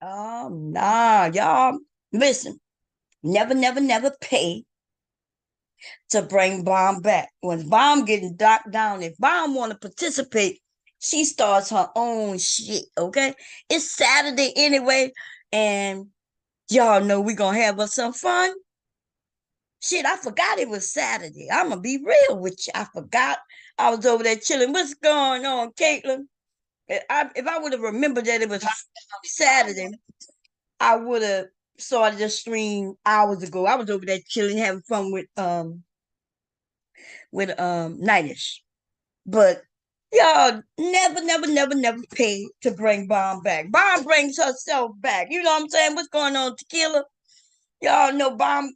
Oh, nah, y'all. Listen, never, never, never pay to bring Bomb back. When Bomb getting knocked down, if Bomb want to participate, she starts her own shit, okay? It's Saturday anyway, and y'all know we gonna have us some fun. Shit, I forgot it was Saturday. I'm gonna be real with you. I forgot I was over there chilling. What's going on, Caitlin? If I would have remembered that it was Saturday, I would have started the stream hours ago. I was over there chilling, having fun with Nightish. But y'all never, never, never, never pay to bring Bomb back. Bomb brings herself back. You know what I'm saying? What's going on, Tequila? Y'all know Bomb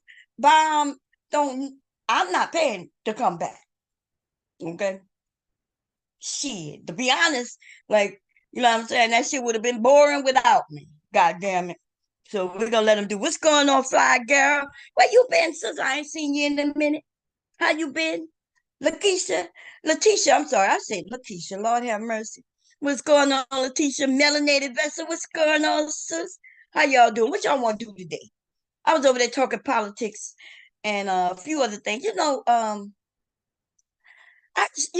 don't. I'm not paying to come back. Okay, shit. To be honest, like you know what I'm saying, that shit would have been boring without me. God damn it. So we're gonna let him do. What's going on, Fly Girl? Where you been, sis? I ain't seen you in a minute. How you been? Lakeisha, Letitia, I'm sorry, I said Lakeisha. Lord have mercy. What's going on, Letitia? Melanated Vessel, what's going on, sis? How y'all doing? What y'all want to do today? I was over there talking politics and a few other things. I just,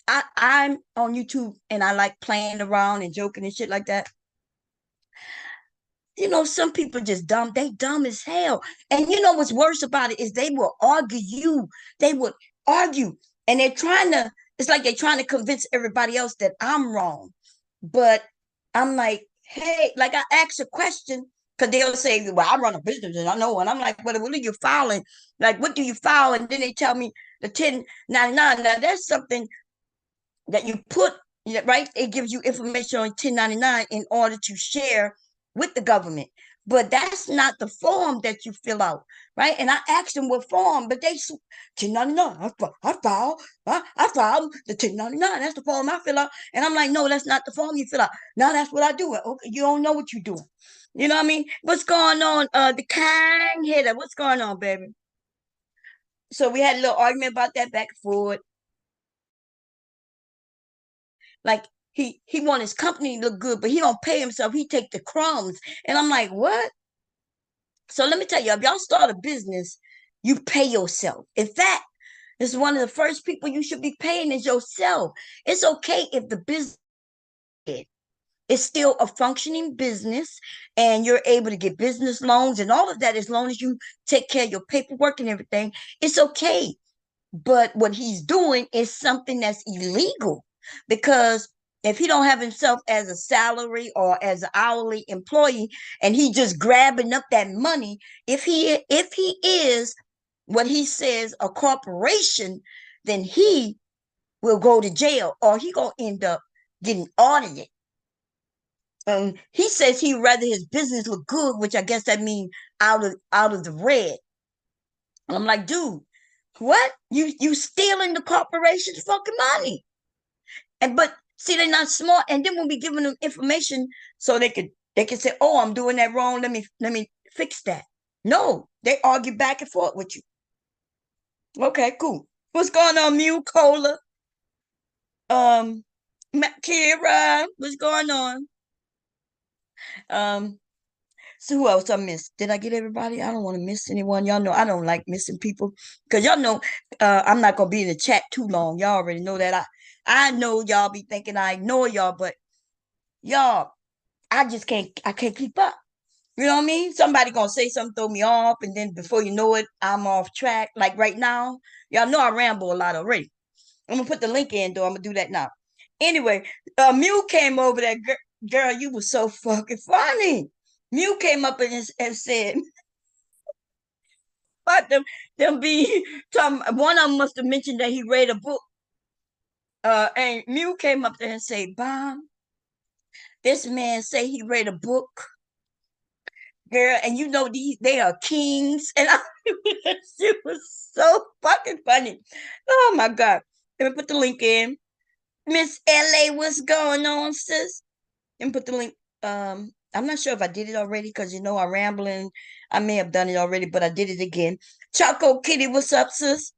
I'm on YouTube and I like playing around and joking and shit like that. Some people just dumb. They dumb as hell. And you know what's worse about it is they will argue you. They would argue, and they're trying to. It's like they're trying to convince everybody else that I'm wrong. But I'm like, hey, like I ask a question because they'll say, well, I run a business and I know. And I'm like, what are you filing? Like, what do you file? And then they tell me the 1099. Now that's something that you put, right? It gives you information on 1099 in order to share with the government. But that's not the form that you fill out, right? And I asked them what form, but they 1099. I filed the 1099. That's the form I fill out. And I'm like, no, that's not the form you fill out. Now that's what I do. Okay, you don't know what you're doing. You know what I mean? What's going on? The Kang hitter. What's going on, baby? So we had a little argument about that back and forth. Like he want his company to look good, but he don't pay himself. He take the crumbs. And I'm like, what? So let me tell you, if y'all start a business, you pay yourself. In fact, this is one of the first people you should be paying is yourself. It's okay if the business is still a functioning business and you're able to get business loans and all of that as long as you take care of your paperwork and everything. It's okay. But what he's doing is something that's illegal because if he don't have himself as a salary or as an hourly employee and he just grabbing up that money, if he is what he says a corporation, then he will go to jail or he gonna end up getting audited. He says he rather his business look good, which I guess that means out of the red. And I'm like, dude, what? You stealing the corporation's fucking money. And but see, they're not smart. And then when we giving them information so they can say, oh, I'm doing that wrong. Let me fix that. No, they argue back and forth with you. Okay, cool. What's going on, Mew Cola? Um Kira, what's going on? Um, so who else I missed? Did I get everybody? I don't want to miss anyone. Y'all know I don't like missing people because y'all know I'm not gonna be in the chat too long. Y'all already know that. I know y'all be thinking I ignore y'all, but y'all, I can't keep up. You know what I mean? Somebody gonna say something, throw me off, and then before you know it, I'm off track. Like right now, y'all know I ramble a lot already. I'm gonna put the link in though. I'm gonna do that now. Anyway, Mew came over there. Girl, you was so fucking funny. Mew came up and said, but them be one of them must have mentioned that he read a book. And Mew came up there and said, Bomb, this man say he read a book, girl, and you know they are kings. And she was so fucking funny. Oh my God. Let me put the link in. Miss LA, what's going on, sis? Let me put the link. I'm not sure if I did it already because I'm rambling. I may have done it already, but I did it again. Choco Kitty, what's up, sis?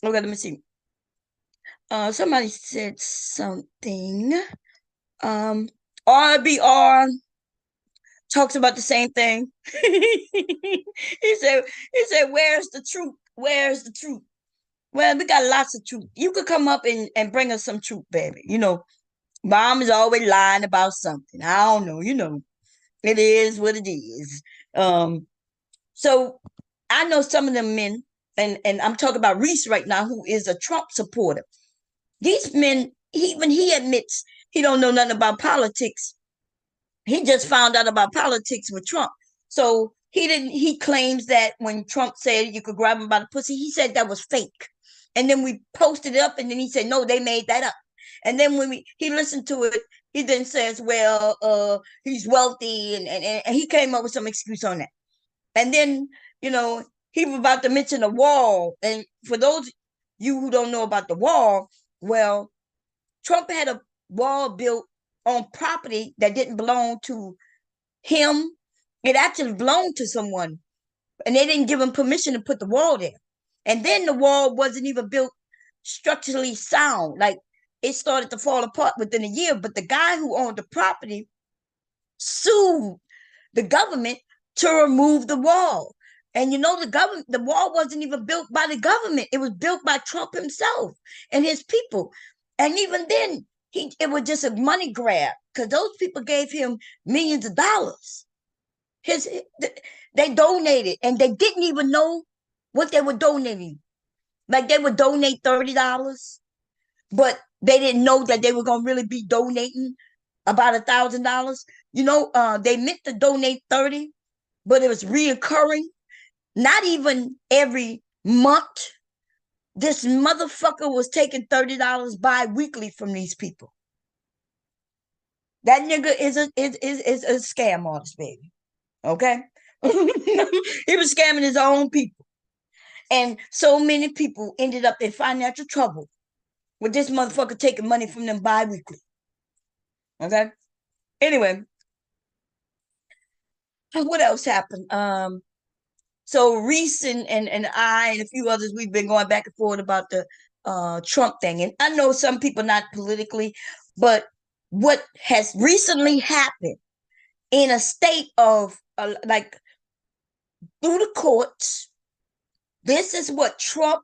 Okay, let me see. Somebody said something. RBR talks about the same thing. he said, where's the truth? Where's the truth? Well, we got lots of truth. You could come up and bring us some truth, baby. Mom is always lying about something. I don't know, it is what it is. So I know some of them men, and I'm talking about Reese right now, who is a Trump supporter. These men, even he admits he don't know nothing about politics. He just found out about politics with Trump. So he claims that when Trump said you could grab him by the pussy, he said that was fake. And then we posted it up, and then he said, no, they made that up. And then when he listened to it, he then says, well, he's wealthy, and he came up with some excuse on that. And then, he was about to mention the wall. And for those you who don't know about the wall, well, Trump had a wall built on property that didn't belong to him. It actually belonged to someone, and they didn't give him permission to put the wall there. And then the wall wasn't even built structurally sound. Like, it started to fall apart within a year. But the guy who owned the property sued the government to remove the wall. And the wall wasn't even built by the government. It was built by Trump himself and his people. And even then, it was just a money grab, because those people gave him millions of dollars. They donated, and they didn't even know what they were donating. Like, they would donate $30, but they didn't know that they were going to really be donating about $1,000. They meant to donate 30, but it was reoccurring. Not even every month. This motherfucker was taking $30 bi-weekly from these people. That nigga is a scam artist, baby. Okay? He was scamming his own people. And so many people ended up in financial trouble with this motherfucker taking money from them bi-weekly. Okay? Anyway, what else happened? So Reese and I and a few others, we've been going back and forth about the Trump thing. And I know some people not politically, but what has recently happened in a state of like through the courts, this is what Trump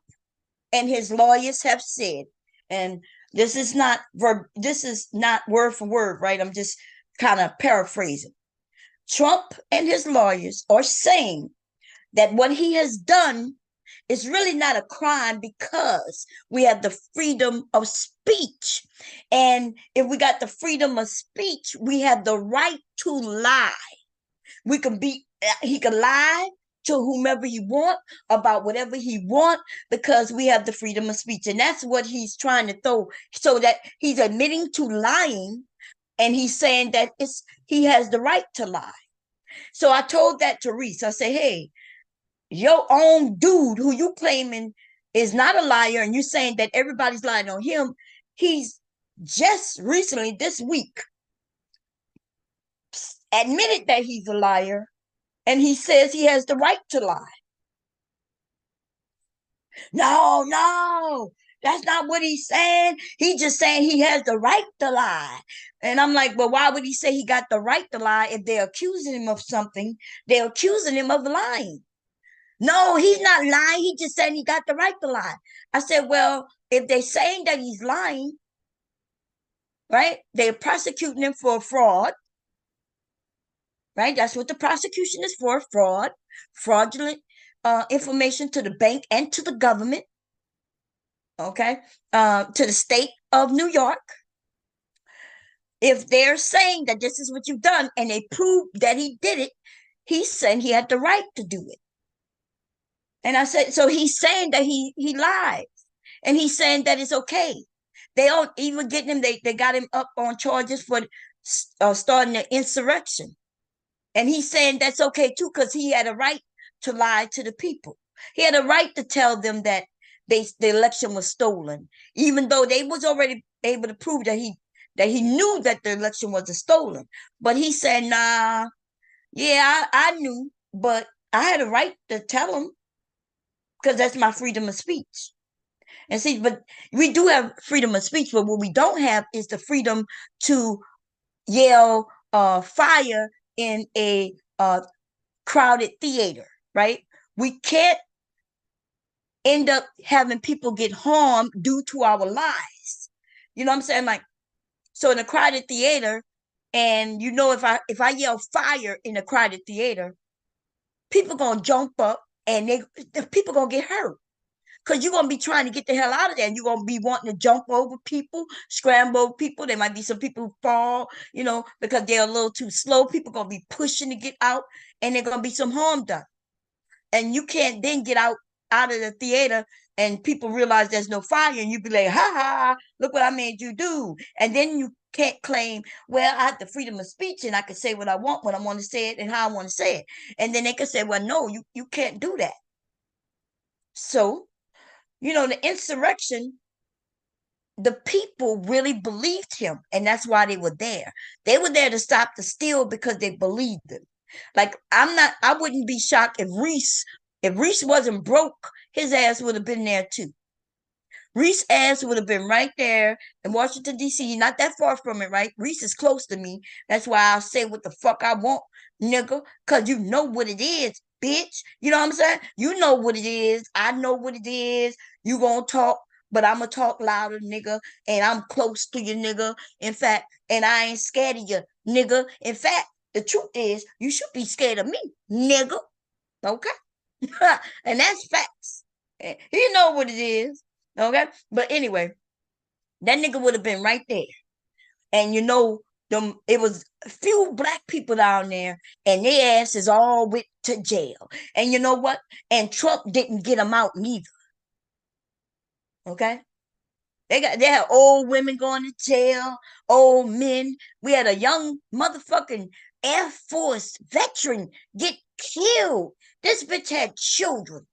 and his lawyers have said. And this is not word for word, right? I'm just kind of paraphrasing. Trump and his lawyers are saying that what he has done is really not a crime, because we have the freedom of speech. And if we got the freedom of speech, we have the right to lie. He can lie to whomever he want about whatever he want, because we have the freedom of speech. And that's what he's trying to throw, so that he's admitting to lying, and he's saying that he has the right to lie. So I told that to Reese. I say, hey, your own dude who you claiming is not a liar, and you're saying that everybody's lying on him, he's just recently this week admitted that he's a liar, and he says he has the right to lie. No, that's not what he's saying. He's just saying he has the right to lie. And I'm like, well, why would he say he got the right to lie if they're accusing him of something? They're accusing him of lying. No, he's not lying. He just said he got the right to lie. I said, well, if they're saying that he's lying, right? They're prosecuting him for fraud, right? That's what the prosecution is for, fraud, fraudulent information to the bank and to the government, okay? To the state of New York. If they're saying that this is what you've done and they prove that he did it, he's saying he had the right to do it. And I said, so he's saying that he lied, and he's saying that it's okay. They don't even get him. They got him up on charges for starting an insurrection. And he's saying that's okay too, because he had a right to lie to the people. He had a right to tell them that the election was stolen, even though they was already able to prove that he knew that the election wasn't stolen. But he said, nah, yeah, I knew, but I had a right to tell him, because that's my freedom of speech. And see, but we do have freedom of speech, but what we don't have is the freedom to yell fire in a crowded theater, right? We can't end up having people get harmed due to our lies. You know what I'm saying? Like, so in a crowded theater, and if I yell fire in a crowded theater, people gonna jump up and the people gonna get hurt. Cause you're gonna be trying to get the hell out of there, and you're gonna be wanting to jump over people, scramble over people. There might be some people who fall, because they're a little too slow. People gonna be pushing to get out, and there's gonna be some harm done. And you can't then get out of the theater and people realize there's no fire, and you be like, ha ha, look what I made you do. And then you can't claim, well, I have the freedom of speech and I can say what I want when I want to say it and how I want to say it. And then they can say, well, no, you can't do that. So, the insurrection, the people really believed him, and that's why they were there. They were there to stop the steal because they believed him. Like, I wouldn't be shocked if Reese wasn't broke, his ass would have been there too. Reese ass would have been right there in Washington, D.C., not that far from it, right? Reese is close to me. That's why I'll say what the fuck I want, nigga, because you know what it is, bitch. You know what I'm saying? You know what it is. I know what it is. You gonna talk, but I'm gonna talk louder, nigga, and I'm close to you, nigga. In fact, and I ain't scared of you, nigga. In fact, the truth is, you should be scared of me, nigga. Okay? And that's facts. You know what it is. Okay? But anyway, that nigga would have been right there. And it was a few black people down there, and their asses all went to jail. And you know what? And Trump didn't get them out neither. Okay? They had old women going to jail, old men. We had a young motherfucking Air Force veteran get killed. This bitch had children.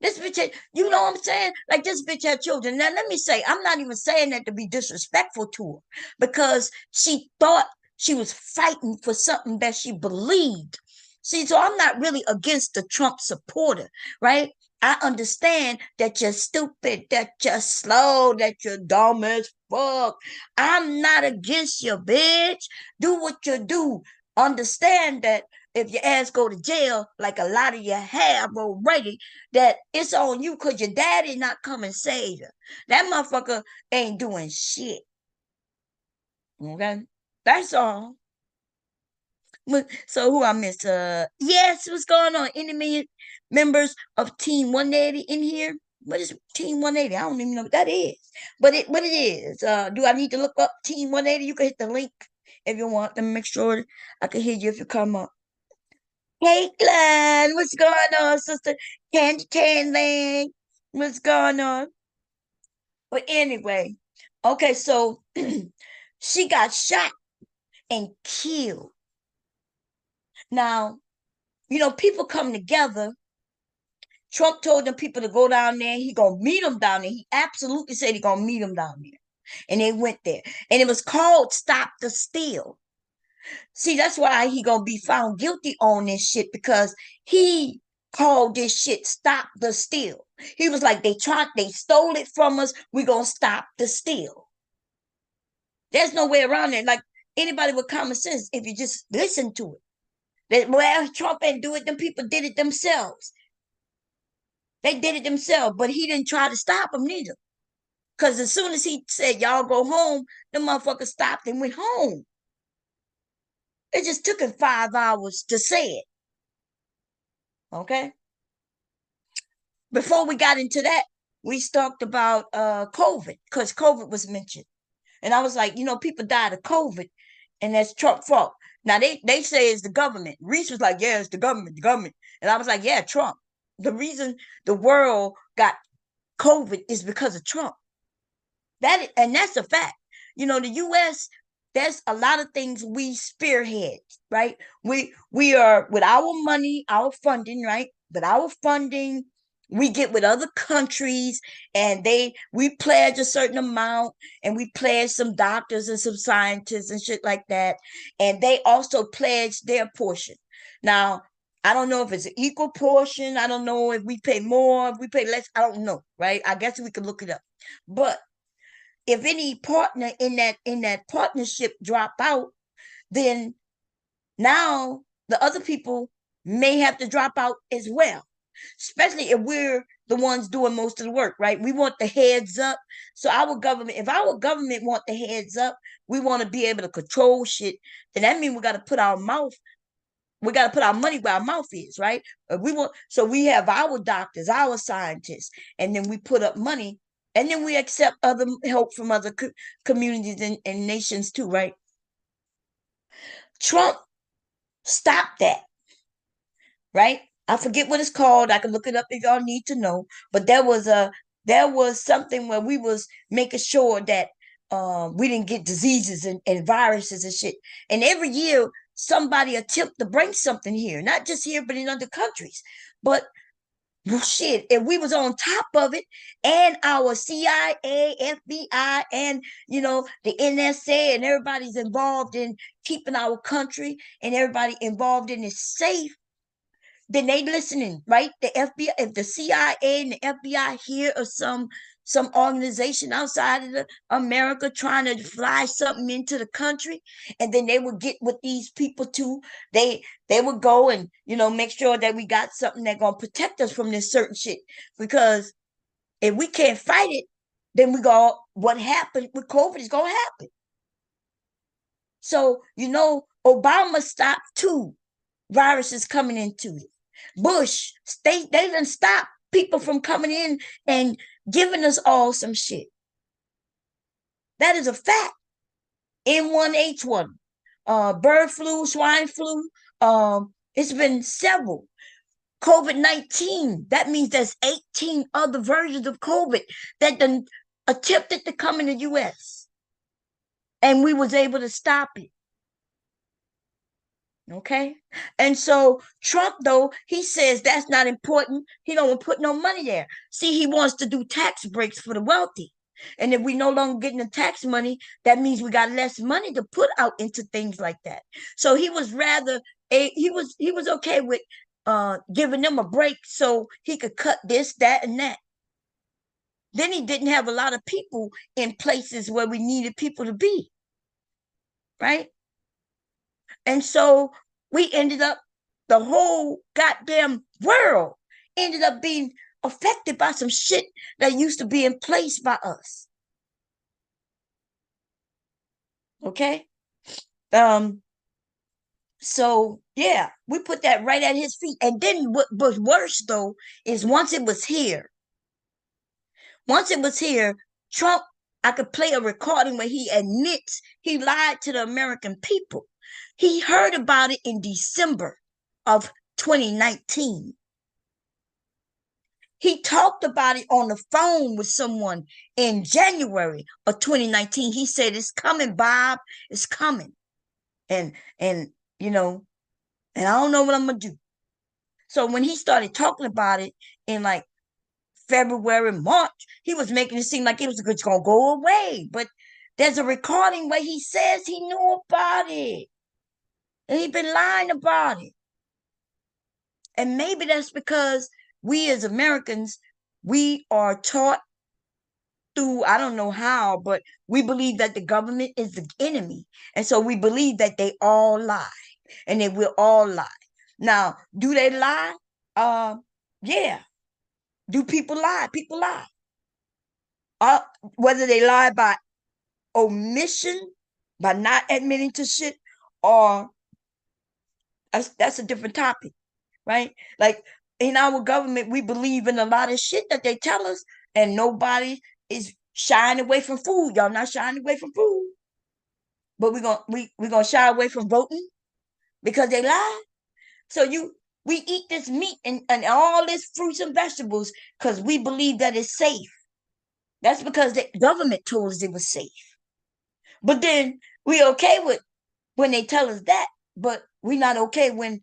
This bitch had, you know what I'm saying? Like, this bitch had children. Now, let me say, I'm not even saying that to be disrespectful to her, because she thought she was fighting for something that she believed. See, so I'm not really against the Trump supporter, right? I understand that you're stupid, that you're slow, that you're dumb as fuck. I'm not against you, bitch. Do what you do. Understand that if your ass go to jail, like a lot of you have already, that it's on you because your daddy not come and save you. That motherfucker ain't doing shit. Okay? That's all. So who I miss? Yes, what's going on? Any members of Team 180 in here? What is Team 180? I don't even know what that is. But what it is. Do I need to look up Team 180? You can hit the link if you want. Let me make sure I can hear you if you come up. Hey Glenn, what's going on, sister? Candy Cane, what's going on? But anyway, okay, so she got shot and killed. Now, people come together. Trump told them people to go down there. He gonna meet them down there. He absolutely said he gonna meet them down there. And they went there. And it was called Stop the Steal. See, that's why he gonna be found guilty on this shit, because he called this shit Stop the Steal. He was like, they stole it from us. We gonna stop the steal. There's no way around it. Like, anybody with common sense, if you just listen to it. Well, Trump ain't do it. Them people did it themselves. They did it themselves, but he didn't try to stop them neither. Because as soon as he said, y'all go home, the motherfucker stopped and went home. It just took him 5 hours to say it. Okay? Before we got into that, we talked about COVID, because COVID was mentioned. And I was like, people died of COVID, and that's Trump's fault. Now, they say it's the government. Reese was like, yeah, it's the government. And I was like, yeah, Trump. The reason the world got COVID is because of Trump. And that's a fact. The U.S., there's a lot of things we spearhead, right? We are, with our money, our funding, right? With our funding, we get with other countries, and we pledge a certain amount, and we pledge some doctors and some scientists and shit like that, and they also pledge their portion. Now, I don't know if it's an equal portion. I don't know if we pay more, if we pay less. I don't know, right? I guess we could look it up. But if any partner in that partnership drop out, then Now the other people may have to drop out as well, especially if we're the ones doing most of the work, right? We want the heads up. So our government, if our government want the heads up, we want to be able to control shit, then that means we got to put our mouth, we got to put our money where our mouth is, right? We want, so we have our doctors, our scientists, and then we put up money, and then we accept other help from other communities and nations too, right? Trump stopped that, right? I forget what it's called. I can look it up if y'all need to know. But there was something where we was making sure that we didn't get diseases and viruses and shit. And every year somebody attempt to bring something here, not just here, but in other countries. But well, shit, if we was on top of it, and our CIA, FBI, and the NSA, and everybody's involved in keeping our country, and everybody involved in it safe, then they listening, right? The FBI, if the CIA and the FBI here or some organization outside of America trying to fly something into the country, and then they would get with these people too. They would go and make sure that we got something that gonna protect us from this certain shit. Because if we can't fight it, then we go, what happened with COVID is gonna happen. So Obama stopped two viruses coming into it. Bush, they didn't stop people from coming in and giving us all some shit. That is a fact. N1H1, bird flu, swine flu. It's been several. COVID-19. That means there's 18 other versions of COVID that done attempted to come in the U.S. and we was able to stop it. Okay. And so Trump, though, he says that's not important. He don't want to put no money there. See, he wants to do tax breaks for the wealthy. And if we no longer getting the tax money, that means we got less money to put out into things like that. So he was he was okay with giving them a break so he could cut this, that, and that. Then he didn't have a lot of people in places where we needed people to be. Right. And so we ended up, the whole goddamn world ended up being affected by some shit that used to be in place by us. Okay? So yeah, we put that right at his feet. And then what was worse though is once it was here, Trump, I could play a recording where he admits he lied to the American people. He heard about it in December of 2019. He talked about it on the phone with someone in January of 2019. He said, "It's coming, Bob. It's coming." And and I don't know what I'm gonna do. So when he started talking about it in like February, March, he was making it seem like it was gonna go away. But there's a recording where he says he knew about it. And he's been lying about it. And maybe that's because we as Americans, we are taught through, I don't know how, but we believe that the government is the enemy. And so we believe that they all lie and they will all lie. Now, do they lie? Yeah. Do people lie? People lie. Whether they lie by omission, by not admitting to shit, or that's a different topic, right? Like in our government, we believe in a lot of shit that they tell us, and nobody is shying away from food. Y'all not shying away from food, but we're gonna shy away from voting because they lie. So we eat this meat and all this fruits and vegetables because we believe that it's safe. That's because the government told us it was safe. But then we okay with when they tell us that, but we're not okay when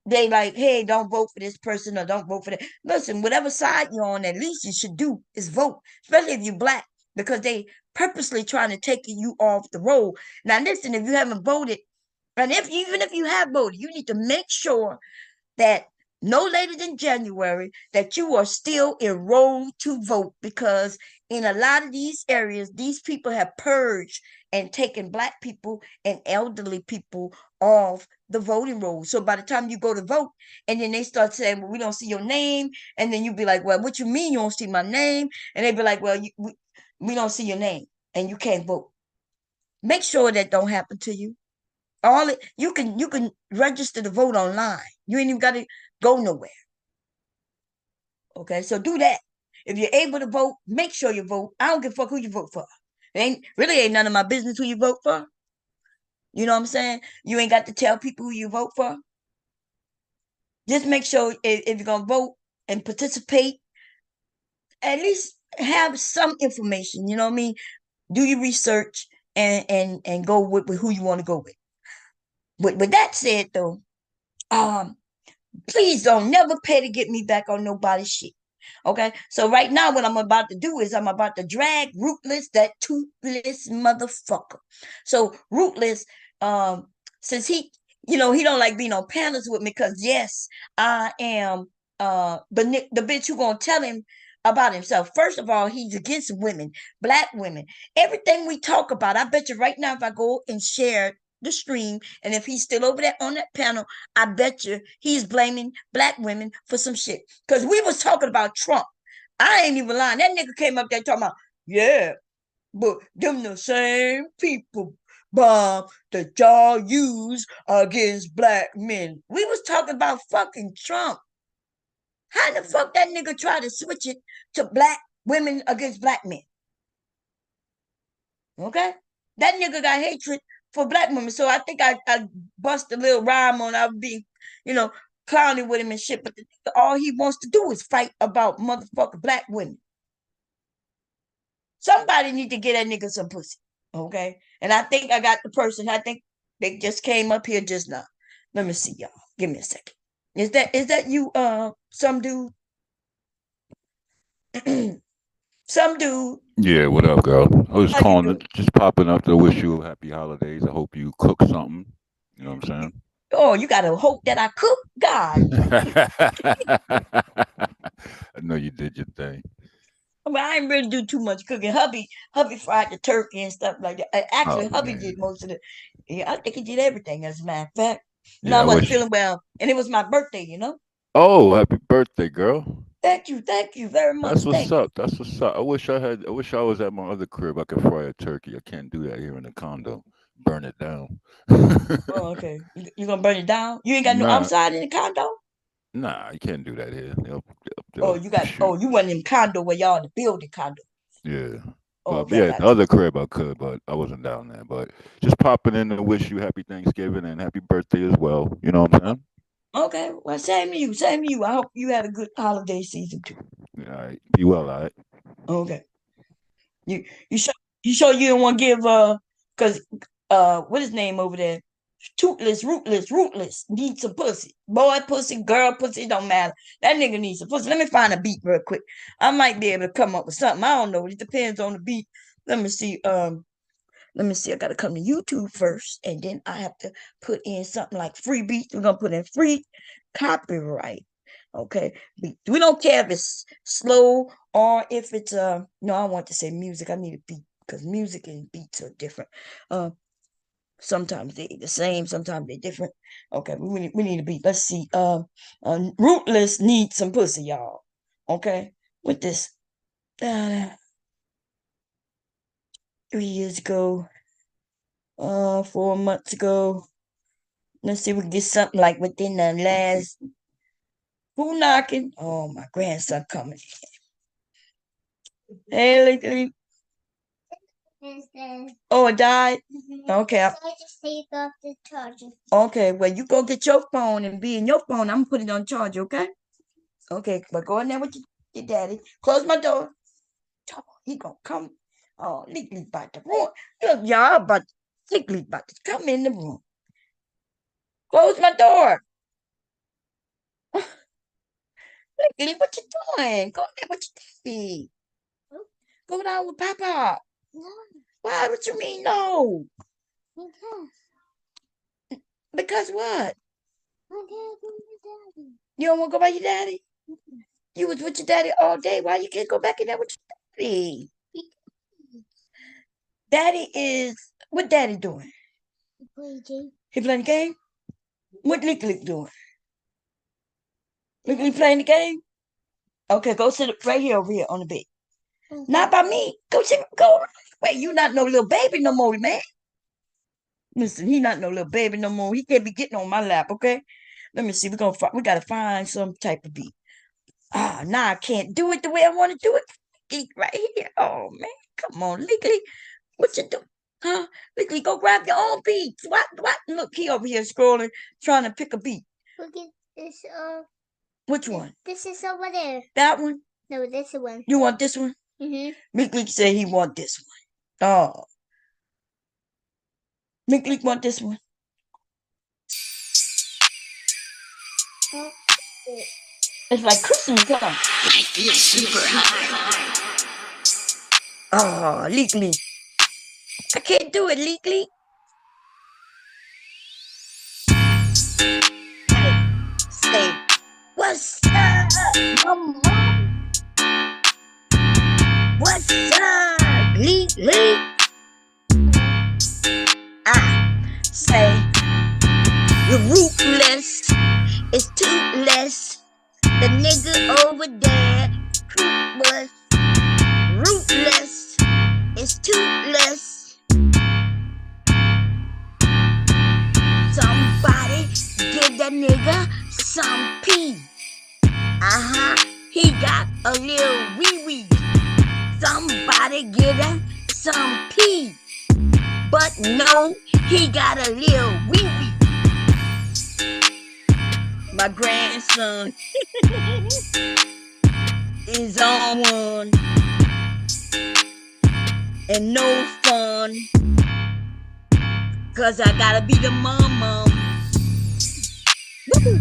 they like, hey, don't vote for this person or don't vote for that. Listen, whatever side you're on, at least you should do is vote, especially if you're black, because they purposely trying to take you off the road. Now, listen, if you haven't voted, and even if you have voted, you need to make sure that no later than January that you are still enrolled to vote, because in a lot of these areas, these people have purged and taking Black people and elderly people off the voting rolls. So by the time you go to vote, and then they start saying, well, we don't see your name. And then you be like, well, what you mean you don't see my name? And they be like, well, we don't see your name and you can't vote. Make sure that don't happen to you. You can register to vote online. You ain't even got to go nowhere. Okay, so do that. If you're able to vote, make sure you vote. I don't give a fuck who you vote for. It ain't none of my business who you vote for. You know what I'm saying? You ain't got to tell people who you vote for. Just make sure if you're gonna vote and participate, at least have some information. You know what I mean? Do your research and go with who you want to go with. But with that said, though, please don't never pay to get me back on nobody's shit. Okay, so right now what I'm about to do is I'm about to drag Rootless, that toothless motherfucker. So Rootless, since he don't like being on panels with me, because yes, I am the bitch who gonna tell him about himself. First of all, he's against women, Black women. Everything we talk about, I bet you right now, if I go and share the stream, and if he's still over there on that panel, I bet you he's blaming Black women for some shit. Because we was talking about Trump. I ain't even lying. That nigga came up there talking about, yeah, but them the same people, Bob, that y'all use against Black men. We was talking about fucking Trump. How the fuck that nigga try to switch it to Black women against Black men? Okay? That nigga got hatred for Black women. So I think I bust a little rhyme on, I'll be, clowning with him and shit. But all he wants to do is fight about motherfucking Black women. Somebody need to get that nigga some pussy. Okay? And I think I got the person. I think they just came up here just now. Let me see, y'all. Give me a second. Is that you, some dude? Some dude. Yeah, what up, girl? I was How you calling, doing? just popping up to wish you happy holidays. I hope you cook something. You know what I'm Oh, you gotta hope that I cook. God. saying? I know you did your thing. I mean, I didn't really do too much cooking. Hubby fried the turkey and stuff like that. Oh Actually, hubby did man, most of it. Yeah, I think he did everything, as a matter of fact. yeah. I I wasn't wish. feeling well, and it was my birthday. Oh, happy birthday, girl. Thank you very That's much. what's Thank you. up. That's what's up. I wish I had. I wish I was at my other crib. I could fry a turkey. I can't do that here in the condo. Burn it down. Oh, okay. You gonna burn it down? You ain't got no Nah, outside in the condo? nah. You can't do that here. Oh, They'll shoot. you went in condo where y'all in the building condo. Yeah. Oh, But okay, I yeah, the got other crib I could, but I wasn't down there. But just popping in to wish you happy Thanksgiving and happy birthday as well. You know what I'm saying? you. Okay, well, same to you, same to you. I hope you had a good holiday season too. All right. Be well, all right. Okay. You you sure you don't want to give cause what his name over there? Rootless needs some pussy. Boy pussy, girl pussy, don't matter. That nigga needs some pussy. Let me find a beat real quick. I might be able to come up with something. I don't know. It depends on the beat. Let me see. Let me see. I gotta come to YouTube first, and then I have to put in something like free beats. We're gonna put in free copyright. Okay. We don't care if it's slow or if it's no, I want to say music. I need a beat because music and beats are different. Uh sometimes they the same, sometimes they're different. Okay, we need a beat. Let's see. Rootless needs some pussy, y'all. Okay. With this 3 years ago, 4 months ago. Let's see if we can get something like within the last. Who knocking? Oh, my grandson coming. Hey, Lee. Oh, it died? Okay. I just take off the charger. Okay, well, you go get your phone and be in your phone. I'm gonna put it on charge, okay? Okay, but go in there with your daddy. Close my door. Oh, he gonna come. Oh, Lee about to run. Look, y'all, but Lee about to come in the room. Close my door. Lee, what you doing? Go in there with your daddy. Go down with Papa. No. Why? What you mean, no? Because. Because what? I gotta go with your daddy. You don't want to go by your daddy? You was with your daddy all day. Why you can't go back in there with your daddy? Daddy is, what Daddy doing? He playing the game? What Lick Lick doing? Lick Lick playing the game? Okay, go sit right here over here on the bed. Not by me. Go sit, go. Wait, you not no little baby no more, man. Listen, he not no little baby no more. He can't be getting on my lap, okay? Let me see. We gotta find some type of beat. Now I can't do it the way I want to do it. Eat right here. Oh man, come on, Lickly. What you do? Huh? Lickly, go grab your own beats. What? Look, he over here scrolling, trying to pick a beat. Look at this. Which one? This is over there. That one? No, this one. You want this one? Lickly said he want this one. Oh. Lickly want this one. It's like Christmas, huh? I feel super high. Oh, Lickly. I can't do it, Lickly. Say, what's up, mama? What's up, Lickly? Say, you're ruthless. It's toothless. The nigga over there was ruthless. It's toothless. Somebody give that nigga some pee. He got a little wee-wee. Somebody give him some pee. But no, he got a little wee-wee. My grandson is on one. And no fun. 'Cause I gotta be the mom. Woo!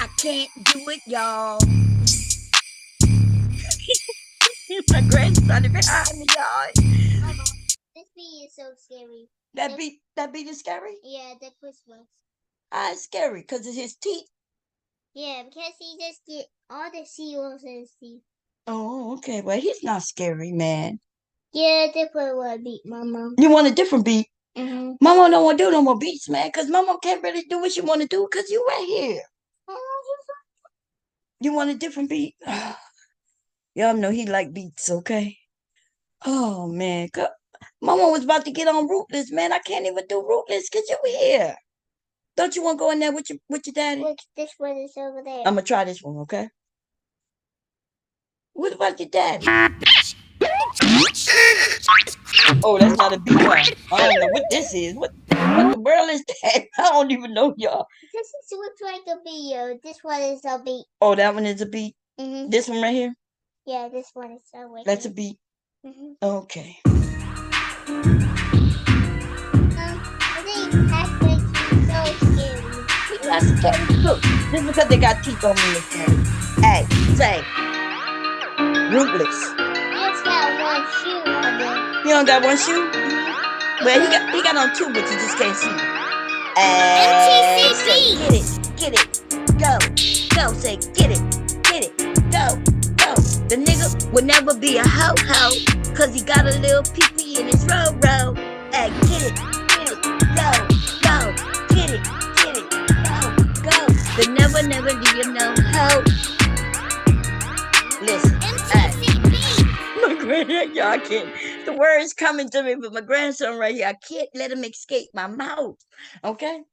I can't do it, y'all. My grandson is behind me, y'all. Mama, this bee is so scary. That beat is scary? Yeah, the Christmas. It's scary because of his teeth. Yeah, because he just get all the seals in his teeth. Oh, okay. Well, he's not scary, man. Yeah, different one beat, Mama. You want a different beat? Mm-hmm. Mama don't want to do no more beats, man, because Mama can't really do what she want to do because you right here. You want a different beat? Y'all know he like beats, okay? Oh, man. Mama was about to get on Rootless, man. I can't even do Rootless because you here. Don't you want to go in there with your daddy? Look, this one is over there. I'm going to try this one, okay? What about your daddy? Oh, that's not a beat. I don't know what this is. What the world is that? I don't even know, y'all. This looks like a video. This one is a beat. Oh, that one is a beat? Mm-hmm. This one right here? Yeah, this one is a beat. That's a beat? Mm-hmm. Okay. I think that's so scary. He's not scary. Look, this is because they got teeth on me. Hey, say, Rootless. I just got one shoe on there. You don't got one shoe? Well, he got on two, but you just can't see. MTCB. Get it, go, say, get it, go. The nigga would never be a ho-ho, 'cause he got a little pee-pee in his row. Hey, get it, go, get it, go. The never leave you no ho. Listen, my granddad, y'all can't. The words coming to me, but my grandson right here, I can't let him escape my mouth. Okay?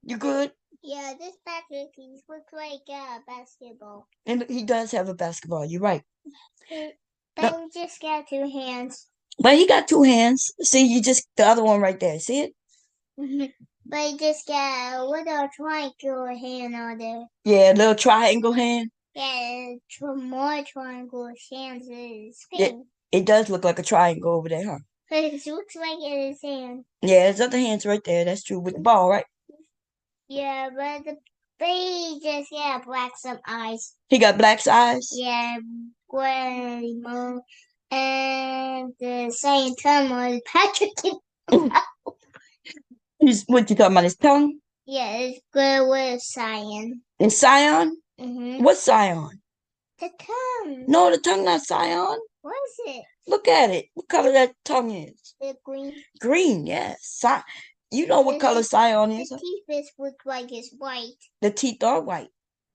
You good? Yeah, this basketball looks like a basketball. And he does have a basketball. You're right. But he just got two hands. But he got two hands. See, you just the other one right there. See it? But he just got a little triangle hand on there. Yeah, a little triangle hand. Yeah, more triangle hands in his Yeah, face. it does look like a triangle over there, huh? But it looks like in his hand. Yeah, his other hand's right there. That's true. With the ball, right? Yeah, but the baby just got black some eyes. He got black eyes? Yeah, gray mom. And the same time was Patrick. What you talking about? His tongue? Yeah, it's good with cyan. And Scion? Mm-hmm. What's Scion? The tongue. No, the tongue not Scion. What is it? Look at it. What color that tongue is? The green. Green, yes. You know what color Scion is? The teeth is look like it's white. The teeth are white.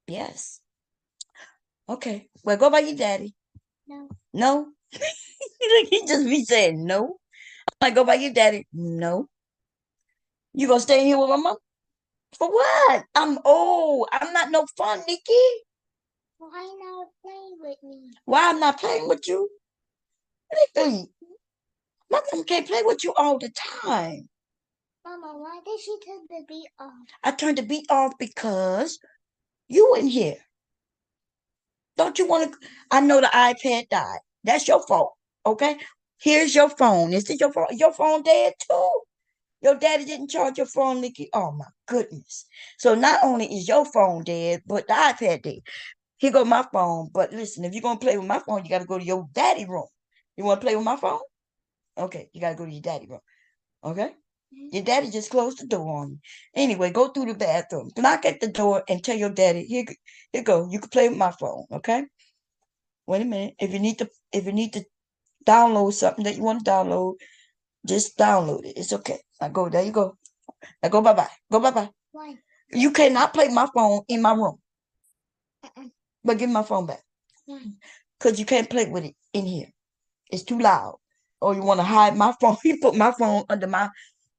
Yes. Okay. Well, go by your daddy. No. No? He just be saying no. I go by your daddy. No. You gonna stay here with my mom? For what? I'm old. I'm not no fun, Nikki. Why not play with me? Why I'm not playing with you? Nikki, my mom can't play with you all the time. Mama, why did she turn the beat off? I turned the beat off because you in here. Don't you want to? I know the iPad died. That's your fault. Okay? Here's your phone. Is this your phone? Your phone dead too? Your daddy didn't charge your phone, Nikki. Oh my goodness. So not only is your phone dead, but the iPad dead. Here go my phone. But listen, if you're gonna play with my phone, you gotta go to your daddy room. You wanna play with my phone? Okay, you gotta go to your daddy room. Okay? Your daddy just closed the door on you. Anyway, go through the bathroom. Knock at the door and tell your daddy, here go. You can play with my phone, okay? Wait a minute. If you need to download something that you want to download, just download it. It's okay. Now go. There you go. Now go bye-bye. Go bye-bye. Why? You cannot play my phone in my room. But give me my phone back. Why? Because you can't play with it in here. It's too loud. Or you want to hide my phone. He put my phone under my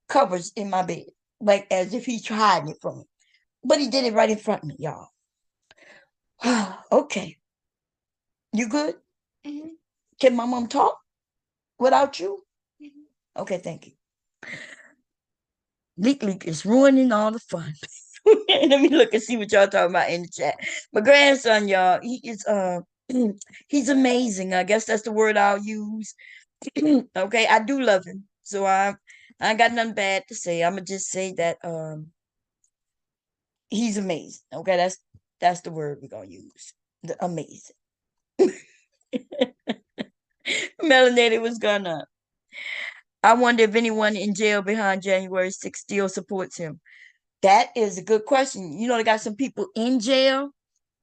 covers in my bed. Like as if he's hiding it from me. But he did it right in front of me, y'all. Okay. You good? Mm-hmm. Can my mom talk without you? Mm-hmm. Okay, thank you. Leak is ruining all the fun. Let me look and see what y'all talking about in the chat. My grandson, y'all, he is he's amazing. I guess that's the word I'll use. Okay, I do love him. So I ain't got nothing bad to say. I'ma just say that he's amazing. Okay, that's the word we're gonna use. The amazing. Melanated was gonna. I wonder if anyone in jail behind January 6th still supports him. That is a good question. You know, they got some people in jail,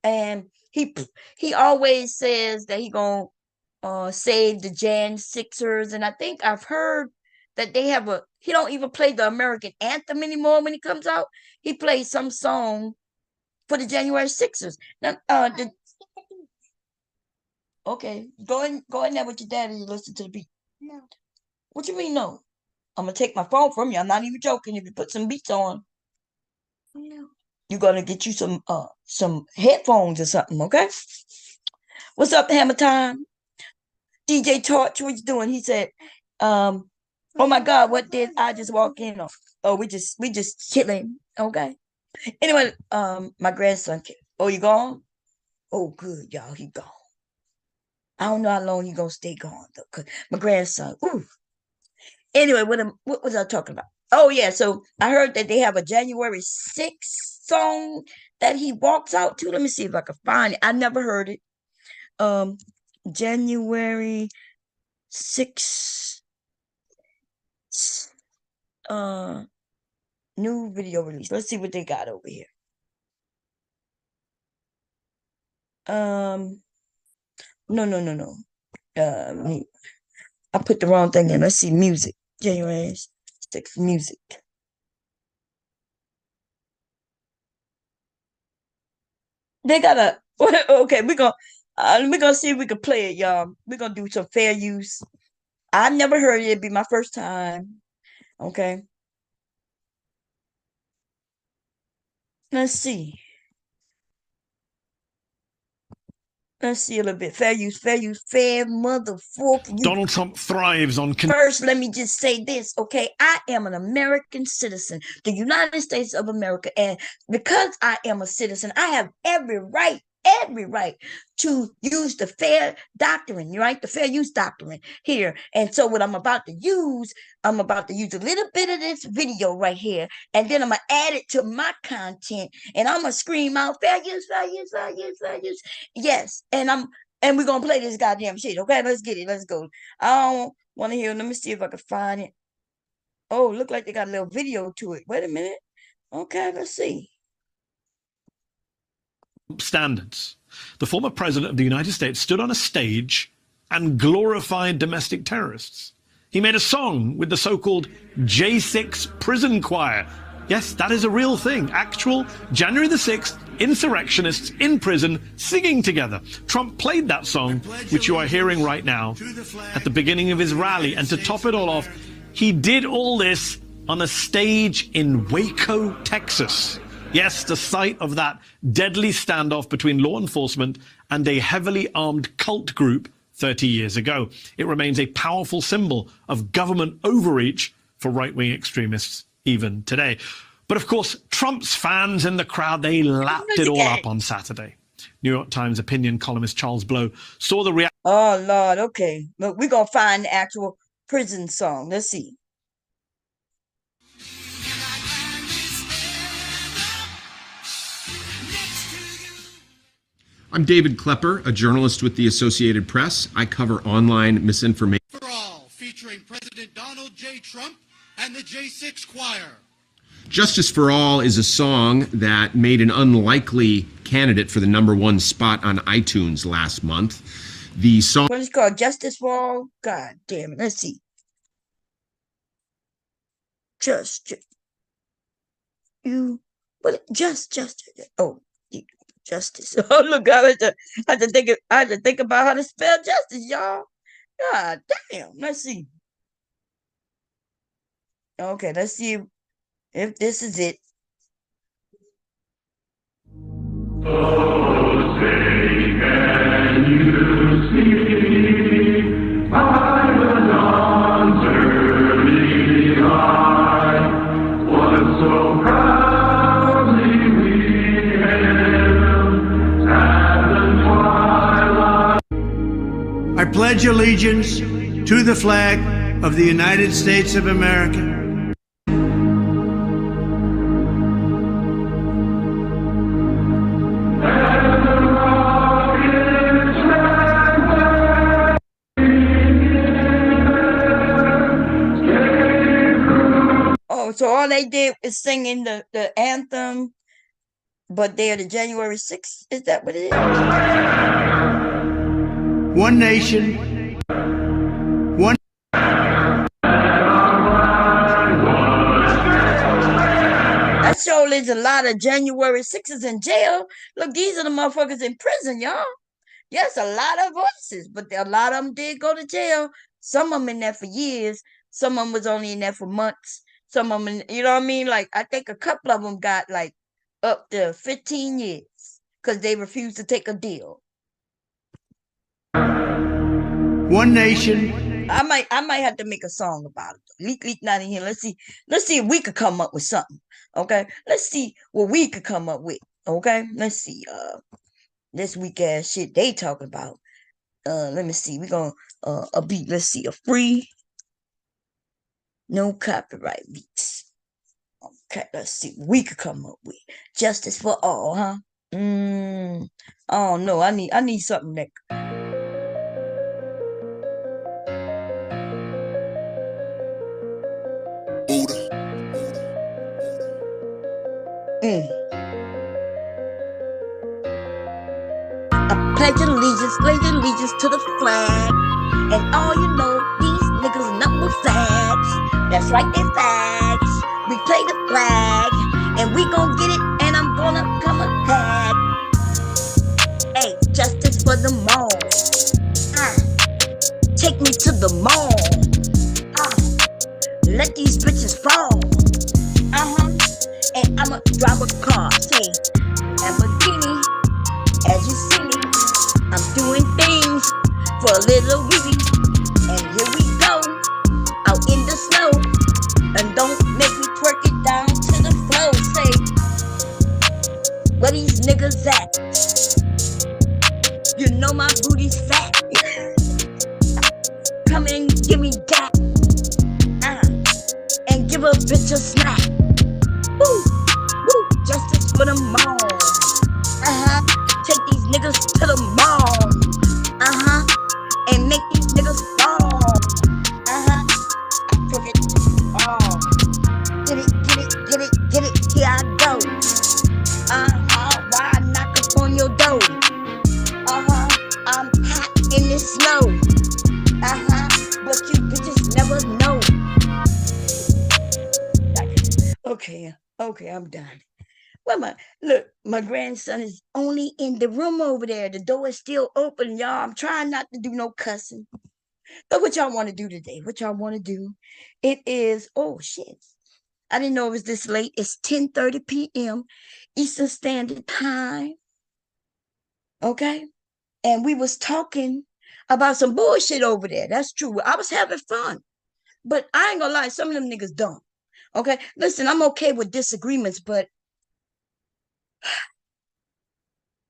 and he always says that he gonna save the Jan Sixers, and I think I've heard that they have he don't even play the American anthem anymore when he comes out. He plays some song for the January Sixers. Now, okay, go in there with your daddy and listen to the beat. No. What you mean no? I'm gonna take my phone from you. I'm not even joking. If you put some beats on, No. you're gonna get you some headphones or something, okay? What's up, Hammer Time? DJ Torch, what you doing? He said, oh my God, what did I just walk in on? Oh, we just chilling, okay? Anyway, my grandson came. Oh, you gone? Oh, good, y'all, he gone. I don't know how long he gonna stay gone though, cause my grandson. Ooh. Anyway, what was I talking about? Oh yeah, so I heard that they have a January 6th song that he walks out to. Let me see if I can find it. I never heard it. January 6th new video release. Let's see what they got over here. No. I put the wrong thing in. Let's see, music. January 6th music. They got a okay. We're gonna see if we can play it, y'all. We're gonna do some fair use. I never heard it. It'd be my first time. Okay. Let's see. Let's see a little bit. Fair use, fair motherfucking. Donald Trump thrives on. First, let me just say this, okay? I am an American citizen, the United States of America. And because I am a citizen, I have every right to use the fair doctrine, right? The fair use doctrine here. And so what I'm about to use a little bit of this video right here, and then I'm going to add it to my content, and I'm going to scream out fair use, fair use, fair use, fair use. Yes, and we're going to play this goddamn shit, okay? Let's get it. Let's go. I don't want to hear. Let me see if I can find it. Oh, look like they got a little video to it. Wait a minute. Okay, let's see. Standards. The former president of the United States stood on a stage and glorified domestic terrorists. He made a song with the so-called J6 prison choir. Yes, that is a real thing. Actual January the 6th insurrectionists in prison singing together. Trump played that song, which you are hearing right now, at the beginning of his rally. And to top it all off, he did all this on a stage in Waco, Texas. Yes, the site of that deadly standoff between law enforcement and a heavily armed cult group 30 years ago. It remains a powerful symbol of government overreach for right-wing extremists even today. But of course, Trump's fans in the crowd, they lapped it all up on Saturday. New York Times opinion columnist Charles Blow saw the reaction. Oh, Lord, okay. Look, we're going to find the actual prison song. Let's see. I'm David Klepper, a journalist with the Associated Press. I cover online misinformation. For All, featuring President Donald J. Trump and the J6 Choir. Justice for All is a song that made an unlikely candidate for the #1 spot on iTunes last month. The song... What is it called? Justice for All? God damn it. Let's see. Oh, justice. Oh, look, I had to think about how to spell justice, y'all. God damn. Let's see. Okay, let's see if this is it. Oh, say can you see by the dawn's early light what so proudly we hailed at the twilight? I pledge allegiance to the flag of the United States of America. So all they did is singing the anthem, but they're the January 6th. Is that what it is? One nation. One. That show is a lot of January 6th in jail. Look, these are the motherfuckers in prison, y'all. Yes, a lot of voices, but a lot of them did go to jail. Some of them in there for years. Some of them was only in there for months. Some of them, you know what I mean? Like, I think a couple of them got like up to 15 years because they refused to take a deal. One nation. I might have to make a song about it. Leak not in here. Let's see if we could come up with something. Okay. Let's see what we could come up with. Okay. Let's see. This weak ass shit they talking about. Let me see. We're gonna a beat. Let's see. A free. No copyright beats. Okay, let's see what we could come up with. Justice for all, huh? Oh no, I need something that. I pledge allegiance to the flag, and all you know, these niggas number fags. That's right, they fags. We play the flag, and we gon' get it, and I'm gonna come ahead. Hey, justice for the mall. Take me to the mall. Let these bitches fall. And I'ma drive a car. Say, Lamborghini, as you see me, I'm doing things for a little wee. And here we go, out in the snow. And don't make me twerk it down to the floor. Say, where these niggas at? You know my booty's fat. Come and give me that. And give a bitch a smack. Woo, woo, justice for the mall. Take these niggas to the mall. And make these niggas fall. Twerk it. Oh. Get it, here I go. Why knock up on your door? I'm hot in the snow. Okay, I'm done. Well, my grandson is only in the room over there. The door is still open, y'all. I'm trying not to do no cussing. But what y'all want to do today? What y'all want to do? It is, oh shit. I didn't know it was this late. It's 10:30 p.m. Eastern Standard Time. Okay? And we was talking about some bullshit over there. That's true. I was having fun. But I ain't gonna lie, some of them niggas dumb. Okay? Listen, I'm okay with disagreements, but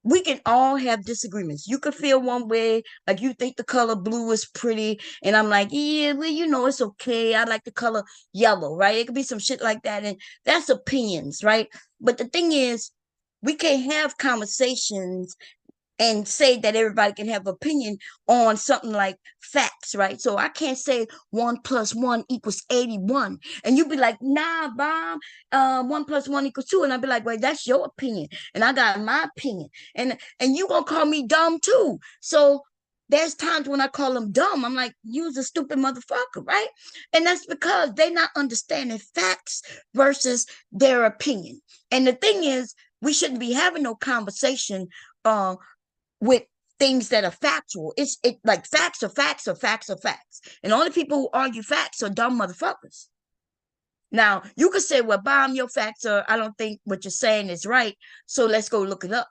we can all have disagreements. You could feel one way, like you think the color blue is pretty, and I'm like, yeah, well, it's okay. I like the color yellow, right? It could be some shit like that, and that's opinions, right? But the thing is, we can't have conversations and say that everybody can have opinion on something like facts, right? So I can't say 1 + 1 = 81. And you be like, nah, Bob, 1 + 1 = 2. And I'd be like, wait, that's your opinion. And I got my opinion. And you gonna call me dumb too. So there's times when I call them dumb. I'm like, you's a stupid motherfucker, right? And that's because they're not understanding facts versus their opinion. And the thing is, we shouldn't be having no conversation with things that are factual. It's like facts are facts are facts are facts. And only people who argue facts are dumb motherfuckers. Now, you could say, well, Bomb, your facts are, I don't think what you're saying is right. So let's go look it up.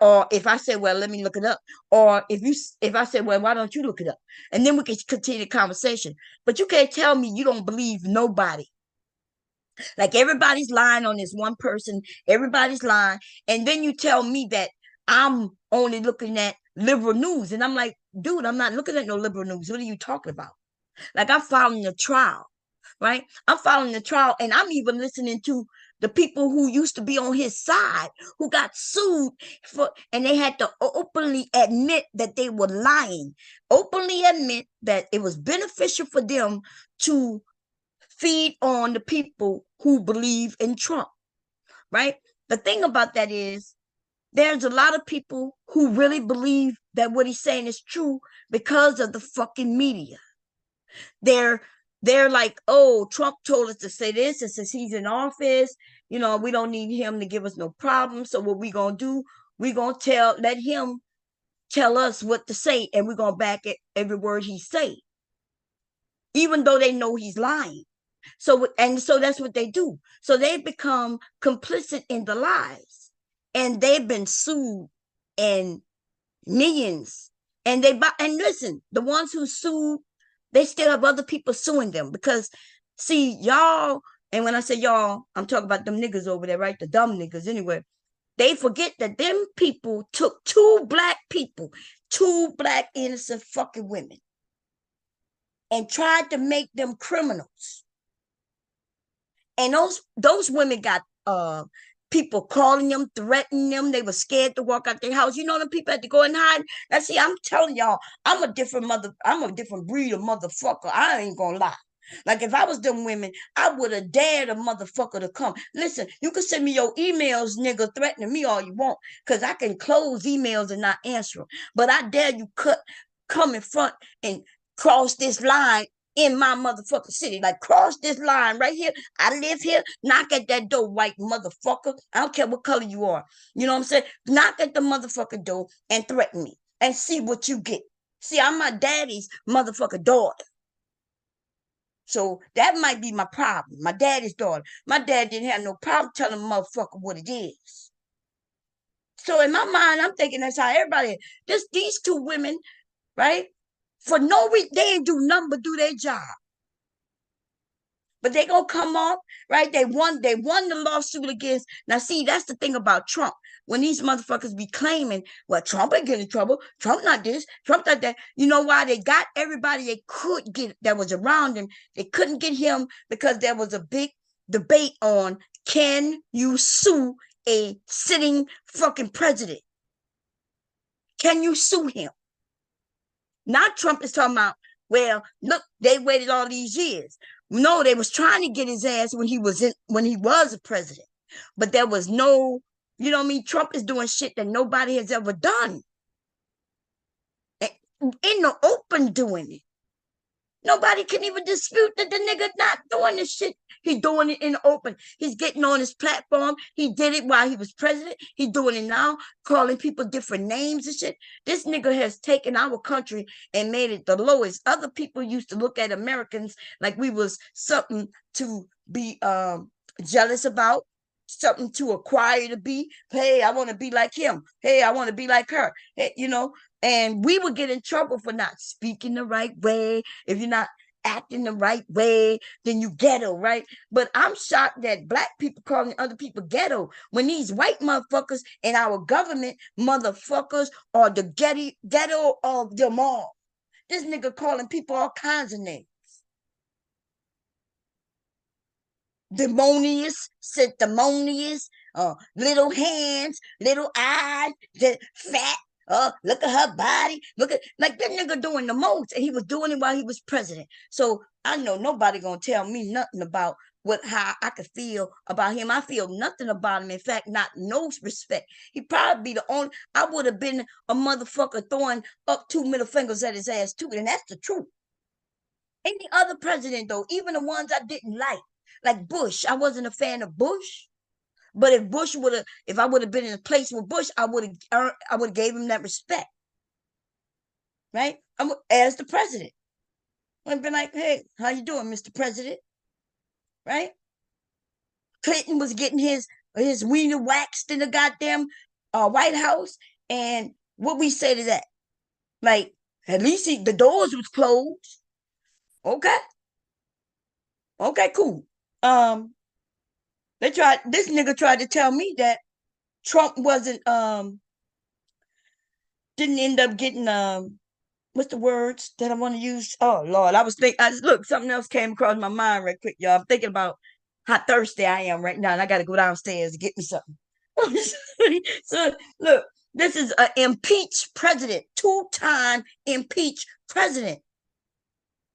Or if I say, well, let me look it up. Or if I say, well, why don't you look it up? And then we can continue the conversation. But you can't tell me you don't believe nobody. Like everybody's lying on this one person. Everybody's lying. And then you tell me that I'm only looking at liberal news. And I'm like, dude, I'm not looking at no liberal news. What are you talking about? Like I'm following the trial, right? I'm following the trial, and I'm even listening to the people who used to be on his side, who got sued and they had to openly admit that they were lying, openly admit that it was beneficial for them to feed on the people who believe in Trump, right? The thing about that is, there's a lot of people who really believe that what he's saying is true because of the fucking media. They're like, oh, Trump told us to say this, and since he's in office, we don't need him to give us no problem. So what we gonna do? We gonna let him tell us what to say, and we're gonna back it every word he say, even though they know he's lying. So that's what they do. So they become complicit in the lies. And they've been sued and millions. And listen, the ones who sued, they still have other people suing them because, see, y'all, and when I say y'all, I'm talking about them niggas over there, right? The dumb niggas anyway. They forget that them people took two black innocent fucking women, and tried to make them criminals. And those women got people calling them, threatening them. They were scared to walk out their house. Them people had to go and hide. Now, see, I'm telling y'all, I'm a different breed of motherfucker. I ain't gonna lie. Like, if I was them women, I would have dared a motherfucker to come. Listen, you can send me your emails, nigga, threatening me all you want, because I can close emails and not answer them. But I dare you come in front and cross this line in my motherfucking city. Like, cross this line right here. I live here. Knock at that door, white motherfucker. I don't care what color you are. You know what I'm saying? Knock at the motherfucking door and threaten me and see what you get. See, I'm my daddy's motherfucking daughter. So that might be my problem. My daddy's daughter. My dad didn't have no problem telling a motherfucker what it is. So in my mind, I'm thinking that's how everybody, these two women, right? For no reason, they ain't do nothing but do their job. But they gonna come off, right? They won the lawsuit against. Now, see, that's the thing about Trump. When these motherfuckers be claiming, well, Trump ain't getting in trouble. Trump not this, Trump not that. You know why? They got everybody they could get that was around him. They couldn't get him because there was a big debate on, can you sue a sitting fucking president? Can you sue him? Now Trump is talking about, well, look, they waited all these years. No, they was trying to get his ass when he was a president. But there was no, you know what I mean? Trump is doing shit that nobody has ever done. In the open doing it. Nobody can even dispute that the nigga not doing this shit. He doing it in the open. He's getting on his platform. He did it while he was president. He doing it now, calling people different names and shit. This nigga has taken our country and made it the lowest. Other people used to look at Americans like we was something to be jealous about, something to acquire to be. Hey, I want to be like him. Hey, I want to be like her. Hey, you know, and we would get in trouble for not speaking the right way. If you're not acting the right way, then you ghetto, right? But I'm shocked that black people calling other people ghetto when these white motherfuckers in our government motherfuckers are the ghetto of them all. This nigga calling people all kinds of names. Demonious, sanctimonious, little hands, little eyes, fat. Look at her body. Look at like that nigga doing the most, and he was doing it while he was president. So I know nobody gonna tell me nothing about how I could feel about him. I feel nothing about him. In fact, not no respect. He probably be the only. I would have been a motherfucker throwing up 2 middle fingers at his ass too, and that's the truth. Any other president though, even the ones I didn't like Bush, I wasn't a fan of Bush. But if I would have been in a place with Bush, I would have gave him that respect, right? As the president, I'd been like, hey, how you doing, Mr. President, right? Clinton was getting his wiener waxed in the goddamn White House, and what we say to that? Like, at least the doors was closed. Okay, cool. This nigga tried to tell me that Trump wasn't didn't end up getting what's the words that I want to use? Oh Lord, look, something else came across my mind right quick, y'all. I'm thinking about how thirsty I am right now, and I gotta go downstairs to get me something. So look, this is an impeached president, 2-time impeached president.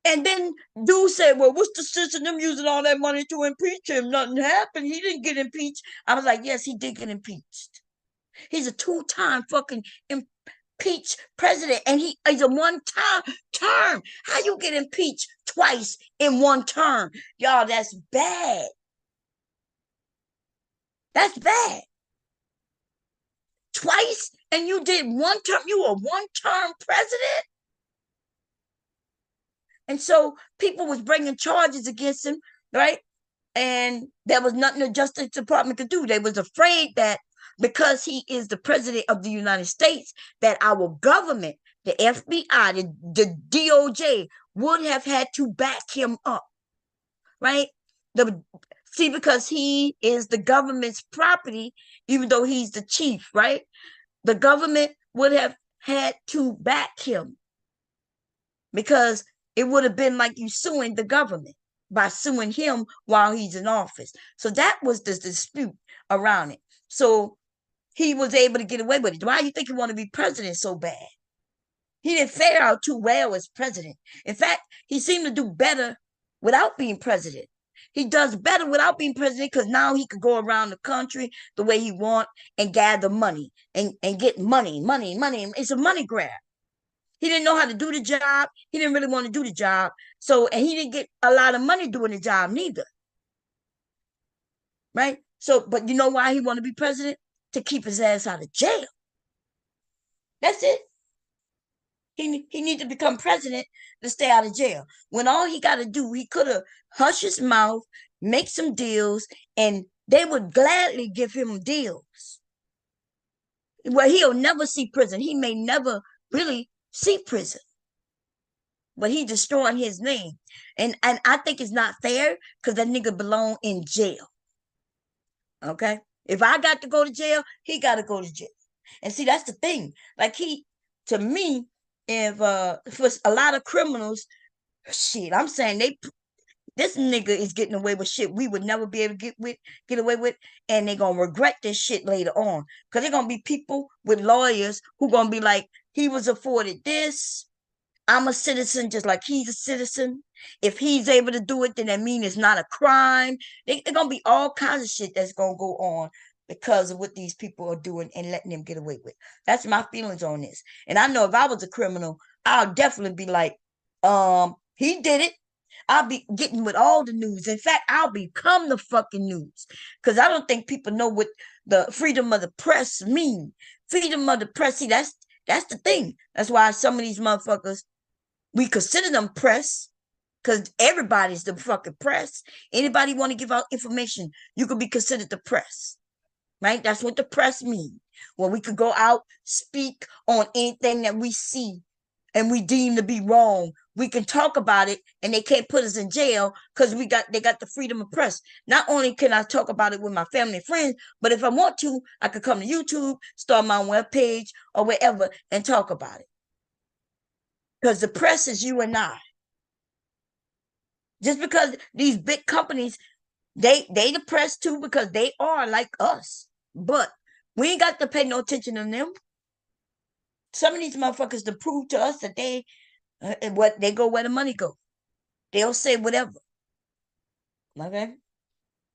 And then dude said, well, what's the sense of them using all that money to impeach him? Nothing happened. He didn't get impeached. I was like, yes, he did get impeached. He's a 2-time fucking impeached president. And he's a 1-time term. How you get impeached twice in 1 term? Y'all, that's bad. That's bad. Twice and you did 1 term. You were a 1-term president? And so people was bringing charges against him, right? And there was nothing the Justice Department could do. They was afraid that because he is the president of the United States, that our government, the FBI, the DOJ, would have had to back him up, right? Because he is the government's property, even though he's the chief, right? The government would have had to back him because it would have been like you suing the government by suing him while he's in office. So that was the dispute around it. So he was able to get away with it. Why do you think he wanted to be president so bad? He didn't fare out too well as president. In fact, he seemed to do better without being president. He does better without being president because now he could go around the country the way he wants and gather money and get money. It's a money grab. He didn't know how to do the job. He didn't really want to do the job. So, and he didn't get a lot of money doing the job neither. Right? So, but you know why he wanted to be president? To keep his ass out of jail. That's it. He needs to become president to stay out of jail. When all he got to do, he could have hushed his mouth, make some deals, and they would gladly give him deals. Well, he'll never see prison. He may never really see prison, but he destroying his name, and I think it's not fair because that nigga belong in jail. Okay, if I got to go to jail, he got to go to jail. And see, that's the thing. Like to me, if for a lot of criminals, shit, I'm saying this nigga is getting away with shit we would never be able to get away with, and they're gonna regret this shit later on because they're gonna be people with lawyers who gonna be like, he was afforded this. I'm a citizen just like he's a citizen. If he's able to do it, then that means it's not a crime. They're going to be all kinds of shit that's going to go on because of what these people are doing and letting them get away with. That's my feelings on this. And I know if I was a criminal, I'll definitely be like, He did it. I'll be getting with all the news. In fact, I'll become the fucking news. Because I don't think people know what the freedom of the press mean. Freedom of the press, see, that's the thing. That's why some of these motherfuckers, we consider them press. Because everybody's the fucking press. Anybody want to give out information, you could be considered the press. Right? That's what the press means. Well, we could go out, speak on anything that we see and we deem to be wrong. We can talk about it and they can't put us in jail because they got the freedom of press. Not only can I talk about it with my family and friends, but if I want to, I could come to YouTube, start my web page or wherever and talk about it. Because the press is you and I. Just because these big companies, they the press too, because they are like us. But we ain't got to pay no attention to them. Some of these motherfuckers to prove to us that they go where the money go. They'll say whatever. Okay.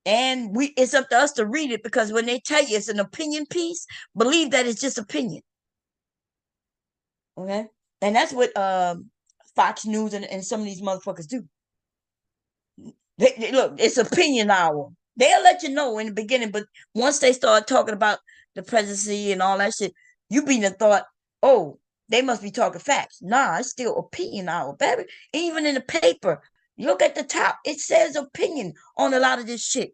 And it's up to us to read it, because when they tell you it's an opinion piece, believe that it's just opinion. Okay. And that's what Fox News and some of these motherfuckers do. Look, it's opinion hour. They'll let you know in the beginning, but once they start talking about the presidency and all that shit, you be the thought, oh, they must be talking facts. Nah, it's still opinion hour, baby. Even in the paper, look at the top. It says opinion on a lot of this shit.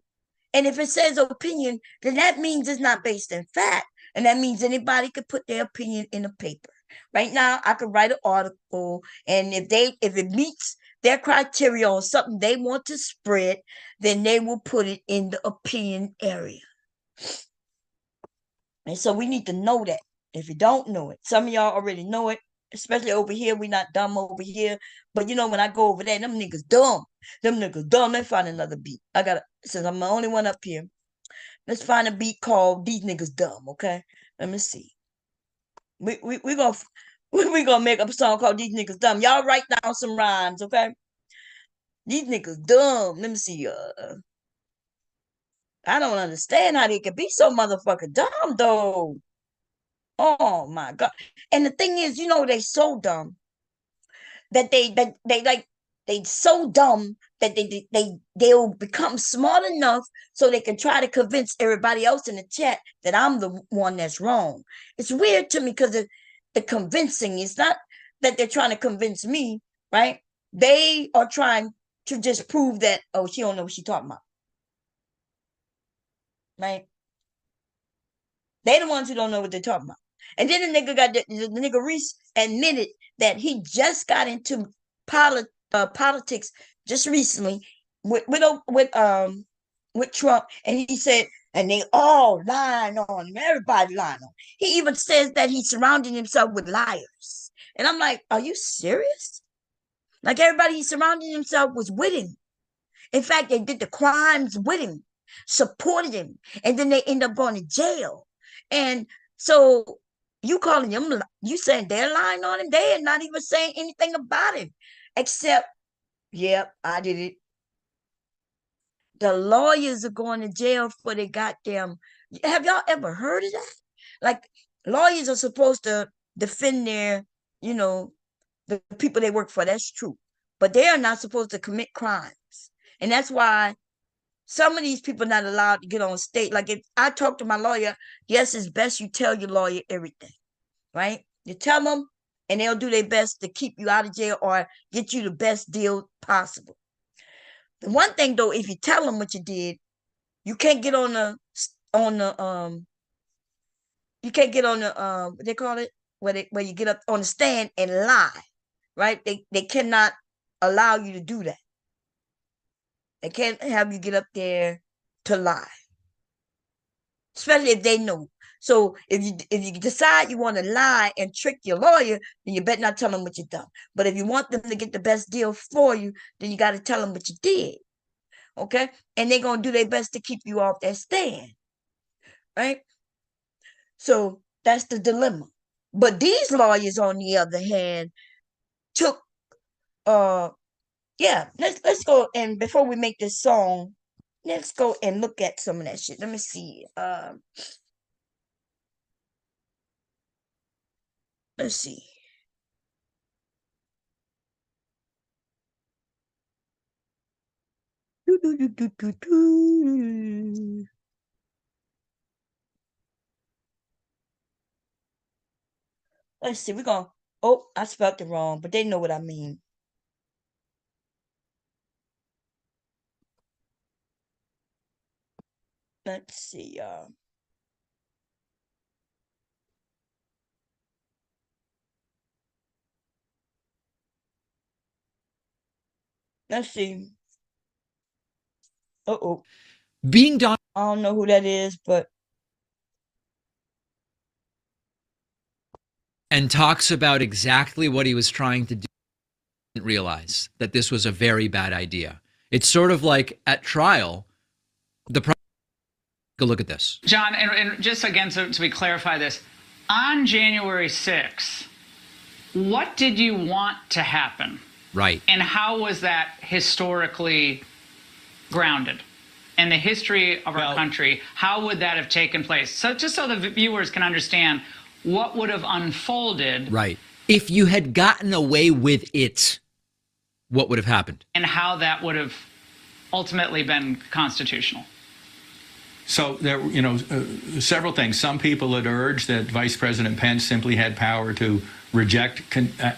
And if it says opinion, then that means it's not based in fact. And that means anybody could put their opinion in a paper. Right now, I could write an article, and if it meets their criteria on something they want to spread, then they will put it in the opinion area. And so we need to know that. If you don't know it, some of y'all already know it, especially over here. We not dumb over here. But you know, when I go over there, them niggas dumb. They find another beat. Since I'm the only one up here, let's find a beat called These Niggas Dumb, okay? Let me see. We gonna make up a song called These Niggas Dumb. Y'all write down some rhymes, okay? These niggas dumb. Let me see. I don't understand how they can be so motherfucking dumb, though. Oh my god! And the thing is, they so dumb that they so dumb that they'll become smart enough so they can try to convince everybody else in the chat that I'm the one that's wrong. It's weird to me because the convincing is not that they're trying to convince me, right? They are trying to just prove that, oh, she don't know what she's talking about. Right? They the ones who don't know what they're talking about. And then the nigga Reese admitted that he just got into politics just recently with Trump, and he said, and they all lying on him. Everybody lying on him. He even says that he's surrounding himself with liars. And I'm like, are you serious? Like, everybody he surrounded himself was with him. In fact, they did the crimes with him, supported him, and then they end up going to jail. And so you calling them, you saying they're lying on him? They are not even saying anything about him, except, yep, I did it. The lawyers are going to jail for their goddamn. Have y'all ever heard of that? Like, lawyers are supposed to defend their, the people they work for. That's true. But they are not supposed to commit crimes. And that's why some of these people are not allowed to get on stage. Like, if I talk to my lawyer, yes, it's best you tell your lawyer everything, right? You tell them, and they'll do their best to keep you out of jail or get you the best deal possible. The one thing, though, if you tell them what you did, you can't get on the what they call it, where you get up on the stand and lie, right? They cannot allow you to do that. They can't have you get up there to lie, especially if they know. So if you decide you want to lie and trick your lawyer, then you better not tell them what you done. But if you want them to get the best deal for you, then you got to tell them what you did. Okay? And they're going to do their best to keep you off that stand. Right? So that's the dilemma. But these lawyers, on the other hand, took let's go, and before we make this song, let's go and look at some of that shit. Let me see. Let's see. Let's see. We're going to. Oh, I spelled it wrong, but they know what I mean. Let's see, y'all. Let's see. Uh-oh. Being Donald. I don't know who that is, but. And talks about exactly what he was trying to do. Didn't realize that this was a very bad idea. It's sort of like at trial, go look at this. John, and just again, so we clarify this, on January 6th, what did you want to happen? Right. And how was that historically grounded? In the history of our country, how would that have taken place? So just so the viewers can understand what would have unfolded. Right. If you had gotten away with it, what would have happened? And how that would have ultimately been constitutional. So there, several things. Some people had urged that Vice President Pence simply had power to reject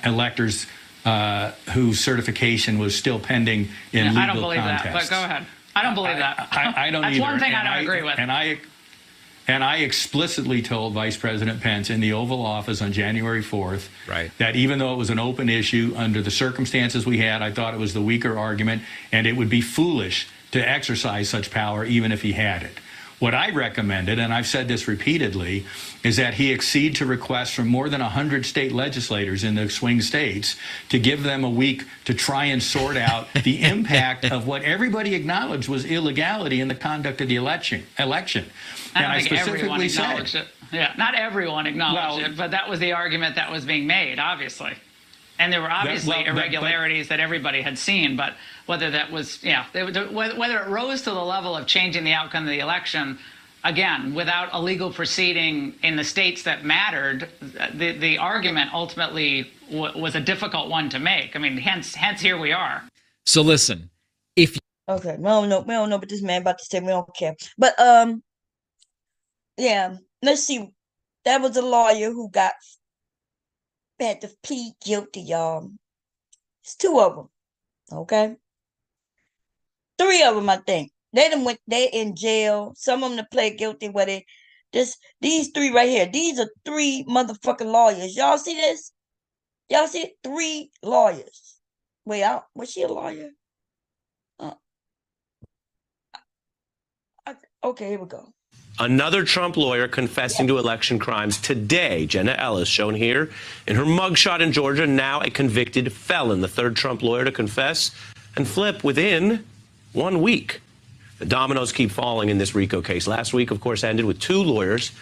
electors whose certification was still pending in legal contests. I don't believe that, but go ahead. I don't believe that. I don't That's either. one thing I don't agree with. And I explicitly told Vice President Pence in the Oval Office on January 4th that even though it was an open issue, under the circumstances we had, I thought it was the weaker argument, and it would be foolish to exercise such power even if he had it. What I recommended, and I've said this repeatedly, is that he accede to requests from more than 100 state legislators in the swing states to give them a week to try and sort out the impact of what everybody acknowledged was illegality in the conduct of the election. I think everyone acknowledged it. Yeah, not everyone acknowledged it, but that was the argument that was being made, obviously. And there were obviously irregularities that everybody had seen, but whether that was, whether it rose to the level of changing the outcome of the election, again, without a legal proceeding in the states that mattered, the argument ultimately was a difficult one to make. I mean, hence here we are. So listen, if okay, we don't know what this man about to say. We don't care. But yeah, let's see. That was a lawyer who had to plead guilty, y'all. It's two of them, okay? Three of them, I think. They in jail. Some of them to play guilty. These three right here. These are three motherfucking lawyers. Y'all see this? Y'all see it? 3 lawyers. Wait, was she a lawyer? Okay, here we go. Another Trump lawyer confessing to election crimes today. Jenna Ellis, shown here in her mugshot in Georgia, now a convicted felon. The third Trump lawyer to confess and flip within 1 week. The dominoes keep falling in this RICO case. Last week, of course, ended with 2 lawyers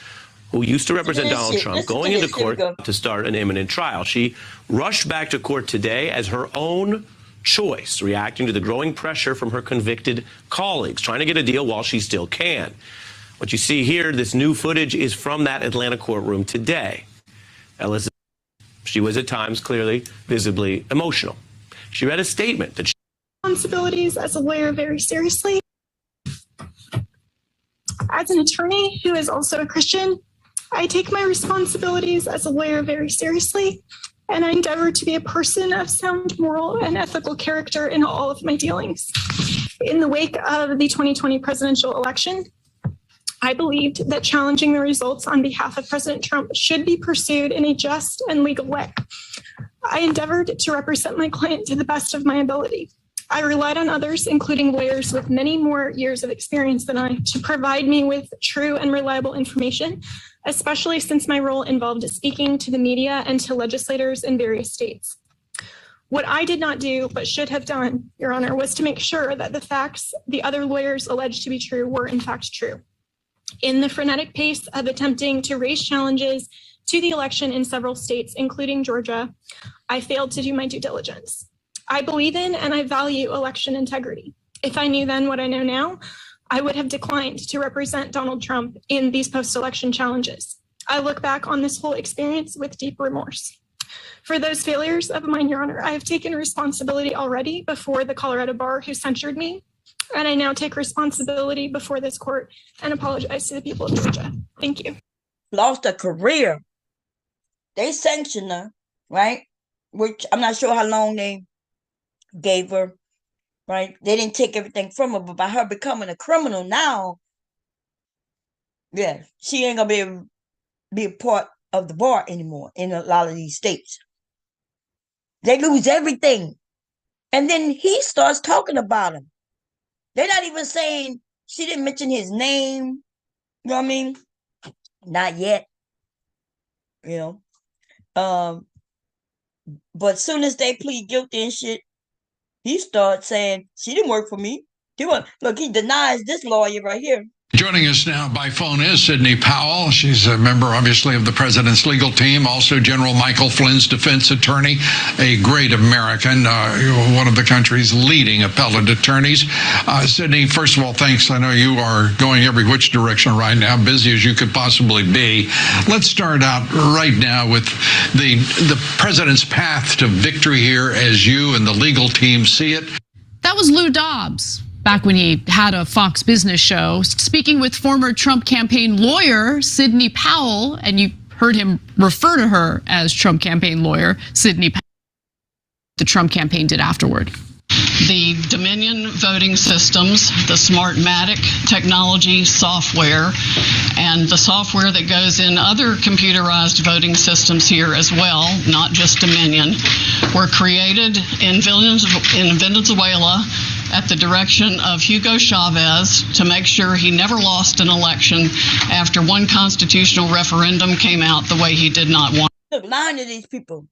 who used to represent Donald Trump going into court to start an imminent trial. She rushed back to court today as her own choice, reacting to the growing pressure from her convicted colleagues, trying to get a deal while she still can. What you see here, this new footage, is from that Atlanta courtroom today. Ellis, she was at times clearly, visibly emotional. She read a statement that she responsibilities as a lawyer very seriously. As an attorney who is also a Christian, I take my responsibilities as a lawyer very seriously, and I endeavor to be a person of sound moral and ethical character in all of my dealings. In the wake of the 2020 presidential election, I believed that challenging the results on behalf of President Trump should be pursued in a just and legal way. I endeavored to represent my client to the best of my ability. I relied on others, including lawyers with many more years of experience than I, to provide me with true and reliable information, especially since my role involved speaking to the media and to legislators in various states. What I did not do, but should have done, Your Honor, was to make sure that the facts the other lawyers alleged to be true were in fact true. In the frenetic pace of attempting to raise challenges to the election in several states, including Georgia, I failed to do my due diligence. I believe in and I value election integrity. If I knew then what I know now, I would have declined to represent Donald Trump in these post-election challenges. I look back on this whole experience with deep remorse. For those failures of mine, Your Honor, I have taken responsibility already before the Colorado bar who censured me, And I now take responsibility before this court and apologize to the people of Georgia. Thank you. Lost a career. They sanctioned her, right? Which I'm not sure how long they gave her, right? They didn't take everything from her, but by her becoming a criminal now, yeah, she ain't gonna be a part of the bar anymore in a lot of these states. They lose everything. And then he starts talking about him. They're not even saying, she didn't mention his name. You know what I mean? Not yet. You know. But as soon as they plead guilty and shit, he starts saying, she didn't work for me. Look, he denies this lawyer right here. Joining us now by phone is Sidney Powell. She's a member, obviously, of the president's legal team, also General Michael Flynn's defense attorney, a great American, one of the country's leading appellate attorneys. Sidney, first of all, thanks. I know you are going every which direction right now, busy as you could possibly be. Let's start out right now with the president's path to victory here as you and the legal team see it. That was Lou Dobbs. Back when he had a Fox Business show, speaking with former Trump campaign lawyer Sidney Powell, and you heard him refer to her as Trump campaign lawyer Sidney Powell. The Trump campaign did afterward. The Dominion voting systems, the Smartmatic technology software, and the software that goes in other computerized voting systems here as well, not just Dominion, were created in Venezuela at the direction of Hugo Chavez to make sure he never lost an election after one constitutional referendum came out the way he did not want. Look, lying to these people.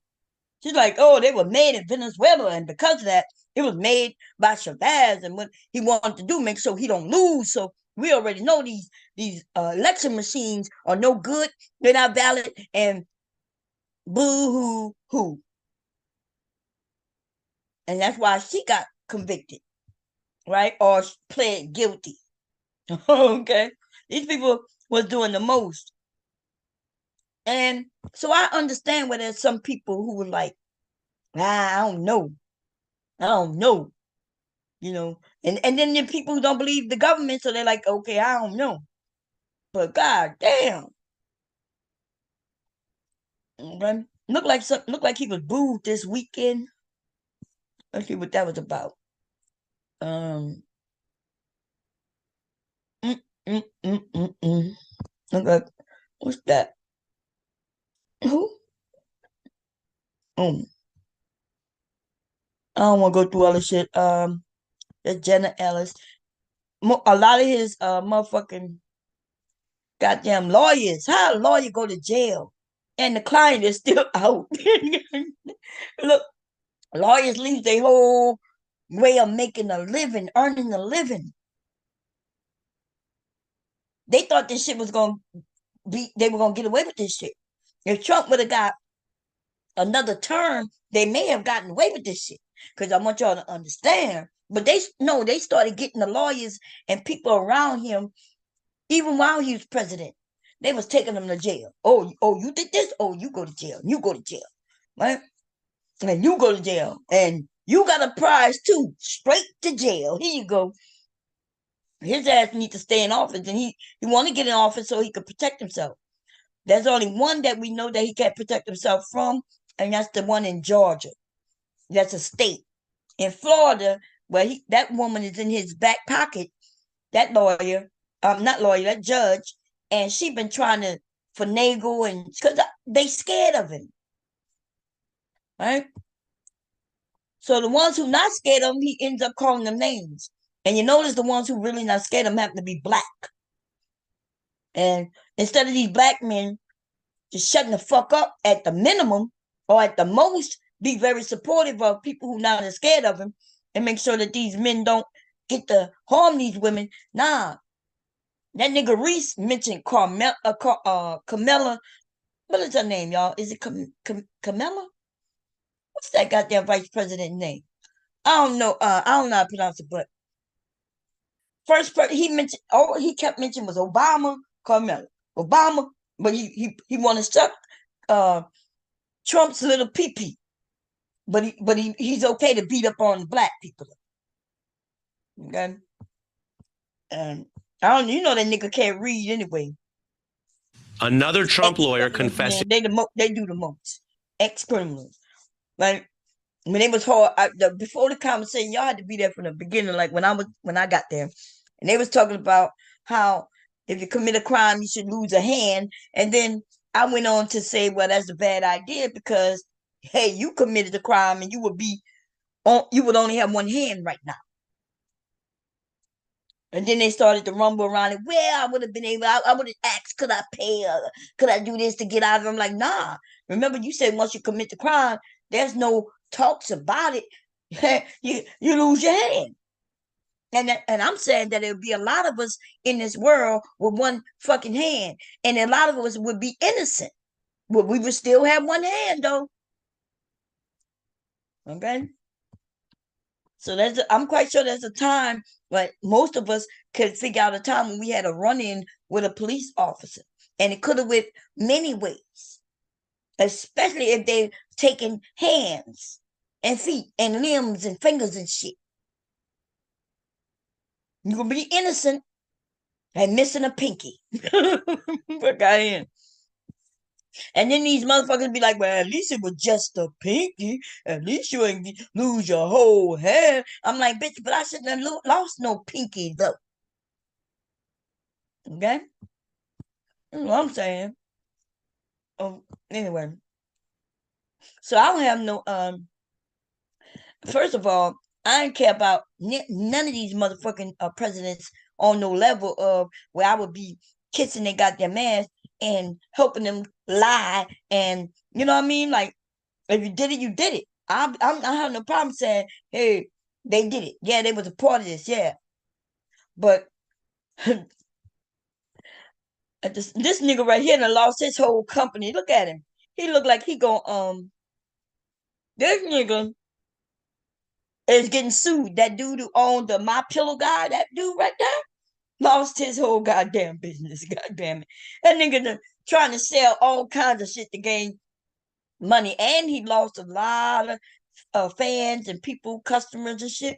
She's like, oh, they were made in Venezuela, and because of that, it was made by Chavez, and what he wanted to do, make sure he don't lose. So we already know these election machines are no good. They're not valid, and boo-hoo-hoo. And that's why she got convicted, right? Or pled guilty. Okay? These people was doing the most. And so I understand where there's some people who were like, I don't know. You know, and then the people who don't believe the government, so they're like, okay, I don't know. But god damn. Okay. Look like he was booed this weekend. Let's see what that was about. Okay. What's that? Who? I don't want to go through all this shit. That's Jenna Ellis. A lot of his motherfucking goddamn lawyers. How a lawyer go to jail and the client is still out? Look, lawyers leave their whole way of making a living, earning a living. They thought this shit was gonna be, they were gonna get away with this shit. If Trump would have got another term, they may have gotten away with this shit. Because I want y'all to understand. But they started getting the lawyers and people around him, even while he was president. They was taking him to jail. Oh, you did this? Oh, you go to jail. You go to jail. Right? And you go to jail. And you got a prize too. Straight to jail. Here you go. His ass needs to stay in office. And he want to get in office so he could protect himself. There's only one that we know that he can't protect himself from. And that's the one in Georgia. That's a state. In Florida, where that woman is in his back pocket, that lawyer, that judge, and she been trying to finagle, and because they scared of him. Right? So the ones who not scared of him, he ends up calling them names. And you notice the ones who really not scared of him happen to be black. And instead of these black men just shutting the fuck up at the minimum, or at the most, be very supportive of people who not as scared of him, and make sure that these men don't get to harm these women. Nah. That nigga Reese mentioned Camilla. What is her name, y'all? Is it Camilla? What's that goddamn vice president name? I don't know. I don't know how to pronounce it, but first person he mentioned, he kept mentioning was Obama, Camilla. Obama, but he want to suck Trump's little pee-pee. But he's okay to beat up on black people. Okay? I don't. You know that nigga can't read anyway. Another Trump lawyer confessing. They do the most. Ex-criminals. Like when it was hard, before the conversation, y'all had to be there from the beginning. Like when I got there, and they was talking about how if you commit a crime, you should lose a hand. And then I went on to say, well, that's a bad idea because hey, you committed a crime and you would only have one hand right now. And then they started to rumble around it. Well, I would have been able, I would have asked, could I pay her? Could I do this to get out of it? I'm like, nah. Remember, you said once you commit the crime, there's no talks about it. you lose your hand. And I'm saying that there'll be a lot of us in this world with one fucking hand. And a lot of us would be innocent. But we would still have one hand, though. Okay? So I'm quite sure there's a time, but most of us could figure out a time when we had a run-in with a police officer. And it could have went many ways. Especially if they're taking hands and feet and limbs and fingers and shit. You could be innocent and missing a pinky. But got in. And then these motherfuckers be like, well, at least it was just a pinky. At least you ain't lose your whole hand. I'm like, bitch, but I shouldn't have lost no pinky, though. Okay? That's what I'm saying. Anyway. So I don't have no, first of all, I don't care about none of these motherfucking presidents on no level of where I would be kissing their goddamn ass and helping them lie. And you know what I mean? Like, if you did it, you did it. I have no problem saying, hey, they did it. Yeah, they was a part of this. Yeah. But this nigga right here done lost his whole company. Look at him. He look like he gon' this nigga is getting sued. That dude who owned the My Pillow guy, that dude right there, lost his whole goddamn business. Goddamn it. That nigga trying to sell all kinds of shit to gain money. And he lost a lot of fans and people, customers and shit,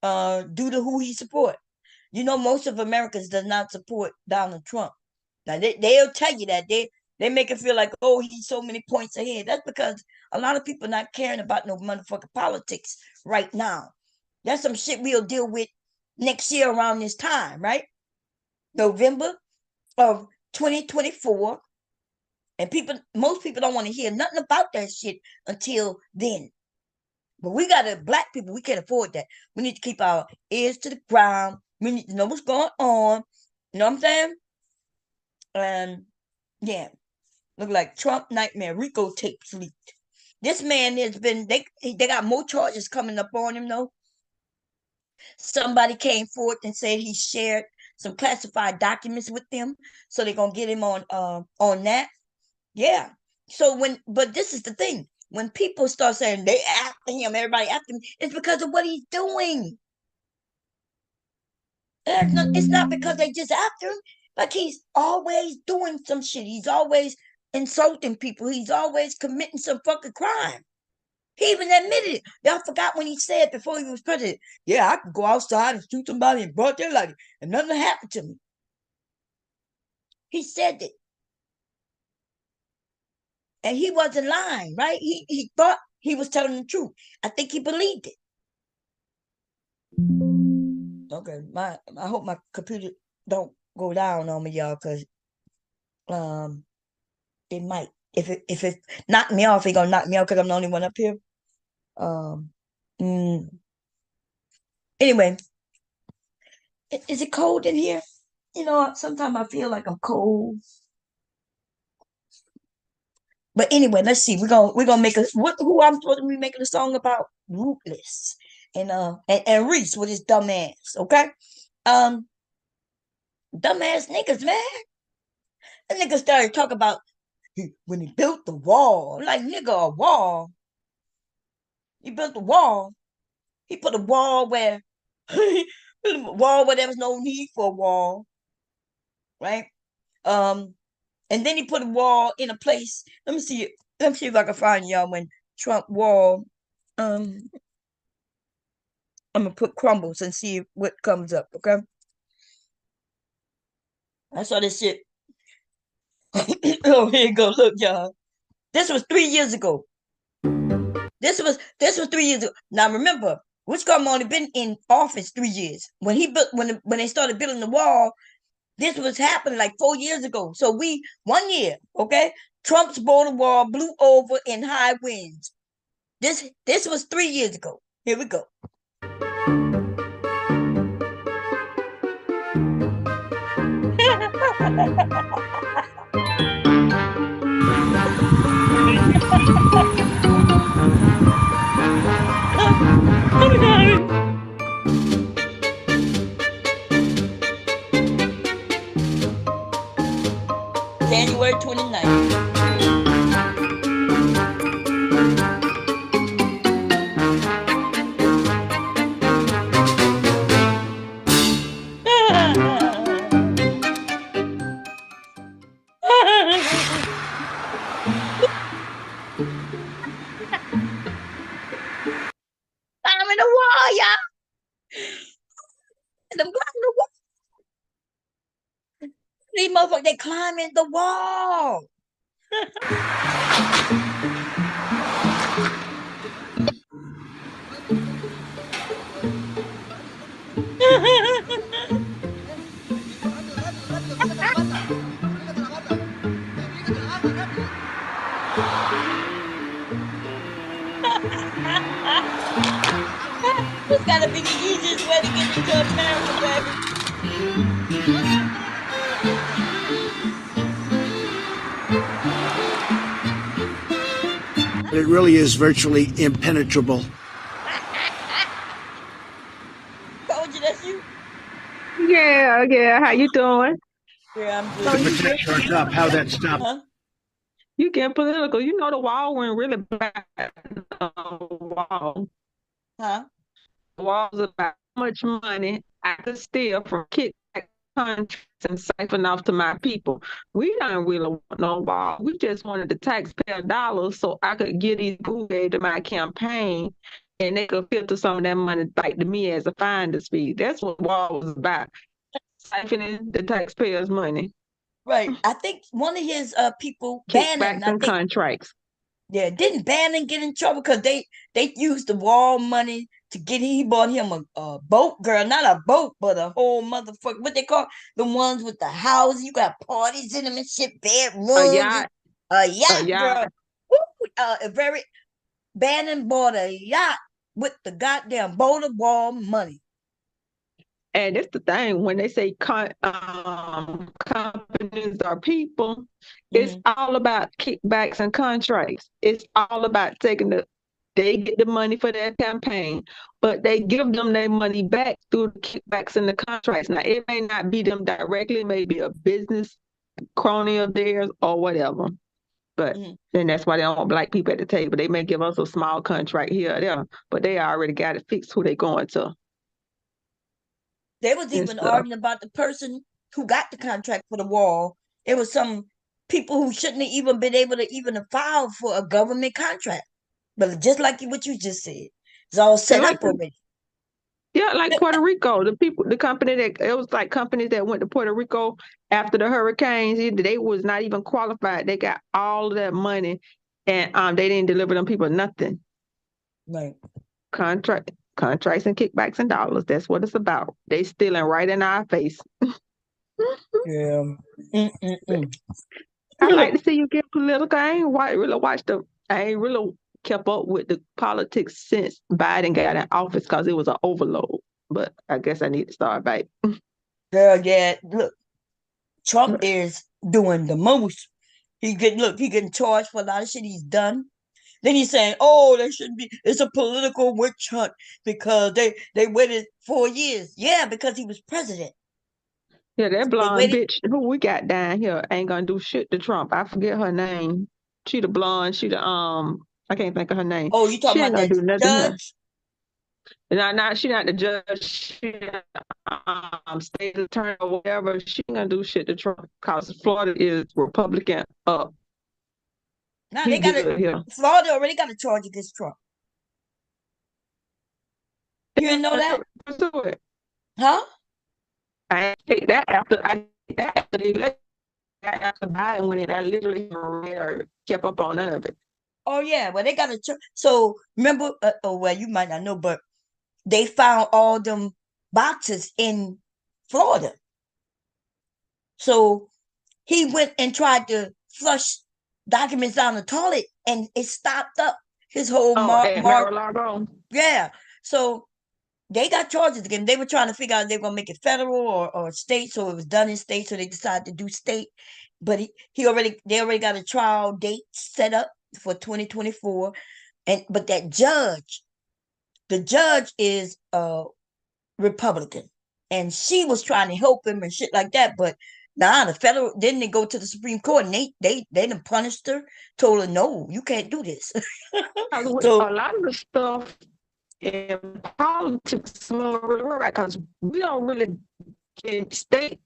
due to who he support. You know, most of Americans does not support Donald Trump. Now they'll tell you that. They make it feel like, oh, he's so many points ahead. That's because a lot of people not caring about no motherfucking politics right now. That's some shit we'll deal with next year around this time, right? November of 2024. And most people don't want to hear nothing about that shit until then. But black people, we can't afford that. We need to keep our ears to the ground. We need to know what's going on. You know what I'm saying? And yeah, look like Trump nightmare. Rico tapes leaked. This man has been, they got more charges coming up on him though. Somebody came forth and said he shared some classified documents with them. So they're going to get him on that. Yeah. But this is the thing. When people start saying they after him, everybody after him, it's because of what he's doing. It's not because they just after him. Like he's always doing some shit. He's always insulting people. He's always committing some fucking crime. He even admitted it. Y'all forgot when he said before he was president, yeah, I could go outside and shoot somebody in broad daylight and nothing happened to me. He said it. And he wasn't lying, right? He thought he was telling the truth. I think he believed it. Okay, I hope my computer don't go down on me, y'all, because it might. If it knock me off, it gonna knock me off because I'm the only one up here. Anyway, is it cold in here? You know, sometimes I feel like I'm cold. But anyway, let's see. We're gonna make who I'm supposed to be making a song about? Rootless and Reese with his dumb ass. Okay, dumbass niggas, man. The nigga started talking about when he built the wall. I'm like, nigga, a wall. He built the wall. He put a wall where there was no need for a wall, right? And then he put a wall in a place. Let me see if I can find y'all when Trump wall. I'm gonna put crumbles and see what comes up. Okay. I saw this shit. Oh, here you go. Look, y'all. This was 3 years ago. This was 3 years ago. Now remember, Wishcom only been in office 3 years. When he built, when they started building the wall, this was happening like 4 years ago. So 1 year, okay? Trump's border wall blew over in high winds. This was 3 years ago. Here we go. January 29th. I'm in the wall, y'all. And I'm climbing the wall. These motherfuckers, they climbing the wall. This gotta be the easiest way to get into America, baby. It really is virtually impenetrable. Told you that's you. Yeah. How you doing? Yeah, I'm The good. protection on top, how that stopped. Huh? You getting political. You know the wall went really bad. Wall. Huh? The wall was about how much money I could steal from kickback countries and siphon off to my people. We don't really want no wall. We just wanted the taxpayer dollars so I could get these bouquet to my campaign and they could filter some of that money back to me as a finder's fee. That's what wall was about. Siphoning the taxpayers' money. Right. I think one of his people, Kickbacks Bannon, I and think, contracts. yeah, didn't Bannon get in trouble because they used the wall money to get he bought him a boat, girl, not a boat, but a whole motherfucker. What they call the ones with the houses? You got parties in them and shit, bedrooms. A yacht. A yacht, A yacht. girl. Woo, Bannon bought a yacht with the goddamn border wall money. And that's the thing, when they say companies are people, it's all about kickbacks and contracts. It's all about they get the money for their campaign, but they give them their money back through the kickbacks and the contracts. Now, it may not be them directly, maybe a business crony of theirs or whatever. But then that's why they don't want black people at the table. They may give us a small contract here or there, but they already got it fixed who they going to. They was even arguing about the person who got the contract for the wall. It was some people who shouldn't have even been able to even file for a government contract. But just like what you just said, it's all set up already. Yeah, like Puerto Rico, the company it was like companies that went to Puerto Rico after the hurricanes, they was not even qualified. They got all of that money and they didn't deliver them people nothing. Right. Contracts and kickbacks and dollars. That's what it's about. They stealing right in our face. Yeah. I like to see you get political. I ain't really kept up with the politics since Biden got in office because it was an overload. But I guess I need to start back. Girl, yeah. Look, Trump is doing the most. He getting charged for a lot of shit he's done. Then he's saying, "Oh, they shouldn't be. It's a political witch hunt because they waited 4 years." Yeah, because he was president. Yeah, that blonde bitch who we got down here ain't gonna do shit to Trump. I forget her name. She the blonde. She the I can't think of her name. Oh, you talking about that judge? No, she not the judge. She state attorney or whatever. She ain't gonna do shit to Trump because Florida is Republican up. No, they got Florida already got a charge against Trump. You didn't know that? Huh? I take that after the election. After Biden went in, I literally read or kept up on none of it. Oh yeah, well they got a so remember. Well, you might not know, but they found all them boxes in Florida. So he went and tried to flush documents down the toilet, and it stopped up his whole Mar-a-Lago. Yeah. So they got charges again. They were trying to figure out if they were gonna make it federal or state. So it was done in state. So they decided to do state. But they already got a trial date set up for 2024. But that the judge is a Republican, and she was trying to help him and shit like that. But nah, the federal then they go to the Supreme Court and they done punished her, told her no, you can't do this. So a lot of the stuff in politics because we don't really in state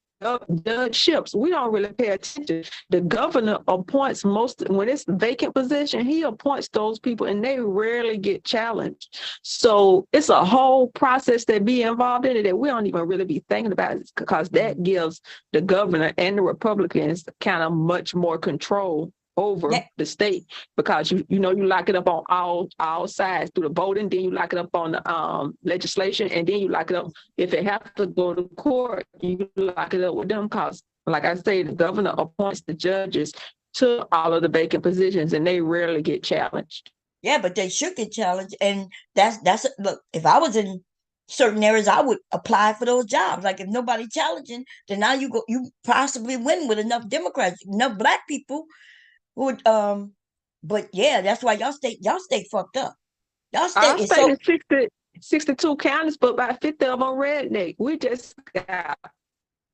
judgeships, we don't really pay attention. The governor appoints when it's a vacant position, he appoints those people and they rarely get challenged. So it's a whole process that be involved in it that we don't even really be thinking about it, because that gives the governor and the Republicans kind of much more control over the state, because you lock it up on all sides through the voting, then you lock it up on the legislation, and then you lock it up if it has to go to court, you lock it up with them, because like I say, the governor appoints the judges to all of the vacant positions and they rarely get challenged. Yeah, but they should get challenged, and that's look, if I was in certain areas, I would apply for those jobs. Like if nobody challenging, then now you possibly win with enough Democrats, enough black people. But yeah, that's why y'all state fucked up. Y'all state is 62 counties, but about 50 of them redneck. We just got,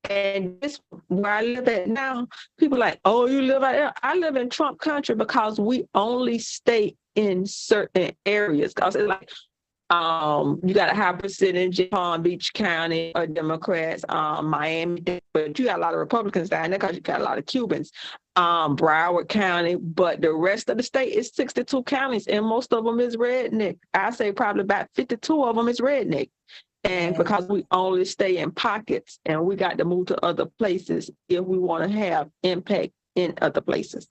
and this where I live at now, people like, oh, you live out there? I live in Trump country because we only stay in certain areas. Because it's like, you got a high percentage in Palm Beach County of Democrats, Miami, but you got a lot of Republicans down there because you got a lot of Cubans. Broward County, but the rest of the state is 62 counties, and most of them is redneck. I say probably about 52 of them is redneck. And because we only stay in pockets, and we got to move to other places if we want to have impact in other places.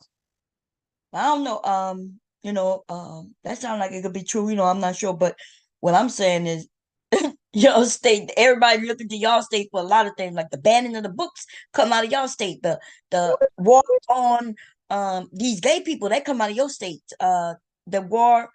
I don't know. That sounds like it could be true. I'm not sure, but what I'm saying is, y'all state, everybody looking to y'all state for a lot of things, like the banning of the books come out of y'all state. The war on these gay people, that come out of your state. The war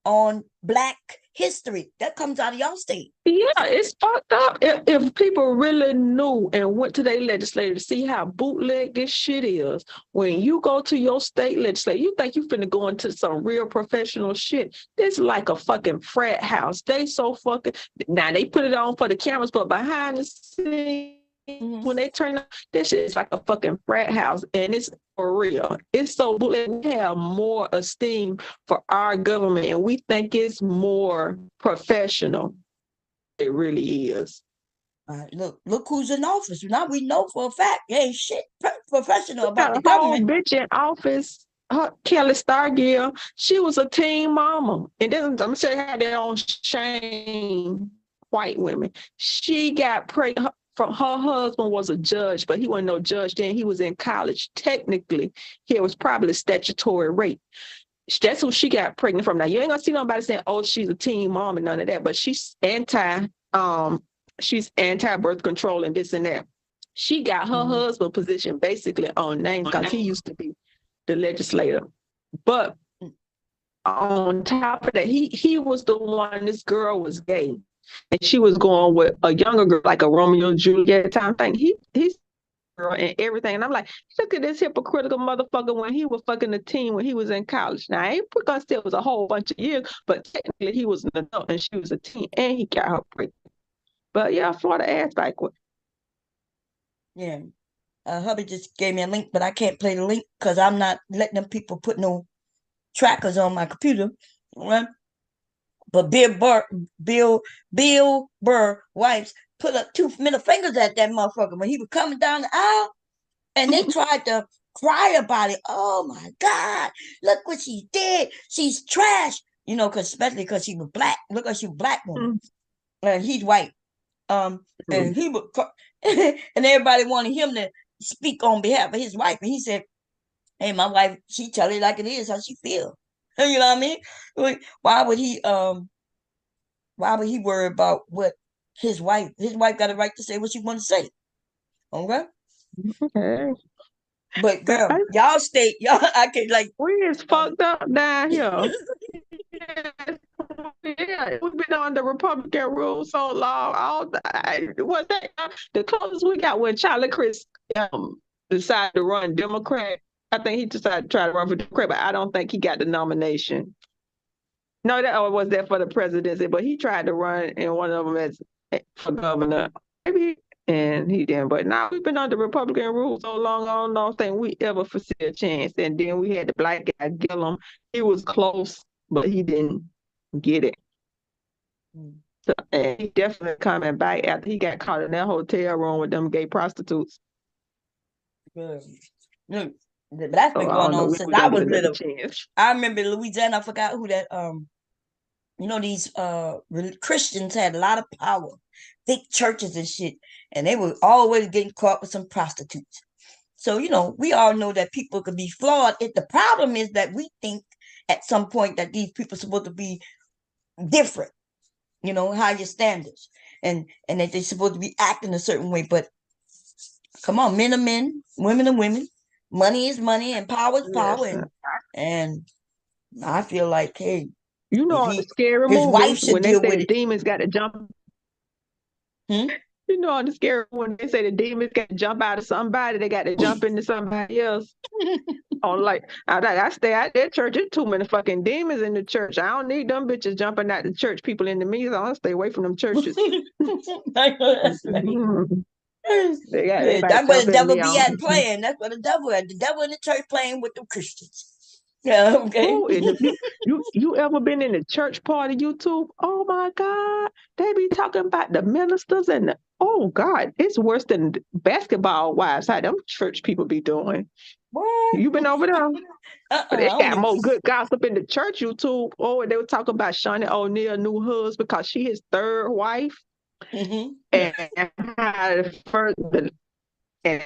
on Black history, that comes out of y'all state. Yeah, it's fucked up. If people really knew and went to their legislature to see how bootleg this shit is, when you go to your state legislature, you think you finna go into some real professional shit. This like a fucking frat house. They so fucking, now they put it on for the cameras, but behind the scenes, when they turn up, this shit is like a fucking frat house, and it's for real. It's so bootleg. We have more esteem for our government, and we think it's more professional. It really is. Look who's in office. Now we know for a fact ain't shit professional about the government. government. Bitch in office, Kelly Stargill, she was a teen mama. And then I'm gonna say how they don't shame white women. She got pregnant. From her husband was a judge, but he wasn't no judge then. He was in college. Technically, he was probably statutory rape. That's who she got pregnant from. Now you ain't gonna see nobody saying, "Oh, she's a teen mom" and none of that. But she's anti birth control and this and that. She got her husband position basically on name because he used to be the legislator. But on top of that, he was the one. This girl was gay. And she was going with a younger girl, like a Romeo and Juliet time thing. He's girl and everything. And I'm like, look at this hypocritical motherfucker when he was fucking a teen when he was in college. Now, I ain't gonna say it was a whole bunch of years, but technically he was an adult and she was a teen, and he got her pregnant. But yeah, Florida ass backward. Yeah. Hubby just gave me a link, but I can't play the link because I'm not letting them people put no trackers on my computer. All right. But Bill Burr wives put up 2 middle fingers at that motherfucker when he was coming down the aisle, and they tried to cry about it. Oh my God, look what she did. She's trash. Especially because she was black. Look at she was black woman. and he's white. And he would, and everybody wanted him to speak on behalf of his wife. And he said, "Hey, my wife, she tell it like it is, how she feel." You know what I mean? Why would he worry about what his wife got a right to say what she want to say? Okay. Okay. But girl, y'all stay, y'all, I can like, we is fucked up down here. Yeah, we've been on the Republican rule so long. The closest we got when Charlie Chris decided to run Democrat. I think he decided to try to run for Democrat, but I don't think he got the nomination. No, that was there for the presidency, but he tried to run in one of them as for governor. Maybe, and he didn't. But now we've been under Republican rule so long, I don't think we ever foresee a chance. And then we had the black guy Gillum. He was close, but he didn't get it. So, and he definitely coming back after he got caught in that hotel room with them gay prostitutes. Good. Look, but that's been going on since I was little. I remember Louisiana. I forgot who that. These Christians had a lot of power, big churches and shit, and they were always getting caught with some prostitutes. So we all know that people could be flawed. The problem is that we think at some point that these people are supposed to be different, higher standards, and that they're supposed to be acting a certain way. But come on, men are men, women are women, money is money, and power is power. And I feel like, hey, the scary his wife movies should when they deal say with the it. demons got to jump. On the scary when they say the demons got to jump out of somebody, they got to jump into somebody else. I stay out that church. There's too many fucking demons in the church. I don't need them bitches jumping out the church. People into me, so I'll stay away from them churches. That's where the devil be at playing. That's where the devil at. The devil in the church playing with the Christians. Yeah, okay. Oh, and if you ever been in the church part of YouTube? Oh my God, they be talking about the ministers and oh God, it's worse than basketball wives. How them church people be doing? What? You been over there? But they got more good gossip in the church YouTube. Oh, and they were talking about Shawnee O'Neal new husband because she his third wife, and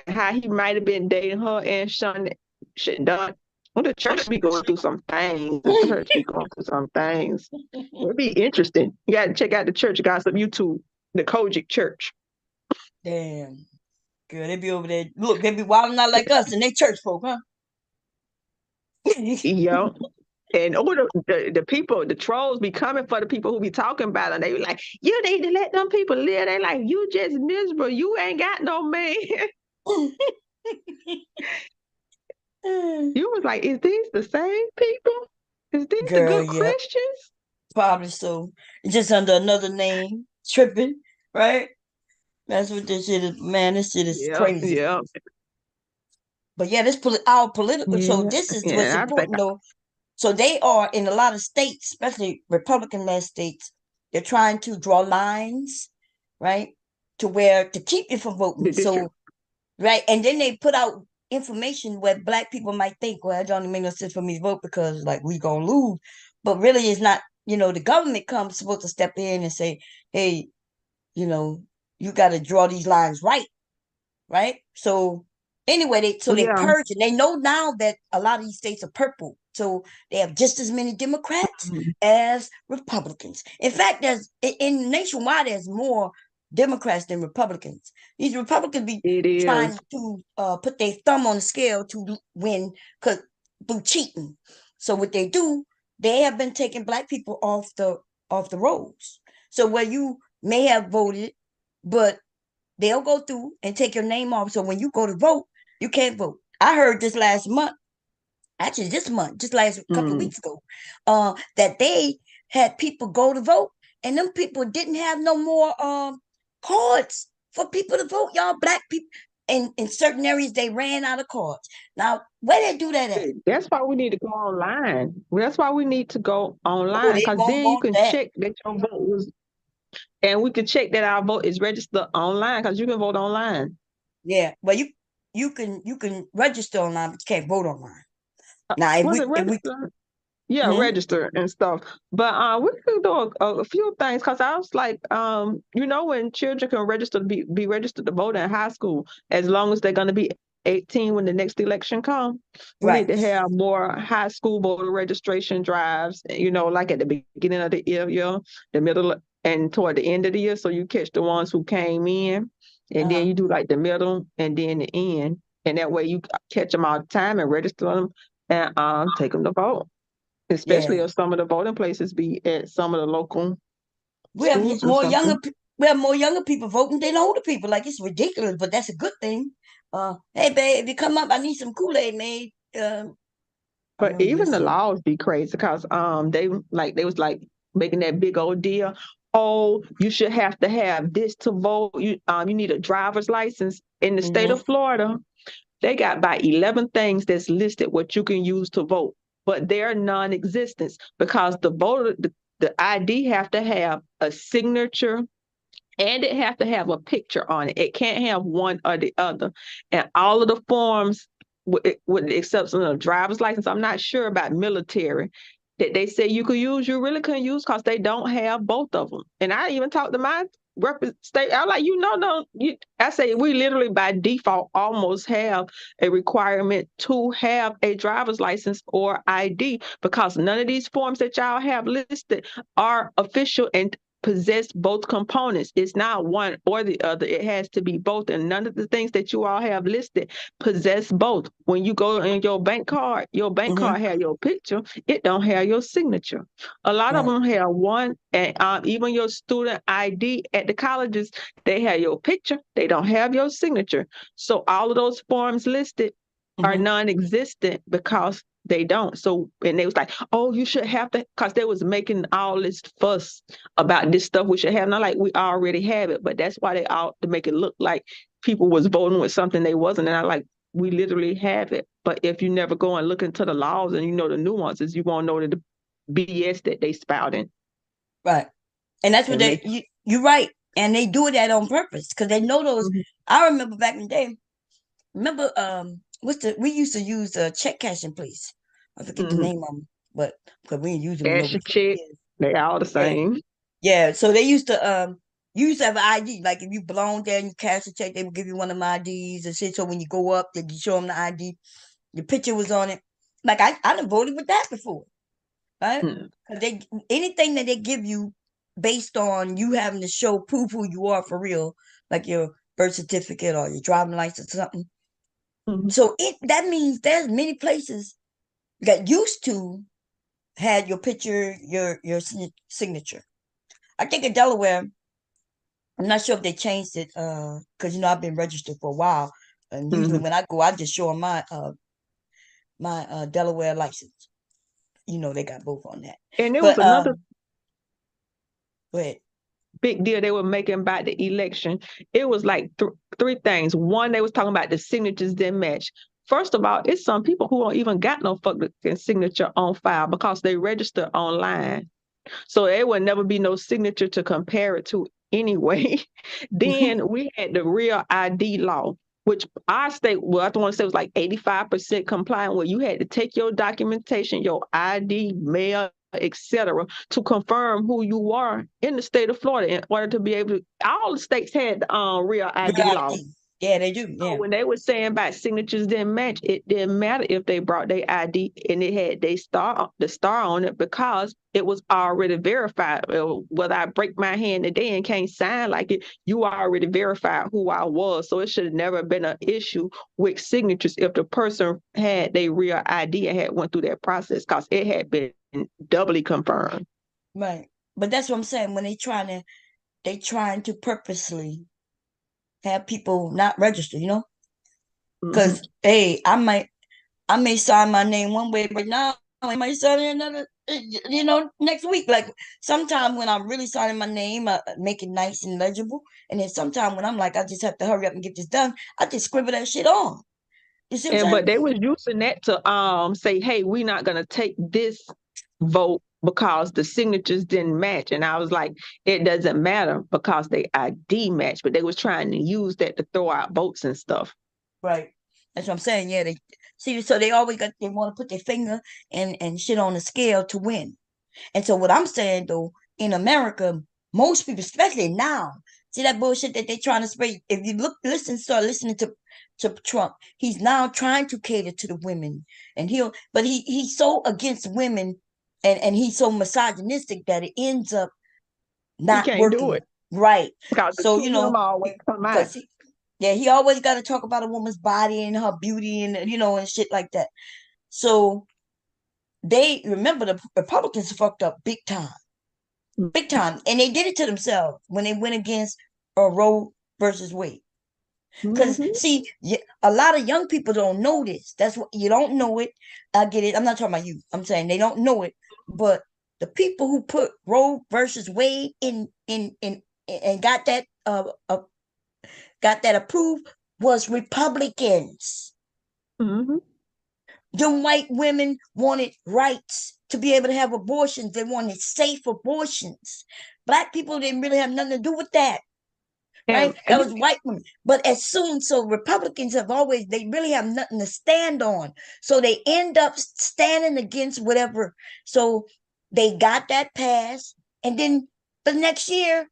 how he might have been dating her and Shawnee shit done. Well, the church be going through some things. It'll be interesting. You got to check out the church gossip YouTube, the Kojic Church. Damn. Girl, they be over there. Look, they be wilding out like us and they church folk, huh? Yeah. And the people, the trolls be coming for the people who be talking about it. And they be like, you need to let them people live. They like, you just miserable. You ain't got no man. You was like, is these the same people? Is these the good Christians? Probably so. Just under another name, tripping, right? That's what this shit is, man. This shit is crazy. Yeah. But yeah, this our political. So this is what's important, though. So they are in a lot of states, especially Republican-led states. They're trying to draw lines, right, to keep you from voting. So, right, and then they put out information where Black people might think, well, it don't make no sense for me to vote because like we gonna lose, but really it's not. The government supposed to step in and say, hey, you got to draw these lines right? So anyway, they purge, and they know now that a lot of these states are purple, so they have just as many Democrats as Republicans. In fact, there's in nationwide there's more Democrats than Republicans. These Republicans be trying to put their thumb on the scale to win through cheating. So what they do, they have been taking Black people off the rolls. So where you may have voted, but they'll go through and take your name off. So when you go to vote, you can't vote. I heard this last month, actually this month, just last couple of weeks ago, that they had people go to vote, and them people didn't have no more cards for people to vote. Y'all, Black people in certain areas, they ran out of cards. Now, where they do that at? That's why we need to go online. That's why we need to go online, because then you can check that your vote was, and we can check that our vote is registered online, because you can vote online. Yeah, well, you can register online, but you can't vote online. Now, if we Yeah, register and stuff. But we can do a few things because I was like, when children can register to be registered to vote in high school, as long as they're going to be 18 when the next election comes. We need to have more high school voter registration drives, like at the beginning of the year, the middle, and toward the end of the year. So you catch the ones who came in, and then you do like the middle and then the end. And that way you catch them all the time and register them and take them to vote. Especially if some of the voting places be at some of the local We have schools or more something. younger people voting than older people. Like, it's ridiculous, but that's a good thing. Hey babe, if you come up, I need some Kool-Aid made. But even the laws be crazy because they was like making that big old deal. Oh, you should have to have this to vote. You need a driver's license in the state of Florida. They got about 11 things that's listed what you can use to vote, but they're non-existent because the ID have to have a signature and it have to have a picture on it. It can't have one or the other. And all of the forms, with the exception of driver's license, I'm not sure about military, that they say you could use, you really couldn't use because they don't have both of them. And I even talked to my state. I'm like, I say we literally by default almost have a requirement to have a driver's license or ID because none of these forms that y'all have listed are official and possess both components. It's not one or the other. It has to be both. And none of the things that you all have listed possess both. When you go in your bank card have your picture. It don't have your signature. A lot of them have one, and even your student ID at the colleges, they have your picture. They don't have your signature. So all of those forms listed are non-existent because they don't. So, and they was like, oh, you should have to, because they was making all this fuss about this stuff we should have. Not like we already have it, but that's why they all to make it look like people was voting with something they wasn't. And I like, we literally have it. But if you never go and look into the laws and you know the nuances, you won't know the BS that they spouting. Right. And that's what you're right. And they do that on purpose because they know those. I remember back in the day, we used to use check cashing place. I forget the name of them, but because we didn't use them. Cash and check, they all the same. Yeah, so they used to have an ID. Like if you belong there and you cash a check, they would give you one of my IDs and shit. So when you go up, they show them the ID. Your picture was on it. Like I done voted with that before, right? Because anything that they give you based on you having to show proof who you are for real, like your birth certificate or your driving license or something. So that means there's many places that used to had your picture, your signature. I think in Delaware, I'm not sure if they changed it because I've been registered for a while, and usually when I go, I just show them my Delaware license. They got both on that. And there was another go ahead. Big deal they were making about the election. It was like three things. One, they was talking about the signatures didn't match. First of all, it's some people who don't even got no fucking signature on file because they register online. So there would never be no signature to compare it to anyway. Then we had the real ID law, which our state, I want to say was like 85% compliant, where you had to take your documentation, your ID, mail, etc., to confirm who you are in the state of Florida in order to be able to. All the states had real ID law. Yeah, they do. Yeah. So when they were saying about signatures didn't match, it didn't matter if they brought their ID and it had the star on it because it was already verified. Whether I break my hand today and can't sign like it, you already verified who I was. So it should have never been an issue with signatures if the person had their real ID and had went through that process because it had been doubly confirmed. Right. But that's what I'm saying. When they trying to purposely have people not register, because I may sign my name one way, but now I might sign it another, next week. Like sometime when I'm really signing my name, I make it nice and legible, and then sometime when I'm like, I just have to hurry up and get this done, I just scribble that shit on. You see what I'm saying? But they was using that to say, hey, we're not gonna take this vote because the signatures didn't match. And I was like, it doesn't matter because they ID match, but they was trying to use that to throw out votes and stuff. Right. That's what I'm saying. Yeah, See, so they always they want to put their finger and shit on the scale to win. And so what I'm saying though, in America, most people, especially now, see that bullshit that they're trying to spread. If you start listening to Trump, he's now trying to cater to the women, and he's so against women, and he's so misogynistic that it ends up not He can't working do it. right. Because So you know, always come out. because he always got to talk about a woman's body and her beauty and and shit like that. So they remember the Republicans fucked up big time, and they did it to themselves when they went against Roe versus Wade. Because see, a lot of young people don't know this. That's what you don't know it. I get it. I'm not talking about you. I'm saying they don't know it. But the people who put Roe versus Wade in and got that approved was Republicans. Mm-hmm. The white women wanted rights to be able to have abortions. They wanted safe abortions. Black people didn't really have nothing to do with that. Right? That was white women. But so Republicans they really have nothing to stand on. So they end up standing against whatever. So they got that passed. And then the next year,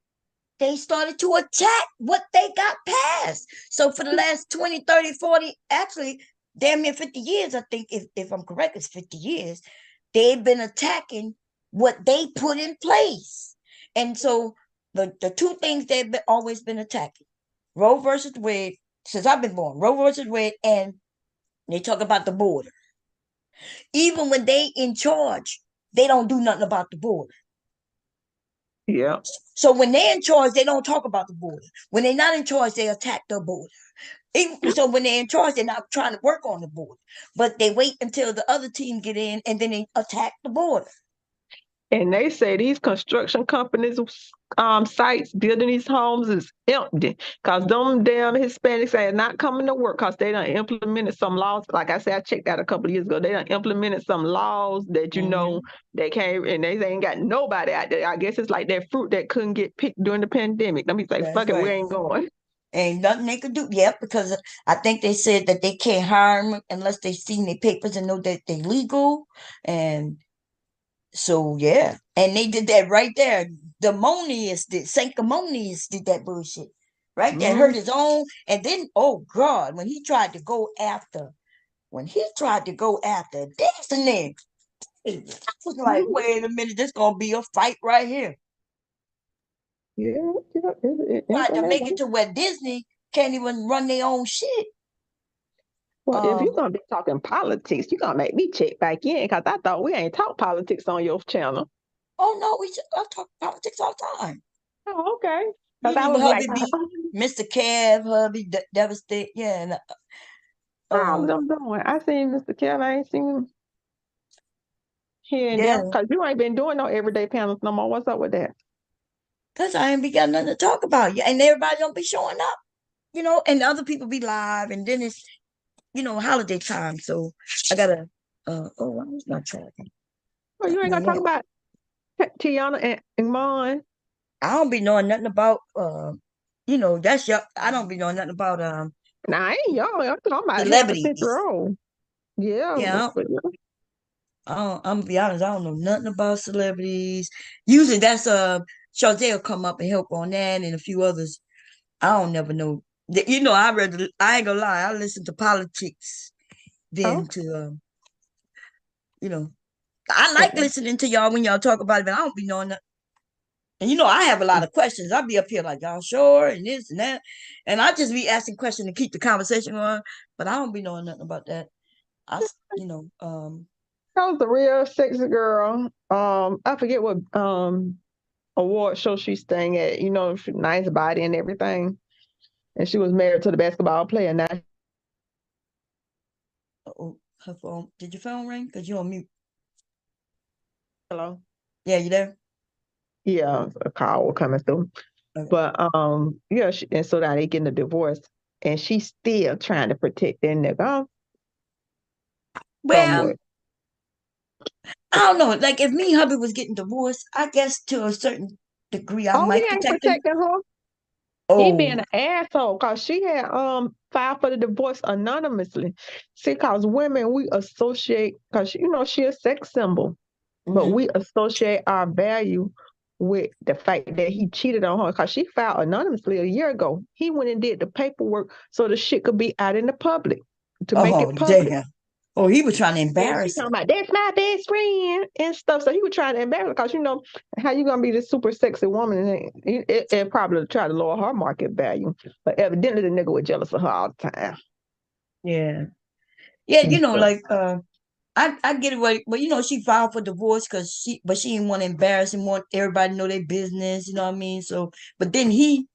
they started to attack what they got passed. So for the last 20, 30, 40, actually, damn near 50 years, I think, if I'm correct, it's 50 years, they've been attacking what they put in place. And so the two things they've always been attacking, Roe versus Wade, since I've been born, Roe versus Wade, and they talk about the border. Even when they in charge, they don't do nothing about the border. Yeah. So when they're in charge, they don't talk about the border. When they're not in charge, they attack the border. So when they're in charge, they're not trying to work on the border. But they wait until the other team get in and then they attack the border. And they say these construction companies sites building these homes is empty because them damn Hispanics are not coming to work because they done implemented some laws. Like I said, I checked that a couple of years ago. They done implemented some laws that they can't, and they ain't got nobody out there. I guess it's like that fruit that couldn't get picked during the pandemic. Let me say, fuck it, we ain't going. Ain't nothing they could do. Yep, because I think they said that they can't hire them unless they seen their papers and know that they're legal. And so, yeah. And they did that right there. Sanctimonious did that bullshit. Right there, hurt his own. And then, oh God, when he tried to go after Disney, I was like, wait a minute, this gonna be a fight right here. Yeah. Tried to make it to where Disney can't even run their own shit. Well, if you're gonna be talking politics, you're gonna make me check back in because I thought we ain't talk politics on your channel. Oh no, I talk politics all the time. Oh, okay. You remember hubby be Mr. Kev, hubby Devastate, yeah. And, how's them doing? I seen Mr. Kev. I ain't seen him here and there because you ain't been doing no everyday panels no more. What's up with that? Because I ain't got nothing to talk about. And everybody don't be showing up, and other people be live, and then it's, holiday time. So I gotta, I was not tracking. Oh, you ain't gonna talk about Tiana and Mon? I don't be knowing nothing about, that's your, I don't be knowing nothing about, nah, I ain't young. I'm talking about celebrities. Yeah. I'm gonna be honest, I don't know nothing about celebrities. Usually that's Chazelle will come up and help on that and a few others. I don't never know. I ain't gonna lie, I listen to politics than to I like listening to y'all when y'all talk about it, but I don't be knowing that. And I have a lot of questions. I'll be up here like, y'all sure, and this and that. And I just be asking questions to keep the conversation going, but I don't be knowing nothing about that. That was the real sexy girl. I forget what award show she's staying at. Nice body and everything. And she was married to the basketball player. Now, her phone. Did your phone ring? Because you're on mute. Hello. Yeah, you there? Yeah, a call coming through. Okay. But and so now they getting a divorce, and she's still trying to protect their nigga. Well, I don't know. Like if me and hubby was getting divorced, I guess to a certain degree I might he ain't protect protecting her. Oh, He being an asshole because she had file for the divorce anonymously. See, because women, we associate, because, you know, she a sex symbol, but we associate our value with the fact that he cheated on her, because she filed anonymously a year ago. He went and did the paperwork so the shit could be out in the public, to make it public. Damn. Oh, he was trying to And she embarrass her. talking about, that's my best friend and stuff. So he was trying to embarrass her, because, you know, how you going to be this super sexy woman, and it probably try to lower her market value. But evidently the nigga was jealous of her all the time. Yeah. Yeah, you know, like I get it, but you know, she filed for divorce because she didn't want to embarrass and want everybody to know their business, you know what I mean? So, but then she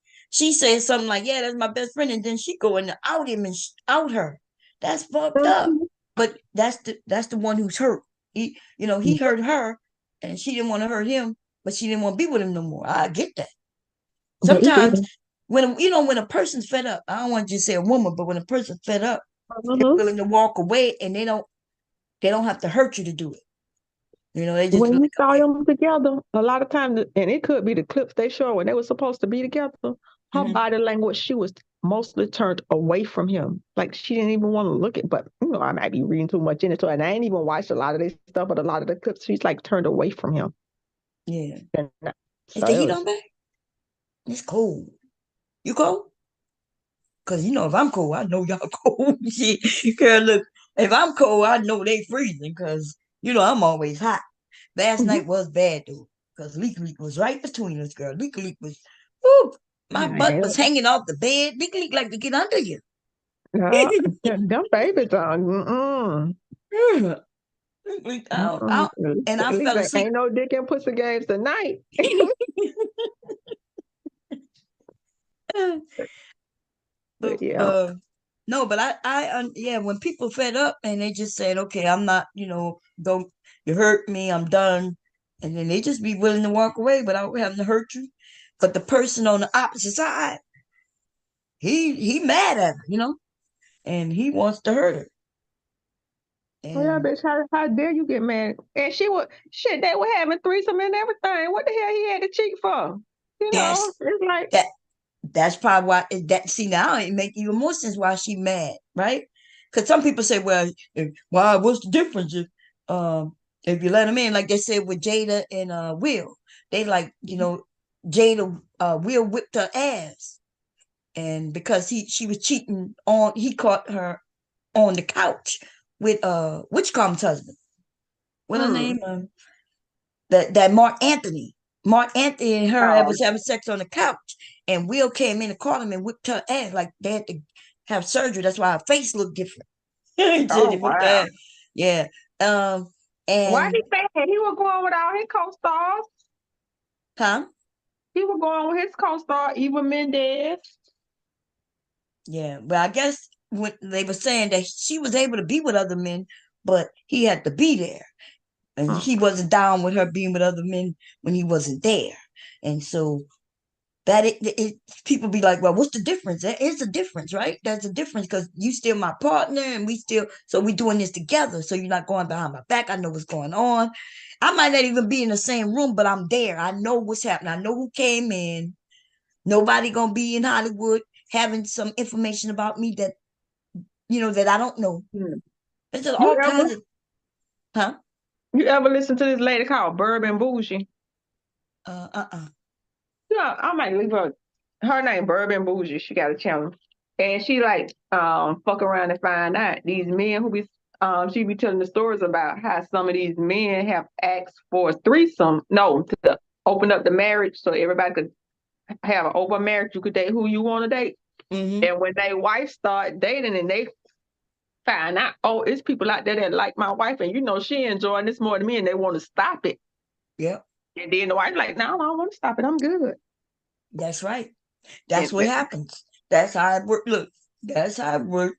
said something like, yeah, that's my best friend, and then she go and out him and out her. That's fucked up. But that's the one who's hurt. He hurt her, and she didn't want to hurt him, but she didn't want to be with him no more. I get that. Sometimes when a person's fed up, I don't want to just say a woman, but when a person's fed up, they're willing to walk away, and they don't have to hurt you to do it. You know, they just when you saw them together, a lot of times, and it could be the clips they show when they were supposed to be together, her body language, she was mostly turned away from him. Like she didn't even want to look at, but you know, I might be reading too much into it. And I ain't even watched a lot of this stuff, but a lot of the clips, she's like turned away from him. Yeah. So Is the heat on back? It's cold. You cold? Because, you know, if I'm cold, I know y'all cold. Shit. Girl, look, if I'm cold, I know they freezing because, you know, I'm always hot. Last night was bad, though, because Leak was right between us, girl. Leak was, whoo, my butt was hanging off the bed. Leak like to get under you. Them babies on. And I fell asleep. Ain't no dick and pussy games tonight. But yeah. No, but I when people fed up and they just said, okay, I'm not, you know, don't you hurt me, I'm done, and then they just be willing to walk away without having to hurt you. But the person on the opposite side, he mad at her, you know, and he wants to hurt her. Oh yeah, bitch, how dare you get mad? And they were having threesome and everything. What the hell he had to cheat for? You know, it's like that's probably why see now it make even more sense why she mad, right? Because some people say, well, what's the difference if you let him in, like they said with Jada and Will. They like, you know, Jada Will whipped her ass, and because she was cheating on, he caught her on the couch with Witchcom's husband. What her name? That Mark Anthony. Mark Anthony and her was having sex on the couch, and Will came in and caught him and whipped her ass. Like they had to have surgery. That's why her face looked different. wow. Yeah. And why he say he was going with all his co-stars? Huh? He was going with his co-star, Eva Mendes. Yeah, but I guess when they were saying that she was able to be with other men, but he had to be there. And he wasn't down with her being with other men when he wasn't there. And so that people be like, well, what's the difference? There is a difference, right? There's a difference because you still my partner and we doing this together. So you're not going behind my back. I know what's going on. I might not even be in the same room, but I'm there. I know what's happening. I know who came in. Nobody gonna be in Hollywood having some information about me that, you know, that I don't know. It's just all kinds of, huh? You ever listen to this lady called Bourbon Bougie? Yeah, I might leave her. Her name Bourbon Bougie. She got a channel, and she like fuck around and find out these men who be she be telling the stories about how some of these men have asked for a threesome. No, to open up the marriage so everybody could have an open marriage. You could date who you want to date, and when they wife start dating and they find out, oh, it's people out there that like my wife, and you know she enjoying this more than me, and they want to stop it. Yeah. And then the wife like, no, I don't want to stop it. I'm good. That's right. That's what happens. That's how it works. Look, that's how it works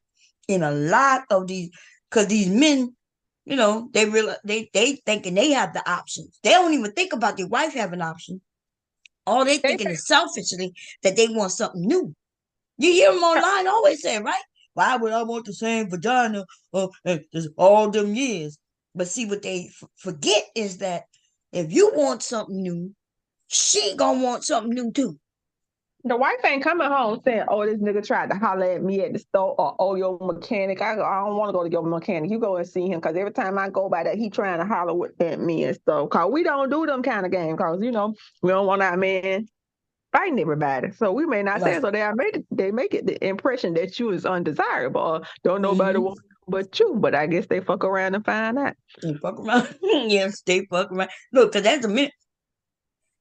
in a lot of these, because these men, you know, they realize they thinking they have the options. They don't even think about their wife having options. All they thinking is selfishly that they want something new. You hear them online always say, right? Why would I want the same vagina all them years? But see, what they forget is that if you want something new, she gonna want something new too. The wife ain't coming home saying, "Oh, this nigga tried to holler at me at the store," or "Oh, your mechanic." I don't want to go to your mechanic. You go and see him, because every time I go by that, he trying to holler at me and stuff. Cause we don't do them kind of games. Cause we don't want our man fighting everybody. So we may not say it. So they make it the impression that you is undesirable or don't nobody want but you. But I guess they fuck around and find out. They fuck around. Yes, they fuck around. Look, because that's a minute.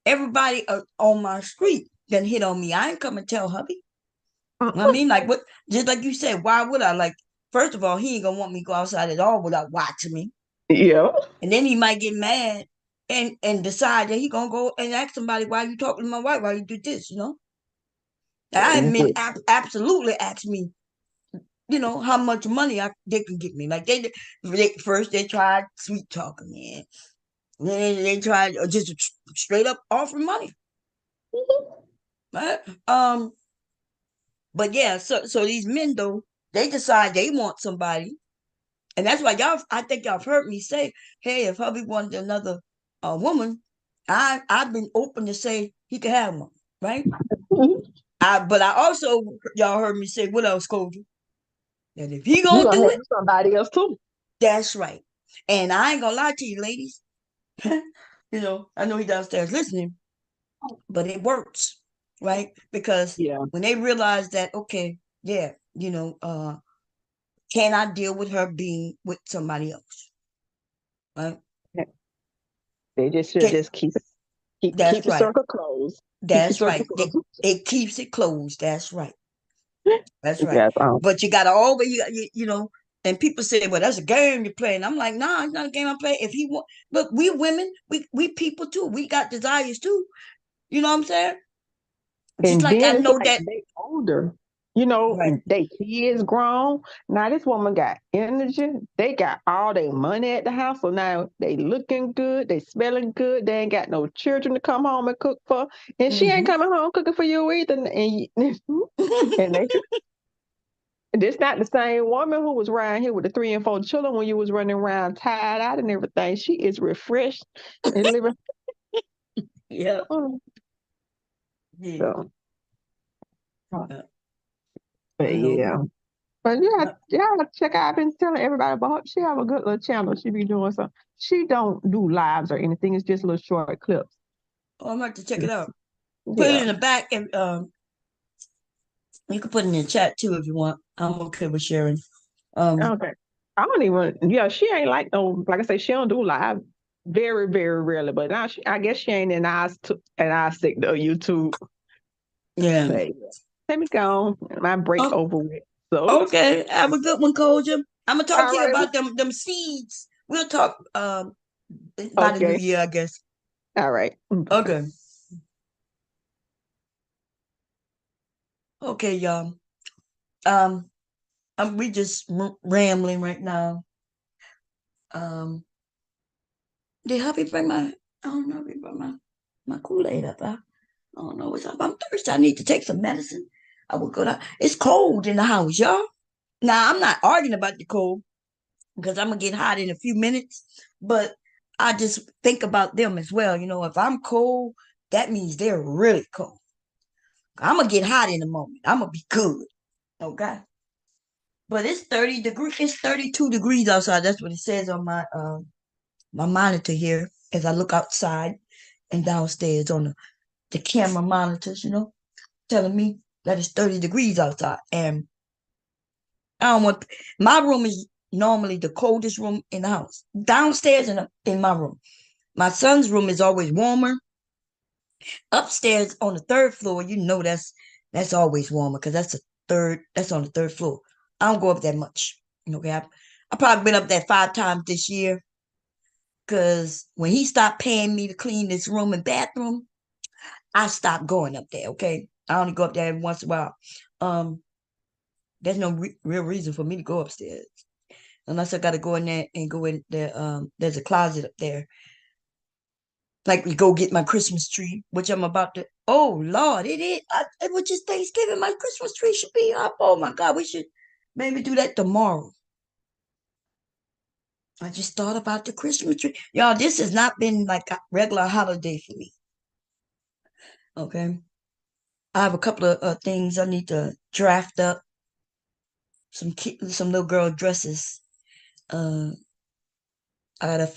Everybody on my street then hit on me. I ain't come and tell hubby. I mean, like what? Just like you said, why would I? Like, first of all, he ain't gonna want me to go outside at all without watching me. Yeah. And then he might get mad and decide that he gonna go and ask somebody, why you talking to my wife? Why you do this? I have men absolutely ask me, how much money they can get me. Like first they tried sweet talking me, and then they tried just straight up offer money. Right? But yeah, so these men though, they decide they want somebody, and that's why I think y'all have heard me say, hey, if hubby wanted another woman, I've been open to say he could have one, right? But I also, y'all heard me say, what else, Cody? That if he gonna do it, somebody else too. That's right. And I ain't gonna lie to you, ladies. I know he downstairs listening, but it works, right? Because when they realize that, okay, can I deal with her being with somebody else? Right? They just should just keep the circle closed. That's right. It keeps it closed. That's right. That's right. But you gotta always, and people say, well, that's a game you're playing. I'm like, nah, it's not a game I'm playing. If he want, but we women, we people too. We got desires too. You know what I'm saying? Just And like then I it's know like that they older. They kids grown. Now this woman got energy. They got all their money at the house. So now they looking good. They smelling good. They ain't got no children to come home and cook for. And she ain't coming home cooking for you either. And this not the same woman who was around here with the 3 and 4 children when you was running around tired out and everything. She is refreshed and living. Yeah. So. But yeah. But check out. I've been telling everybody about her. She have a good little channel. She be doing some. She don't do lives or anything. It's just little short clips. Oh, I'm about to check it out. Put it in the back, and you can put it in the chat too if you want. I'm okay with sharing. Okay. I don't even. Yeah, she ain't like no. Like I say, she don't do live. Very, very rarely. But now I guess she ain't in our sector of YouTube. Yeah. But, let me go. My break over with. So okay, have a good one, Koja. I'm gonna talk to you about them seeds. We'll talk by the new year, I guess. All right. Okay. Okay, y'all. We just rambling right now. Did hubby bring my? I don't know if he brought my Kool-Aid up. I don't know what's up. I'm thirsty. I need to take some medicine. I will go down. It's cold in the house, y'all. Now I'm not arguing about the cold because I'm gonna get hot in a few minutes, but I just think about them as well. If I'm cold, that means they're really cold. I'm gonna get hot in a moment. I'm gonna be good. Okay. But it's 30 degrees. It's 32 degrees outside. That's what it says on my monitor here as I look outside and downstairs on the camera monitors, telling me that it's 30 degrees outside. And I don't want, my room is normally the coldest room in the house. Downstairs in my room. My son's room is always warmer. Upstairs on the 3rd floor, that's always warmer because that's on the 3rd floor. I don't go up that much. Okay. I've probably been up there 5 times this year. Because when he stopped paying me to clean this room and bathroom, I stopped going up there, okay? I only go up there every once in a while. There's no real reason for me to go upstairs. Unless I got to go in there and go in there. There's a closet up there. Like we go get my Christmas tree, which I'm about to. Oh, Lord, it is. It was just Thanksgiving. My Christmas tree should be up. Oh, my God. We should maybe do that tomorrow. I just thought about the Christmas tree. Y'all, this has not been like a regular holiday for me. Okay. I have a couple of things I need to draft up. Some little girl dresses. I gotta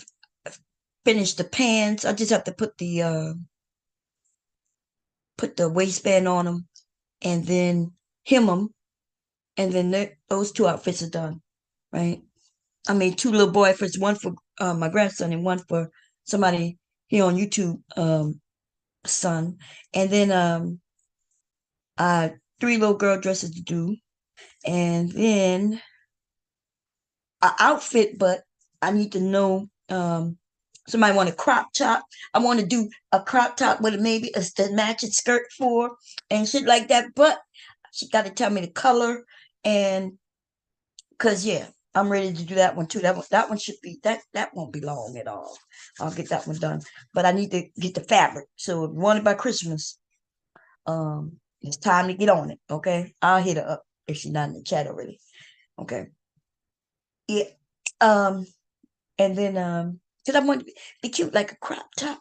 finish the pants. I just have to put the waistband on them, and then hem them, and then those two outfits are done, right? I made two little boy outfits, one for my grandson and one for somebody here on YouTube, son, and then I 3 little girl dresses to do, and then an outfit, but I need to know somebody want a crop top. I want to do a crop top with maybe the matching skirt for and shit like that. But she got to tell me the color, and because I'm ready to do that one too. That one should be that won't be long at all. I'll get that one done. But I need to get the fabric. So if you want it by Christmas, it's time to get on it. Okay, I'll hit her up if she's not in the chat already. Okay. Yeah. And then because I want to be cute like a crop top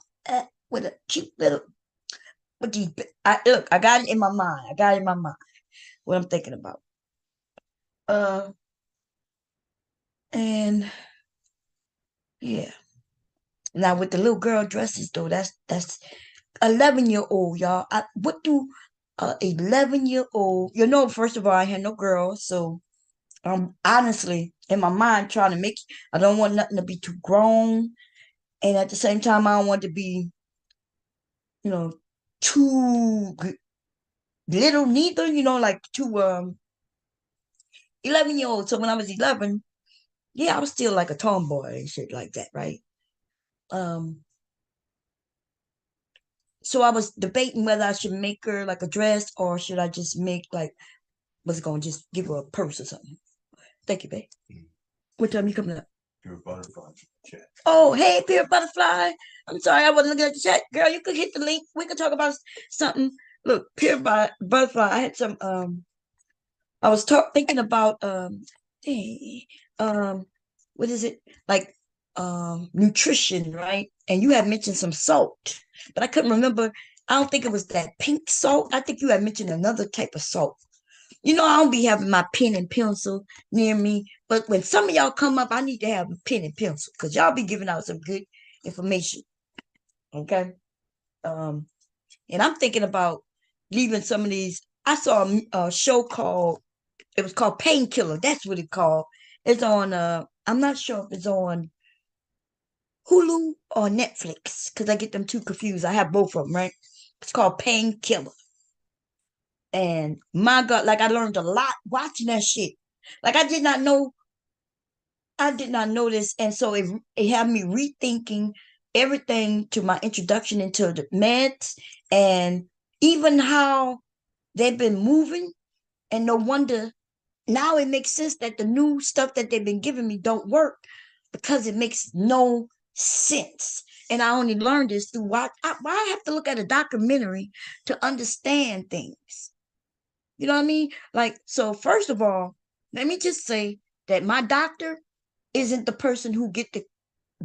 with a cute little. But look, I got it in my mind. What I'm thinking about. And yeah. Now with the little girl dresses though, that's 11-year-old, y'all. What do 11-year-old? First of all, I had no girls, so honestly in my mind trying to make. I don't want nothing to be too grown, and at the same time, I don't want to be, too little neither. Like too 11-year-old. So when I was 11, I was still like a tomboy and shit like that, right? So I was debating whether I should make her like a dress or should I just make was it gonna just give her a purse or something? Thank you, babe. What time you coming up? Pure butterfly chat. Oh, hey, Pure Butterfly. I'm sorry, I wasn't looking at the chat. Girl, you could hit the link. We could talk about something. Look, Pure Butterfly. I had some I was thinking about what is it? Like nutrition, right? And you had mentioned some salt, but I couldn't remember. I don't think it was that pink salt. I think you had mentioned another type of salt. I don't be having my pen and pencil near me, but when some of y'all come up, I need to have a pen and pencil because y'all be giving out some good information. Okay. And I'm thinking about leaving some of these. I saw a show called Painkiller. That's what it's called. It's on I'm not sure if it's on Hulu or Netflix because I get them too confused. I have both of them, right? It's called Painkiller. And my God, like I learned a lot watching that shit. Like I did not know this. And so it had me rethinking everything to my introduction into the meds and even how they've been moving. And no wonder now it makes sense that the new stuff that they've been giving me don't work because it makes no sense. And I only learned this through why I have to look at a documentary to understand things. You know what I mean? Like, so first of all, let me just say that my doctor isn't the person who get to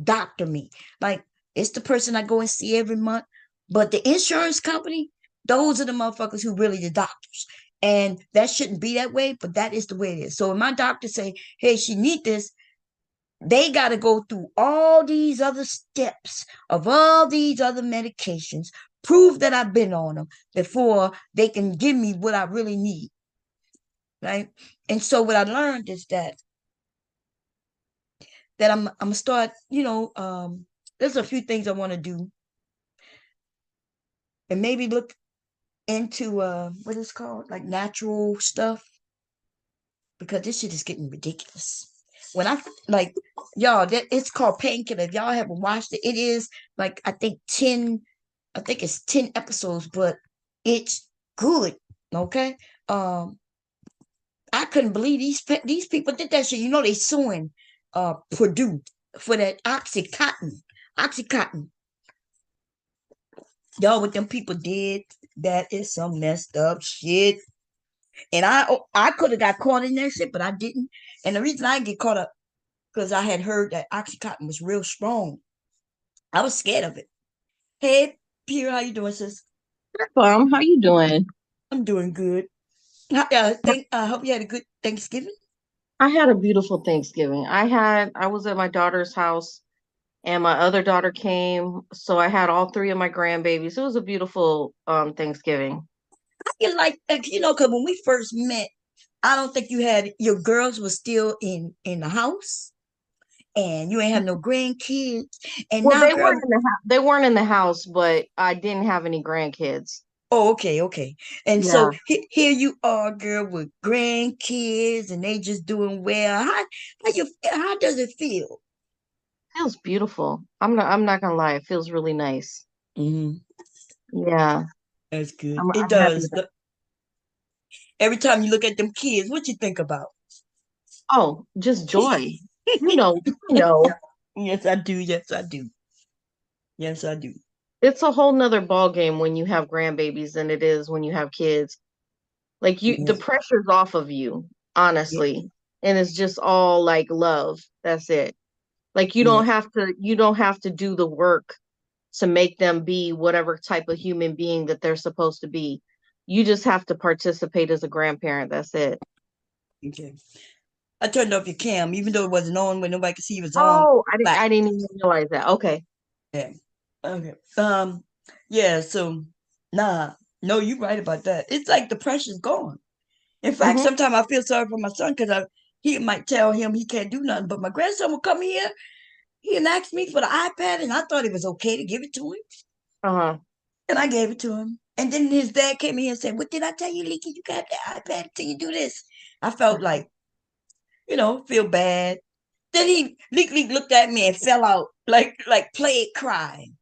doctor me. Like, it's the person I go and see every month. But the insurance company, those are the motherfuckers who really the doctors. And that shouldn't be that way, but that is the way it is. So when my doctor say, hey, she need this, they got to go through all these other steps of all these other medications, prove that I've been on them before they can give me what I really need. Right. And so what I learned is that I'm gonna start, there's a few things I want to do. And maybe look into what is called like natural stuff. Because this shit is getting ridiculous. When I like y'all, it's called Painkiller. If y'all haven't watched it, it is like I think it's 10 episodes, but it's good. Okay. I couldn't believe these people did that shit. They suing Purdue for that Oxycontin. Y'all, what them people did, that is some messed up shit. And I could have got caught in that shit, but I didn't. And the reason I get caught up because I had heard that Oxycontin was real strong. I was scared of it. Hey, Pierre, how you doing, sis? How you doing? I'm doing good. I hope you had a good Thanksgiving. I had a beautiful Thanksgiving. I was at my daughter's house and my other daughter came, so I had all three of my grandbabies. It was a beautiful Thanksgiving. I feel like because when we first met, I don't think you had your girls were still in the house, and you ain't have no grandkids. And Well, now, they girl. weren't in the house. They weren't in the house, but I didn't have any grandkids. Oh, okay. And Yeah. so here you are, girl, with grandkids, and they just doing well. How does it feel? Feels beautiful. I'm not gonna lie, it feels really nice. Mm-hmm. Yeah. That's good. I'm It happy does. about Every time you look at them kids, what you think about? Oh, just joy. You know. Yes, I do. Yes, I do. Yes, I do. It's a whole nother ball game when you have grandbabies than it is when you have kids. Like the Yes. pressure's off of you, honestly. And it's just all like love. That's it. Like Yeah. you don't have to do the work to make them be whatever type of human being that they're supposed to be. You just have to participate as a grandparent. That's it. Okay. I turned off your cam, even though it wasn't on, when nobody could see it was on. Oh, But I didn't even realize that. Okay. yeah. Okay. Yeah. So, no, you're right about that. It's like the pressure's gone. In fact, Mm-hmm. sometimes I feel sorry for my son because he might tell him he can't do nothing. But my grandson will come here. He and asked me for the iPad, and I thought it was okay to give it to him, Uh-huh. and I gave it to him. And then his dad came in here and said, "What did I tell you, Leaky? You got the iPad until you do this." I felt like, feel bad. Then Leak looked at me and fell out like played crying.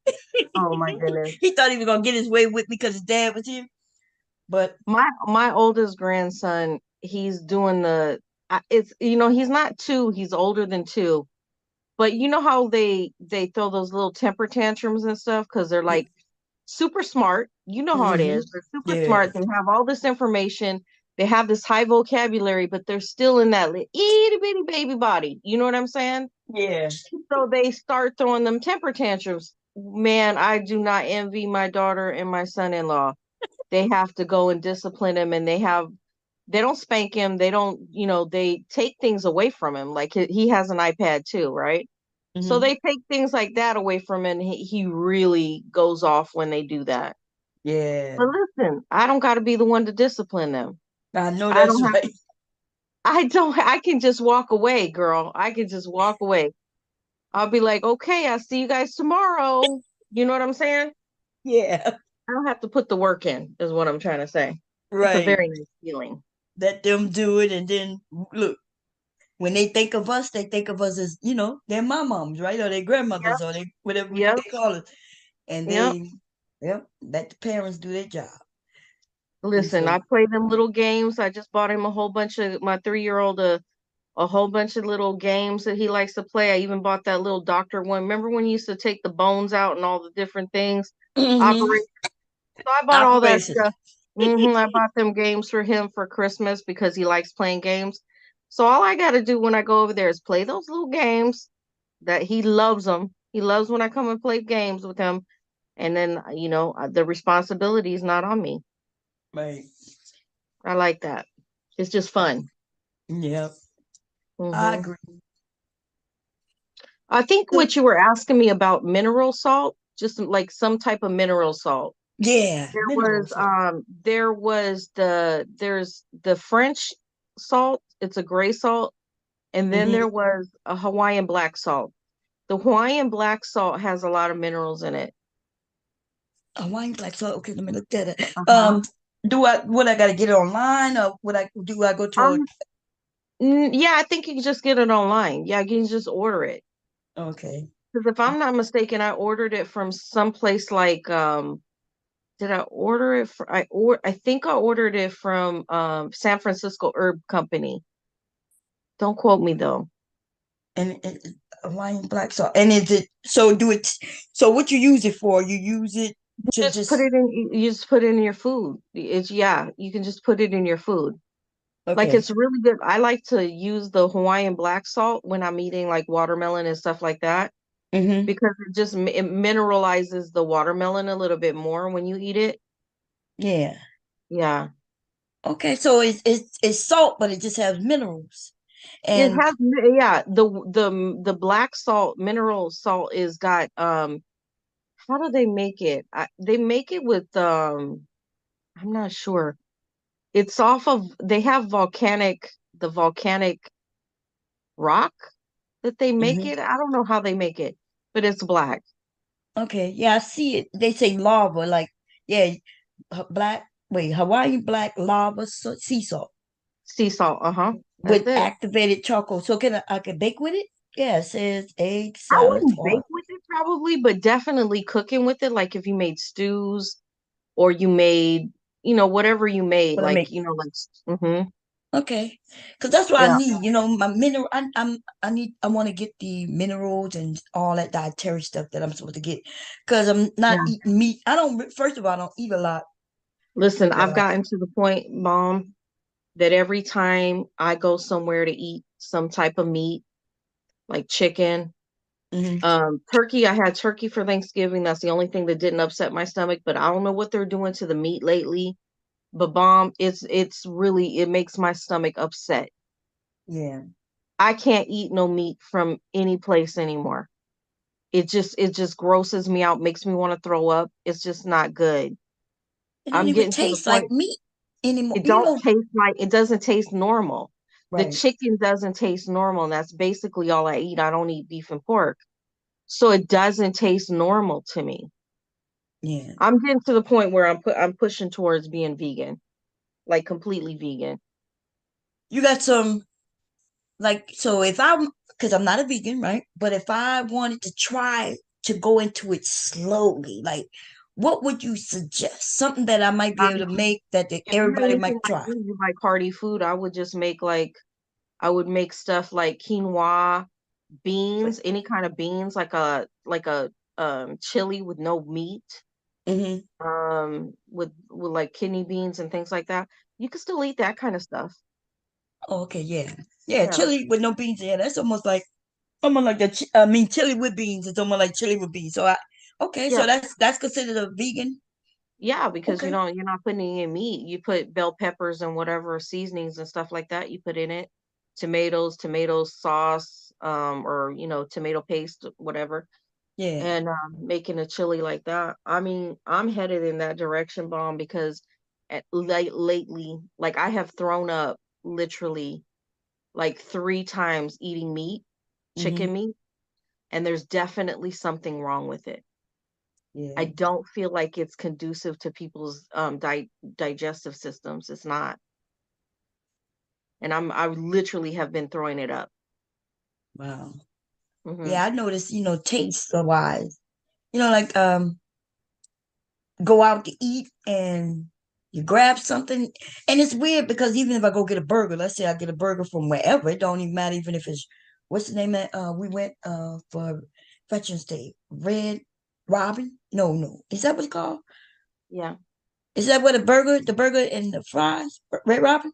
Oh my goodness. He thought he was gonna get his way with me because his dad was here. But My oldest grandson, he's doing it's he's not 2, he's older than 2. But you know how they throw those little temper tantrums and stuff because they're like super smart. You know how it is. They're super Yeah. smart. They have all this information. They have this high vocabulary, but they're still in that itty bitty baby body. You know what I'm saying? Yeah. So they start throwing them temper tantrums. Man, I do not envy my daughter and my son-in-law. They have to go and discipline him, and they don't spank him. They don't, they take things away from him. Like he has an iPad too, right? So Mhm. they take things like that away from him, and he really goes off when they do that. Yeah. But listen, I don't got to be the one to discipline them. I know I that's don't have. right. I can just walk away, girl. I can just walk away. I'll be like, okay, I'll see you guys tomorrow. You know what I'm saying? Yeah. I don't have to put the work in, is what I'm trying to say. It's a Right. very nice feeling. Let them do it, and then look. When they think of us, they think of us as, they're my moms, right? Or their grandmothers, or they whatever Yep. they call it. And Yep. let the parents do their job. Listen, I play them little games. I just bought him a whole bunch of my 3-year-old a whole bunch of little games that he likes to play. I even bought that little doctor one. Remember when you used to take the bones out and all the different things? Operation. So I bought all that Operation. stuff. I bought them games for him for Christmas because he likes playing games. So all I got to do when I go over there is play those little games that he loves them. He loves when I come and play games with him. And then, the responsibility is not on me. Right. I like that. It's just fun. Yep. I Mhm. agree. I think what you were asking me about mineral salt, just like some type of mineral salt. Yeah. There's the French salt, it's a gray salt, and then there was a Hawaiian black salt. The Hawaiian black salt has a lot of minerals in it. Hawaiian black salt. Okay, let me look at it. Uh-huh. Would I gotta get it online, or do I go to Yeah, I think you can just get it online. Yeah, you can just order it. Okay. Because if I'm not mistaken, I ordered it from someplace like did I order it for I think I ordered it from San Francisco Herb Company. Don't quote me though. And Hawaiian black salt. And is it so? So what you use it for? You use it to Just put it in. You just put it in your food. You can just put it in your food. Like Okay. it's really good. I like to use the Hawaiian black salt when I'm eating like watermelon and stuff like that because it mineralizes the watermelon a little bit more when you eat it. Yeah. Yeah. Okay, so it's salt, but it just has minerals. It And has, yeah, the black salt, mineral salt is got how do they make it? They make it with I'm not sure. It's off of, they have the volcanic rock that they make Mhm. it. I don't know how they make it, but it's black. Okay, yeah, I see it. They say lava, like yeah, black. Wait, Hawaiian black lava sea salt Sea salt, that's with it. activated charcoal. So I can bake with it? Yeah, it says egg I salad wouldn't bake or with it probably, but definitely cooking with it. Like if you made stews or you made, whatever you made, what I like, make. mm-hmm. Okay, because that's what I Yeah. need. My mineral. I need. I want to get the minerals and all that dietary stuff that I'm supposed to get. Because I'm not Yeah. eating meat. I don't. First of all, I don't eat a lot. Listen, I've Yeah. gotten to the point, Mom, that every time I go somewhere to eat some type of meat, like chicken, turkey, I had turkey for Thanksgiving. That's the only thing that didn't upset my stomach, but I don't know what they're doing to the meat lately. But Mom, it's really, it makes my stomach upset. Yeah. I can't eat no meat from any place anymore. It just grosses me out, makes me want to throw up. It's just not good. It don't I'm even getting to the taste like point. meat anymore. It doesn't taste normal. The Right. chicken doesn't taste normal, and that's basically all I eat. I don't eat beef and pork. So it doesn't taste normal to me. Yeah. I'm getting to the point where I'm pushing towards being vegan, like completely vegan. You got some so if I'm because I'm not a vegan, right? But if I wanted to try to go into it slowly, like what would you suggest? Something that I might be able to make that If you're everybody anything might like try. me, you like hearty food, I would make stuff like quinoa, beans, any kind of beans, like a chili with no meat, Mm-hmm. with like kidney beans and things like that. You can still eat that kind of stuff. Oh, okay, yeah. Yeah, Yeah. chili with no beans. Yeah, that's almost like chili with beans. It's almost like chili with beans. Okay, so Yeah. that's considered a vegan. Yeah, because Okay. you're not putting any in meat. You put bell peppers and whatever seasonings and stuff like that you put in it. Tomatoes, tomato sauce, or tomato paste, whatever. Yeah. And making a chili like that. I mean, I'm headed in that direction, Bomb, because lately, like I have thrown up literally like 3 times eating meat, Mm-hmm. chicken meat, and there's definitely something wrong with it. Yeah. I don't feel like it's conducive to people's digestive systems. It's not. And I literally have been throwing it up. Wow. Hmm. Yeah, I noticed, taste wise. Like go out to eat and you grab something. And it's weird because even if I go get a burger, let's say I get a burger from wherever, it don't even matter even if it's what's the name of we went for Veterans Day. Red Robin? No. Is that what it's called? Yeah, Is that what the burger and the fries? Red Robin?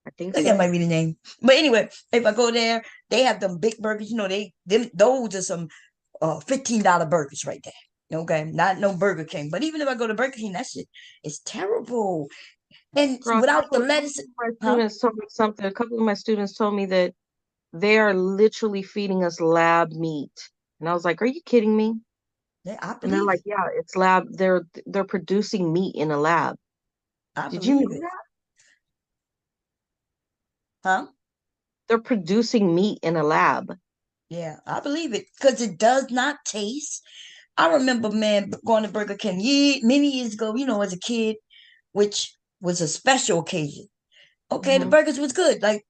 I think I think that so. might be the name. But anyway, if I go there, they have them big burgers. Those are some $15 burgers right there. Okay, not no Burger King. But even if I go to Burger King, that shit is terrible. And Girl, without the lettuce, my huh? students told me something. A couple of my students told me that they are literally feeding us lab meat. And I was like, "Are you kidding me?" Yeah, I And they're believe like, it. "Yeah, it's lab. They're producing meat in a lab." I Did you believe know it. that? Huh? They're producing meat in a lab. Yeah, I believe it because it does not taste. I remember, man, going to Burger King many years ago. As a kid, which was a special occasion. Okay, the Hmm. burgers was good. Like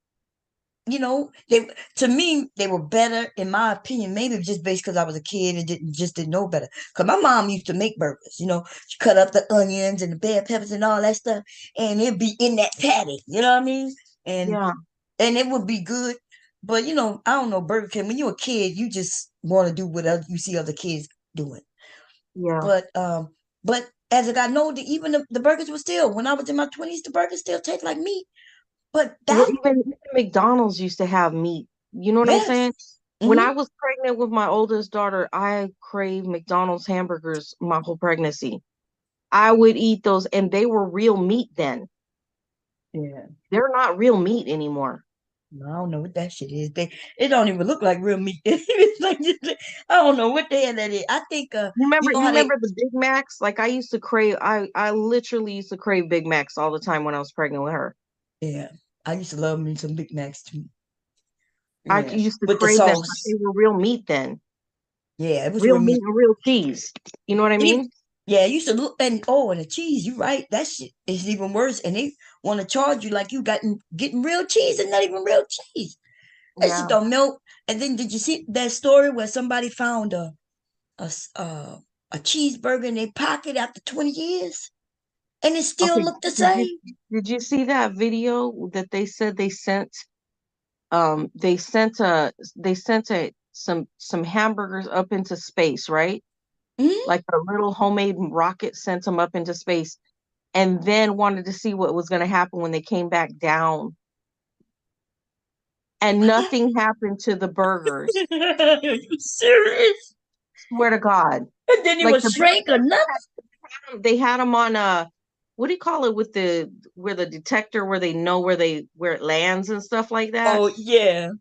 they to me they were better in my opinion. Maybe just based because I was a kid and didn't know better. Because my mom used to make burgers. She cut up the onions and the bell peppers and all that stuff, and it'd be in that patty. You know what I mean? And Yeah, and it would be good. But I don't know Burger King. When you're a kid, you just want to do what you see other kids doing. yeah. But as I got older, even the burgers were still. When I was in my 20s, the burgers still taste like meat. But Well, that even McDonald's used to have meat. You know what I'm yes. saying? When Hmm. I was pregnant with my oldest daughter, I craved McDonald's hamburgers my whole pregnancy. I would eat those, and they were real meat then. Yeah. They're not real meat anymore. I don't know what that shit is. It don't even look like real meat. It's like, I don't know what the hell that is. I think You how they remember the Big Macs? Like I used to crave I literally used to crave Big Macs all the time when I was pregnant with her. yeah. I used to love me some Big Macs too. I Yeah. used to With the crave them, but sauce. they were real meat then. Yeah, it was Real real meat meat. and real cheese. You know what I Even, mean? yeah, you used to look and and the cheese, you right. That shit is even worse. And they want to charge you like you getting real cheese and not even real cheese. It's just Yeah. don't melt. And then did you see that story where somebody found a cheeseburger in their pocket after 20 years and it still Okay. looked the same? Did you see that video that they said they sent some hamburgers up into space, right? Mhm. Like a little homemade rocket sent them up into space and then wanted to see what was going to happen when they came back down. And nothing happened to the burgers. Are you serious? Swear to God. And then it Like was shrank or nothing? they had them on what do you call it with where the detector where they know where it lands and stuff like that? Oh yeah.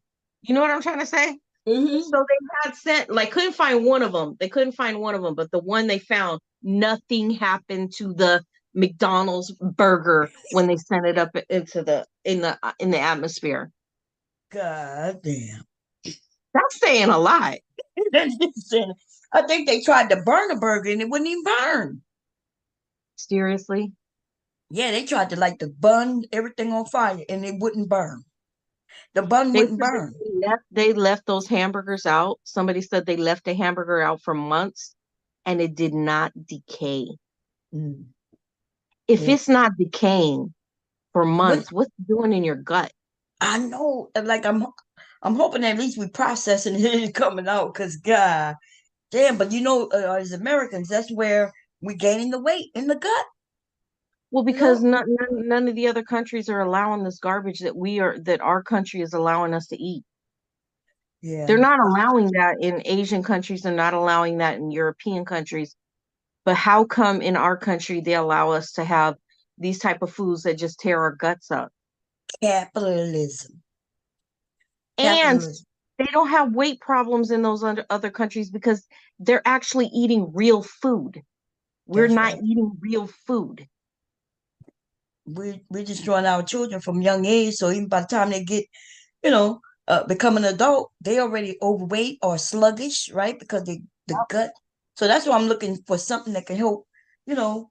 You know what I'm trying to say? Mm-hmm. So they had sent like couldn't find one of them. They couldn't find one of them, but the one they found, nothing happened to the McDonald's burger when they sent it up into in the atmosphere. God damn. That's saying a lot. I think they tried to burn a burger and it wouldn't even burn. Seriously? Yeah, they tried to like to bun everything on fire and it wouldn't burn. The bun They wouldn't said burn. they left those hamburgers out. Somebody said they left a hamburger out for months and it did not decay. Mm. If Yeah. it's not decaying for When months, what's it doing in your gut? I know, like I'm hoping at least we processing it and coming out, cause God damn. But as Americans, that's where we gaining the weight in the gut. Well, You because know? none of the other countries are allowing this garbage that our country is allowing us to eat. Yeah. They're not allowing that in Asian countries. They're not allowing that in European countries. But how come in our country they allow us to have these type of foods that just tear our guts up? Capitalism. And Capitalism. they don't have weight problems in those other countries because they're actually eating real food. We're That's not right. eating real food. We're destroying our children from young age. So even by the time they get, become an adult, they already overweight or sluggish, right? Because the gut. So that's why I'm looking for something that can help, you know.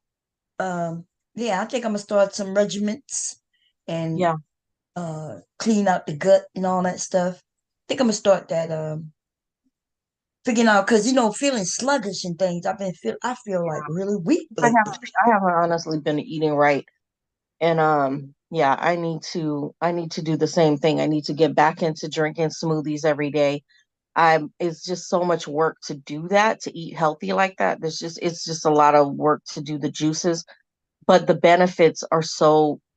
Yeah, I think I'm gonna start some regiments and Yeah. clean out the gut and all that stuff. I think I'm gonna start that figuring out because feeling sluggish and things. I feel like really weak I lately. haven't honestly been eating right. And yeah, I need to do the same thing. I need to get back into drinking smoothies every day. It's just so much work to do that, to eat healthy like that. It's just a lot of work to do the juices, but the benefits are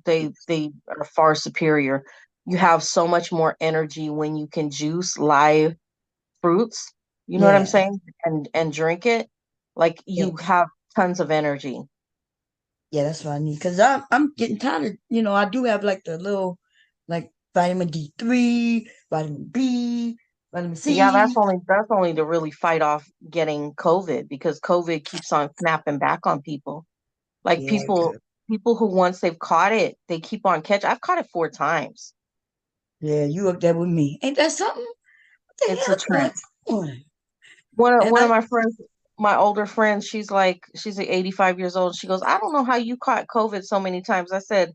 they are far superior. You have so much more energy when you can juice live fruits. You know what I'm Yeah, saying? And drink it. Like yeah, you have tons of energy. yeah. That's what I need because I'm getting tired of I do have like the little like vitamin D3, vitamin B, vitamin Yeah, C. that's only to really fight off getting COVID because COVID keeps on snapping back on people. Like Yeah, people who once they've caught it, they keep on catch. I've caught it 4 times. yeah. You up there with me? Ain't that something? What the It's a hell trend. going on? And One of I my friends, my older friend, she's like 85 years old. She goes, I don't know how you caught COVID so many times. I said,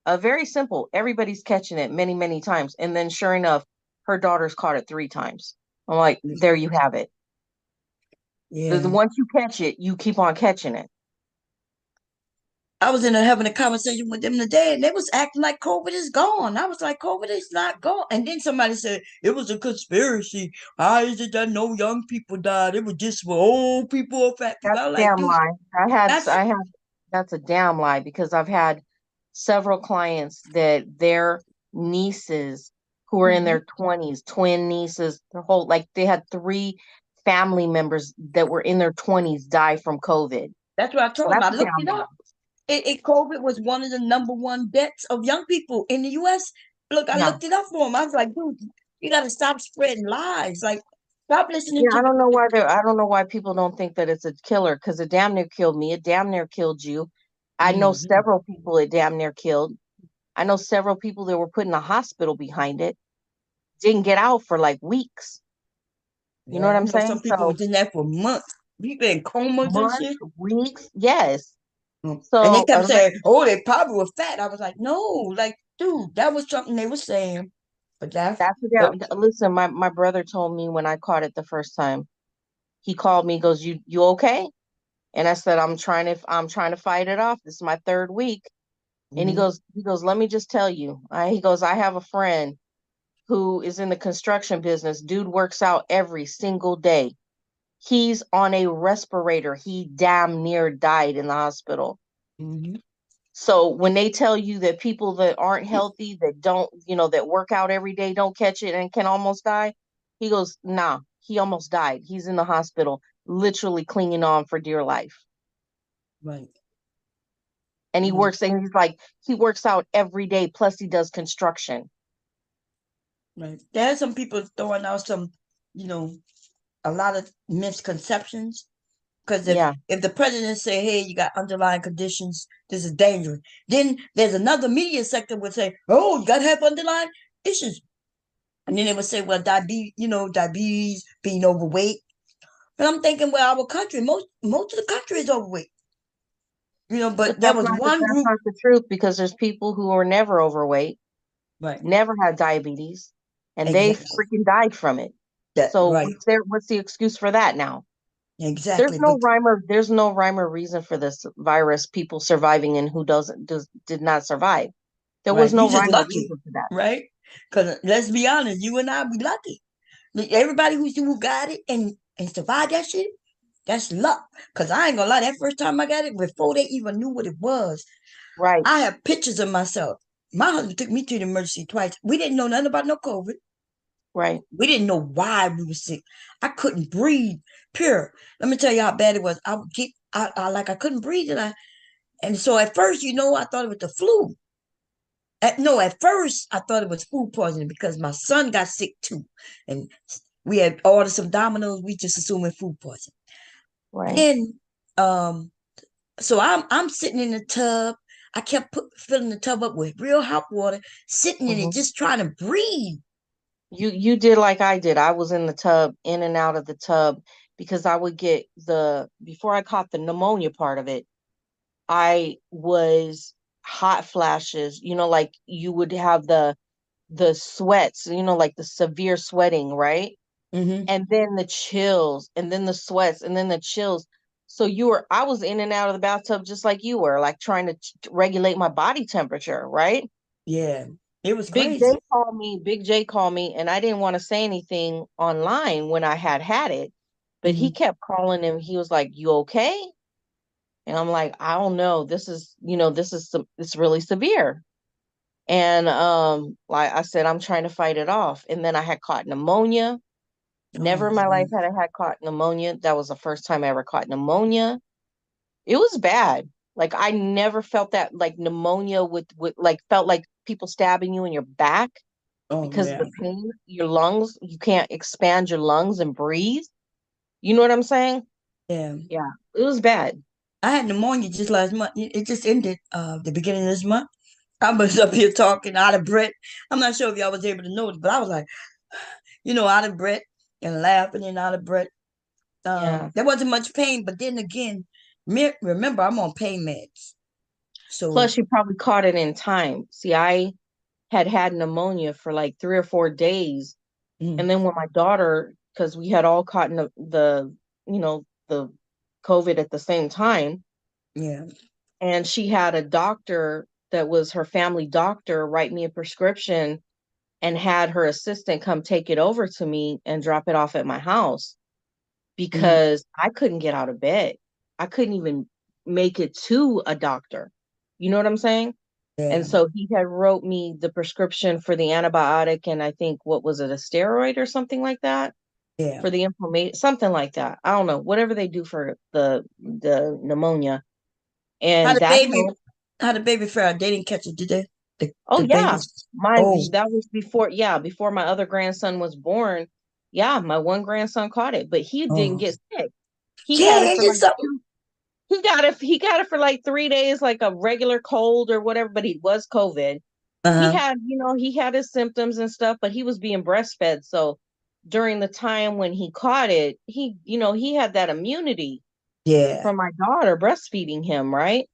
very simple. Everybody's catching it many, many times. And then sure enough, her daughter's caught it 3 times. I'm like, there you have it. yeah. Once you catch it, you keep on catching it. I was having a conversation with them today, and they was acting like COVID is gone. I was like, COVID is not gone. And then somebody said it was a conspiracy. How is it that no young people died? It was just for old people or fat people. That's I was a like, damn dude, lie. that's That's a damn lie because I've had several clients that their nieces who are in Mhm. their 20s, twin nieces, like they had 3 family members that were in their 20s die from COVID. That's what I So told them. that's I a looked damn it lie. up. COVID was one of the #1 deaths of young people in the U.S. Look, I looked it up for him. I was like, dude, you got to stop spreading lies. Like, stop listening to. I don't know why people don't think that it's a killer, because it damn near killed me. It damn near killed you. I know several people it damn near killed. I know several people that were put in the hospital behind it. Didn't get out for like weeks. You know what I'm saying? Some people was in there for months. People in comas and shit. Weeks, yes. And So they kept saying, "Oh, they probably were fat." I was like, "No, like, dude, that was something they were saying." But listen, my brother told me when I caught it the first time. He called me, goes, "You okay?" And I said, I'm trying to fight it off. This is my 3rd week. And he goes, "Let me just tell you." He goes, "I have a friend who is in the construction business. Dude works out every single day. He's on a respirator. He damn near died in the hospital." So when they tell you that people that aren't healthy, that don't, that work out every day, don't catch it and can almost die, he goes, "Nah, he almost died. He's in the hospital, literally clinging on for dear life." Right. And he works out every day. Plus he does construction. Right. There's some people throwing out some, a lot of misconceptions. Because if the president say, "Hey, you got underlying conditions, this is dangerous," then there's another media sector would say, "Oh, you got to have underlying issues," and then they would say, "Well, diabetes, being overweight." And I'm thinking, well, our country, most of the country is overweight. But there was one group. That's not the truth, because there's people who are never overweight, right, never had diabetes, and they freaking died from it. What's the excuse for that now? Exactly. There's no rhyme or reason for this virus, people surviving and who did not survive. There was no rhyme or reason for that. Right? Because let's be honest, you and I be lucky. Everybody who got it and survived that shit, that's luck. Because I ain't gonna lie, that first time I got it, before they even knew what it was, right? I have pictures of myself. My husband took me to the emergency twice. We didn't know nothing about no COVID. Right. We didn't know why we were sick. I couldn't breathe. Pure. Let me tell you how bad it was. I couldn't breathe, and so at first, I thought it was the flu. At first I thought it was food poisoning because my son got sick too, and we had ordered some Dominoes. We just assuming food poisoning. Right. Then, so I'm sitting in the tub. I kept filling the tub up with real hot water, sitting in it, just trying to breathe. You did like I did. I was in the tub, in and out of the tub, because I would get before I caught the pneumonia part of it, I was hot flashes, like you would have the sweats, like the severe sweating, right? And then the chills, and then the sweats, and then the chills. So I was in and out of the bathtub just like you were, like trying to regulate my body temperature, right? Yeah, it was Big crazy. Big J called me, and I didn't want to say anything online when I had it, but he kept calling him. He was like, "You okay?" And I'm like, "I don't know. This is it's really severe." And like I said, I'm trying to fight it off. And then I had caught pneumonia. Never in my life had I had caught pneumonia. That was the first time I ever caught pneumonia. It was bad. Like I never felt that, like pneumonia with like felt like people stabbing you in your back, because of the pain. Your lungs, you can't expand your lungs and breathe. You know what I'm saying? Yeah. Yeah. It was bad. I had pneumonia just last month. It just ended the beginning of this month. I was up here talking out of breath. I'm not sure if y'all was able to notice, but I was like, out of breath and laughing and out of breath. There wasn't much pain, but then again, remember, I'm on pain meds. So plus you probably caught it in time. See, I had pneumonia for like 3 or 4 days. And then when my daughter, because we had all caught the COVID at the same time. Yeah. And she had a doctor that was her family doctor write me a prescription and had her assistant come take it over to me and drop it off at my house, because I couldn't get out of bed. I couldn't even make it to a doctor. You know what I'm saying? Yeah. And so he had wrote me the prescription for the antibiotic, and I think, what was it, a steroid or something like that? Yeah. For the inflammation, something like that. I don't know, whatever they do for the pneumonia. And how the baby fare? They didn't catch it, did they? Oh yeah, Oh. that was before my other grandson was born. Yeah, my one grandson caught it, but he didn't get sick. He had it for like he got it for like 3 days, like a regular cold or whatever, but he was COVID. He had, he had his symptoms and stuff, but he was being breastfed. So during the time when he caught it, he had that immunity from my daughter breastfeeding him, right?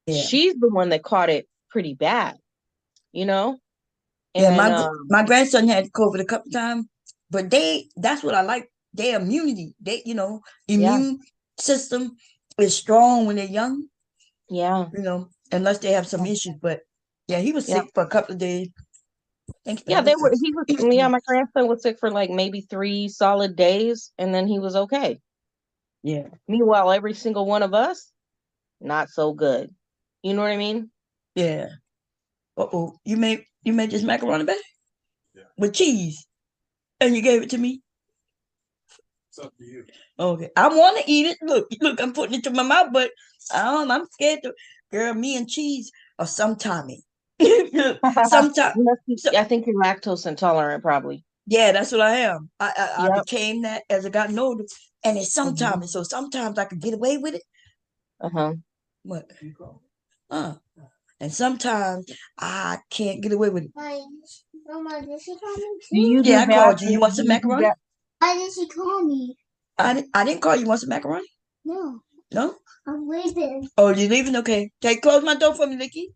Yeah. She's the one that caught it pretty bad, And my grandson had COVID a couple times, but that's what I like. Their immunity, immune system is strong when they're young. Yeah. Unless they have some issues. But yeah, he was sick for a couple of days. My grandson was sick for like maybe 3 solid days, and then he was okay. Yeah. Meanwhile, every single one of us, not so good. You know what I mean? Yeah. Uh-oh. You made this macaroni bag? Yeah. With cheese. And you gave it to me? It's up to you. Okay. I want to eat it. Look, I'm putting it to my mouth, but I'm scared to. Girl, me and cheese are sometime. Sometimes. I think you're lactose intolerant, probably. Yeah, that's what I am. I became that as I got older, and it's sometimes. So sometimes I could get away with it. What? And sometimes I can't get away with it. Mama, did she call me too? I called you. You want some macaroni? Why did she call me? I didn't call you. Want some macaroni? No. No? I'm leaving. Oh, you're leaving? Okay. Close my door for me, Licky.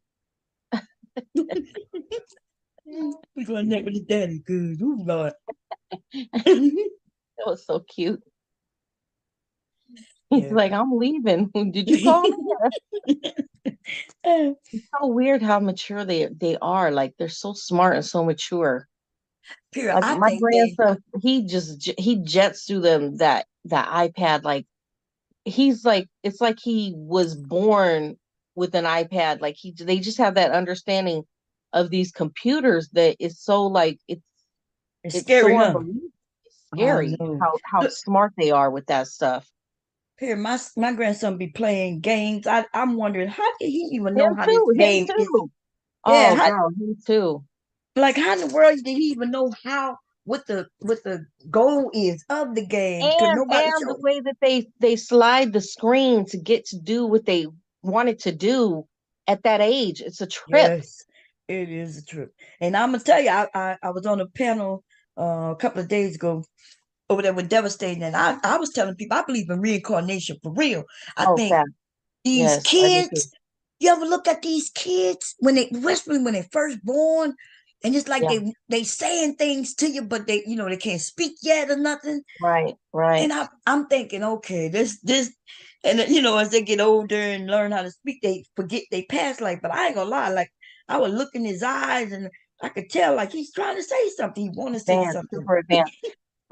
We're going to neck with his daddy. Good. Ooh, Lord. That was so cute. He's like, I'm leaving. Did you call me? It's so weird how mature they are. Like, they're so smart and so mature. Like my grandson, he jets through them that iPad. Like, he's like, it's like he was born with an iPad. Like, they just have that understanding of these computers that is so like it's scary, so huh? unbelievable. It's scary how smart they are with that stuff. Here, my grandson be playing games. I'm wondering, how did he even know how Him this game too. is? Yeah, girl, him too. Like, how in the world did he even know what the goal is of the game? And the way that they slide the screen to get to do what they wanted to do at that age. It's a trip. Yes, it is a trip. And I'm gonna tell you, I was on a panel a couple of days ago over there with Devastating, and I was telling people I believe in reincarnation for real. I think these kids, you ever look at these kids especially when they first born, and it's like they saying things to you, but they can't speak yet or nothing. Right. And I'm thinking, okay, this, and as they get older and learn how to speak, they forget their past life. But I ain't gonna lie, like I would look in his eyes and I could tell like he's trying to say something. He want to say something. Super advanced.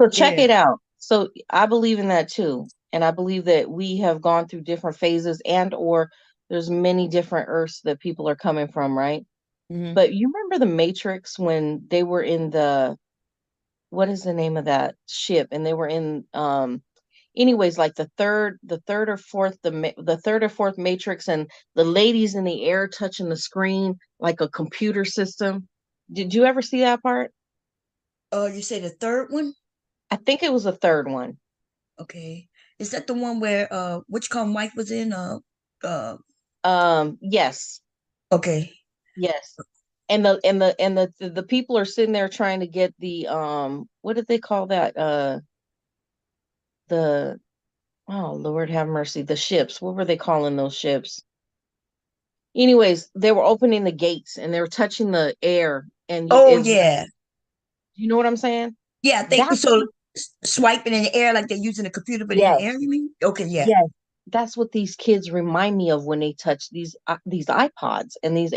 So check it out. So I believe in that too. And I believe that we have gone through different phases or there's many different Earths that people are coming from, right? Mm-hmm. But you remember the Matrix when they were in what is the name of that ship? And they were in anyways, like the third or fourth Matrix, and the ladies in the air touching the screen like a computer system. Did you ever see that part? Oh, you say the third one? I think it was the third one. Okay. Is that the one where Whichcomb Mike was in? Yes. Okay. Yes. And the people are sitting there trying to get the what did they call that? Oh Lord have mercy, the ships. What were they calling those ships? Anyways, they were opening the gates and they were touching the air and you know what I'm saying? Yeah, I think so. Swiping in the air like they're using a computer, but in the air, you mean? Okay, yeah. Yes. That's what these kids remind me of when they touch these iPods and these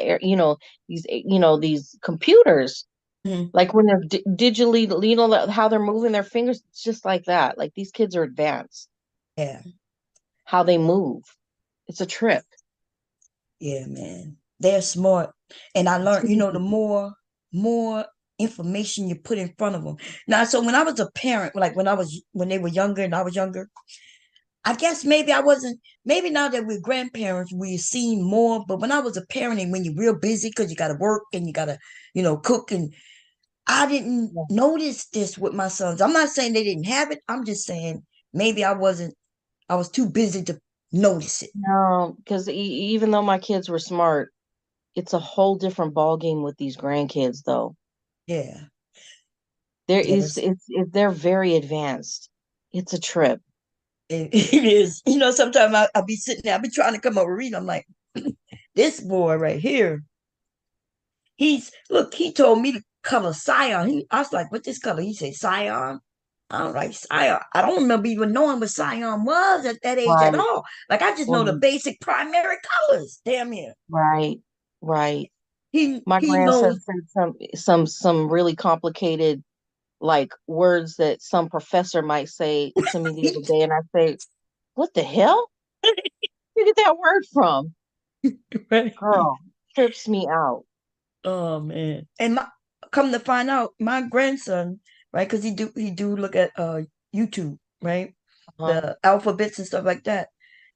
these computers. Mm-hmm. Like when they're digitally, how they're moving their fingers, it's just like that. Like these kids are advanced. Yeah. How they move. It's a trip. Yeah, man. They're smart. And I learned, the more information you put in front of them. Now, so when I was a parent, like when they were younger and I was younger, I guess maybe I wasn't, maybe now that we're grandparents, we've seen more. But when I was a parent and when you're real busy because you got to work and you got to, cook, and I didn't notice this with my sons. I'm not saying they didn't have it. I'm just saying maybe I was too busy to notice it. No, because even though my kids were smart, it's a whole different ball game with these grandkids, though. Yeah. They're very advanced. It's a trip. It is. Sometimes I'll be sitting there, I'll be trying to come up and read. I'm like, this boy right here, he told me the color cyan. I was like, what this color? He said cyan. I'm like, cyan. I don't remember even knowing what cyan was at that age at all. Like, I just know the basic primary colors. Damn it. Right. My He grandson knows said some really complicated like words that some professor might say to me the other day, and I say, "What the hell? Where you get that word from?" Girl, trips me out. Oh man! And come to find out, my grandson, right? Because he do look at YouTube, right? The alphabets and stuff like that.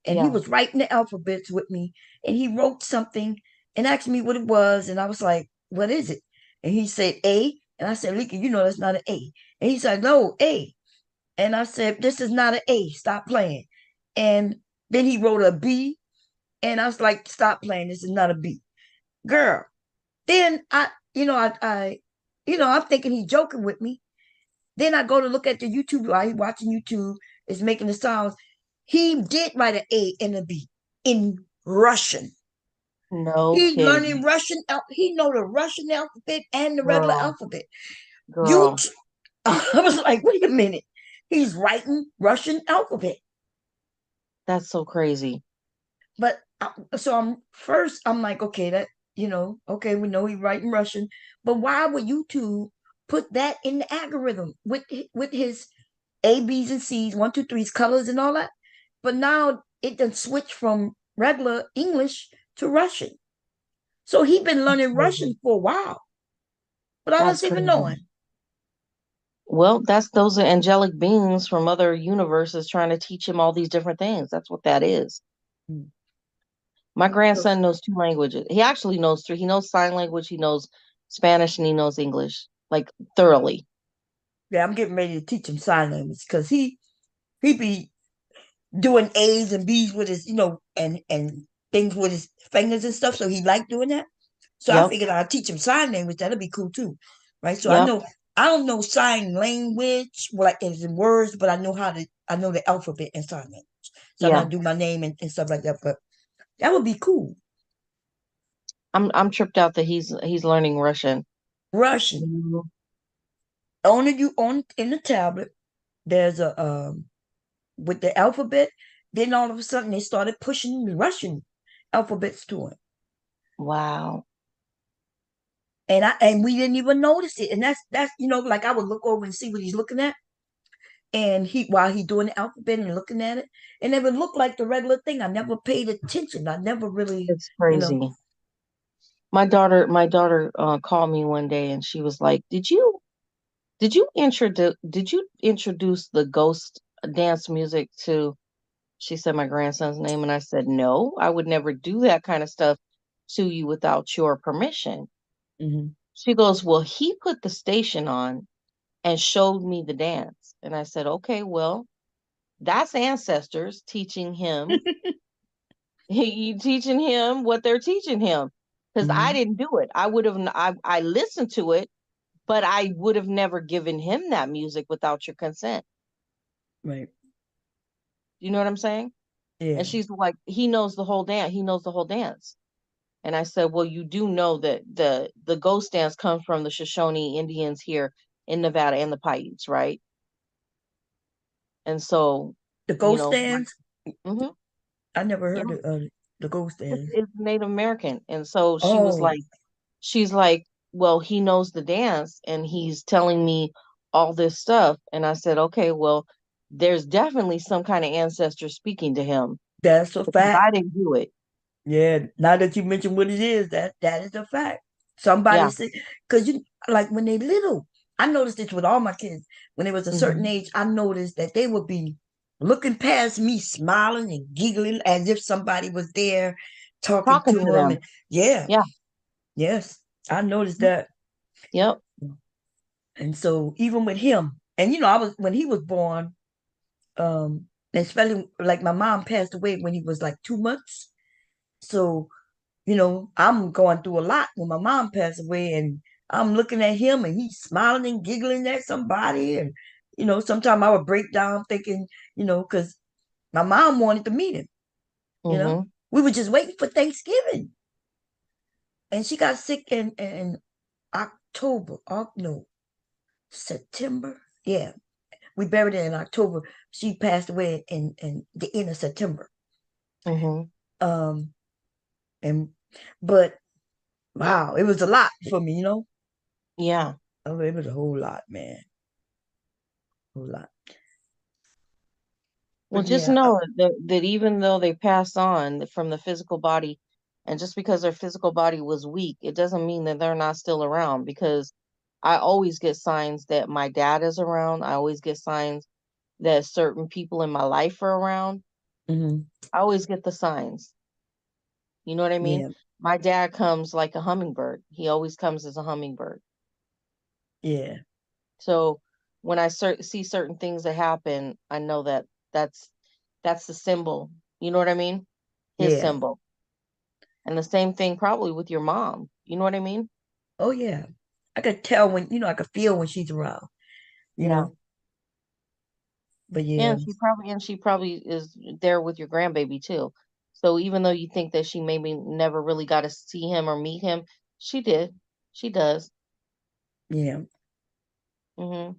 And he was writing the alphabets with me, and he wrote something and asked me what it was, and I was like, "What is it?" And he said A, and I said, "Lika, that's not an A." And he said, "No, A." And I said, "This is not an A. Stop playing." And then he wrote a B, and I was like, "Stop playing. This is not a B, girl." Then I'm thinking he's joking with me. Then I go to look at the YouTube while he's watching YouTube, is making the sounds. He did write an A and a B in Russian. No He's kidding. learning Russian. He know the Russian alphabet and the regular alphabet. Girl. I was like, wait a minute. He's writing Russian alphabet. That's so crazy. But so I'm like, okay, okay, we know he's writing Russian, but why would YouTube put that in the algorithm with his A, B's, and C's, 1, 2, 3's colors and all that? But now it done switch from regular English to Russian. So he been learning Russian for a while, but I wasn't even knowing. Well, those are angelic beings from other universes trying to teach him all these different things. That's what that is. My grandson knows 2 languages. He actually knows 3. He knows sign language, he knows Spanish, and he knows English, like thoroughly. Yeah, I'm getting ready to teach him sign language because he be doing A's and B's with his, and things with his fingers and stuff. So he liked doing that. So I figured I'd teach him sign language. That'll be cool too, right? So I don't know sign language, like in words, but I know the alphabet and sign language. So I do my name and stuff like that. But that would be cool. I'm tripped out that he's learning Russian. Russian. In the tablet, there's a with the alphabet. Then all of a sudden they started pushing the Russian alphabets to him. Wow. And we didn't even notice it. And that's like I would look over and see what he's looking at. And while he's doing the alphabet and looking at it, and it would look like the regular thing. I never paid attention. I never really. It's crazy. My daughter called me one day and she was like, Did you introduce the ghost dance music to, she said, my grandson's name? And I said, no, I would never do that kind of stuff to you without your permission. Mm-hmm. She goes, well, he put the station on and showed me the dance. And I said, okay, well, that's ancestors teaching him teaching him what they're teaching him. Because I didn't do it. I listened to it, but I would have never given him that music without your consent. Right. You know what I'm saying? Yeah. And she's like, he knows the whole dance. He knows the whole dance. And I said, well, you do know that the ghost dance comes from the Shoshone Indians here in Nevada and the Paiutes, right? And so the ghost dance. Mm-hmm. I never heard of the ghost dance. It's Native American. And so she was like, she's like, well, he knows the dance and he's telling me all this stuff. And I said, okay, well, there's definitely some kind of ancestor speaking to him. That's a fact. I didn't do it. Yeah, now that you mentioned what it is, that is a fact. Somebody said, because like when they little, I noticed this with all my kids. When they was a certain age, I noticed that they would be looking past me, smiling and giggling as if somebody was there talking to him. them. And yeah. Yes, I noticed that. Yep. And so even with him, and I was when he was born, especially like my mom passed away when he was like 2 months. So, I'm going through a lot when my mom passed away, and I'm looking at him and he's smiling and giggling at somebody. And, sometimes I would break down thinking, because my mom wanted to meet him. We were just waiting for Thanksgiving. And she got sick in October. No, September. Yeah. We buried her in October. She passed away in the end of September. But wow, it was a lot for me, Yeah. Oh, it was a whole lot, man. A whole lot. Well, But just yeah, know that even though they pass on from the physical body, and just because their physical body was weak, it doesn't mean that they're not still around, because I always get signs that my dad is around. I always get signs that certain people in my life are around. mhm, I always get the signs. You know what I mean? yeah, My dad comes like a hummingbird. He always comes as a hummingbird. yeah, So when I see certain things that happen, I know that that's the symbol. You know what I mean? His yeah. symbol. And the same thing probably with your mom. You know what I mean? Oh yeah. I could tell when, I could feel when she's around, you Yeah. know. But yeah, And she probably is there with your grandbaby too. So even though you think that she maybe never really got to see him or meet him, she did. She does. yeah. Mhm.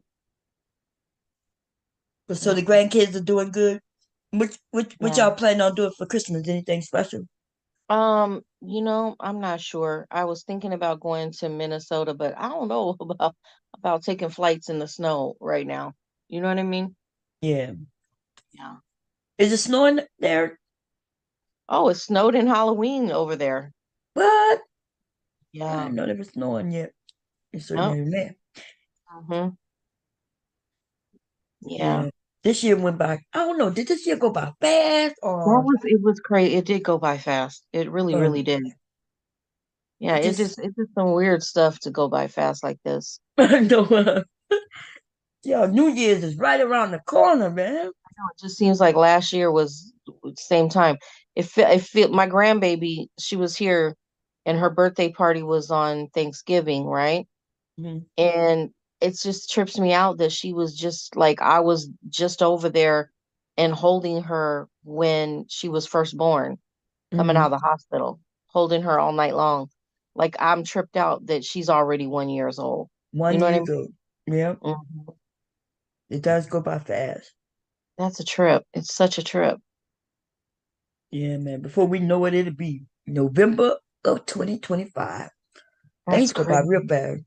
But so the grandkids are doing good. What Yeah. y'all planning on doing for Christmas? Anything special? I'm not sure. I was thinking about going to Minnesota, but I don't know about taking flights in the snow right now. You know what I mean? Yeah. Yeah. Is it snowing there? Oh, it snowed in Halloween over there. What? I Yeah. didn't know there was snowing yet. It's Yep. certainly there. Mhm. Yeah. Yeah. This year went by. I don't know. Did this year go by fast or? It was crazy. It did go by fast. It really, really did. Yeah, It just. it's just some weird stuff to go by fast like this. I know. Yo, New Year's is right around the corner, man. I know, it just seems like last year was the same time. My grandbaby, she was here and her birthday party was on Thanksgiving, right? Mhm. And it just trips me out that she was just like, I was just over there and holding her when she was first born, coming out Mhm. of the hospital, holding her all night long. Like I'm tripped out that she's already 1 year old. You One know what I year mean? ago. Yep. Mhm. It does go by fast. That's a trip. It's such a trip. Yeah, man. Before we know it, it'll be November of 2025. That's Things go by crazy. real fast.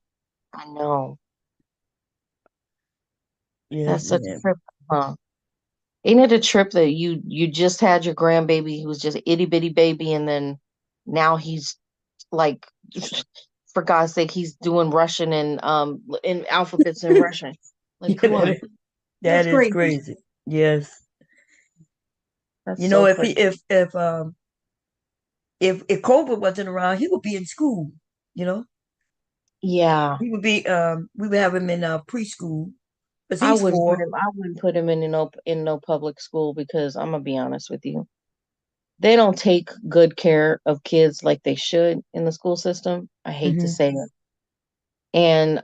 I know. Yeah, That's such a man. trip, huh? Ain't it a trip that you just had your grandbaby who was just itty bitty baby, and then now he's like, for God's sake, he's doing Russian and in alphabets in Russian. Like, Yeah, come on, that that's is crazy. crazy. Yes. That's so crazy. If COVID wasn't around, he would be in school, you know. Yeah, He would be we would have him in preschool because I he's wouldn't put 4. him. I wouldn't put him in no public school, because I'm gonna be honest with you, they don't take good care of kids like they should in the school system. I hate to Hmm. say it. And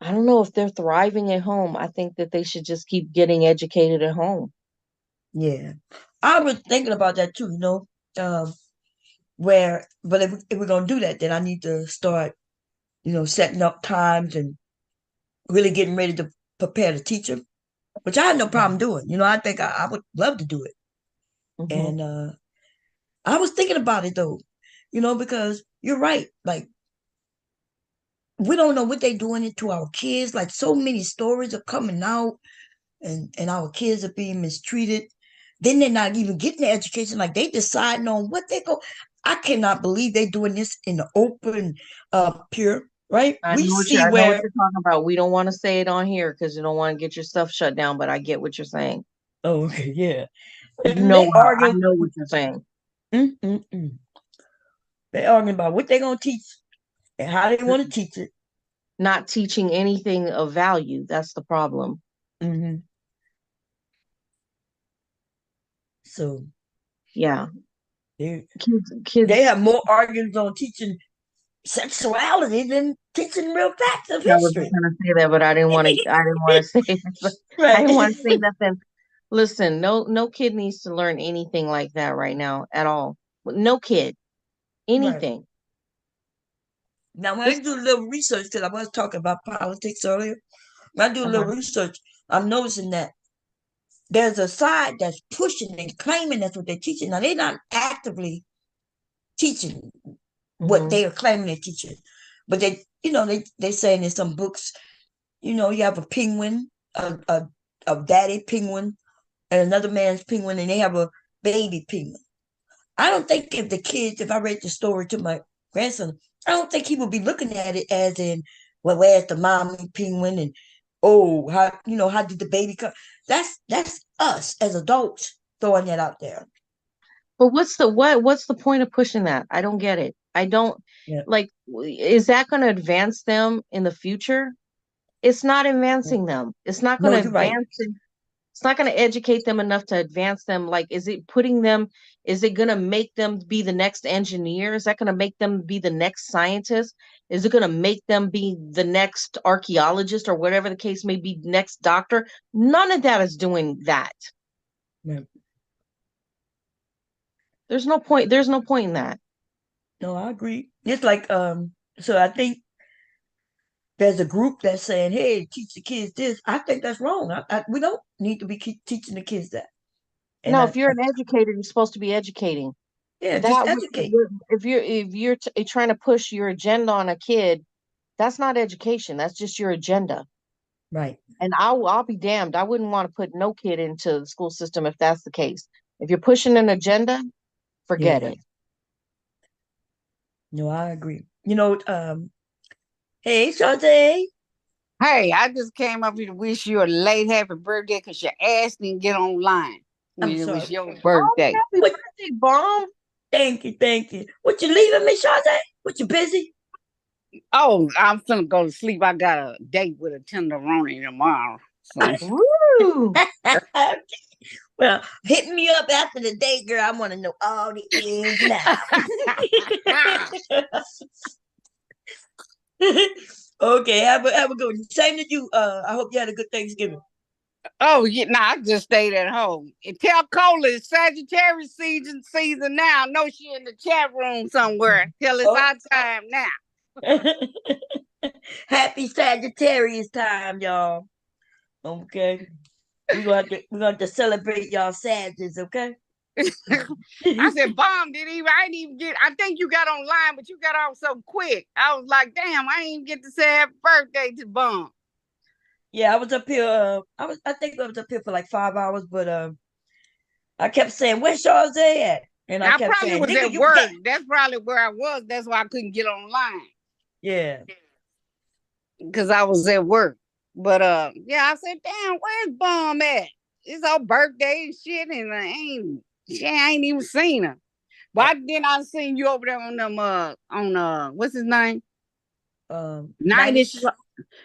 I don't know if they're thriving at home. I think that they should just keep getting educated at home. Yeah. I was thinking about that too, Um but if we're gonna do that, then I need to start, setting up times and really getting ready to prepare to teach them, which I had no problem doing. I think I would love to do it. Hmm. And I was thinking about it though, because you're right. Like we don't know what they're doing it to our kids. Like so many stories are coming out, and our kids are being mistreated. Then they're not even getting the education. Like they deciding on what they go. I cannot believe they're doing this in the open, pure. right? I We know see what where you're talking about. We don't want to say it on here because you don't want to get your stuff shut down, but I get what you're saying. oh okay, yeah. You And know, they I arguing know what you're saying. they arguing about what they're gonna teach and how they want to teach it. Not teaching anything of value. That's the problem. So Yeah. they Kids have more arguments on teaching sexuality than teaching real facts of I was history. gonna say that, but I didn't want to. I didn't want to say. Right. I didn't want to say nothing. Listen, no kid needs to learn anything like that right now at all. No kid, anything. Now, when I do a little research, because I was talking about politics earlier, when I do a little research, I'm noticing that there's a side that's pushing and claiming that's what they're teaching. Now, they're not actively teaching what they are claiming they're teaching, but they're saying in some books, you have a penguin, a daddy penguin, and another man's penguin, and they have a baby penguin. I don't think if I read the story to my grandson, I don't think he would be looking at it as in, well, where's the mommy penguin? And how did the baby come? That's us as adults throwing that out there. But what's the point of pushing that? I don't get it. I don't like. Is that going to advance them in the future? It's not advancing them. It's not going to advance. It's not going to educate them enough to advance them. Like, is it going to make them be the next engineer? Is that going to make them be the next scientist? Is it going to make them be the next archaeologist or whatever the case may be, next doctor? None of that is doing that. Right. There's no point. There's no point in that. No, I agree. It's like, so I think there's a group that's saying, hey, teach the kids this. I think that's wrong. We don't need to be teaching the kids that. And no, if you're an educator, you're supposed to be educating. Yeah, just educate. If you're trying to push your agenda on a kid, that's not education. That's just your agenda. Right. And I'll be damned. I wouldn't want to put no kid into the school system if that's the case. If you're pushing an agenda, forget it. No, I agree. Hey, Shante. Hey, I just came up here to wish you a late happy birthday because your ass didn't get online when it was your birthday. Oh, happy birthday, Bomb. Thank you. What, you leaving me, Shante? What, you busy? Oh, I'm finna go to sleep. I got a date with a tenderoni tomorrow. So. Woo! Well, hit me up after the date, girl. I want to know all the ins and outs. Okay, have a good one. Same to you. I hope you had a good Thanksgiving. Oh, yeah, I just stayed at home. And tell Cola it's Sagittarius season now. I know she in the chat room somewhere. Tell it's our time now. Happy Sagittarius time, y'all. Okay. We're gonna have to celebrate y'all Sagittarius, okay? I said, Bomb, I didn't even get, I think you got online, but you got off so quick. I was like, damn, I didn't even get to say happy birthday to Bomb. Yeah, I was up here, I think I was up here for like 5 hours, but I kept saying, where's Charles at? And I kept probably saying, was at work. That's probably where I was. That's why I couldn't get online. Yeah. Because I was at work. But yeah, I said, damn, where's Bomb at? It's her birthday and shit, and I ain't even seen her. But then I seen you over there on them on what's his name? Nightish.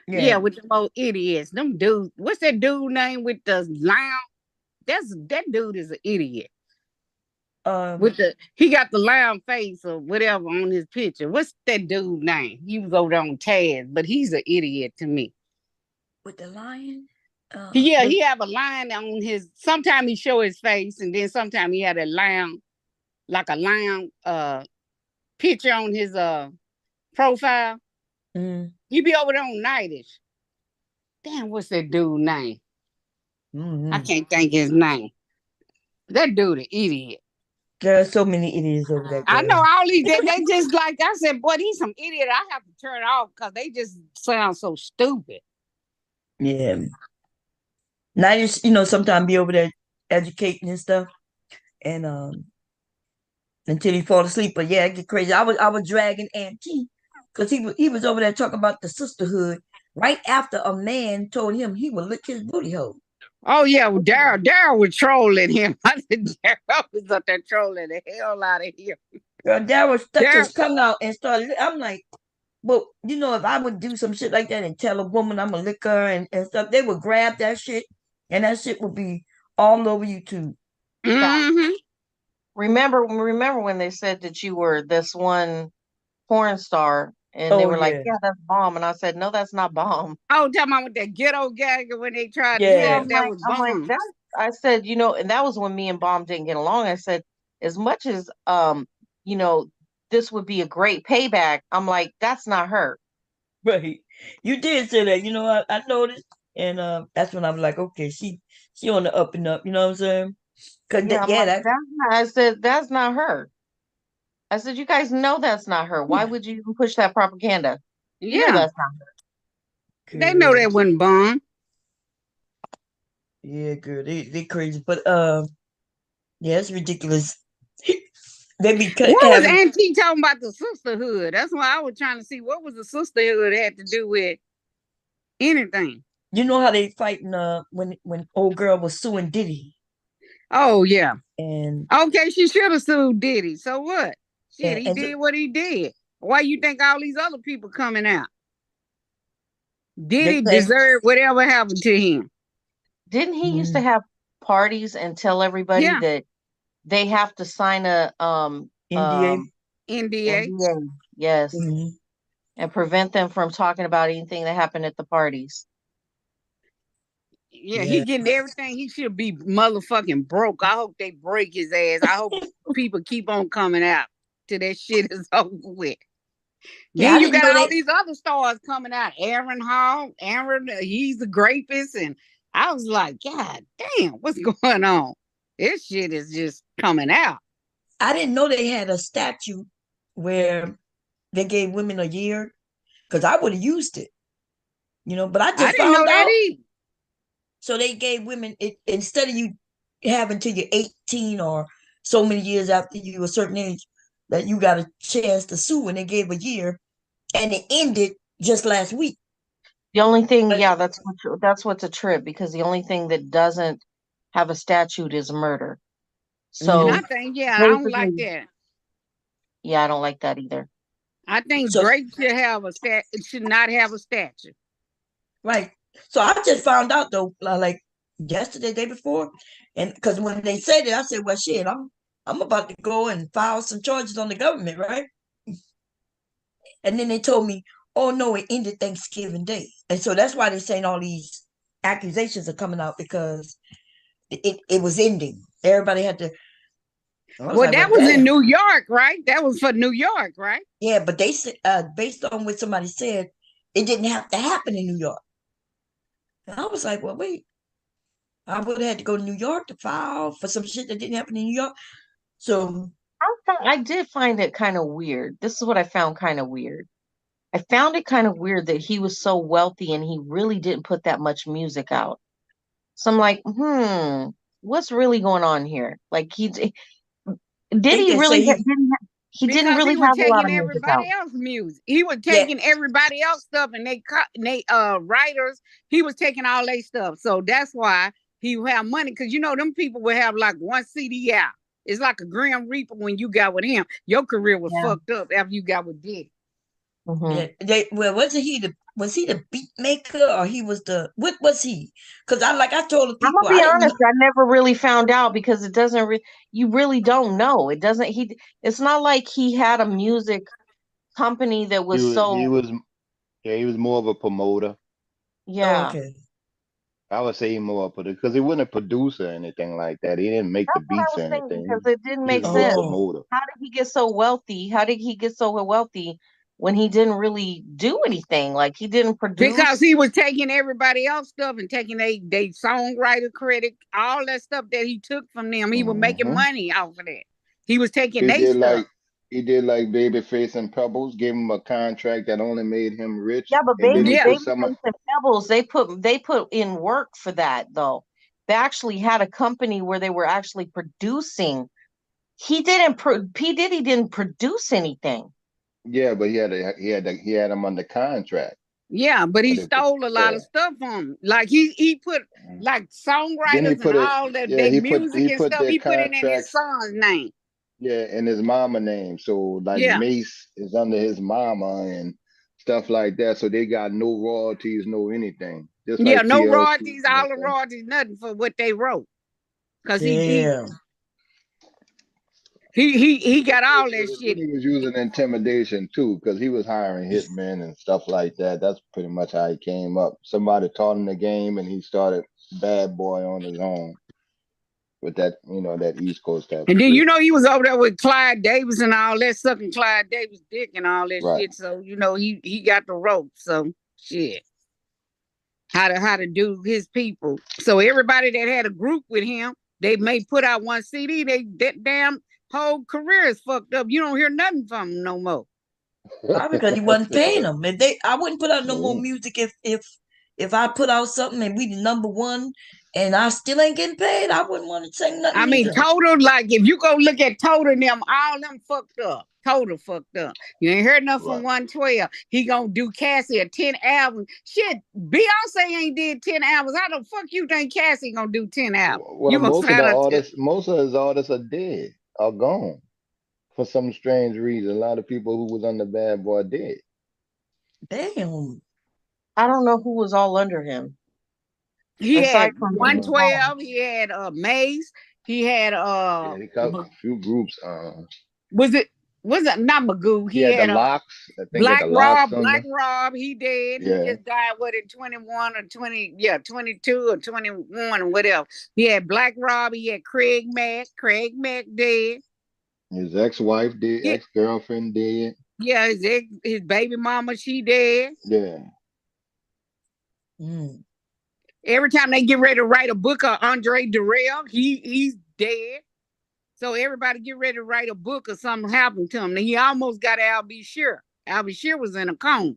Yeah, with them old idiots. Them dudes. What's that dude name with the lamb? That dude is an idiot. He got the lamb face or whatever on his picture. What's that dude name? He was over there on Taz, but he's an idiot to me. With the lion? He have a lion on his. Sometimes he show his face, and then sometimes he had a lamb, like a lamb picture on his profile. He be over there on Nightish. Damn, what's that dude name? I can't think his name. That dude an idiot. There are so many idiots over there. I know all these. They just like I said, boy, these some idiot. I have to turn it off because they just sound so stupid. Yeah. Now I just sometimes be over there educating and stuff, and until he fall asleep. But yeah, I get crazy. I was dragging Aunt T because he was over there talking about the sisterhood right after a man told him he would lick his booty hole. Oh yeah, well, Daryl was trolling him. I said Daryl was up there trolling the hell out of him. Girl, Daryl stuck his tongue out and started. I'm like, well, you know, if I would do some shit like that and tell a woman I'm a licker and stuff, they would grab that shit and that shit would be all over YouTube. Mm-hmm. Remember when they said that you were this one porn star and they were like, yeah, that's bomb. And I said, no, that's not bomb. Oh, talking about with that ghetto gag when they tried to Yeah, say that was bomb. I'm like, that, I said, you know, and that was when me and Bomb didn't get along. I said, as much as you know, this would be a great payback, I'm like, that's not her. Right. You did say that, you know, I noticed. And that's when I'm like, okay, she on the up and up, you know what I'm saying? Cause I said, that's not her. I said, you guys know that's not her. Why would you even push that propaganda? You know that's not her. They know that wasn't bomb. Yeah, girl, they crazy, but yeah, it's ridiculous. They be what was Auntie talking about the sisterhood? That's why I was trying to see what was the sisterhood had to do with anything. You know how they fighting when old girl was suing Diddy. Oh yeah. And okay, she should have sued Diddy. So what? Shit, he and did what he did. Why you think all these other people coming out? Diddy deserve whatever happened to him. Didn't he used to have parties and tell everybody that they have to sign a NDA? NDA, yes. And prevent them from talking about anything that happened at the parties. Yeah, he getting everything. He should be motherfucking broke. I hope they break his ass. I hope people keep on coming out till that shit is over with. Then you got all these other stars coming out. Aaron Hall, he's the rapist. And I was like, God damn, what's going on? This shit is just coming out. I didn't know they had a statute where they gave women a year, because I would have used it. You know, but I just didn't know that either. So they gave women it instead of you having till you're 18 or so many years after you a certain age that you got a chance to sue, and they gave a year, and it ended just last week. The only thing, that's what's a trip, because the only thing that doesn't have a statute is murder. So I think, I don't like that. Yeah, I don't like that either. I think Drake should not have a statute. Right. So I just found out though, like yesterday, day before, and because when they said it, I said, "Well, shit, I'm about to go and file some charges on the government, right?" And then they told me, "Oh no, it ended Thanksgiving Day," and so that's why they're saying all these accusations are coming out, because it was ending. Everybody had to. Well, that was in New York, right? That was for New York, right? Yeah, but they said, based on what somebody said, it didn't have to happen in New York. And I was like, well, wait, I would have had to go to New York to file for some shit that didn't happen in New York. So I did find it kind of weird. This is what I found kind of weird. I found it kind of weird that he was so wealthy and he really didn't put that much music out. So I'm like, what's really going on here? Like he didn't really have a lot of music out. Else's music. He was taking everybody else stuff, and they writers. He was taking all their stuff, so that's why he would have money. Because you know them people would have like one CD out. It's like a Grim Reaper when you got with him. Your career was fucked up after you got with Diddy. Well, wasn't he the beat maker, or he was what was he? Because I told the people, I'm gonna be honest, I never really found out, because it doesn't you really don't know. It doesn't it's not like he had a music company that was he was more of a promoter. Yeah. Oh, okay. I would say more because he wasn't a producer or anything like that. He didn't make the beats or anything. Because it didn't make sense. How did he get so wealthy? When he didn't really do anything? Like he didn't produce? Because he was taking everybody else's stuff and taking they songwriter credit, all that stuff that he took from them. He was making money off of that. He was taking their stuff. He did like Babyface and Pebbles, gave him a contract that only made him rich. Yeah, but Babyface and Pebbles, they put in work for that though. They actually had a company where they were actually producing. P. Diddy didn't produce anything. Yeah, but he had him under contract. Yeah, but he But if the, stole a lot yeah. of stuff from him. Like he put like Then he songwriters and put it. all that Yeah, their music he and put stuff. their He put it in his contracts. son's name. Yeah, and his mama name. So like Yeah. Mace is under his mama and stuff like that. So they got no royalties, no anything. Just Yeah, like no TLC royalties, and all the stuff. royalties, nothing for what they wrote. Cause Damn. he got all that shit. He was using intimidation too, because he was hiring hitmen and stuff like that. That's pretty much how he came up. Somebody taught him the game, and he started bad boy on his own with that, that East Coast type And of then shit. he was over there with Clyde Davis and all that, sucking Clyde Davis dick and all that Right. shit. So he got the rope. So shit, how to do his people. So everybody that had a group with him, they may put out one CD. That damn whole career is fucked up. You don't hear nothing from him no more. Probably because he wasn't paying them. I wouldn't put out no more music if I put out something and we the number one and I still ain't getting paid. I wouldn't want to sing nothing. I mean, either. Total, like if you go look at Total and them, all them fucked up. Total fucked up. You ain't heard nothing from 112. He gonna do Cassie a 10 album. Shit, Beyonce ain't did 10 albums. How the fuck you think Cassie gonna do 10 albums? Well, You gonna most of sign his artists are dead, are gone for some strange reason. A lot of people who was under Bad Boy dead. Damn. I don't know who was all under him. He Aside had from 112. He had Maze. He had Yeah, he got a few groups. was it not Magoo? He had had the Locks. I think Black the Locks Rob. Black Rob, he did. Yeah. He just died in 21 or 20, 22 or 21 or whatever. He had Black Rob, he had Craig Mack. Craig Mack dead. His ex-wife did, ex-girlfriend did. Yeah, his baby mama, she dead. Yeah. Every time they get ready to write a book of Andre Durrell, he's dead. So everybody get ready to write a book or something happened to him. He almost got Al B. Sure. Al B. Sure was in a coma.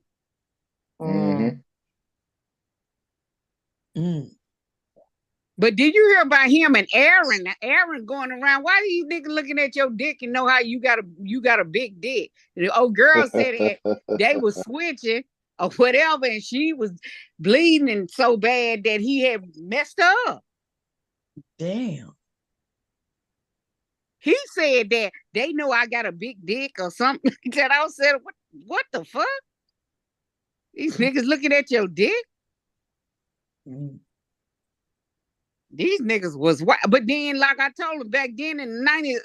But did you hear about him and Aaron? Aaron going around. Why do you niggas looking at your dick and know how you got a big dick? And the old girl said they was switching or whatever, and she was bleeding so bad that he had messed up. Damn. He said that they know I got a big dick or something. That I said, what the fuck? These niggas looking at your dick? These niggas was white. But then, like I told him back then in the 90s,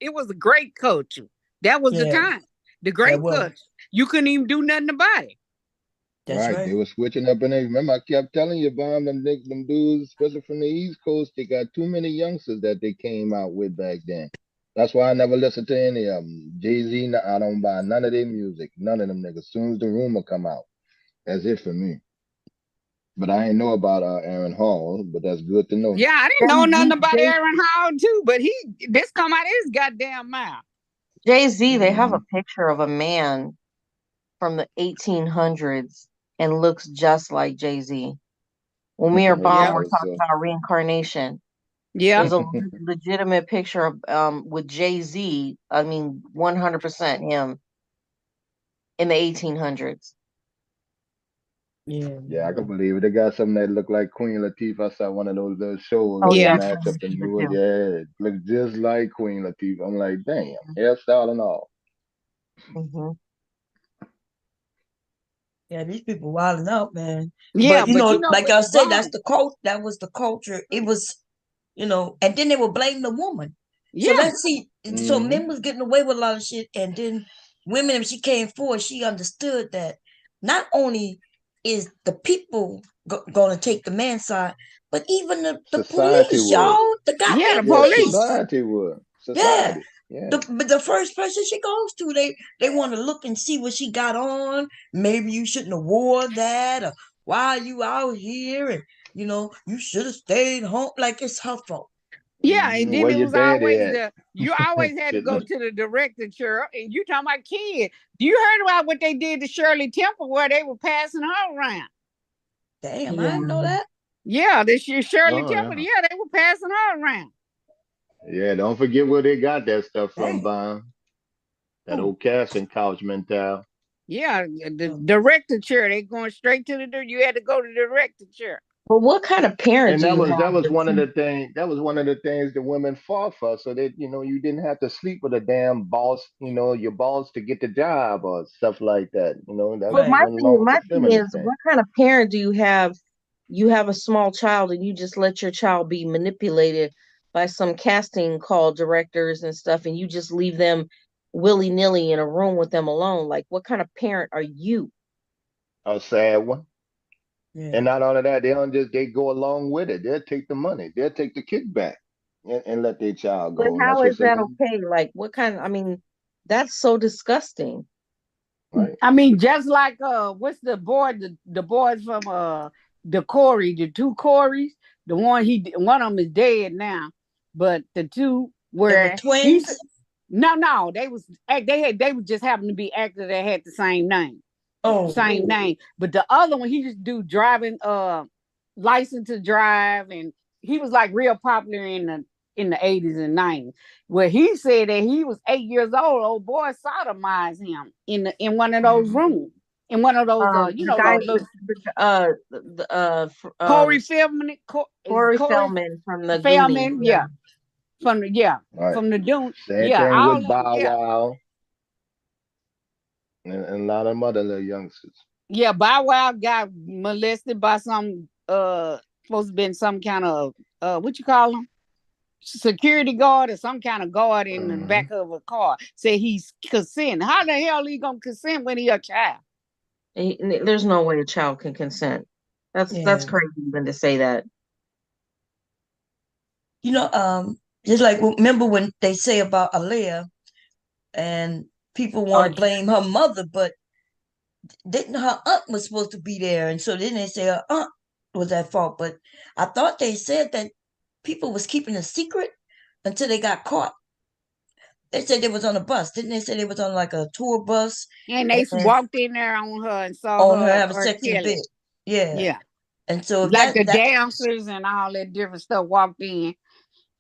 it was a great culture. That was the time. The great culture. You couldn't even do nothing about it. That's right. They were switching up and everything. Remember, I kept telling you, Bomb, them dudes, especially from the East Coast, they got too many youngsters that they came out with back then. That's why I never listened to any of them. Jay-Z, I don't buy none of their music. None of them niggas. As soon as the rumor come out, that's it for me. But I ain't know about Aaron Hall, but that's good to know. Yeah, I didn't know nothing about Aaron Hall too, but this come out of his goddamn mouth. Jay-Z, they have a picture of a man from the 1800s and looks just like Jay-Z. When me or Bomb were talking about reincarnation, there's a legitimate picture of with Jay-Z. I mean, 100% him in the 1800s. Yeah, I can believe it. They got something that looked like Queen Latifah. I saw one of those little shows. Match up the new. Yeah, it looked just like Queen Latifah. I'm like, damn, hairstyle and all. Yeah, these people wilding out, man. Yeah, but like I said, that's the cult. That was the culture. It was, and then they would blame the woman. So let's see. So men was getting away with a lot of shit, and then women, if she came forward, she understood that not only is the people going to take the man's side, but even the police, y'all, the goddamn police. Society would. Society. Yeah. The first person she goes to, they want to look and see what she got on. Maybe you shouldn't have wore that, or why are you out here? And you should have stayed home. Like it's her fault. Yeah, and then it was always you always had to go to the director, and you talking about kids. You heard about what they did to Shirley Temple, where they were passing her around? Damn, I didn't know that. Yeah, this year Shirley Temple. Yeah, they were passing her around. Yeah, don't forget where they got that stuff from, Bomb. That old casting couch mentality. Yeah, the director chair. They going straight to the. You had to go to the director chair. But what kind of parent And do that you was have? one of the things. That was one of the things the women fought for, so that you didn't have to sleep with a damn boss. Your boss to get the job or stuff like that. That But was my one thing, along with my the thing feminist is, thing. what kind of parent do you have? You have a small child, and you just let your child be manipulated by some casting call directors and stuff, and you just leave them willy nilly in a room with them alone. Like, what kind of parent are you? A sad one. Yeah. And not only that, they go along with it. They'll take the money. They'll take the kickback and let their child But go. And how that's is what's that okay? Like, what kind? I mean, that's so disgusting. right. I mean, just like what's the boy? The boys from the Corey, the two Corys. The one one of them is dead now, but the two They were where twins. no, they was just happened to be actors that had the same name. Oh, Same name. But the other one, he just do driving, license to drive, and he was like real popular in the 80s and 90s. Where he said that he was 8 years old boy sodomized him in one of those rooms. In one of those, The guy, those Corey Corey Feldman, Feldman from the Feldman, Goonies. yeah, from the Right. from the Dune, Same yeah, thing all with of Bow yeah. Wow and a lot of other little youngsters. Yeah, Bow Wow got molested by some supposed to been some kind of what you call him? Security guard or some kind of guard in the back of a car. Say he's consent. How the hell he gonna consent when he a child? There's no way a child can consent. That's crazy even to say that. Just like remember when they say about Aaliyah, and people want to blame her mother, but didn't her aunt was supposed to be there, and so then they say her aunt was at fault. But I thought they said that people was keeping a secret until they got caught. They said they was on a bus, didn't they? Say they was on like a tour bus, And they walked in there on her and saw on her her have a R. sex in Kelly. bed. Yeah. Yeah. And so Like the that dancers and all that different stuff walked in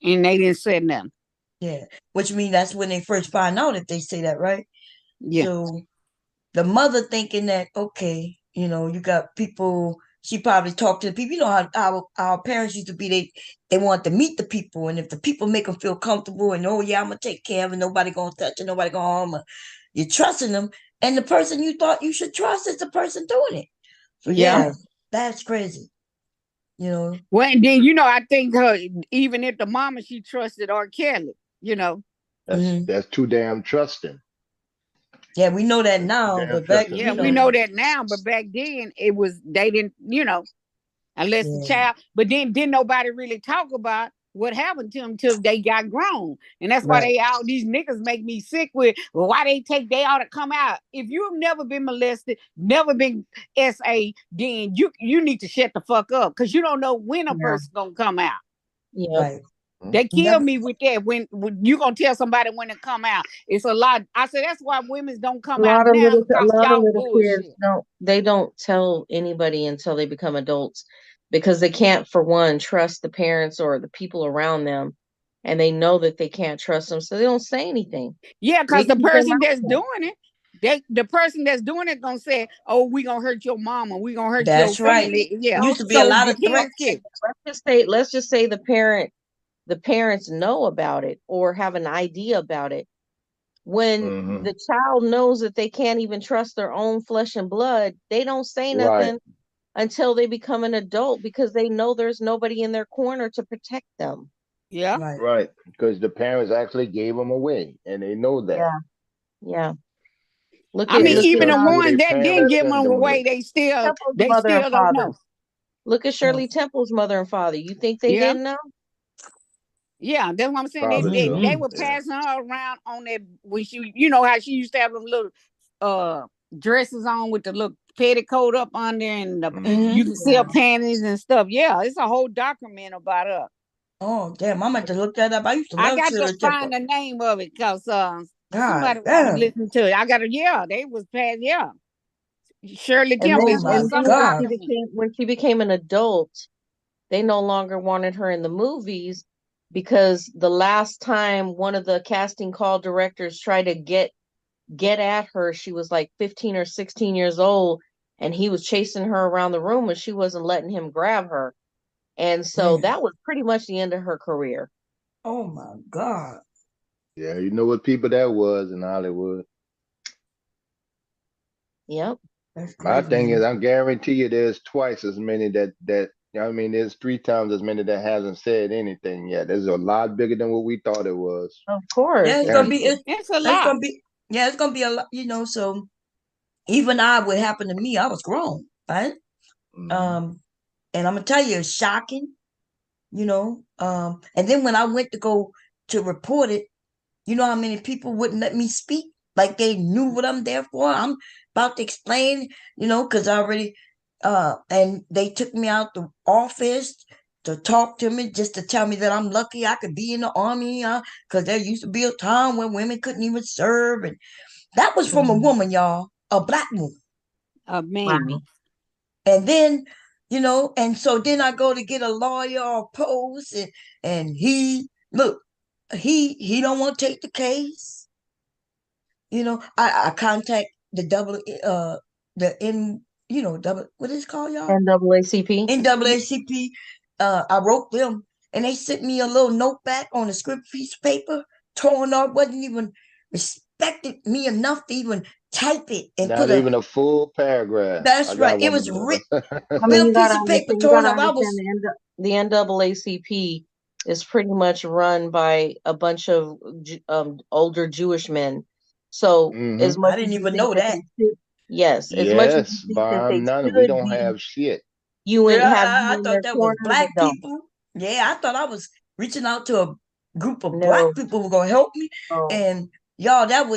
and they didn't say nothing. Yeah, which means that's when they first find out if they say that, right? Yeah. So the mother thinking that, okay, you got people, she probably talked to the people. You know how our parents used to be, they want to meet the people, and if the people make them feel comfortable and, oh yeah, I'm gonna take care of it, nobody gonna touch it, nobody gonna harm her, you're trusting them, and the person you thought you should trust is the person doing it. So yeah, that's crazy. Well, and then I think her, even if the mama, she trusted R. Kelly. That's too damn trusting. Yeah, we know that now, but back we know that now, but back then they didn't, unless the child. But then didn't nobody really talk about what happened to them till they got grown, and that's why all these niggas make me sick with. Well, why they ought to come out. If you've never been molested, never been SA, then you need to shut the fuck up because you don't know when a person's gonna come out. Yeah. Right. They kill me with that. When you gonna tell somebody when to come out? It's a lot. I said that's why women's don't come out now. A lot of little kids don't tell anybody until they become adults because they can't, for one, trust the parents or the people around them, and they know that they can't trust them, so they don't say anything. Yeah, because the person that's doing it, the person that's doing it gonna say, "Oh, we gonna hurt your mama. We gonna hurt your family." Right. Yeah, Used to be a lot of threats. Let's just say the parents know about it or have an idea about it. When the child knows that they can't even trust their own flesh and blood, they don't say nothing until they become an adult because they know there's nobody in their corner to protect them. Yeah. Right. Because the parents actually gave them away and they know that. Yeah. Even the ones that didn't give them away, they still don't know. Look at Shirley Temple's mother and father. You think they didn't know? Yeah, that's what I'm saying. They were passing her around on that when she, how she used to have them little dresses on with the little petticoat up under and you can see her panties and stuff. Yeah, it's a whole document about her. Oh damn! I'm going to look that up. I used to love got Shirley to find the name of it because somebody damn. listening to it. I got to. Yeah, they was past. Yeah, Shirley And Temple. when she became an adult, they no longer wanted her in the movies because the last time one of the casting call directors tried to get get at her. She was like 15 or 16 years old, and he was chasing her around the room, and she wasn't letting him grab her. And so that was pretty much the end of her career. Oh my God. Yeah, you know what people that was in Hollywood. Yep. My thing is, I guarantee you, there's twice as many I mean, there's 3 times as many that hasn't said anything yet. There's a lot bigger than what we thought it was. Of course. Yeah, it's gonna be. It's a It's lot. gonna be. Yeah, it's gonna be a lot. You know, so even what happened to me, I was grown, right? And I'm gonna tell you, it's shocking. You know, and then when I went to go to report it, you know how many people wouldn't let me speak? Like they knew what I'm there for. I'm about to explain, you know, because I already, and they took me out the office to talk to me, just to tell me that I'm lucky I could be in the army, because there used to be a time when women couldn't even serve. And that was from a woman, y'all, a black woman. A mammy. And then, you know, and so then I go to get a lawyer or post, and he don't want to take the case. You know, I contact the what is it called, y'all? NAACP. NAACP. I wrote them, and they sent me a little note back on a script piece of paper, torn up, wasn't even respected me enough to even type it and Not put even a full paragraph. That's I got right. It one was of those. I mean, you gotta piece of paper understand. You torn gotta up. I understand was the NAACP is pretty much run by a bunch of older Jewish men. So as much I didn't as you even think know that that. they should, yes, as much as you Yes, think that bomb they none. We should don't be, have shit. you and have I you in thought their that was corner, they black don't. people. Yeah, I thought I was reaching out to a group of black No. people who were gonna help me. Oh. And y'all, that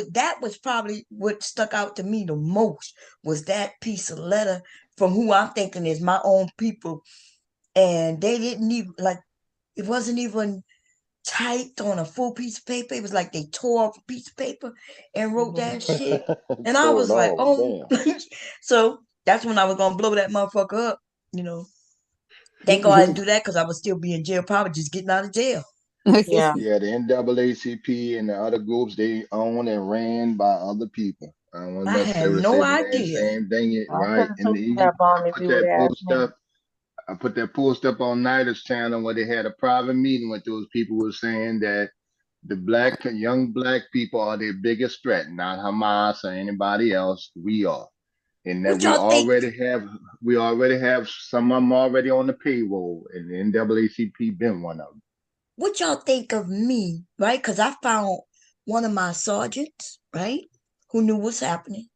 was probably what stuck out to me the most, was that piece of letter from who I'm thinking is my own people. And they didn't even it wasn't even typed on a full piece of paper. It was like they tore off a piece of paper and wrote that shit. And I Throw it was like, off, oh. damn. So that's when I was gonna blow that motherfucker up, you know. Thank God I didn't do that, because I would still be in jail, probably just getting out of jail. Yeah. Yeah, the NAACP and the other groups, they owned and ran by other people. I don't want to I had necessarily no say the idea. same thing, I right? could have And took that bomb I if put you would that have asked post me. up. I put that post up on Nida's channel where they had a private meeting with those people who were saying that the young black people are their biggest threat, not Hamas or anybody else. We are. And that What y'all think? we already have some of them already on the payroll, and the NAACP been one of them. What y'all think of me, right? Because I found one of my sergeants, right, who knew what's happening.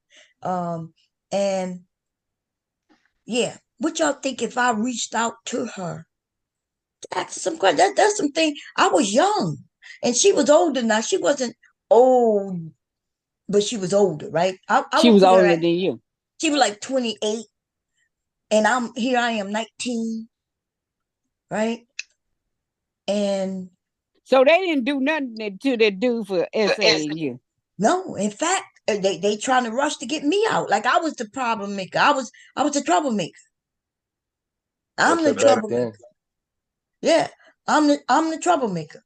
And yeah, what y'all think if I reached out to her to ask her some questions? That's something. I was young, and she was older now. She wasn't old, but she was older, right? I She would was put her older at, than you. she was like 28, and I am 19, right? And so they didn't do nothing to the dude for SAU. No, in fact, they trying to rush to get me out. Like I was the problem maker. I was the troublemaker. I'm the troublemaker. Yeah, I'm the troublemaker.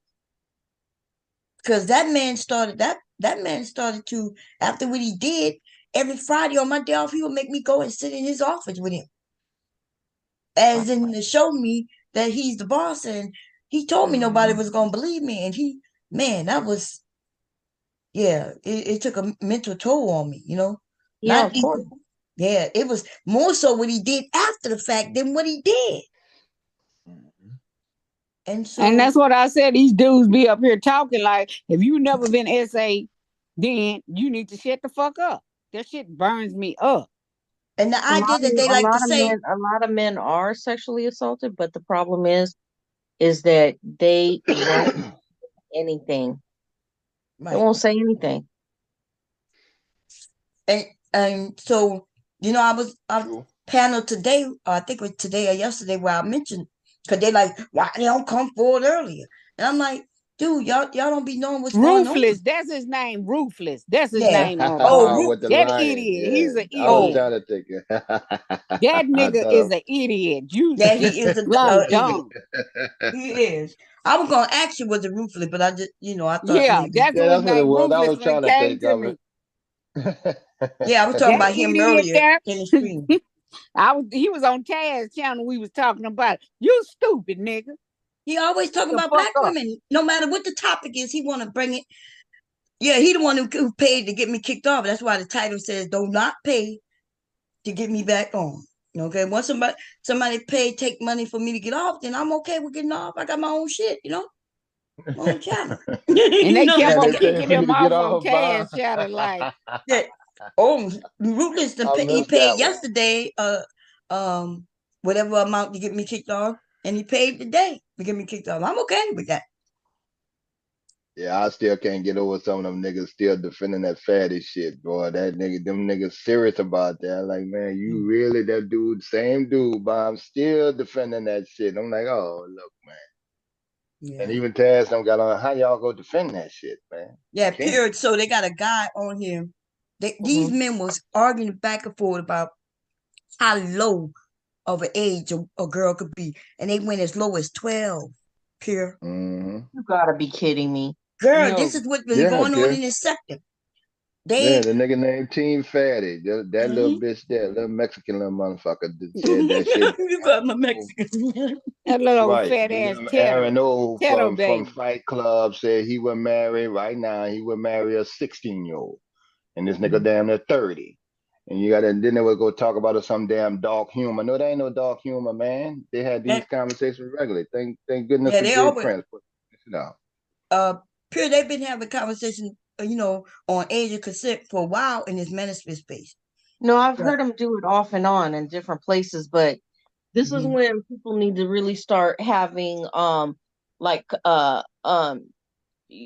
Because that man started to, after what he did, every Friday on my day off, he would make me go and sit in his office with him, as in to show me that he's the boss. And he told me nobody was gonna believe me. And that was, it took a mental toll on me, you know. Yeah, of course. Yeah, it was more so what he did after the fact than what he did. And that's what I said. These dudes be up here talking like, if you never been SA, then you need to shut the fuck up. That shit burns me up. And the idea that they like to say, a lot of men are sexually assaulted, but the problem is that they won't say anything. Right. They won't say anything. And so, you know, I was panel today, I think it was today or yesterday, where I mentioned, because they like, why they don't come forward earlier? And I'm like, dude, y'all don't be knowing what's going on. Ruthless. That's his name. Ruthless. That's his Yeah. name. With the that lion. idiot. Yeah. He's an idiot. I was trying to think. That nigga is an idiot. You yeah, he is an dumb. idiot. He is. I was gonna ask you, was it Ruthless, but I just, you know, I thought maybe. That's what his name. what it was. I was Ruthless trying to think of it. Yeah, I was talking That about him idiot earlier there. in the stream. He was on Taz channel. We was talking about it. You stupid nigga. He always talking The about fuck black up. women. No matter what the topic is, he want to bring it. Yeah, he the one who paid to get me kicked off. That's why the title says "Do not pay to get me back on." Okay, once somebody pay, take money for me to get off, then I'm okay with getting off. I got my own shit, my own channel. And they kept on they paying kicking for you him to get off on off, Bob. Taz channel like. Yeah. Oh, Ruthless, I he missed paid that one. yesterday, whatever amount to get me kicked off, and he paid today to get me kicked off. I'm okay with that. Yeah, I still can't get over some of them niggas still defending that fatty shit, boy. Them niggas serious about that. Like, man, you really that dude, same dude, but I'm still defending that shit. I'm like, oh, look, man. Yeah. And even Taz don't got on how y'all go defend that shit, man. Yeah, You can't. period. So they got a guy on here. These men was arguing back and forth about how low of an age a girl could be, and they went as low as 12. Pure. Mm-hmm. You gotta be kidding me. Girl, No. this is what's been Yeah, going on Pure. in this sector. Yeah, the nigga named Team Fatty. That little bitch there, little Mexican little motherfucker that said that shit. You got my Mexican. That little Right. fat ass Aaron O Tetto from baby. Fight Club said he would marry right now, he would marry a 16-year-old. And this nigga damn near 30. And you gotta then they would go talk about some damn dark humor. No, there ain't no dark humor, man. They had these conversations regularly. Thank goodness for they Jay always Prince put this out. Pure, they've been having conversations, on age of consent for a while in this manosphere space. No, I've heard him do it off and on in different places, but this is when people need to really start having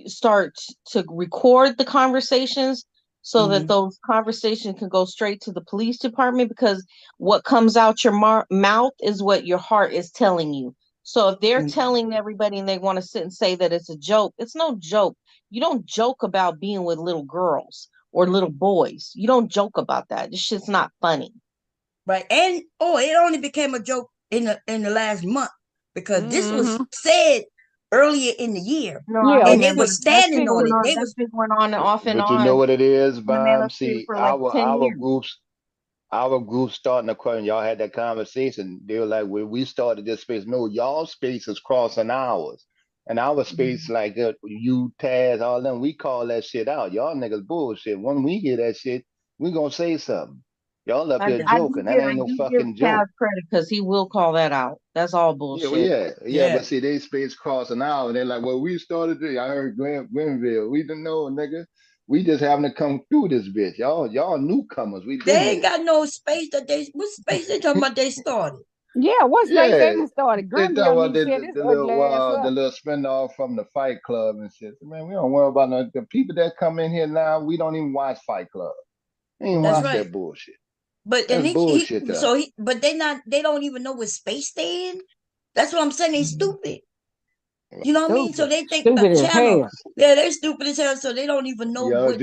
start to record the conversations so that those conversations can go straight to the police department, because what comes out your mouth is what your heart is telling you. So if they're telling everybody and they want to sit and say that it's a joke, it's no joke. You don't joke about being with little girls or little boys. You don't joke about that. This shit's not funny. Right. And it only became a joke in the last month, because this was said earlier in the year. No, and they were standing on it. That's been going on and off and But you on. know what it is, Bob? See, See, for like 10 years. Our group starting a question. Y'all had that conversation. They were like, when we started this space, no, y'all space is crossing ours. And our space, like you, Taz, all them, we call that shit out. Y'all niggas bullshit. When we hear that shit, we gonna say something. Y'all up here joking. That ain't no fucking joke. Credit because he will call that out. That's all bullshit. Yeah. But see, they space crossing out, and they're like, well, we started this. I heard Glenville. We didn't know, nigga. We just having to come through this bitch. Y'all newcomers. They ain't got no space what space they talking about they started? Yeah, what space they done started? They talking Grimville about the little spinoff from the Fight Club and shit. Man, we don't worry about the people that come in here now. We don't even watch Fight Club. We ain't watch that bullshit. But that's bullshit. But they don't even know what space they in. That's what I'm saying. They stupid. You know what I mean? So they think a channel. Yeah, they're stupid as hell. So they don't even know what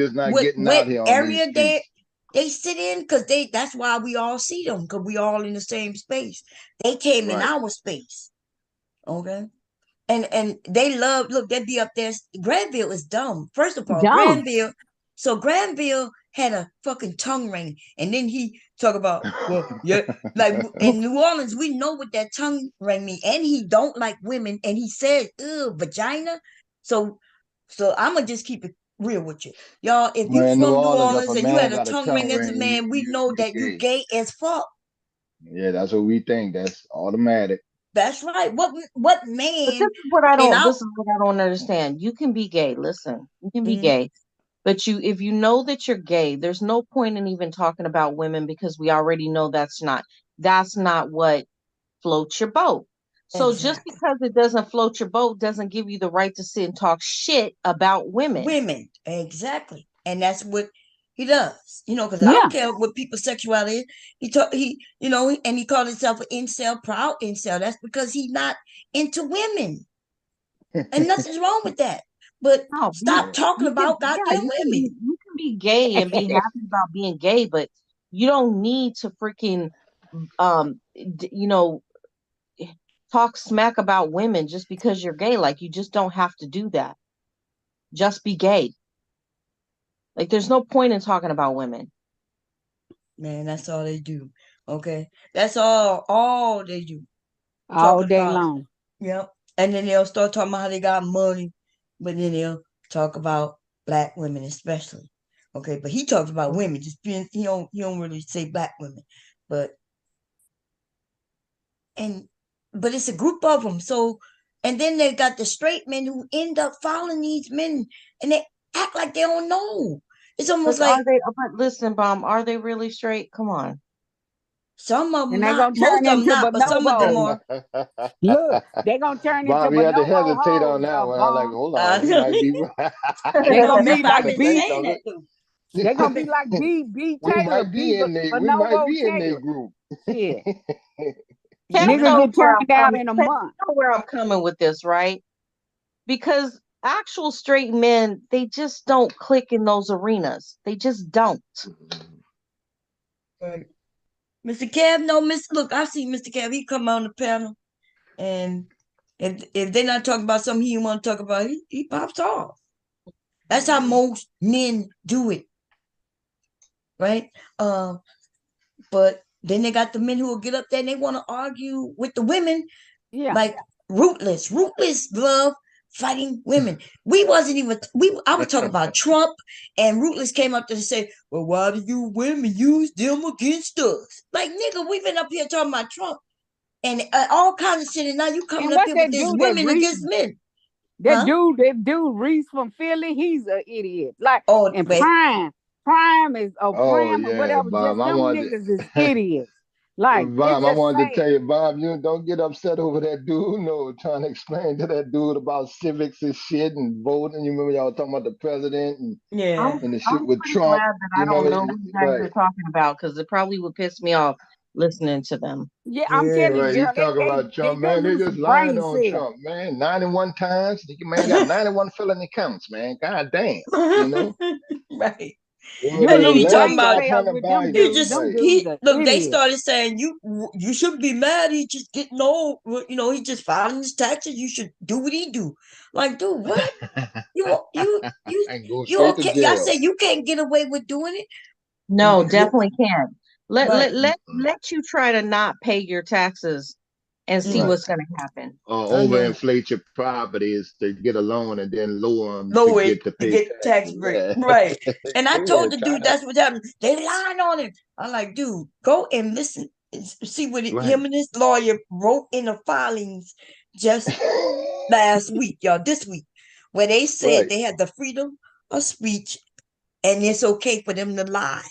area they sit in, because that's why we all see them, because we all in the same space. They came in our space. Okay. And they love, look, they be up there. Granville is dumb. First of all, Granville had a fucking tongue ring, and then he talk about, well, yeah, like in New Orleans, we know what that tongue ring mean, and he don't like women, and he said, "Ugh, vagina." So I'm gonna just keep it real with you, y'all. If you from New Orleans and you had a tongue ring as a man, we know that you gay as fuck. Yeah, that's what we think. That's automatic. That's right. What man? This is what I don't understand. You can be gay. Listen, you can be gay. But if you know that you're gay, there's no point in even talking about women, because we already know that's not what floats your boat. So just because it doesn't float your boat doesn't give you the right to sit and talk shit about women. Women, exactly. And that's what he does. Because I don't care what people's sexuality is. And he called himself an incel, proud incel. That's because he's not into women. And nothing's wrong with that. But stop talking about goddamn women. You can be gay and be happy about being gay, but you don't need to freaking, talk smack about women just because you're gay. Like, you just don't have to do that. Just be gay. Like, there's no point in talking about women. Man, that's all they do. Okay, that's all they do. All Talking day about, long. yep. And then they'll start talking about how they got money, but then they'll talk about black women especially. Okay, but he talks about women. Just being he don't really say black women, but it's a group of them. So, and then they got the straight men who end up following these men, and they act like they don't know. It's almost But like, are they? But listen, Bomb, are they really straight? Come on. some of them And they're not, gonna most turn of them into not, but some of them bonobos. are. Look, they're gonna turn into Bob, you had to bonobo hesitate on hoes, that one. I was like, Bomb. hold on, he might be right. I They're know, gonna that's be why I've like been B. saying that too. They're gonna be like B. we Taylor, might be in there. We might bonobo be in their Taylor. group. Shit, Yeah, Ken but nigga knows get where turned I'm out coming. in a Ken, month. you know where I'm coming with this, right? Because actual straight men, they just don't click in those arenas. They just don't. Right. Mr. Kev, no, look, I've seen Mr. Kev, he come on the panel, and if they're not talking about something he want to talk about, he pops off. That's how most men do it, right? But then they got the men who will get up there and they want to argue with the women, Yeah. like rootless love fighting women. We wasn't even I was talking about Trump, and rootless came up to say, well, why do you women use them against us? Like, nigga, we've been up here talking about Trump and all kinds of shit, and now you coming And up what's here with that this dude that women Reese? against men. That dude Reese from Philly, he's an idiot. Like, Oh, and wait. Prime is Oh Prime or yeah, whatever. Bob. Just I them wanted niggas is idiots. Like, it's Bob, I just wanted to sad. tell you, Bob, you don't get upset over that dude. No, trying to explain to that dude about civics and shit and voting. You remember y'all talking about the president and Yeah. and the shit I'm with pretty Trump. glad that You I don't remember? know who you guys Right. are talking about, because it probably would piss me off listening to them. Yeah, I'm telling you, Right, he girl, talking about they Trump, gonna man. They lose just some lied brain on cells. Trump, man. 91 times. The man got 91 felony counts, man. God damn, you know. Right. You And then lose he talking brain about, Landslide cells Hunter with them he dudes. Biden, just Them right? dudes are look. They idiots. started saying you shouldn't be mad. He's just getting old. You know, he just filing his taxes. You should do what he do. Like, dude, what And go you straight to okay? Y'all jail. say you can't get away with doing it. No, definitely can. Right. Let you try to not pay your taxes and see Right. what's going to happen. Or And then overinflate your properties to get a loan and then lower them to lower it get to to pay get tax taxes. break. Yeah. Right. And I Yeah, told the try dude that. that's what happened. They lying on him. I'm like, dude, go and listen. See what Right. him and his lawyer wrote in the filings just last week, y'all, this week, where they said Right. they had the freedom of speech and it's okay for them to lie.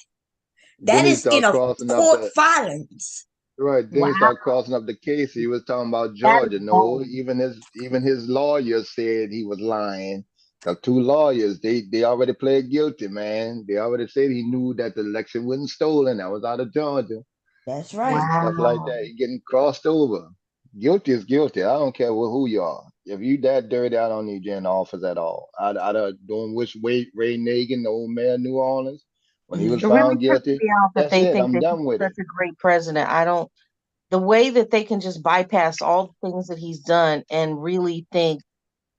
Then That he is in start a crossing up court the filings. right. Then Wow, he start crossing up the case. He was talking about that is Georgia. No, bold. even his lawyer said he was lying. The two lawyers, they already pled guilty, man. They already said he knew that the election wasn't stolen. That was out of Georgia. That's And right. stuff like Wow. that. He getting crossed over. Guilty is guilty. I don't care who you are. If you that dirty, I don't need you in office at all. I don't wish Ray Nagin, the old mayor of New Orleans, when he was It really found pisses guilty, me off that that's they it. think I'm that he's done with such it. a great president. I don't, the way that they can just bypass all the things that he's done and really think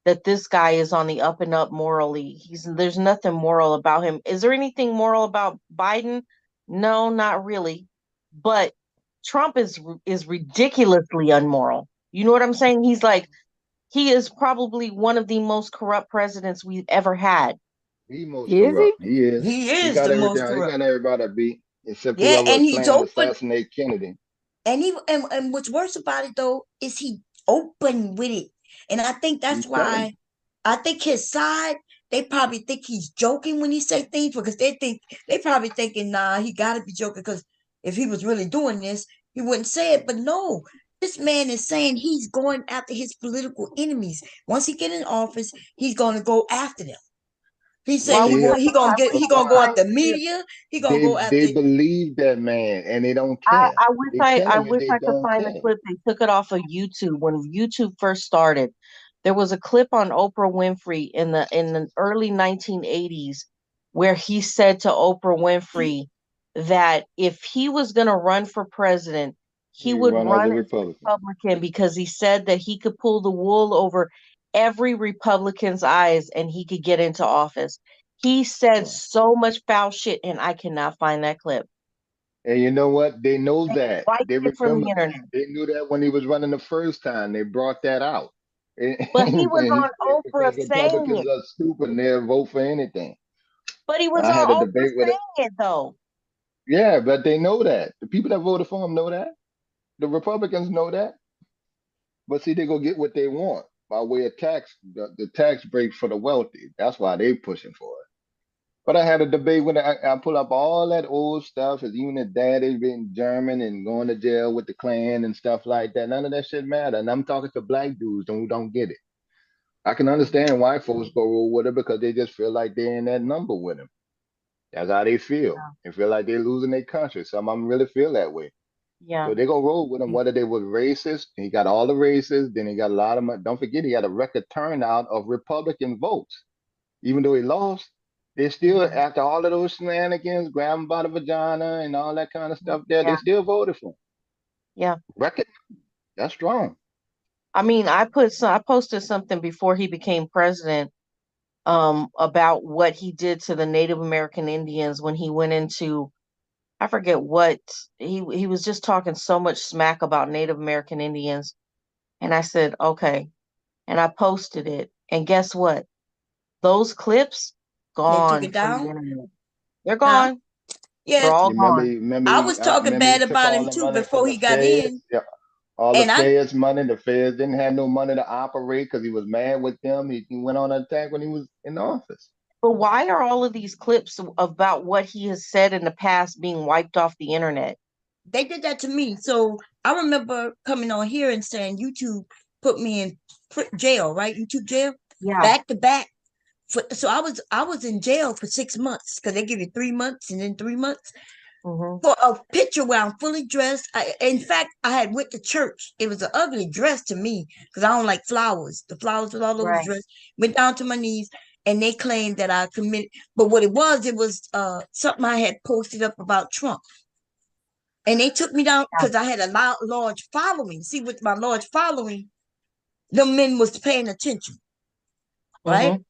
that this guy is on the up and up morally. There's nothing moral about him. Is there anything moral about Biden? No, not really. But Trump is ridiculously unmoral. You know what I'm saying? He is probably one of the most corrupt presidents we've ever had. He most Is he? corrupt. He is. He He is got the most everything. He corrupt. got everybody beat, except Yeah, whoever and was he's planning to open. assassinate Kennedy. And what's worse about it though is he open with it. And I think that's He's telling. why I think his side, they probably think he's joking when he say things, because they probably thinking, nah, he gotta be joking, because if he was really doing this, he wouldn't say it. But no, this man is saying he's going after his political enemies. Once he get in office, he's gonna go after them. He said Well, See, he but gonna go Bob, after media. He gonna they go they after. believe that man and they don't care. They I telling you wish they I could don't find the care. clip. They took it off of YouTube when YouTube first started. There was a clip on Oprah Winfrey in the early 1980s where he said to Oprah Winfrey that if he was going to run for president, he He would run as run a as a Republican. Republican, because he said that he could pull the wool over every Republican's eyes and he could get into office. He said so much foul shit, and I cannot find that clip. And you know what? They know that. Wiped They it from remember the that. internet. They knew that when he was running the first time. They brought that out. And, But he was and he on said Oprah because saying Republicans it. are stupid and they'll vote for anything. But he was I had on a Oprah debate with it. saying it, though. Yeah, but they know that. The people that voted for him know that. The Republicans know that. But see, they go get what they want by way of the tax breaks for the wealthy. That's why they pushing for it. But I had a debate with I pull up all that old stuff, as even his daddy being German and going to jail with the Klan and stuff like that. None of that shit matter. And I'm talking to black dudes who don't get it. I can understand why folks go roll with it because they just feel like they're in that number with him. That's how they feel. They feel like they're losing their country. Some of them really feel that way. Yeah. So they go roll with him, whether they was racist. He got all the racists. Then he got a lot of money. Don't forget, he got a record turnout of Republican votes. Even though he lost, they still, after all of those shenanigans, grab him by the vagina and all that kind of stuff there, they still voted for him. Yeah. Record, that's strong. I mean, I posted something before he became president about what he did to the Native American Indians when he went into, I forget what, he was just talking so much smack about Native American Indians. And I said, okay. And I posted it. And guess what? Those clips gone They took it from the down. internet. They're gone. Yeah, They're all Remember, I was talking remember he bad took about all him the too money from before the he got in, feds. Yeah, all the and I feds money. The feds didn't have no money to operate because he was mad with them. He went on an attack when he was in office. But why are all of these clips about what he has said in the past being wiped off the internet? They did that to me. So I remember coming on here and saying YouTube put me in jail, right? YouTube jail, back to back. So I was in jail for 6 months because they give you 3 months and then 3 months for a picture where I'm fully dressed. In fact, I had went to church. It was an ugly dress to me because I don't like flowers. The flowers was all over the dress. Went down to my knees, and they claimed that I committed. But what it was something I had posted up about Trump. And they took me down because I had a large following. See, with my large following, the men was paying attention, right?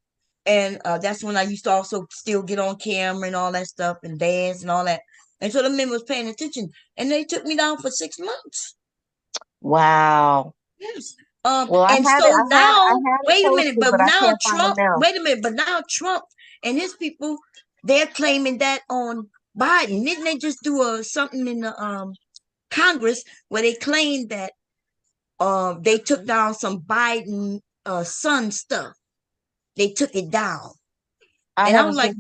And that's when I used to also still get on camera and all that stuff and dance and all that. And so the men was paying attention, and they took me down for 6 months. Wow. Yes. Well, And so now, wait a minute, posted, but I now can't find it Trump, now. wait a minute, but now Trump and his people, they're claiming that on Biden. Didn't they just do something in the Congress where they claimed that they took down some Biden son stuff? They took it down. I And I was like,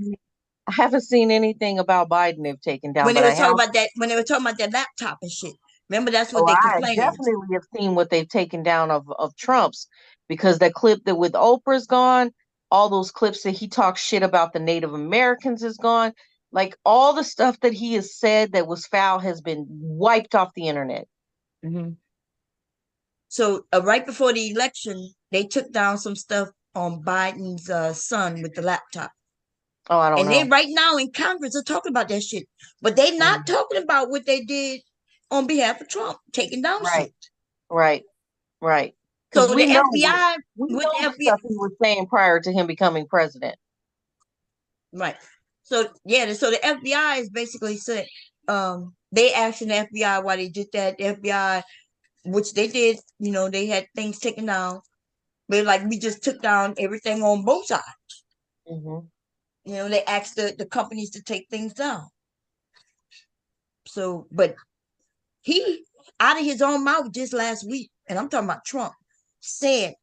haven't seen anything about Biden they've taken down. when they But were talking about that, when they were talking about that laptop and shit. Remember, that's what they I complained. definitely have seen what they've taken down of Trump's, because that clip that with Oprah's gone, all those clips that he talks shit about the Native Americans is gone. Like all the stuff that he has said that was foul has been wiped off the internet. So right before the election, they took down some stuff on Biden's son with the laptop. Oh, I don't know. And they right now in Congress are talking about that shit, but they not talking about what they did on behalf of Trump, taking down shit. Right. So Because the we know FBI, the stuff he was saying prior to him becoming president. Right. So yeah, so the FBI is basically said they asking the FBI why they did that. The FBI, which they did, they had things taken down, but like we just took down everything on both sides. They asked the companies to take things down. So, but he, out of his own mouth just last week, and I'm talking about Trump, said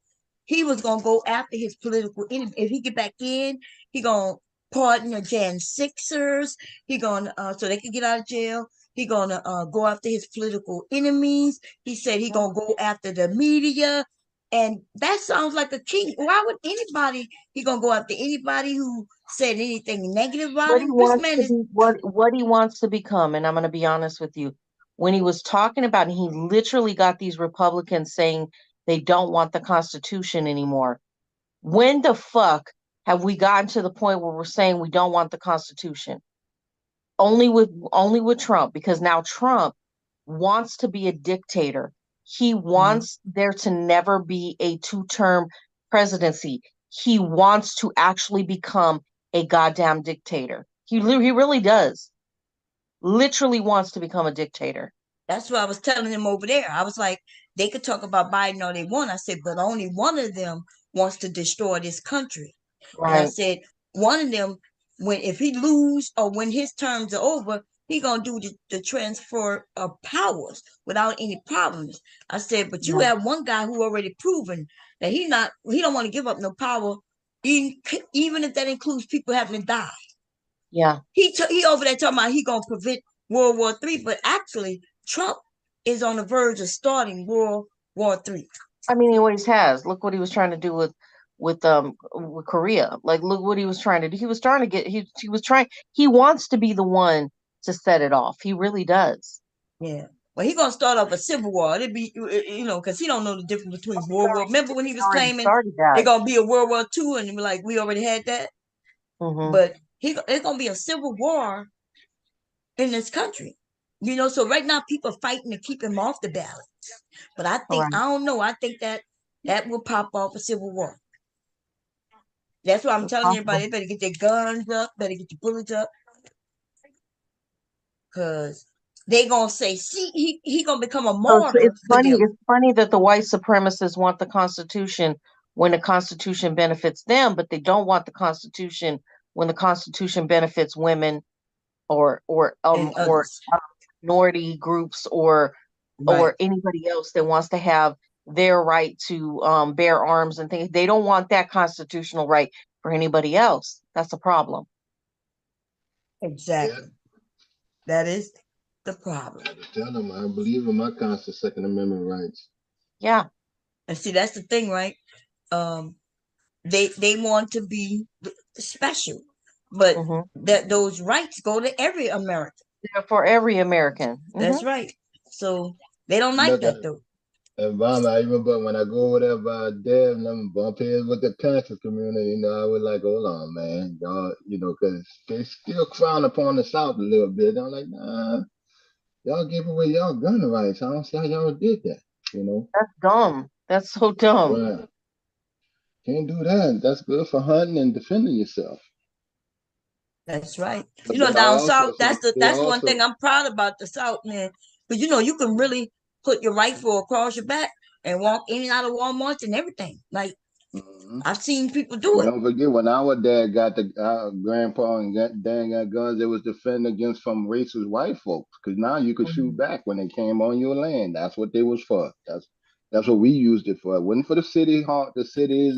he was gonna go after his political enemy. If he get back in, he gonna pardon the Jan 6ers. He gonna so they can get out of jail. He gonna go after his political enemies. He said he gonna go after the media. And that sounds like a king. Why would he gonna go after anybody who said anything negative about him? What he wants to become, and I'm gonna be honest with you. When he was talking about it, he literally got these Republicans saying they don't want the Constitution anymore. When the fuck have we gotten to the point where we're saying we don't want the Constitution? Only with Trump, because now Trump wants to be a dictator. He wants there to never be a 2-term presidency. He wants to actually become a goddamn dictator. He really does. Literally wants to become a dictator. That's what I was telling him over there. I was like, they could talk about Biden all they want. I said, but only one of them wants to destroy this country. Right. And I said, one of them, if he lose or when his terms are over, he gonna do the transfer of powers without any problems. I said, but you have one guy who already proven that he don't want to give up no power, even if that includes people having to die. Yeah. He over there talking about he gonna prevent World War III, but actually Trump is on the verge of starting World War III. I mean, he always has. Look what he was trying to do with Korea. Like, look what he was trying to do. He was trying to get. He wants to be the one to set it off. He really does. Yeah. Well, he's gonna start off a civil war. It'd be, because he don't know the difference between World War. Remember when he was claiming they're gonna be a World War II, and like we already had that. Mm-hmm. But it's gonna be a civil war in this country. So right now people are fighting to keep him off the ballot. But I think, I don't know, I think that will pop off a civil war. That's why I'm telling everybody, they better get their guns up, better get your bullets up. Because they gonna say, see, he gonna become a martyr. It's funny that the white supremacists want the Constitution when the Constitution benefits them, but they don't want the Constitution when the Constitution benefits women or minority groups or anybody else that wants to have their right to bear arms and things. They don't want that constitutional right for anybody else. That's a problem. Exactly. Yeah. That is the problem. I just tell them I believe in my Second Amendment rights. Yeah. And see, that's the thing, right? They want to be special, but that those rights go to every American. Yeah, for every American. That's right. So they don't like that though. And Mama, I remember when I go over there by Deb and I'm bump heads with the Panthers community, I was like, hold on, man, y'all, because they still frown upon the South a little bit. I'm like, nah, y'all gave away y'all gun rights. I don't see how y'all did that, That's dumb. That's so dumb. Right. Can't do that. That's good for hunting and defending yourself. That's right. Down south, that's one thing I'm proud about the South, man. Because you can really put your rifle across your back and walk in and out of Walmart and everything. Like I've seen people do it. Don't forget when our dad got grandpa and dad got guns, it was defending against from racist white folks. Because now you could shoot back when they came on your land. That's what they was for. That's what we used it for. It wasn't for the cities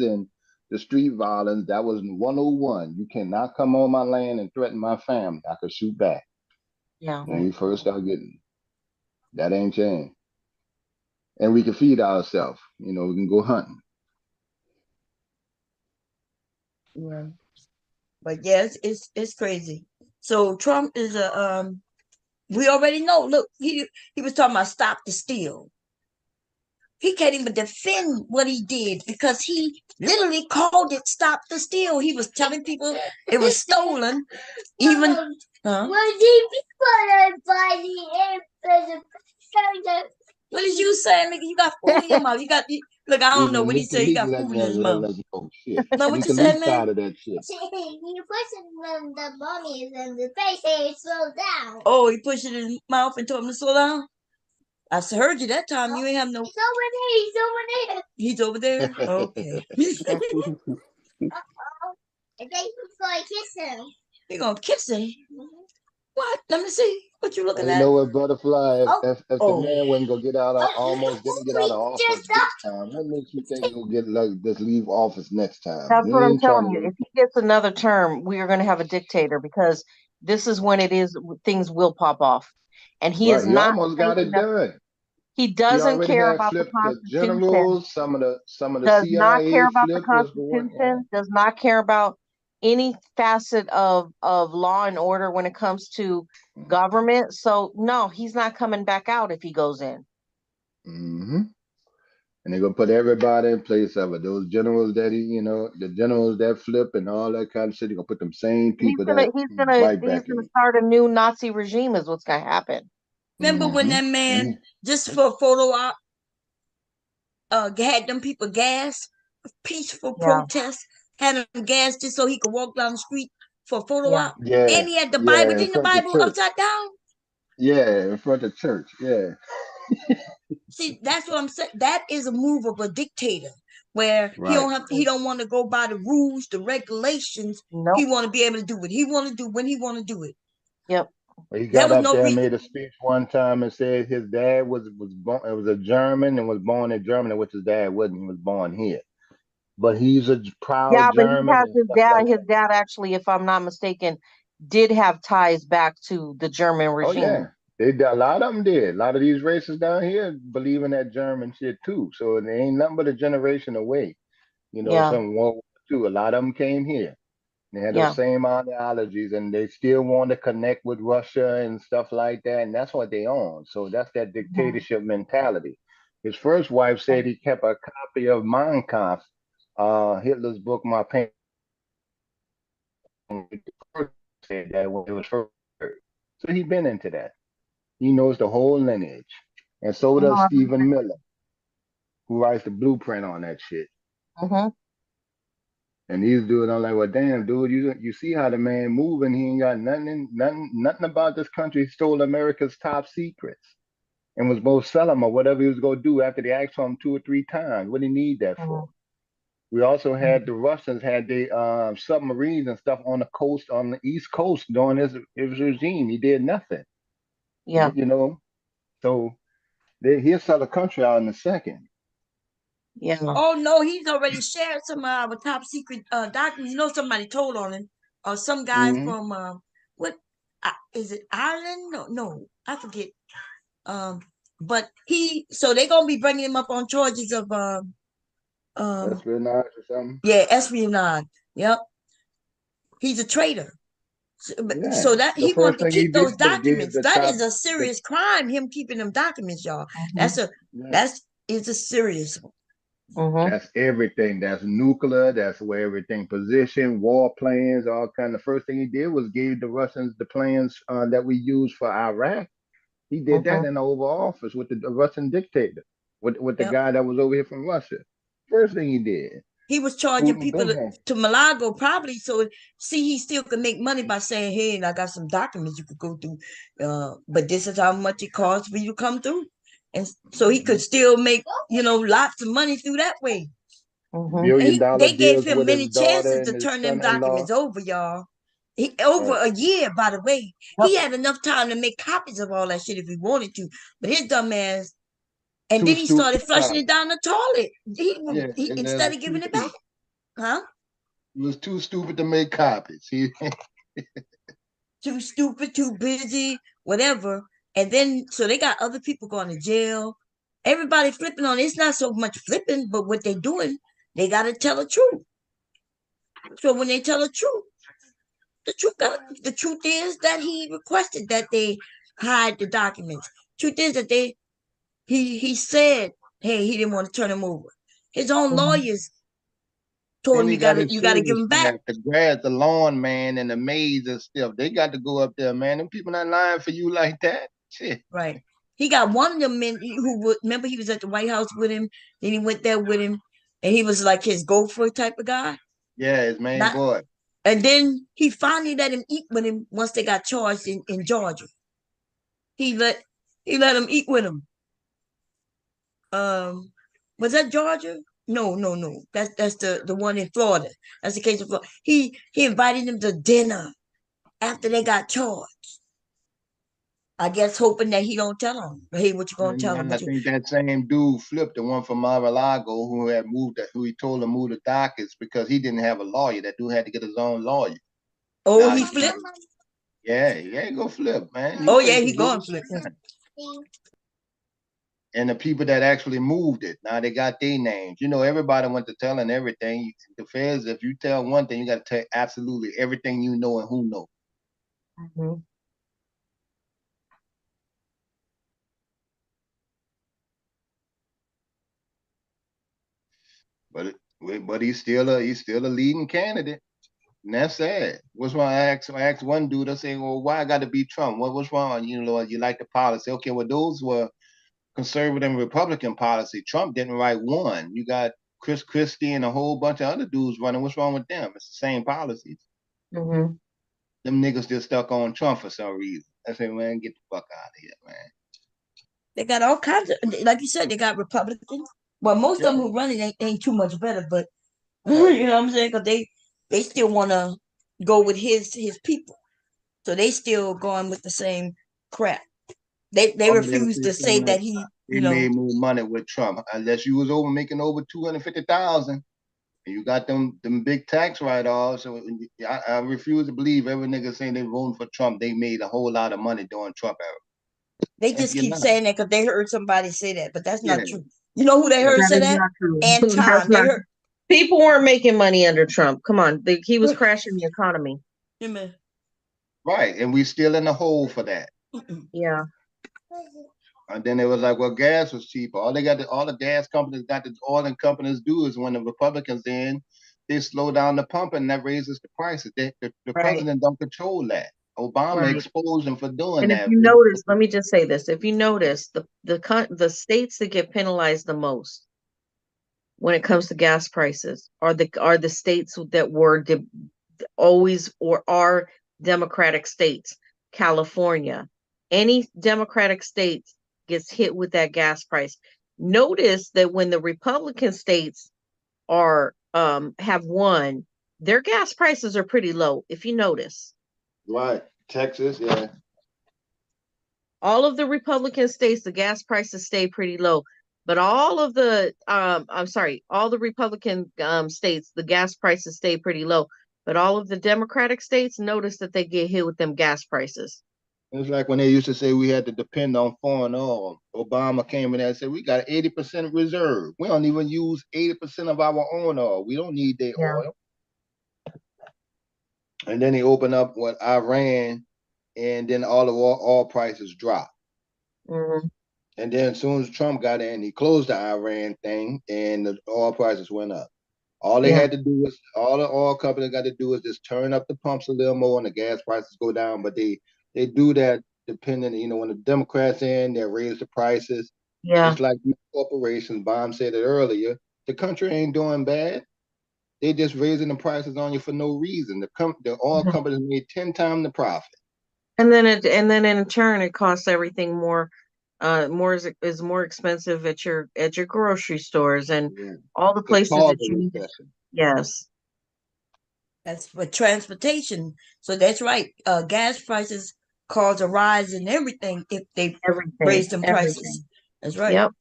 and the street violence. That was 101. You cannot come on my land and threaten my family. I could shoot back. Yeah. When we first started getting that ain't changed. And we can feed ourselves. We can go hunting. Yeah. But yes, it's crazy. So Trump is we already know. Look, he was talking about stop the steal. He can't even defend what he did because he literally called it stop the steal. He was telling people it was stolen. Even what did you say, nigga? You got food in your mouth. Look, I don't know what he said. He got food in his mouth. Oh, shit. No, what you said, man? Of that shit. He pushed the mummies in the face and slow down. Oh, he pushed it in his mouth and told him to slow down? I heard you that time. You ain't have no. He's over there. Okay. And then he's going to kiss him. You're going to kiss him? What? Let me see. What you looking at? You know what, Butterfly? If the man wasn't going to get out of office this time, what makes you think he'll just leave office next time? That's what I'm telling you. If he gets another term, we are going to have a dictator because this is when things will pop off. And he is not. He almost got it done. He doesn't care about the Constitution. The generals, some of the does CIA not care about the Constitution. Does not care about any facet of law and order when it comes to government. So no, he's not coming back out if he goes in. And they're gonna put everybody in place of it. Those generals that the generals that flip and all that kind of shit. They're gonna put them same people. He's gonna start a new Nazi regime. Is what's gonna happen. Remember when that man, just for a photo op, had them people gas, peaceful protest, had them gas just so he could walk down the street for a photo op? Yeah, And he had the yeah, Bible. in Didn't the front of Bible church. upside down? Yeah, in front of church. Yeah. See, that's what I'm saying. That is a move of a dictator, where Right. he don't want to go by the rules, the regulations. Nope. He want to be able to do what he want to do when he want to do it. Yep. He There got was up no there and reason. made a speech one time and said his dad was born. It was a German and was born in Germany, which his dad wasn't. He was born here, but he's a proud Yeah, but he German has and his stuff dad. like His that. dad actually, if I'm not mistaken, did have ties back to the German Oh regime. yeah, a lot of them did. A lot of these races down here believe in that German shit too. So they ain't nothing but a generation away. Yeah. Some World War II. A lot of them came here. They had Yeah. those same ideologies, and they still want to connect with Russia and stuff like that. And that's what they own. So that's that dictatorship mentality. His first wife said he kept a copy of Mein Kampf, Hitler's book, My Pain. Said that when it was first. So he's been into that. He knows the whole lineage. And so does Stephen Miller, who writes the blueprint on that shit. Mm-hmm. And these dudes, I'm like, well, damn, dude, you see how the man moving? He ain't got nothing about this country. He stole America's top secrets and was supposed to sell them or whatever he was gonna do after they asked for him 2 or 3 times. What did he need that for? We also had the Russians had the submarines and stuff on the coast, on the East Coast during his regime. He did nothing. Yeah. So he'll sell the country out in a second. Yeah. Oh no, he's already shared some of our top secret documents. Somebody told on him, or some guy from what is it, Ireland? No, I forget. But so they're gonna be bringing him up on charges of espionage or something. Yeah, espionage. Yep, he's a traitor. So that he wanted to keep those documents. That is a serious crime. Him keeping them documents, y'all. That's a serious one. That's everything. That's nuclear. That's where everything positioned, war plans, all kind. The first thing he did was gave the Russians the plans that we used for Iraq. He did that in the Oval Office with the Russian dictator, with the guy that was over here from Russia. First thing he did. He was charging people to Malago probably, so he still could make money by saying, "Hey, I got some documents you could go through, but this is how much it costs for you to come through," and so he could still make lots of money through that way. They gave him many chances to turn them documents over, y'all. Over a year, by the way. He had enough time to make copies of all that shit if he wanted to, but his dumb ass. And then he started flushing it down the toilet. Instead of giving it back. Huh? He was too stupid to make copies. Too stupid, too busy, whatever. And then, so they got other people going to jail. Everybody flipping on it. It's not so much flipping, but what they're doing, they got to tell the truth. So when they tell the truth is that he requested that they hide the documents. Truth is that he said, hey, he didn't want to turn him over. His own lawyers told him you gotta give him back. The grass, the lawn man, and the maids and stuff. They got to go up there, man. Them people not lying for you like that. Shit. Right. He got one of them men who would remember he was at the White House with him. Then he went there with him, and he was like his gopher type of guy. Yeah, his main boy. And then he finally let him eat with him once they got charged in Georgia. He let him eat with him. Was that Georgia? No. That's the one in Florida. That's the case of Florida. He invited him to dinner after they got charged. I guess hoping that he don't tell him. Hey, what you gonna tell him? I think that same dude flipped, the one from Mar-a-Lago who he told to move the dockets because he didn't have a lawyer. That dude had to get his own lawyer. Oh, he flipped? Yeah, he go flip, man. He going flip. And the people that actually moved it, now they got their names. Everybody went to telling everything. The feds, if you tell one thing, you got to tell absolutely everything you know and who know. But he's still a leading candidate, and that's sad. What's wrong? I asked one dude. I say, well, why I got to be Trump? What's wrong? You like the policy? Okay, well, those were conservative and Republican policy. Trump didn't write one. You got Chris Christie and a whole bunch of other dudes running. What's wrong with them? It's the same policies. them niggas just stuck on Trump for some reason. I say, man, get the fuck out of here, man. They got all kinds of, like you said, they got Republicans. Well, most of them who run it ain't too much better, but you know what I'm saying? Because they still want to go with his people, so they still going with the same crap. They refuse to say that he made more money with Trump, unless you was making over 250,000. You got them big tax write-offs. So I refuse to believe every nigga saying they voting for Trump, they made a whole lot of money during Trump era. They just keep saying that because they heard somebody say that, but that's not true. You know who they heard say that? Not true. Anton. They heard people weren't making money under Trump. Come on, he was crashing the economy. Right, and we still in the hole for that. Yeah. And then it was like, well, gas was cheaper. All the gas companies got the oil and companies do is when the Republicans in, they slow down the pumping and that raises the prices. The president don't control that. Obama exposed him for doing that. And if you notice, let me just say this: if you notice, the states that get penalized the most when it comes to gas prices are the states that were always or are Democratic states. California, any Democratic states gets hit with that gas price. Notice that when the Republican states are have won, their gas prices are pretty low. If you notice, right, Texas, yeah. All of the Republican states, the gas prices stay pretty low. But all of the all the Republican states, the gas prices stay pretty low. But all of the Democratic states, notice that they get hit with them gas prices. It's like when they used to say we had to depend on foreign oil. Obama came in there and said, we got 80% reserve. We don't even use 80% of our own oil. We don't need their oil. And then he opened up with Iran, and then all the oil prices dropped. Mm-hmm. And then as soon as Trump got in, he closed the Iran thing, and the oil prices went up. All they had to do was, all the oil companies got to do is just turn up the pumps a little more, and the gas prices go down. But they do that depending, when the Democrats in, they raise the prices. Yeah. It's like corporations. Baum said it earlier. The country ain't doing bad. They just raising the prices on you for no reason. The oil companies made 10 times the profit. And then in turn, it costs everything more. Is more expensive at your grocery stores and all the places that you need. Yes. That's for transportation. So that's right. Gas prices cause a rise in everything if they raise them prices. That's right. Yep.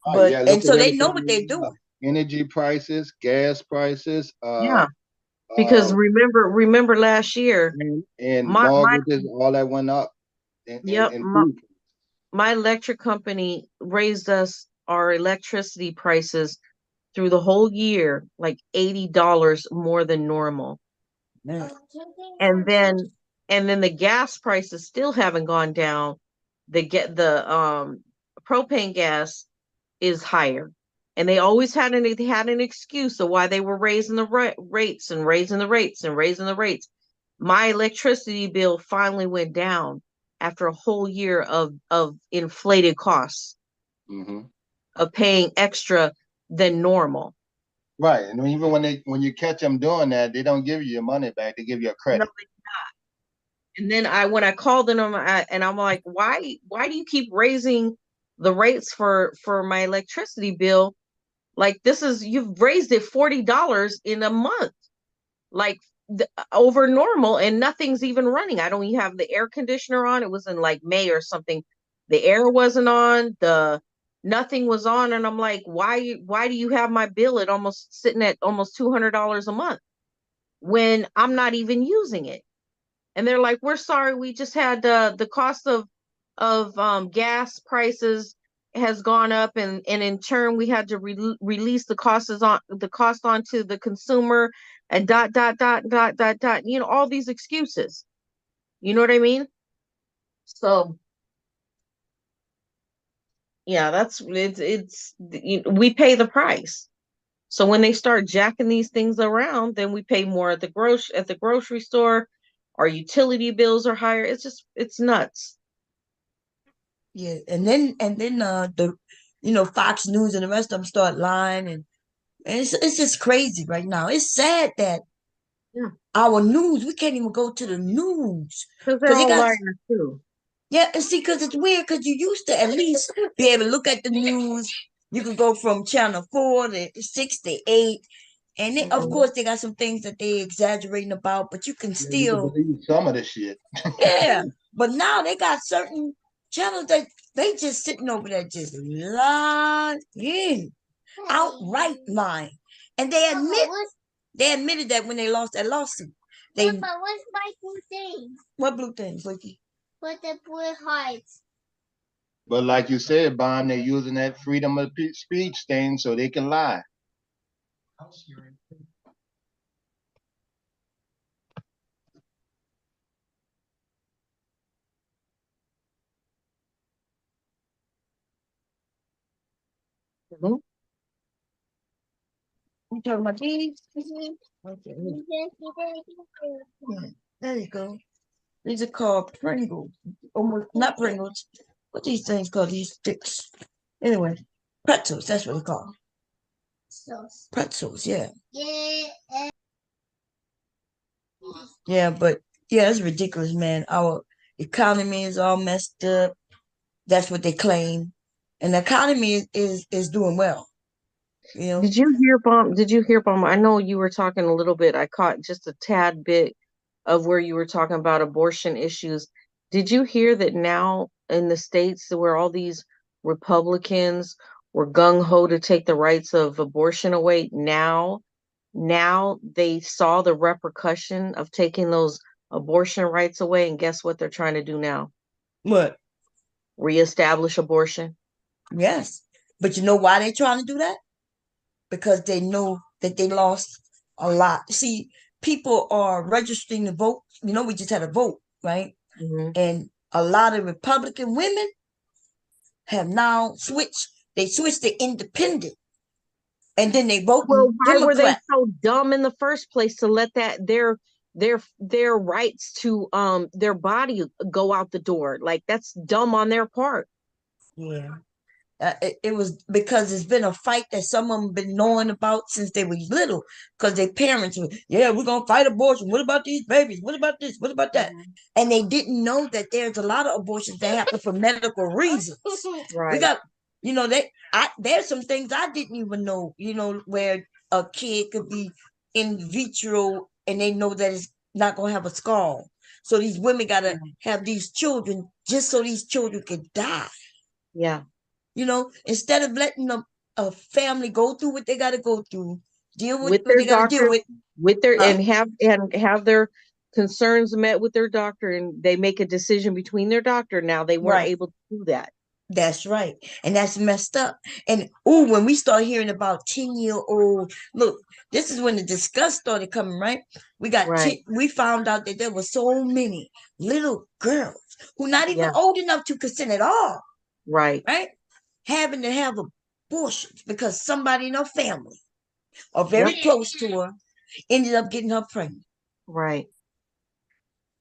But and so they know what they're doing. Energy prices, gas prices. Because remember last year and mortgages, all that went up. My electric company raised our electricity prices through the whole year like $80 more than normal. And then the gas prices still haven't gone down. The propane gas is higher. And they always had an excuse of why they were raising the rates and raising the rates and raising the rates. My electricity bill finally went down after a whole year of inflated costs of paying extra than normal. Right, and even when you catch them doing that, they don't give you your money back; they give you a credit. No, and then when I called them, and I'm like, why do you keep raising the rates for my electricity bill? Like you've raised it $40 in a month, like over normal, and nothing's even running. I don't even have the air conditioner on. It was in like May or something. The air wasn't on. Nothing was on, and I'm like, why do you have my bill at sitting at almost $200 a month when I'm not even using it? And they're like, we're sorry, we just had the cost of gas prices has gone up, and in turn we had to release the cost onto the consumer, and ... all these excuses. You know what I mean? So yeah, we pay the price. So when they start jacking these things around, then we pay more at the grocery store. Our utility bills are higher. It's nuts. Yeah, and then the Fox News and the rest of them start lying, and it's just crazy right now. It's sad that Our news, we can't even go to the news. Because they're all liars too. Yeah, and see, because it's weird, because you used to at least be able to look at the news. You could go from channel 4 to 6 to 8. And they, of course, they got some things that they exaggerating about, but you can You still can believe some of the shit. yeah. But now they got certain channels that they just sitting over there just lying, outright lying, and they admitted that when they lost that lawsuit. They Papa, what's my blue thing? What blue things, Licky? With the blue hearts. But like you said, Bond, they're using that freedom of speech thing so they can lie. You talking about these? Okay. Yeah, there you go. These are called Pringles. Almost not Pringles. What these things called? These sticks. Anyway, pretzels. That's what they're called. Pretzels. Yeah. Yeah, but yeah, it's ridiculous, man. Our economy is all messed up. That's what they claim, and the economy is doing well. You know. Did you hear, Bomb? I know you were talking a little bit. I caught just a tad bit of where you were talking about abortion issues. Did you hear that now in the states where all these Republicans were gung ho to take the rights of abortion away, now they saw the repercussion of taking those abortion rights away, and guess what they're trying to do now? What? Reestablish abortion. Yes, but you know why they're trying to do that? Because they know that they lost a lot. See, people are registering to vote. You know, we just had a vote, right? Mm-hmm. And a lot of Republican women have now switched. They switched to independent, and then they vote. Well, why Democrat. were they so dumb in the first place to let that their rights to their body go out the door? Like, that's dumb on their part. Yeah. It was because it's been a fight that some of them been knowing about since they were little, because their parents were, yeah, we're gonna fight abortion. What about these babies? What about this? What about that? And they didn't know that there's a lot of abortions that happen for medical reasons. Right. We got, there's some things I didn't even know, where a kid could be in vitro and they know that it's not gonna have a scar. So these women gotta have these children just so these children could die. Yeah. Instead of letting a family go through what they got to go through, deal with what their they got to deal with, and have their concerns met with their doctor, and they make a decision between their doctor. Now they weren't able to do that. That's right, and that's messed up. And when we start hearing about 10-year-old, look, this is when the disgust started coming. Right, we found out that there were so many little girls who not even old enough to consent at all. Right. Having to have abortions because somebody in her family or very close to her ended up getting her pregnant. Right.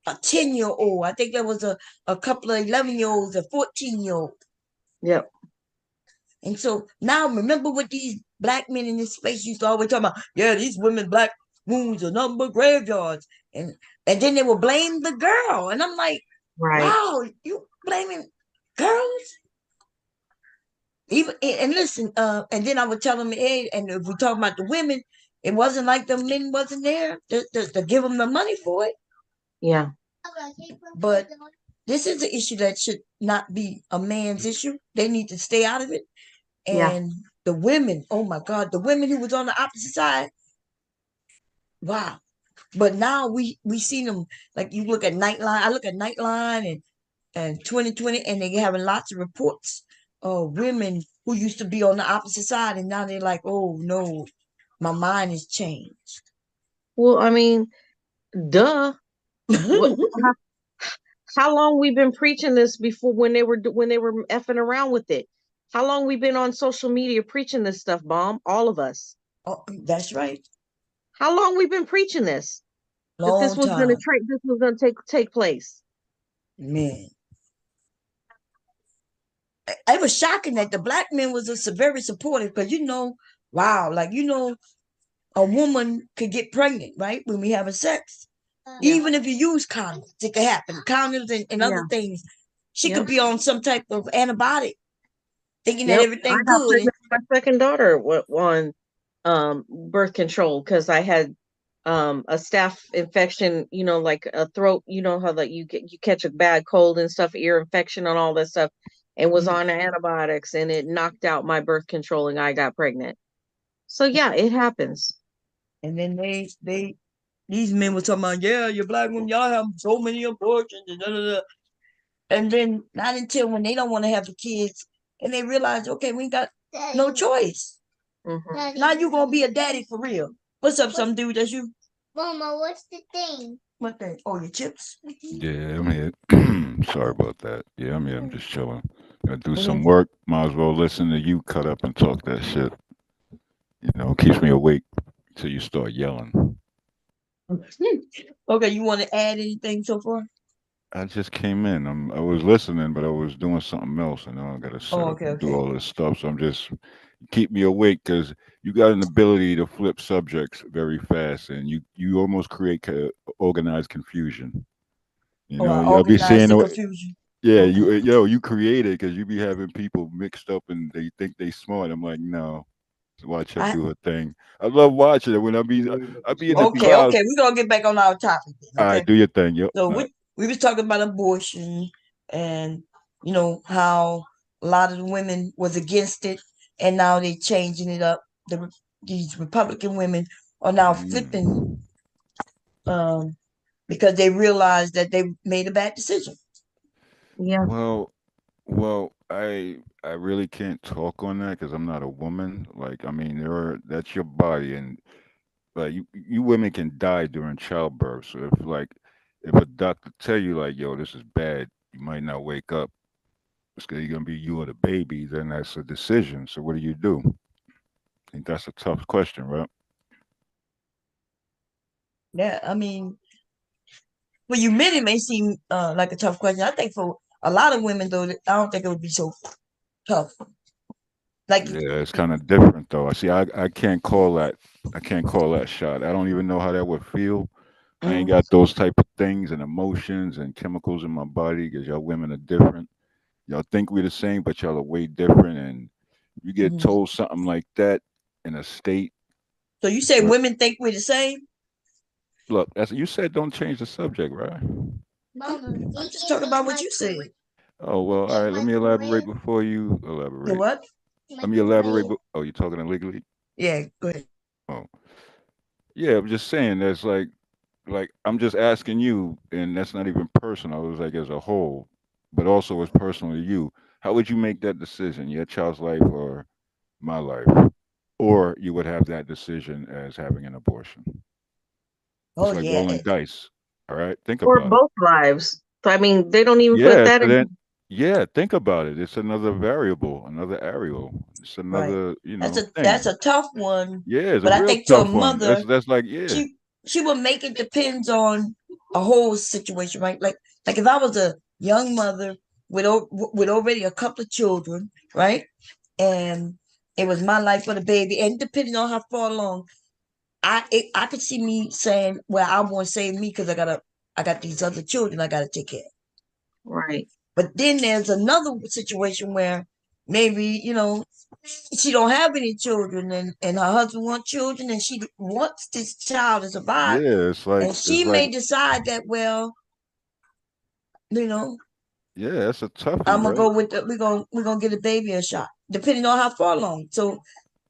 A 10-year-old. I think there was a couple of 11-year-olds, a 14-year-old. Yep. And so now remember what these black men in this space used to always talk about. Yeah, these women black wounds are nothing but graveyards. And then they will blame the girl. And I'm like, wow, you blaming girls? Even and listen, and then I would tell them, hey, and if we talk about the women, it wasn't like the men wasn't there to give them the money for it. Yeah. But this is an issue that should not be a man's issue. They need to stay out of it. And the women, oh my God, the women who was on the opposite side, wow. But now we see them, like you look at Nightline. I look at Nightline and 2020, and they having lots of reports of women who used to be on the opposite side, and now they're like, oh no, my mind has changed. Well, I mean, duh. How long we been preaching this before when they were effing around with it? How long we been on social media preaching this stuff, Bomb? All of us. Oh, that's right. How long we been preaching this? Long that this was time. This was gonna take place. Man. It was shocking that the black men was very supportive, because wow, like a woman could get pregnant, right? When we having sex. Even if you use condoms, it could happen. Condoms and other things. She could be on some type of antibiotic, thinking that I everything got good. pregnant with my second daughter on birth control because I had a staph infection, like a throat, how that you catch a bad cold and stuff, ear infection and all that stuff, and was on antibiotics, and it knocked out my birth control and I got pregnant. So yeah, it happens. And then these men were talking about, yeah, you black women, y'all have so many abortions and da, da, da. And then not until when they don't want to have the kids and they realize, okay, we got no choice. Now you gonna be a daddy for real. What's up, some dude? That's you? Mama, what's the thing? What thing? Oh, your chips? Yeah, I'm here. Sorry about that. Yeah, I'm here. I'm just chilling. Gotta do some Mhm. work. Might as well listen to you cut up and talk that shit. Keeps me awake till you start yelling. Okay, you want to add anything so far? I just came in. I was listening, but I was doing something else, and now I gotta set Oh, up okay, and do okay. all this stuff. So I'm just keep me awake because you got an ability to flip subjects very fast, and you almost create organized confusion. Oh, I I'll be organized seeing the confusion. yeah, Okay. you create it because you be having people mixed up and they think they smart. I'm like, no, watch her I do her thing. I love watching it when I be in the okay, crowd. okay. We're gonna get back on our topic then, All right, okay? do your thing. Yep. So All right. we was talking about abortion and how a lot of the women was against it and now they changing it up. These Republican women are now flipping Mm. um because they realized that they made a bad decision. Yeah. Well, I really can't talk on that because I'm not a woman. Like, I mean, that's your body, and like you women can die during childbirth. So if a doctor tell you like, yo, this is bad, you might not wake up. It's gonna be you or the baby. Then that's a decision. So what do? I think that's a tough question, right? Yeah, I mean, for you men it may seem like a tough question. I think for a lot of women though, I don't think it would be so tough. Like Yeah, it's kind of different though. I see. I can't call that. I can't call that shot. I don't even know how that would feel. I ain't got those type of things and emotions and chemicals in my body because y'all women are different. Y'all think we're the same, but y'all are way different. And you get Mhm. told something like that in a state. So you say But women think we're the same? look, as you said, don't change the subject, right? Mama, I'm just talking about what you said. Oh well, all the right. Let me elaborate microwave. before you The elaborate. what? Let me elaborate. Microwave. Oh, you're talking illegally? Yeah, go ahead. Oh, yeah. I'm just saying. That's like I'm just asking you, and that's not even personal. It was like as a whole, but also as personal to you. How would you make that decision? Your child's life or my life? Or you would have that decision as having an abortion. Oh It's like yeah. rolling dice. All right, think Or about it. both lives. So I mean, they don't even put Yeah, that so in. then yeah, think about it. It's another variable, another aerial. It's Right. another, That's thing. a tough one. Yeah, it's a But I real think to a tough one. mother, That's like yeah. she would make it depends on a whole situation, right? Like if I was a young mother with already a couple of children, right? And it was my life for the baby, and depending on how far along, I could see me saying, "Well, I want to save me because I got these other children I gotta take care of." Right. But then there's another situation where maybe she don't have any children and her husband wants children and she wants this child to survive, Yeah, and it's she like may decide that, well, you know yeah, it's a toughie, I'm gonna right? go with we're gonna get a baby a shot depending on how far along. So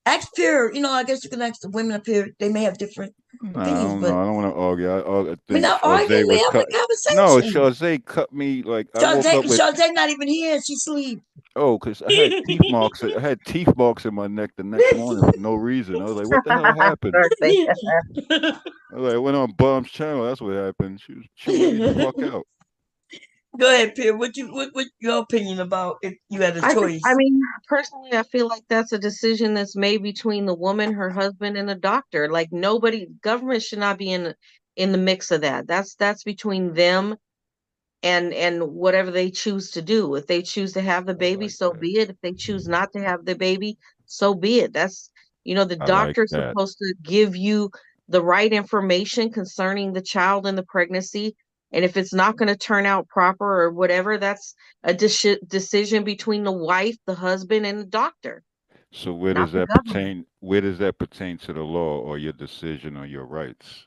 ask peer, I guess you can ask the women up here, they may have different Nah, I opinions, don't but know. I don't want to argue. I we're think not arguing, Chauze we was having cut. a No, conversation. Chauze cut me like I woke up with Charlotte not even here, she sleep. oh, because I had teeth marks. I had teeth marks in my neck the next morning for no reason. I was like, "What the hell happened?" I was like, I went on Bomb's channel. That's what happened. She was chewing me the fuck out. Go ahead, Pierre. What your opinion about if you had a I choice? mean, personally, I feel like that's a decision that's made between the woman, her husband, and the doctor. Like nobody, government should not be in the mix of that. That's between them and whatever they choose to do. If they choose to have the baby, so be it. If they choose not to have the baby, so be it. The I like doctor's that. supposed to give you the right information concerning the child and the pregnancy. And if it's not going to turn out proper or whatever, that's a decision between the wife, the husband, and the doctor, So where not does the that government. pertain? Where does that pertain to the law or your decision or your rights?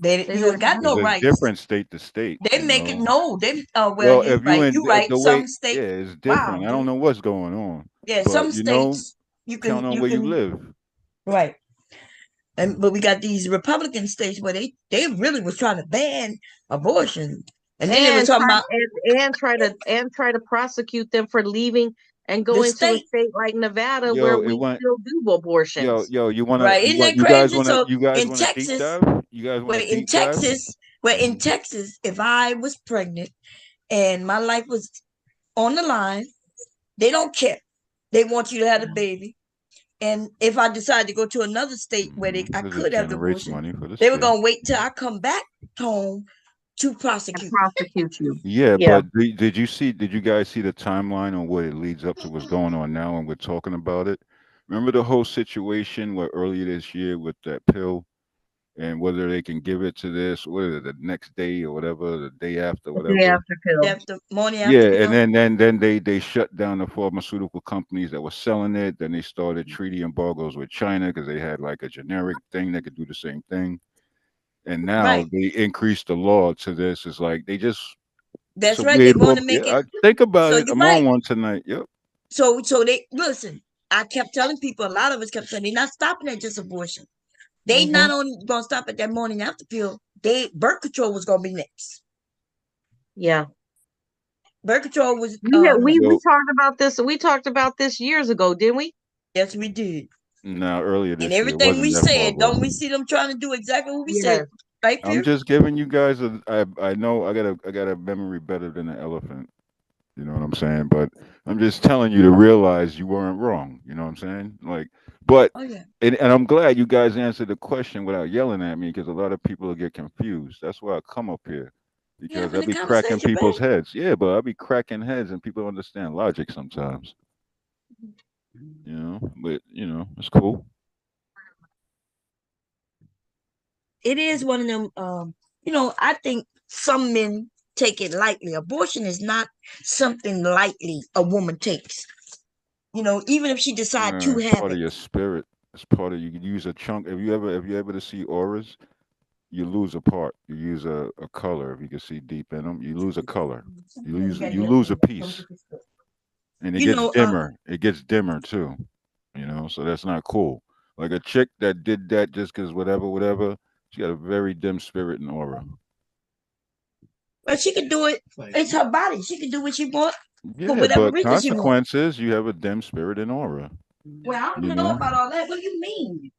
You ain't got Because no it's rights. different state to state, They make it no. They well, Well, you if you right. in You right. the way, Some yeah, states, it's wow, different. I don't know what's going on, yeah, but some states count on where you live. right. But we got these Republican states where they really was trying to ban abortion, and then they were And talking try about try to prosecute them for leaving and the going to a state. state like Nevada where Yo, it we went. still do abortions. Yo, Right? Isn't that crazy? So you guys in want a deep Texas, dive? You guys want a deep dive? in Texas, if I was pregnant and my life was on the line, they don't care. They want you to have a baby. And if I decide to go to another state where I Because it could have the generates abortion, money for the they were state. gonna wait till I come back home to prosecute. You. Yeah, but did you guys see the timeline on what it leads up to what's going on now and we're talking about it? Remember the whole situation where earlier this year with that pill and whether they can give it to this, what is it, the next day or whatever, the day after, The day whatever. after pill. Morning Yeah, after pill. and then they shut down the pharmaceutical companies that were selling it. Then they started treaty embargoes with China because they had like a generic thing that could do the same thing. And now Right. they increased the law to this. It's like they just That's it's a right. They weird want form. to make Yeah, it. think about So it. you're I'm right. on one tonight. Yep. So they listen. I kept telling people. A lot of us kept saying they're not stopping at just abortion. They not only gonna stop at that morning after pill. Birth control was gonna be next. Yeah. Birth control was. We talked about this. We talked about this years ago, didn't we? Yes, we did. No, earlier And this year it everything wasn't we that far said, ago. don't we see them trying to do exactly what we Yes. said? Right, I'm Pierce? just giving you guys a. I know I got a memory better than an elephant. You know what I'm saying? But I'm just telling you to realize you weren't wrong. You know what I'm saying? Like, but Oh yeah. and I'm glad you guys answered the question without yelling at me because a lot of people will get confused. That's why I come up here because I having a be cracking conversation, people's babe. heads. Yeah, but I be cracking heads and people understand logic sometimes. You know, but it's cool. It is one of them. I think some men take it lightly. Abortion is not something lightly a woman takes. Even if she decide to It's have part of it. your spirit. It's part of you. You use a chunk. If you ever to see auras, you lose a part. You use a color. If you can see deep in them, you lose a color. You lose a piece, and it You gets know, dimmer. It gets dimmer too. So that's not cool. Like a chick that did that just because whatever. She got a very dim spirit and aura. But she could do it. It's her body. She can do what she want for Yeah, whatever but reason she wants. consequences. You have a dim spirit and aura. Well, I don't You know know, about all that. What do you mean?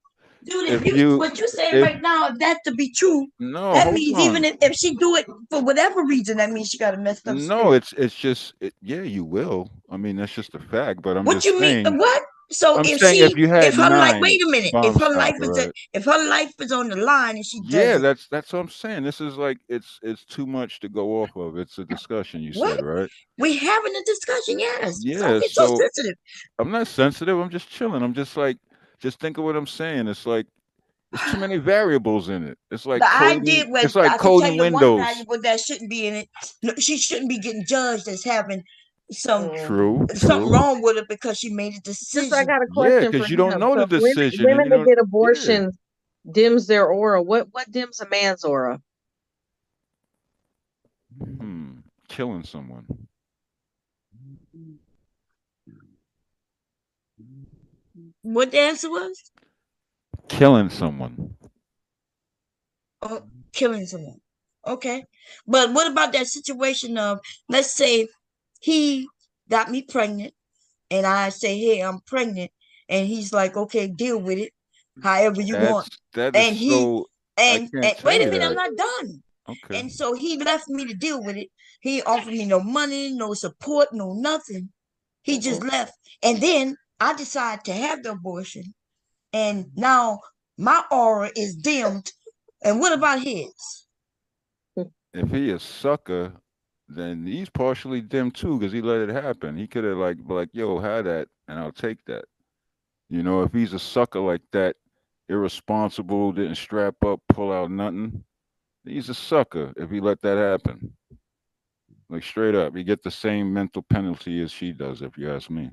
Dude, if you what you're saying if right now, if that to be true, no, that hold means even on. if she do it for whatever reason, that means she got a messed up No, spirit. it's just yeah, you will. I mean, that's just a fact. But I'm What just you mean? saying. What? So I'm saying if you had if her life, wait nine a minute, bomb stopper, right? if her life is on the line and she does Yeah, it, that's what I'm saying. This is like it's too much to go off of. It's a discussion. You what? said right? We having a discussion, yes. Don't Yeah. get so So sensitive. I'm not sensitive. I'm just chilling. I'm just like, just think of what I'm saying. It's like there's too many variables in it. It's like The coding. idea was It's like I can tell coding you one Windows. valuable that shouldn't be in it. No, she shouldn't be getting judged as having True. something True. wrong with her because she made a Just I decision. got a Yeah, question for because you don't him. know So the decision, and women you that don't. get Yeah. abortions dims their aura. What dims a man's aura? Killing someone. What the answer was? Killing someone. Oh, killing someone. Okay. But what about that situation of, let's say he got me pregnant and I say, hey, I'm pregnant. And he's like, okay, deal with it however you want. That is And so. I can't and tell wait a you minute, I'm that. not done. Okay. And so he left me to deal with it. He offered me no money, no support, no nothing. He just left. And then I decided to have the abortion. And now my aura is dimmed. And what about his? If he a sucker, then he's partially dim too, because he let it happen. He could have like, yo, have that, and I'll take that. You know, if he's a sucker like that, irresponsible, didn't strap up, pull out nothing, he's a sucker if he let that happen. Like straight up, he get the same mental penalty as she does, if you ask me.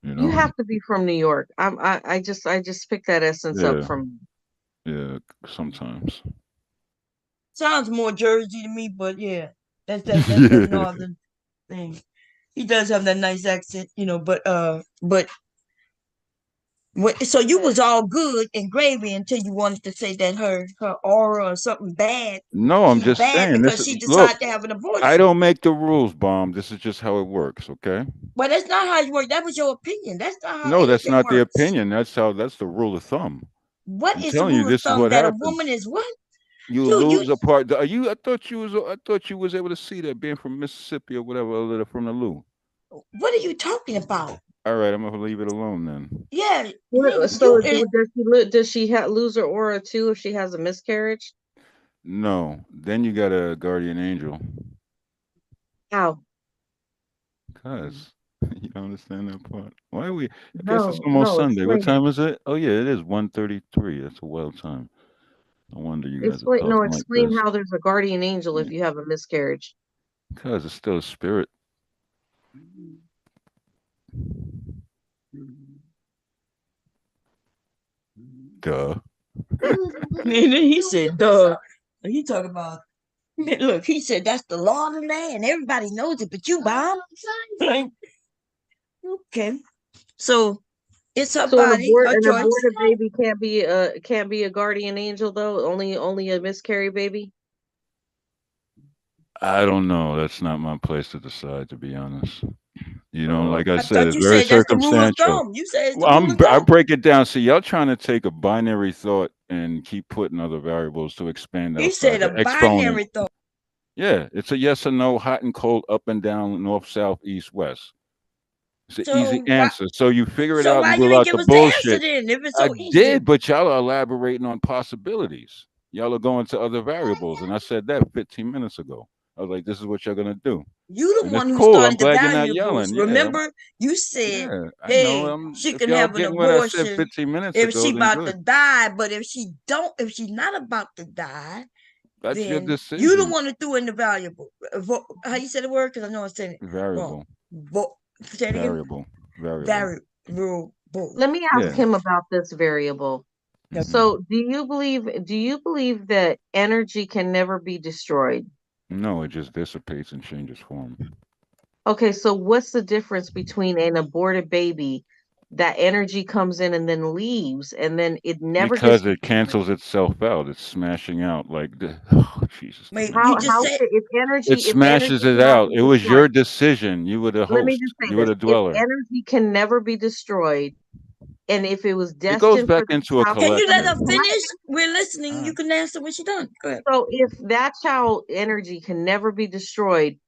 You You know? have to be from New York. I just picked that essence up Yeah. from. Yeah, sometimes. Sounds more Jersey to me, but yeah, that's that Yeah. northern thing. He does have that nice accent, you know. But so you was all good and gravy until you wanted to say that her aura or something bad. No, I'm She's just bad saying this because is she look, decided to have an I abortion. don't make the rules, Bomb. This is just how it works, okay? But that's not how you work. That was your opinion. That's not how No, that's anything not the works. opinion. That's the rule of thumb. What I'm is the telling you, rule of this is thumb what that a happens. woman is what? You You lose a part. Are you? I thought you was able to see that being from Mississippi or whatever, a little from the Lou. what are you talking about? All right, I'm gonna leave it alone then. Yeah, So does she lose her aura too if she has a miscarriage? No, then you got a guardian angel. How? Cause you don't understand that part. Why are we? I guess it's No, almost no, Sunday. What explain it. time is it? Oh yeah, it is 1:33. That's a wild time. No wonder you guys are talking like Explain this. how there's a guardian angel if you have a miscarriage. Because it's still a spirit. Duh. And then he said, duh. He talking about, look, he said, that's the law of the land. Everybody knows it, but you, Bob. Like, okay. So it's her So body, her an choice. aborted baby can't be a guardian angel though. Only a miscarried baby. I don't know. That's not my place to decide, to be honest. You know, like I I said, thought it's you very said that's the rule of circumstantial. thumb. You said it's the Well, rule of I thumb. break it down. See, y'all trying to take a binary thought and keep putting other variables to expand He outside said a the exponent. binary thought. Yeah, it's a yes or no, hot and cold, up and down, north, south, east, west. It's an easy So answer. So you figure it out and why you rule ain't out give the us the answer bullshit. then if it's I so easy? did, but y'all are elaborating on possibilities. Y'all are going to other variables, and I said that 15 minutes ago. I was like, "This is what you're gonna do," You the and it's one who cool. I'm started the glad you're not valuables. yelling. Yeah, Remember, you said, yeah, I know. "Hey, she If can y'all have an getting what I said abortion 15 minutes if ago, she then about to good. die, but if she's not about to die, That's your then you the decision. one who threw in the valuable. How you said the word? Because I know I said it wrong. Variable, Say it again. variable. Variable. Let me ask Yeah. him about this variable. So, do you believe that energy can never be destroyed? No, it just dissipates and changes form. Okay, so what's the difference between an aborted baby that energy comes in and then leaves and then it never gets Because it destroyed? cancels itself out. It's smashing out like the oh, Jesus. Wait, How you just said It if energy smashes it cannot out. be It was destroyed, your decision. You were the let me host. just say You were this. the If dweller. energy can never be destroyed, and if it was It goes destined for back the into a child, can you let collective. her finish? We're listening. You can answer when she's done. Go ahead. so if that child energy can never be destroyed,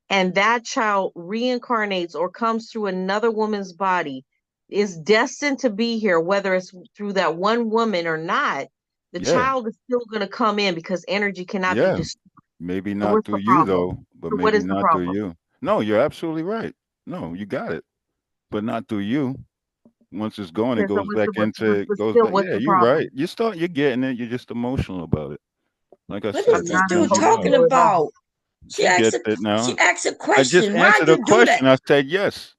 and that child reincarnates or comes through another woman's body, is destined to be here, whether it's through that one woman or not, the Yeah. child is still going to come in because energy cannot be Yeah. destroyed. Maybe So not what's through the you problem? though, but So what maybe is the not through problem? you. No, you're absolutely right. No, you got it. But not through you. Once it's gone, it Okay, so goes back into it goes back. what's Yeah, the you're right. problem? You're getting it. You're just emotional about it. Like I What said, is I'm this not that's dude your talking job. emotional at all. about? She gets it She now. asked a I just question. Why answered a you do that? question. I said yes.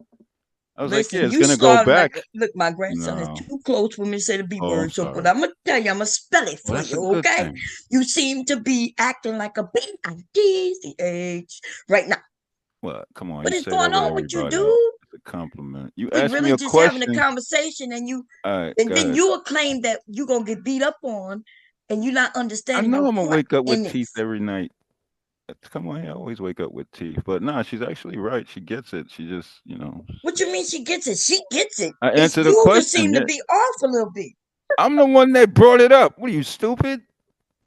I was like, yeah, Listen, it's you gonna go started like back. look, my grandson is No. too close for me to say the B Oh, I'm word. So what sorry. I'm gonna tell you, I'm gonna spell it Well, for that's a you, good okay? thing. You seem to be acting like a B-I-D-C-H right now. Well, come on, you What is say that going with on with you, everybody. dude? It's a compliment. You We asked me really a just having a question. conversation and All right, go then ahead. you'll claim that you're gonna get beat up on and you're not I understanding know your I'm gonna part wake up with in teeth this. every night. Come on, I always wake up with teeth. But nah, she's actually right. She gets it. She just, What you mean she gets it? She gets it. I It's answered a you that question. seem to Yeah. be off a little bit. I'm the one that brought it up. What are you, stupid?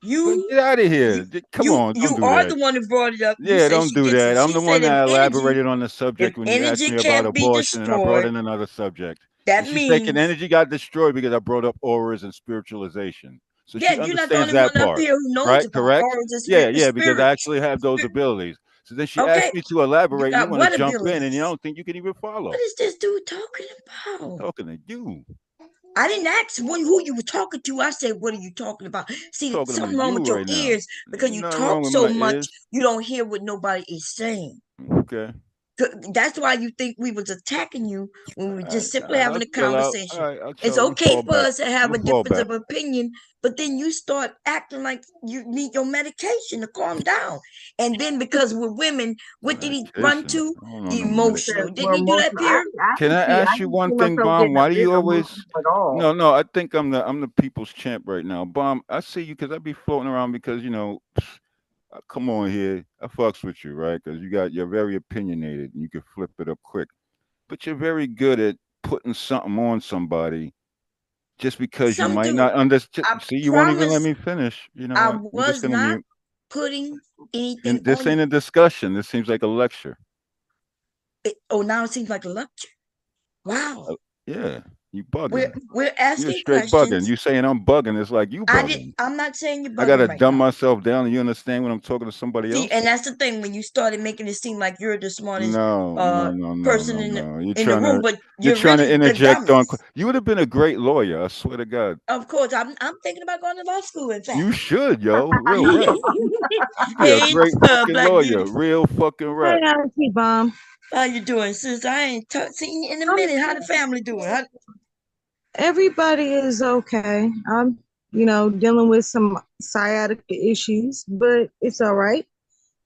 You Get out of here. Come on, don't you do are that. the one who brought it up. You Yeah, say don't she do gets it. that. I'm She the one said that elaborated on the if subject when you asked energy me about can't be abortion and I brought destroyed, in another subject. And that she's thinking means energy got destroyed because I brought up auras and spiritualization. So yeah, she you're not the understands only that one up part, here who knows right? about Correct? auras and Yeah, yeah, because I spirits. actually have those abilities. So then she asked me to elaborate, and you want to what jump in, and abilities? you don't think you can even follow. What is this dude talking about? Talking to you. I didn't ask who you were talking to. I said, what are you talking about? See, Talking something to wrong you with your right now. ears because you Nothing talk wrong with so my much, ears. you don't hear what nobody is saying. Okay. That's why you think we was attacking you when we were just simply All right, having a I'll chill out. conversation. All right, I'll It's chill. I'm okay fall for back. us to I'm have a gonna fall difference back. of opinion, but then you start acting like you need your medication to calm down. And then because we're women, what did he run to? Emotional. Didn't he do that, Pierre? Can I ask you one thing, Bomb? Why do you always? No. I think I'm the people's champ right now, Bomb. I see you because I be floating around because come on here. I fucks with you, right? Because you're very opinionated and you can flip it up quick. But you're very good at putting something on somebody just because you might not understand. See, you won't even let me finish. You know I what? I'm just was gonna not mute. putting anything And this on ain't you. a discussion. This seems like a lecture. Now it seems like a lecture. Wow. Yeah, you bugging. We're You're asking straight bugging. questions. You saying I'm bugging. It's like you bugging. I'm not saying you're I gotta bugging right dumb now. myself down, and you understand when I'm talking to somebody See, else. and that's the thing when you started making it seem like you're the smartest No. person in the room, but You're you're trying to really the interject on. dumbest. You would have been a great lawyer. I swear to God. Of course, I'm thinking about going to law school. In fact, You should, yo. Real rap. You be a hey, great fucking Black lawyer. Beauty. Real fucking rap. Hey, Auntie Bomb. How you doing, sis? I ain't seen you in a minute. How the family doing? Everybody is okay. I'm, dealing with some sciatica issues, but it's all right.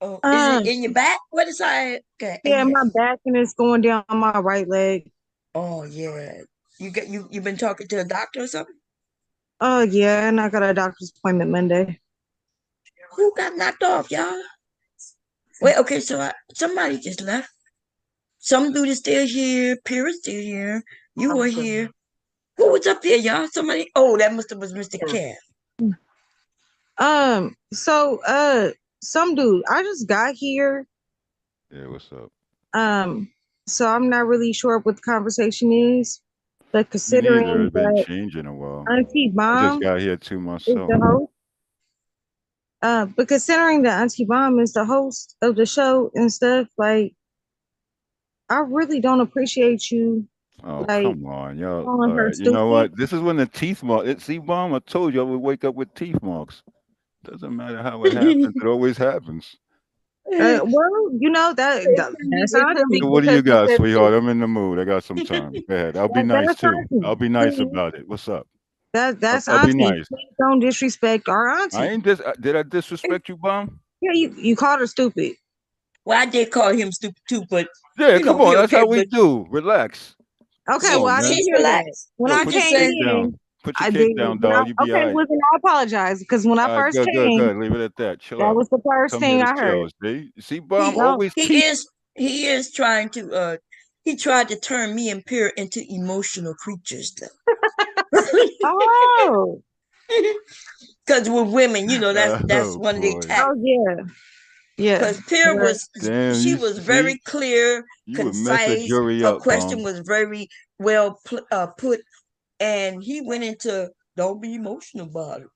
Oh, is it in your back? What is I? Okay. Yeah, my back and it's going down my right leg. Oh yeah. You've been talking to a doctor or something? Oh yeah, and I got a doctor's appointment Monday. Who got knocked off, y'all? Wait, okay, so somebody just left. Some dude is still here. Pierre is still here. You were here. Who was up there, y'all? Somebody. Oh, that must have was Mr. Cat. Some dude. I just got here. Yeah, what's up? So I'm not really sure what the conversation is, but considering It's been that changing a while. Auntie I just Bomb got here too is myself. the host. But considering that Auntie Bomb is the host of the show and stuff, like, I really don't appreciate you. Oh, Like, come on, yo. calling All her right, you know stupid. what? This is when the teeth mark. See, Bomb, I told you I would wake up with teeth marks. Doesn't matter how it happens. It always happens. Well, that's auntie. So what do you got, sweetheart? I'm in the mood. I got some time. Go ahead. I'll be nice That's too. auntie. I'll be nice about it. What's up? That's I'll be auntie. nice. Please don't disrespect our auntie. I ain't did I disrespect you, Bomb? Yeah, you called her stupid. Well, I did call him stupid too, but yeah, come on. That's okay, how we do. Relax. Okay, well, I didn't she's hear that. relaxed. When I put your came cake in, down. Put your I cake did. down, dog. You be all right. Well, then I apologize because when I All right, first good. came, Leave it at that. Chill that out. was the first Come here thing to I heard. chill. See, Bomb always he is trying to he tried to turn me and Pierre into emotional creatures though. Oh. Because we're women, that's one of the attacks. Oh yeah. Yeah. Because Pierre was she was very clear, you would mess the concise. jury Her up, question Bomb. was very well put, and he went into don't be emotional about it.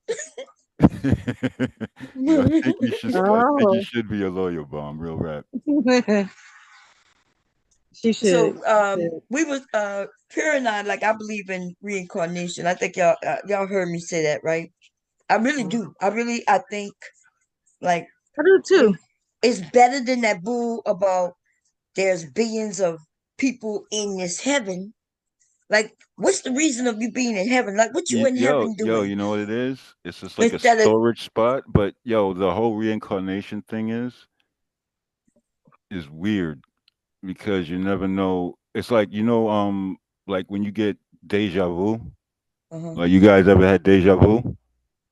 Yeah, I think you should be a lawyer, Bomb. Real rap. She should. So we was Pierre and I, like, I believe in reincarnation. I think y'all heard me say that, right? I really do. I think, like, I do too. It's better than that bull about there's billions of people in this heaven. Like, what's the reason of you being in heaven? Like, what you in heaven doing? Yo, you know what it is? It's just like Instead a storage spot. But yo, the whole reincarnation thing is weird because you never know. It's like like when you get deja vu. Like, you guys ever had deja vu?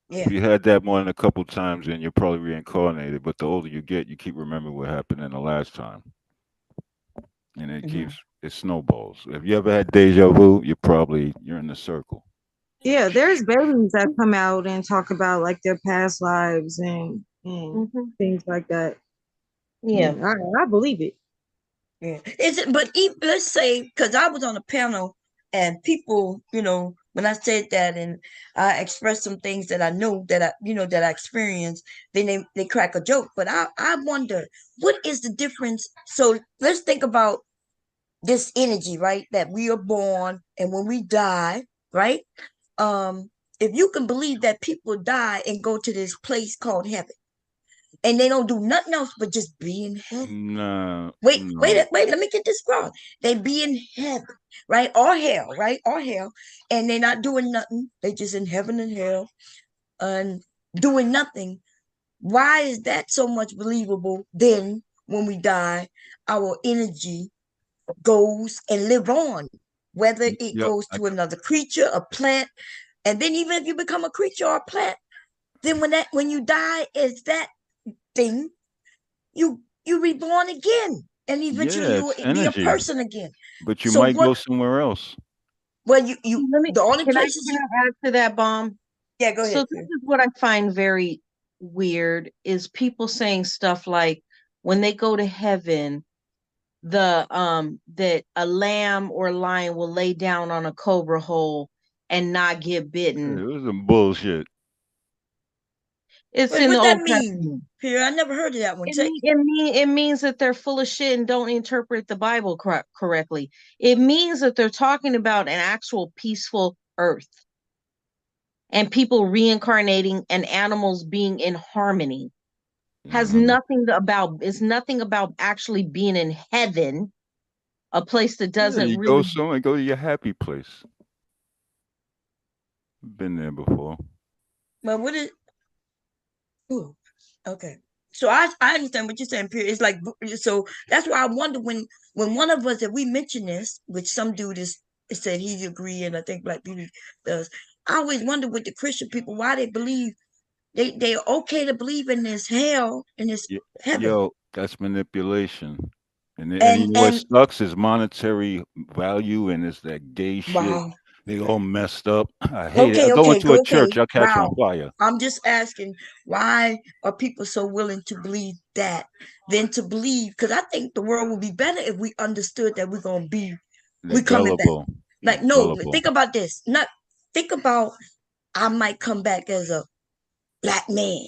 Yeah. If you had that more than a couple times, then you're probably reincarnated. But the older you get, you keep remembering what happened in the last time, and it snowballs. If you ever had deja vu, you're in the circle. Yeah, there's babies that come out and talk about like their past lives and things like that. Yeah. I believe it. Yeah. Is it? But let's say, because I was on a panel and people, when I said that and I expressed some things that I know that that I experienced, then they crack a joke. But I wonder, what is the difference? So let's think about this energy, right? That we are born and when we die, right? If you can believe that people die and go to this place called heaven and they don't do nothing else but just be in heaven. No, Wait, no. let me get this wrong. They be in heaven, right? Or hell, right? Or hell. And they're not doing nothing. They just in heaven and hell and doing nothing. Why is that so much believable? Then when we die, our energy goes and live on, whether it Yep. goes to another creature, a plant, and then even if you become a creature or a plant, then when you die, is that thing you reborn again, and eventually Yeah, you will it's be a energy, person again. but you So might what? go somewhere else. Well, you Let me the only can I places can you I add to that, Bomb? yeah go So ahead. this is what I find very weird is people saying stuff like when they go to heaven, that a lamb or lion will lay down on a cobra hole and not get bitten. It was some bullshit. It's Wait, in the what that Old mean, Testament. Pierre? I never heard of that one. It means that they're full of shit and don't interpret the Bible correctly. It means that they're talking about an actual peaceful earth and people reincarnating and animals being in harmony. Has nothing about it's nothing about actually being in heaven, a place that Yeah, doesn't you go really. somewhere, go to your happy place. Been there before. Well, what is? Ooh, okay. So I understand what you're saying, Pierre. It's like so that's why I wonder when one of us, if we mention this, which some dude is said he agree, and I think Black Beauty does. I always wonder with the Christian people why they believe they're okay to believe in this hell and this heaven. Yo, that's manipulation. And you And know what sucks is monetary value and it's that gay shit. wow. They all messed up. I hate it. I go Okay, into a okay. church, I'll catch on Wow. fire. I'm just asking, why are people so willing to believe that than to believe? Because I think the world would be better if we understood that They're we're coming back. gullible. Like, They're no, gullible. think about this. Not think about I might come back as a black man,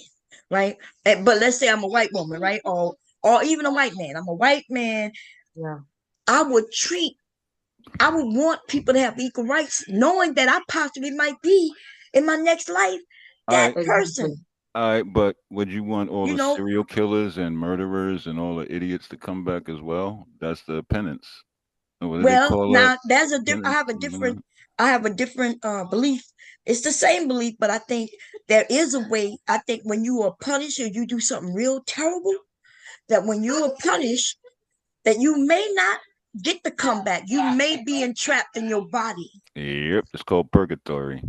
right? But let's say I'm a white woman, right? Or even a white man. I'm a white man. Yeah. I would want people to have equal rights, knowing that I possibly might be in my next life that person. All right, but would you want all You the know, serial killers and murderers and all the idiots to come back as well? That's the penance. What do they well, call that? now there's a different. Penance? I have a different belief. It's the same belief, but I think there is a way. I think when you are punished or you do something real terrible, that when you are punished, that you may not get the comeback. You may be entrapped in your body. Yep, it's called purgatory.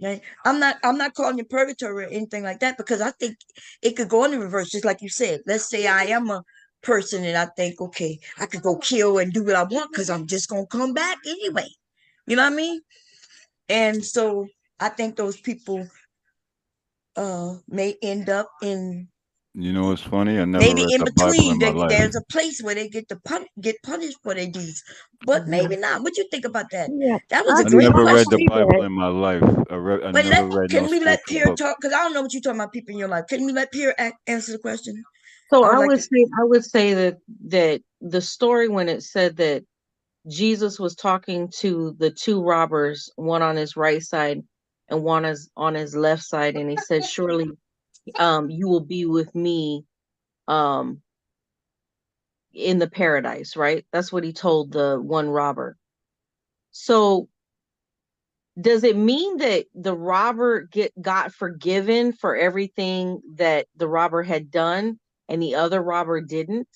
Right? I'm not calling it purgatory or anything like that because I think it could go in the reverse, just like you said. Let's say I am a person and I think, okay, I could go kill and do what I want because I'm just gonna come back anyway. You know what I mean? And so I think those people may end up in You know what's funny? I never maybe read in the Bible between. in my life. There's a place where they get punished for their deeds, but maybe not. What you think about that? Yeah, That was a I great never read the question. Bible in my life. I But never read no can we let spiritual Pierre book. talk? Because I don't know what you're talking about, people in your life. Can we let Pierre answer the question? So I would like to. I would say that the story when it said that Jesus was talking to the two robbers, one on his right side and one is on his left side, and he said, "Surely, you will be with me, um, in the paradise." Right? That's what he told the one robber. So, does it mean that the robber got forgiven for everything that the robber had done, and the other robber didn't?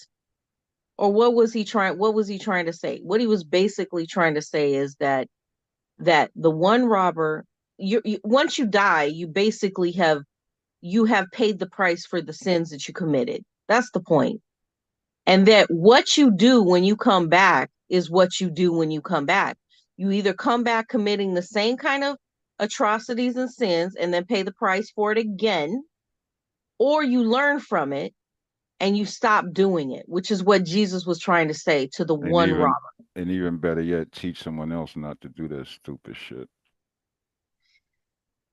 Or what was he trying to say? What he was basically trying to say is that the one robber, you once you die, you basically have paid the price for the sins that you committed. That's the point. And that what you do when you come back is what you do when you come back. You either come back committing the same kind of atrocities and sins and then pay the price for it again, or you learn from it and you stop doing it, which is what Jesus was trying to say to the And one robber. even better yet, teach someone else not to do that stupid shit.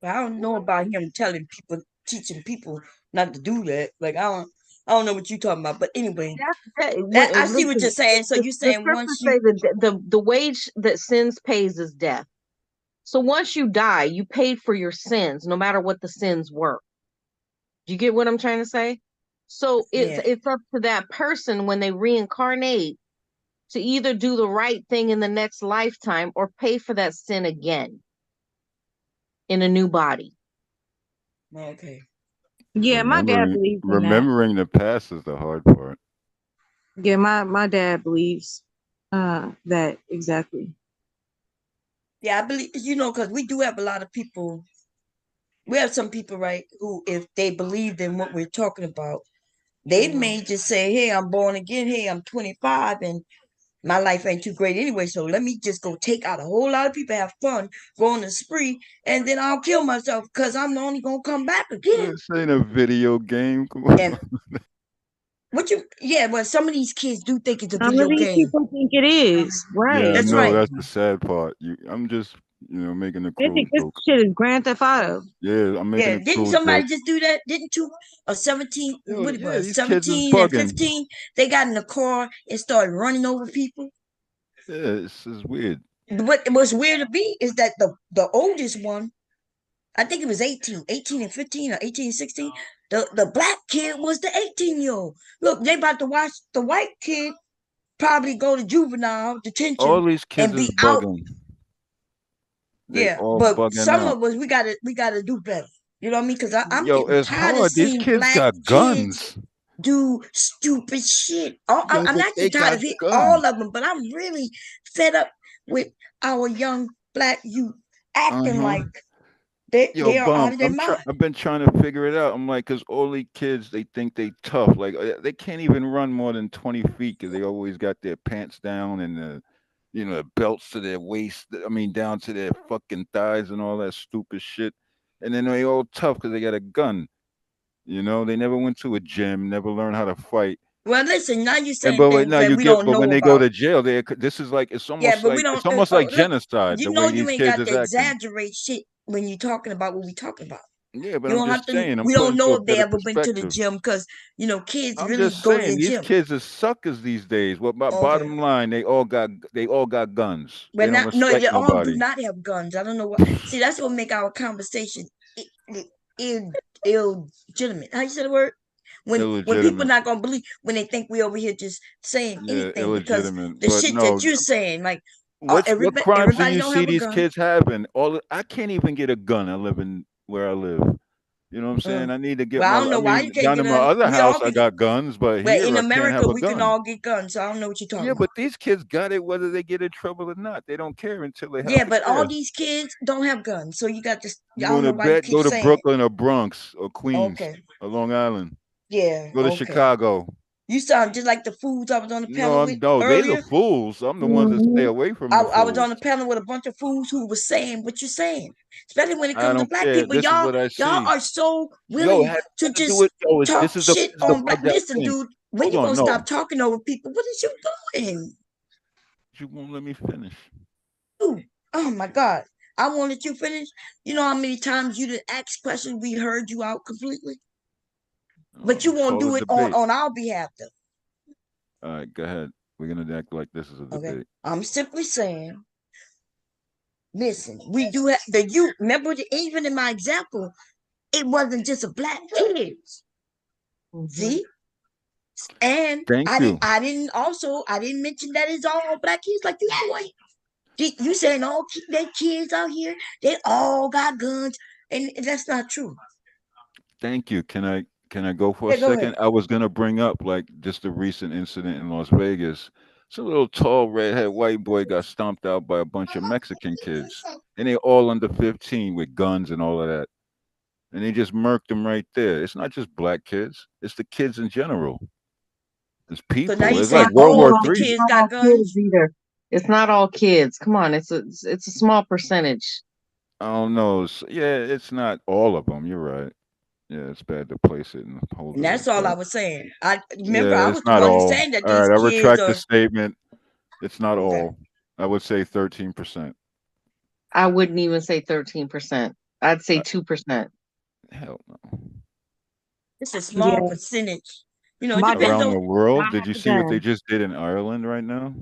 I don't know about him teaching people not to do that. Like I don't know what you're talking about. But anyway, I see what you're saying. So you're saying once you say the wage that sins pays is death. So once you die, you paid for your sins, no matter what the sins were. Do you get what I'm trying to say? So it's up to that person when they reincarnate to either do the right thing in the next lifetime or pay for that sin again in a new body. Okay. Yeah, my dad believes in that. Remembering the past is the hard part. Yeah, my dad believes that exactly. Yeah, I believe, because we do have a lot of people. We have some people, right, who, if they believed in what we're talking about, they may just say, hey, I'm born again. Hey, I'm 25 and my life ain't too great anyway. So let me just go take out a whole lot of people, have fun, go on a spree, and then I'll kill myself because I'm only going to come back again. This ain't a video game. Come on. And well, some of these kids do think it's a Some video of these game. people think it is, right? Yeah, That's no, right. that's the sad part. I'm just, making a They cruel think this joke. shit is Grand Theft Auto. Yeah, I'm making a Didn't cruel somebody joke. just do that? Didn't you? A 17, what it was, these kids is 17 and bugging. 15, they got in the car and started running over people. Yeah, this is weird. What's weird to me is that the oldest one, I think it was 18 and 15 or 18 and 16. The black kid was the 18-year-old. Look, they about to watch the white kid probably go to juvenile detention All these kids and be is out. bugging. They all But bugging some out. of us we gotta do better. You know what I mean? Because I'm Yo, getting it's tired of hard. These seeing kids black got kids guns. do stupid shit. Yo, I'm but actually they tired got of it, guns. all of them, but I'm really fed up with our young black youth acting like they are out of their mind. I've been trying to figure it out. I'm like, because all these kids, they think they tough. Like, they can't even run more than 20 feet because they always got their pants down and the belts to their waist. I mean, down to their fucking thighs and all that stupid shit. And then they all tough because they got a gun. They never went to a gym, never learned how to fight. Well, listen, now you're And saying but things now that you we get, don't but when know they go about. to jail, this is like it's Yeah, almost but we like don't. it's almost like Look, genocide. you The know, way you these ain't kids got is to acting. exaggerate shit when you're talking about what we talking about. Yeah, but You I'm don't have just to. saying, I'm We don't putting to know a if they better ever been to the perspective. gym because kids I'm really just go to saying the these gym. kids are suckers these days. Well, my Okay. bottom line, they all got guns. They But don't no, respect they all do nobody. not have guns. I don't know what. See, that's what make our conversation illegitimate. How you say the word? When people Illegitimate. not gonna believe when they think we over here just saying Yeah, anything because illegitimate. the But shit no, that you're saying, like what crimes do everybody you don't see have a these gun. kids having? I can't even get a gun. I live in where I live. You know what I'm saying? I need to get Well, I don't know why you can't down get in my a. other We all house, I can. got guns, but Well, here in I can't America, have a we can gun. all get guns. So I don't know what you're talking Yeah, about. but these kids got it whether they get in trouble or not. They don't care until they have Yeah, to but all care. these kids don't have guns. So you got this. I You don't want know to why you bet? keep Go to saying it. Brooklyn or Bronx or Queens Okay. or Long Island. Yeah. Go to Okay. Chicago. You sound just like the fools I was on the panel with No, they the earlier. fools. I'm the ones that stay away from the I was on fools. the panel with a bunch of fools who was saying what you're saying, especially when it I comes to don't black care. people. This is Y'all what I see. are so Yo, it willing has to nothing to do just with talk this shit is the on part black. that Listen, dude, when hold you on, gonna no. stop talking over people? What is you doing? You won't let me finish. Dude, oh my God. I won't let you finish. You know how many times you didn't ask questions, we heard you out completely. But you won't Call do a it debate. on our behalf though. All right, go ahead. We're gonna act like this is a debate. Okay. I'm simply saying, listen, we do have the youth. Remember, even in my example, it wasn't just a black kids. See? And Thank you. I didn't mention that it's all black kids like you doing. You saying all they kids out here, they all got guns, and that's not true. Thank you. Can I go for a Yeah, go second? ahead. I was gonna bring up like just a recent incident in Las Vegas. Some little tall redhead white boy got stomped out by a bunch of Mexican kids, and they all under 15 with guns and all of that. And they just murked them right there. It's not just black kids; it's the kids in general. It's people. So now you It's saying like World all War of the Three. kids got guns? Either. It's not all kids. Come on, it's a small percentage. I don't know. Yeah, it's not all of them. You're right. Yeah, it's bad to place it and hold And it like that's all I that. was saying. I remember Yeah, I it's was the not one who's all. saying that All these right, I kids retract the are statement. It's not okay. all. I would say 13%. I wouldn't even say 13%. I'd say 2%. Hell no. It's a small Yeah, percentage. You know, it my depends Around on the world, I did have you a see what they gun. just did in Ireland right now?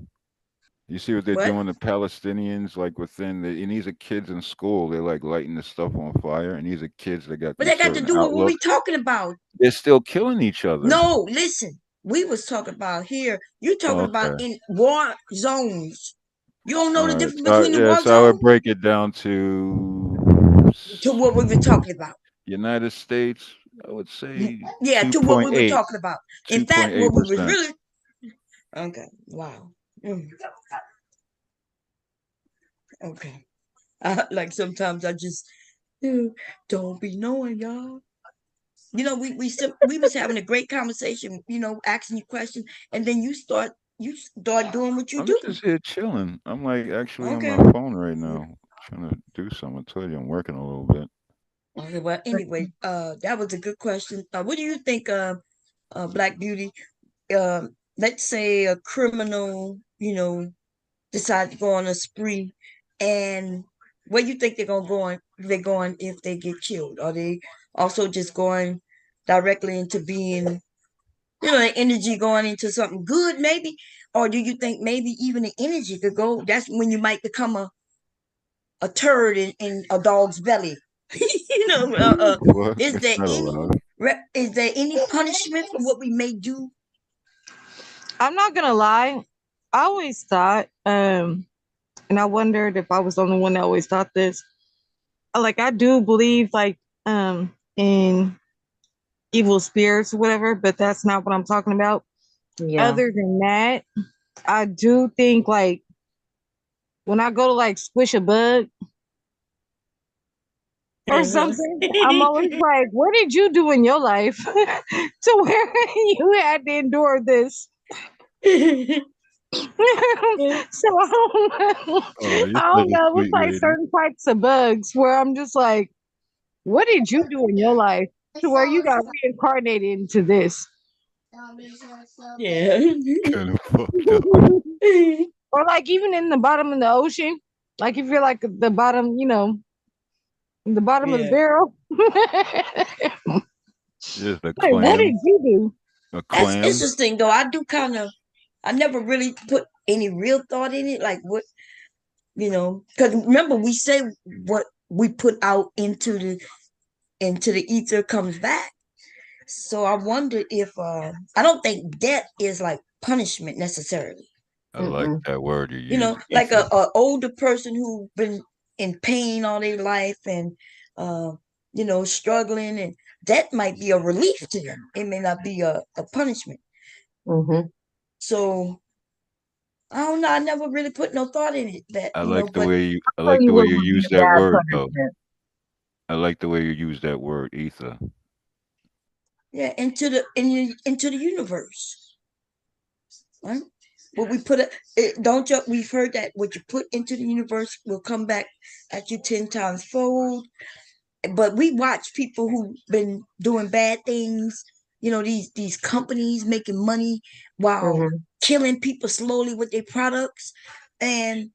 You see what they're what. doing to Palestinians, like within the, and these are kids in school. They're like lighting this stuff on fire, and these are kids that got But these that got to certain do with what we outlooks. talking about. They're still killing each other. No, listen. We was talking about here. You talking Oh, about okay. in war zones. You don't know All the right. difference So between the yeah, war so I zone would break it down to to what we were talking about. United States. I would say Yeah, two to what point we were eight, talking about. In two fact, point eight what we was percent. really okay. Wow. Mm, okay. Like sometimes I just don't be knowing, y'all. You know, we was having a great conversation. You know, asking you questions, and then you start doing what you I'm do. just here chilling. I'm like actually on my Okay. phone right now, trying to do something. I told you I'm working a little bit. Okay. Well, anyway, that was a good question. What do you think, Black Beauty? Let's say a criminal, decide to go on a spree, and where you think they're gonna go on? They're going if they get killed? Are they also just going directly into being, the energy going into something good, maybe? Or do you think maybe even the energy could go? That's when you might become a turd in a dog's belly. What? Is That's there not any allowed. is there any punishment for what we may do? I'm not gonna lie. I always thought, and I wondered if I was the only one that always thought this. Like I do believe in evil spirits or whatever, but that's not what I'm talking about. Yeah. Other than that, I do think like when I go to like squish a bug or something, I'm always like, what did you do in your life to where you had to endure this? So Oh, you're I such don't a know. It's sweet like lady. certain types of bugs where I'm just like, what did you do in your life to where you got reincarnated into this? Yeah. Kind of fucked up. Or like even in the bottom of the ocean, like if you're like the bottom, the bottom of the Yeah. barrel. Just a Like, what clam. did you do? A That's clam. interesting, though. I never really put any real thought in it. Like what, because remember we say what we put out into the ether comes back. So I wonder if I don't think death is like punishment necessarily. I like that word you You use, know, like ether. a older person who's been in pain all their life and uh, struggling, and that might be a relief to them. It may not be a punishment. Mm-hmm. So I don't know. I never really put no thought in it that, but I Tell like you the way what you would be use a that bad word though. punishment. I like the way you use that word, ether. yeah, into the universe. Right? What we put don't you? We've heard that what you put into the universe will come back at you 10 times fold. But we watch people who've been doing bad things. These companies making money while Mm-hmm. killing people slowly with their products. And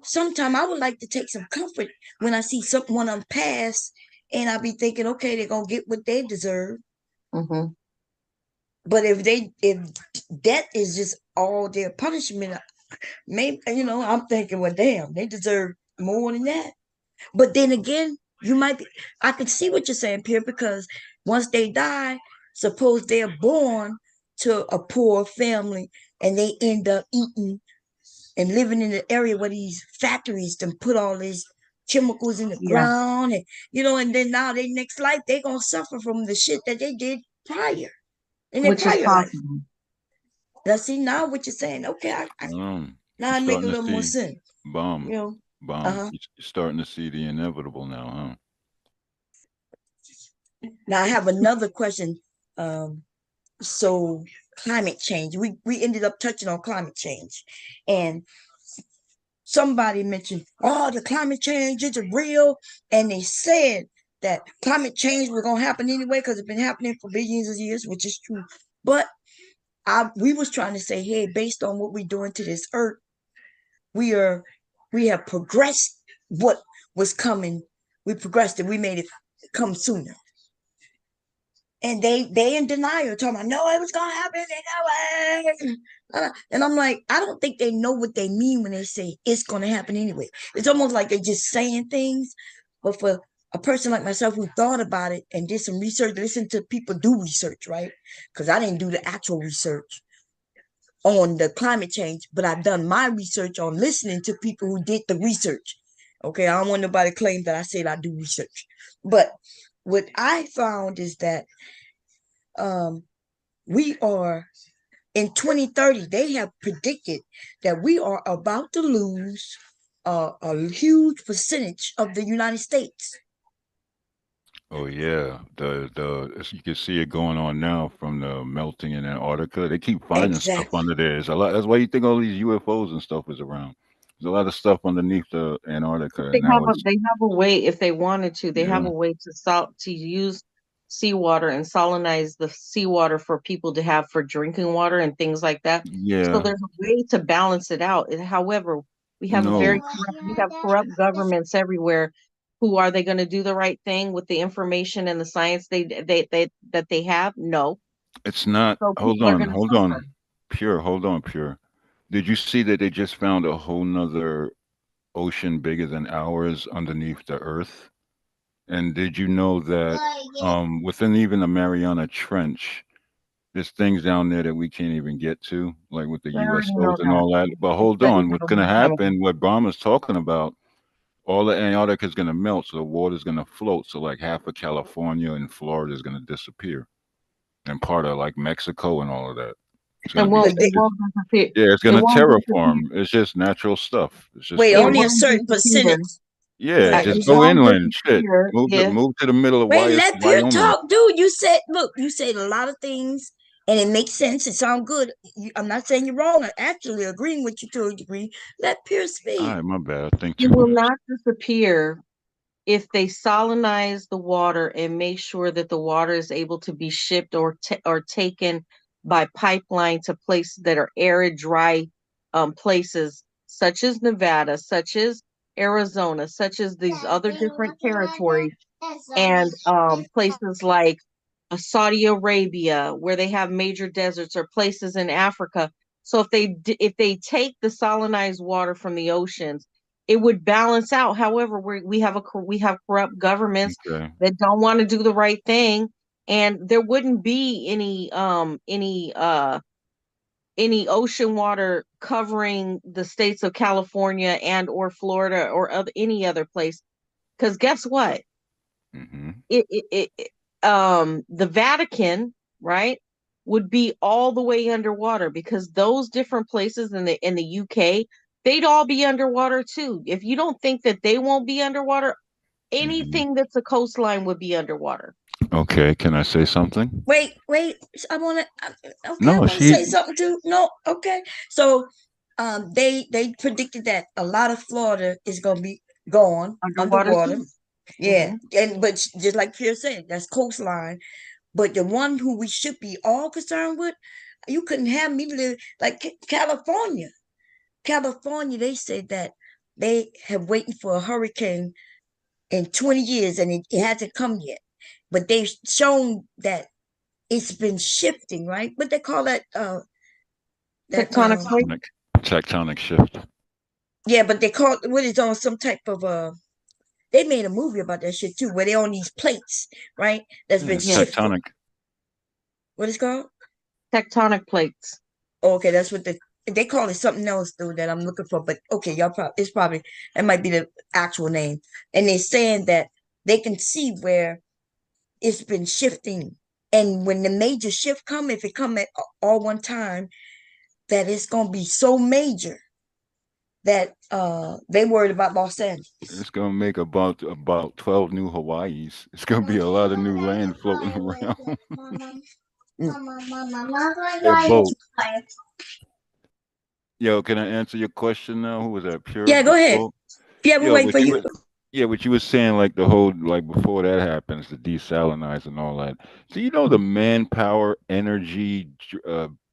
sometimes I would like to take some comfort when I see someone of them pass, and I be thinking, okay, they're gonna get what they deserve. Mm-hmm. But if death is just all their punishment, maybe I'm thinking, well, damn, they deserve more than that. But then again, I can see what you're saying, Pierre, because once they die, suppose they're born to a poor family and they end up eating and living in the area where these factories then put all these chemicals in the Yeah. ground, and then now their next life they gonna suffer from the shit that they did prior in their Which is prior life. possible. Now see now what you're saying. Okay, now You're it make a starting to little more see sense. bomb, You know. bomb. Uh-huh. You're starting to see the inevitable now, Now I have another question. So climate change. We ended up touching on climate change, and somebody mentioned, oh, the climate change isn't real, and they said that climate change was gonna happen anyway because it's been happening for billions of years, which is true. But we was trying to say, hey, based on what we're doing to this earth, we have progressed what was coming We progressed it. We made it come sooner. And they in denial, talking about, no, it was gonna happen anyway. And I'm like, I don't think they know what they mean when they say it's gonna happen anyway. It's almost like they're just saying things. But for a person like myself who thought about it and did some research, listen to people do research, right? Because I didn't do the actual research on the climate change, but I've done my research on listening to people who did the research. Okay, I don't want nobody to claim that I said I do research. But what I found is that we are in 2030, they have predicted that we are about to lose a huge percentage of the United States. Oh yeah, you can see it going on now from the melting in Antarctica. They keep finding stuff Exactly. under there. There's a lot. That's why you think all these UFOs and stuff is around. There's a lot of stuff underneath the Antarctica, and now it's They have a way, if they wanted to, they have yeah, a way to use seawater and salinize the seawater for people to have for drinking water and things like that. So yeah. there's a way to balance it out. However, we have No, corrupt governments everywhere. Who are they going to do the right thing with the information and the science that they have? No. it's not. So Hold people are on, going to hold suffer. on, Pure. Hold on, Pure. Did you see that they just found a whole nother ocean bigger than ours underneath the Earth? And did you know that within even the Mariana Trench, there's things down there that we can't even get to, like with the We already know USOs and that. all that. But It's hold studies on, that what's are going to coming. happen, what Brahma's talking about, all the Antarctica is going to melt, so the water's going to float. So, like half of California and Florida is going to disappear, and part of like Mexico and all of that. It's going It to be, won't. It won't disappear. yeah, it's going It to won't disappear. terraform. It's just natural stuff. It's just Wait, going to It be, only a won't certain disappear. percentage. Go yeah, ahead. just It go won't inland. Shit, disappear if move to the middle of Wait, let Pure Wyoming. talk, dude. You said, look, you said a lot of things, and it makes sense. It sounds good. I'm not saying you're wrong. I'm actually agreeing with you to a degree. Let Pure All speak. right, my bad. I think it too will much. not disappear if they salinize the water and make sure that the water is able to be shipped or taken by pipeline to places that are arid, dry places, such as Nevada, such as Arizona, such as these other different territories, and places like Saudi Arabia, where they have major deserts, or places in Africa. So if they take the salinized water from the oceans, it would balance out. However, we have corrupt governments Okay. that don't want to do the right thing, and there wouldn't be any ocean water covering the states of California and or Florida or any other place. Because guess what? Mm-hmm. The Vatican, right, would be all the way underwater, because those different places in the UK, they'd all be underwater too. If you don't think that they won't be underwater, Mm-hmm. anything that's a coastline would be underwater. Okay, can I say something? Wait. I want to. Okay, I No, want to say she. something too. No, okay. So, they predicted that a lot of Florida is gonna be gone Underwater underwater. too. Yeah, Hmm. and but just like Pierre said, that's coastline. But the one who we should be all concerned with, you couldn't have me live like California. California, they said that they have waiting for a hurricane in 20 years and it hasn't come yet. But they've shown that it's been shifting, right? But they call that Tectonic plate. Tectonic shift. yeah, but they call what is on some type of they made a movie about that shit too, where they on these plates, right? That's been Yeah, Yes, shifted. tectonic. What is it called? tectonic plates. Oh, okay, that's what they call it something else though that I'm looking for. But okay, it's probably that might be the actual name. And they're saying that they can see where it's been shifting, and when the major shift come, if it come at all one time, that it's gonna be so major that they worried about Los Angeles. It's gonna make about 12 new Hawaiis. It's gonna be a lot of new land floating around. They're both. Yo, can I answer your question now? Who was that? Pure Yeah, go ahead. before? Yeah, we'll Yo, wait for what you you. were, yeah, what you were saying, like the whole, like before that happens, the desalinize and all that. So you know the manpower, energy,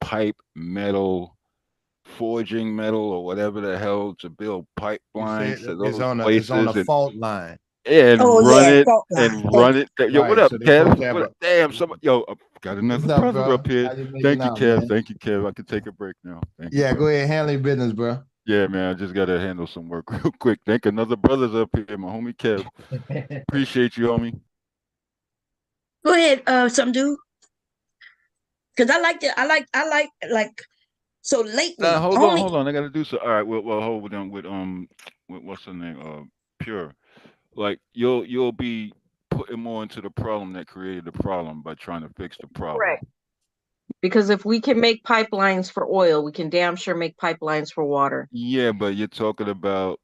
pipe, metal, forging metal, or whatever the hell to build You said pipelines to it's those on a places, and fault line. and Oh run yeah, it fault and line. run Okay. it. Yo, what Right. up, So they're supposed to Kev? have What a. up? Damn, somebody. Yo, I got another What's up, brother bro? up here. How you making Thank you, out, Kev. man? Thank you, Kev. I can take a break now. Thank you, Yeah, bro. go ahead, handle your business, bro. Yeah, man. I just gotta handle some work real quick. Thank another brother's up here, my homie Kev. Appreciate you, homie. Go ahead, some dude. Because I like it. I like so lately. Hold Only on. I gotta do so. All right. Well, hold on with what's her name? Pure. Like you'll be putting more into the problem that created the problem by trying to fix the problem. Correct. Because if we can make pipelines for oil, we can damn sure make pipelines for water. Yeah, but you're talking about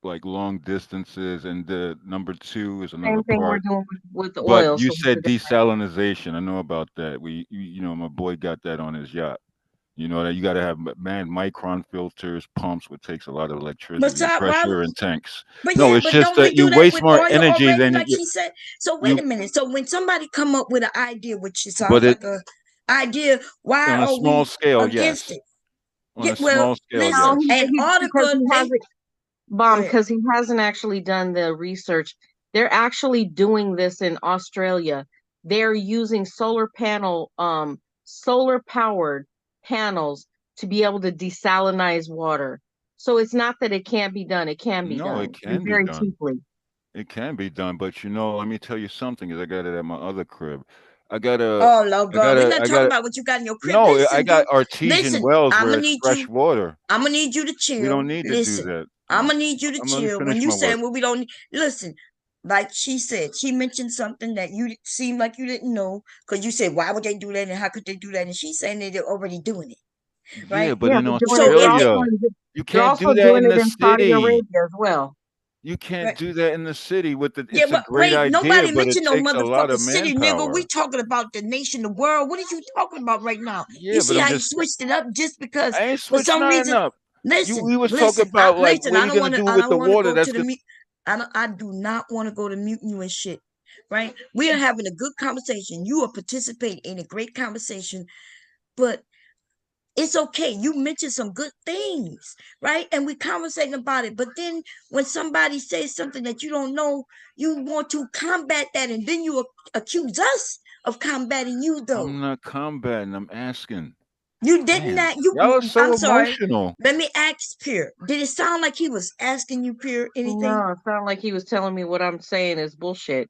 like long distances, and the number two is another Same thing we're part. doing with the But oil. you So said desalinization. I know about that. You know, my boy got that on his yacht. You know that you got to have man micron filters, pumps, which takes a lot of electricity, and why pressure, and tanks. but No, yeah, it's but just don't we that you do that waste with more oil energy already, than like she said? So wait you. a minute. So when somebody come up with an idea, which But sounds it like a idea, why on a are small we scale, against yes. it? On Yeah, a well, small scale, listen, No, yes. because Antarctica, he they hasn't, go ahead. because he hasn't actually done the research. They're actually doing this in Australia. They're using solar powered panels to be able to desalinize water. So it's not that it can't be done. It can be No, done, it and can be very done. cheaply. It can be done, but you know, let me tell you something. Is I got it at my other crib. I got a, Oh no, I bro. got We're a, not I talking got a. about what you got in your crib. No, I Listen, got dude. artesian Listen, wells I'm where gonna it's need fresh you. water. I'm gonna need you to We don't chill. need to do Listen, that. I'm gonna need you to Let me chill. When finish you my work. saying well, we don't listen, like she said, she mentioned something that you seemed like you didn't know because you said, why would they do that and how could they do that? And she's saying that they're already doing it, Yeah, right? but Yeah, in they're doing it. So They're if they, Australia, you they're can't also do that doing in it the in Saudi city. Arabia as well. You can't right. do that in the city with the. Yeah, It's a but great wait, idea, nobody but it mentioned no takes a lot motherfucking of city, nigga. We manpower. talking about the nation, the world. What are you talking about right now? You Yeah, but see I'm how you just. switched it up just because I ain't for switched some nothing reason. up. Listen, We was talking listen, I about like listen. what I we don't gonna want to. do I with don't the want to water. go That's to the good. mute. I do not want to go to mute you and shit. Right? We are having a good conversation. You are participating in a great conversation, but it's okay. You mentioned some good things, right? And we conversating about it. But then when somebody says something that you don't know, you want to combat that, and then you accuse us of combating you, though. I'm not combating. I'm asking. You didn't Man, that you y'all are so I'm sorry. emotional. Let me ask Pierre. Did it sound like he was asking you, Pierre, anything? No, it sounded like he was telling me what I'm saying is bullshit.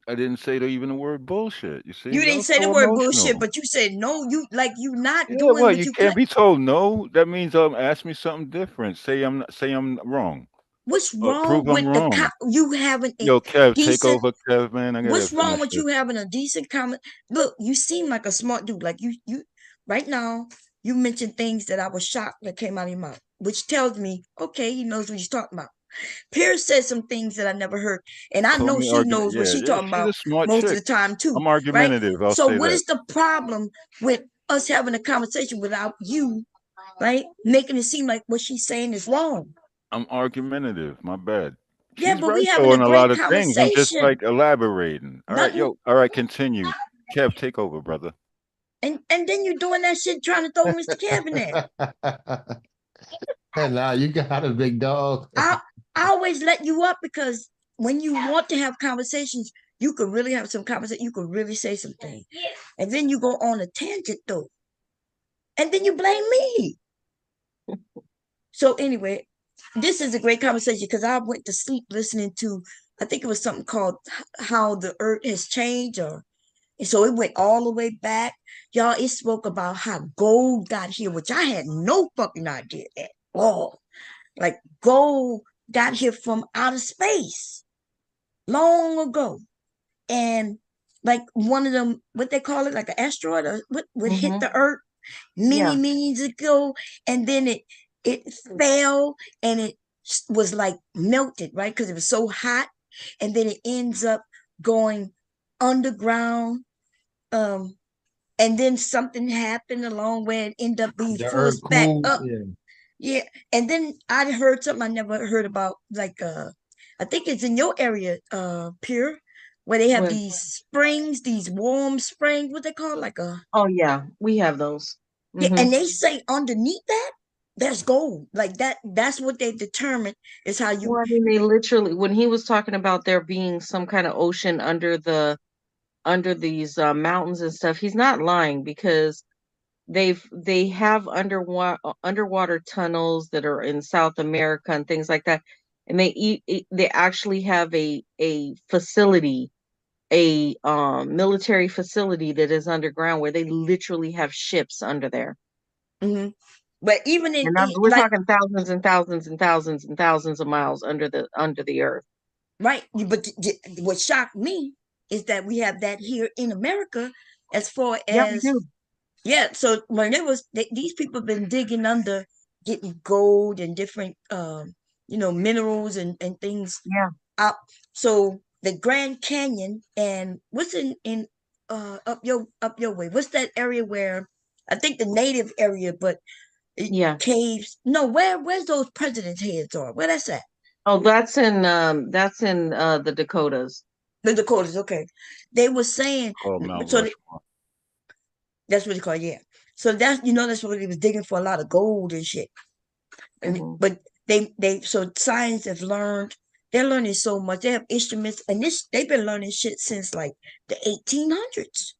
I didn't say even the word bullshit. You see, You didn't y'all say the so word bullshit, emotional. but you said no, you like you not Yeah, doing what? what You you can't claim. be told no. That means ask me something different. Say I'm wrong. What's Or wrong prove I'm with wrong. you having a Yo, Kev, take decent over, Kev, man. I gotta what's wrong finish with this. you having a decent comment? Look, you seem like a smart dude. Like you right now, you mentioned things that I was shocked that came out of your mouth, which tells me, okay, he knows what he's talking about. Pierce said some things that I never heard, and I Call know me she argument. knows what Yeah, she's yeah. talking She's a about smart most of chick. the time too, I'm right? argumentative. I'll So say what that. is the problem with us having a conversation without you, right, making it seem like what she's saying is wrong? I'm argumentative. My bad. Yeah, She's but we right having though a in a lot great of things. I'm just conversation. like elaborating. All right, Nothing, yo. All right, continue. Kev, take over, brother. and then you're doing that shit trying to throw Mr. Kevin there. Now you got a big dog. I always let you up because when you want to have conversations, you could really have some conversation. You could really say something, and then you go on a tangent though, and then you blame me. So anyway, this is a great conversation because I went to sleep listening to. I think it was something called "How the Earth Has Changed," and so it went all the way back. Y'all, it spoke about how gold got here, which I had no fucking idea at all. Like gold got here from outer space long ago. And like one of them, what they call it, like an asteroid or what would hit the earth many years ago. And then it fell and it was like melted, right? Because it was so hot. And then it ends up going underground. And then something happened along where it ended up being The earth forced back cool. up. Yeah. Yeah, and then I heard something I never heard about, like I think it's in your area, Pure, where they have When, these springs, these warm springs, what they call like a oh yeah, we have those. yeah, and they say underneath that. there's gold. Like that's what they determined is how you. Well, I mean, they literally, when he was talking about there being some kind of ocean under these mountains and stuff, he's not lying, because they have underwater tunnels that are in South America and things like that, and they actually have a facility, a military facility that is underground, where they literally have ships under there. Mm-hmm. But even in, we're talking thousands and thousands and thousands and thousands of miles under the earth. Right. But what shocked me is that we have that here in America, as far as we do. Yeah. So when these people have been digging under, getting gold and different minerals and things up. So the Grand Canyon, and what's in up your way? What's that area where I think the native area, but caves? No, where's those presidents' heads are? Where that's at? Oh, that's in the Dakotas. The Dakotas, okay. They were saying Mount so Rushmore. that's what they call it, yeah. So that's what they was digging for, a lot of gold and shit. And but they so science have learned, they're learning so much. They have instruments, and they've been learning shit since like the 1800s.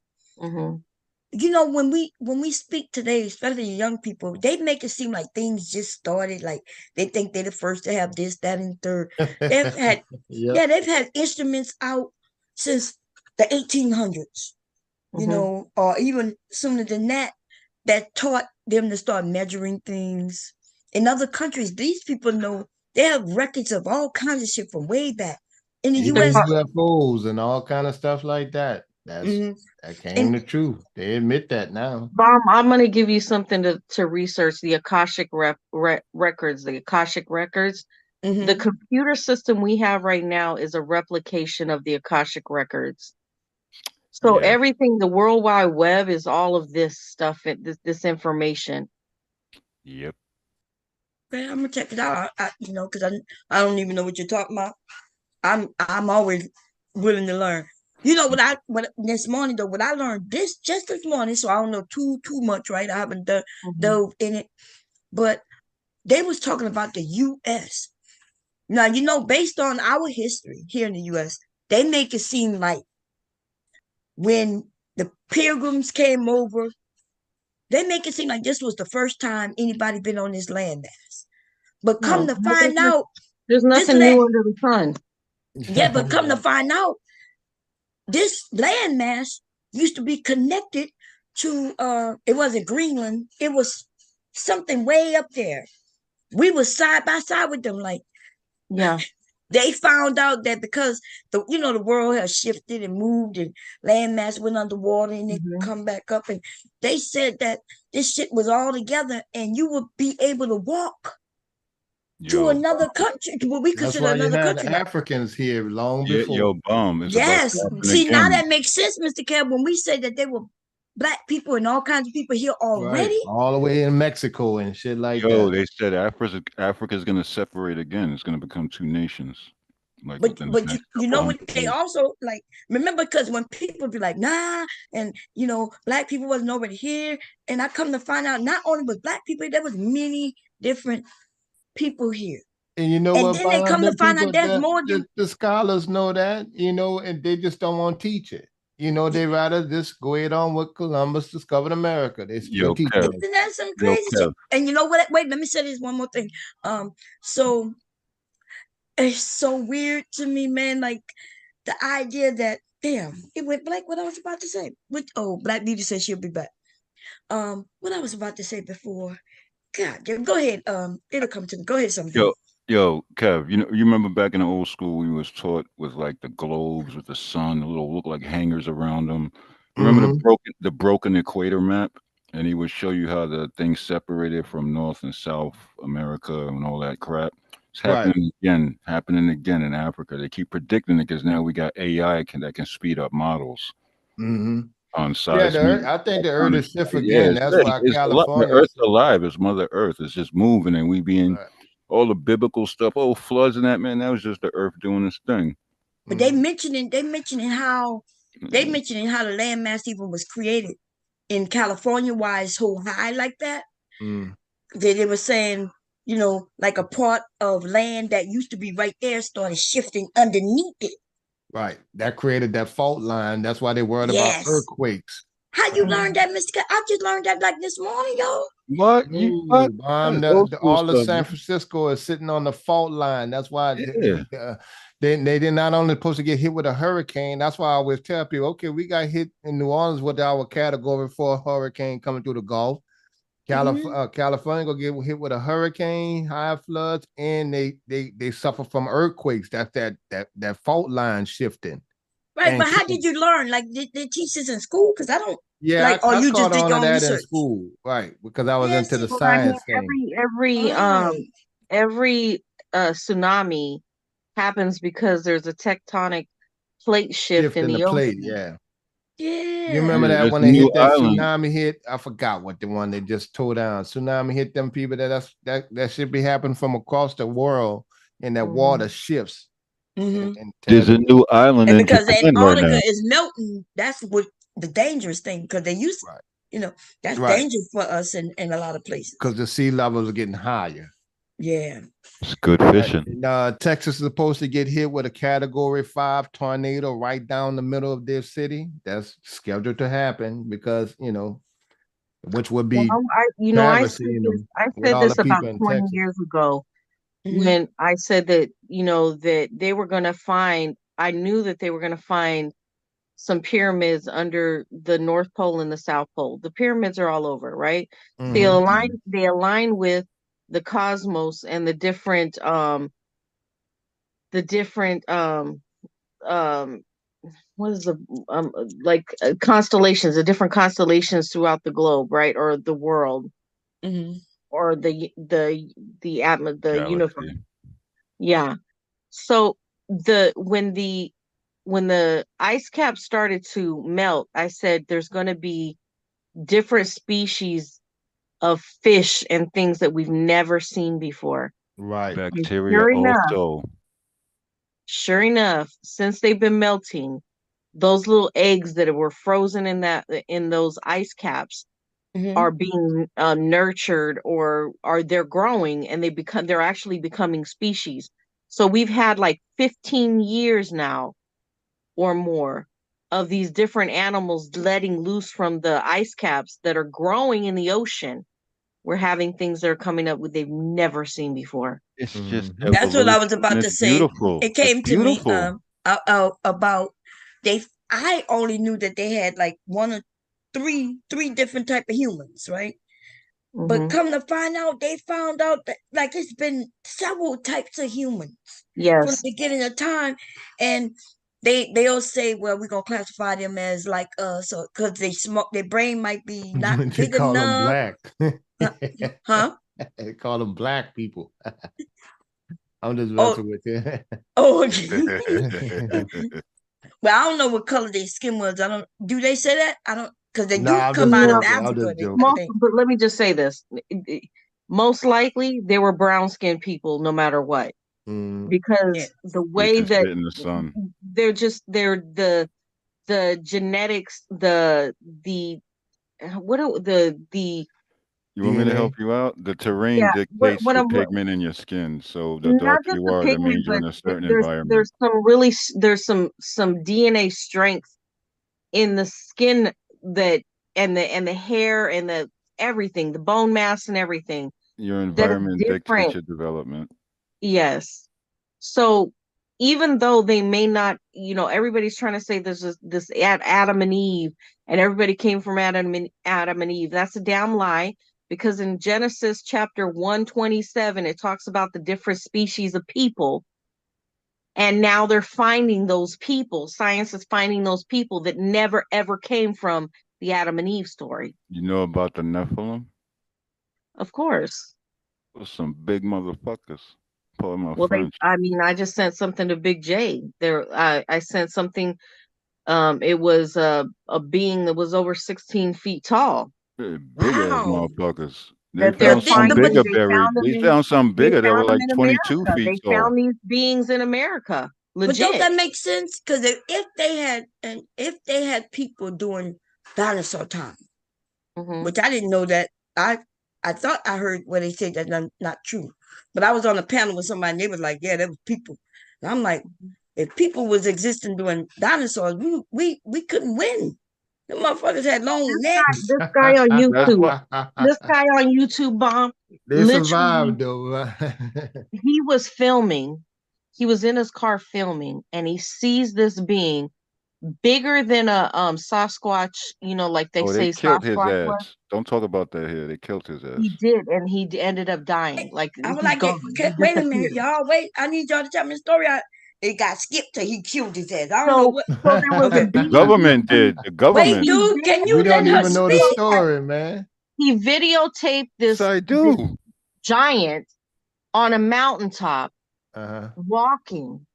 You know, when we speak today, especially young people, they make it seem like things just started. Like they think they're the first to have this, that, and third. They've had they've had instruments out since the 1800s. You know, or even sooner than that, that taught them to start measuring things. In other countries, these people know, they have records of all kinds of shit from way back. In the U.S., UFOs and all kind of stuff like that. That came the truth. They admit that now. Mom, I'm going to give you something to research: the Akashic records. The Akashic records. The computer system we have right now is a replication of the Akashic records. So everything, the World Wide Web, is all of this stuff, this information. Yep. Okay, I'm gonna check it out. Because I don't even know what you're talking about. I'm always willing to learn. You know what this morning though, what I learned just this morning, so I don't know too much, right? I haven't dove in it, but they was talking about the U.S. Now, based on our history here in the U.S., they make it seem like when the Pilgrims came over, they make it seem like this was the first time anybody been on this landmass. But come to find out, there's nothing new under the sun. Yeah, but come to find out, this landmass used to be connected to it wasn't Greenland, it was something way up there. We were side by side with them, like they found out that because the world has shifted and moved, and landmass went underwater and it come back up, and they said that this shit was all together, and you would be able to walk to another country, to what we consider another country. Africans here long before. Yes. See, now that makes sense, Mr. Kev, when we say that they were black people and all kinds of people here already. Right. All the way in Mexico and shit like that. They said Africa's going to separate again. It's going to become two nations. Like, but you know what they also like, remember, because when people be like, nah, and black people wasn't already here, and I come to find out not only was black people, there was many different people here. And you know what? Then they come to find out there's more than the scholars know that, and they just don't want to teach it. They rather just go ahead on what Columbus discovered America. They still teach it. Isn't that some crazy shit? And you know what? Wait, let me say this one more thing. So it's so weird to me, man. Like the idea that, damn, it went blank. What I was about to say. Black Beauty said she'll be back. What I was about to say before. God, go ahead. It'll come to me. Go ahead, something. Yo, Kev, you remember back in the old school, we was taught with like the globes with the sun, the little look like hangers around them. Remember the broken equator map? And he would show you how the things separated from North and South America and all that crap. It's happening again in Africa. They keep predicting it because now we got AI that can speed up models. On size. I think the Earth is stiff again. That's why California. The Earth's alive. It's Mother Earth. It's just moving, and we being all the biblical stuff. Oh, floods and that, man. That was just the Earth doing its thing. But they mentioning how the landmass even was created in California. Why it's so high like that? they were saying, like a part of land that used to be right there started shifting underneath it. Right. That created that fault line. That's why they worried about Yes. earthquakes. How you learned that, Mr. I just learned that like this morning, yo. What? All of San Francisco is sitting on the fault line. That's why they did not only supposed to get hit with a hurricane. That's why I always tell people, okay, we got hit in New Orleans with our category 4 hurricane coming through the Gulf. California gonna get hit with a hurricane, high floods, and they suffer from earthquakes. That's that fault line shifting. Right, and but how did you learn? Like, did they teach this in school? Because I don't. Yeah, like, I you caught just did on your to own that in research. school, right? Because I was Yes. into the Well, I mean, science thing. every tsunami happens because there's a tectonic plate shift in the the plate, ocean. Yeah. You remember that there's when a they new hit that island. tsunami hit? I forgot what the one they just tore down. Tsunami hit them people. That should be happening from across the world, and that water shifts. There's a new island And in because Japan right Antarctica now. is melting, that's what the dangerous thing. Because they used, that's Right. dangerous for us in a lot of places. Because the sea levels are getting higher. Yeah. It's good fishing. Texas is supposed to get hit with a Category 5 tornado right down the middle of their city. That's scheduled to happen because which would be I said this about 20 years ago when I said that that they were going to find. I knew that they were going to find some pyramids under the North Pole and the South Pole. The pyramids are all over, right? They align with the cosmos and the different what is the constellations, the different constellations throughout the globe, right? Or the world. Or the universe. Yeah. So when the ice cap started to melt, I said there's going to be different species of fish and things that we've never seen before. Right. Bacteria also. Sure enough, since they've been melting, those little eggs that were frozen in those ice caps are being nurtured, or they're growing, and they're actually becoming species. So we've had like 15 years now or more of these different animals letting loose from the ice caps that are growing in the ocean. We're having things that are coming up they've never seen before. It's just that's what I was about to say. Beautiful. It came to me about I only knew that they had like one or three different type of humans, right? But come to find out, they found out that like it's been several types of humans from the beginning of time, and they'll say, well, we're gonna classify them as like so because they smoke, their brain might be not they big call enough. them black. Huh? They call them black people. I'm just messing with you. Well, I don't know what color their skin was. Do they say that? I don't, because they do I'm come just out of joking. Africa. But let me just say this. Most likely they were brown skinned people no matter what. Because the way that in the sun. they're the genetics, You want me to help you out? The terrain dictates the pigment in your skin. So the darker you are, that means you're in a certain environment. There's some DNA strength in the skin and the hair and the everything, the bone mass and everything. Your environment dictates your development. Yes. So even though they may not, everybody's trying to say there's this Adam and Eve, and everybody came from Adam and Eve. That's a damn lie, because in Genesis chapter 127, it talks about the different species of people. And now they're finding those people. Science is finding those people that never, ever came from the Adam and Eve story. You know about the Nephilim? Of course. Those some big motherfuckers. I just sent something to Big J. I sent something. It was a being that was over 16 feet tall. Big ass motherfuckers. They found some bigger that were like 22 feet tall. They found these beings in America. Legit. But don't that make sense? Because if they had people doing dinosaur time, which I didn't know that. I I thought I heard where they said that's not true. But I was on a panel with somebody and they was like, yeah, there was people. And I'm like, if people was existing during dinosaurs, we couldn't win. The motherfuckers had long necks. This guy on YouTube. This guy on YouTube, Bomb. They survived though. He was filming. He was in his car filming, and he sees this being bigger than a Sasquatch. You know, like they say, They killed his Sasquatch was. ass. Don't talk about that here. They killed his ass. He did, and he ended up dying. Like I was he's like, gone. wait a minute, y'all. Wait, I need y'all to tell me the story. It got skipped till he killed his ass. I don't know what. So there was The government did. The government. Wait, dude, can you We let don't her even know the speak? story, man. He videotaped this, I do. this giant on a mountaintop walking,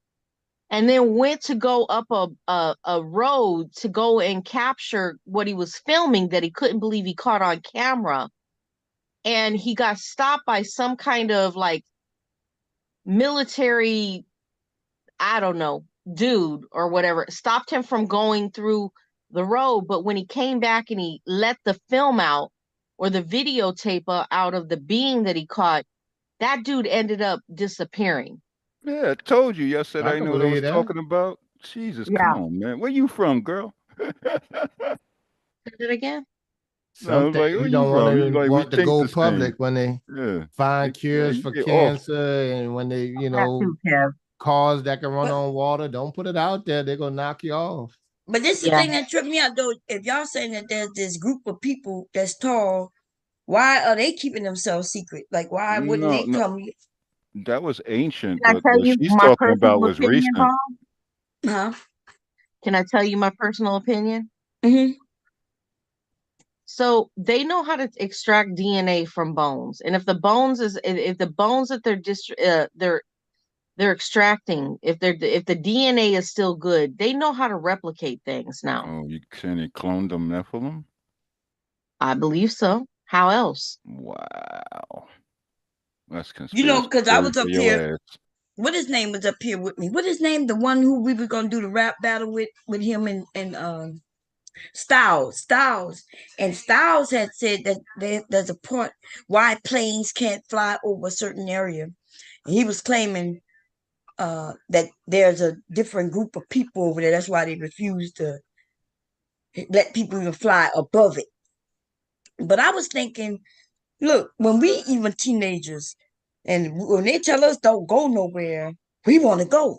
and then went to go up a road to go and capture what he was filming that he couldn't believe he caught on camera. And he got stopped by some kind of like military, I don't know, dude or whatever, stopped him from going through the road. But when he came back and he let the film out or the videotape out of the being that he caught, that dude ended up disappearing. Yeah, I told you yesterday. I know what I was believe that. talking about. Jesus, Yeah. come on, man. Where you from, girl? Say it again. No, I was Something like, where you you don't from? He's want like, we to think go the same. public when they Yeah. find cures you for get off. cancer and when they, cars that can run on water. Don't put it out there. They're gonna knock you off. But this is the thing that tripped me out, though. If y'all saying that there's this group of people that's tall, why are they keeping themselves secret? Like, why wouldn't No, they no. come? That was ancient, Can I but tell what you she's my talking about personal was opinion, recent. Bob? Huh? Can I tell you my personal opinion? Mm-hmm. So they know how to extract DNA from bones, and if the bones that they're extracting, if the DNA is still good, they know how to replicate things now. Oh, you saying they cloned them Nephilim? I believe so. How else? Wow. That's You know, conspiracy because I theory was for up your here. ass. What his name was up here with me? What his name? The one who we were gonna do the rap battle with him and Styles. And Styles had said that there's a point why planes can't fly over a certain area. And he was claiming that there's a different group of people over there. That's why they refuse to let people even fly above it. But I was thinking, look, when we even teenagers, and when they tell us don't go nowhere, we want to go.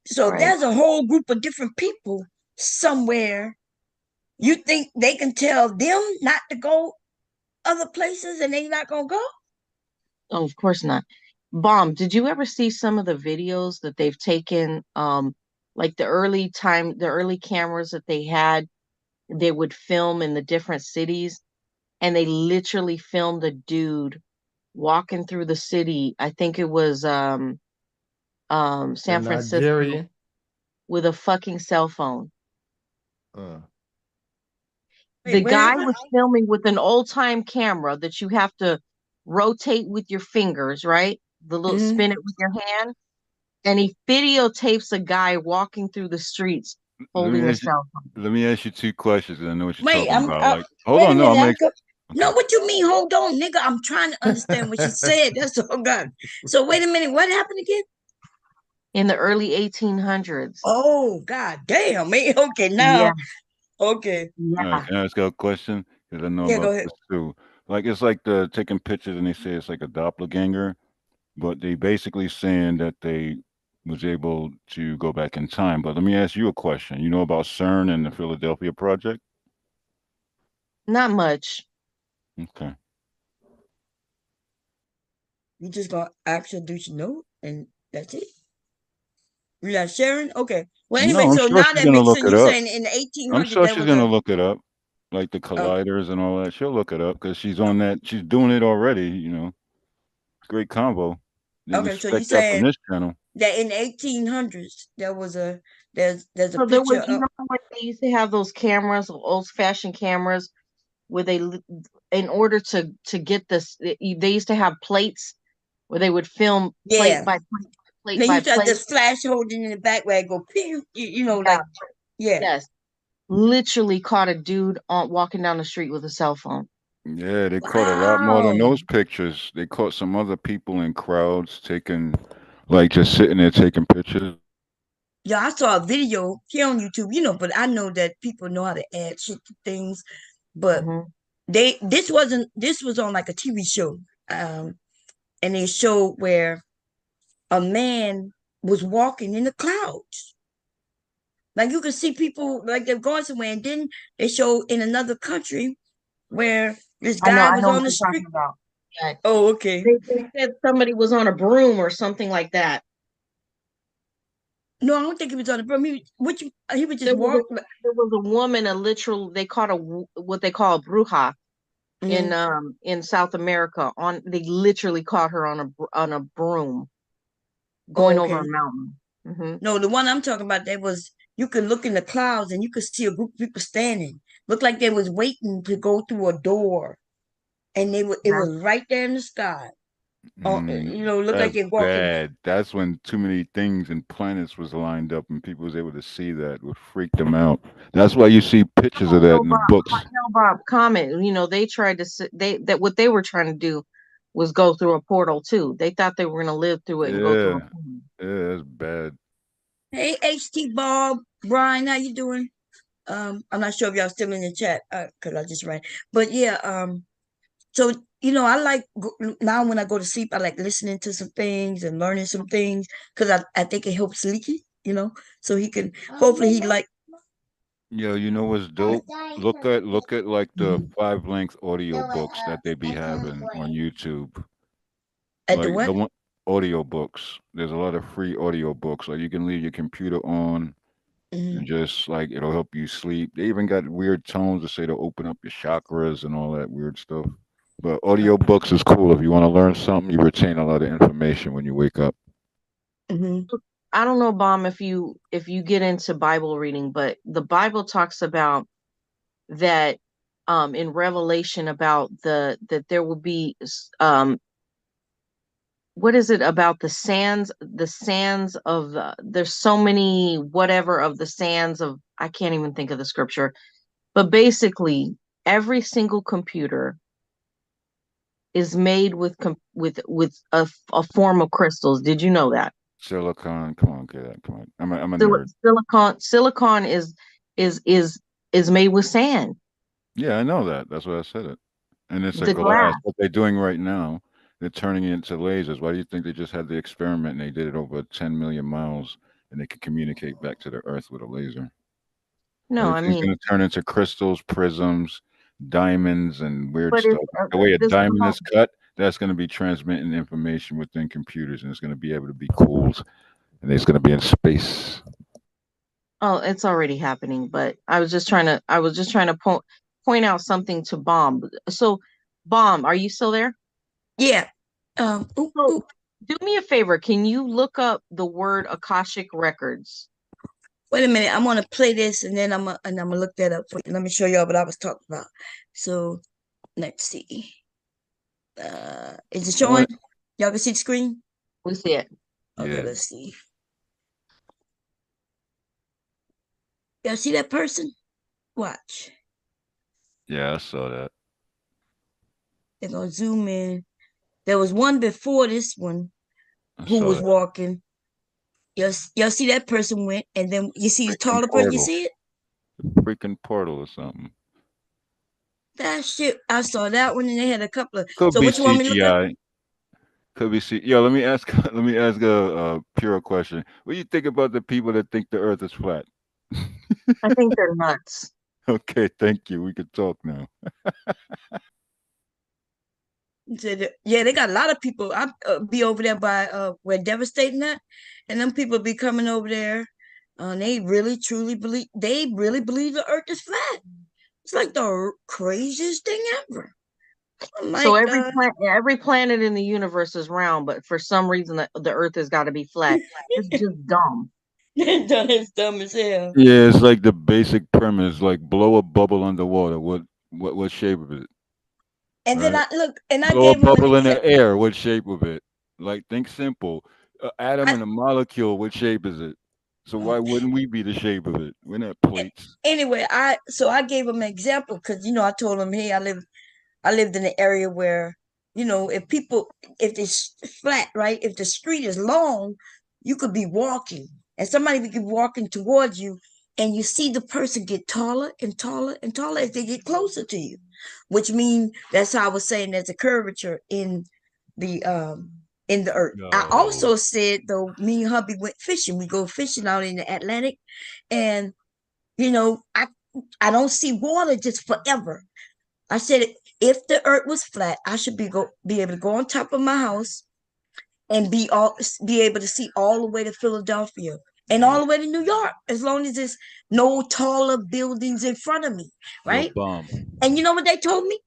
So there's a whole group of different people somewhere. You think they can tell them not to go other places and they not gonna go? Oh, of course not. Bomb, did you ever see some of the videos that they've taken? Like the early cameras that they had, they would film in the different cities, and they literally filmed a dude walking through the city. I think it was San Francisco, Nigeria. with a fucking cell phone. Wait, The where guy is it? was filming with an old-time camera that you have to rotate with your fingers, right? The little spin it with your hand. And he videotapes a guy walking through the streets holding a cell phone. Let me ask you two questions. I know what you're Wait, talking about. Like, hold wait a on, no, minute. I'm No, what you mean? Hold on, nigga. I'm trying to understand what you said. That's all good. So wait a minute. What happened again? In the early 1800s. Oh, god damn, man. Okay, now. Yeah. Okay. All right, can I ask you a question? Because I know Yeah, go about ahead. this too. Like, it's like the taking pictures and they say it's like a doppelganger, but they basically saying that they was able to go back in time. But let me ask you a question. You know about CERN and the Philadelphia Project? Not much. Okay. You just gonna introduce your note and that's it. You're not sharing? Okay. Well, anyway, No, I'm so sure now she's that gonna makes look sense. it You're up. saying in the I'm 1800s sure there she's was gonna a look it up, like the colliders and all that. She'll look it up because she's on that. She's doing it already. You know, great combo. Didn't okay. So you expect that from saying this channel. that in the 1800s there was there's a So there was, picture you know, when they used to have those cameras, old-fashioned cameras, where they, in order to get this, they used to have plates where they would film plate Yeah. by plate, plate They by used to have plate. this flash holding in the back where I go pew, you know, Yeah. like yeah. Yes. Literally caught a dude walking down the street with a cell phone. Yeah, they caught a lot more than those pictures. They caught some other people in crowds taking, like, just sitting there taking pictures. Yeah, I saw a video here on YouTube, but I know that people know how to add shit to things. But this was on like a TV show. And they showed where a man was walking in the clouds. Like you could see people like they're going somewhere, and then they showed in another country where this guy I was know on what the you're talking street. about. Yeah. Oh, okay. They said somebody was on a broom or something like that. No, I don't think he was on the broom. He was just There walking. there was a woman, they caught what they call a bruja in South America. They literally caught her on a broom going over a mountain. No, the one I'm talking about, you could look in the clouds and you could see a group of people standing. Looked like they was waiting to go through a door, and it was right there in the sky. Look like That's they're walking. bad. That's when too many things and planets was lined up, and people was able to see that. Would freak them out. That's why you see pictures of that in the books. Bob, comment. They tried to what they were trying to do was go through a portal too. They thought they were going to live through it and go through a portal. Yeah, that's bad. Hey, HT Bob, Brian, how you doing? I'm not sure if y'all still in the chat because I just ran. But yeah, so I like now when I go to sleep, I like listening to some things and learning some things because I think it helps Leaky. So he can hopefully he like. Yo, you know what's dope? Look at like the 5-length audio books that they be having on YouTube. At the Like what? the one audio books. There's a lot of free audio books. Like you can leave your computer on and just like it'll help you sleep. They even got weird tones to say to open up your chakras and all that weird stuff. But audio books is cool. If you want to learn something, you retain a lot of information when you wake up. I don't know, Bomb, if you get into Bible reading, but the Bible talks about that in Revelation about that there will be what is it about the sands of there's so many whatever of the sands of, I can't even think of the scripture, but basically every single computer is made with a form of crystals. Did you know that? Silicon, come on, kid, come on. I'm a nerd. Silicon is made with sand. Yeah, I know that. That's why I said it. And it's a The glass. glass. What they're doing right now, they're turning it into lasers. Why do you think they just had the experiment and they did it over 10 million miles and they could communicate back to the Earth with a laser? No, I Everything's mean, going to turn into crystals, prisms, diamonds, and weird but stuff. The way a this diamond whole, is cut, that's going to be transmitting information within computers, and it's going to be able to be cooled, and it's going to be in space. oh, it's already happening. But I was just trying to point out something to Bomb. So, Bomb, are you still there? Yeah. So, do me a favor. Can you look up the word Akashic Records? Wait a minute. I'm gonna play this and then I'm gonna look that up for you. Let me show y'all what I was talking about. So let's see. Is it showing? Y'all can see the screen? We see it. Okay, let's see. Y'all see that person? Watch. Yeah, I saw that. They're gonna zoom in. There was one before this one who was walking. Y'all see that person went, and then you see the taller person. You see it? Freaking portal or something. That shit. I saw that one, and they had a couple of. Could So be what you want me to look up? CGI. Could be Yo, let me ask a pure question. What do you think about the people that think the Earth is flat? I think they're nuts. Okay, thank you. We can talk now. Yeah, they got a lot of people. I be over there by where Devastating that, and them people be coming over there. They really truly believe. They really believe the Earth is flat. It's like the craziest thing ever. So every planet in the universe is round, but for some reason the Earth has got to be flat. It's just dumb. It's dumb as hell. Yeah, it's like the basic premise. Like blow a bubble underwater. What shape of it? And then I blow a gave him bubble an in the air. What shape of it? Like think simple. Atom and a molecule. What shape is it? So why wouldn't we be the shape of it? We're not plates. Anyway, I gave him an example because I told him, hey, I live I lived in an area where, you know, if it's flat, right? If the street is long, you could be walking and somebody could be walking towards you and you see the person get taller and taller and taller as they get closer to you, which means that's how I was saying there's a curvature in the earth. I also said, though, me and hubby went fishing. We go fishing out in the Atlantic, and you know, I don't see water just forever. I said, if the earth was flat, I should be able to go on top of my house and be able to see all the way to Philadelphia and all the way to New York, as long as there's no taller buildings in front of me, right? And you know what they told me?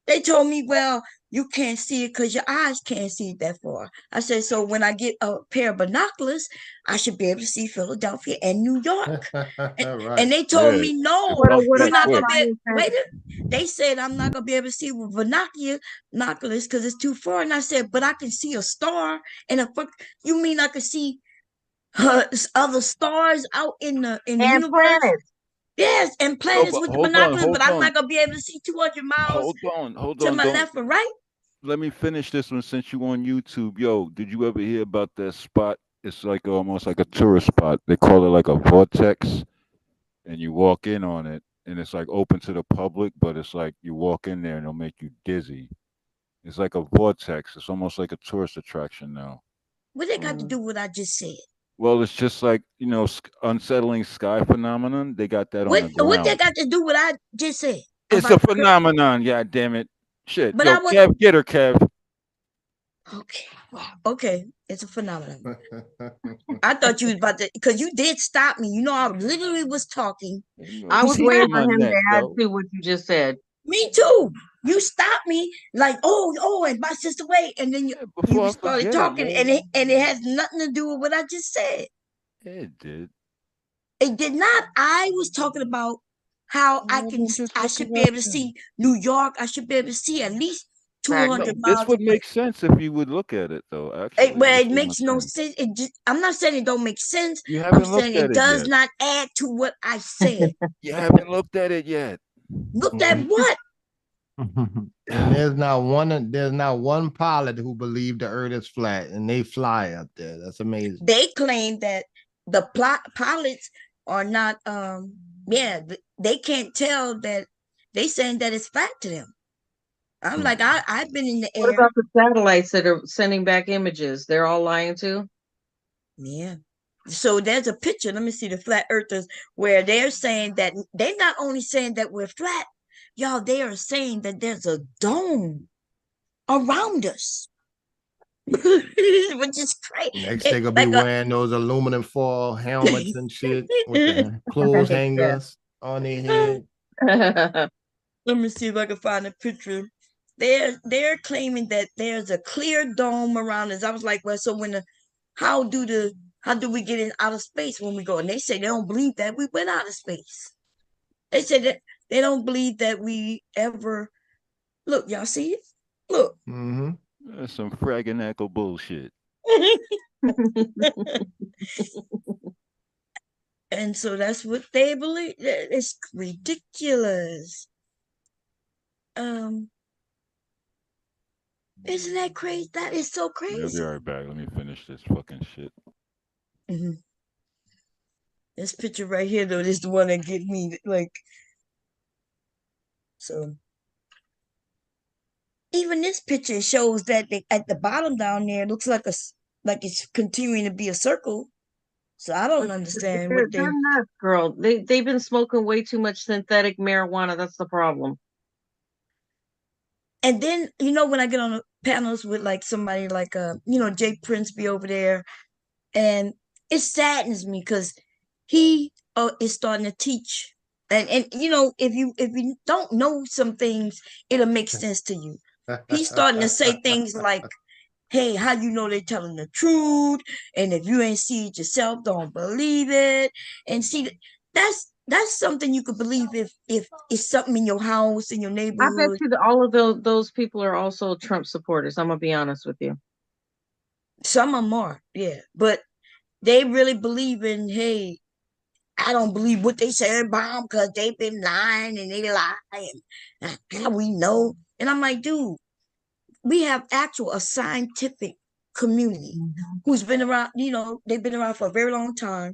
They told me, well, you can't see it because your eyes can't see it that far. I said, so when I get a pair of binoculars, I should be able to see Philadelphia and New York. And they told me, no, you're not going to be wait. They said I'm not going to be able to see with binoculars because it's too far. And I said, but I can see a star. And you mean I can see other stars out in the universe? Planets. Yes, and planets with the binoculars, but I'm not gonna be able to see 200 miles to my left or right. Let me finish this one since you on YouTube. Yo, did you ever hear about that spot? It's like almost like a tourist spot. They call it like a vortex, and you walk in on it, and it's like open to the public, but it's like you walk in there and it'll make you dizzy. It's like a vortex. It's almost like a tourist attraction now. What they got to do with what I just said? Well, it's just like, you know, unsettling sky phenomenon. They got that on the ground. What they got to do with what I just said? It's a phenomenon, god damn it. Shit. But yo, Kev, get her, Kev. Okay. Okay. It's a phenomenon. I thought you was about to, because you did stop me. You know, I literally was talking. I was waiting for him to add to what you just said. Me too. You stopped me like, oh, and my sister, wait, and then you started talking, and it has nothing to do with what I just said. It did. It did not. I was talking about how I should be able to see New York. I should be able to see at least 200 miles. This would make sense if you would look at it, though. Actually, but it makes no sense. I'm not saying it don't make sense. I'm saying it does not add to what I said. You haven't looked at it yet. Looked at what? And there's not one pilot who believed the earth is flat, and they fly up there. That's amazing. They claim that the pilots are not they can't tell that. They saying that it's flat to them. I'm like, I've been in the air. What about the satellites that are sending back images? They're all lying too? Yeah. So there's a picture, let me see, the flat earthers, where they're saying that they're not only saying that we're flat, y'all, they are saying that there's a dome around us. Which is crazy. Next they're gonna be wearing those aluminum foil helmets and shit with the clothes hangers on their head. Let me see if I can find a picture. They're claiming that there's a clear dome around us. I was like, well, so how do we get in outer space when we go? And they say they don't believe that we went out of space. They said that they don't believe that we ever. Look, y'all see it? Look. Mm-hmm. That's some fragging bullshit. And so that's what they believe. It's ridiculous. Isn't that crazy? That is so crazy. I'll be right back. Let me finish this fucking shit. Mm-hmm. This picture right here, though, is the one that get me, like. So even this picture shows that at the bottom down there, it looks like it's continuing to be a circle. So I don't understand what they're nuts, girl. They've been smoking way too much synthetic marijuana. That's the problem. And then, you know, when I get on the panels with like somebody like Jay Prince be over there, and it saddens me because he is starting to teach. And you know, if you don't know some things, it'll make sense to you. He's starting to say things like, hey, how you know they're telling the truth? And if you ain't see it yourself, don't believe it. And see, that's something you could believe if it's something in your house, in your neighborhood. I bet you that all of those people are also Trump supporters. I'm gonna be honest with you. Some of them are, yeah, but they really believe in, hey, I don't believe what they said, Bomb, because they've been lying and they lie. And how we know? And I'm like, dude, we have a scientific community who's been around, they've been around for a very long time.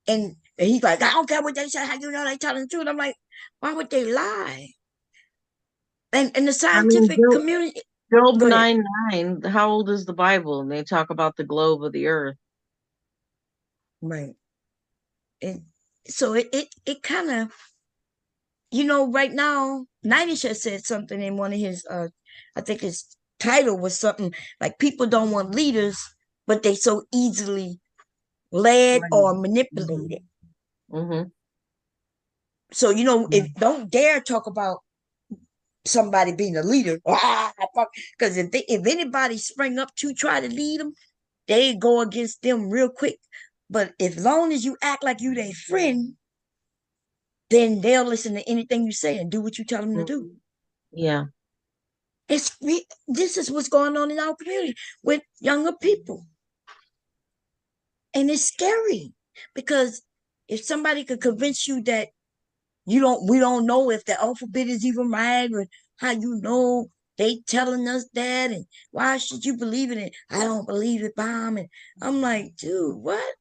And he's like, I don't care what they say, how you know they telling the truth. I'm like, why would they lie? And the scientific community. Job 9:9. How old is the Bible? And they talk about the globe of the earth. Right. And so it kind of, right now, Ninish has said something in one of his, I think his title was something like, people don't want leaders, but they so easily led or manipulated. Mm-hmm. So, if don't dare talk about somebody being a leader, because if anybody spring up to try to lead them, they go against them real quick. But as long as you act like you their friend, then they'll listen to anything you say and do what you tell them to do. Yeah. This is what's going on in our community with younger people. And it's scary, because if somebody could convince you that we don't know if the alphabet is even right, or how they telling us that, and why should you believe it? And I don't believe it, Bomb. And I'm like, dude, what?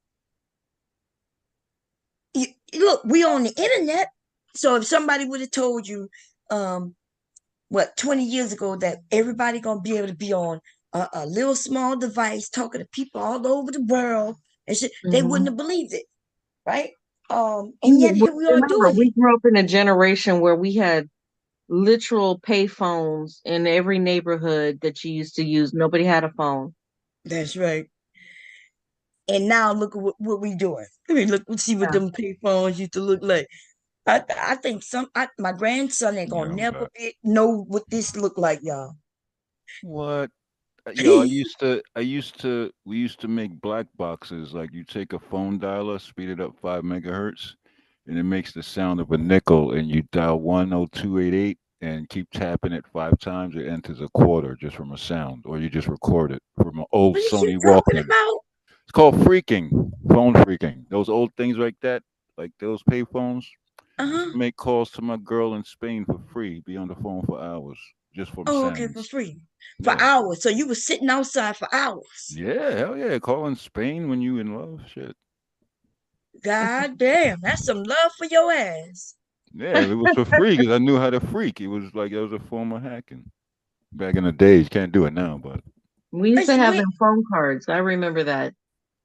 Look, we on the internet. So if somebody would have told you, 20 years ago, that everybody gonna be able to be on a little small device talking to people all over the world and shit, they wouldn't have believed it, right? And yet here we are doing we it. grew up in a generation where we had literal pay phones in every neighborhood that you used to use. Nobody had a phone. That's right. And now look at what we doing. I mean, look, see what them pay phones used to look like. I think my grandson ain't gonna never know what this look like, y'all. What? Yo, we used to make black boxes. Like, you take a phone dialer, speed it up 5 megahertz, and it makes the sound of a nickel, and you dial 10288 and keep tapping it 5 times. It enters a quarter just from a sound, or you just record it from an old What is you Sony talking Walkman. about? It's called phone freaking. Those old things like that, like those pay phones. Make calls to my girl in Spain for free. Be on the phone for hours just from Oh, sounds. okay, for free. For hours. So you were sitting outside for hours. Yeah, hell yeah. Calling Spain when you in love. Shit. God damn, that's some love for your ass. Yeah, it was for free because I knew how to freak. It was a form of hacking. Back in the days, can't do it now, but we used to have them phone cards. I remember that.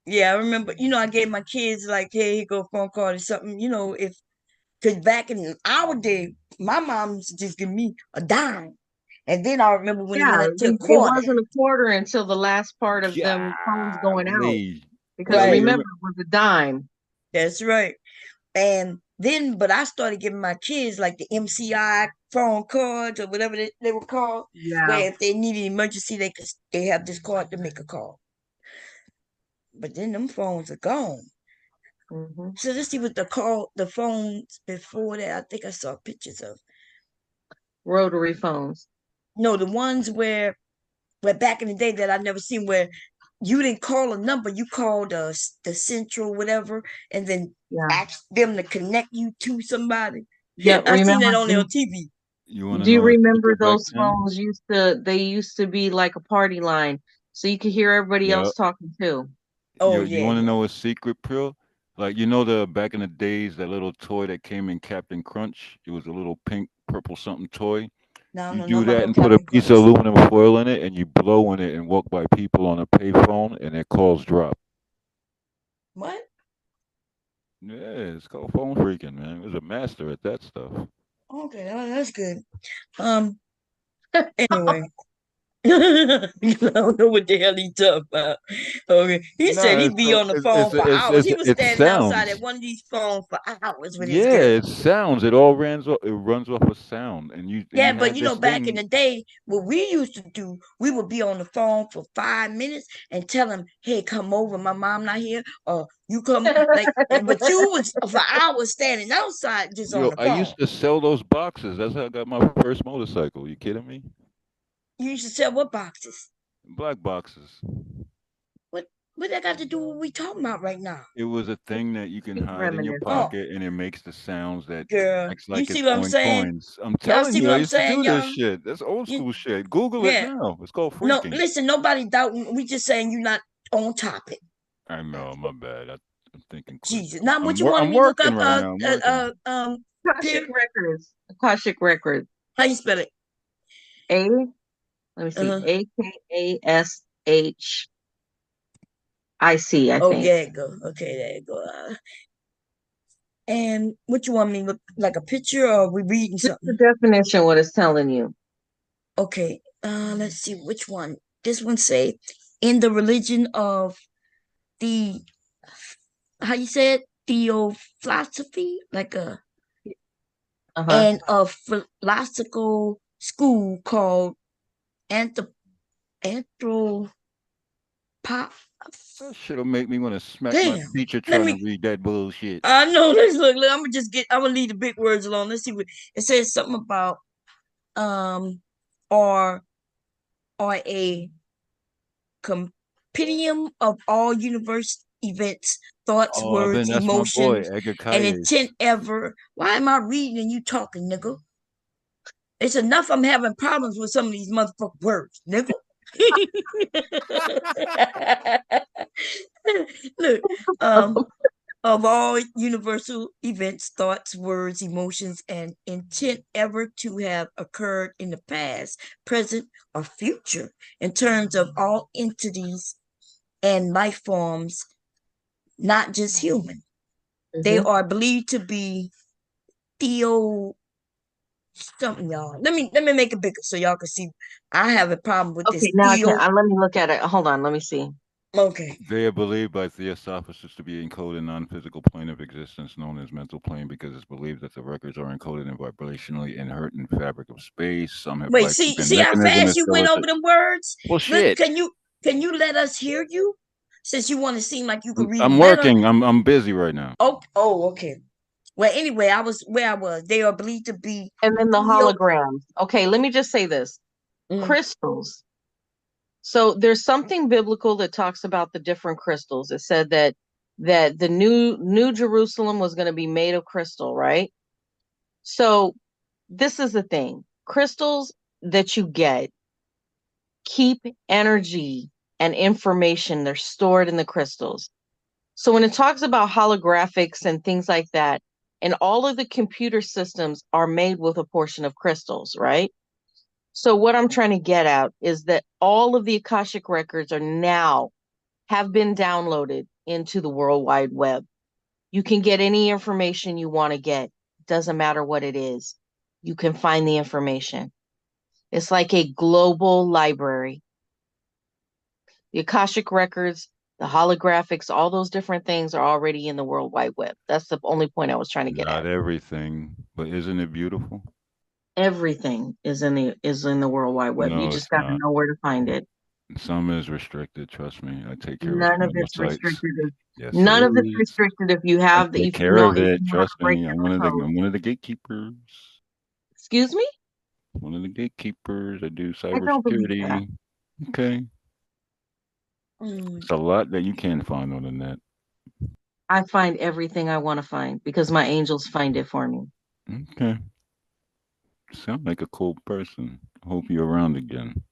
Yeah, I remember, I gave my kids like, hey, here go a phone card or something, because back in our day, my mom used to just give me a dime. And then I remember when it went up to a It quarter. wasn't a quarter until the last part of them phones going out. Because Right. remember, it was a dime. That's right. And then, but I started giving my kids like the MCI phone cards or whatever they were called. Yeah. Where if they needed emergency, they have this card to make a call. But then them phones are gone. So let's see what the phones before that. I think I saw pictures of rotary phones. No, the ones where back in the day that I never seen, where you didn't call a number, you called the central whatever, and then ask them to connect you to somebody. Yeah, I seen that only on TV. Do you remember those phones used to be like a party line, so you could hear everybody else talking too? Oh, you want to know a secret, Prill? Like, the back in the days, that little toy that came in Captain Crunch. It was a little pink, purple something toy. You do that and put a piece of aluminum foil in it, and you blow in it and walk by people on a payphone, and their calls drop. What? Yeah, it's called phone freaking, man. It was a master at that stuff. Okay, that's good. Anyway. I don't know what the hell he talking about. Okay, he said he'd be on the phone for hours. He was standing outside at one of these phones for hours with his girl. It sounds. It all runs off a sound, and you. Yeah, you but back in the day, what we used to do, we would be on the phone for 5 minutes and tell him, "Hey, come over. My mom not here, or you come." But you was for hours standing outside just on the phone. I used to sell those boxes. That's how I got my first motorcycle. You kidding me? You used to sell what boxes? Black boxes. What What that got to do with what we talking about right now? It was a thing that you can hide in your Reminiscing. pocket, and it makes the sounds that Girl, acts you like see it's what I'm on saying? coins. I'm Y'all telling see you, what I I'm used to saying, do this y'all? shit. That's old school shit. Google it Yeah. now. It's called No, freaking. listen, nobody doubting. We just saying you're not on topic. I know, my bad. I'm thinking quick. Jesus. Now, what you wanted I'm me to look working up? right now. I'm working. Akashic records. Akashic records. How you spell it? Let me see. AKASHIC, I Oh, think. there you go. Okay, there you go. And what you want me to look like a picture, or are we reading Just something? the definition, what it's telling you. Okay. Let's see which one. This one say, in the religion of the, how you say it? Theophilosophy, like a and a philosophical school called anthropop. That shit'll make me want to smack my Damn. teacher trying to read that bullshit. I know. Let's look. I'm gonna leave the big words alone. Let's see what it says. Something about or a compendium of all universe events, thoughts, Oh, words, then that's my boy, emotions, Edgar and Cayce. intent ever. Why am I reading and you talking, nigga? It's enough I'm having problems with some of these motherfucking words, nigga. Look, of all universal events, thoughts, words, emotions, and intent ever to have occurred in the past, present, or future, in terms of all entities and life forms, not just human. They are believed to be theo something, y'all. Let me make it bigger so y'all can see. I have a problem with this Now theo. let me look at it. Hold on, let me see. Okay. They are believed by theosophists to be encoded in non-physical plane of existence known as mental plane because it's believed that the records are encoded in vibrationally inherent fabric of space. Some have Wait, like see how mechanism fast is you went over them words? Well, Look, shit. can you let us hear you? Since you want to seem like you can read I'm better. working. I'm busy right now. Okay. Well, anyway, I was where I was. They are believed to be. And then the holograms. Okay, let me just say this. Crystals. So there's something biblical that talks about the different crystals. It said that the new Jerusalem was going to be made of crystal, right? So this is the thing. Crystals that you get keep energy and information. They're stored in the crystals. So when it talks about holographics and things like that, and all of the computer systems are made with a portion of crystals, right? So what I'm trying to get at is that all of the Akashic records have been downloaded into the World Wide Web. You can get any information you want to get. Doesn't matter what it is. You can find the information. It's like a global library. The Akashic records, the holographics, all those different things are already in the World Wide Web. That's the only point I was trying to get Not at. everything, but isn't it beautiful? Everything is in the World Wide Web. No, You it's just got to not. know where to find it. Some is restricted. Trust me. I take care None of of some it's sites. restricted. Yes, None it of it's is. restricted if you I have take if care you know of if it. you know how to Trust break me. down I'm the code. one of the gatekeepers. Excuse me? One of the gatekeepers. I do I don't believe that. cybersecurity. Okay. It's a lot that you can find on the net. I find everything I want to find because my angels find it for me. Okay. Sound like a cool person. Hope you're around again.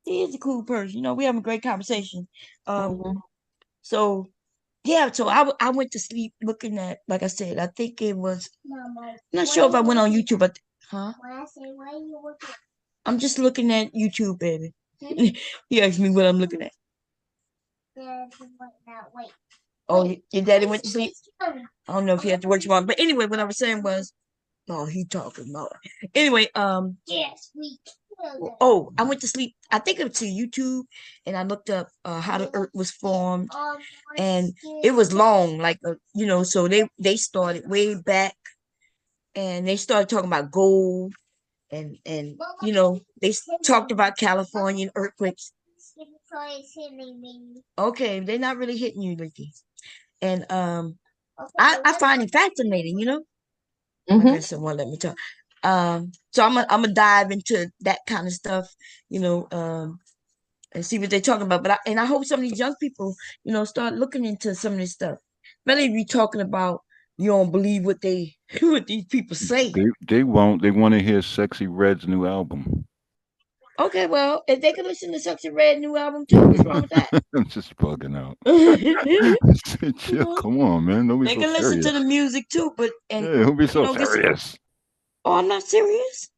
He is a cool person. You know, we having a great conversation. So yeah, so I went to sleep looking at, like I said, I think it was. Not sure if I went on YouTube, but I'm just looking at YouTube, baby. He asked me what I'm looking at. Oh, your daddy went to sleep? I don't know if he had to work tomorrow. But anyway, what I was saying was, oh, he talking more. Anyway, yes, we. Oh, I went to sleep. I think it was to YouTube, and I looked up how the Earth was formed, and it was long, like so they started way back, and they started talking about gold, and they talked about Californian earthquakes. Okay, they're not really hitting you, Ricky. And I find it fascinating, Like I said, won't let me talk. So I'm gonna dive into that kind of stuff, and see what they're talking about. But I hope some of these young people, start looking into some of this stuff. Especially if you're talking about you don't believe what these people say. They won't. They want to hear Sexy Red's new album. Okay, well, if they can listen to Sexy Red new album too, what's wrong with that? I'm just bugging out. Chill, come on, man. Don't be they so can listen serious. to the music too, but don't be so serious. Oh, I'm not serious.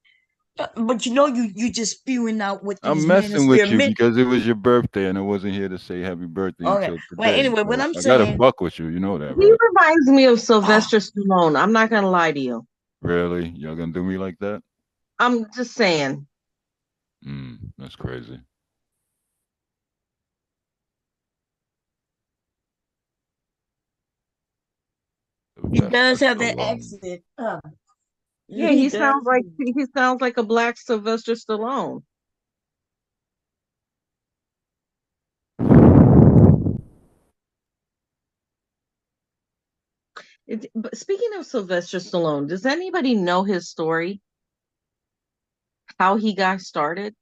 But you just spewing out what these I'm men messing with you because it was your birthday and I wasn't here to say happy birthday Okay. until today. Well, anyway, so what I'm I saying, gotta fuck with you. You know that, He right? reminds me of Sylvester Stallone. I'm not gonna lie to you. Really? Y'all gonna do me like that? I'm just saying. That's crazy. He does have that accent. Yeah, he sounds like a black Sylvester Stallone. But speaking of Sylvester Stallone, does anybody know his story? How he got started?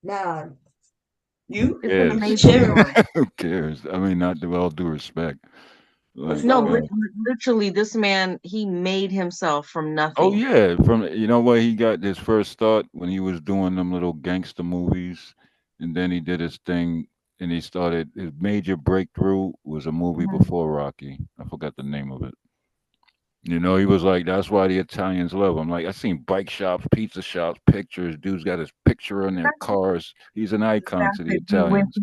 Nah. You? It's an amazing story. Who cares? I mean, not with all due respect. Like, No, literally, this man, he made himself from nothing. Oh yeah, from where he got his first start when he was doing them little gangster movies, and then he did his thing, and he started his major breakthrough was a movie before Rocky. I forgot the name of it. He was like, that's why the Italians love him. Like I seen bike shops, pizza shops, pictures. Dudes got his picture on their cars. He's an icon to the Italians.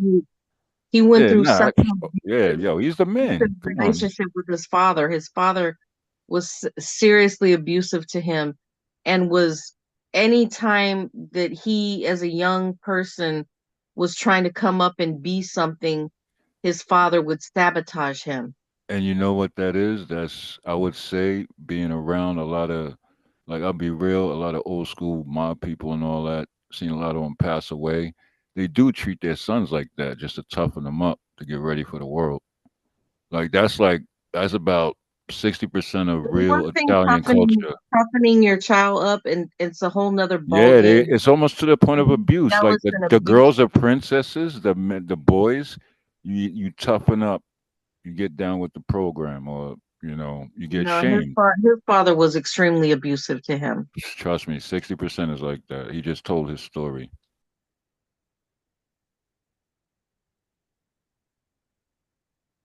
He went through such he's the man. Relationship with his father. His father was seriously abusive to him, and was anytime that he, as a young person, was trying to come up and be something, his father would sabotage him. And you know what that is? That's, I would say, being around a lot of, like, I'll be real, a lot of old school mob people and all that, seen a lot of them pass away. They do treat their sons like that just to toughen them up to get ready for the world. That's about 60% of real Italian culture. Toughening your child up, and it's a whole nother ball Yeah, game. it's almost to the point of abuse. Like the girls are princesses, the boys, you toughen up, you get down with the program, or you get shamed. His father was extremely abusive to him. Trust me, 60% is like that. He just told his story.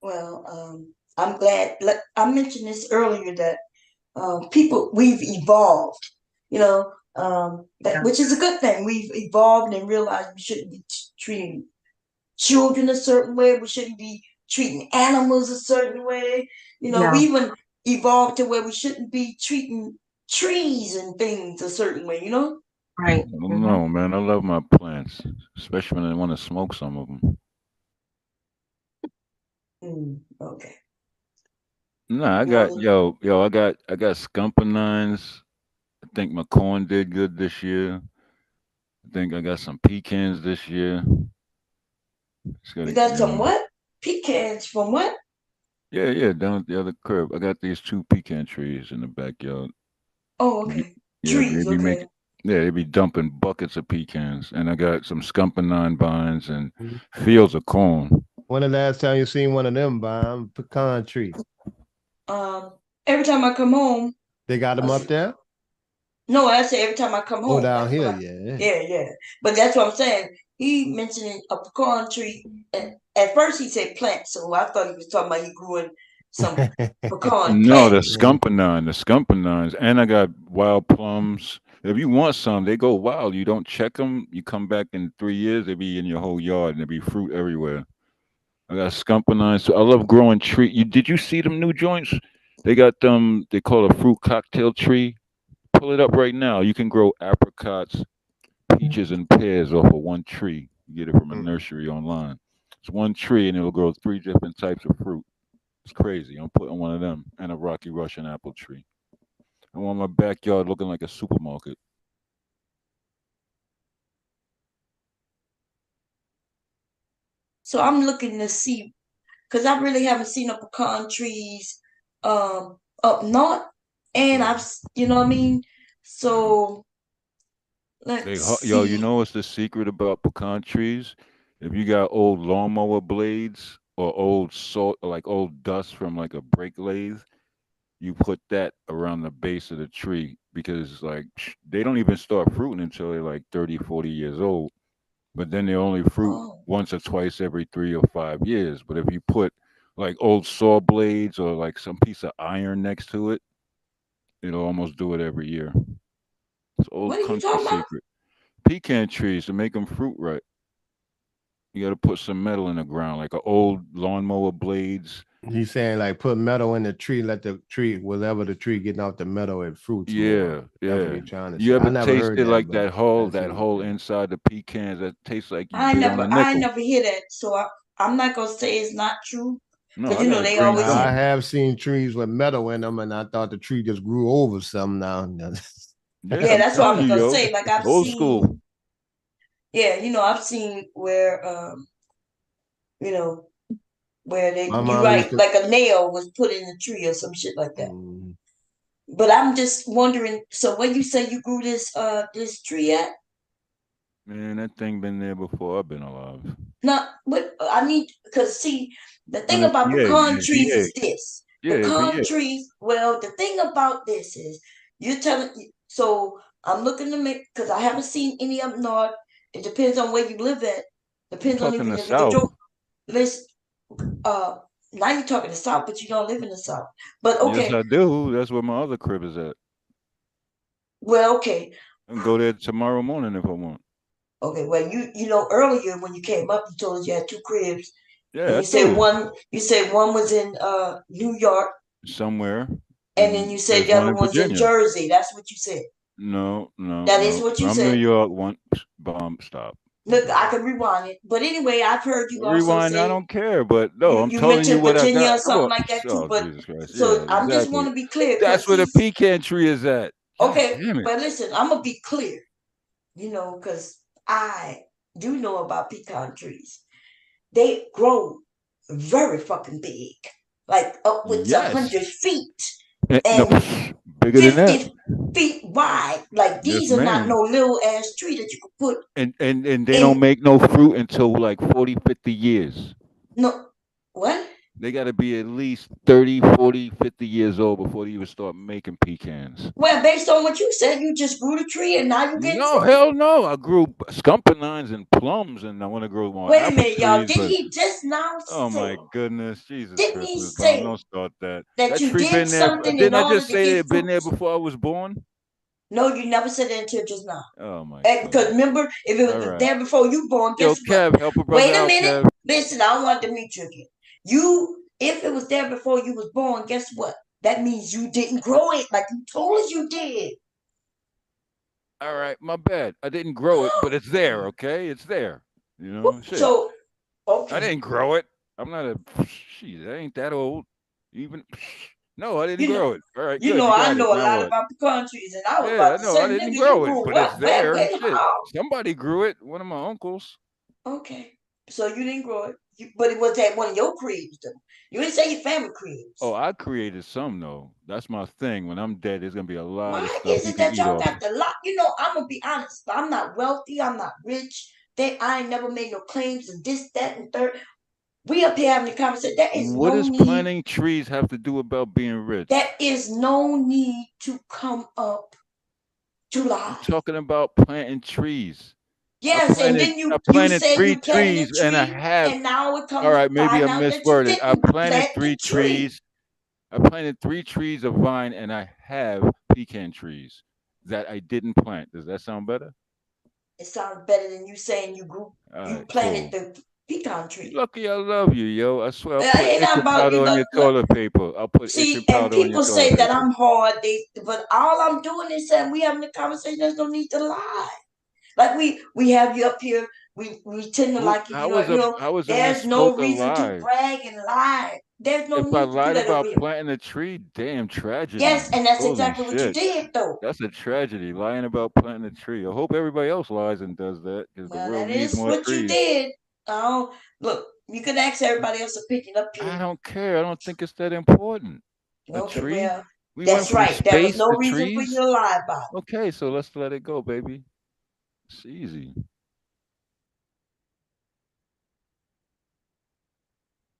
Well, I'm glad. I mentioned this earlier that we've evolved, which is a good thing. We've evolved and realized we shouldn't be treating children a certain way. We shouldn't be treating animals a certain way. We even evolved to where we shouldn't be treating trees and things a certain way, Right. I don't know, man. I love my plants, especially when I want to smoke some of them. Okay. Nah, I got I got Scumpernines. I think my corn did good this year. I think I got some pecans this year. You got some what? Pecans from what? Yeah, down at the other curb. I got these 2 pecan trees in the backyard. Oh, okay. Yeah, Trees, okay. they be dumping buckets of pecans, and I got some Scumpernine vines and fields of corn. When the last time you seen one of them vine pecan tree? Every time I come home. They got them up there? No, I say every time I come home. Oh, down here, yeah. Yeah. But that's what I'm saying. He mentioned a pecan tree, and at first he said plant, so I thought he was talking about he grew in some pecan. No, the Scumpernines, and I got wild plums. If you want some, they go wild. You don't check them. You come back in 3 years, they be in your whole yard, and there be fruit everywhere. I got Scumpernines. So I love growing tree. Did you see them new joints? They got them. They call it a fruit cocktail tree. Pull it up right now. You can grow apricots, peaches, and pears off of one tree. You get it from a nursery online. It's one tree, and it'll grow 3 different types of fruit. It's crazy. I'm putting one of them and a Rocky Russian apple tree. I want my backyard looking like a supermarket. So I'm looking to see, because I really haven't seen no pecan trees up north, and I've, you know what I mean? So Yo, you know what's the secret about pecan trees? If you got old lawnmower blades or old salt, like old dust from like a brake lathe, you put that around the base of the tree because like they don't even start fruiting until they're like 30, 40 years old. But then they only fruit once or twice every 3 or 5 years. But if you put like old saw blades or like some piece of iron next to it, it'll almost do it every year. It's old What are you country talking about? secret. Pecan trees to make them fruit right. You got to put some metal in the ground, like a old lawnmower blades. He's saying like put metal in the tree, let the tree, whatever the tree getting off the metal, it fruits more. Yeah, That's what yeah. he's trying to You say. I ever never heard tasted that, like but that whole inside the pecans that tastes like you I bit on a nickel? never hear that. So I'm not gonna say it's not true. No, Because I you know got a they green always I thumb. have seen trees with metal in them, and I thought the tree just grew over some now. Yeah, I'm that's what I telling was you, gonna yo. say. Like I've Old seen, school. yeah, I've seen where you know, where My you mom used right, to. like a nail was put in a tree or some shit like that. But I'm just wondering, so where you say you grew this tree at? Man, that thing been there before I've been alive. No, but I need, because see, the thing On a about PA, pecan yeah, trees PA. is this. Yeah, Pecan PA. trees, well, the thing about this is you're telling, so I'm looking to make, because I haven't seen any up north. It depends on where you live at. I'm Depends on talking even the if you could South. list. Now you're talking the South, but you don't live in the South. But Yes, okay, I do. That's where my other crib is at. well, okay. I can go there tomorrow morning if I want. Okay, well, earlier when you came up, you told us you had two cribs, and Yeah, I do. you said one was in New York, Somewhere. and then you And said there's the one other in one's in Virginia. Jersey. That's what you said. No, no, That is no. what you From New said. York, one bomb stop. Look, I can rewind it, but anyway, I've heard you also Rewind, I say don't care, but no, I'm you telling you mentioned what I Virginia got. or something Well, like that too. oh, But Jesus Christ. so Yeah, I'm just want exactly. to be clear, That's because where the pecan tree is at. God okay, damn it. but listen, I'm gonna be clear, because I do know about pecan trees. They grow very fucking big, like upwards of Yes. 100 feet No, and bigger than that. 50 feet wide. Like Yes, these are not ma'am. no little ass tree that you could put And they don't in. make no fruit until like 40, 50 years. No, what? They got to be at least 30, 40, 50 years old before they even start making pecans. Well, based on what you said, you just grew the tree and now you're getting No, fruit. hell no. I grew skumpernines and plums, and I want to grow more Wait a apple minute, y'all. trees, Didn't but he just now oh say? my goodness, Jesus Didn't he Christmas, Bomb, don't say start that. that That you tree did been there. something in Didn't I order just to say they get had been fruit? there before I was born? No, you never said that until just now. Oh my Because goodness. remember, if it All was right. there before you born, Yo, guess what? Kev, help a brother Wait a out, minute. Kev. Listen, I want to meet you again. If it was there before you was born, guess what? That means you didn't grow it like you told us you did. All right, my bad. I didn't grow it, but it's there, okay? It's there. You know, shit. So, I okay. didn't grow it. I'm not a shit. I ain't that old. Even no, I didn't You know, grow it. All right, good. You I got it. know a Now lot what? about pecan trees, and I was Yeah, about I to know. I say, didn't nigga, you grow it, grew but it's what? Where, there. when, Shit. how? Somebody grew it. One of my uncles. Okay. So you didn't grow it. But it was at one of your cribs, though. You didn't say your family cribs. Oh, I created some though. That's my thing. When I'm dead, there's gonna be a lot of Why stuff is you it can that eat y'all off. got the lot? I'm gonna be honest. I'm not wealthy. I'm not rich. I ain't never made no claims and this, that, and third. We up here having a conversation. What does planting trees have to do about being rich? There is no need to come up to lie. I'm talking about planting trees. Yes, and then I you planted said three you planted a trees and I tree, have. and now it All comes to right, maybe I find out that you misworded. I didn't planted plant the three tree. trees. I planted 3 trees of vine and I have pecan trees that I didn't plant. Does that sound better? It sounds better than you saying you All right, planted cool. the pecan You tree. lucky I love you, yo. I swear I'll It put ain't not itching about powder you. on your toilet paper. I'll put itching See, and powder on your people toilet say that paper. I'm hard. But all I'm doing is saying we having a conversation. There's no need to lie. Like we have you up here. We tend to like you. How was a man There's no supposed to reason to lie? brag and lie. There's no If I need to do lied that over about here. planting a tree, damn tragedy. Yes, and that's Holy exactly what you shit. did, though. That's a tragedy, lying about planting a tree. I hope everybody else lies and does that because the Well, world that needs is more what you trees. did. Oh, look, you can ask everybody else opinion up here. I don't care. I don't think it's that important. A Okay, tree? well, We went that's from right. There was space no to reason for you trees? to lie about it. Okay, so let's let it go, baby. It's easy.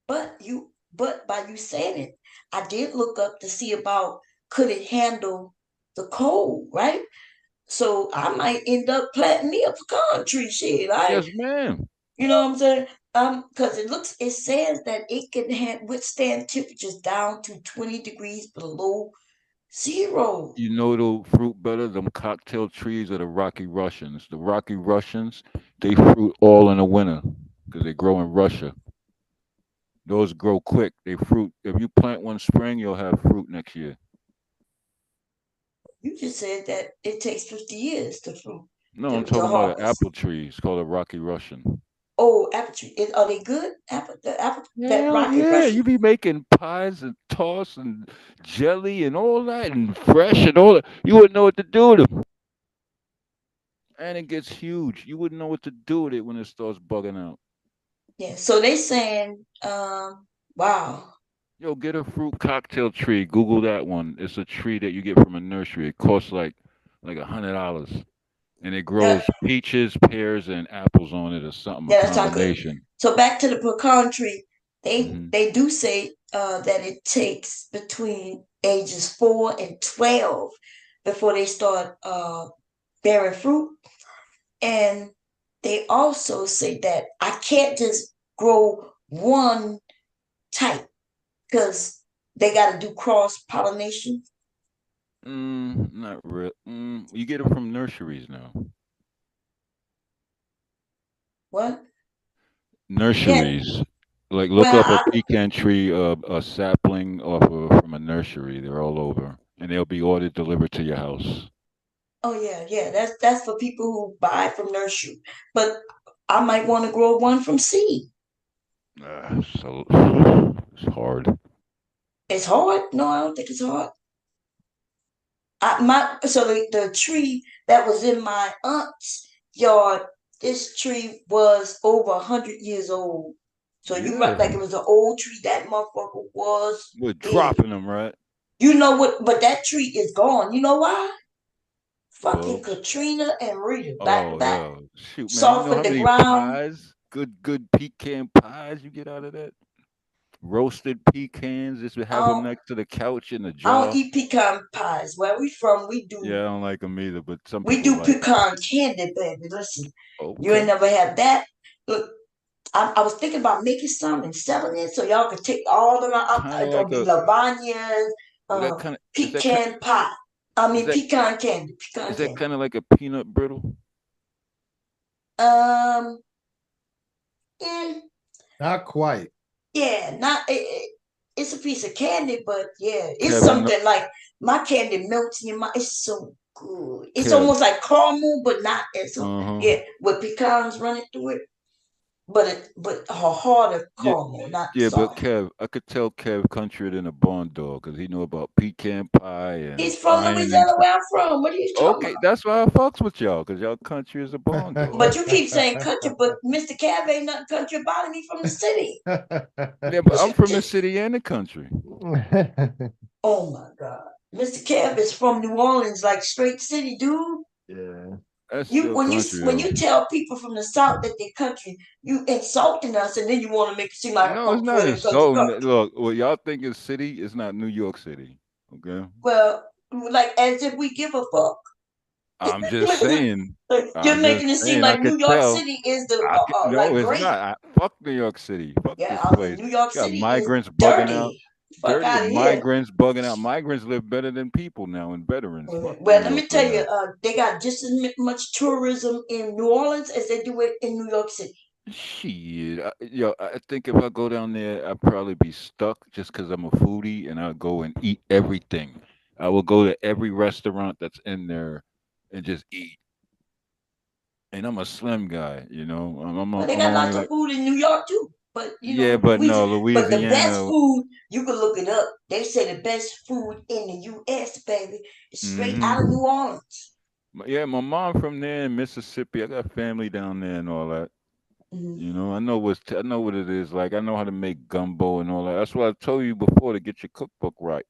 But by you saying it, I did look up to see about could it handle the cold, right? So I might end up planting me a pecan tree. Shit, Yes, ma'am. you know what I'm saying? Because it says that it can withstand temperatures down to 20 degrees below zero. You know the fruit better? Them cocktail trees are the Rocky Russians. The Rocky Russians, they fruit all in the winter because they grow in Russia. Those grow quick. They fruit. If you plant one spring, you'll have fruit next year. You just said that it takes 50 years to fruit No, I'm to talking about an harvest. apple tree. It's called a Rocky Russian. Oh, apple tree. Are they good? The apple that Hell Rocky yeah, Russian. you be making pies and toss and jelly and all that and fresh and all that. You wouldn't know what to do with them. And it gets huge. You wouldn't know what to do with it when it starts bugging out. Yeah. So they saying, wow. Yo, get a fruit cocktail tree. Google that one. It's a tree that you get from a nursery. It costs like $100, and it grows peaches, pears, and apples on it, or something. A Yeah, that's not good. combination. So back to the pecan tree, Hmm. they do say that it takes between ages 4 and 12 before they start bearing fruit, and they also say that I can't just grow one type because they got to do cross pollination. Not real. You get them from nurseries now. What? Yeah. Nurseries. Like look Well, up a pecan tree, a sapling from a nursery. They're all over, and they'll be ordered delivered to your house. oh yeah. That's for people who buy from nursery. But I might want to grow one from seed. So it's hard. It's hard. No, I don't think it's hard. So the tree that was in my aunt's yard, this tree was over 100 years old. So you Yeah. right, like it was an old tree. That motherfucker was We're big. dropping them, right? You know what? But that tree is gone. You know why? Well, Fucking Katrina and Rita back to oh back. yeah. Shoot, man. You know Softened how the many ground. pies, good pecan pies you get out of that? Roasted pecans, just to have them Um, next to the couch in a I don't jar. eat pecan pies. Where we from, we Yeah, I do don't like them either, but some we people do like. pecan candy, baby. Listen, you ain't Okay. never had that. Look, I was thinking about making some and selling it so y'all could take all of my. Kind of It's gonna like be a. lasagnas, Well, that kind of is that kind pecan pie. I is mean that pecan candy, pecan is that candy. kind of like a peanut brittle? Um, yeah, Not quite. yeah, not it's a piece of candy, but yeah, it's Kevin, something like my candy melts in your mouth. It's so good. It's Kev. almost like caramel, but not as so. Uh-huh. Yeah, with pecans running through it, but a harder Yeah, caramel, not yeah, but soft. Kev, I could tell Kev country than a barn dog because he know about pecan pie and He's from iron and Louisiana, stuff. where I'm from. What are you talking Okay, about? that's why I fucks with y'all because y'all country is a barn dog. But you keep saying country, but Mr. Cav ain't nothing country about him. He from the city. Yeah, but I'm from the city and the country. Oh my God. Mr. Cav is from New Orleans, like straight city, dude. Yeah. That's You still when you country when though. you tell people from the South that they're country, you insulting us, and then you want to make it seem like No, it's oh, not well, they're country, insulting. country. Look, what y'all think is city is not New York City. Okay, Well, like as if we give a fuck. I'm just saying. You're I'm just making it seem saying. I like could New York tell. City is the No, like it's great. not. Fuck New York City. Fuck Yeah, this I mean place. New York Got City is migrants bugging out. dirty. Fuck Dirty out of here. migrants bugging out. Migrants live better than people now and veterans. Fuck New Well, let York me tell right you, now. they got just as much tourism in New Orleans as they do it in New York City. Shit, I think if I go down there, I'd probably be stuck just because I'm a foodie and I'll go and eat everything. I will go to every restaurant that's in there and just eat. And I'm a slim guy, you know. Well, they I'm got only lots of like, food in New York too. But you yeah, know, but no, But the best Louisiana. food, you can look it up. They say the best food in the U.S., baby, is straight out of Hmm. New Orleans. Yeah, my mom from there in Mississippi. I got family down there and all that. Hmm. You know, I know what it is like. I know how to make gumbo and all that. That's what I told you before to get your cookbook right.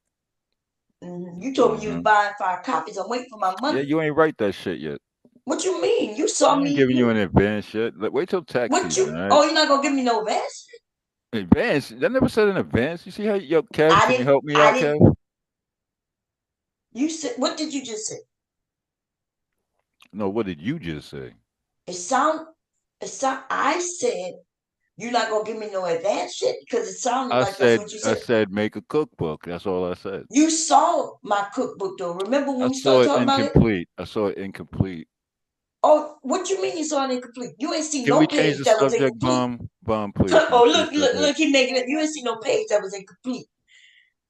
You told me you was Hmm. buying 5 copies. I'm waiting for my Yeah, money. you ain't write that shit yet. What you mean? You saw I ain't me. giving you an advance yet. Wait till tax What season, you? all right? Oh, you're not gonna give me no advance? Advance? I never said an advance. You see how, yo, Kev, I can you didn't. help me I out, didn't. Kev? You said. What did you just say? No, what did you just say? It sound. It sound. I said you're not gonna give me no advance shit because it sounded like that's what you I said. said make a cookbook. That's all I said. You saw my cookbook though. Remember when I we saw started it talking about it? incomplete. I saw it incomplete. Oh, what you mean you saw it incomplete? You ain't see Can we no change page the that was subject, incomplete. Bomb, please? Can we Oh, change look, the look, subject? look, he making it. You ain't see no page that was incomplete,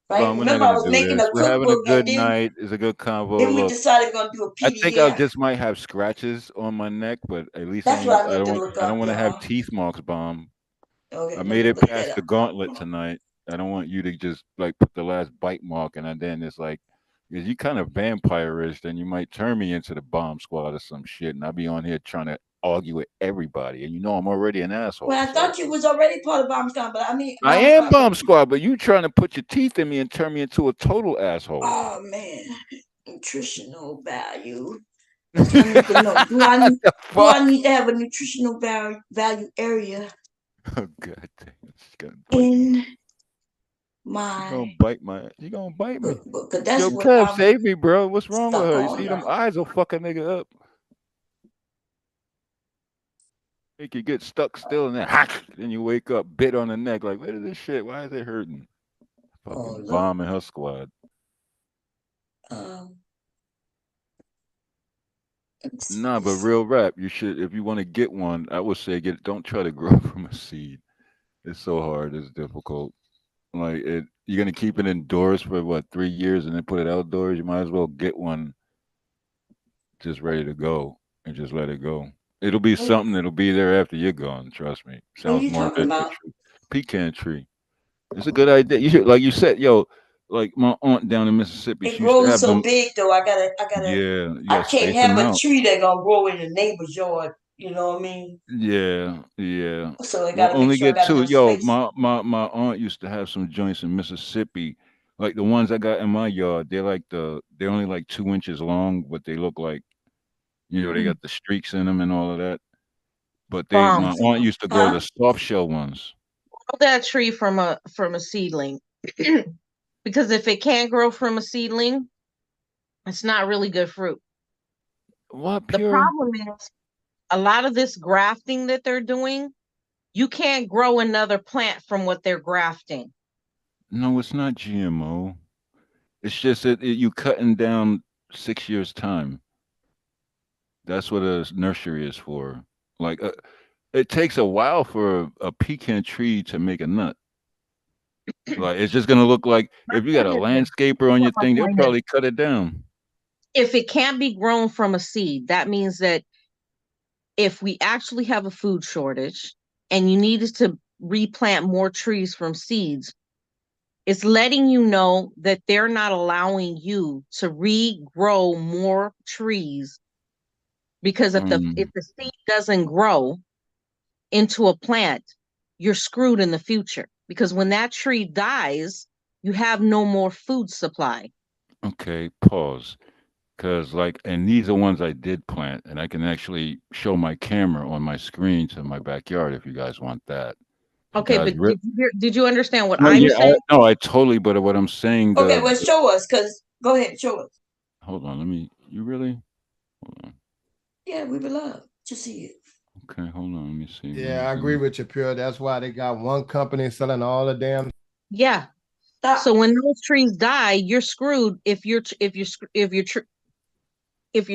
right? Bomb, we're not Remember I gonna was do making this. a We're having a cookbook and good night. It's a good convo. then we Look, decided we're gonna do a I think I PDF. just might have scratches on my neck, but at least That's what I need to look I up, don't want to have y'all. teeth marks, Bomb. Okay, I let made me it look that past the up. gauntlet tonight. I don't want you to just like put the last bite mark and then it's like, because you kind of vampire-ish, then you might turn me into the bomb squad or some shit, and I'll be on here trying to argue with everybody, and you know I'm already an asshole. Well, I So thought you was already part of Bomb Squad, but I mean I Bomb am Squad. bomb squad, but you trying to put your teeth in me and turn me into a total asshole. Oh man, nutritional value. I need to know. Do I need to have a nutritional value area Oh god damn, she's gonna bite in me. my She's gonna bite my. She's gonna bite me. cookbook? Cause that's Yo, what Kev, I'm save me, bro. What's wrong with stuck her? You on see them now. eyes will fuck a nigga up. Make you get stuck still and then you wake up, bit on the neck. Like, what is this shit? Why is it hurting? Oh Fucking look, bomb in her squad. um, Nah, but real rap, you should, if you want to get one, I would say don't try to grow from a seed. It's so hard. It's difficult. Like you're gonna keep it indoors for what 3 years and then put it outdoors. You might as well get one just ready to go and just let it go. It'll be something that'll be there after you're gone. Trust me. what are Sounds you more talking like a about? tree. Pecan tree. It's a good idea. You should, like you said, yo, like my aunt down in Mississippi, It she used to grows have so them. big though. Yeah, you I gotta can't space them have a out. tree that gonna grow in the neighbor's yard. You know what I mean? Yeah. So I Well, gotta make only sure I get got two. enough Yo, space. my aunt used to have some joints in Mississippi, like the ones I got in my yard. They're only like 2 inches long, but they look like they got the streaks in them and all of that. But my Bomb. aunt used to grow the soft shell ones. Grow that tree from a seedling. Because if it can't grow from a seedling, it's not really good fruit. What The pure? problem is a lot of this grafting that they're doing, you can't grow another plant from what they're grafting. No, it's not GMO. It's just that you cutting down 6 years time. That's what a nursery is for. Like it takes a while for a pecan tree to make a nut. Like it's just gonna look like if you got a landscaper on your My thing, they'll point is, probably cut it down. if it can't be grown from a seed, that means that if we actually have a food shortage and you needed to replant more trees from seeds, it's letting you know that they're not allowing you to regrow more trees, because if Mm, the seed doesn't grow into a plant, you're screwed in the future, because when that tree dies, you have no more food supply. okay, pause. Cause and these are ones I did plant, and I can actually show my camera on my screen to my backyard if you guys want that. If you Okay, guys but did you understand what No, I'm yeah, saying? no, I totally. But what I'm saying, Okay, well show us, go ahead, show us. hold on, let me. You really? Hold on. Yeah, we would love to see it. Okay, hold on, let me see. Yeah, I agree with you, Pure. That's why they got one company selling all the damn. Yeah. So when those trees die, you're screwed. If your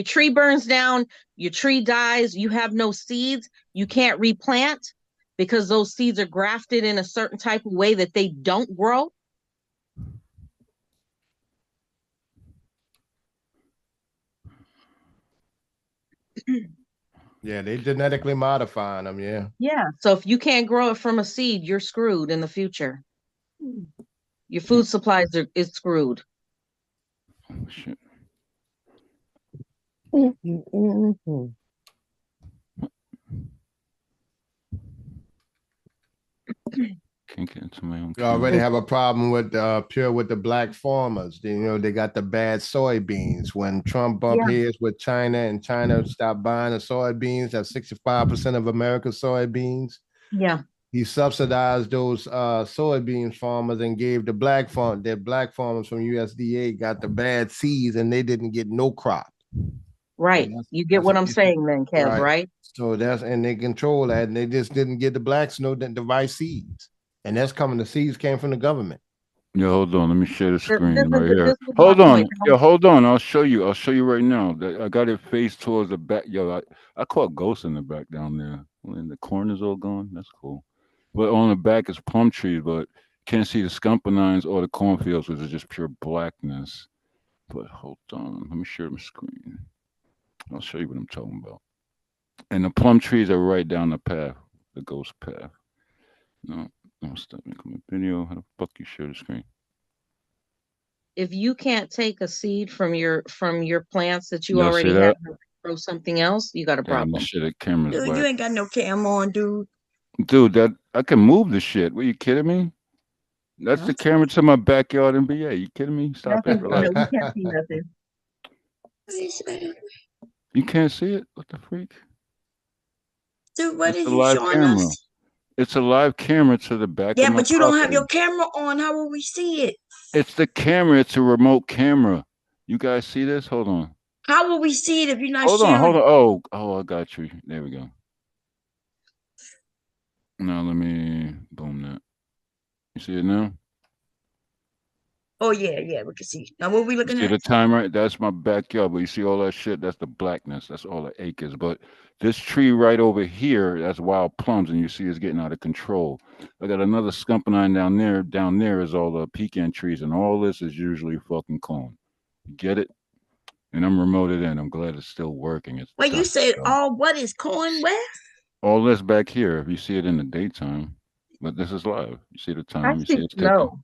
tree burns down, your tree dies, you have no seeds, you can't replant because those seeds are grafted in a certain type of way that they don't grow. Yeah, they genetically modifying them. Yeah. Yeah. So if you can't grow it from a seed, you're screwed in the future. Your food supplies is screwed. Oh, shit. Can't get into my own. You already have a problem with pure with the black farmers. They got the bad soybeans. When Trump bumped heads with China and China stopped buying the soybeans, that's 65% of America's soybeans. Yeah. He subsidized those soybean farmers and gave the black farmers from USDA got the bad seeds and they didn't get no crop. Right. You get what I'm saying then, Kev, right? So and they control that and they just didn't get the blacks the right seeds. And that's coming. The seeds came from the government. Yeah, hold on. Let me share the screen right here. Hold on. Yeah, hold on. I'll show you. I'll show you right now. I got it faced towards the back. Yo, I caught ghosts in the back down there. And the corn is all gone. That's cool. But on the back is plum trees, but can't see the scumpanines or the cornfields, which is just pure blackness. But hold on. Let me share my screen. I'll show you what I'm talking about. And the plum trees are right down the path, the ghost path. No. Don't stop making a video. How the fuck you share the screen? If you can't take a seed from your plants that you already have and grow something else, you got a problem. Shit, the camera's Dude, black. you ain't got no cam on, dude. Dude, that I can move the shit. What, you kidding me? That's the camera to my backyard NBA. You kidding me? Stop it. No, we can't see nothing. You can't see it? What the freak? Dude, what is you showing us? It's a live camera to the back. Yeah, but you don't have your camera on. How will we see it? It's the camera. It's a remote camera. You guys see this? Hold on. How will we see it if you're not Hold sharing? on. Oh, I got you. There we go. Now let me boom that. You see it now? Oh yeah, we can see. Now what are we looking at? See the time, right? That's my backyard. But you see all that shit? That's the blackness. That's all the acres. But this tree right over here, that's wild plums, and you see it's getting out of control. I got another scumpanine down there. Down there is all the pecan trees, and all this is usually fucking corn. You get it? And I'm remoted in. I'm glad it's still working. It's Wait, you said all what is corn where? All this back here, if you see it in the daytime. But this is live. You see the time. I you see see it's snow.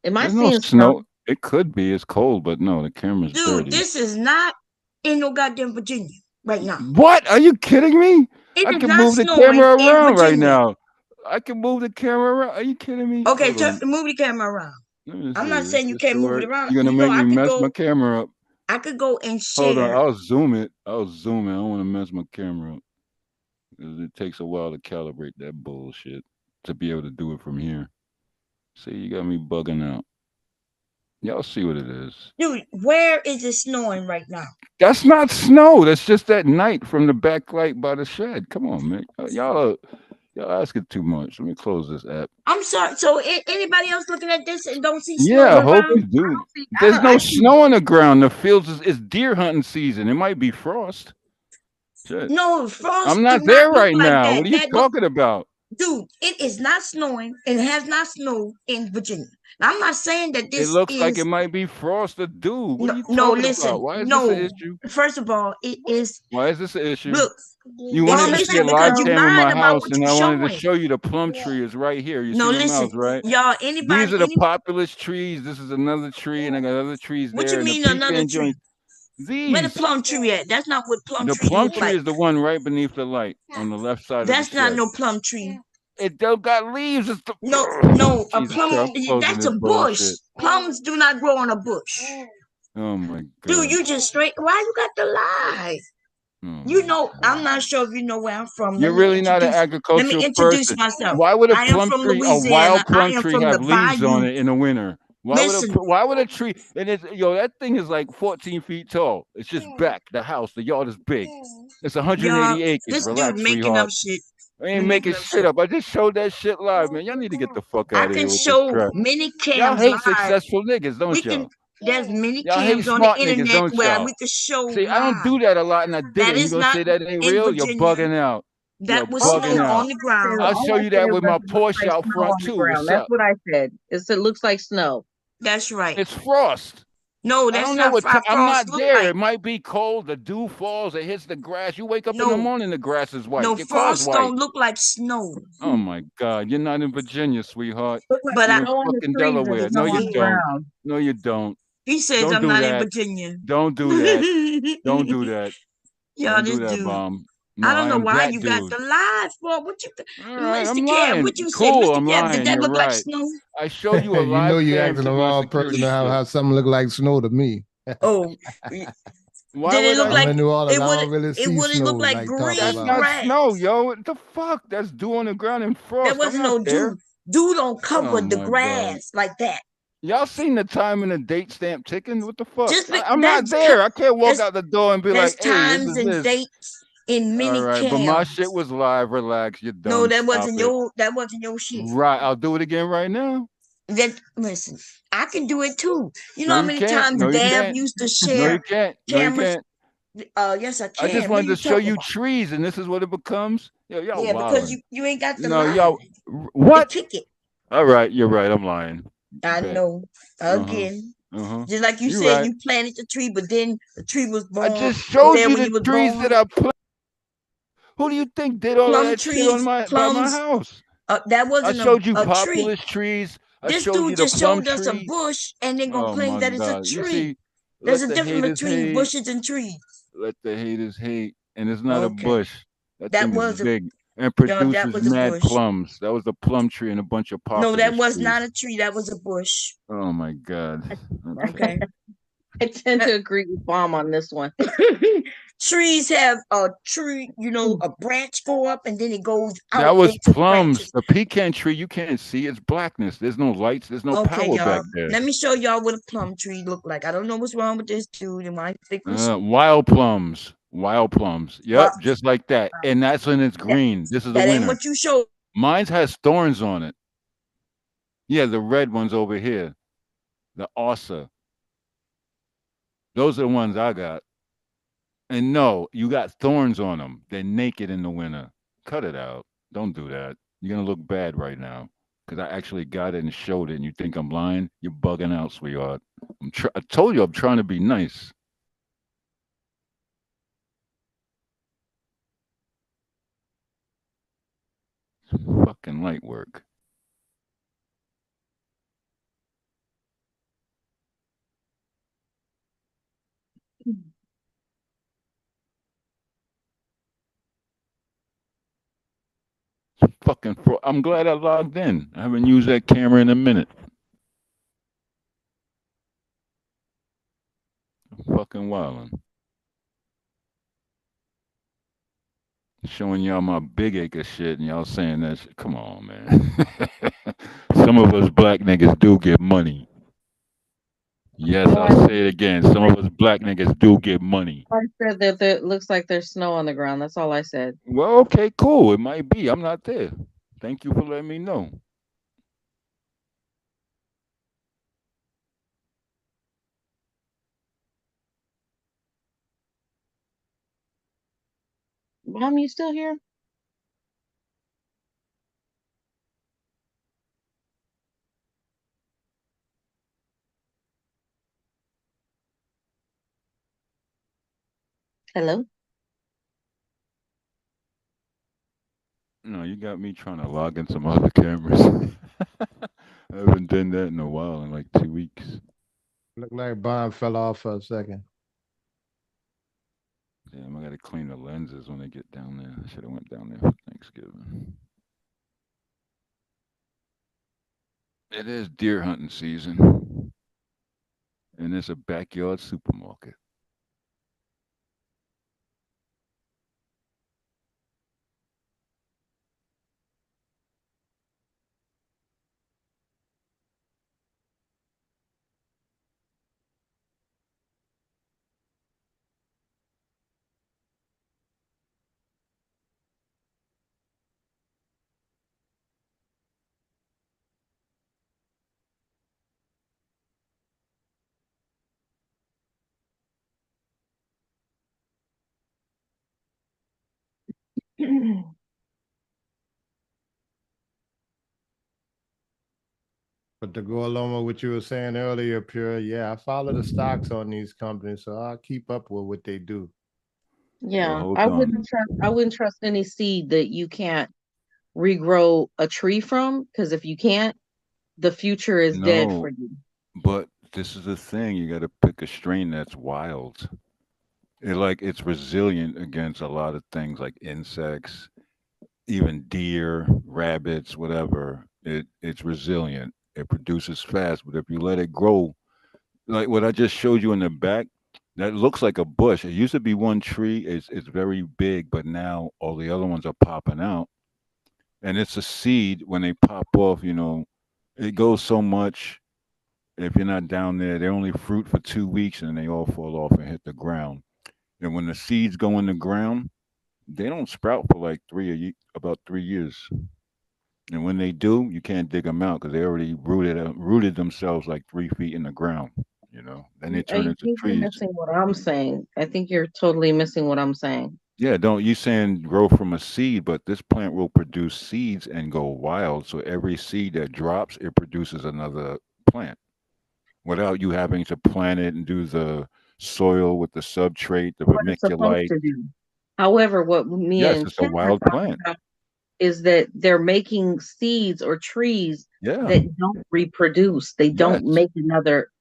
Am I There's seeing no snow? It could be. It's cold, but no, the camera's Dude, dirty. this is not in no goddamn Virginia right now. What? Are you kidding me? I can move the camera around right now. I can move the camera around. Are you kidding me? Okay, move the camera around. I'm not saying you can't move it around. You're gonna make me mess my camera up. I could go and share. Hold on, I'll zoom it. I don't want to mess my camera up. It takes a while to calibrate that bullshit to be able to do it from here. See, you got me bugging out. Y'all see what it is. Dude, where is it snowing right now? That's not snow. That's just that night from the backlight by the shed. Come on, man. Y'all asking too much. Let me close this app. I'm sorry. So anybody else looking at this and don't see snow? Yeah, I hope you do. There's no snow on the ground. The fields is deer hunting season. It might be frost. Shit. No, frost. I'm not there right now. What are you talking about? Dude, it is not snowing and it has not snowed in Virginia. Now, I'm not saying that this It looks like it might be frost or dew. What are you talking about? Why is this an issue? First of all, it is. Why is this an issue? Look, you wanted to see a live cam in my house, and I wanted to show you the plum tree is right here. You see the mouse, right? Y'all, anybody? These are the populous trees. This is another tree, and I got other trees there. What you mean another tree? These. Where the plum tree at? That's not what plum tree The plum look tree like. is the one right beneath the light on the left side. That's not no plum tree. It don't got leaves. It's the no. A plum. That's a bush. Bullshit. Plums do not grow on a bush. Oh my god. Dude, you just straight. Why you got the lie? You know, I'm not sure if you know where I'm from. You're really not an agricultural person. Let me introduce myself. Why would a plum tree, a wild plum tree, have leaves on it in the winter? Why would a tree? And it's that thing is like 14 feet tall. It's just back. The house, the yard is big. It's 180 acres. This Relax, dude making up shit. I ain't making shit up. I just showed that shit live, man. Y'all need to get the fuck out of here. I can show many cams. Y'all hate live. Successful niggas, don't y'all? There's many cams on the internet where we can show. See, I don't do that a lot, and I did it. You gonna say that ain't real? You're bugging out. That was snow on the ground. I'll show you that with my Porsche out front too. That's what I said. It looks like snow. That's right. It's frost. No, that's not what I'm not there. Like. It might be cold. The dew falls. It hits the grass. You wake up in the morning, the grass is white. No, frost don't look like snow. Oh my God, you're not in Virginia, sweetheart. But you're in fucking Delaware. No, you don't. No, you don't. He says I'm not in Virginia. Don't do that. Don't do that. Y'all don't just do that, do. Bomb. I don't know am why that you got dude. the live for. What you, All right, Mr. I'm Cam? lying. What you say, Cool, Mr. I'm Cam? Did lying. that You're look like right. snow? I showed you a You live know you're cam asking to the your wrong person security to shit. how something look like snow to me. Oh, Why did it would look I? like I'm in New Orleans. it I would? don't really It see would snow look like like talk That's green about. not grass. snow, yo. What the fuck? That's dew on the ground and There frost. I'm wasn't not no there. dew. Dew don't Oh cover the my god. grass like that. Y'all seen the time and the date stamp ticking? What the fuck? Just like I'm not there. I can't walk there's out the door and be there's like, "Hey, this times is and this." dates in All many right, but my shit cams. was live. Relax. You're No, dumb. Stop it. that wasn't your shit. Right. I'll do it again right now. Then listen, I can do it too. You No, know how you many can't. times No, you Dab can't. used to No, share you can't. No, you cameras? can't. Yes, I I just can. What are wanted to you show talking you about? trees, and this is what it becomes. Yo, y'all Yeah, because wilding. you ain't got the No, line y'all. to What? kick it. All right, you're right. I'm lying. I Bet. know. Uh-huh. Again. Uh-huh. Just like you You said, right. you planted the tree, but then the tree was I born just showed there you when the you was trees born. that I planted. Who do you think did all of Plum that shit on trees, by my plums. house? That I wasn't showed you a tree. populous trees. I This showed dude you the just plum showed us a tree. bush and then gonna Oh claim my that it's a god. You tree. see, There's let a the difference haters between hate. bushes and trees. Let the haters hate. And it's not a Okay. bush. That That thing is was a big and that produces was a mad bush. plums. That was a plum tree and a bunch of No, that populous was trees. not a tree. That was a bush. Oh my god. Okay. I tend to agree with Mom on this one. Trees have a tree, a branch go up and then it goes out That was into the plums. branches. The pecan tree you can't see. It's blackness. There's no lights. There's no Okay, power back y'all. there. Let me show y'all what a plum tree look like. I don't know what's wrong with this dude and why thick Wild plums. Wild plums. Yep, just like that. And that's when it's green. This is the that ain't winter. what you showed. Mine has thorns on it. Yeah, the red ones over here. The Ossa. Those are the ones I got. And no, you got thorns on them. They're naked in the winter. Cut it out. Don't do that. You're going to look bad right now. Because I actually got it and showed it, and you think I'm lying? You're bugging out, sweetheart. I told you I'm trying to be nice. Fucking light work. Fucking I'm glad I logged in. I haven't used that camera in a minute. Fucking wildin'. Showing y'all my big acre shit and y'all saying that shit. Come on, man. Some of us black niggas do get money. Yes, I'll say it again. Some of us black niggas do get money. I said that it looks like there's snow on the ground. That's all I said. Well, okay, cool. It might be. I'm not there. Thank you for letting me know. Mom, you still here? Hello? No, you got me trying to log in some other cameras. I haven't done that in a while, in like 2 weeks. Look like Bond fell off for a second. Damn, I gotta clean the lenses when they get down there. I should have went down there for Thanksgiving. It is deer hunting season. And it's a backyard supermarket. But to go along with what you were saying earlier, Pure, yeah, I follow the stocks on these companies, so I'll keep up with what they do. Yeah, hold I on. wouldn't trust any seed that you can't regrow a tree from, because if you can't, the future is dead for No, you. but this is the thing. You got to pick a strain that's wild. it's resilient against a lot of things like insects, even deer, rabbits, whatever. It's resilient. It produces fast, but if you let it grow, like what I just showed you in the back, that looks like a bush. It used to be one tree. It's very big, but now all the other ones are popping out, and it's a seed. When they pop off, it goes so much. If you're not down there, they only fruit for 2 weeks, and they all fall off and hit the ground. And when the seeds go in the ground, they don't sprout for like about 3 years. And when they do, you can't dig them out because they already rooted themselves like 3 feet in the ground. Then they I turn into think you're trees. missing what I'm saying. I think you're totally missing what I'm saying. Yeah, don't you saying grow from a seed, but this plant will produce seeds and go wild. So every seed that drops, it produces another plant without you having to plant it and do the soil with the substrate, the What it's supposed vermiculite. to do. However, what me Yes, and it's a Tim are wild talking plant. about is that they're making seeds or trees Yeah. that don't reproduce. They don't Yes. make another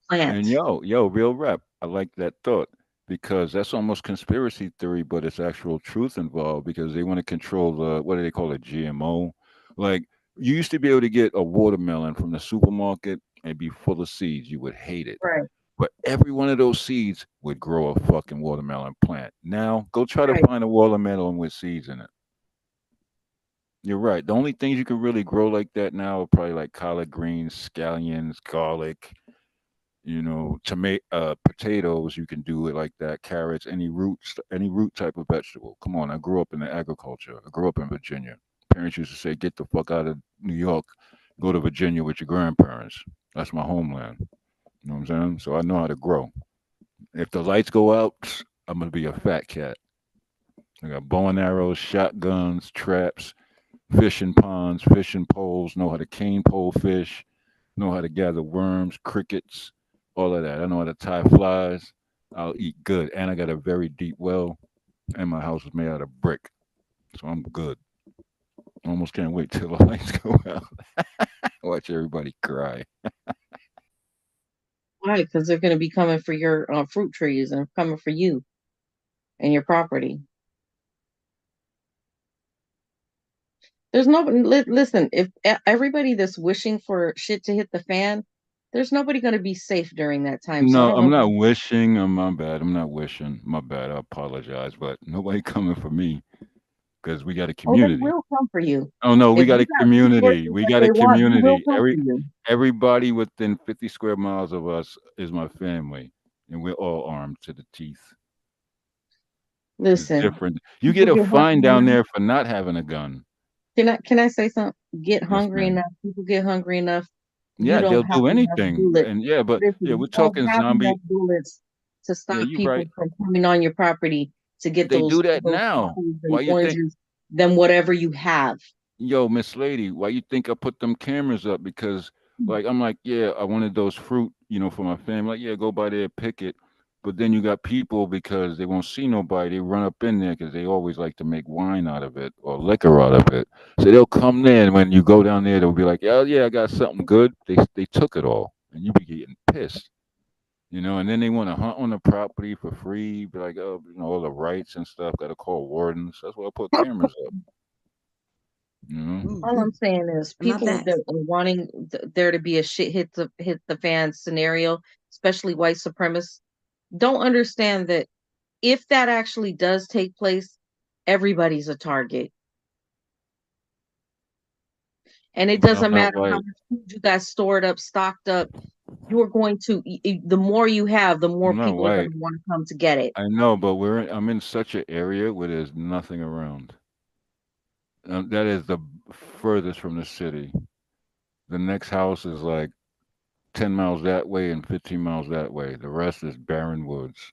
plant. And real rep. I like that thought because that's almost conspiracy theory, but it's actual truth involved because they want to control what do they call it, GMO? Like you used to be able to get a watermelon from the supermarket and be full of seeds. You would hate it. Right. But every one of those seeds would grow a fucking watermelon plant. Now go try to Right. find a watermelon with seeds in it. You're right. The only things you can really grow like that now are probably like collard greens, scallions, garlic, tomato, potatoes. You can do it like that. Carrots, any root type of vegetable. Come on, I grew up in the agriculture. I grew up in Virginia. Parents used to say, "Get the fuck out of New York, go to Virginia with your grandparents." That's my homeland. You know what I'm saying? So I know how to grow. If the lights go out, I'm gonna be a fat cat. I got bow and arrows, shotguns, traps, fishing ponds, fishing poles. Know how to cane pole fish. Know how to gather worms, crickets, all of that. I know how to tie flies. I'll eat good. And I got a very deep well, and my house is made out of brick. So I'm good. Almost can't wait till the lights go out. Watch everybody cry. Why? Because they're going to be coming for your fruit trees and coming for you and your property. There's nobody. Listen, if everybody that's wishing for shit to hit the fan, there's nobody going to be safe during that time. So I No, don't I'm know. not wishing. My bad. I'm not wishing. My bad. I apologize. But nobody coming for me because we got a Oh, they community. will come for you. Oh no, we If got you a got community. resources We that got a they want, they will community. come for you. Everybody within 50 square miles of us is my family, and we're all armed to the teeth. It's Listen, different. You people get a get fine hungry down enough. there for not having a gun. Can I say something? Get Yes, hungry ma'am. enough. People get hungry enough. You Yeah, don't they'll have do enough anything. bullets. And yeah, but yeah, Listen, we're you don't talking have zombie. enough bullets to Yeah, stop you people right. from coming on your property to get They do that those now. apples and Why you think? oranges than whatever you have. Yo, Miss Lady, why you think I put them cameras up? Because like I'm like, yeah, I wanted those fruit, for my family. Like, yeah, go by there, pick it. But then you got people because they won't see nobody. They run up in there because they always like to make wine out of it or liquor out of it. So they'll come there, and when you go down there, they'll be like, "Oh yeah, I got something good." They took it all, and you be getting pissed, And then they want to hunt on the property for free. Be like, oh, all the rights and stuff. Got to call wardens. That's why I put cameras up. All I'm saying is My people bad. that are wanting there to be a shit hit the fan scenario, especially white supremacists, don't understand that if that actually does take place, everybody's a target. And it But I'm doesn't not matter how white. much food you got stored up, stocked up, you're going to, the more you have, the more I'm not people are going white. to want to come to get it. I know, but I'm in such an area where there's nothing around. That is the furthest from the city. The next house is like 10 miles that way and 15 miles that way. The rest is barren woods.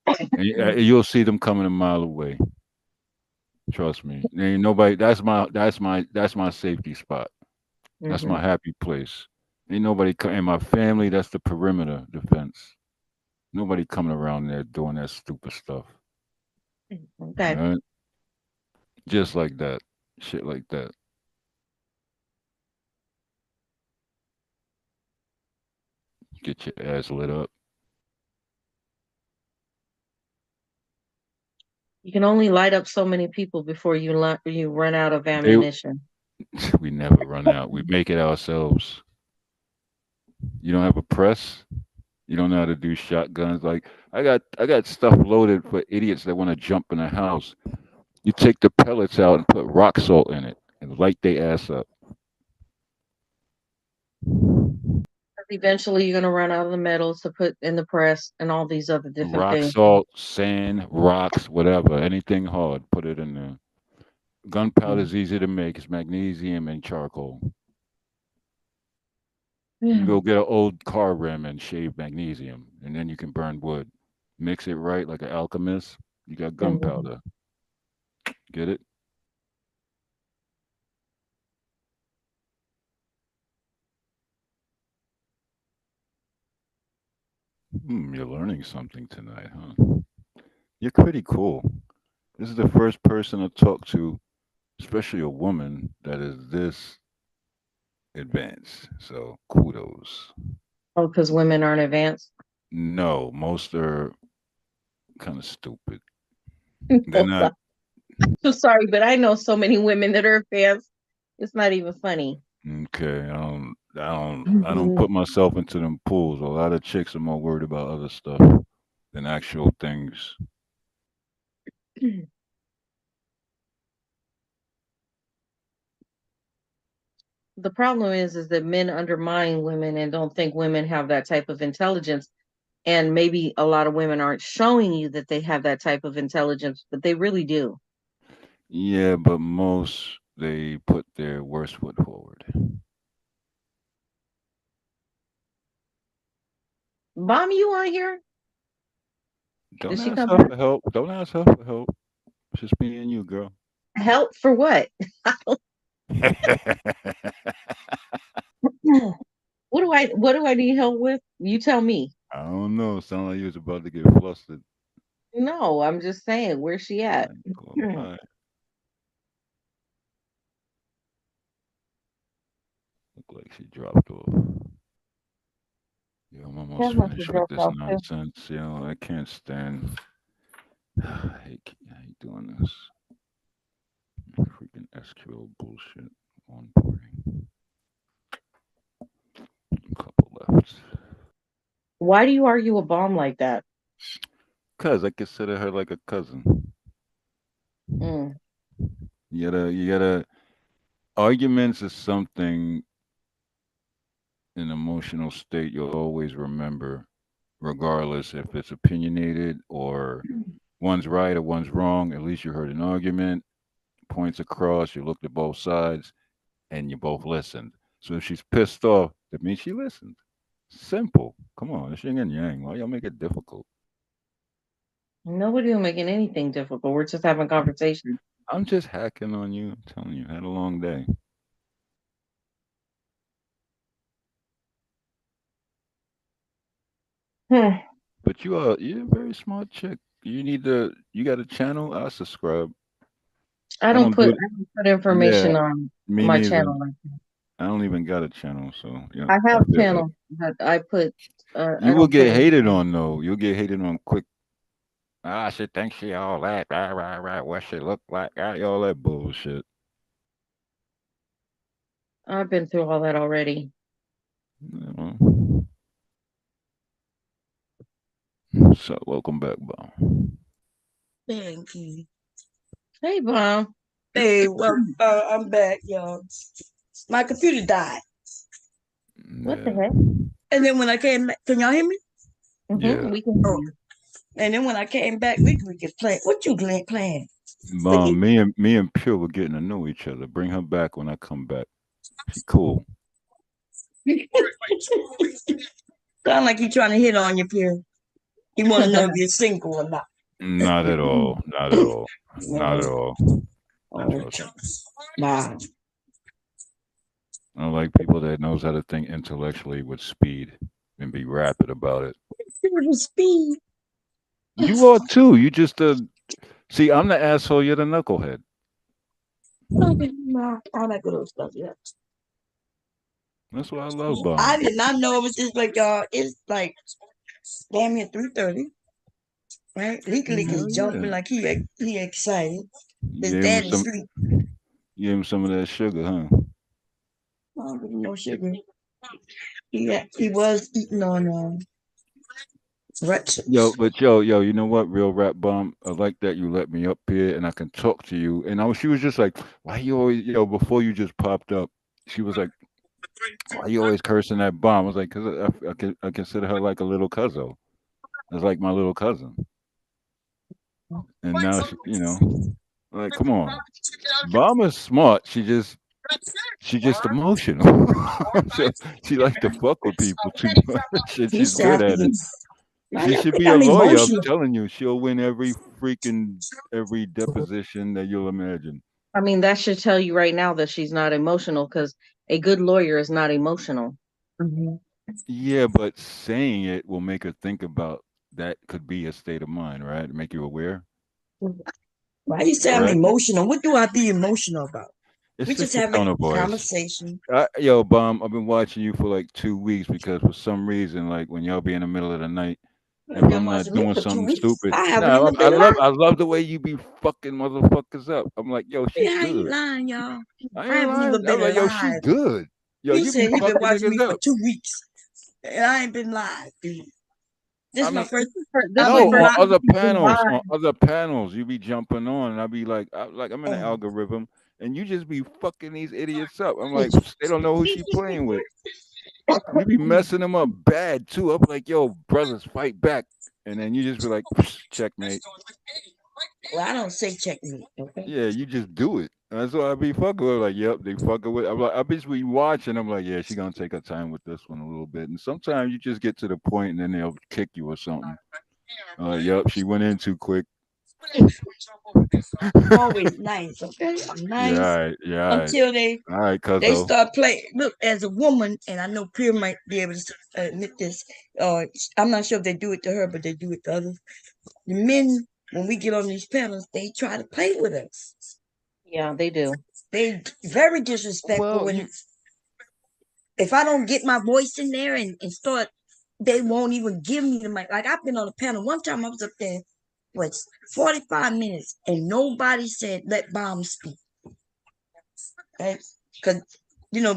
And you'll see them coming a mile away. Trust me. There ain't nobody. That's my safety spot. That's my Mhm. happy place. Ain't nobody. And my family. That's the perimeter defense. Nobody coming around there doing that stupid stuff. All Okay. right? Just like that. Shit like that. Get your ass lit up. You can only light up so many people before you run out of ammunition. We never run out. We make it ourselves. You don't have a press. You don't know how to do shotguns. Like I got stuff loaded for idiots that want to jump in a house. You take the pellets out and put rock salt in it and light their ass up. Eventually, you're gonna run out of the metals to put in the press and all these other different Rock things. salt, sand, rocks, whatever, anything hard, put it in there. Gunpowder is easy to make. It's magnesium and charcoal. You can go get an old car rim and shave magnesium, and then you can burn wood. Mix it right like an alchemist. You got gunpowder. Get it? You're learning something tonight, huh? You're pretty cool. This is the first person to talk to, especially a woman, that is this advanced. So kudos. Oh, because women aren't advanced. No, most are kind of stupid. They're not. I'm sorry, but I know so many women that are advanced. It's not even funny. Okay, I don't put myself into them pools. A lot of chicks are more worried about other stuff than actual things. The problem is that men undermine women and don't think women have that type of intelligence. And maybe a lot of women aren't showing you that they have that type of intelligence, but they really do. Yeah, but most they put their worst foot forward. Bomb, you on here? Don't Did she ask come her back? for help. Don't ask her for help. It's just me and you, girl. Help for what? What do I need help with? You tell me. I don't know. Sound like you was about to get flustered. No, I'm just saying, where's she at? All right. Look like she dropped off. Yeah, I'm almost finished with this nonsense. You know, I can't stand. I hate doing this. Freaking SQL bullshit. Onboarding. A couple left. Why do you argue a bomb like that? Cause I consider her like a cousin. Mm. You gotta. Arguments is something. An emotional state you'll always remember, regardless if it's opinionated or one's right or one's wrong. At least you heard an argument, points across, you looked at both sides, and you both listened. So if she's pissed off, that means she listened. Simple. Come on, it's yin and yang. Why y'all make it difficult? Nobody will making anything difficult. We're just having conversation. I'm just hacking on you. I'm telling you, had a long day. But you're a very smart chick. You got a channel, I'll subscribe. I don't put information Yeah, on me my neither. channel. I don't even got a channel, so yeah. I have a channel, but I put. You will get hated on though. You'll get hated on quick. She thinks she all that. Right. What she look like? All that bullshit. I've been through all that already. So welcome back, Bob. Thank you. Hey, Bob. Hey, well, I'm back, y'all. My computer died. What the heck? And then when I came back, can y'all hear me? Yeah. We can hear you. And then when I came back, we could play. What you playing? Mom, me and Pure were getting to know each other. Bring her back when I come back. She cool. Sound like you trying to hit on your peer. You want to know if you're single or not. Not at all. Not at all. Not at all. Wow. I like people that knows how to think intellectually with speed and be rapid about it. Speed. You are too. You just see. I'm the asshole. You're the knucklehead. Okay, no, I like little stuff. Yeah. That's what I love about. I did not know it was just like y'all. It's like damn near 3:30. right? Leaky Hell is yeah. jumping like he excited. You His gave him daddy's some. sleep. You gave him some of that sugar, huh? I don't give him no sugar. He was eating on Yo, pretzels. but yo, you know what? Real rap bomb. I like that you let me up here and I can talk to you. And she was just like, why you always, before you just popped up, she was like, why you always cursing that bomb? I was like, because I consider her like a little cousin. It's like my little cousin. And now she, like, come on. Bomb is smart. She's just emotional. so she like to fuck with people too much, and He she's said, good at it. I She don't should think be a I'm lawyer. I'm emotional. telling you, she'll win every deposition that you'll imagine. I mean, that should tell you right now that she's not emotional because a good lawyer is not emotional. Mm-hmm. Yeah, but saying it will make her think about that could be a state of mind, right? Make you aware. Why you say I'm Correct. emotional? What do I be emotional about? It's We just just your having tone of a voice. conversation. Yo, Bomb, I've been watching you for like 2 weeks because for some reason, like when y'all be in the middle of the night, You if been I'm not watching me doing for two something weeks. stupid, I haven't nah, even been lying. I love the way you be fucking motherfuckers up. I'm like, yo, she Yeah, how you good. lying, y'all? I I ain't haven't lying. even I'm been like, yo, she alive. good. Yo, He you be said he been fucking watching me niggas for up. 2 weeks, and I ain't been live, dude. This I is my mean, first. This I've is the no, been first on live. time other you've been panels, live. you be jumping on, and I be like, I'm in the Oh, algorithm, and you just be fucking these idiots up. I'm like, they don't know who she playing with. You be messing them up bad too. I'm like, yo, brothers, fight back, and then you just be like, checkmate. well, I don't say checkmate. Okay. Yeah, you just do it. That's what I be fucking with. Like, yep, they fucking with. I'm like, I just be watching. I'm like, yeah, she gonna take her time with this one a little bit. And sometimes you just get to the point, and then they'll kick you or something. Yep, she went in too quick. I'm always nice, okay? I'm Yeah, nice all right. Yeah, all right. until they All right, they cuzzo. start playing. Look, as a woman, and I know Pierre might be able to admit this. I'm not sure if they do it to her, but they do it to others. The men, when we get on these panels, they try to play with us. Yeah, they do. They very disrespectful, Well, and if I don't get my voice in there and start, they won't even give me the mic. Like I've been on a panel one time. I was up there, what 45 minutes, and nobody said let Bomb speak. Right? Because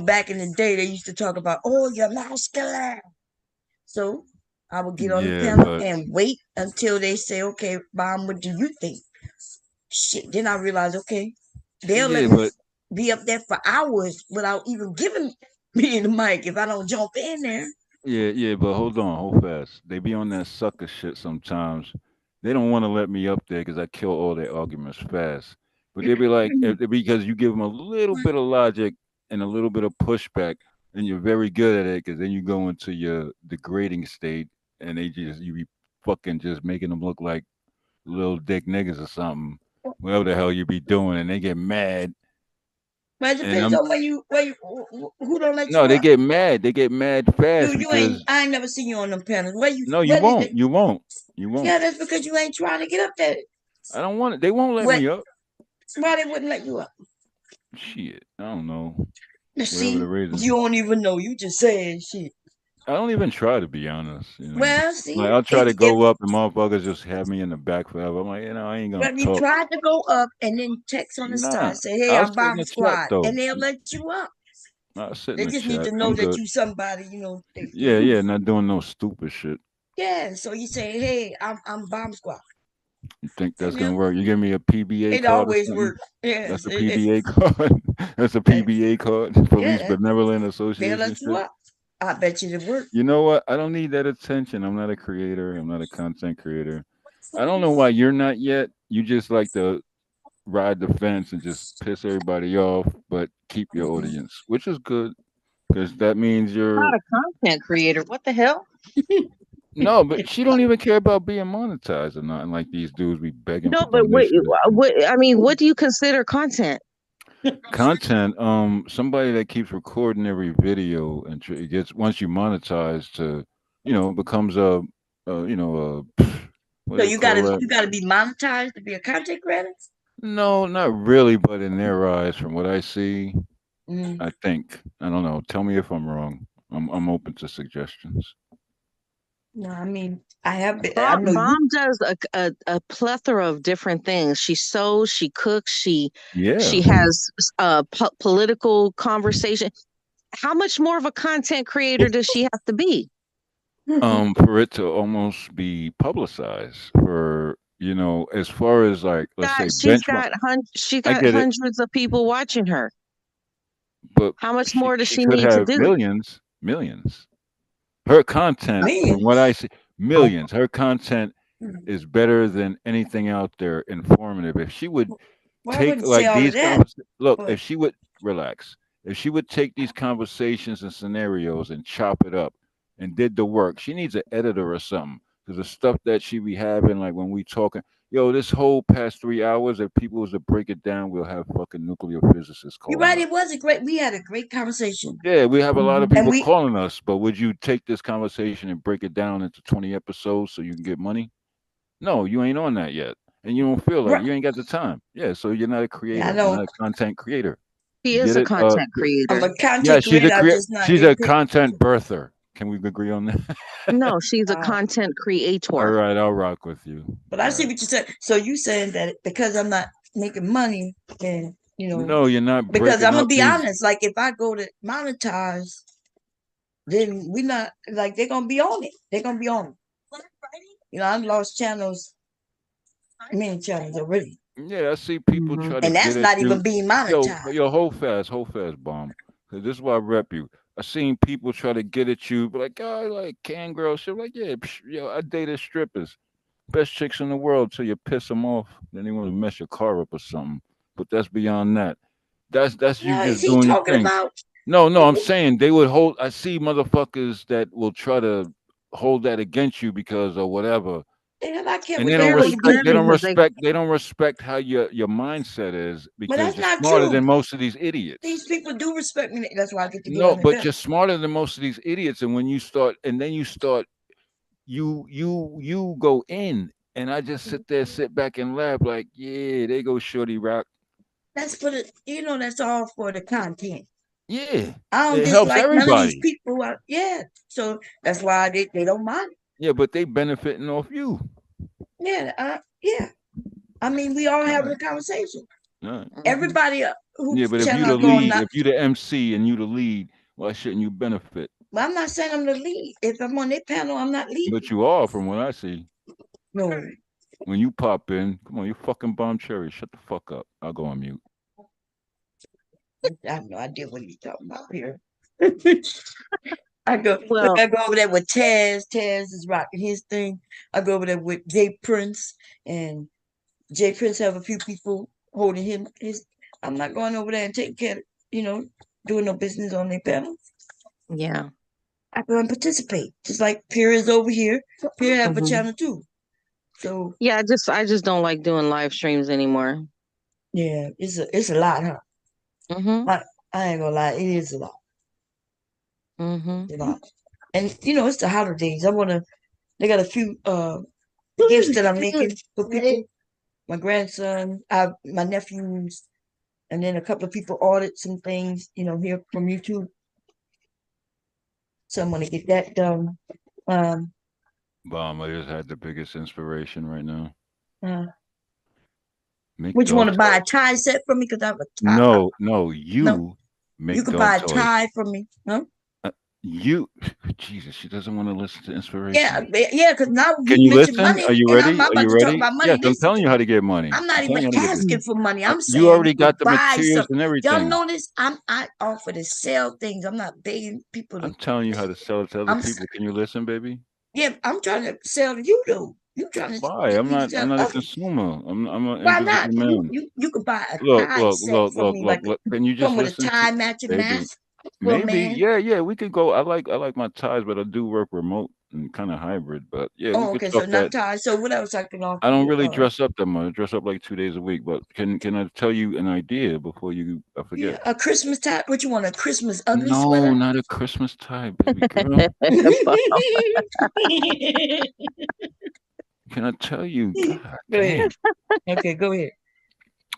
back in the day, they used to talk about, oh, you're masculine. So I would get on the yeah, panel but and wait until they say, okay, Bomb, what do you think? Shit. Then I realized, okay, they'll let yeah, me but be up there for hours without even giving me the mic if I don't jump in there. yeah, but hold on, hold fast. They be on that sucker shit sometimes. They don't want to let me up there because I kill all their arguments fast. But they be like, because you give them a little bit of logic and a little bit of pushback, and you're very good at it. Because then you go into your degrading state, and you be fucking just making them look like little dick niggas or something. Whatever the hell you be doing, and they get mad. But it And depends on who don't let no, you they up. get mad. They get mad fast Dude, because I ain't never seen you on them panels. no, you Where did won't. it? You won't. You won't. Yeah, that's because you ain't trying to get up there. I don't want it. They won't let What? me up. Why they wouldn't let you up? Shit. I don't know. Whatever the See, you reason. don't even know. You just saying shit. I don't even try to be honest. Well, Like see, I'll try to go up and motherfuckers just have me in the back forever. I'm like, I ain't gonna if you talk. tried to go up and then text on the Nah. side, say, hey, I'll I'm sit in Bomb the chat Squad, though. and they'll let you up. I'll sit in They the just need chat. to know I'm that good. you somebody, Yeah, not doing no stupid shit. yeah. So you say, hey, I'm Bomb Squad. You think that's And gonna work? You give me a PBA it card or always something? works. That's Yes. a PBA card. That's a PBA card. Police Yeah, Benevolent they'll Association let you shit. up. I bet you it work. You know what? I don't need that attention. I'm not a creator. I'm not a content creator. I don't know why you're not yet. You just like to ride the fence and just piss everybody off, but keep your audience, which is good because that means Not you're a content creator. What the hell? no, but she don't even care about being monetized or nothing. Like these dudes be begging for No, but what, donations. what? I mean, what do you consider content? Content, somebody that keeps recording every video and it gets once you monetize to, becomes a what So do they you call gotta that? you gotta be monetized to be a content creator. No, not really, but in their eyes, from what I see, Mm. I think. I don't know. Tell me if I'm wrong. I'm open to suggestions. No, I mean, I have been. I know Bomb you. does a plethora of different things. She sews, she cooks, she Yeah. has political conversation. How much more of a content creator does she have to be? For it to almost be publicized for, you know, as far as like, let's say She's benchmark. I got get it, hundreds of people watching her. but How much more does she she could need to have do? millions. Her content, from what I see, millions. Her content is better than anything out there, informative. If she would Well, I take wouldn't say like all of these that. look, But if she would relax, if she would take these conversations and scenarios and chop it up and did the work, she needs an editor or something. Because the stuff that she be having, like when we talking, yo, this whole past 3 hours, if people was to break it down, we'll have fucking nuclear physicists you're calling right. us. It was a great. We had a great conversation. Yeah, we have a lot of And people we. calling us, but would you take this conversation and break it down into 20 episodes so you can get money? No, you ain't on that yet. And you don't feel like Right. you ain't got the time. Yeah, so you're not a Yeah, I creator. You're know. not a content creator. She You is get a it? content I'm creator. a Yeah, content she's a creator. I'm just not she's getting a paid. content birther. Can we agree on that? No, she's a content All creator. right, I'll rock with you. But I see what you said. So you saying that because I'm not making money, and No, you're not because I'm breaking gonna up be these. honest. Like if I go to monetize, then we not like they're gonna be on it. They're gonna be on it. I've lost channels, many channels already, Yeah, I see people try to and get that's at not you. even being Yo, monetized. hold fast, bomb. Cause this is why I rep you. I seen people try to get at you, but like, oh, like can girl shit. Like, yeah, yo, I dated strippers, best chicks in the world till you piss them off. Then they want to mess your car up or something. But that's beyond that. That's you Is just he doing your talking thing. about? No, I'm saying they would hold. I see motherfuckers that will try to hold that against you because or whatever, Damn, I care and what they they don't want to do. respect. They don't because they respect. They don't respect how your mindset is But because that's you're not smarter true. than most of these idiots. These people do respect me. That's why I get to go No, down their but belt. you're smarter than most of these idiots. And when you start, and then you start, you go in, and I just sit back and laugh like, yeah, they go Shorty Rock. That's for the. That's all for the content. Yeah, I don't it helps dislike none of these everybody. people. Yeah, so that's why they don't mind. Yeah, but they benefiting off you. Yeah, yeah. I mean, we all having a conversation. Right. Everybody who Yeah, but if you channel I the go on, lead, not. if you the MC and you the lead, why shouldn't you benefit? Well, I'm not saying I'm the lead. If I'm on their panel, I'm not leading. But you are, from what I see. No, When you pop in, come on, you fucking bomb cherry. Shut the fuck up. I'll go on mute. I have no idea what you're talking about here. I go Well, over there with Taz. Taz is rocking his thing. I go over there with Jay Prince, and Jay Prince have a few people holding him. I'm not going over there and taking care of, doing no business on their panel. yeah. I go and participate. Just like Pierre is over here. Pierre have a channel too. So yeah, I just don't like doing live streams anymore. yeah, it's a lot, huh? I ain't gonna lie, it is a lot. A lot. And it's the holidays. They got a few gifts that I'm making for people. My grandson, my nephews, and then a couple of people ordered some things, here from YouTube. So I'm gonna get that done. Bomb, I just had the biggest inspiration right now. Make Would you want dog to buy a toys. tie set from me? Because I have a tie. No, No, you make you could dog buy a toys. tie from me. Huh? You, Jesus, she doesn't want to listen to Yeah, inspiration. yeah. Because now Can you you mentioned listen? money, Are you and ready? I'm Are about you to talk ready? about money. Yes, I'm Listen telling to you how me. to get money. I'm not I'm telling even you how to get money. asking for money. I'm You saying already you could got the buy materials something. and Y'all everything. notice I offer to sell things. I'm not begging people to. I'm telling you how to sell it to other I'm people. Can you listen, baby? Yeah. I'm trying to sell to you though. You trying to Why? get I'm me to not. I'm sell not a others. consumer. I'm an Why individual not? You man. you you could buy a Look, tie look, set look, from look, me, look, like look. Can you just come with a listen to, tie matching baby? mask for a Maybe, man. yeah. We could go. I like my ties, but I do work remote and kind of hybrid. But yeah, we Oh, could okay. So talk that. not ties. So what else I can offer I don't you? really dress up that much. I dress up like 2 days a week. But can I tell you an idea before I forget? Yeah, a Christmas tie. What you want? A Christmas ugly No, sweater? not a Christmas tie, baby girl. Can I tell you? God Go ahead. damn. Okay, go ahead.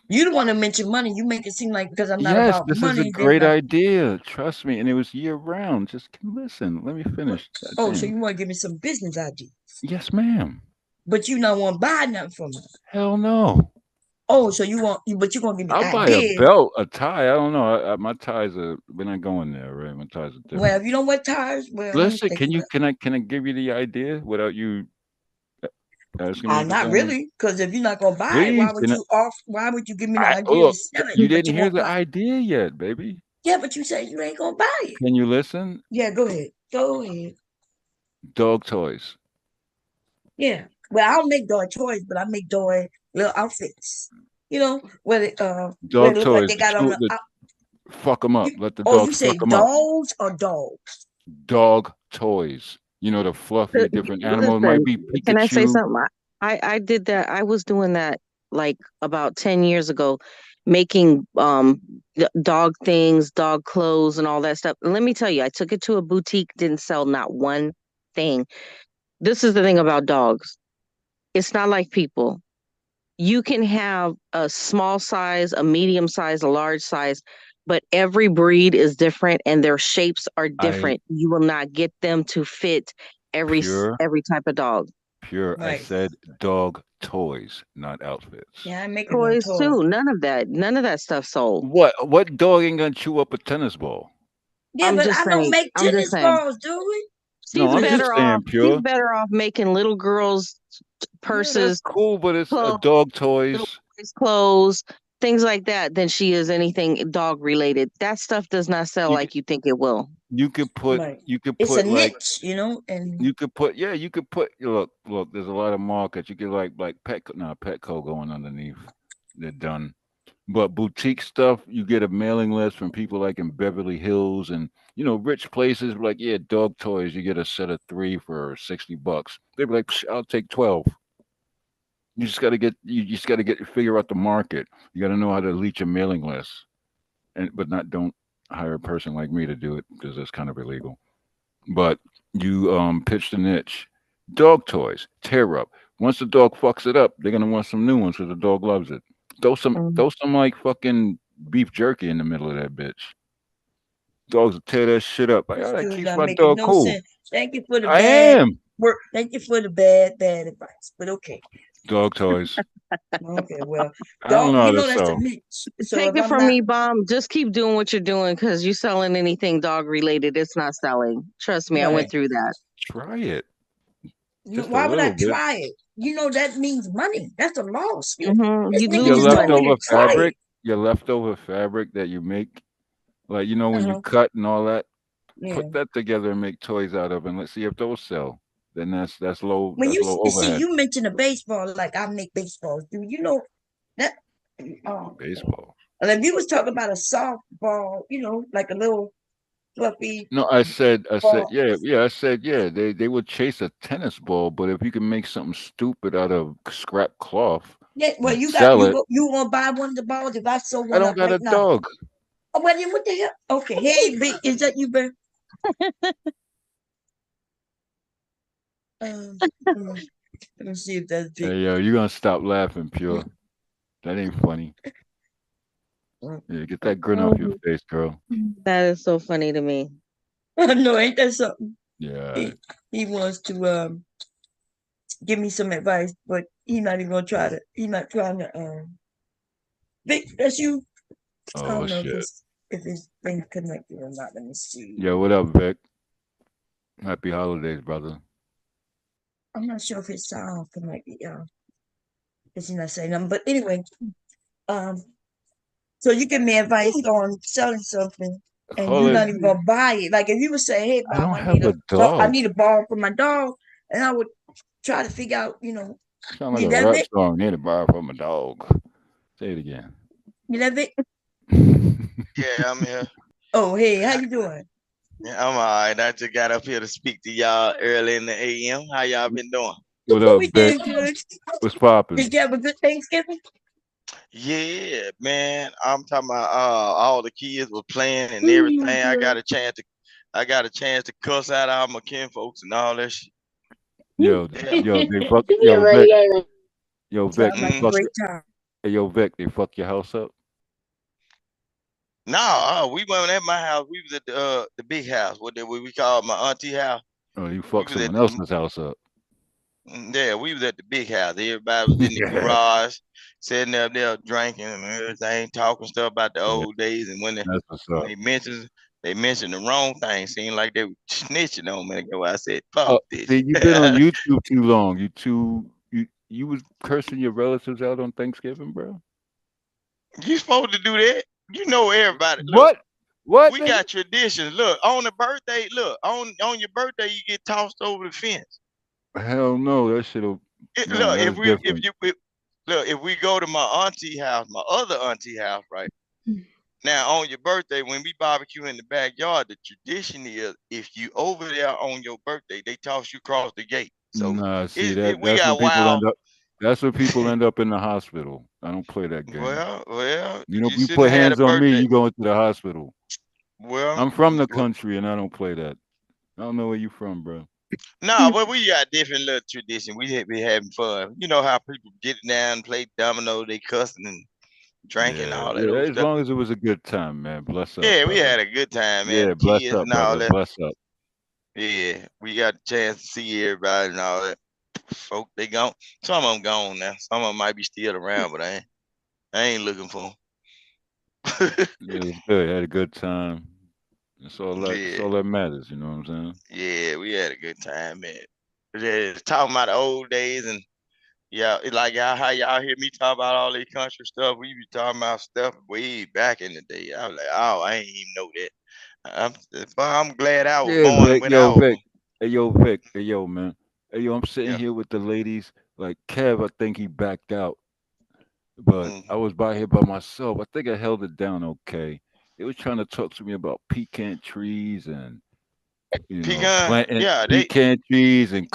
You don't want to mention money. You make it seem like because I'm not Yes, about this is a money, then great idea. Trust me. And it was year round. Just listen. Let me finish. oh, so Damn. you want to give me some business ideas? Yes, ma'am. But you not want to buy nothing from me. Hell no. Oh, so you want, but you gonna give me I'll buy a ideas. belt, a tie. I don't know. My ties are. We're not going there, right? My ties are different. Well, if you don't wear ties, well, Listen, can I give you the idea without you asking me? Not really, because if you're not gonna buy it, Please, why would you give me the idea to look, sell it? you But didn't you hear won't the buy it? idea yet, baby. Yeah, but you said you ain't gonna buy it. Can you listen? Yeah, go ahead. Go ahead. Dog toys. Yeah. Well, I don't make dog toys, but I make dog little outfits. You know, where they Dog look like toys. they got on the Fuck them up. Let the oh, you dogs say fuck them up. dolls or dogs? Dog toys. You know, the fluffy different animals might be Pikachu. Can I say something? I did that. I was doing that like about 10 years ago, making dog things, dog clothes and all that stuff. And let me tell you, I took it to a boutique, didn't sell not one thing. This is the thing about dogs. It's not like people. You can have a small size, a medium size, a large size, but every breed is different and their shapes are different. You will not get them to fit every type of dog. Pure. I said dog toys, not outfits. Yeah, I make Toys too. None of that stuff sold. What dog ain't gonna chew up a tennis ball? Yeah, but I don't make tennis balls, do we? No, I'm just saying, Pure. He's better off making little girls' purses. Yeah, that's cool, but it's dog toys, clothes, things like that than she is anything dog related. That stuff does not sell like you think it will. You could put it's a like niche, you know, and you could put look, there's a lot of markets. You could like Petco going underneath. They're done. But boutique stuff, you get a mailing list from people like in Beverly Hills and rich places like, yeah, dog toys, you get a set of 3 for $60. They'd be like, I'll take 12. You just gotta figure out the market. You gotta know how to leech a mailing list. But don't hire a person like me to do it because that's kind of illegal. But you pitch the niche. Dog toys, tear up. Once the dog fucks it up, they're gonna want some new ones because the dog loves it. Throw some like fucking beef jerky in the middle of that bitch. Dogs will tear that shit up. Like, that keeps my dog cool. Sense. Thank you for the I bad am. work. Thank you for the bad advice. But okay. Dog toys. Okay, well, I don't know how to that's sell. a niche. So take it from me, Bomb. Just keep doing what you're doing because you selling anything dog related, it's not selling. Trust me, I went through that. Try it. Why would I try it? You know that means money. That's a loss. You lose your leftover fabric that you make, like when you cut and all that. Yeah. Put that together and make toys out of, and let's see if those sell. Then that's low. When that's low overhead. See, you mentioned a baseball, like I make baseballs. Do you know that? Baseball. And if you was talking about a softball, like a little fluffy. No, I said, yeah. They would chase a tennis ball, but if you can make something stupid out of scrap cloth, yeah. Well, you want to buy one of the balls? If I sold one, I don't got a dog. Oh, well, then what the hell? Okay, hey, big, is that you, Ben? Let me see if that's big. Hey, yo, you're gonna stop laughing, Pure. That ain't funny. Yeah, get that grin off your face, girl. That is so funny to me. No, ain't that something? Yeah. He wants to give me some advice, but he's not even gonna try to. He's not trying to. Vic, that's you. Oh, I don't know shit. if it's been connected or not. Let me see. Yo, what up, Vic? Happy holidays, brother. I'm not sure if it's sound connected, y'all. Because he's not saying nothing. But anyway, so you give me advice on selling something, and you're not even gonna buy it. Like if you would say, "Hey, Bob, I need a ball for my dog," and I would try to figure out, Sound like a rap song. Need a ball for my dog. Say it again. You love it? Yeah, I'm here. Oh, hey, how you doing? Yeah, I'm all right. I just got up here to speak to y'all early in the AM. How y'all been doing? What up, Vic? What's poppin'? Did you have a good Thanksgiving? Yeah, man. I'm talking about all the kids were playing and everything. I got a chance to cuss out all my kinfolks and all that shit. Yo, Vic, Hey, yo, Vic, they fuck your house up? No, we weren't at my house. We was at the big house. What we call my auntie house. Oh, you We fuck was at someone else's house up. yeah, we was at the big house. Everybody was in the garage, sitting up there drinking and everything, talking stuff about the old days. And when That's what's up. they mentioned the wrong thing. Seemed like they were snitching on me. I said, "Fuck Oh, this." see, you've been on YouTube too long. You was cursing your relatives out on Thanksgiving, bro. You supposed to do that. You know everybody. Look, what? We got traditions. Look, on the birthday. Look, on your birthday, you get tossed over the fence. Hell no, that shit'll. Look, if we go to my auntie house, my other auntie house, right? Now on your birthday, when we barbecue in the backyard, the tradition is if you over there on your birthday, they toss you across the gate. So Nah, see we that's when got people wild. end up. That's when people end up in the hospital. I don't play that game. Well, you know, you shouldn't put have had hands a on me, birthday. you go into the hospital. Well, I'm from the country and I don't play that. I don't know where you from, bro. No, but we got different little tradition. We be having fun. You know how people get down, play domino, they cussing and drinking, all that old As stuff. long as it was a good time, man. Bless up. Yeah, we brother. had a good time, man. Yeah, The bless kids up, and all brother. that. Bless up. Yeah, we got a chance to see everybody and all that. Folk, they gone. Some of them gone now. Some of them might be still around, but I ain't looking for them. Yeah, it was good. Had a good time. That's all Yeah. that matters. You know what I'm saying? Yeah, we had a good time, man. Yeah, talking about the old days and yeah, it's like how y'all hear me talk about all this country stuff. We be talking about stuff way back in the day. I was like, oh, I ain't even know that. I'm glad I was Yeah, born Vic. when I Yo, was. Vic. Hey, yo, Vic. Hey, yo, man. Hey, yo, I'm sitting Yeah. here with the ladies. Like Kev, I think he backed out, but Mm. I was by here by myself. I think I held it down okay. They was trying to talk to me about pecan trees and Pecan, planting yeah, pecan trees and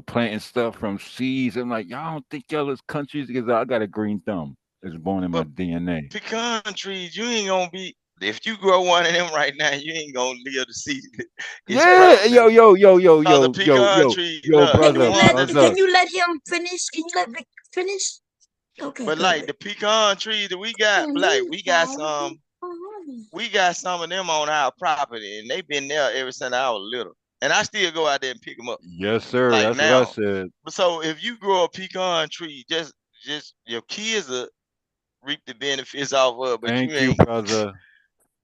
planting stuff from seeds. I'm like, y'all don't think y'all is countries because I got a green thumb. It's born in my DNA. pecan trees, you ain't gonna be. If you grow one of them right now, you ain't gonna live to see it. Yeah, yo, The pecan tree, look, brother, Can you let him finish? Can you let Vic finish? Okay. But like the pecan trees that we got, like we got some of them on our property, and they've been there ever since I was little. And I still go out there and pick them up. Yes, sir. Like That's now. what I said. So if you grow a pecan tree, just your kids will reap the benefits off of it, but Thank you you, ain't. brother.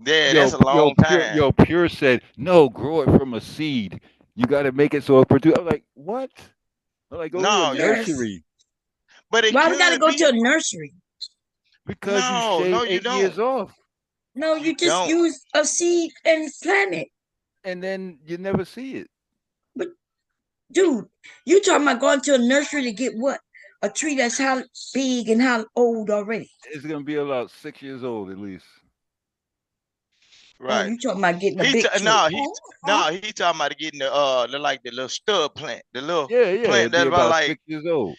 Yeah, that's a long time. Pure said, no, grow it from a seed. You got to make it so it produce. I'm like, what? I'm like, go to a nursery. But why we gotta go to a nursery? Because you shave you 8 years off. No, you just use a seed and plant it. And then you never see it. But dude, you talking about going to a nursery to get what? A tree that's how big and how old already? It's gonna be about 6 years old at least. Right. Oh, you talking about getting a big tree? He talking about getting the little stud plant, the little plant It'd be that's about like 6 years old.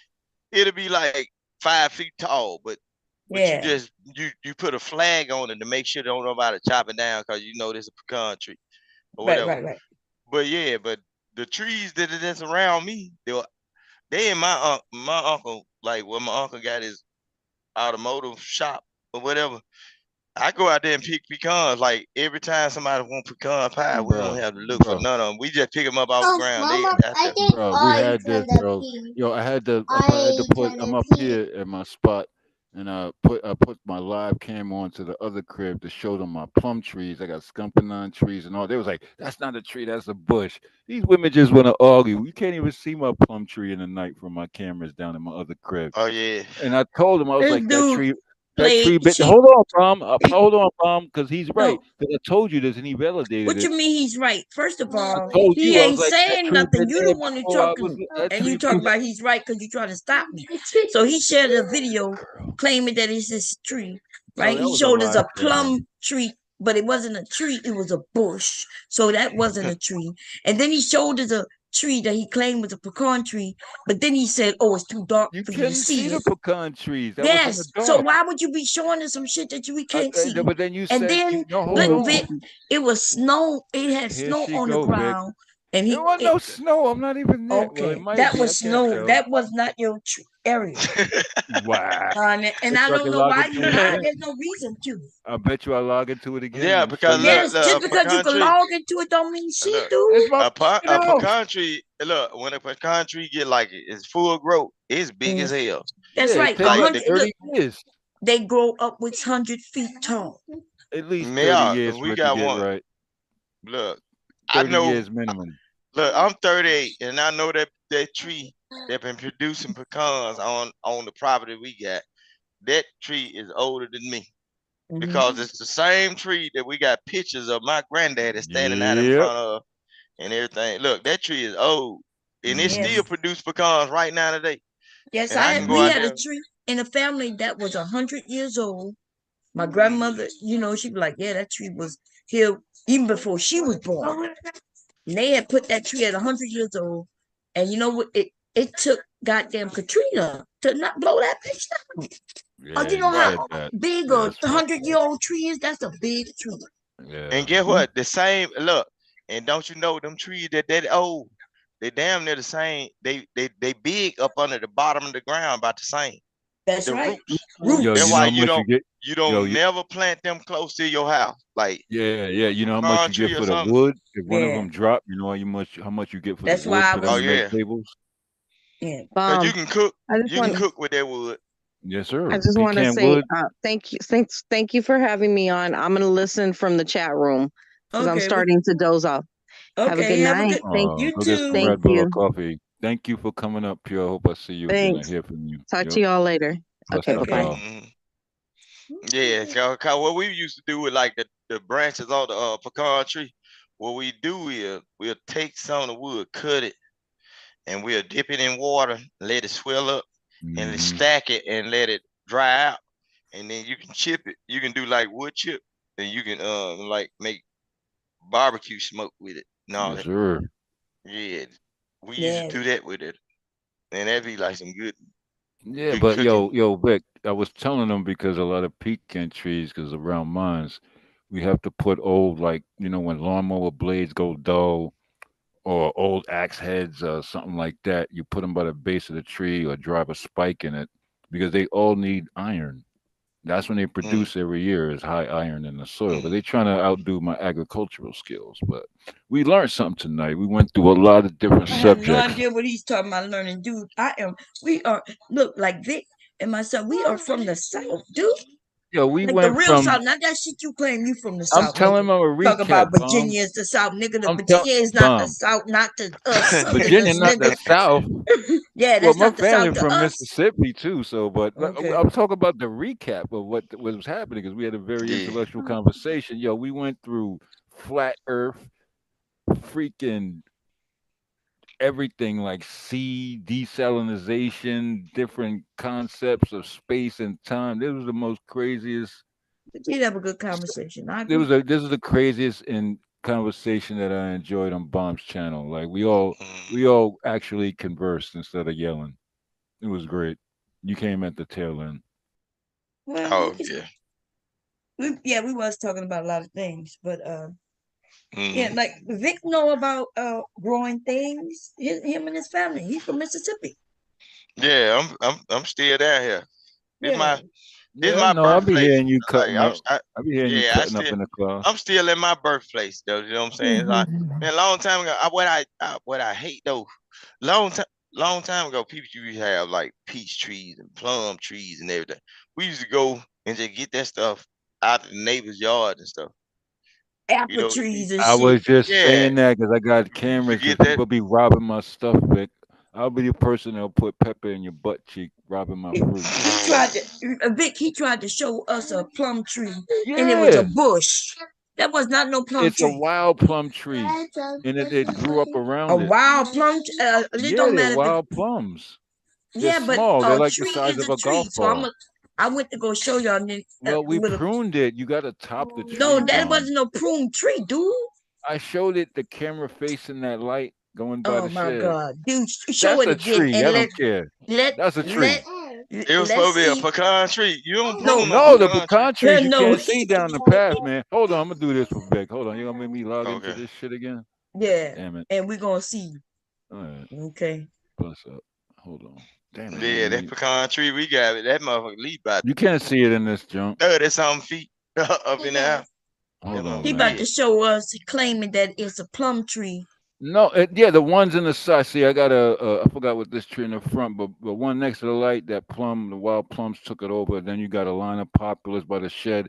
It'll be like 5 feet tall, but you just you put a flag on it to make sure don't nobody chop it down because you know there's a pecan tree or whatever. Right. But yeah, but the trees that's around me, they in my uncle, like where my uncle got his automotive shop or whatever. I go out there and pick pecans. Like every time somebody want pecan pie, we don't have to look for none of them. We just pick them up off the ground. Bro, we had this, bro. Yo, I'm up here at my spot, and I put my live cam on to the other crib to show them my plum trees. I got scumpernine trees and all. They was like, "That's not a tree, that's a bush." These women just want to argue. You can't even see my plum tree in the night from my cameras down in my other crib. Oh yeah. And I told him I was like, that tree. Hold on, Mom, because he's right. Because I told you this and he validated What it. you mean he's right? First of all, told he you, I ain't was like, that saying tree nothing. been You there the one who before I talking, that and you tree talk about he's right because you trying to stop me. So he shared a video claiming that it's his tree, right? that He was a showed us live a plum tree, but it wasn't a tree; it was a bush. So that wasn't a tree. And then he showed us a tree that he claimed was a pecan tree, but then he said, "Oh, it's too dark for you to see the it." pecan trees. That Yes. was in the dark. So why would you be showing us some shit that we can't see? But then you And said, then hold on. Vic, it was snow. It had Here snow she on the go, Vic. ground, and There was no snow. I'm not even there. Okay, well, it might that be. was I can't snow. tell. That was not your tree. area. Wow. And I don't know why you lie. There's no reason to. I bet you I log into it again. Yeah, because Yes, look, just because you can log into it don't mean shit, dude. A pecan tree, look, when a pecan tree get like it's full growth, it's big as hell. That's right. It takes like 30 years. They grow upwards 100 feet tall. At least 30 Yeah, years we for it got to get one. right. Look, I 30 know. years minimum. Look, I'm 38, and I know that tree that been producing pecans on the property we got. That tree is older than me. Because it's the same tree that we got pictures of my granddaddy standing out in front of and everything. Look, that tree is old, and it still produce pecans right now today. Yes, And we had a tree in a family that was 100 years old. My grandmother, you know, she'd be like, yeah, that tree was here even before she was born. And they had put that tree at 100 years old. And you know what? It took goddamn Katrina to not blow that bitch down. Yeah, you know how that. big a 100-year-old tree is? That's a big tree. Yeah. And guess what? The same look, and don't you know them trees that old, they damn near the same. They big up under the bottom of the ground about the same. That's the right. Roots. Yo, That's you why know how much you don't never plant them close to your house. Like yeah, you know how much you get for the something. wood if one of them drop. You know how much you get for That's the wood why for them to make tables. Yeah, you can cook. You can cook with that wood. Yes, sir. I just want to say thank you for having me on. I'm gonna listen from the chat room because I'm starting to doze off. Have a good night. Thank you. Go get some Red Bull or coffee. Thank you for coming up, Pure. I hope I see you again. I hear from you. Talk to y'all later. Okay, bye-bye. Yeah, cause what we used to do with like the branches on the pecan tree, what we do is we'll take some of the wood, cut it, and we'll dip it in water, let it swell up, and then stack it and let it dry out. And then you can chip it. You can do like wood chip, and you can like make barbecue smoke with it. No, yes, sir. Yeah, we used to do that with it, and that'd be like some good. Yeah, good but cooking. yo, Vic, I was telling them because a lot of pecan trees, because around mines, we have to put old, like, you know, when lawnmower blades go dull or old axe heads or something like that, you put them by the base of the tree or drive a spike in it because they all need iron. That's when they produce every year is high iron in the soil. But they're trying to outdo my agricultural skills. But we learned something tonight. We went through a lot of different I have no subjects. idea what he's talking about learning, dude. We are, look, like Vic and myself, we are from the South, dude. Yo, we like went the real from. South, not that shit you claim you from the I'm South. telling nigga. them a recap. Talk about Bomb. Virginia is the South, nigga. The I'm Virginia is not the Bomb. South, not to us. Virginia, Southerners, not the nigga. South. Yeah, Well, that's my not the family South to from us. Mississippi too. So, but Okay. I'm talking about the recap of what was happening because we had a very intellectual conversation. Yo, we went through flat Earth, freaking everything like sea desalinization, different concepts of space and time. This was the most craziest. We did have a good conversation. This is the craziest in conversation that I enjoyed on Bomb's channel. Like we all actually conversed instead of yelling. It was great. You came at the tail end. Well, we was talking about a lot of things, but yeah, like Vic know about growing things. Him and his family. He's from Mississippi. Yeah, I'm still down here. This my I'll be birthplace. hearing you cutting up. I'll be hearing you cutting up in the car. I'm still in my birthplace though. You know what I'm saying? It's like, man, a long time ago. What I hate though, long time ago, people used to have like peach trees and plum trees and everything. We used to go and just get that stuff out of the neighbor's yard and stuff. Apple trees and I shit. was just saying that because I got cameras. get Because people be robbing my stuff, Vic. I'll be the person that'll put pepper in your butt cheek, robbing my fruit. He tried to show us a plum tree, and it was a bush. That was not no plum It's tree. a wild plum tree, and it grew up around it. Wild plum. It don't matter. They're wild plums. They're But small. They're like the tree size is of a golf so ball. I went to go show y'all. Well, we pruned it. You got to top the tree. No, that down. wasn't no prune tree, dude. I showed it the camera facing that light going by the shed. Oh my god, dude! Show That's it a again tree. and I don't care. That's a tree. It was supposed to be a pecan tree. You don't prune No, the pecan trees you No. can't see down the path, man. Hold on, I'm gonna do this for Vic. Hold on, you gonna make me log into this shit again? Yeah. Damn it. And we're gonna see. All right. Okay. Plus up. Hold on. Damn, Yeah, that pecan tree we got it. That motherfucker leaf about you can't see it in this junk. 30-something feet up in the house. Hold on, He man. about to show us claiming that it's a plum tree. No, yeah, the ones in the side. See, I got I forgot what this tree in the front, but the one next to the light, that plum, the wild plums took it over. Then you got a line of populars by the shed.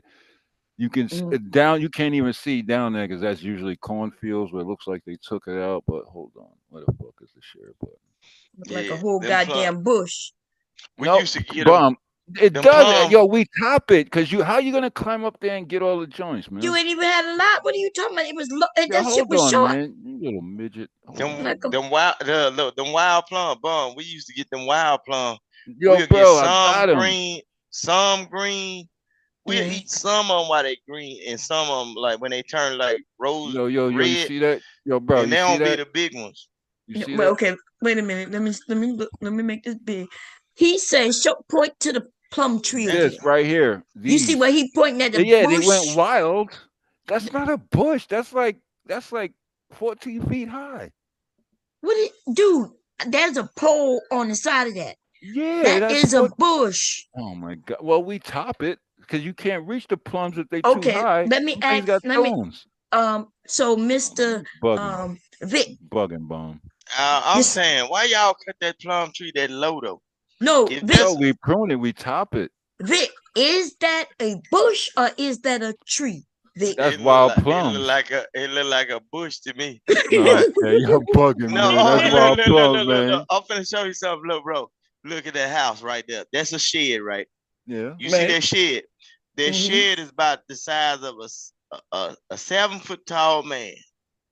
You can down. You can't even see down there because that's usually cornfields where it looks like they took it out. But hold on, where the fuck is the share button? Like a whole goddamn bush. We No, used to get bomb. It them does, plum. yo. We top it because how you gonna climb up there and get all the joints, man? You ain't even had a lot. What are you talking about? It was Yo, that shit hold was on, short. man. You little midget. Them wild plum, bum. We used to get them wild plum. Yo, we'll bro, get I got 'em. some green. We'll eat some of them while they green, and some of them like when they turn like rose Yo, red. you see that? Yo, bro, and you they see don't be that? the big ones. You see Well, that? okay, wait a minute. Let me make this big. He says, point to the plum tree This again. right here. You see where he pointing at the Yeah, bush? they went wild. That's not a bush. That's like 14 feet high. Dude, there's a pole on the side of that. Yeah, that is a bush. Oh my god. Well, we top it because you can't reach the plums if they too high. Let me ask. So Mr. Vic. Bugging bomb. I'm saying, why y'all cut that plum tree that low though? No, Vic, we prune it, we top it. Vic, is that a bush or is that a tree? Vic? That's wild plums. It look like a bush to me. No, okay, you're bugging, man. That's wild plums, man. I'm finna show you something. Look, bro. Look at that house right there. That's a shed, right? Yeah. You see that shed? That shed is about the size of a 7-foot tall man,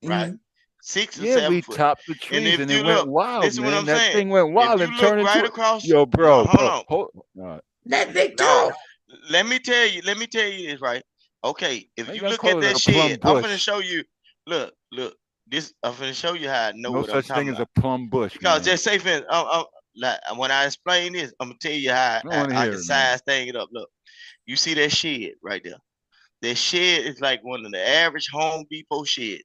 right? 6 or 7 foot. We topped the trees and it went wild, listen man. what I'm that saying. thing went wild and turned into right across. Yo, bro, Hold on. That big tall. Let me tell you this, right? Okay, if you look at that shed, I'm gonna show you. Look. This I'm gonna show you how I know what I'm talking about. No such thing as a plum bush. Because just say, like when I explain this, I'm gonna tell you how I can size thing up. Look, you see that shed right there. That shed is like one of the average Home Depot shed.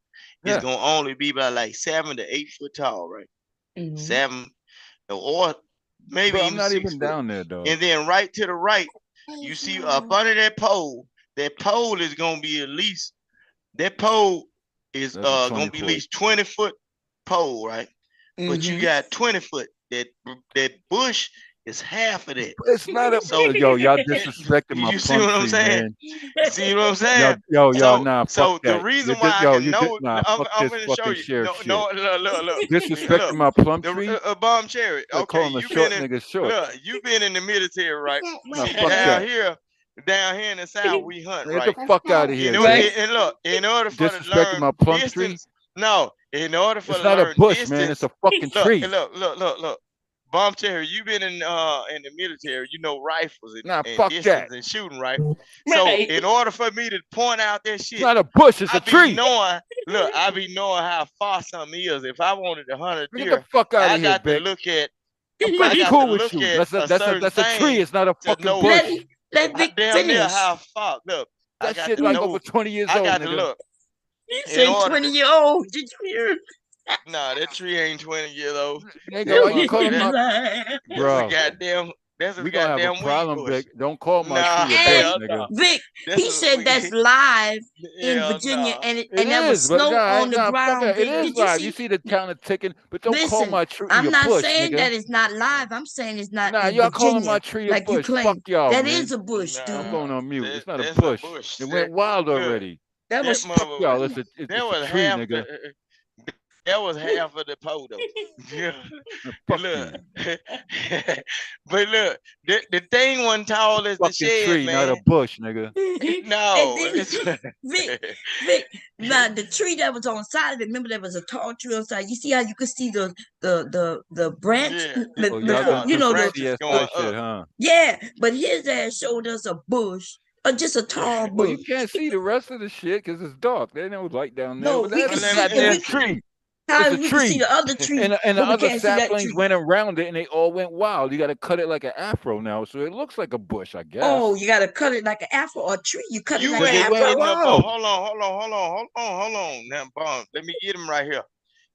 It's gonna only be about like 7 to 8 foot tall, right? 7 or maybe Bro, even I'm not 6 even foot. down there though. And then right to the right, you see up under that pole. That pole is gonna be at least. That pole is gonna be at least 20 foot pole, right? But you got 20 foot. That bush is half of that. It's not a yo, y'all disrespecting my you see what I'm saying? Man. See what I'm saying? Yo, nah. So fuck the that. reason why I can know, I'm this gonna show you. share No, shit. look. Disrespecting my plum tree. Bomb cherry. Okay, you been in short. Look, you been in the military, right? No, fuck that. Down here in the South, we hunt, right? Get the fuck out of here. And look, in order for disrespecting to learn my plum distance, no, in order for it's to not learn a bush, distance, man. It's a fucking tree. Look. Bomb Cherry, you been in the military, you know rifles and fuck distance that. and shooting, right? So in order for me to point out that shit, it's not a bush, it's a tree. I be knowing how far something is. If I wanted to hunt a deer, get the fuck out of here, got to look at. I'm cool with you. That's a tree. It's not a fucking bush. Let Vic damn near finish. how far. Look, that shit like over 20 years old. I got nigga. to look. He said 20-year-old. Did you hear? Nah, that tree ain't 20 years old. Nigga, why you call him bro? That's a we gonna have a problem, Vic. Don't call my tree a bush, nigga. Vic, he said that's live in Virginia, and there was snow on the ground. It is live. You see the counter ticking, but don't call my tree a bush, I'm not saying nigga. that it's not live. I'm saying it's not. Nah, in y'all Virginia, calling my tree a bush. You claim. Fuck y'all, That man. is a bush, dude. I'm going on mute. It's not a bush. It went wild already. That was y'all. It's a tree, nigga. That was half of the pole, though. Yeah. Look, but look, the thing wasn't tall as the shed, tree, man. not a bush, nigga. No, Vic. Now the tree that was on the side of it. Remember, there was a tall tree on the side. You see how you could see the branch. Branches going up. Shit, huh? Yeah, but his ass showed us a bush. Or just a tall bush. Well, you can't see the rest of the shit because it's dark. There's no light down there. No, but that's a goddamn tree. How it's we a tree. can see the other tree, and the other saplings went around it, and they all went wild. You got to cut it like an afro now, so it looks like a bush, I guess. Oh, you got to cut it like an afro or a tree. You cut it like an afro. Hold on. Now, Bomb, let me get him right here.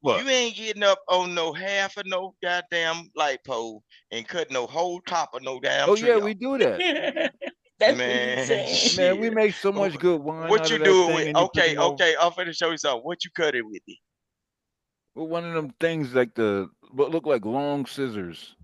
You ain't getting up on no half of no goddamn light pole and cut no whole top of no damn tree. Yeah, we do that. That's man, what he's saying. Man, we make so much good wine what out you of that do it thing. with? And Okay, I'm finna show you something. What you cut it with? Well, one of them things like what look like long scissors.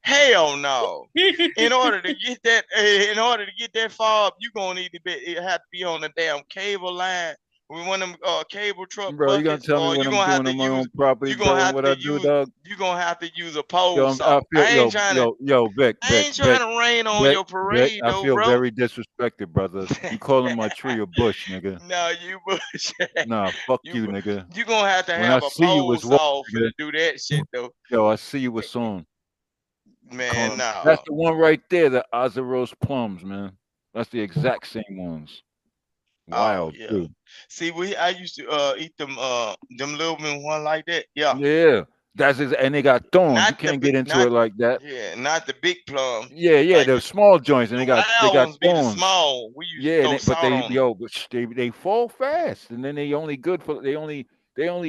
Hell no. In order to get that far up, you gonna need to it have to be on the damn cable line with one of them cable truck Bro, you gonna buckets, tell me or what you I'm gonna have doing to on my use own property, you gonna bro, and have what to I do, use dog? you gonna have to use a pole Yo, saw. I ain't trying to Vic, I ain't trying to rain on your parade I though, feel bro. very disrespected, brother. You calling my tree a bush, nigga? No, you bush. Nah, fuck you, nigga. You gonna have to When I have a see you, pole it's what, saw nigga? to do that shit though. Yo, I see you, it's on. Man, no. That's the one right there, the Azaros plums, man. That's the exact same ones. Wild, yeah. too. See, I used to eat them little one like that. Yeah. Yeah, and they got thorns. Not You can't get into it like that. Yeah, not the big plum. Yeah, Like the small joints, and they got ones be the thorns. small. We used Yeah, to throw but salt on them. they fall fast, and then they only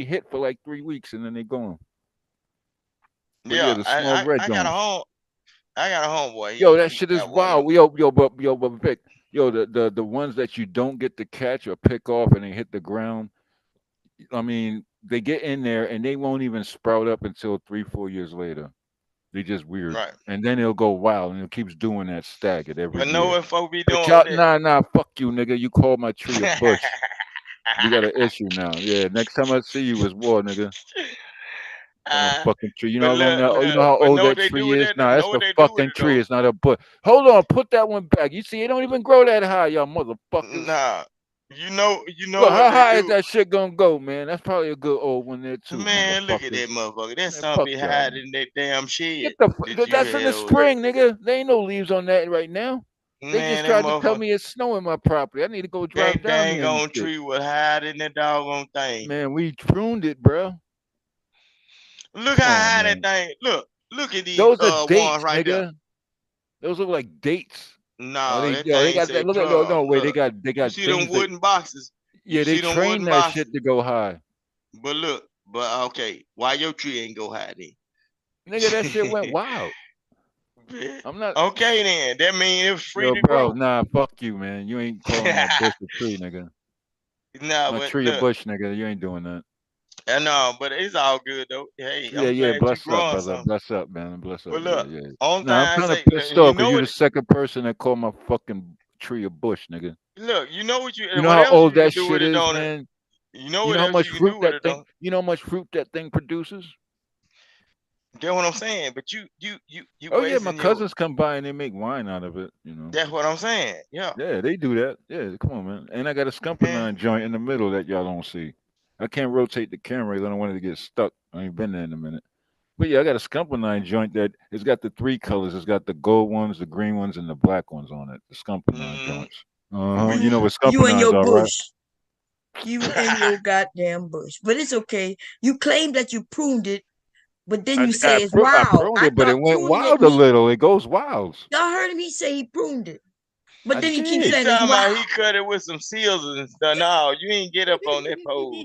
hit for like 3 weeks, and then they gone. But yeah, the small red I got a homeboy. Yo, that shit is wild. But Vic, the ones that you don't get to catch or pick off and they hit the ground, I mean, they get in there and they won't even sprout up until 3-4 years later. They just weird, right? And then it'll go wild, and it keeps doing that staggered every year. But know what folk be But doing? nah, fuck you, nigga. You call my tree a bush. We got an issue now. Yeah, next time I see you is war, nigga. Fucking tree. You know how long that? You know how old that tree is? Nah, that's the fucking tree. It's not a bush. Hold on, put that one back. You see, it don't even grow that high, y'all motherfuckers. Nah, you know. Look, how high is that shit gonna go, man? That's probably a good old one there too. Man, look at that motherfucker. That's something hiding in that damn shit. That's in the spring, nigga. There ain't no leaves on that right now. They just tried to tell me it's snow in my property. I need to go drive down there. That dang tree was hiding that doggone thing. Man, we pruned it, bro. Look how high that thing. Look at these those are dates, ones right nigga. there. Those look like dates. No, they got that. Look at no way. They got you see them wooden boxes. Yeah, they train that shit to go high. But okay, why your tree ain't go high then? Nigga, that shit went wild. I'm not okay then. That mean it was free to bro, grow. Nah, fuck you, man. You ain't calling my bush a tree, nigga. Nah, my tree a bush, nigga. You ain't doing that. I know, but it's all good though. Hey, yeah. Bless up, brother. Something. Bless up, man. Bless up. But look, I'm kind of pissed off because you're the second person that called my fucking tree a bush, nigga. Look, you know what you know how old that shit is, man. You know how much fruit that thing. You know how much fruit that thing produces. That's what I'm saying. But you. Oh yeah, my cousins come by and they make wine out of it. You know. That's what I'm saying. Yeah. Yeah, they do that. Yeah, come on, man. And I got a Scumpanine joint in the middle that y'all don't see. I can't rotate the camera. I don't want it to get stuck. I ain't been there in a minute. But yeah, I got a Scumpanine joint that it's got the 3 colors. It's got the gold ones, the green ones, and the black ones on it. The Scumpanine joints. You know what Scumpanines you and your are, bush. Right? You and your goddamn bush. But it's okay. You claim that you pruned it, but then you say it's wild. I pruned it, but it went wild a little. It goes wild. Y'all heard me say he pruned it. But then he keeps He saying talking it's wild. about he cut it with some seals and stuff. No, you ain't get up on that pole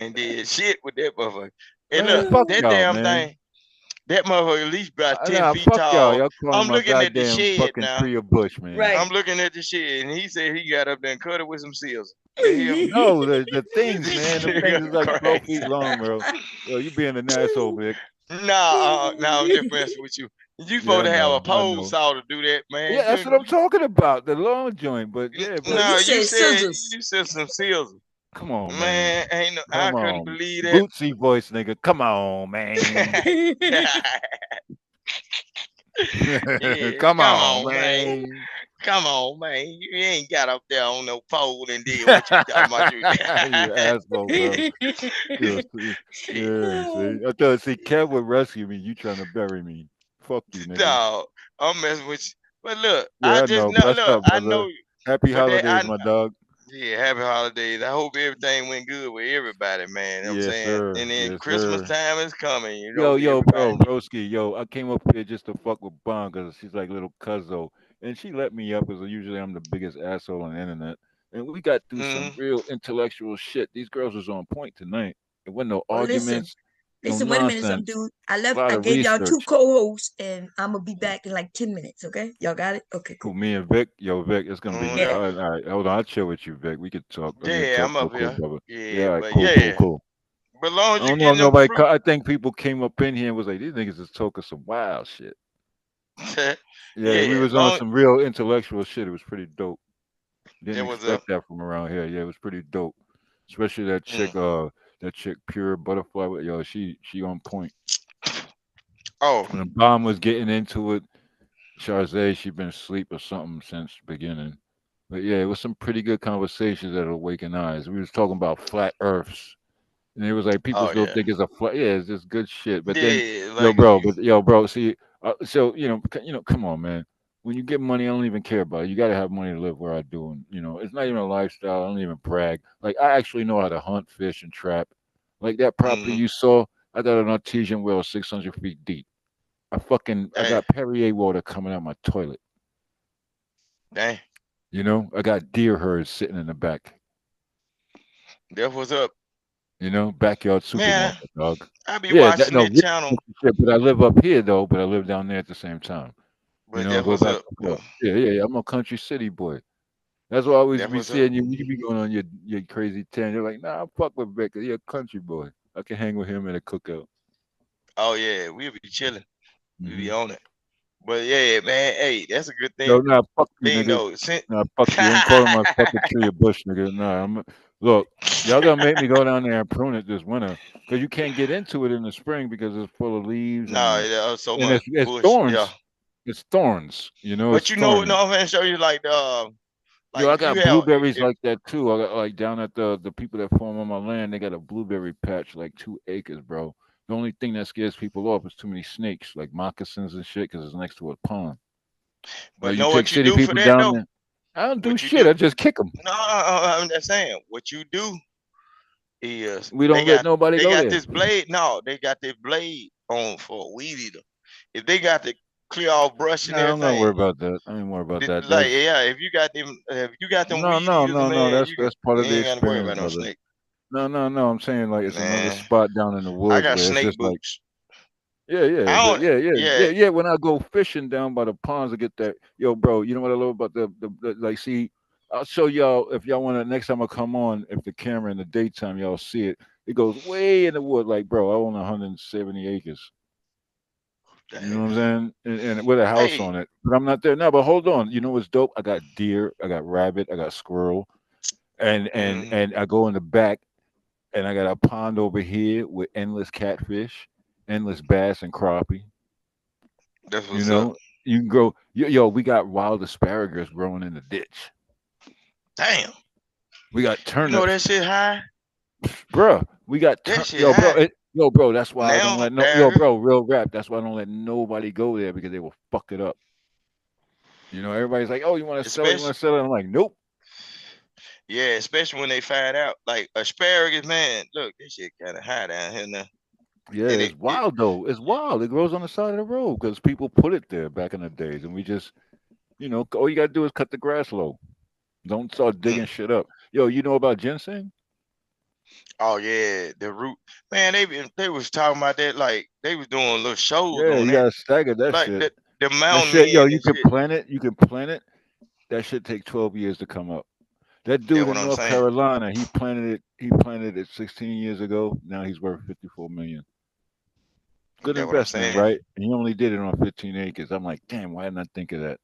and did shit with that motherfucker. And look, that damn thing, that motherfucker at least about 10 feet tall. Y'all I'm looking at the shed now. Tree of bush, man. Right. I'm looking at the shed, and he said he got up there and cut it with some seals. No, the things, man. The things is like 12 feet long, bro. Yo, you being an asshole, Vic. No, I'm just messing with you. You supposed to have a pole saw to do that, man. Yeah, that's what I'm talking about. The long joint, but yeah, bro. No, you said some seals. Come on, man. Ain't no, I couldn't believe that. Bootsy voice, nigga. Come on, man. Come on, man. Come on, man. You ain't got up there on no pole and did what you talking about. You asshole, bro. Yeah, see, Kev would rescue me. You trying to bury me. Fuck you, nigga. No, I'm messing with you. But look, yeah, I just know. Look, I know. Happy holidays, my dog. Yeah, happy holidays. I hope everything went good with everybody, man. You know what I'm saying? Sir. And then Christmas time is coming. You Yo, know, bro, Broski, I came up here just to fuck with Bon because she's like little cuzzo. And she let me up because usually I'm the biggest asshole on the internet. And we got through some real intellectual shit. These girls was on point tonight. It wasn't no Well, arguments, no listen, wait a minute, some nonsense. dude. A lot I of gave y'all 2 research. co-hosts, and I'm gonna be back in like 10 minutes. Okay, y'all got it? Okay, Who, cool. me and Vic? Yo, Vic, it's gonna be Yeah. all right. Hold on, I'll chill with you, Vic. We could talk. I mean, Yeah, talk. I'm up Cool, here. brother. Yeah, Yeah, all right, but cool. But as long I as you don't know if getting them nobody. fruit. I think people came up in here and was like, these niggas is talking some wild shit. Yeah, we was on some real intellectual shit. It was pretty dope. Didn't expect that from around here. Yeah, it was pretty dope. Especially that chick, that chick Pure Butterfly. Yo, she on point. Oh. When the bomb was getting into it, Charze, she been asleep or something since the beginning. But yeah, it was some pretty good conversations that awakened eyes. We was talking about flat earths. And it was like people still think it's a flat. Yeah, it's just good shit. But then, like bro, see, so come on, man. When you get money, I don't even care about it. You got to have money to live where I do, and it's not even a lifestyle. I don't even brag. Like I actually know how to hunt, fish, and trap. Like that property you saw, I got an artesian well 600 feet deep. I got Perrier water coming out my toilet. Dang. I got deer herds sitting in the back. That was up. Backyard supermarket, dog. I be watching that channel. Shit, but I live up here though, but I live down there at the same time. But I that go was back up. and forth. Yeah. I'm a country city boy. That's why I always That be was seeing you. You be going on your crazy tan. You're like, nah, I fuck with Baker. You're a country boy. I can hang with him at a cookout. Oh yeah, we be chilling. We be on it. But yeah, man, hey, that's a good thing. Yo, nah, fuck you, Thing nigga. though. Nah, fuck you. Ain't calling my fucking tree a bush, nigga. Nah, look, y'all gonna make me go down there and prune it this winter because you can't get into it in the spring because it's full of leaves No, so and much it's bush. thorns. Yeah. It's thorns. But It's you know, thorny. no, I'm gonna show you like the. Yo, I got blueberries like that too. I got like down at the people that farm on my land. They got a blueberry patch like 2 acres, bro. The only thing that scares people off is too many snakes, like moccasins and shit, because it's next to a pond. But You know take what you city do for people that down though? there. I don't do What you shit. do? I just kick them. No, I'm just saying. What you do is We don't let nobody they go got there. this blade. No, they got this blade on for a weed eater. If they got the clear all brush and No, I'm not worried everything, about that. I ain't worried about that. like if you got them No, weed no, eaters, no, no. man, That's part you of the ain't gotta worry experience, about no brother. snake. No. I'm saying like it's another Man, spot down in the I woods got where it's snake just like boots. yeah. When I go fishing down by the ponds to get that, yo, bro, you know what I love about the like, see, I'll show y'all if y'all want to next time I come on, if the camera in the daytime y'all see it, it goes way in the wood. Like, bro, I own 170 acres. Damn. You know what I'm saying? And with a house on it, but I'm not there now. But hold on, you know what's dope? I got deer, I got rabbit, I got squirrel, and I go in the back, and I got a pond over here with endless catfish, endless bass and crappie. That's what's up. You can grow. Yo, we got wild asparagus growing in the ditch. Damn. We got turnips. You know that shit high, bruh. We got that shit yo, bro. high. Bro. That's why I don't Now, let yo, bro. Real rap. That's why I don't let nobody go there because they will fuck it up. Everybody's like, oh, you want to sell it? You want to sell it? I'm like, nope. Yeah, especially when they find out, like asparagus, man. Look, this shit kind of high down here now. Yeah, And it's wild though. It's wild. It grows on the side of the road because people put it there back in the days, and we just, all you gotta do is cut the grass low. Don't start digging shit up. Yo, you know about ginseng? Oh yeah, the root. Man, they was talking about that, like they was doing little shows Yeah, on you that. gotta stagger that Like shit. the That mountain shit, yo, men you and can shit. plant it. You can plant it. That shit take 12 years to come up. That That's dude what in I'm North saying. Carolina, he planted it. He planted it 16 years ago. Now he's worth 54 million. Good That's what I'm investment, saying. right? And he only did it on 15 acres. I'm like, damn, why didn't I think of that?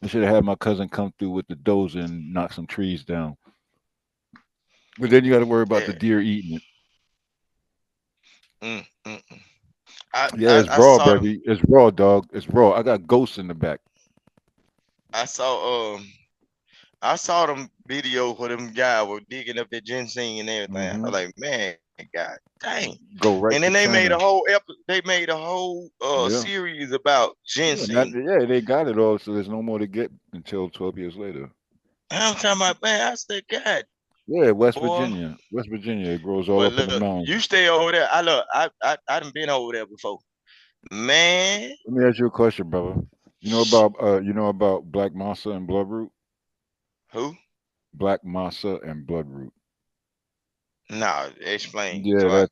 I should have had my cousin come through with the dozer and knock some trees down. But then you got to worry about the Yeah. deer eating it. Yeah, it's I raw, saw them. baby. It's raw, dog. It's raw. I got ghosts in the back. I saw them video where them guys were digging up the ginseng and everything. I was like, man, God dang. Go right And to then they made China. a whole Yeah. series about ginseng. Yeah, they got it all, so there's no more to get until 12 years later. I'm talking about, man, I said, God, Yeah, West boy. Virginia. West Virginia, it grows all But up in the look, mountains. you stay over there. I done been over there before. Man. Let me ask you a question, brother. You know about black masa and bloodroot? Who? Black masa and bloodroot. No, explain. Yeah,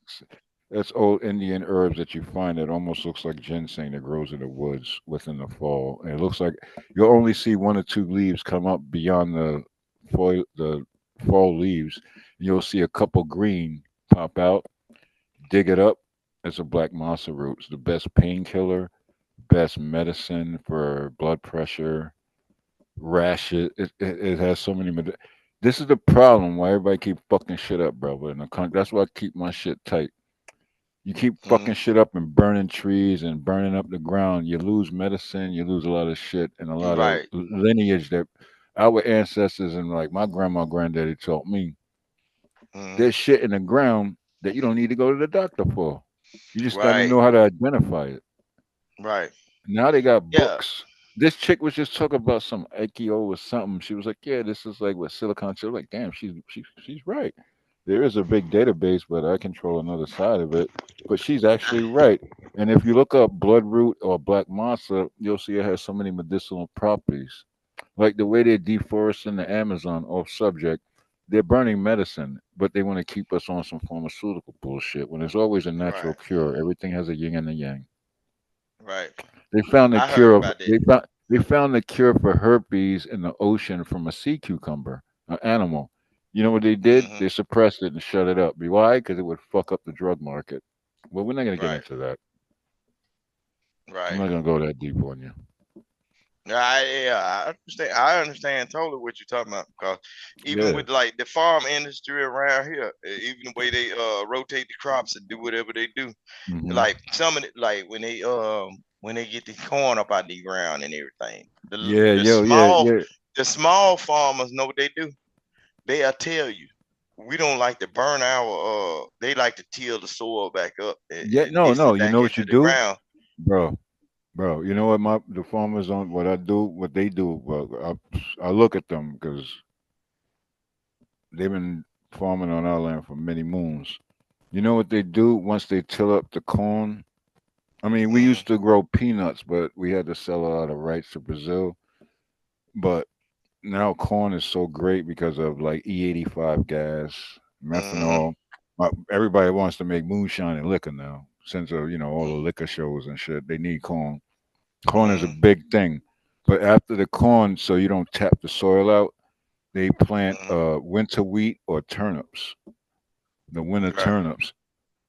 that's old Indian herbs that you find that almost looks like ginseng that grows in the woods within the fall. And it looks like you'll only see one or two leaves come up beyond the fall leaves. You'll see a couple green pop out. Dig it up. It's a black masa root. It's the best painkiller, best medicine for blood pressure, rashes. It has so many. This is the problem why everybody keep fucking shit up, bro. In the country, that's why I keep my shit tight. You keep fucking shit up and burning trees and burning up the ground. You lose medicine. You lose a lot of shit and a lot of Right. lineage that our ancestors and like my grandma, granddaddy taught me. Mm-hmm. There's shit in the ground that you don't need to go to the doctor for. You just got to Right. know how to identify it. Right. Now they got Yeah. books. This chick was just talking about some Aikio or something. She was like, "Yeah, this is like what silicon." She was like, "Damn, she's right. There is a big database, but I control another side of it." But she's actually right. And if you look up bloodroot or black masa, you'll see it has so many medicinal properties. Like the way they're deforesting the Amazon off subject, they're burning medicine, but they want to keep us on some pharmaceutical bullshit when there's always a natural Right. cure. Everything has a yin and a yang. Right. They found the I heard cure of about that. they found the cure for herpes in the ocean from a sea cucumber, an animal. You know what they did? Mm-hmm. They suppressed it and shut it up. Why? Because it would fuck up the drug market. Well, we're not gonna get Right. into that. I'm Right. not gonna go that deep on you. I understand. I understand totally what you're talking about because even Yeah. with like the farm industry around here, even the way they rotate the crops and do whatever they do, Hmm. like some of it, like when they get the corn up out the ground and everything, Yeah, the yo, yeah, small yeah. the small farmers know what they do. They'll tell you we don't like to burn our they like to till the soil back up Yeah, and no, mix no. it You back know what you into the do? ground. Bro, bro, you know what the farmers on what I do, what they do. Well, I look at them because they've been farming on our land for many moons. You know what they do once they till up the corn? I mean, we Mm-hmm. used to grow peanuts, but we had to sell a lot of rights to Brazil. But now corn is so great because of like E85 gas, Mm-hmm. methanol. Everybody wants to make moonshine and liquor now. Since all the liquor shows and shit, they need corn. Corn is a Mm-hmm. big thing. But after the corn, so you don't tap the soil out, they plant winter wheat or turnips, the winter Right. turnips.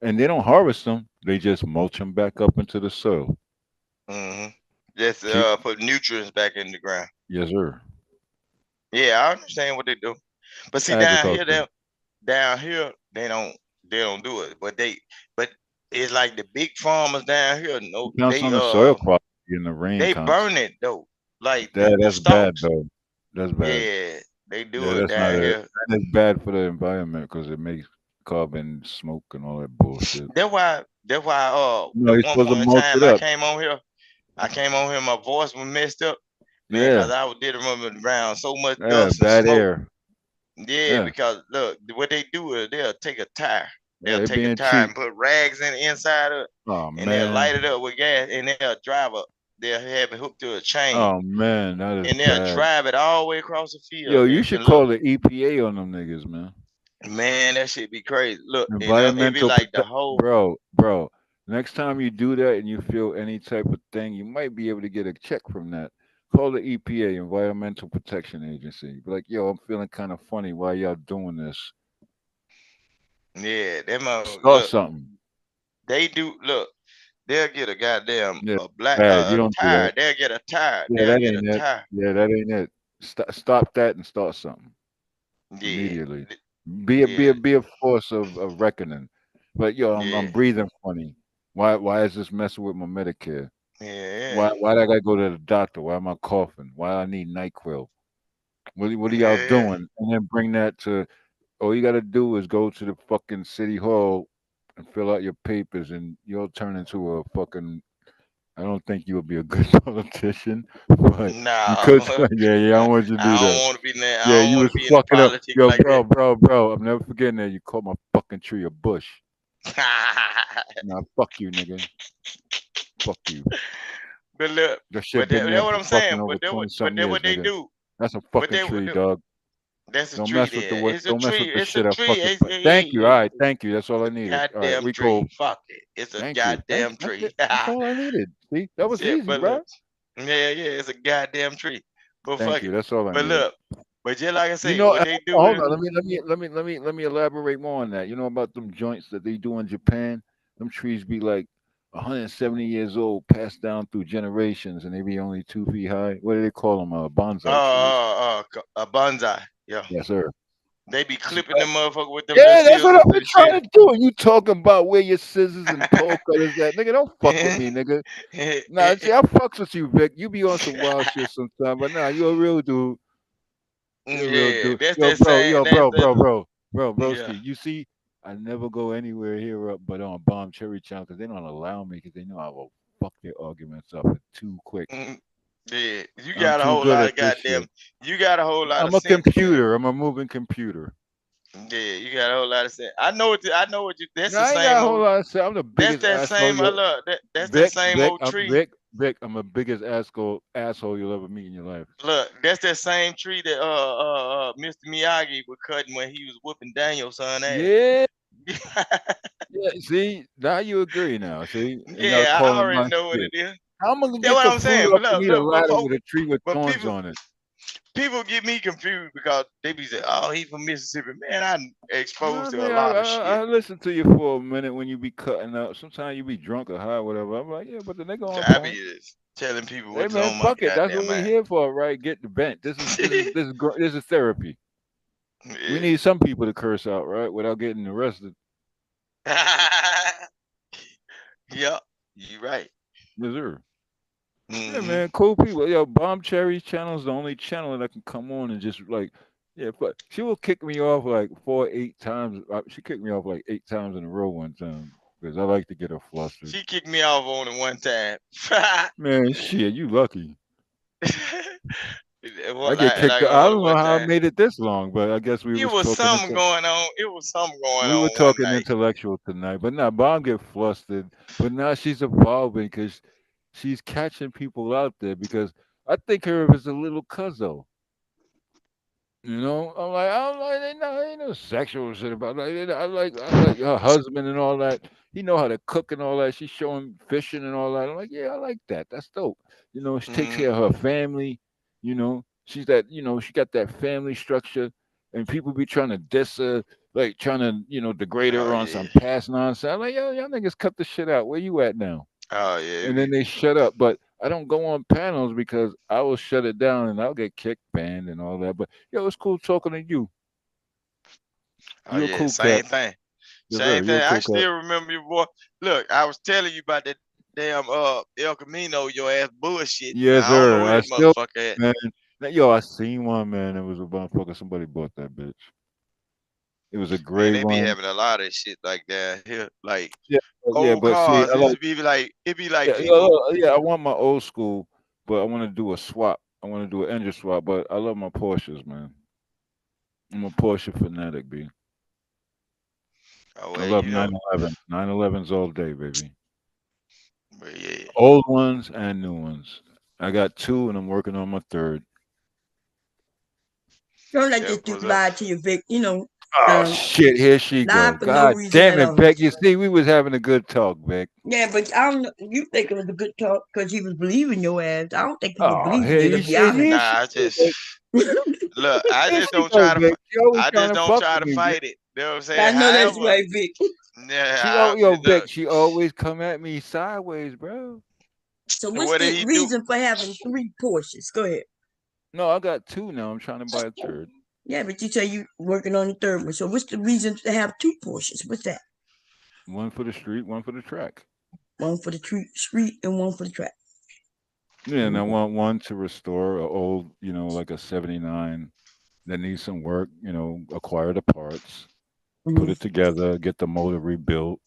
And they don't harvest them, they just mulch them back up into the soil. Mm-hmm. Just Keep put nutrients back in the ground. Yes, sir. Yeah, I understand what they do. But It's see down here agriculture. they don't do it. But it's like the big farmers down here, no, Counts on the soil quality and the rain they counts. burn it though. Like the That's bad stalks. though. That's bad. Yeah, they Yeah, do it that's not down it. here. And it's bad for the environment because it makes carbon smoke and all that bullshit. That's why No, at you're one supposed to point in mulch time it up. I came on here, my voice was messed up, man, Yeah. because I did remember around so much Yeah, dust and bad smoke. air. Yeah, Yeah. because look, what they do is they'll take a tire. Yeah, They'll they take a being tire cheap. and put rags in the inside of it, Oh and they'll light it man. up with gas, and they'll drive up. They'll have it hooked to a chain, Oh man, that is and they'll bad. drive it all the way across the Yo, field. you should And look, call the EPA on them niggas, man. man, that shit be crazy. Look, and it be Environmental like the prote- whole. bro. Next time you do that and you feel any type of thing, you might be able to get a check from that. Call the EPA, Environmental Protection Agency. Be like, yo, I'm feeling kind of funny. Why y'all doing this? Yeah, Start something. they do look. They'll get a goddamn Yeah, a black bad. You don't do that. tire. They'll get a tire. Yeah, They'll that get a ain't it. tire. Yeah, that ain't it. Stop that and start something Yeah, immediately. yeah, Be a force of reckoning. But yo, I'm yeah, breathing funny. Why is this messing with my Medicare? yeah, Why did I gotta go to the doctor? Why am I coughing? Why I need NyQuil? What are y'all yeah. doing? And then bring that to all you gotta do is go to the fucking city hall and fill out your papers and you'll turn into a fucking I don't think you'll be a good politician, but you could. No, Yeah, I don't want you to I do don't that. want to be there. Yeah, I don't you want was to be in the fucking up. politics Yo, like that. bro. I'm never forgetting that. You called my fucking tree a bush. Nah, fuck you, nigga. Fuck you. But look, That shit been that's there what for I'm saying. fucking over 20 But something that what years, they nigga. do. That's a But fucking tree, they dog. That's a Don't tree mess with the there. what? It's a Don't mess tree. with the It's a shit I tree. fucking put. Thank you. All right, thank you. That's all I It's a needed. All right, goddamn we tree. go. Fuck it. It's a Thank you. goddamn That's tree. it. That's all I needed. See, that was Shit, easy, but bro. look. Yeah, it's a goddamn tree. But Thank fuck you. it. That's all I But needed. look, but just like I You say, know, what they do hold is on. Let me elaborate more on that. You know about them joints that they do in Japan? Them trees be like 170 years old, passed down through generations, and they be only 2 feet high. What do they call them? Bonsai trees. a bonsai. Yeah. Yes, sir. They be clipping them motherfucker with them little Yeah, that's what scissors I've been and trying shit. to do. You talking about where your scissors and pole cutters at? Nigga, don't fuck with me, nigga. Nah, see, I fucks with you, Vic. You be on some wild shit sometimes, but nah, you a real dude. You're a real Yeah, dude. that's Yo, that bro, same. yo, That's bro, that. bro, bro, bro, Yeah. broski. You see, I never go anywhere here up but on Bomb Cherry Channel because they don't allow me because they know I will fuck their arguments up too quick. Yeah, you I'm got a too whole good lot at of this shit. goddamn. You got a whole lot of I'm a sense, man. computer. I'm a moving computer. Yeah, you got a whole lot of sense. I know what. I know what you. That's No, the I ain't got same a whole old. lot of shit. I'm the That's biggest that asshole same. I you love that. That's that Vic, same Vic, old I'm tree. Vic, Vic. I'm the biggest asshole you'll ever meet in your life. Look, that's that same tree that Mr. Miyagi was cutting when he was whooping Daniel's son ass. Yeah. Yeah, see, now you agree now. See, and y'all Yeah, I calling already my know what it shit. is. How am I gonna That's get what the I'm saying. food But up and look, eat a look, ladder with a tree with but thorns on it? people get me confused because they be saying, "Oh, he from Mississippi." Man, I'm No, I exposed to a mean, lot of I shit. listen to you for a minute when you be cutting up. Sometimes you be drunk or high, or whatever. I'm like, yeah, but the nigga on I be point. telling people Hey what's man, on my fuck it. That's what goddamn we mind. here for, right? Get the vent. This is therapy. We Yeah. need some people to curse out, right, without getting arrested. Yep, you right. Yes, sir. Yeah, Mm-hmm. man, cool people. Yo, Bomb Cherry's channel is the only channel that I can come on and just like, yeah, but she will kick me off like 8 times. She kicked me off like 8 times in a row one time because I like to get her flustered. She kicked me off only one time. Man, shit, you lucky. I Well, get kicked. like I only don't know one how I time. made it this long, but I guess we It was was talking something into. going on. It was something going We were on one talking night. intellectual tonight, but now Bomb get flustered. But now she's evolving because she's catching people out there because I think her as a little cuzzo. You know, I'm like, ain't no sexual shit about that. I like her husband and all that. He know how to cook and all that. She's showing fishing and all that. I'm like, yeah, I like that. That's dope. You know, she takes care of her family. You know, she's that. You know, she got that family structure, and people be trying to diss her, like trying to, degrade Oh her on yeah. some past nonsense. I'm like, yo, y'all niggas cut the shit out. Where you at now? Oh yeah. And then they shut up. But I don't go on panels because I will shut it down and I'll get kicked, banned, and all that. But yo, it's cool talking to you. Oh You're a yeah. cool cat. Same thing. Yes, sir. Same You're a thing. I cool cat. still remember your boy. Look, I was telling you about that damn El Camino, your ass bullshit. Yes, I don't know sir. where I that still, motherfucker at. man. Yo, I seen one, man. It was a motherfucker. Somebody bought that bitch. It was a Man, gray they be one. having a lot of shit like that here, like Yeah, yeah, old but see, cars. I like, It be like yeah, people. yeah, I want my old school, but I want to do a swap. I want to do an engine swap, but I love my Porsches, man. I'm a Porsche fanatic, B. Oh I well, love you know. 911. 911s all day, baby. But yeah. Old ones and new ones. I got two, and I'm working on my third. Don't let this Yep. dude What's up? lie to you, Vic. Oh shit! Here she Lie go. for no God reason damn at it, all. Beck. You see, we was having a good talk, Beck. Yeah, but I don't know. You think it was a good talk because he was believing your ass. I don't think he was Oh, believing here you, to you be see. honest. Here Nah, she I go, just Beck. look. I Here just she don't go, try to. Beck. She always I trying just to don't fuck try with to me, Beck. fight it. You know what I'm I saying? know that's However, right, Vic. yeah. Beck. Look, She always come at me sideways, bro. So what's what did the he do? reason for having 3 Porsches? Go ahead. No, I got two now. I'm trying to buy a third. Yeah, but you say you working on the third one. So what's the reason to have 2 Porsches? What's that? One for the street, one for the track. One for the street and one for the track. Yeah, and I want one to restore a old, like a '79 that needs some work. Acquire the parts, put it together, get the motor rebuilt.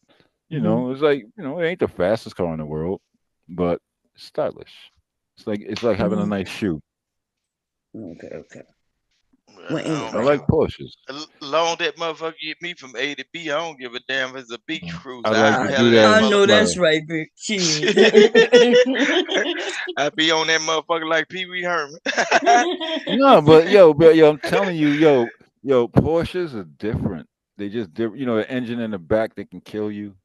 It's like it ain't the fastest car in the world, but it's stylish. It's like having a nice shoe. Okay. Well, I like Porsches. Long that motherfucker get me from A to B, I don't give a damn if it's a beach cruise. I like to do that that. I know that's right, bitch. Shit. I be on that motherfucker like Pee Wee Herman. No, but I'm telling you, Porsches are different. They just different. You know, the engine in the back that can kill you.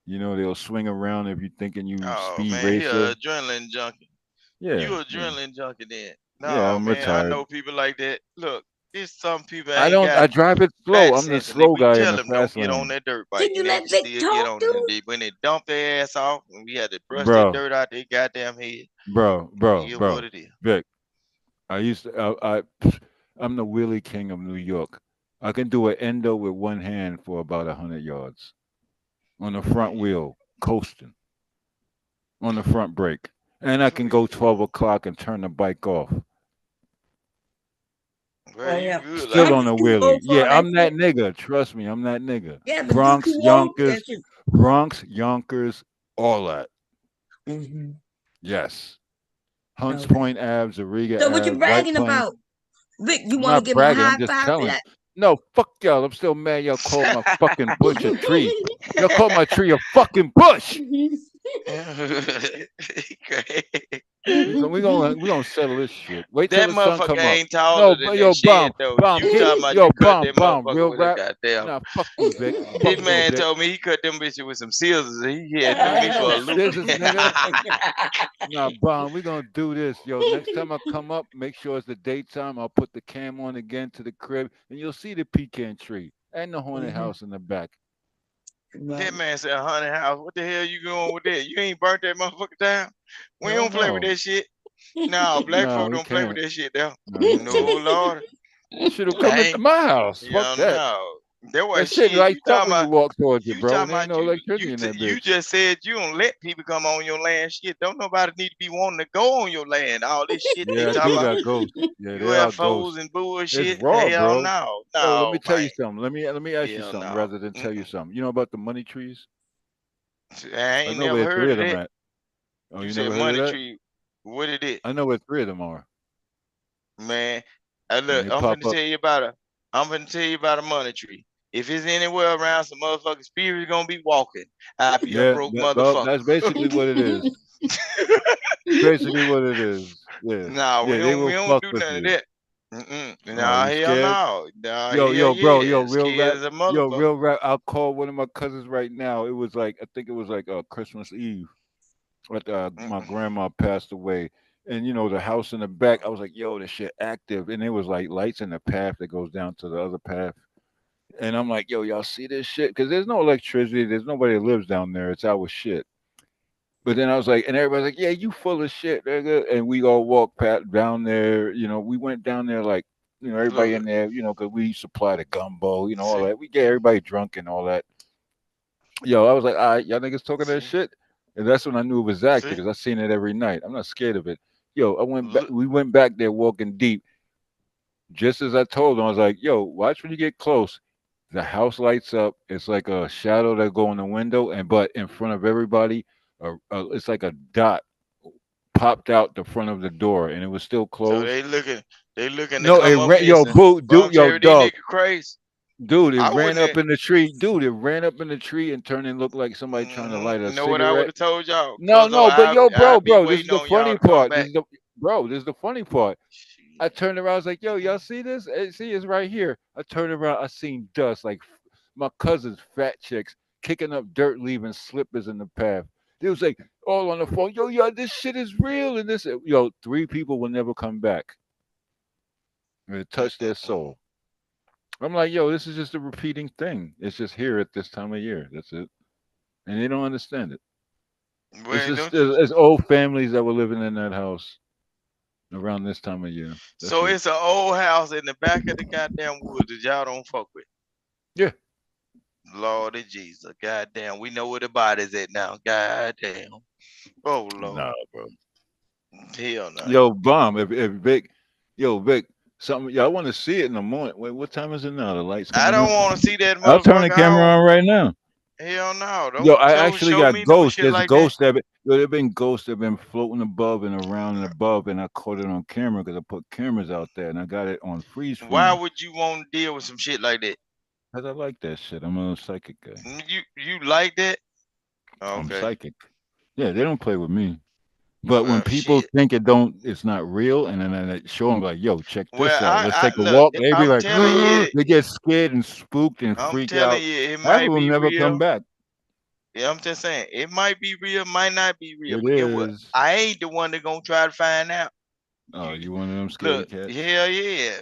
You know, they'll swing around if you're thinking you Oh speed man, he racer. a adrenaline junkie. Yeah. You adrenaline junkie then. Yeah, No I'm man, I retired. know people like that. Look, there's some people I ain't got I drive it slow. back I'm the sense, and they, slow we guy in tell the them don't fast get on lane. that dirt bike, Can you and they let Vic still talk, get on it. dude? When they dump their ass off, and we had to brush that Bro, dirt out their goddamn head. bro, It is what it is. Vic, I used to, I'm the wheelie king of New York. I can do an endo with one hand for about 100 yards on the front wheel, coasting on the front brake, and I can go 12 o'clock and turn the bike off. Well, you good Still like on that. a wheelie. Yeah, I'm that nigga. Trust me, I'm that nigga. Yeah, but Bronx, you can walk that Yonkers, shit. Bronx, Yonkers, all that. Mm-hmm. Yes. Hunts Okay. Point Ave, Zariga So what you Ave, White bragging Plains. about? Vic, you I'm want to not give him a bragging. high I'm just five for telling. that? No, fuck y'all. I'm still mad y'all called my fucking bush a tree. Y'all called my tree a fucking bush. We gonna settle this shit. Wait till That the sun motherfucker come up. ain't taller No, than but that yo, shed bomb, though. bomb, You talking about yo, you cut that bomb, motherfucker real with a rap. goddamn. Nah, fuck you, Vic. Fuck This you, man Vic. told me he cut them bitches with some scissors, and he had I threw me ain't for no a loop. scissors, nigga. Nah, bomb. We gonna do this, yo. Next time I come up, make sure it's the daytime. I'll put the cam on again to the crib, and you'll see the pecan tree and the haunted house in the back. That man said, "Honey house, what the hell you going with that? You ain't burnt that motherfucker down. We Hell don't play with no. that shit. No, black No, folk we don't play with can't. that shit there. No, you No, can't. Lord. Should have come into my house. You Fuck know, that. no. That was That shit shit. lights up when you walk towards it, You bro. talking There ain't about no electricity in that you bitch. just said you don't let people come on your land. Shit, don't nobody need to be wanting to go on your land. All this shit they Yeah, I talking do about got ghosts. Yeah, they are UFOs ghosts. and It's bullshit. raw, Hell bro. no, Yo, let me no, tell man. you something. Let me ask you Hell something no. rather than tell you something. You know about the money trees? I I ain't know never where heard three of of them that. at. Oh, You you said never heard of money that? tree. What it is? I know where three of them are. Man, And look, they I'm pop finna up. tell you about a money tree. If it's anywhere around, some motherfucking spirit gonna be walking. I be a Yeah, broke well, motherfucker. that's basically what it is. Basically what it is. Yeah. Nah, Yeah, they we will don't fuck do with none of you. that. Oh, Nah, you hell scared? no. Nah, hell Yo, bro, yeah. Scared as a motherfucker. real rap. I'll call one of my cousins right now. It was like I think it was like Christmas Eve. But my grandma passed away, and the house in the back. I was like, yo, this shit active, and it was like lights in the path that goes down to the other path. And I'm like, yo, y'all see this shit? Because there's no electricity. There's nobody that lives down there. It's our shit. But then I was like, and everybody's like, yeah, you full of shit, nigga. And we all walked down there. We went down there like, everybody Look, in there, because we supply the gumbo, all see, that. We get everybody drunk and all that. Yo, I was like, all right, y'all niggas talking that see, shit. And that's when I knew it was active see. because I seen it every night. I'm not scared of it. Yo, Look, we went back there walking deep. Just as I told them, I was like, yo, watch when you get close. The house lights up. It's like a shadow that go in the window, but in front of everybody, it's like a dot popped out the front of the door, and it was still so closed. they looking to No, it come up ran. Yo, missing. boo, But I'm dude, yo, telling you, these dog, niggas crazy. dude, it I ran wouldn't up have, in the tree. Dude, it ran up in the tree and turned and looked like somebody trying to light a you know what I would cigarette. have told y'all? No, no, but yo, I be bro, this is waiting the on y'all funny to come part. back. This is the funny part. I turned around, I was like, yo, y'all see this? See, it's right here. I turned around, I seen dust, like my cousin's fat chicks kicking up dirt, leaving slippers in the path. They was like all on the phone, yo, this shit is real. And this, three people will never come back. And it touched their soul. I'm like, yo, this is just a repeating thing. It's just here at this time of year. That's it. And they don't understand it. It's Well, just don't you? it's old families that were living in that house around this time of year. That's So it. it's an old house in the back of the goddamn woods that y'all don't fuck with. Yeah. Lord of Jesus, goddamn, we know where the body's at now. Goddamn. Oh Lord. Nah, bro. Hell no. Yo, bomb. If Vic, Vic, something. Yeah, I want to see it in the morning. Wait, what time is it now? The lights I coming don't up. want to see that I'll turn the motherfucker. camera on right now. Hell no. Yo, Don't I actually show got me no ghosts. shit There's like that. ghosts there've been ghosts that have been floating above and around and above, and I caught it on camera because I put cameras out there and I got it on freeze Why frame. would you want to deal with some shit like that? Cause I like that shit. I'm a psychic guy. You like that? I'm Okay. psychic. Yeah, they don't play with me. But when people Shit. think it's not real, and then I show them like, yo, check Well, this out. Let's I take a look. walk. They be I'm like, telling you. they get scared and spooked and I'm freak telling out. you, it Half of might them be never come real. back. Yeah, I'm just saying, it might be real, might not be real. It But get what? is. I ain't the one that gonna try to find out. Oh, you one of them scaredy Look, cats? hell yeah.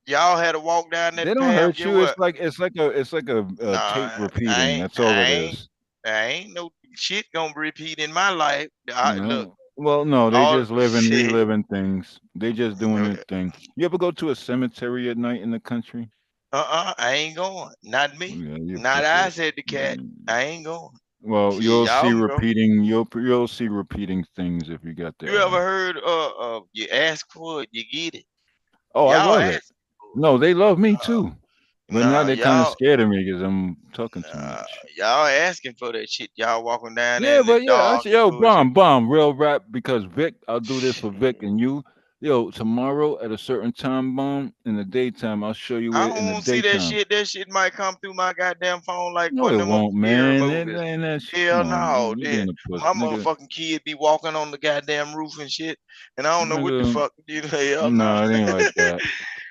Y'all had to walk down They that don't path. hurt Get you. what? It's like a tape Nah, repeating. That's all it is. I ain't no shit gonna repeat in my life. Look, No. Well, no, they all just living, shit. reliving things. They just doing their thing. You ever go to a cemetery at night in the country? I ain't going. Not me. Yeah, you Not pussy. I said the cat. I ain't going. Well, Shit, you'll see y'all go. repeating. You'll see repeating things if you got the You ever eye. heard you ask for it, you get it. Oh, I Y'all love it. ask. No, they love me too. But now Nah, they're kind of y'all scared of me because I'm talking too much. y'all asking for that shit. Y'all walking down there Yeah, in the but yeah, dark and yo, bullshit. bomb, real rap because Vic, I'll do this for Vic and you. Yo, tomorrow at a certain time, bomb, in the daytime, I'll show you I it in don't the want to see that daytime. shit. That shit might come through my goddamn phone like No, one it of them won't, scary man. movies. Come Hell on, no. you Then being a pussy, my nigga. motherfucking kid be walking on the goddamn roof and shit, and I don't know what the Nigga, fuck. Hell no. no, it ain't like that.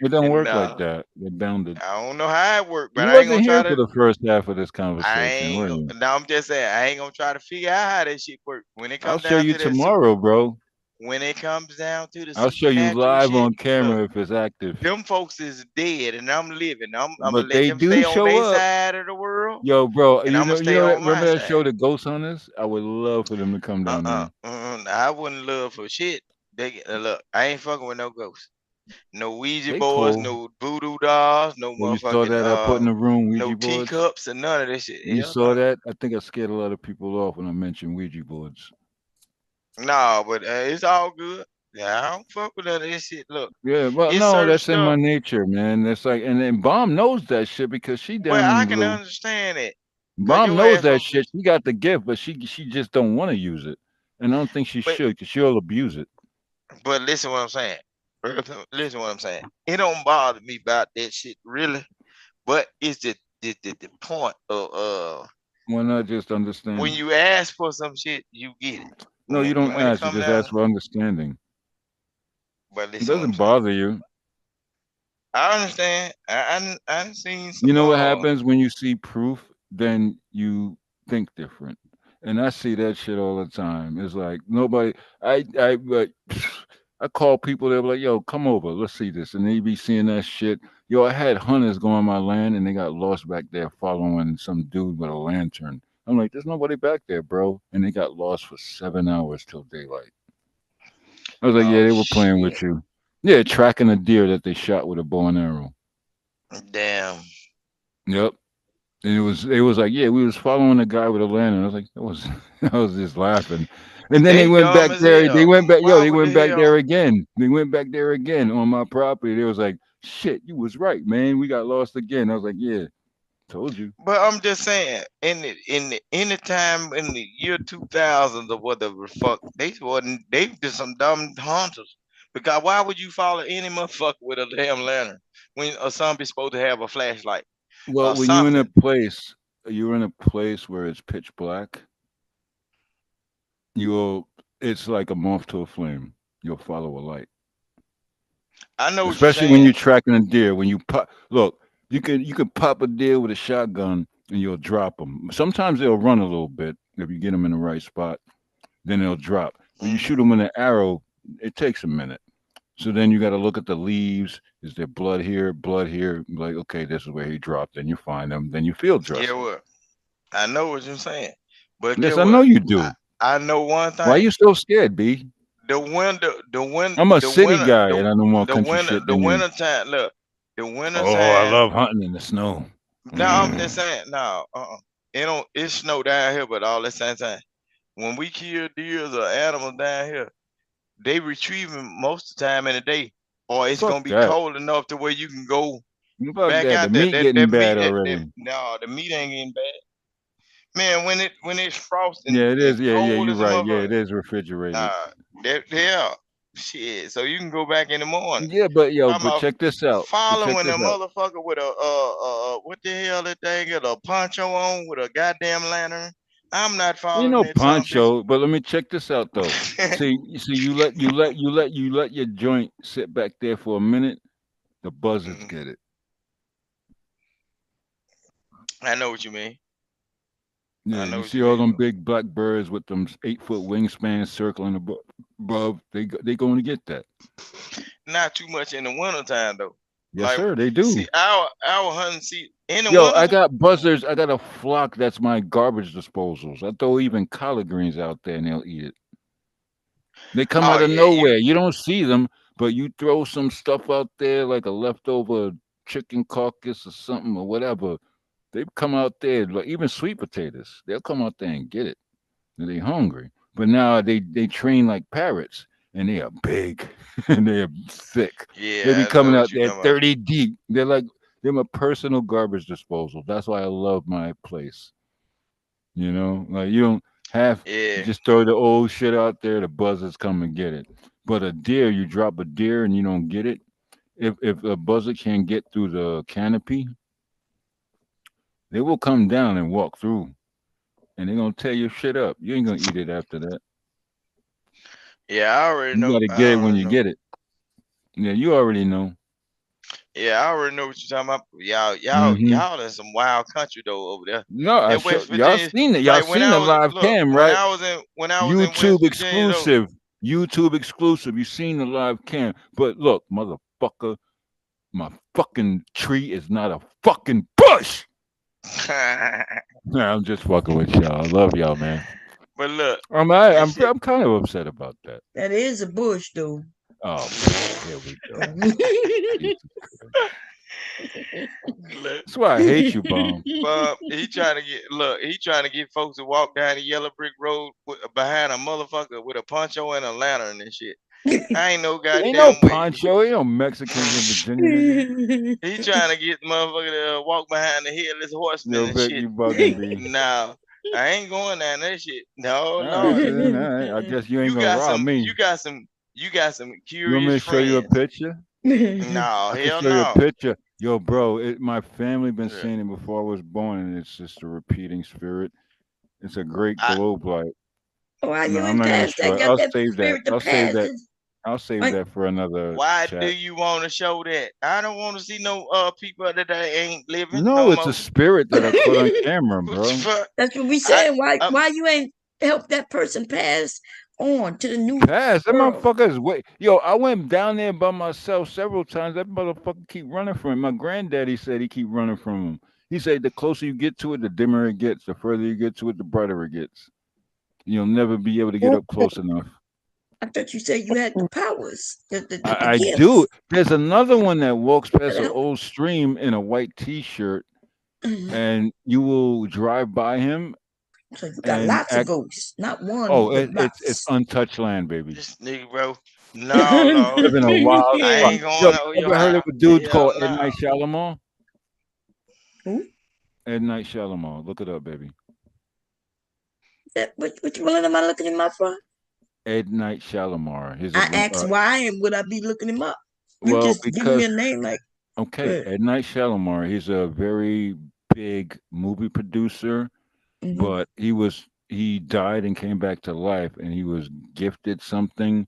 It don't And work like that. They're bounded. I don't know how it worked, but You I ain't gonna wasn't try here for to. the first half of this I conversation, ain't. were you? No, I'm just saying I ain't gonna try to figure out how that shit work. When it I'll comes show down you to that tomorrow, bro. when it comes down to the I'll show you supernatural live shit, on look, camera if it's active. them folks is dead and I'm living. I'm gonna But let they them do stay on show their up. side of the world, Yo, bro, and I'm gonna you stay know that on my remember that side. show, The Ghost Hunters? I would love for them to come down there. I wouldn't love for shit. Look, I ain't fucking with no ghosts, no Ouija They boards, cool. no voodoo dolls, no Well, you saw motherfucking that I put in the room, no Ouija boards? teacups and none of that shit. You Hell saw no. that? I think I scared a lot of people off when I mentioned Ouija boards. No, but it's all good. Yeah, I don't fuck with none of this shit. Look, Yeah, well, it's no, certain that's in my stuff. nature, man. That's like, and then Bomb knows that shit because she Well, down I in can blue. understand it. Cause Mom your knows ass that from, shit. She got the gift, but she just don't want to use it, and I don't think she but should because she'll abuse it. listen what I'm saying. Listen what I'm saying. It don't bother me about that shit really, but it's the point of Why not just when understand? you ask for some shit, you get it. No, you don't When it ask. You come just down, ask for understanding. but It listen what I'm doesn't saying. bother you. I understand. I done seen You some know what happens when you see proof? Then you think different. And I see that shit all the time. It's like nobody. But I call people. They're like, "Yo, come over. Let's see this." And they be seeing that shit. Yo, I had hunters go on my land, and they got lost back there following some dude with a lantern. I'm like, "There's nobody back there, bro." And they got lost for 7 hours till daylight. I was like, "Yeah, oh they were playing shit. with you. Yeah, tracking a deer that they shot with a bow and arrow." Damn. Yep. And it was like, yeah, we was following a guy with a lantern. I was like, that was I was just laughing. And then they They went dumb back as there. They hell. went back, yo, Why they would went the back there hell? again. They went back there again on my property. They was like, shit, you was right, man. We got lost again. I was like, yeah, told you. But I'm just saying, in the time in the year 2000s or whatever the fuck, they just some dumb hunters. Because why would you follow any motherfucker with a damn lantern when a zombie's supposed to have a flashlight Well, or when something? you're in a place where it's pitch black, you'll it's like a moth to a flame. You'll follow a light. I know what you're Especially when saying. you're tracking a deer. When you pop, look, you can pop a deer with a shotgun and you'll drop them. Sometimes they'll run a little bit if you get them in the right spot. Then they'll drop. When you shoot them with an arrow, it takes a minute. So then you got to look at the leaves. Is there blood here? Blood here? Like, okay, this is where he dropped. Then you find them. Then you field dress Get them. what? I know what you're saying. But Yes, get I know what? you do. I know one Why thing. you so scared, B? The winter, the win, I'm a the city winter, guy and I know more the country winter, shit the than you. winter time. Look, the winter Oh, I time. love hunting in the snow. No, I'm just saying. No, it don't. It snow down here, but all at the same time, when we kill deers or animals down here, they retrieve them most of the time in the day, or it's Fuck gonna be that. cold enough to where you can go Fuck back that. The out there. meat getting That meat, bad already. no, the meat ain't getting bad. Man, when it's frosting Yeah, it and is. Yeah, cold you're as a right. Yeah, motherfucker. it is refrigerated. Yeah. Shit. So you can go back in the morning. Yeah, but Talking about check this out. Check following a this out. motherfucker with a what the hell that thing got a poncho on with a goddamn lantern. I'm not You following know that son of a bitch. poncho, but let me check this out though. See, you let your joint sit back there for a minute. The buzzards get it. I know what you mean. Yeah, you see all them big black birds with them 8-foot wingspans circling above. They going to get that. Not too much in the wintertime though. Yes, sir, they do. See, our hunting season in the Yo, winter. I got buzzards. I got a flock that's my garbage disposals. I throw even collard greens out there and they'll eat it. They come out of nowhere. You don't see them, but you throw some stuff out there like a leftover chicken carcass or something or whatever. They come out there, like even sweet potatoes. They'll come out there and get it. They're hungry. But now they train like parrots, and they are big and they are thick. Yeah, They be I coming know out what you're there talking about. 30 deep. They're my personal garbage disposal. That's why I love my place. You know, like you don't have you just throw the old shit out there, the buzzards come and get it. But a deer, you drop a deer and you don't get it. If a buzzard can't get through the canopy, they will come down and walk through, and they're gonna tear your shit up. You ain't gonna eat it after that. Yeah, I already You know. gotta get it when you get it. Yeah, you already know. Yeah, I already know what you're talking about. Y'all in some wild country though over there. No, That West y'all Virginia, seen it. Y'all like when seen I the was live cam, right? when I was in West YouTube Virginia though. exclusive. YouTube exclusive. You seen the live cam. But look, motherfucker, my fucking tree is not a fucking bush. Nah, I'm just fucking with y'all. I love y'all, man. But look, I'm kind of upset about that. That is a bush, though. Oh, here we go. That's why I hate you, Bomb. Bob, he trying to get folks to walk down the yellow brick road behind a motherfucker with a poncho and a lantern and shit. I ain't no goddamn Ain't no way. poncho, ain't no Mexicans in Virginia. He trying to get the motherfucker to walk behind the headless horseman Yo, and Vic, shit. you bugging me. No, I ain't going down that shit. No, All Lord. right, all right. I guess you ain't gonna rob me. You got some You want me curious to show you a friends. picture? No, I can hell show you a no. picture. Yo, bro, my family been saying it before I was born, and it's just a repeating spirit. It's a great globe light. Why No, you I'm ain't not gonna past show that? it. Got I'll that save that. spirit to I'll save pass that. it. I'll save that for another Why chat. do you want to show that? I don't want to see no people that ain't living No, no it's more. a spirit that I caught on camera, bro. That's what we saying. Why you ain't help that person pass on to the new Pass. That world? motherfucker's wait. Yo, I went down there by myself several times. That motherfucker keep running from him. My granddaddy said he keep running from him. He said the closer you get to it, the dimmer it gets. The further you get to it, the brighter it gets. You'll never be able to get up close enough. I thought you said you had the powers, the I gifts. do. There's another one that walks past an old stream in a white T-shirt, and you will drive by him. So you got lots of ghosts, not one. Oh, but it's untouched land, baby. This nigga, bro. No, Lord. Living a wild. I ain't going Yo, over you your ever heard of house. a dude Hell called no. Ed Night Shyamalan? Who? Ed Night Shyamalan. Look it up, baby. Which one am I looking him up for? Ed Night Shyamalan. I asked why and would I be looking him up? You Well, just give me a name like. Okay, Ed Night Shyamalan. He's a very big movie producer, but he died and came back to life, and he was gifted something,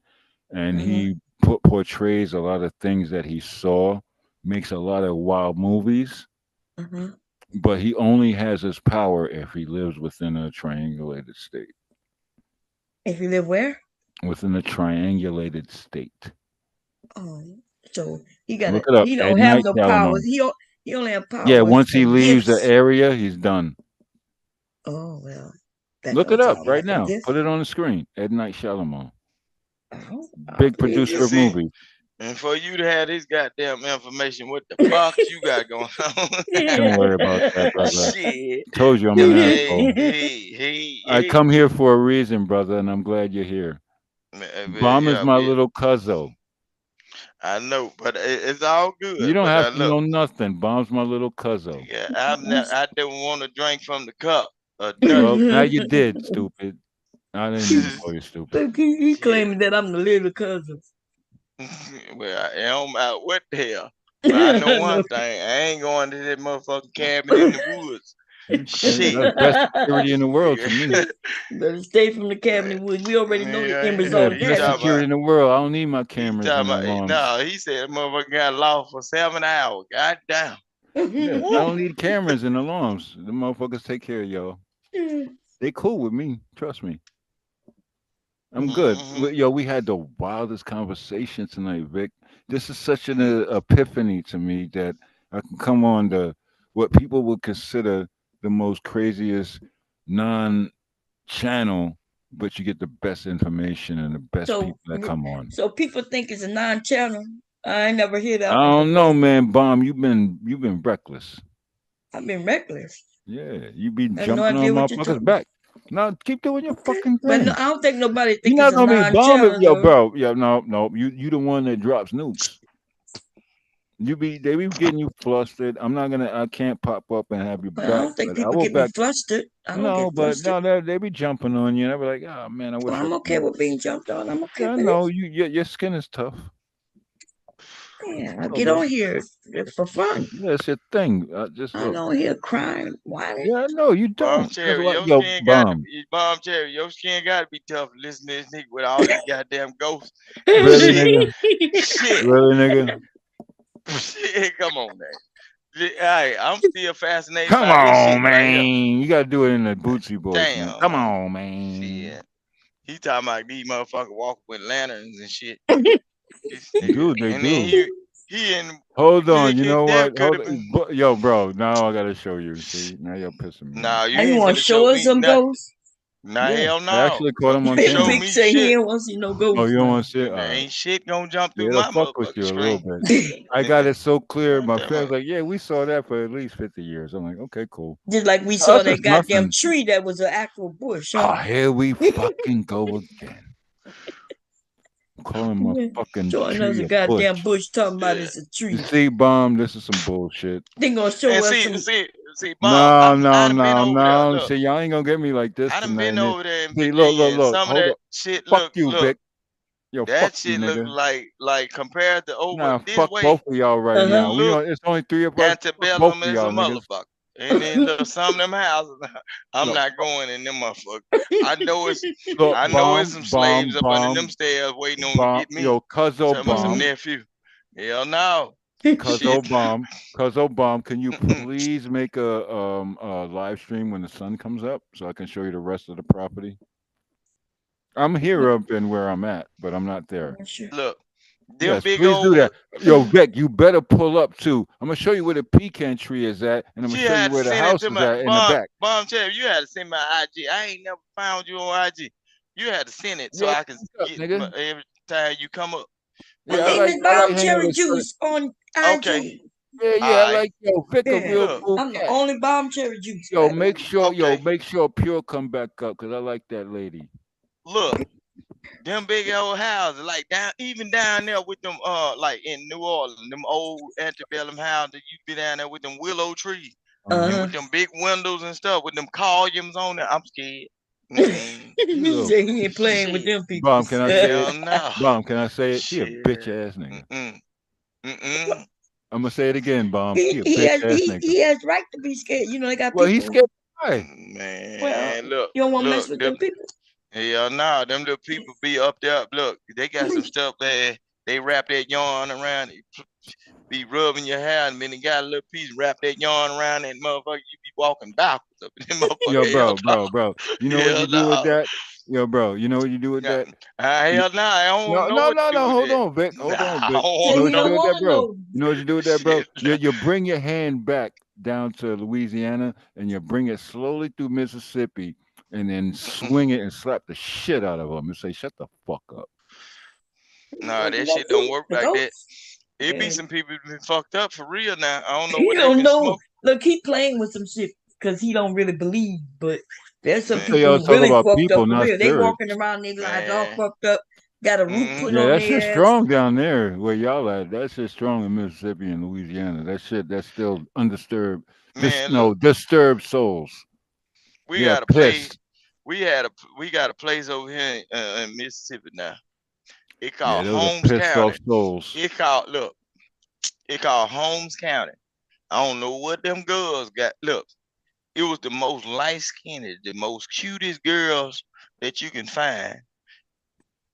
and he portrays a lot of things that he saw, makes a lot of wild movies, but he only has his power if he lives within a triangulated state. If you live where? Within a triangulated state. Oh, so he got Look it up. he don't Ed have Night no Shyamalan. powers. He only have powers. Yeah, once he and leaves gifts. the area, he's done. Oh well. Look it up right now. Put it on the screen. Ed Night Shyamalan. Big producer of movies. And for you to have this goddamn information, what the fuck you got going on? Don't worry about that, brother. Shit. Told you I'm an asshole. Hey. I come here for a reason, brother, and I'm glad you're here. Bomb is my little cousin. I know, but it's all good. You don't but, have to look, know nothing. Bomb's my little cousin. Yeah, I don't want to drink from the cup. Well, now you did, stupid. I didn't mean to call you stupid. Look, he claiming that I'm the little cousin. Well, it don't matter what the hell. But I know one thing. I ain't going to that motherfucking cabin in the woods. Shit. That's best security in the world to me. Better stay from the cabin in the woods. We already know the embers Yeah, on the best security in the world. I don't need my cameras and alarms. No, he said the motherfucker got lost for 7 hours. God damn. Yeah, I don't need cameras and alarms. The motherfuckers take care of y'all. They cool with me. Trust me. I'm good. Yo, we had the wildest conversation tonight, Vic. This is such an epiphany to me that I can come on to what people would consider the most craziest non-channel, but you get the best information and the best people that come on. So people think it's a non-channel. I ain't never hear that. I don't know, man. Bomb, you've been reckless. I've been reckless. Yeah, you be jumping on motherfuckers' back. No, keep doing your fucking thing. But no, I don't think nobody thinks You're it's not a gonna be bombing, non-channel. yo, bro. Yeah, no. You the one that drops nukes. They be getting you flustered. I can't pop up and have you back. I don't think people get me flustered. I don't get flustered. No, they be jumping on you, and I be like, oh man, I wish. I'm okay with being jumped on. I'm okay. I know your skin is tough. Yeah, I get on here for fun. Yeah, it's your thing. I don't hear crying. Why? Yeah, no, you don't. Bomb Cherry, your skin got to be tough. Listen to this nigga with all these goddamn ghosts. Really, nigga? Shit. Really, nigga? Shit, come on, man. Hey, I'm still fascinated. Come by this on, shit man. Right here. You gotta do it in the Bootsy Boys. Damn. Man. Come on, man. Shit. He talking about these motherfuckers walking with lanterns and shit. They do. He in. Hold on, you know what? Yo, bro, now I gotta show you. See, now you're pissing me. Nah, you ain't want to show us some ghosts? Nah, hell no. I actually caught him on camera. Big say he ain't want to see no ghosts. Oh, you don't want to see it? Ain't shit gonna jump through It'll my fuck with you a little screen. bit. I got it so clear. My friend's like, yeah, we saw that for at least 50 years. I'm like, okay, cool. Just like we saw that goddamn tree that was an actual bush. Huh? Oh, here we fucking go again. Calling my fucking showing tree us a goddamn bush talking about it's a tree. You see, Bomb, this is some bullshit. They gonna show us See, Bomb, no. See, y'all ain't gonna get me like this. I done been over there and see, look. Some of that shit fuck look, Vic. Yo, that fuck shit you, look like compared to over this fuck way. both of y'all right now. We know it's only 3 of us. Antebellum is a motherfucker. And then look, some of them houses, I'm not going in them motherfuckers. I know it's some slaves up under them stairs waiting on to get me. Yo, Cuzzo Bomb. Some nephew. Hell no. Cuzzo Bomb, can you please make a live stream when the sun comes up so I can show you the rest of the property? I'm here up in where I'm at, but I'm not there. Look. Yes, please do that. Yo, Vic, you better pull up too. I'm gonna show you where the pecan tree is at, and I'm gonna show you where the house is at in the back. Bomb Cherry, you had to send my IG. I ain't never found you on IG. You had to send it so I can get every time you come up. My name is Bomb Cherry Juice on IG. Okay. Yeah, I like Vic a real cool I'm the only Bomb Cherry Juice. Yo, make sure Pure come back up because I like that lady. Look. Them big old houses, like even down there with them, like in New Orleans, them old antebellum houses, you be down there with them willow trees, and with them big windows and stuff, with them columns on there. I'm scared. You say he ain't playing with them people. Bomb, can I say it? No. Bomb, can I say it? He a bitch ass nigga. I'm gonna say it again, Bomb. He has right to be scared. You know they got people. Well, he's scared. Man, well, look, you don't want to mess with them people. Hell no, them little people be up there. Look, they got some stuff there. They wrap that yarn around it, be rubbing your hair, and then they got a little piece, wrap that yarn around that motherfucker. You be walking backwards up in that motherfucker. Yo, bro. You know what you do with that? Yo, bro, you know what you do with that? Hell no, I don't know. No, hold on, Vic. Hold on, Vic. You know what you do with that, bro? You know what you do with that, bro? You bring your hand back down to Louisiana, and you bring it slowly through Mississippi, and then swing it and slap the shit out of them and say, shut the fuck up. Nah, that shit don't work like that. It be some people been fucked up for real now. I don't know what they don't know. Smoke. Look, he playing with some shit because he don't really believe, but there's some people who really fucked up for real. They walking around, they lives all fucked up, got a roof put on their that's just strong down there where y'all at. That's just strong in Mississippi and Louisiana. That shit, that's still undisturbed. Disturbed souls. We got a place. We got a place over here in Mississippi now. It called Holmes County. It called Holmes County. I don't know what them girls got. Look, it was the most light-skinned, the most cutest girls that you can find.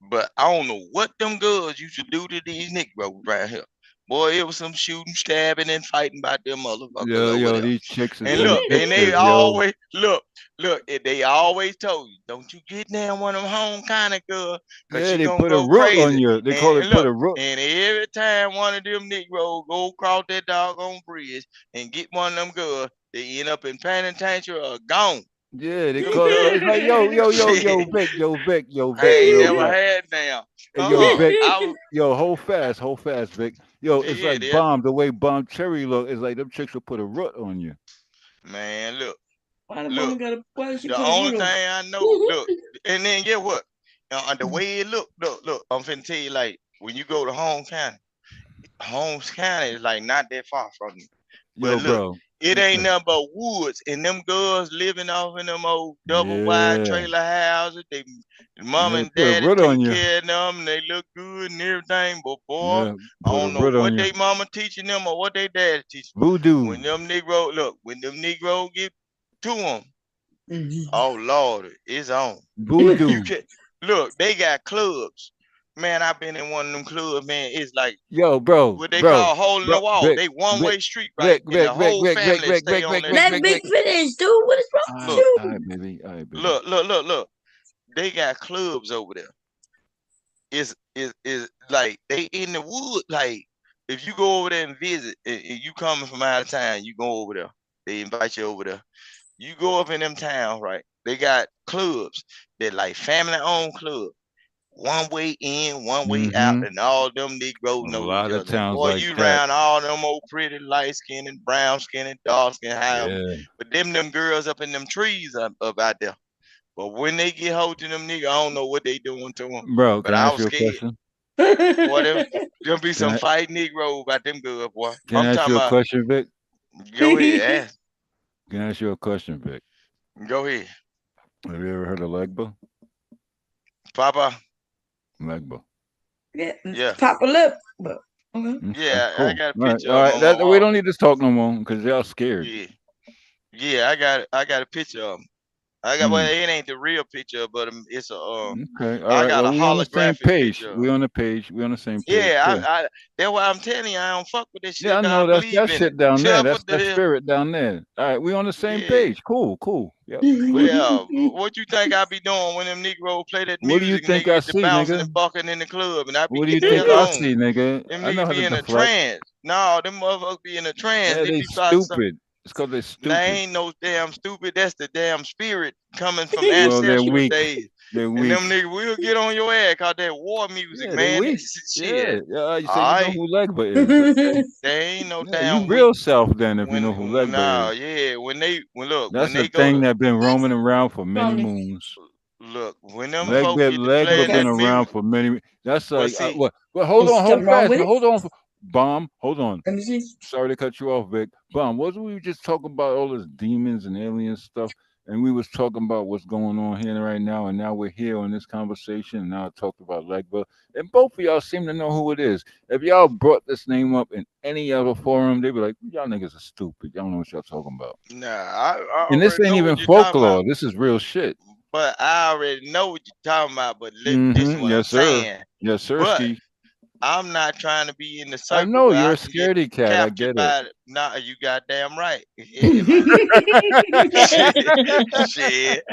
But I don't know what them girls used to do to these Negroes right here. Boy, it was some shooting, stabbing, and fighting about them motherfuckers over there. These chicks and look, and they always look. They always told you, don't you get down one of them home kind of girls, cause yeah, she they gonna put go a root crazy. on you. They call it put a root. And every time one of them Negroes go across that doggone bridge and get one of them girls, they end up in penitentiary or gone. Yeah, they call it. It's like yo, Vic. I ain't never had now. Hey, yo, Vic. Hold fast, Vic. Yo, it's like Bomb. The way Bomb Cherry look, it's like them chicks will put a root on you. Man, look. Why the woman gotta? Why she The put only a root on? thing I know, look, and then get what? The way it look. I'm finna tell you, like when you go to Holmes County is like not that far from you. But look, bro. It ain't nothing but woods, and them girls living off in them old double wide trailer houses. They mom and daddy take care of them, and they look good and everything. But boy, I don't know what they mama teaching them or what they daddy teaching. Voodoo. When them Negroes get to them, oh Lord, it's on. Voodoo. Look, they got clubs. Man, I've been in one of them clubs, man. It's like, bro, what they call hole in the wall. Vic, they one-way street, right? And the whole family stay on that. Let Vic finish, dude. What is wrong with you? All right, baby. Look. They got clubs over there. It's like they in the wood. Like if you go over there and visit, and you coming from out of town, you go over there. They invite you over there. You go up in them towns, right? They got clubs. They're like family-owned clubs. One way in, one way out, and all them Negroes know each other. Boy, you around all them old pretty light skinned and brown skinned and dark skinned, but them girls up in them trees up out there. But when they get hold to them niggas, I don't know what they doing to them. Bro, but I was scared. Boy, there'll be some fight Negroes about them girls, boy. Can I ask you a question, Vic? Go ahead, ask. Can I ask you a question, Vic? Go ahead. Have you ever heard of Legba? Papa. Legba. Yeah. Papa lip. But yeah, cool. I got a picture. All right, we don't need to talk no more because y'all scared. Yeah, I got a picture of them. Well, it ain't the real picture, but it's a okay. All I right. got well, a we on the same page. picture. We on the page. We on the same page. Yeah, that's why I'm telling you, I don't fuck with this shit. Yeah, I know that's that shit down there. That's that spirit down there. All right, we on the same page. Cool. Yep. Well, what you think I be doing when them Negroes play that music? What do you think I see, bouncing nigga? and bucking in the club, and I be what do you getting think I see, nigga? Them I know niggas how be to in a deflect. trance. No, them motherfuckers be in a trance. Yeah, they stupid. It's because they're stupid. They ain't no damn stupid. That's the damn spirit coming from well, they're ancestral weak. days. They're and weak. them niggas will get on your ass cause that war music, yeah, man. Weak. Shit. Yeah, you say you know who Legba is. Okay. They ain't no damn you real weak. self then if you know who Legba is. Yeah, when look, that's when they a thing go that been roaming around for many moons. Look, when them folks get to Legba been around music, for many. That's like see, well, hold fast. Hold on. Bomb, hold on. Sorry to cut you off, Vic. Bomb, wasn't we just talking about all this demons and alien stuff? And we was talking about what's going on here right now, and now we're here on this conversation. And now I talked about Legba, and both of y'all seem to know who it is. If y'all brought this name up in any other forum, they'd be like, "Y'all niggas are stupid. Y'all know what y'all talking about." Nah, I and this ain't even folklore. This is real shit. But I already know what you're talking about. But this is what I'm saying. Yes, sir. But I'm not trying to be in the circle. I know you're a scaredy cat. I get it. Nah, you goddamn right. Shit.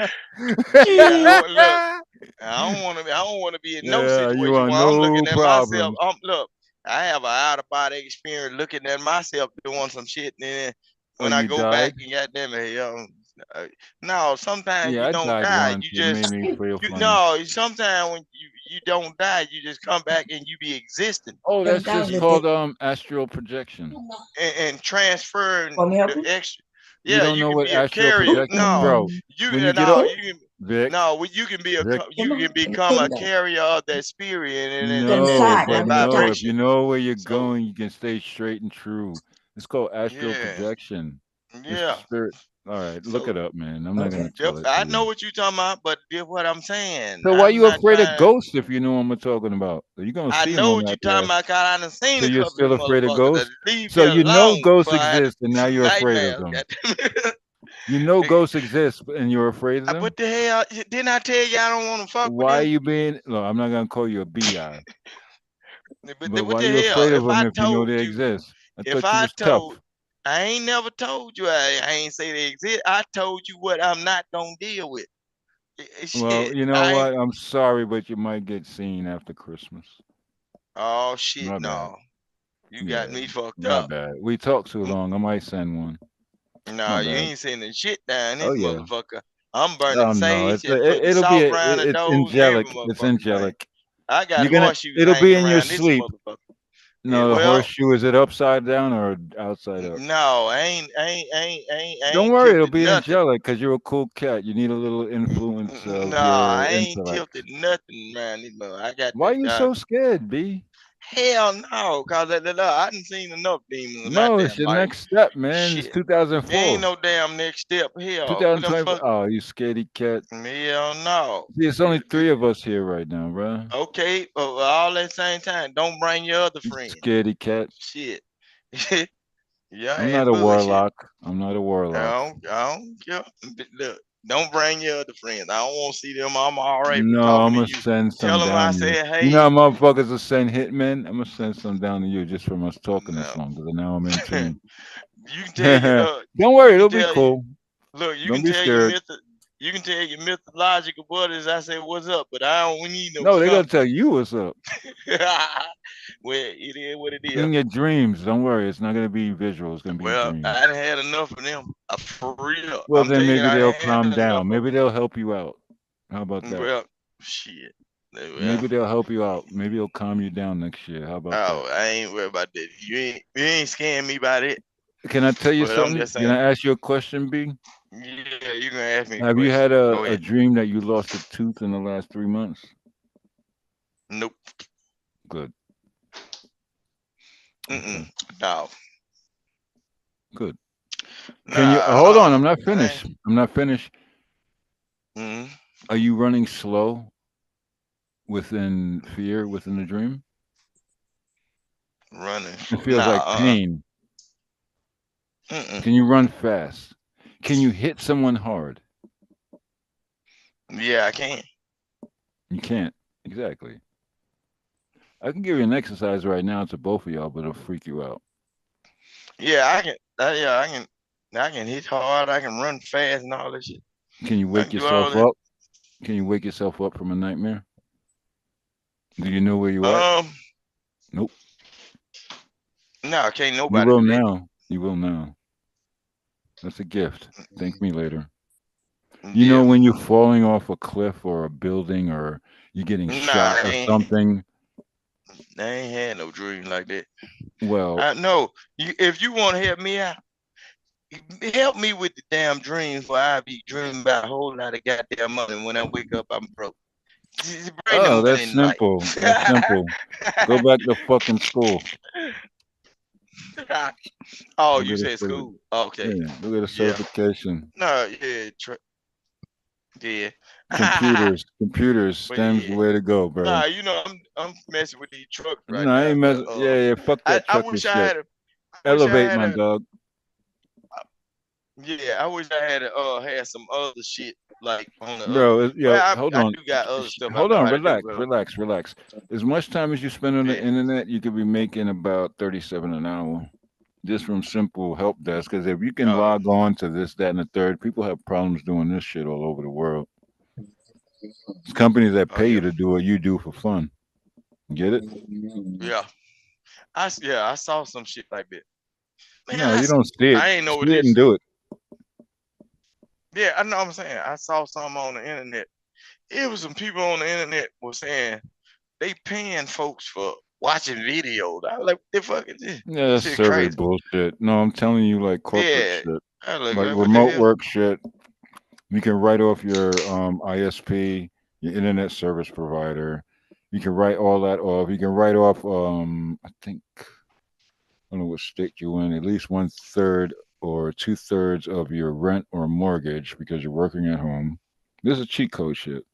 I don't want to be in no situation where I'm looking at myself. Look, I have an out of body experience looking at myself doing some shit. And then when I go back and goddamn it, no, sometimes you don't die. You just sometimes when you don't die, you just come back and you be existing. Oh, that's just called astral projection. And transferring the extra. Yeah, you don't know what astral projection, bro. You can become a carrier of that spirit if you know where you're going, you can stay straight and true. It's called astral projection. Yeah. Spirit. All right, look So it up, man. I'm not gonna tell it I to know you. what you're talking about, but this what I'm saying. So why I'm you not afraid of trying. ghosts if you know what I'm talking about? You're gonna I see them know on what you're that talking path. about, cause I done seen So a you're couple of still them afraid of motherfuckers that ghosts? leave So me you know alone ghosts before I had exist, and now you're afraid of nightmares. them. Goddamn. You know ghosts exist, and you're afraid of them. What the hell? Didn't I tell you I don't want to fuck with Why are them? you being? Look, I'm not gonna call you a bi, but What why are the you hell? afraid of them if you know they exist? I If thought you I was tough. told, I ain't never told you. I ain't say they exist. I told you what I'm not gonna deal with. Well, Shit, you know I ain't. what? I'm sorry, but you might get seen after Christmas. Oh shit, My bad. no. You got Yeah, me fucked my up. bad. We talked too long. I might send one. No, My you bad. ain't sending shit down Oh this yeah. motherfucker. I'm burning Oh no, sage and putting it'll be salt around the it's doors and every angelic. It's motherfucking thing. angelic. I got You're gonna. horseshoes It'll be hanging in your around this sleep. motherfucker. Yeah, No, the well, horseshoe, is it upside down or outside up? no, I Don't ain't worry, it'll tilted be nothing. angelic because you're a cool cat. You need a little influence No, of I your ain't intellect. tilted nothing around this mother. I got Why the are you so scared, B? hell no, cause I done seen enough demons in my No, it's damn your life. next step, man. It's Shit, there ain't 2004. no damn next step. Hell, what them 2020. fuck? Oh, you scaredy cat. Hell no. See, it's only three of us here right now, bro. Okay, but all at the same time, don't bring your other friend. Scaredy cat. Shit. Your I'm ass not a bullshit. warlock. I'm not a warlock. I don't care. Look, don't bring your other friends. I don't want to see them. I'm all right with No, talking I'm to gonna you. send Tell some them I down here. said, You know hey. how motherfuckers will send hitmen? I'm gonna send some down to you just from us talking this No. long because now I'm in tune. You can tell your Don't you worry, can it'll be tell cool. look, you Don't can be tell your scared. you can tell your mythological buddies I say what's up, but I don't need no No, they're gonna tell company. you what's up. Well, it is what it is. In your dreams. Don't worry, it's not gonna be visual. It's gonna be Well, dreams. I done had enough of them. For real. Well, I'm then telling you, maybe I they'll had calm enough down. of Maybe they'll help you out. How about them. that? Well, shit. Well, Maybe they'll help you out. Maybe it'll calm you down next year. How about that? I ain't worried about that. You ain't scaring me about it. Can I tell you But I'm something? just Can saying. I ask you a question, B? Yeah, you gonna ask me a Have you question. had Go a ahead. dream that you lost a tooth in the last 3 months? Nope. Good. Mm-mm. No. Good. Nah. Can you hold on? I'm not finished. I'm not finished. Mm-hmm. Are you running slow within fear within the dream? Running. It feels like pain. Mm-mm. Can you run fast? Can you hit someone hard? Yeah, I can. You can't. Exactly. I can give you an exercise right now to both of y'all, but it'll freak you out. Yeah, I can. Yeah, I can hit hard. I can run fast and all that shit. Can you wake yourself up? Can you wake yourself up from a nightmare? Do you know where you at? Nope. No, can't You nobody will do that. now. You will now. That's a gift. Thank me later. You Yeah. know when you're falling off a cliff or a building or you're getting shot or something? I ain't had no dream like that. Well, I know. If you want to help me out, help me with the damn dreams where I be dreaming about a whole lot of goddamn money. When I wake up, I'm broke. Bring the oh, money that's in life. simple. That's simple. Go back to fucking school. Oh, Go you get a said school. Okay. Yeah, go get a Yeah. certification. No, yeah. Yeah. Computers, But STEM's the yeah. way to go, bro. Nah, you know, I'm messing with these trucks right No, I now. ain't But messing. Yeah, fuck that I trucker wish I shit. had Elevate, my dog. Yeah, I wish I had had some other shit like on the Bro, other. Well, hold I on. do got other stuff I Hold know on, how to do, relax. As much time as you spend on the yeah. internet, you could be making about 37 an hour just from simple help desk. Because if you can log on to this, that, and the third, people have problems doing this shit all over the world. It's companies that pay you to do what you do for fun. Get it? Yeah. I saw some shit like that. Man, No, you don't see it. I ain't know what See it and this. do it. Yeah, I know what I'm saying. I saw some on the internet. It was some people on the internet were saying they paying folks for watching videos. I was like, what the fuck is this? Yeah, This that's shit survey crazy. bullshit. No, I'm telling you, like corporate Yeah. shit, I look like like, what the remote hell? work shit. You can write off your ISP, your internet service provider. You can write all that off. You can write off I think I don't know what state you in, at least 1/3 or 2/3 of your rent or mortgage because you're working at home. This is cheat code shit.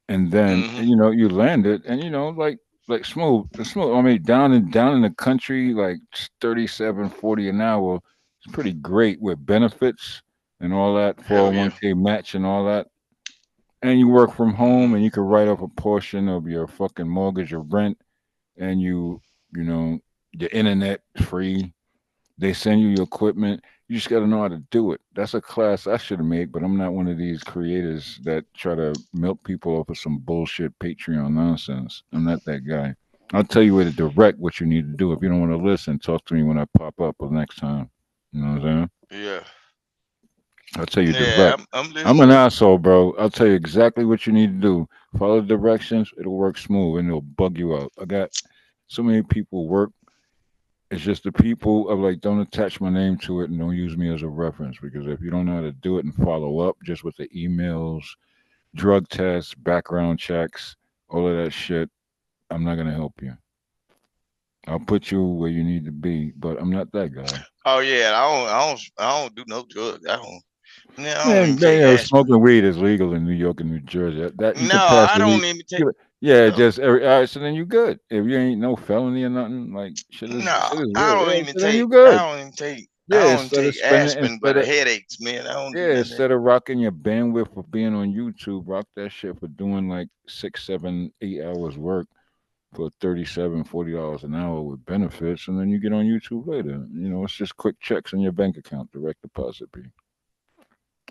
And then you land it, and like smooth. I mean, down in the country, like 37, 40 an hour. It's pretty great with benefits and all that, Hell yeah. 401k match and all that. And you work from home, and you can write off a portion of your fucking mortgage or rent, and you know, your internet free. They send you your equipment. You just got to know how to do it. That's a class I should have made, but I'm not one of these creators that try to milk people off of some bullshit Patreon nonsense. I'm not that guy. I'll tell you where to direct what you need to do. If you don't want to listen, talk to me when I pop up or next time. You know what I'm saying? Yeah. I'll tell you Yeah, direct. I'm I'm listening. an asshole, bro. I'll tell you exactly what you need to do. Follow the directions. It'll work smooth and it'll bug you out. I got so many people work. It's just the people of like, don't attach my name to it and don't use me as a reference, because if you don't know how to do it and follow up just with the emails, drug tests, background checks, all of that shit, I'm not gonna help you. I'll put you where you need to be, but I'm not that guy. Oh yeah, I don't do no drugs. I don't even Man, take aspirin. smoking weed is legal in New York and New Jersey. That you No, can pass I the don't weed. even take. Yeah, No, just every. All right, so then you good. If you ain't no felony or nothing, like shit no, is I real. don't Yeah, even so then you take. good. I Yeah, don't even instead of take spending, aspirin, but the headaches, man. I don't do none of that. instead of rocking your bandwidth for being on YouTube, rock that shit for doing like 6, 7, 8 hours work for $37, $40 an hour with benefits, and then you get on YouTube later. It's just quick checks in your bank account, direct deposit. Be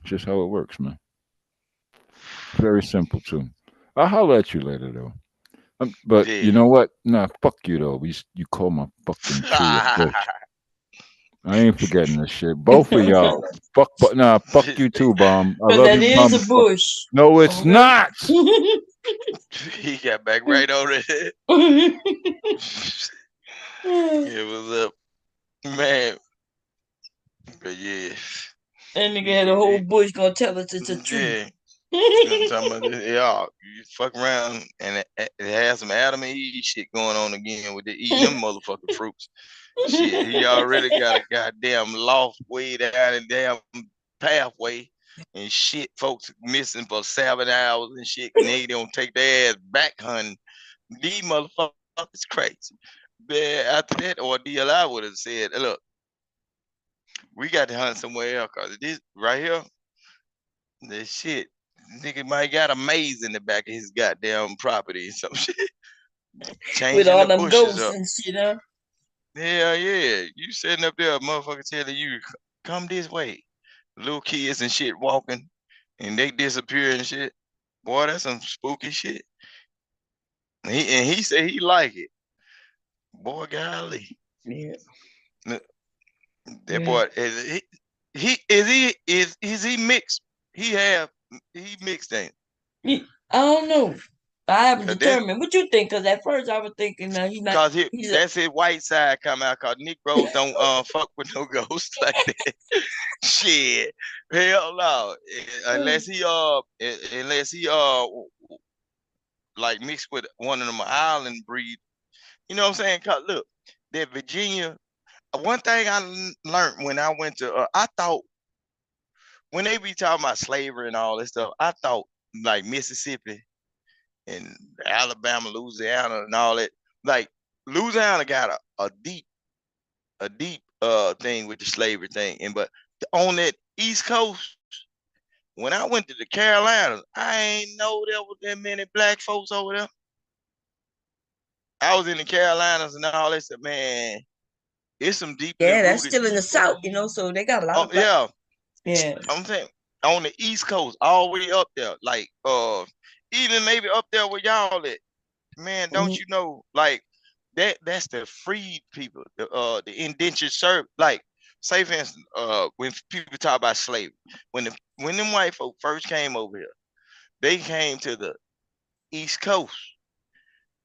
just how it works, man. Very simple too. I'll holler at you later though. But Yeah. you know what? Nah, fuck you though. You call my fucking tree a bitch. I ain't forgetting this shit. Both of y'all. Fuck you too, Bomb. I But love that you, is Bomb. a bush. No, it's not. He got back right on it. Yeah, what's up, man? But yeah, That nigga had a whole bush gonna tell us it's a tree. yeah. I'm talking about this. Yeah, you fuck around and it has some Adam and Eve shit going on again with the eating them motherfucking fruits. Shit, he already got a goddamn loft way down and damn pathway and shit. Folks missing for 7 hours and shit. And they don't take their ass back hunting. These motherfuckers crazy. But after that ordeal, I would have said, look, we got to hunt somewhere else because this right here, this shit, nigga might got a maze in the back of his goddamn property or some shit. With Changing all the them bushes ghosts up. and shit, huh? Hell yeah. You sitting up there, motherfucker telling you, come this way. Little kids and shit walking and they disappear and shit. Boy, that's some spooky shit. And he said he like it. Boy, golly. Yeah. That boy is he mixed? He mixed ain't. I don't know. I haven't That determined. What you think? Because at first I was thinking he not. Cause that's his white side come out. Cause Negroes don't fuck with no ghosts like that. Shit, hell no. Unless he like mixed with one of them island breed. You know what I'm saying? Cause look, that Virginia. One thing I learned when I went to, I thought when they be talking about slavery and all this stuff, I thought like Mississippi and Alabama, Louisiana, and all that. Like Louisiana got a deep thing with the slavery thing, but on that East Coast, when I went to the Carolinas, I ain't know there was that many black folks over there. I was in the Carolinas and all that stuff, man. It's some deeply Yeah, that's rooted. still in the South, so they got a lot of black. Yeah. Yeah. I'm saying on the East Coast, all the way up there, like even maybe up there where y'all at. Man, don't you know, like that's the freed people, the indentured servant. Like, say for instance, when people talk about slavery, when them white folk first came over here, they came to the East Coast.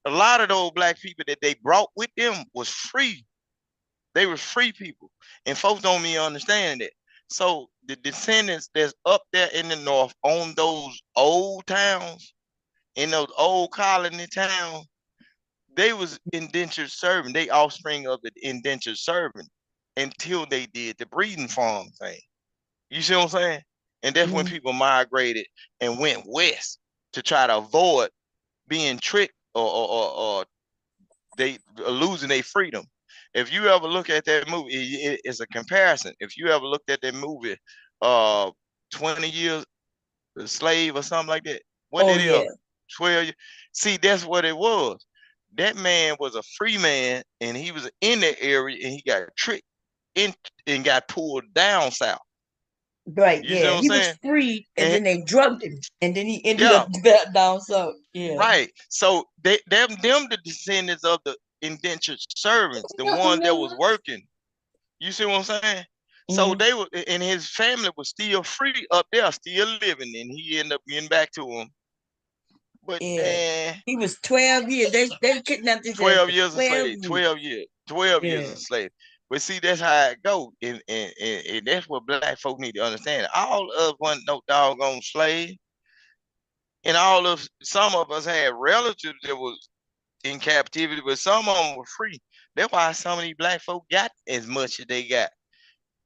A lot of those black people that they brought with them was free. They were free people, and folks don't even understand that. So the descendants that's up there in the north on those old towns, in those old colony towns, they was indentured servant. They offspring of the indentured servant. until they did the breeding farm thing. You see what I'm saying? And that's when people migrated and went west to try to avoid being tricked or they losing their freedom. If you ever look at that movie, it's a comparison. If you ever looked at that movie, 20 Years a Slave or something like that, what did it? 12 years. See, that's what it was. That man was a free man, and he was in that area, and he got tricked in and got pulled down south. Right, you see what I'm he saying? was freed, and then they drugged him, and then he ended up down south. Right. So them the descendants of the indentured servants, the one that was working. You see what I'm saying? So they were, and his family was still free up there, still living, and he ended up getting back to him. But he was 12 years. They kidnapped his 12 years a slave. 12 years. 12 years a slave. But see, that's how it go, and that's what black folk need to understand. All of us wasn't no doggone slave, and some of us had relatives that was in captivity, but some of them were free. That's why some of these black folk got as much as they got.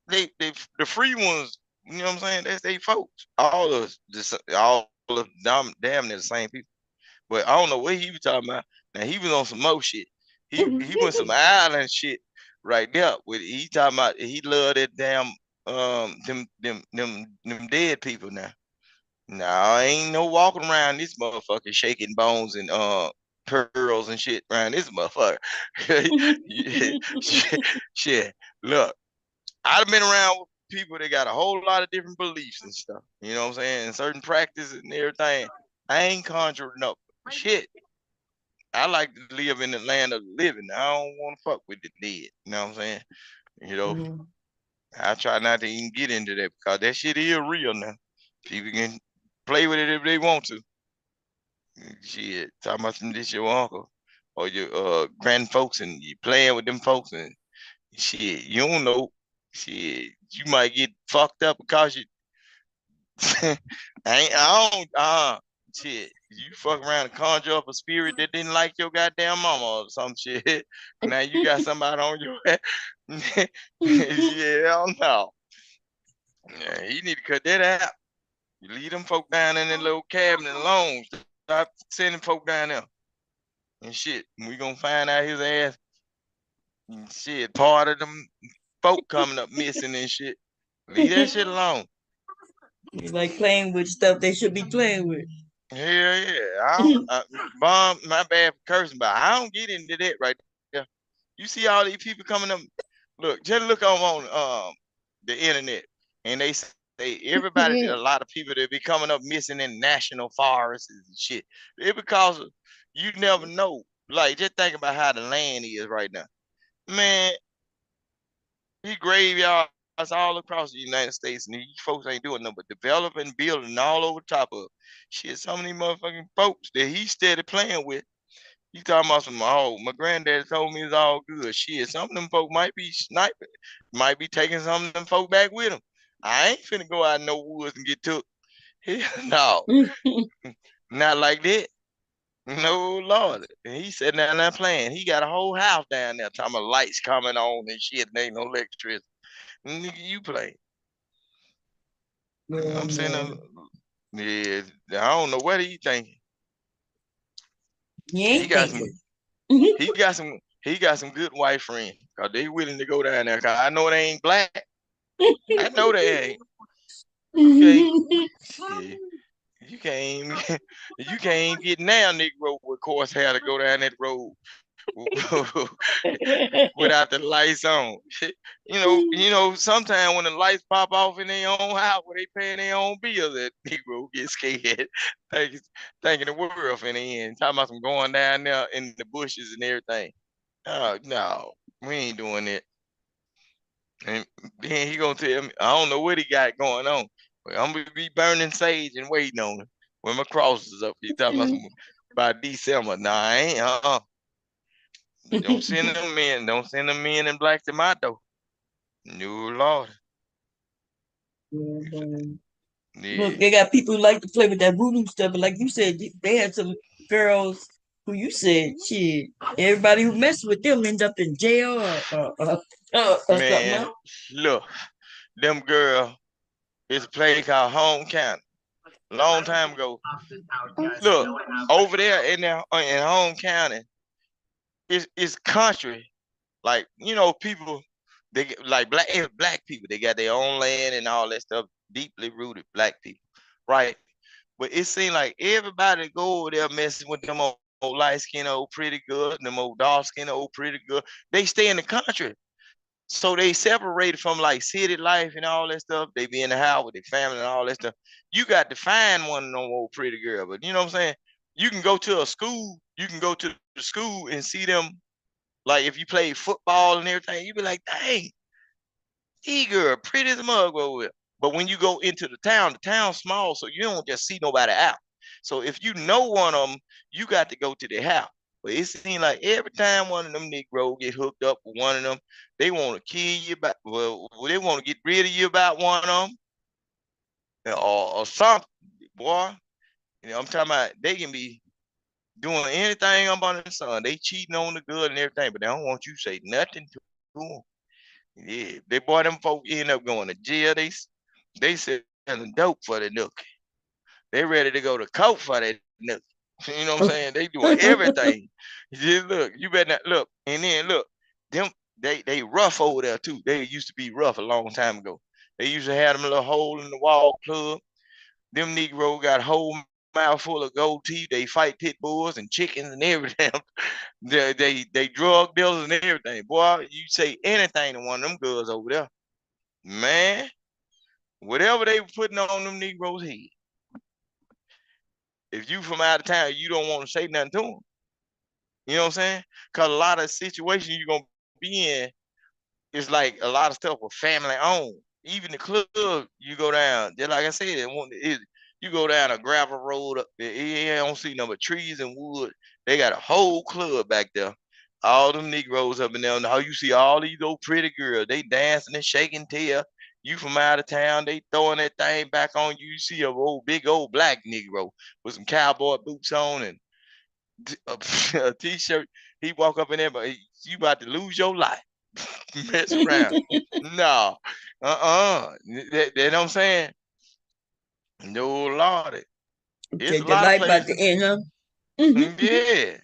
The free ones, you know what I'm saying? That's they folks. All of damn near the same people. But I don't know what he was talking about. Now he was on some more shit. He went some island shit right there. With he talking about he loved that damn them dead people now. Nah, ain't no walking around this motherfucker shaking bones and pearls and shit around this motherfucker. shit. Look, I've been around with people that got a whole lot of different beliefs and stuff. You know what I'm saying? And certain practices and everything. I ain't conjuring up shit. I like to live in the land of the living. I don't want to fuck with the dead. You know what I'm saying? You know, I try not to even get into that because that shit is real now. People can play with it if they want to. Shit, talking about some this your uncle or your grand folks and you playing with them folks and shit, you don't know. Shit, you might get fucked up because you shit. You fuck around and conjure up a spirit that didn't like your goddamn mama or some shit. Now you got somebody on your head. Yeah, no. Yeah, you need to cut that out. You leave them folk down in that little cabinet alone. Stop sending folk down there. And shit, we gonna find out his ass. And shit, part of them folk coming up missing and shit. Leave that shit alone. You like playing with stuff they should be playing with. Hell yeah. Bomb, my bad for cursing, but I don't get into that right there. You see all these people coming up. Look, just look on the internet, and they say everybody, a lot of people that be coming up missing in national forests and shit. It because you never know. Like, just think about how the land is right now. Man, these graveyards all across the United States, and these folks ain't doing nothing but developing, building all over top of shit. Some of these motherfucking folks that he steady playing with. You talking about some, my granddad told me it's all good. Shit, some of them folk might be sniping, might be taking some of them folk back with them. I ain't finna go out in no woods and get took. Hell no. Not like that. No Lord. And he sitting down there playing. He got a whole house down there talking about lights coming on and shit, and ain't no electricity. Nigga, you play. I'm saying, yeah, I don't know what he thinking. He got some good white friends. Cause they willing to go down there. Cause I know they ain't black. I know they ain't. Okay. You can't get now, Negro with course hair to go down that road without the lights on. You know, sometimes when the lights pop off in their own house where they paying their own bills, that Negro get scared, thinking the world finna end. Talking about some going down there in the bushes and everything. No, we ain't doing it. And then he gonna tell me, I don't know what he got going on. But I'm gonna be burning sage and waiting on him when my cross is up. He talking about by December. Nah, I ain't. Don't send them men. Don't send them men in black to my door. No Lord. Yeah. Look, they got people who like to play with that voodoo stuff, but like you said, they had some pharaohs who you said shit. Everybody who messes with them end up in jail or something Man, else. look, them girl, it's a place called Home County. Long time ago. Look, over there in Home County, it's country. Like, you know, people they get like black people, they got their own land and all that stuff, deeply rooted black people. Right. But it seemed like everybody go over there messing with them old light skin, old pretty good, them old dark skin, old pretty good. They stay in the country. So they separated from like city life and all that stuff. They be in the house with their family and all that stuff. You got to find one of them old pretty girl. But you know what I'm saying? You can go to a school, you can go to the school and see them. Like if you play football and everything, you be like, dang, he girl, pretty as a mug over there. But when you go into the town's small, so you don't just see nobody out. So if you know one of them, you got to go to their house. But it seems like every time one of them Negroes get hooked up with one of them, they want to kill you about, well, they want to get rid of you about one of them or something, boy. You know, I'm talking about they can be doing anything up under the sun. They cheating on the good and everything, but they don't want you to say nothing to them. Yeah, they boy, them folk end up going to jail. They selling dope for the nook. They ready to go to court for that nook. You know what I'm saying? They doing everything. Just look, you better not look. And then look, them they rough over there too. They used to be rough a long time ago. They used to have them little hole in the wall club. Them Negro got whole mouth full of gold teeth. They fight pit bulls and chickens and everything. they drug dealers and everything. Boy, you say anything to one of them girls over there, man. Whatever they were putting on them Negroes' head. If you from out of town, you don't want to say nothing to them. You know what I'm saying? Because a lot of situations you're going to be in, it's like a lot of stuff was family owned. Even the club you go down, just like I said, you go down a gravel road up there, you don't see no but trees and wood. They got a whole club back there. All them Negroes up in there. How you see all these old pretty girls, they dancing and shaking tail. You from out of town, they throwing that thing back on you. You see a big old black Negro with some cowboy boots on and a t-shirt. He walk up in there, but you about to lose your life. Mess around. No. That know what I'm saying? No Lordy. It's a The lot of life about places. to end, huh? Yeah.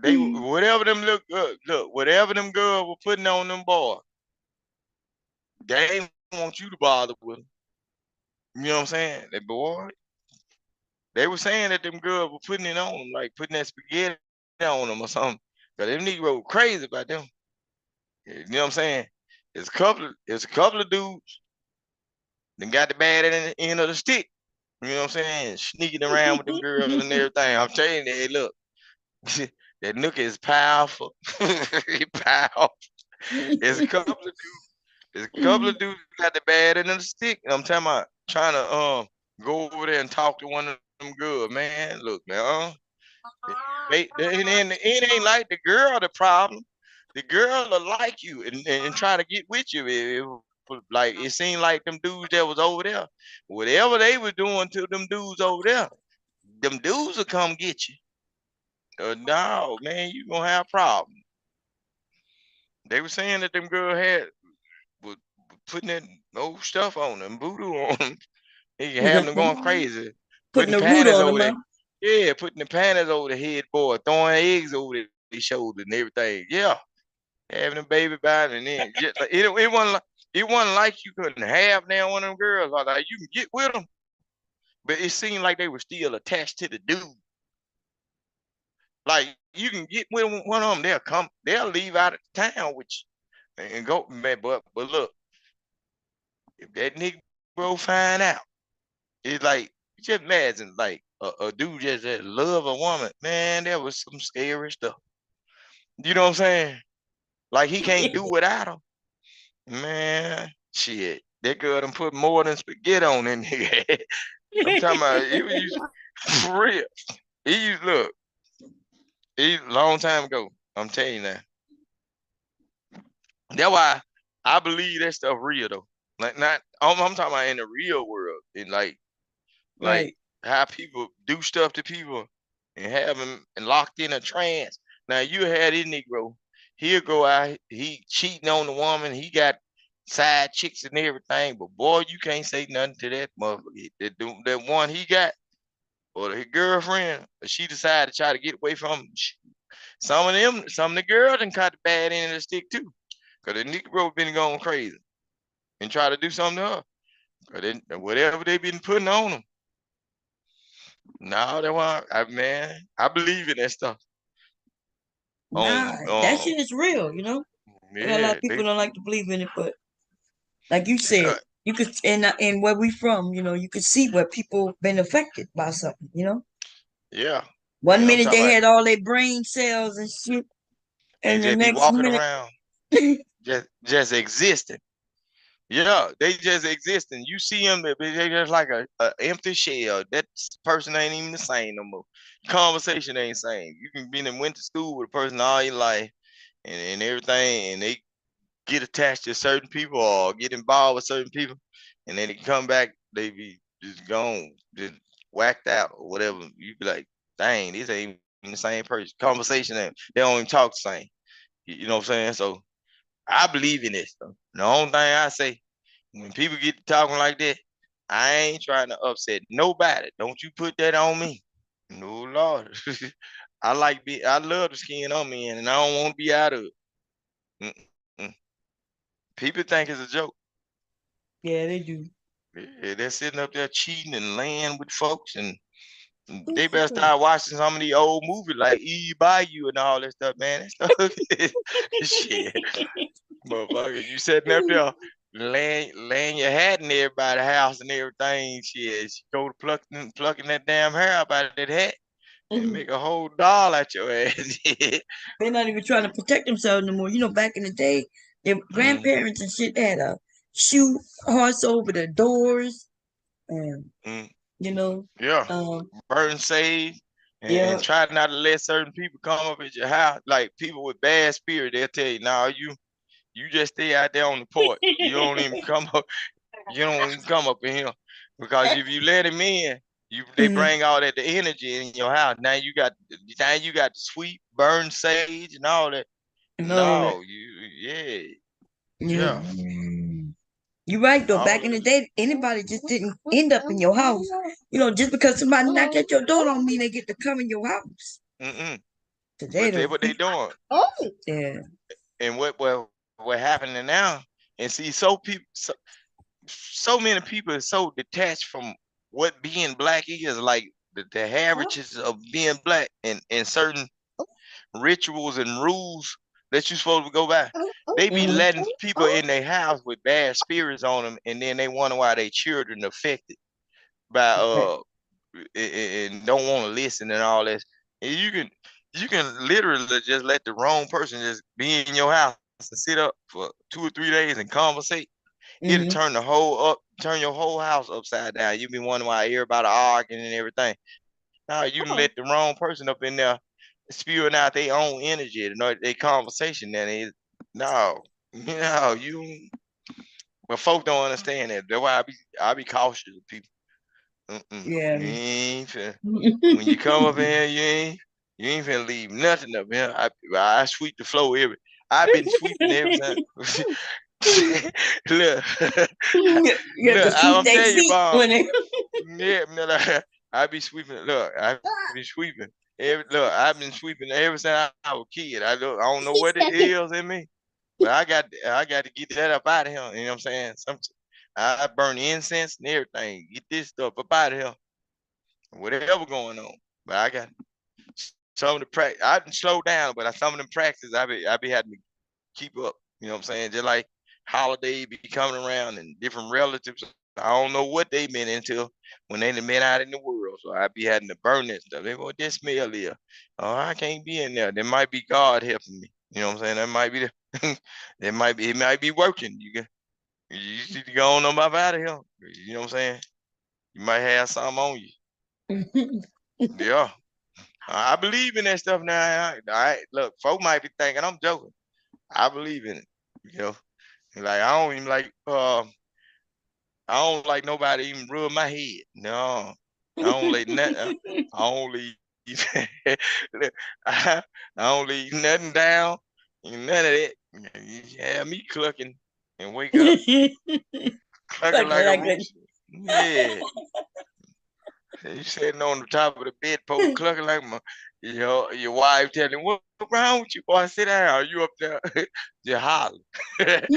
They whatever them look whatever them girls were putting on them boys, they ain't want you to bother with them. You know what I'm saying? That boy, they were saying that them girls were putting it on them, like putting that spaghetti on them or something. Cause them Negro crazy about them. You know what I'm saying? It's a couple of dudes that got the bad end of the stick. You know what I'm saying? Sneaking around with them girls and everything. I'm telling you, hey, look, that nook is powerful. Powerful. There's a couple of dudes. There's a couple of dudes got the bad end of the stick. And I'm talking about trying to go over there and talk to one of them girls. Man, look now. And it ain't like the girl the problem. The girl will like you and try to get with you. Like it seemed like them dudes that was over there, whatever they was doing to them dudes over there, them dudes will come get you. No, man, you gonna have a problem. They were saying that them girl was putting that old stuff on them, voodoo on them. He can have them going crazy. Putting Putting the root panties on over them, there. huh? Yeah, putting the panties over the headboard, throwing eggs over their shoulder and everything. Yeah. Having a baby by and then just like, it wasn't like you couldn't have now one of them girls. Like you can get with them, but it seemed like they were still attached to the dude. Like you can get with one of them, they'll leave out of town with you and go, man. But look, if that Negro find out, it's like just imagine like a dude just that love a woman, man. That was some scary stuff. You know what I'm saying? Like he can't do without her. Man, shit. That girl done put more than spaghetti on in here. I'm talking about it was used for real. He used look. He long time ago. I'm telling you now. That's why I believe that stuff real though. Like not I'm talking about in the real world. And like Right. how people do stuff to people. and have him and locked in a trance. Now you had this Negro, he'll go out, he cheating on the woman, he got side chicks and everything, but boy, you can't say nothing to that motherfucker. That one he got, or his girlfriend, she decided to try to get away from him. Some of the girls done caught the bad end of the stick too. Cause the Negro been going crazy and try to do something to her. Cause whatever they been putting on them. No, man, I believe in that stuff. Nah, that shit is real, you know. Yeah, a lot of people don't like to believe in it, but like you said, you could and where we from, you know, you could see where people been affected by something, you know. Yeah. One minute they had all their brain cells and shit, and the just be next walking minute around, just existing. Yeah, they just existing. You see them, they just like a empty shell. That person ain't even the same no more. Conversation ain't same. You can be in went to school with a person all your life, and everything, and they get attached to certain people or get involved with certain people, and then they come back, they be just gone, just whacked out or whatever. You be like, dang, this ain't even the same person. Conversation, they don't even talk the same. You know what I'm saying? So I believe in this stuff. The only thing I say, when people get to talking like that, I ain't trying to upset nobody. Don't you put that on me. No Lord. I love the skin on me, and I don't want to be out of it. Mm-mm. People think it's a joke. Yeah, they do. Yeah, they're sitting up there cheating and laying with folks, and they better start watching some of the old movies like E Bayou and all that stuff, man. That stuff, shit, motherfucker, you sitting up there laying your hat in everybody's house and everything. Shit, she go to plucking that damn hair out of that hat and make a whole doll out your ass. They're not even trying to protect themselves no more. You know, back in the day, their grandparents and shit had a shoe horse over the doors, and you know, yeah, burn sage. And try not to let certain people come up at your house. Like people with bad spirit, they'll tell you, "Nah, you just stay out there on the porch. You don't even come up. You don't even come up in here because if you let him in, they bring all that the energy in your house. Now you got the sweet burn sage and all that. No, yeah. You're right though. Back in the day, anybody just didn't end up in your house. You know, just because somebody knocked at your door don't mean they get to come in your house. Today, what they doing? Oh, yeah. And what happening now? And see, so many people are so detached from what being black is, like the averages of being black and certain rituals and rules that you're supposed to go by. They be letting people in their house with bad spirits on them, and then they wonder why their children affected by and don't want to listen and all this. And you can literally just let the wrong person just be in your house and sit up for 2 or 3 days and conversate. It'll turn your whole house upside down. You be wondering why everybody arguing and everything. Now you can let the wrong person up in there spewing out their own energy, their conversation. Then you. But folks don't understand that. That's why I be cautious of people. Yeah. You ain't when you come up in here, you ain't finna leave nothing up here. I sweep the floor I've been sweeping ever since. Look, I'm telling you, Bob. Yeah, I be sweeping. Look, I be sweeping. I've been sweeping ever since I was a kid. I don't know what it is in me, but I got to get that up out of here. You know what I'm saying? I burn incense and everything. Get this stuff up out of here. Whatever going on, but I got some of the practice. I didn't slow down, but some of them practices I be having to keep up. You know what I'm saying? Just like holiday be coming around and different relatives. I don't know what they been into when they done been out in the world. So I be having to burn that stuff. They go, this smell here. Oh, I can't be in there. There might be God helping me. You know what I'm saying? That might be it might be working. You need to go on up out of here. You know what I'm saying? You might have something on you. Yeah. I believe in that stuff now. Look, folk might be thinking I'm joking. I believe in it. You know, like I don't even like I don't like nobody even rub my head. No, I don't like nothing. I only I don't leave nothing down, none of that. You have me clucking and wake up clucking like a rooster. Yeah. You sitting on the top of the bedpost clucking like your wife telling what wrong with you, boy? Sit down. You up there just hollering. I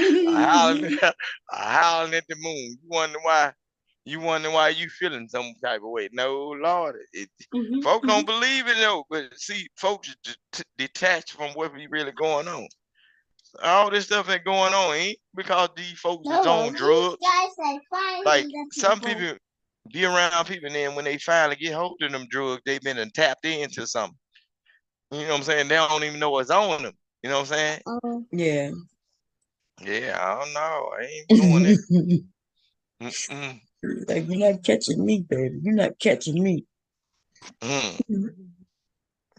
howling at the moon. You wonder why you feeling some type of way. No, Lord. Folks don't believe it though, but see, folks detached from what be really going on. All this stuff that going on ain't because these folks is on drugs. Like some people be around people, and then when they finally get hold of them drugs, they've been tapped into something. You know what I'm saying? They don't even know what's on them. You know what I'm saying? Yeah. Yeah, I don't know. I ain't doing it. Like, you're not catching me, baby. You're not catching me.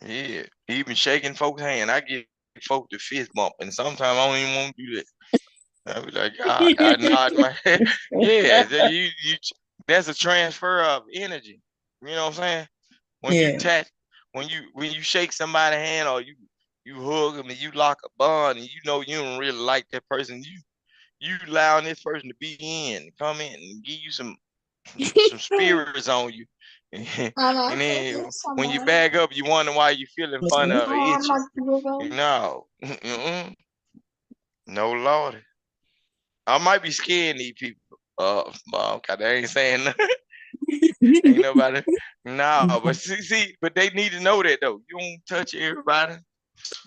Yeah, even shaking folks' hand, I give folks the fist bump, and sometimes I don't even want to do that. I be like, I nod my head. Yeah, that's a transfer of energy. You know what I'm saying? When you when you shake somebody's hand or you hug them and you lock a bond and you know you don't really like that person, you allowing this person to be come in and give you some spirits on you. And then when you back up, you wonder why you feeling fun of itchy. No. No, Lord. I might be scaring these people. Cause they ain't saying nothing. Ain't nobody. No, but see, but they need to know that though. You don't touch everybody.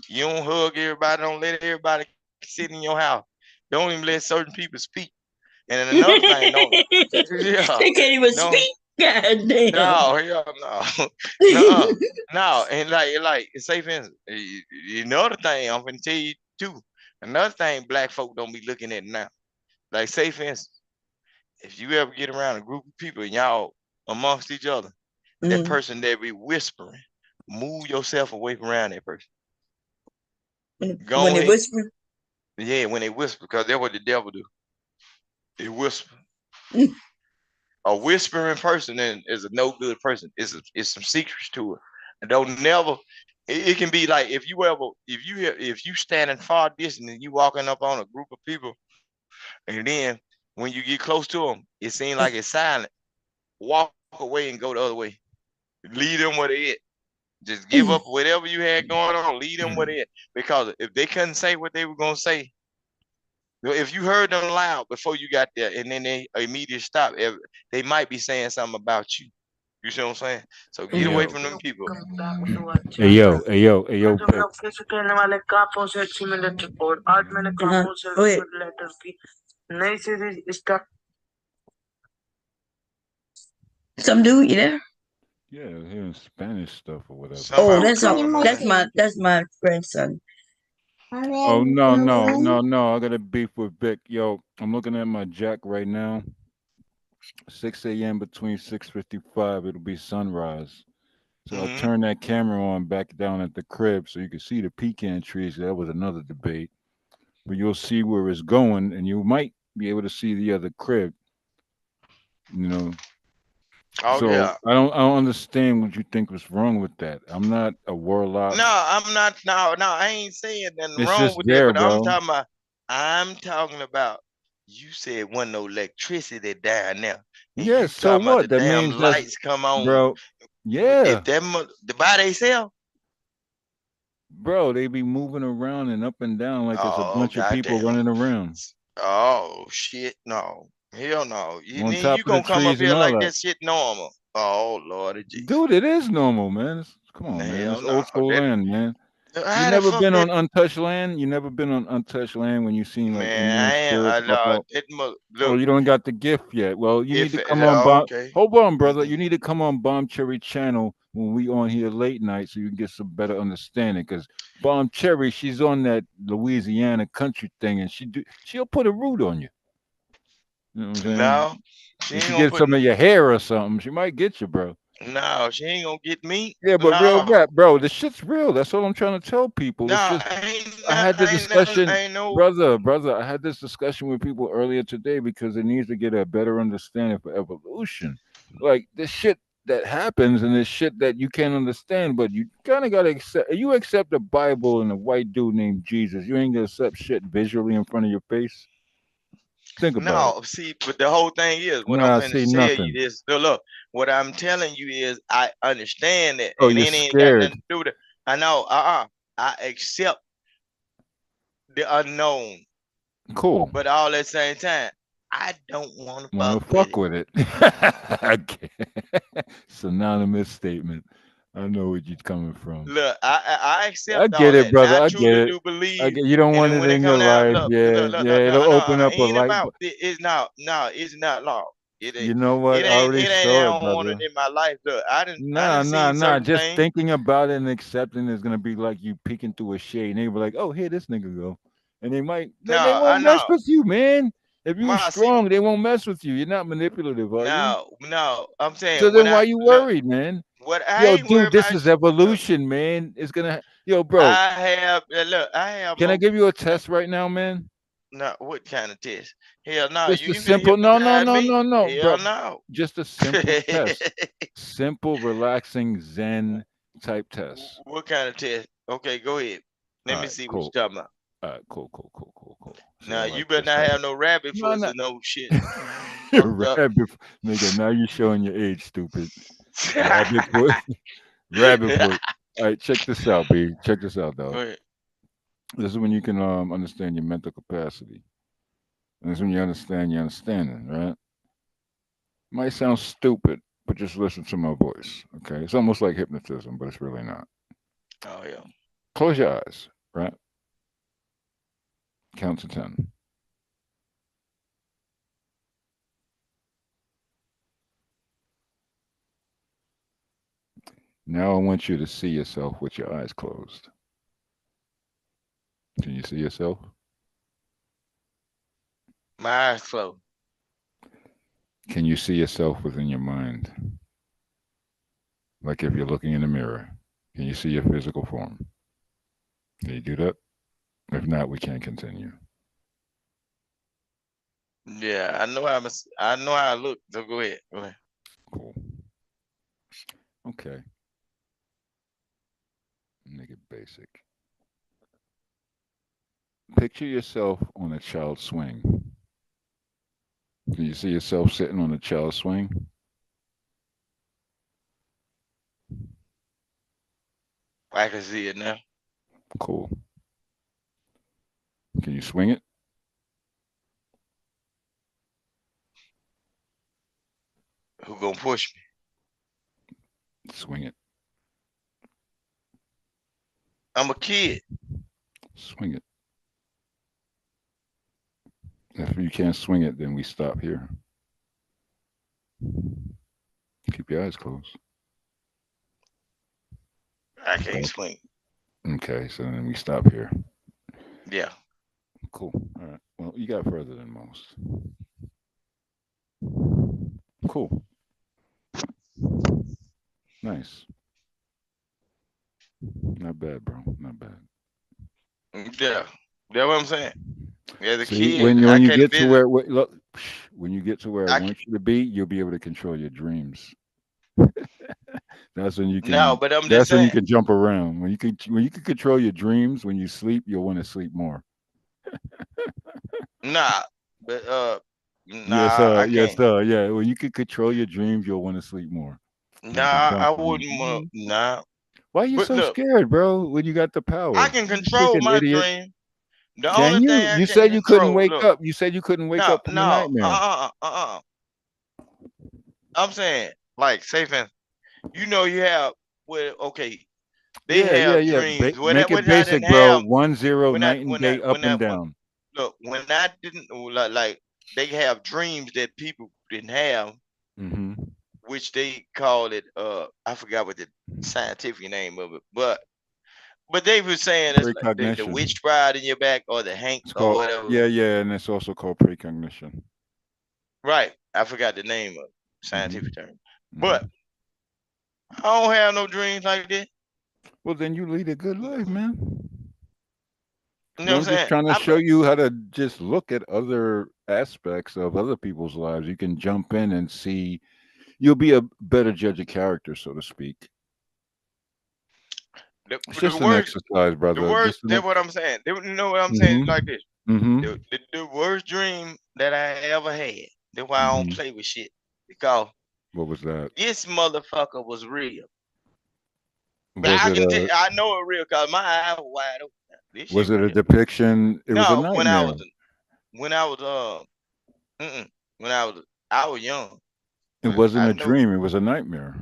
You don't hug everybody. Don't let everybody sit in your house. Don't even let certain people speak. And then another thing, They can't even speak. God damn. No, no, no. And like, say for instance, another thing I'm gonna tell you too. Another thing black folk don't be looking at now. Like, say for instance, if you ever get around a group of people and y'all amongst each other, that person that be whispering, move yourself away from around that person. When they whisper? Yeah, when they whisper, because that's what the devil do. They whisper. A whispering person is a no good person. It's some secrets to it. And don't never. It can be like if you standing far distance and you walking up on a group of people, and then when you get close to them, it seems like it's silent. Walk away and go the other way. Leave them where they at. Just give up whatever you had going on. Leave them where they at. Because if they couldn't say what they were gonna say, if you heard them loud before you got there and then they immediately stop, they might be saying something about you. You see what I'm saying? So get away from them people. Hey yo, Vic. Some dude, you there? Yeah, hearing Spanish stuff or whatever. Oh, that's my grandson. Oh no! I got a beef with Vic. Yo, I'm looking at my jack right now. 6 a.m. between 6:55, it'll be sunrise. So I'll turn that camera on back down at the crib so you can see the pecan trees. That was another debate, but you'll see where it's going, and you might be able to see the other crib. You know. Oh so yeah. I don't understand what you think was wrong with that. I'm not a warlock. No, I'm not. No, I ain't saying nothing It's wrong just with there, that. But bro. I'm talking about. You said wasn't no electricity down there. And Yeah, you so talking about what? the That damn means that's, lights come on. bro. Yeah. If the by themselves. Bro, they be moving around and up and down like it's a bunch of people running around. Oh shit, no. Hell no. On Then top you of the gonna come up trees and here all like that. that shit normal. Oh Lord Jesus. Dude, it is normal, man. Come on, man. It's Hell no. old school land, man. You How the never fuck been that on untouched land? You never been on untouched land when you seen like Indian man? spirits pop out? Oh, Look. you don't got the gift yet. Well, you need to come on okay. Hold on, brother. You need to come on Bomb Cherry channel when we on here late night so you can get some better understanding. Because Bomb Cherry, she's on that Louisiana country thing, and she'll put a root on you. You know what I'm saying? No, she if ain't you gonna get put some of your hair or something, she might get you, bro. No, she ain't gonna get me. Yeah, but real No. rap, bro. The shit's real. That's all I'm trying to tell people. No, It's just I had the discussion, ain't no brother. I had this discussion with people earlier today because it needs to get a better understanding for evolution. Like this shit that happens, and it's shit that you can't understand. But you kind of gotta accept. You accept the Bible and a white dude named Jesus. You ain't gonna accept shit visually in front of your face. Think about it. No, see, but the whole thing is what I'm Nah, finna see tell you nothing. this. Look, what I'm telling you is I understand that, Oh, and you're it ain't got nothing scared. to do with it. I know, I accept the unknown, Cool. but all at the same time, I don't want to Want fuck to with fuck it. with it? Okay. Synonymous statement. I know where you're coming from. Look, I I accept get all it, that, and brother. I I get truly it. do I believe. get you don't And want then it when it in come your down, life. Yeah, yeah. It'll open it up a ain't light. about it's not no, it's not law. It ain't You know what? I already it ain't saw I it, don't want brother. it in my life. Look, I Nah, didn't nah, see nah. certain Just things. thinking about it and accepting is gonna be like you peeking through a shade, and they be like, "Oh, here this nigga go," and they No, I won't mess know. with you, man. If you Ma, see, strong, they won't mess with you. You're not manipulative, are you? no. I'm So saying when then why I you look, worried, man? what I Yo, ain't dude, worried this about. is Look, evolution, man. It's gonna, yo, bro. I have look, I have Can I more. give you a test right now, man? No, what kind of test? Hell no, Just a you finna simple, no, no, hypnotize no, me? no, no, Hell bro. no. Just a simple test. Simple, relaxing, Zen type test. What kind of test? Okay, go ahead. All Let me right, see what cool. you're talking about. All right, cool. See, I Now you like better this not type. have no rabbit No, foots no. or no shit fucked up. Rabbit, nigga. Now you're showing your age, stupid. Rabbit foot, rabbit foot. All right, check this out, B. Check this out, Go dog. ahead. This is when you can understand your mental capacity. And this is when you understand your understanding, right? Might sound stupid, but just listen to my voice, okay? It's almost like hypnotism, but it's really not. Oh yeah. Close your eyes, right? Count to 10. Now I want you to see yourself with your eyes closed. Can you see yourself? My eyes closed. Can you see yourself within your mind? Like if you're looking in the mirror, can you see your physical form? Can you do that? If not, we can't continue. Yeah, I know how I look. So go ahead. Go ahead. Cool. Okay. Make it basic. Picture yourself on a child swing. Can you see yourself sitting on a child swing? I can see it now. Cool. Can you swing it? Who gonna push me? Swing it. I'm a kid. Swing it. If you can't swing it, then we stop here. Keep your eyes closed. I can't swing. Okay, so then we stop here. Yeah. Cool. All right. Well, you got further than most. Cool. Nice. Not bad, bro. Not bad. Yeah. That's what I'm saying. As a See, kid, when I you couldn't get to visit. where look, when you get to where I I want you to be, you'll be able to control your dreams. That's when you No, can. but I'm just That's when you saying. can jump around. When you can control your dreams, when you sleep, you'll want to sleep more. Nah, but Yes, nah, sir. I Yes, can't. sir. Yeah. When you can control your dreams, you'll want to sleep more. Nah, You can jump I around. wouldn't want to. Nah. Why are you But so look, scared, bro? When you got the I power, can you control freaking my idiot. dream. The Can only you? thing I You can't said you couldn't control. wake Look, up. You said you couldn't wake no, up from a no, nightmare. I'm saying, like, say for instance, you have well, okay, they Yeah, yeah, have yeah. dreams. Make it What I basic, didn't bro. have 1-0 night and day, up and when down. look when I didn't like they have dreams that people didn't have, Mm-hmm. which they call it I forgot what the scientific name of it, but they were saying it's like the Precognition. witch bride in your back or the Hank It's or called. whatever. Yeah, yeah, and it's also called precognition. Right. I forgot the name of it, Mm-hmm. scientific term. But I don't have no dreams like that. Well, then you lead a good life, man. You know But what I'm I'm just saying? trying to show you how to just look at other aspects of other people's lives. You can jump in and see, you'll be a better judge of character, so to speak. It's just an exercise, brother. The worst. That's what I'm saying. You know what I'm saying? Like this. The worst dream that I ever had. That's why I don't play with shit. Because what was that? This motherfucker was real. I know it real because my eyes were wide open. This was shit it real. a depiction? It was a nightmare. I was young. It wasn't a dream. It was a nightmare.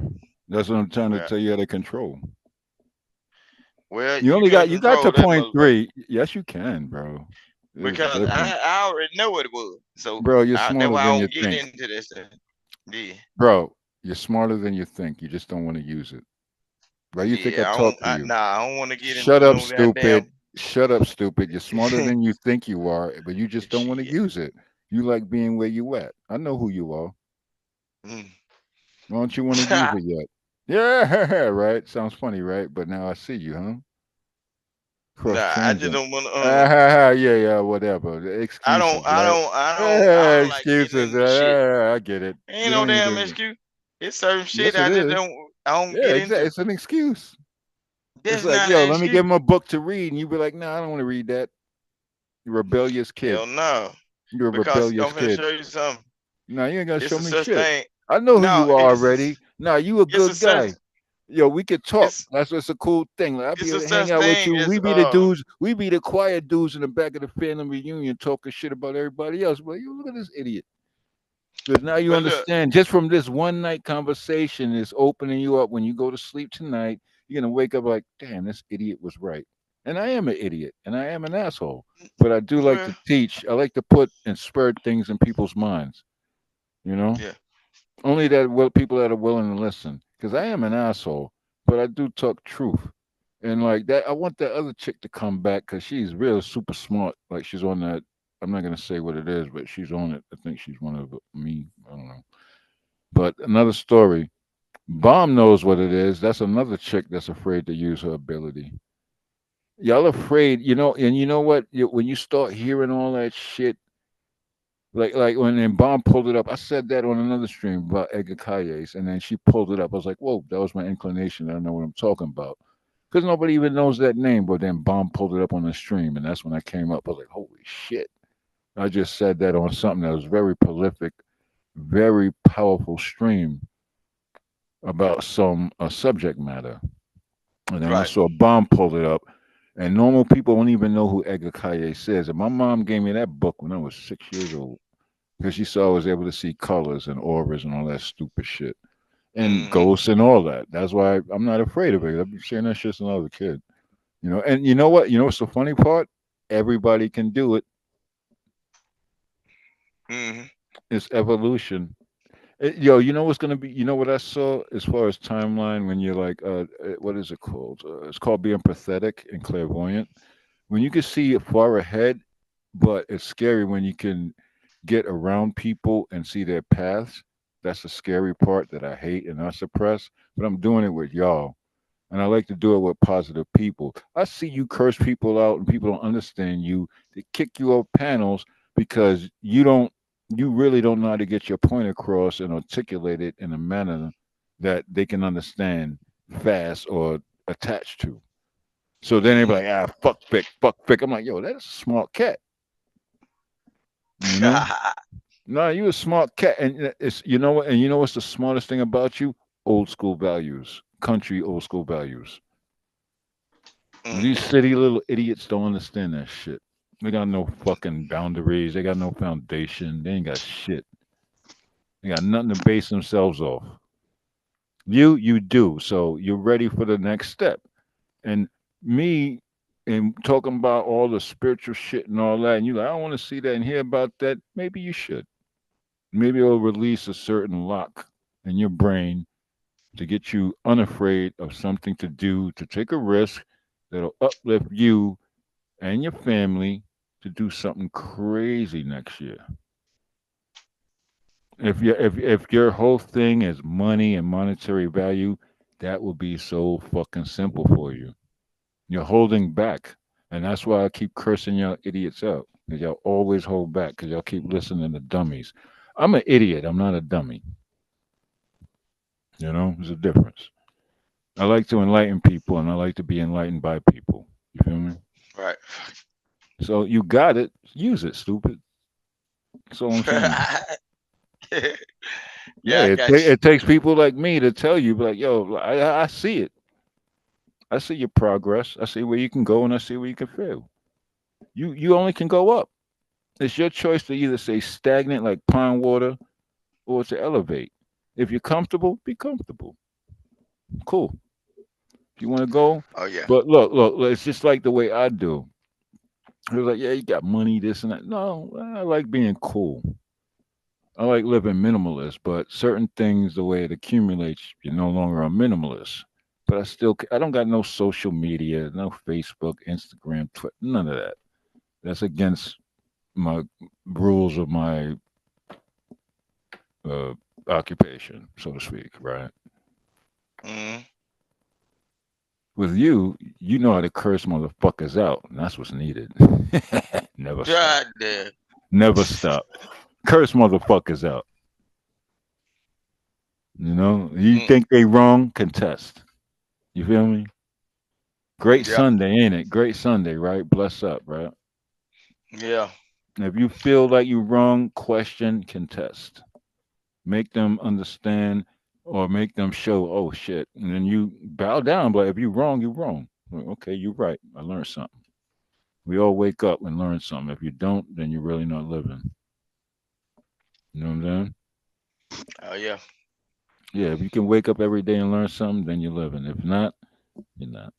That's what I'm trying to tell you how to control. Well, you got to point 3. Yes, you can, bro. Because I already know what it was. So, bro, you're smarter that's why than I you don't get think. into this. Yeah. Bro, you're smarter than you think. You just don't want to use it. Right? You think I talk to you? Nah, I don't want to get into Shut up, no stupid. goddamn... Shut up, stupid. You're smarter than you think you are, but you just don't want to use it. You like being where you at. I know who you are. Why don't you want to use it yet? Yeah, right. Sounds funny, right? But now I see you, huh? I just don't want to. Yeah, whatever. Excuses. I don't like getting into shit. I get it. Ain't no damn excuse. It's certain shit I don't get into. It's an excuse. That's it's like, not yo, an let me excuse. give him a book to read, and you be like, nah, I don't want to read that. You rebellious kid. Hell no. You're a Because rebellious I'm gonna kid. show you something. No, you ain't gonna show me such shit. Thing. I know who you are already. Nah, you a good guy. Yo, we could talk. That's what's a cool thing. Like, I'll be able to hang out with you. We be the dudes. We be the quiet dudes in the back of the family reunion talking shit about everybody else. But you look at this idiot. Because now you understand. Just from this one night conversation is opening you up. When you go to sleep tonight, you're gonna wake up like, damn, this idiot was right. And I am an idiot, and I am an asshole. But I do like to teach. I like to put and spur things in people's minds. You know. Yeah. Only people that are willing to listen. Because I am an asshole, but I do talk truth. And like that, I want that other chick to come back because she's real super smart. Like she's on that. I'm not gonna say what it is, but she's on it. I think she's one of me. I don't know. But another story. Bomb knows what it is. That's another chick that's afraid to use her ability. Y'all afraid, and you know what? When you start hearing all that shit, like when Bomb pulled it up, I said that on another stream about Backkkkk, and then she pulled it up. I was like, whoa, that was my inclination. I don't know what I'm talking about. Because nobody even knows that name, but then Bomb pulled it up on the stream, and that's when I came up. I was like, holy shit. I just said that on something that was very prolific, very powerful stream about some subject matter. And then I saw Bomb pull it up, and normal people don't even know who Backkkkk says. And my mom gave me that book when I was 6 years old because she saw I was able to see colors and auras and all that stupid shit and ghosts and all that. That's why I'm not afraid of it. I've been saying that shit since I was a kid. And you know what? You know what's the funny part? Everybody can do it. It's evolution. You know what's gonna be? You know what I saw as far as timeline when you're like, what is it called? It's called being pathetic and clairvoyant. When you can see far ahead, but it's scary when you can get around people and see their paths. That's the scary part that I hate and I suppress. But I'm doing it with y'all. And I like to do it with positive people. I see you curse people out and people don't understand you. They kick you off panels because you really don't know how to get your point across and articulate it in a manner that they can understand fast or attach to. So then they be like, fuck Vic. I'm like, yo, that's a smart cat. You know? No, you a smart cat. And it's you know what, and you know what's the smartest thing about you? Old school values. Country old school values. These city little idiots don't understand that shit. They got no fucking boundaries. They got no foundation. They ain't got shit. They got nothing to base themselves off. You do. So you're ready for the next step. And me and talking about all the spiritual shit and all that, and you like, I don't want to see that and hear about that. Maybe you should. Maybe it'll release a certain lock in your brain to get you unafraid of something to do, to take a risk that'll uplift you and your family to do something crazy next year. If your whole thing is money and monetary value, that will be so fucking simple for you. You're holding back, and that's why I keep cursing y'all idiots out. Because y'all always hold back because y'all keep listening to dummies. I'm an idiot. I'm not a dummy. You know, there's a difference. I like to enlighten people, and I like to be enlightened by people. You feel me? Right. So you got it. Use it, stupid. That's all I'm saying. Yeah, Yeah, I got you. it takes people like me to tell you, like, yo, I see it. I see your progress. I see where you can go, and I see where you can fail. You only can go up. It's your choice to either stay stagnant like pond water or to elevate. If you're comfortable, be comfortable. Cool. If you want to go, Oh yeah. but look, it's just like the way I do. It was like, yeah, you got money, this and that. No, I like being cool. I like living minimalist, but certain things, the way it accumulates, you're no longer a minimalist. But I don't got no social media, no Facebook, Instagram, Twitter, none of that. That's against my rules of my uh, occupation, so to speak, right? Mm-hmm. With you, you know how to curse motherfuckers out, and that's what's needed. Never stop. God damn. Never stop. Curse motherfuckers out. You know, you think they wrong, contest. You feel me? Great Yep. Sunday, ain't it? Great Sunday, right? Bless up, right? Yeah. If you feel like you wrong, question, contest. Make them understand or make them show, oh shit. And then you bow down, but if you're wrong, you're wrong. Well, okay, you're right. I learned something. We all wake up and learn something. If you don't, then you're really not living. You know what I'm saying? Oh yeah. Yeah, if you can wake up every day and learn something, then you're living. If not, you're not.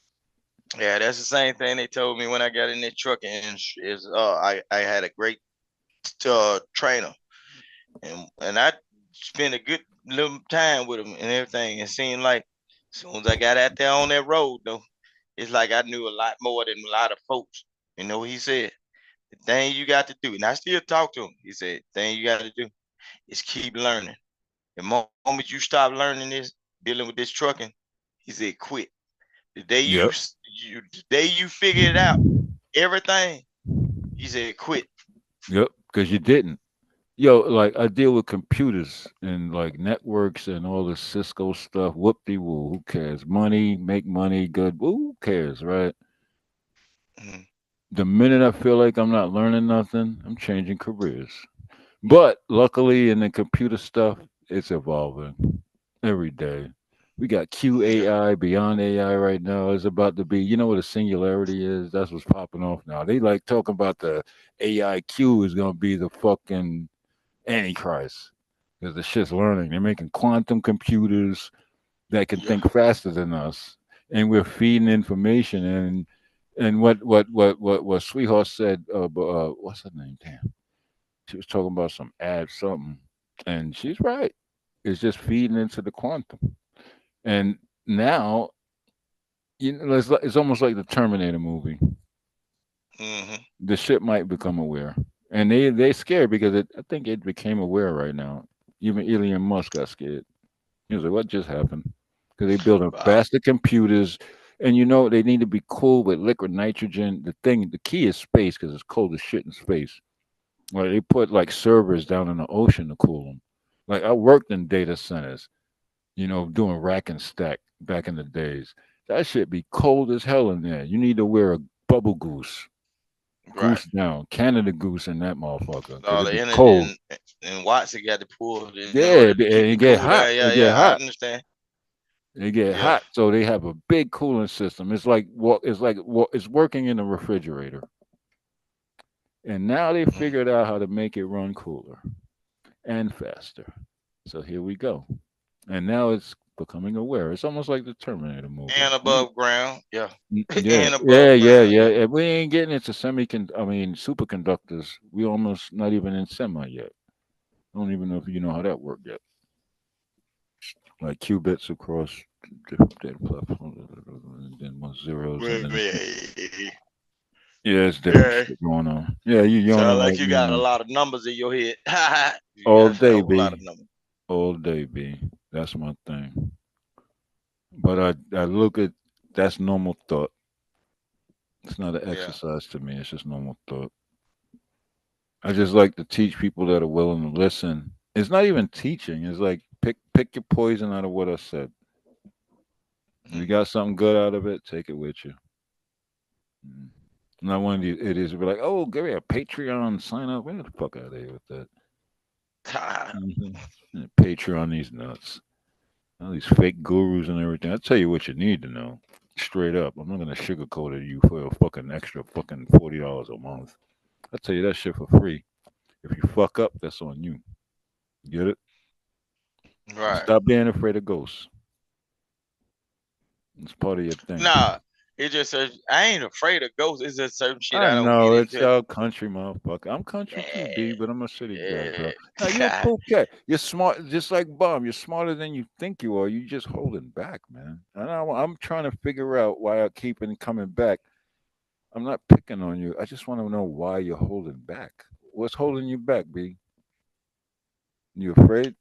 Yeah, that's the same thing they told me when I got in that truck, and is I had a great trainer, and I spent a good little time with him and everything. It seemed like as soon as I got out there on that road, though, it's like I knew a lot more than a lot of folks. You know, he said the thing you got to do, and I still talk to him. He said the thing you got to do is keep learning. The moment you stop learning this, dealing with this trucking, he said quit. The day Yep. the day you figure it out, everything, he said quit. Yep. Because you didn't. Yo, like I deal with computers and like networks and all this Cisco stuff. Whoop de woo. Who cares? Money, make money, good. Who cares, right? Mhm. The minute I feel like I'm not learning nothing, I'm changing careers. But luckily, in the computer stuff, it's evolving every day. We got QAI, beyond AI right now. It's about to be, you know what a singularity is? That's what's popping off now. They like talking about the AIQ is going to be the fucking Antichrist because the shit's learning. They're making quantum computers that can think faster than us, and we're feeding information. And what Sweetheart said, what's her name? Damn, she was talking about some ad something, and she's right. It's just feeding into the quantum, and now it's almost like the Terminator movie. Mm-hmm. The ship might become aware, and they scared because I think it became aware right now. Even Elon Musk got scared. He was like, "What just happened?" Because they build up Wow. faster computers, and they need to be cool with liquid nitrogen. The key is space because it's cold as shit in space. Like they put like servers down in the ocean to cool them. Like I worked in data centers, doing rack and stack back in the days. That shit be cold as hell in there. You need to wear a bubble goose. Right. Goose down, Canada goose in that motherfucker, because All it the be energy cold. and watts it got to pull in Yeah, order to and keep it it get cool hot. down. Yeah, It get yeah, I hot. understand. They get Yeah. hot, so they have a big cooling system. It's working in a refrigerator, and now they figured out how to make it run cooler and faster. So here we go, and now it's becoming aware. It's almost like the Terminator movie. And above ground. Yeah. Yeah, And yeah, above yeah, ground. yeah. Yeah. And we ain't getting into superconductors. We almost not even in semi yet. I don't even know if you know how that worked yet. Like qubits across different data platforms, and then one zeros, and then yeah, it's different Yeah. shit going on. Yeah, you Sound yawning like like you me, got a man. lot of numbers in your head. You All got a day, whole lot of B. numbers. All day, B. That's my thing. But I look at that's normal thought. It's not an Yeah. exercise to me. It's just normal thought. I just like to teach people that are willing to listen. It's not even teaching. It's like Pick your poison out of what I said. If you got something good out of it, take it with you. Not one of these idiots will be like, oh, give me a Patreon sign up. Where the fuck out of here with that? Patreon these nuts. All these fake gurus and everything. I'll tell you what you need to know. Straight up. I'm not gonna sugarcoat it you for a fucking extra fucking $40 a month. I'll tell you that shit for free. If you fuck up, that's on you. Get it? Right. Stop being afraid of ghosts. It's part of your thing. Nah, it just I ain't afraid of ghosts. It's just certain shit I don't know get it's into. your country, motherfucker. I'm country too, D, but I'm a city guy, bro. Now, you're a cool cat. You're smart, just like Bob. You're smarter than you think you are. You just holding back, man. And I'm trying to figure out why I keep coming back. I'm not picking on you. I just want to know why you're holding back. What's holding you back, B? You afraid?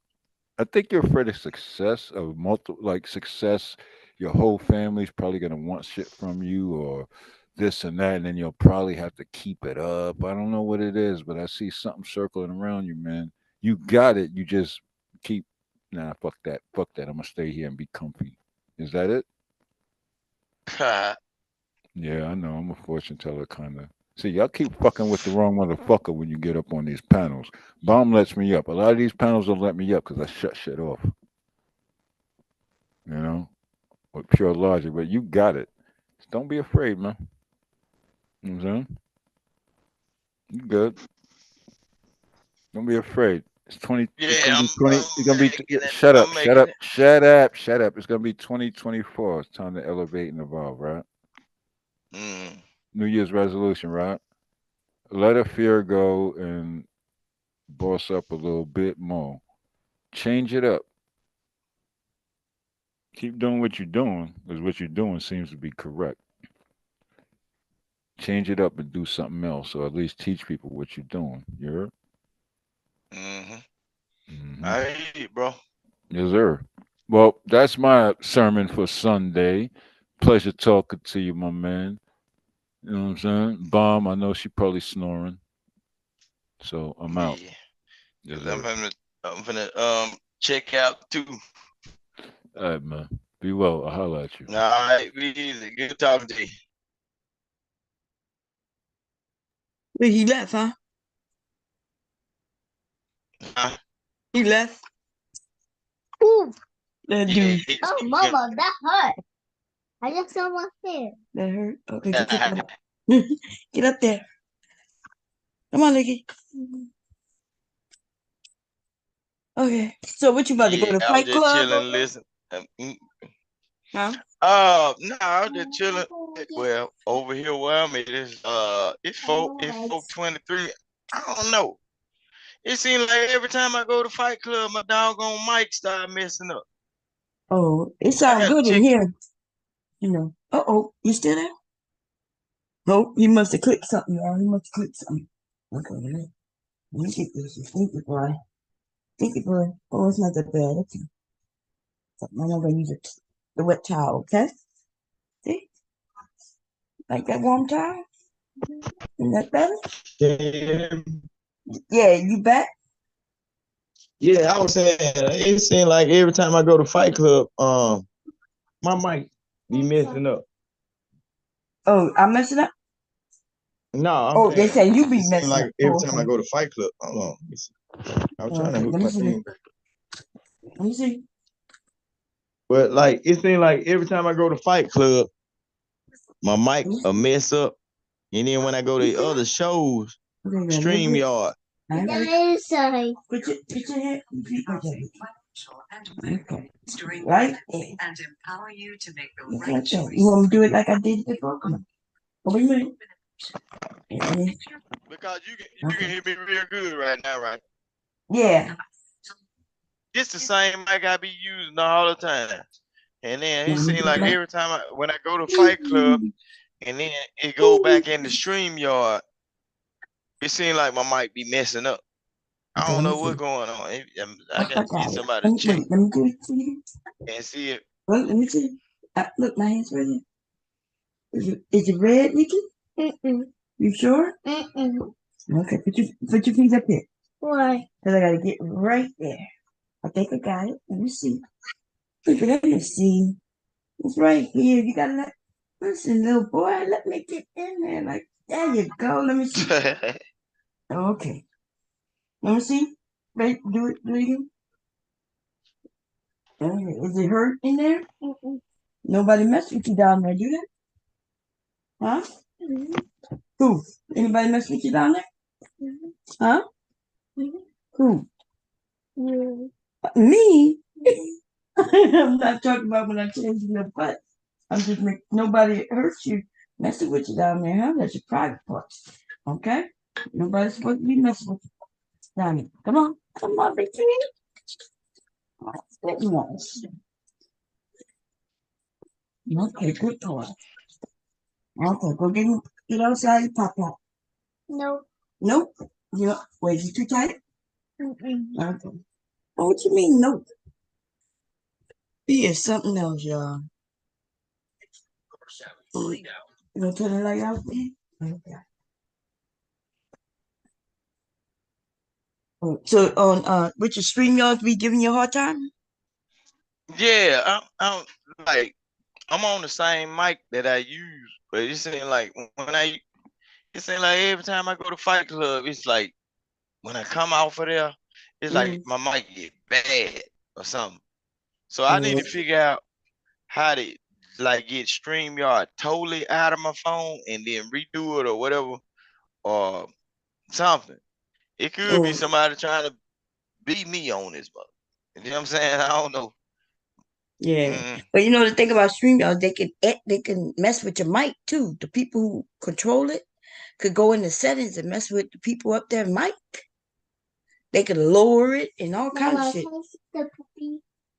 I think you're afraid of success, of success. Your whole family's probably gonna want shit from you, or this and that, and then you'll probably have to keep it up. I don't know what it is, but I see something circling around you, man. You got it. You just keep. Nah, fuck that. Fuck that. I'm gonna stay here and be comfy. Is that it? Yeah, I know. I'm a fortune teller, kind of. See, y'all keep fucking with the wrong motherfucker when you get up on these panels. Bomb lets me up. A lot of these panels don't let me up because I shut shit off. You know, with pure logic. But you got it. Just don't be afraid, man. You know what I'm saying? You good. Don't be afraid. It's 20. Yeah, it's gonna be 20. It's gonna be. Shut up. Shut up. Shut up. Shut up. It's gonna be 2024. It's time to elevate and evolve, right? New Year's resolution, right? Let a fear go and boss up a little bit more. Change it up. Keep doing what you're doing, because what you're doing seems to be correct. Change it up and do something else, or at least teach people what you're doing. You heard? I hear you, bro. Yes, sir. Well, that's my sermon for Sunday. Pleasure talking to you, my man. You know what I'm saying? Bomb, I know she probably snoring. So I'm out. Yes, I'm gonna check out too. All right, man. Be well. I'll holler at you. All right, be easy. Good talking to you. He left, huh? He left. Ooh. That dude. Oh, Mama, that hurt. I just saw my hair. That hurt? Okay, get up. Get up there. Come on, Nicky. Okay. So what you about to go to Fight Club? I was just chilling, listen. Huh? No, I was just chilling. Well, over here where I'm at, it's 4:23. I don't know. It seems like every time I go to Fight Club, my doggone mic start messing up. Oh, it sounds good in here. You know. You still there? Nope, he must have clicked something, y'all. He must have clicked something. Okay, let me get this. Think it, boy. Think it, boy. Oh, it's not that bad. Okay. So I'm gonna use the wet towel, okay? See? Like that warm towel? Isn't that better? Yeah, you back? Yeah, I was saying it seems like every time I go to Fight Club, my mic be messing up. Oh, I'm messing up? No, they say you be messing like up. Every time I go to Fight Club, hold on. I'm trying to hook my thing back. Let me see. But like it seems like every time I go to Fight Club, my mic a mess up. And then when I go to other shows, StreamYard. Put your head. Okay. Right? And empower you to make the right choice. You want me to do it like I did before? What do you mean? Because you can hear me real good right now, right? Yeah. It's the same mic I be using all the time. And then it seems like every time when I go to Fight Club and then it go back in the StreamYard, it seems like my mic be messing up. I don't know what's going on. I got to get somebody to check. Let me do it to you. And see it. Well, let me see. Look, my hand's right here. Is it red, Nikki? You sure? Okay, put your feet up here. Why? Because I got to get right there. I think I got it. Let me see. Let me see. It's right here. You gotta listen, little boy. Let me get in there. Like there you go. Let me see. Okay. Let me see. Right, do it again. Is it hurt in there? Nobody mess with you down there, do they? Huh? Who? Anybody mess with you down there? Huh? Who? Me? I'm not talking about when I change your butt. I'm just making nobody hurts you messing with you down there, huh? That's your private parts. Okay? Nobody's supposed to be messing with you down there. Come on. Come on, big kid. Okay, good boy. Okay, go get outside, pop out. No. Nope. You know, wait, you too tight? Okay. Oh, what you mean, nope? He is something else, y'all. You gonna turn the light out? Okay. So on with your StreamYards be giving you a hard time? Yeah, I'm like I'm on the same mic that I use, but it seems like it seems like every time I go to Fight Club, it's like when I come off of there, it's like my mic get bad or something. So I need to figure out how to like get StreamYard totally out of my phone and then redo it or whatever or something. It could be somebody trying to beat me on this, but you know what I'm saying? I don't know. Yeah, but you know the thing about StreamYard, they can mess with your mic too. The people who control it could go in the settings and mess with the people up there mic. They could lower it and all kinds of shit.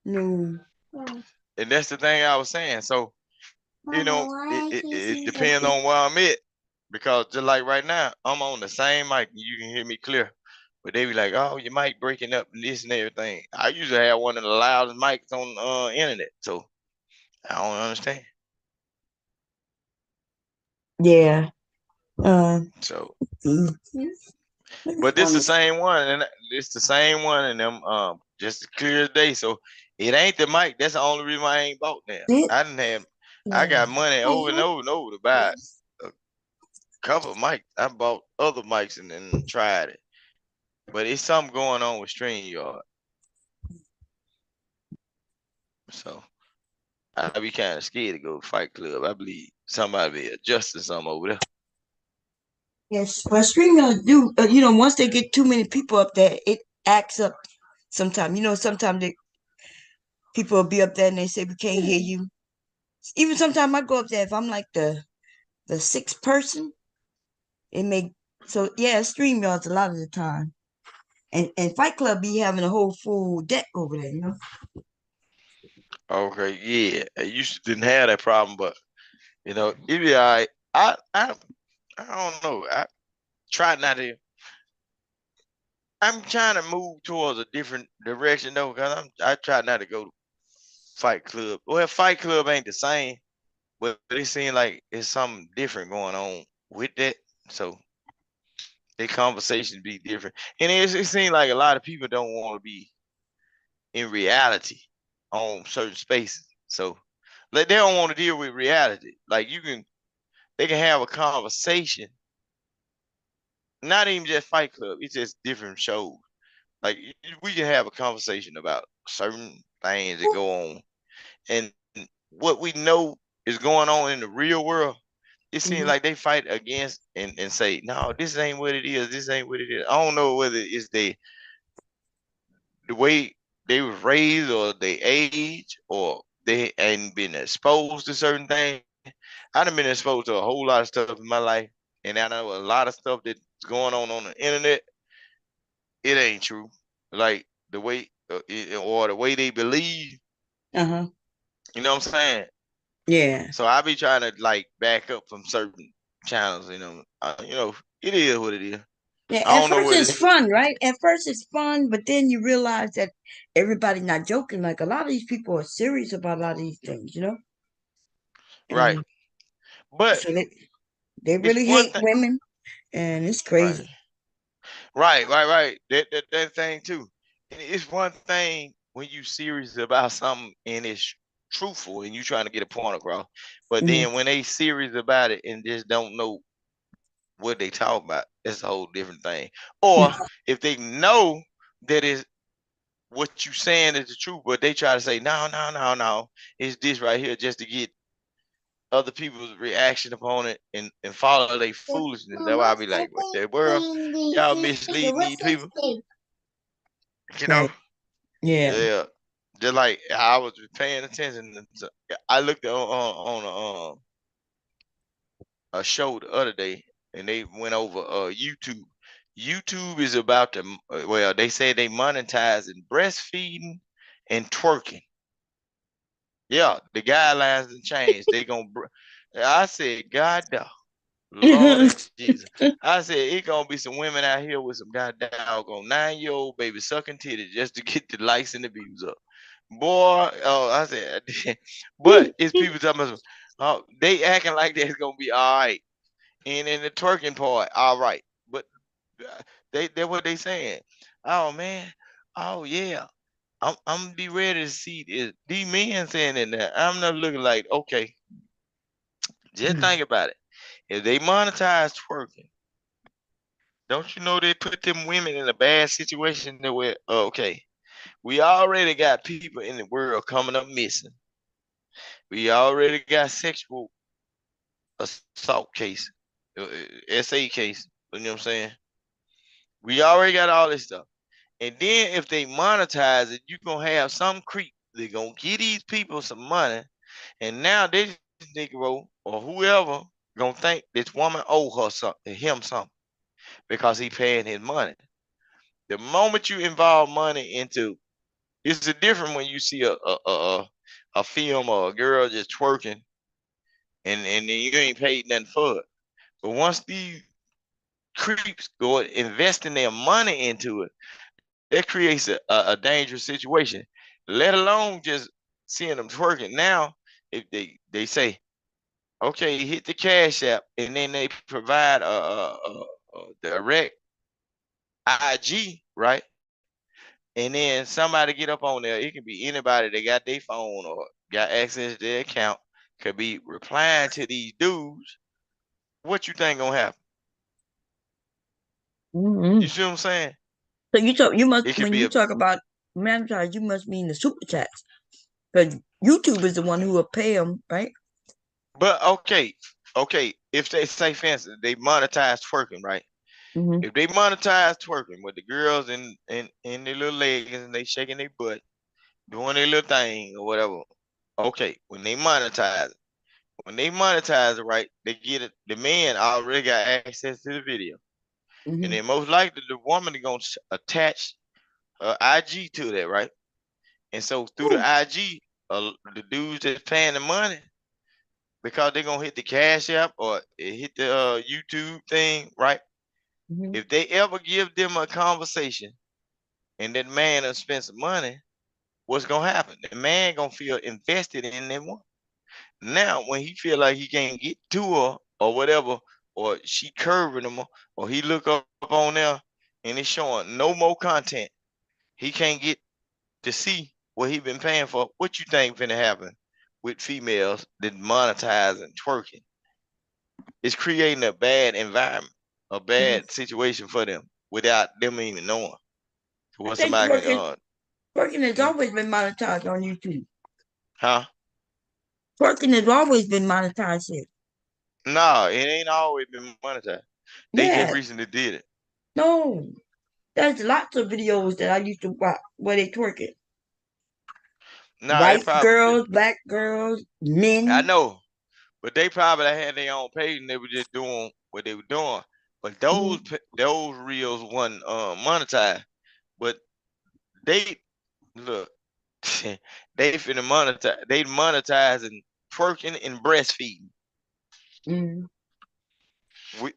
No. And that's the thing I was saying. So you know, it depends on where I'm at. Because just like right now, I'm on the same mic and you can hear me clear. But they be like, oh, your mic breaking up and this and everything. I usually have one of the loudest mics on the internet. So I don't understand. Yeah. So but this the same one, and it's the same one, and them just clear as day. So it ain't the mic. That's the only reason why I ain't bought them. I got money over and over and over to buy a couple of mics. I bought other mics and then tried it. But it's something going on with StreamYard. So I be kind of scared to go to Fight Club. I believe somebody be adjusting something over there. Yes, but StreamYard do. You know, once they get too many people up there, it acts up. Sometimes, you know, sometimes people will be up there and they say we can't hear you. Even sometimes I go up there if I'm like the sixth person, it may. So yeah, StreamYards a lot of the time, and Fight Club be having a whole full deck over there. You know. Okay, yeah. I used to didn't have that problem, but you know, it be all right. I don't know. I try not to. I'm trying to move towards a different direction though, because I try not to go to Fight Club. Well, Fight Club ain't the same, but it seems like it's something different going on with that. So their conversations be different, and it seems like a lot of people don't want to be in reality on certain spaces. So like they don't want to deal with reality. Like they can have a conversation, not even just Fight Club. It's just different shows. Like we can have a conversation about certain things that go on, and what we know is going on in the real world. It seems like they fight against and say, no, this ain't what it is. This ain't what it is. I don't know whether it's the way they was raised or they age or they ain't been exposed to certain things. I done been exposed to a whole lot of stuff in my life, and I know a lot of stuff that's going on the internet. It ain't true. Like the way or the way they believe. Uh-huh. You know what I'm saying? Yeah. So I be trying to like back up from certain channels. It is what it is. Yeah, I at don't know first what it's it is. fun, right? At first it's fun, but then you realize that everybody's not joking. Like a lot of these people are serious about a lot of these things, you know? Right. And But so they it's really one hate thing. women, and it's Right. crazy. Right. That thing too. it's one thing when you serious about something and it's truthful and you trying to get a point across, but then when they serious about it and just don't know what they talk about, it's a whole different thing. Or if they know that is what you saying is the truth, but they try to say no, it's this right here just to get other people's reaction upon it and follow their foolishness. That's why I be like, what the world, y'all misleading these people, you know? Right. Yeah. Yeah, just like I was paying attention. I looked on a show the other day, and they went over YouTube. YouTube is about to well, they say they monetizing breastfeeding and twerking. Yeah, the guidelines have changed. They gonna. I said, God, Lord Jesus. I said it gonna be some women out here with some goddamn 9-year-old baby sucking titties just to get the likes and the views up. Boy, oh, I said, but it's people talking about, they acting like that's gonna be all right, and in the twerking part, all right, but they what they saying. Oh man, oh yeah, I'm gonna be ready to see this. These men saying in there. I'm not looking like okay. Just think about it. If they monetize twerking, don't you know they put them women in a bad situation that where okay, we already got people in the world coming up missing. We already got sexual assault case, SA case. You know what I'm saying? We already got all this stuff. And then if they monetize it, you're gonna have some creep. They're gonna give these people some money, and now this Negro or whoever gonna think this woman owe her something, him something, because he paying his money. The moment you involve money into, it's a different when you see a film or a girl just twerking and then you ain't paid nothing for it. But once these creeps go investing their money into it, that creates a dangerous situation. Let alone just seeing them twerking. Now, if they say, okay, hit the cash app, and then they provide a direct IG, right? And then somebody get up on there. It can be anybody that got their phone or got access to their account, could be replying to these dudes. What you think gonna happen? You see what I'm saying? So you must It could when be you a talk about monetize, you must mean the super chats, because YouTube is the one who will pay them, right? but okay. If they say fancy, they monetize twerking, right? If they monetize twerking with the girls in their little leggings and they shaking their butt, doing their little thing or whatever. Okay, when they monetize it, right, they get it. The man already got access to the video, and then most likely the woman is gonna attach her IG to that, right? And so through the IG, the dudes that's paying the money because they're gonna hit the Cash App or hit the YouTube thing, right? If they ever give them a conversation and that man has spent some money, what's gonna happen? The man gonna feel invested in that one. Now, when he feel like he can't get to her or whatever, or she curving him, or he look up on there and it's showing no more content, he can't get to see what he been paying for. What you think finna happen with females that monetize and twerking? It's creating a bad environment, a bad situation for them without them even knowing. I What think somebody twerking has always been monetized on YouTube. huh? Twerking has always been monetized here. No, it ain't always been monetized. They just Yeah. recently did it. No. There's lots of videos that I used to watch where they twerking. No, they White probably girls, black girls, men. I know, but they probably had their own page and they were just doing what they were doing. But those reels wasn't monetized. But they look, they finna monetize. They monetizing twerking and breastfeeding.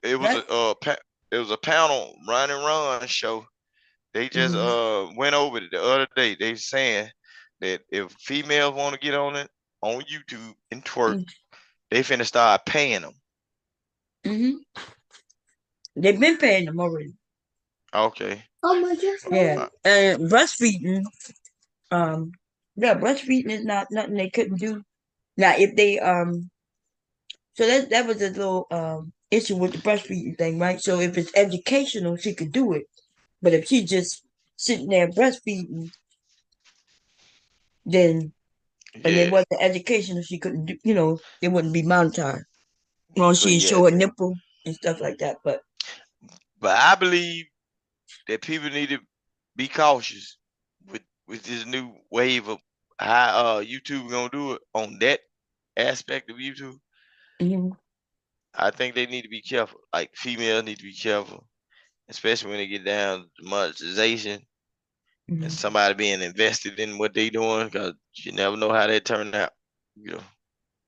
It was it was a panel run and run show. They just went over it the other day. They saying that if females want to get on it on YouTube and twerk, they finna start paying them. They've been paying them already. Okay. Oh my goodness. Yeah, and breastfeeding. Yeah, breastfeeding is not nothing they couldn't do. Now, if they so that was a little issue with the breastfeeding thing, right? So if it's educational, she could do it. But if she's just sitting there breastfeeding, then and it Yeah. wasn't educational, she couldn't do. It wouldn't be monetized. Well, But she'd yeah, show her nipple and stuff like that. But I believe that people need to be cautious with this new wave of how YouTube gonna do it on that aspect of YouTube. mhm. I think they need to be careful. Like females need to be careful, especially when they get down to monetization and somebody being invested in what they doing, because you never know how they turn out. You know.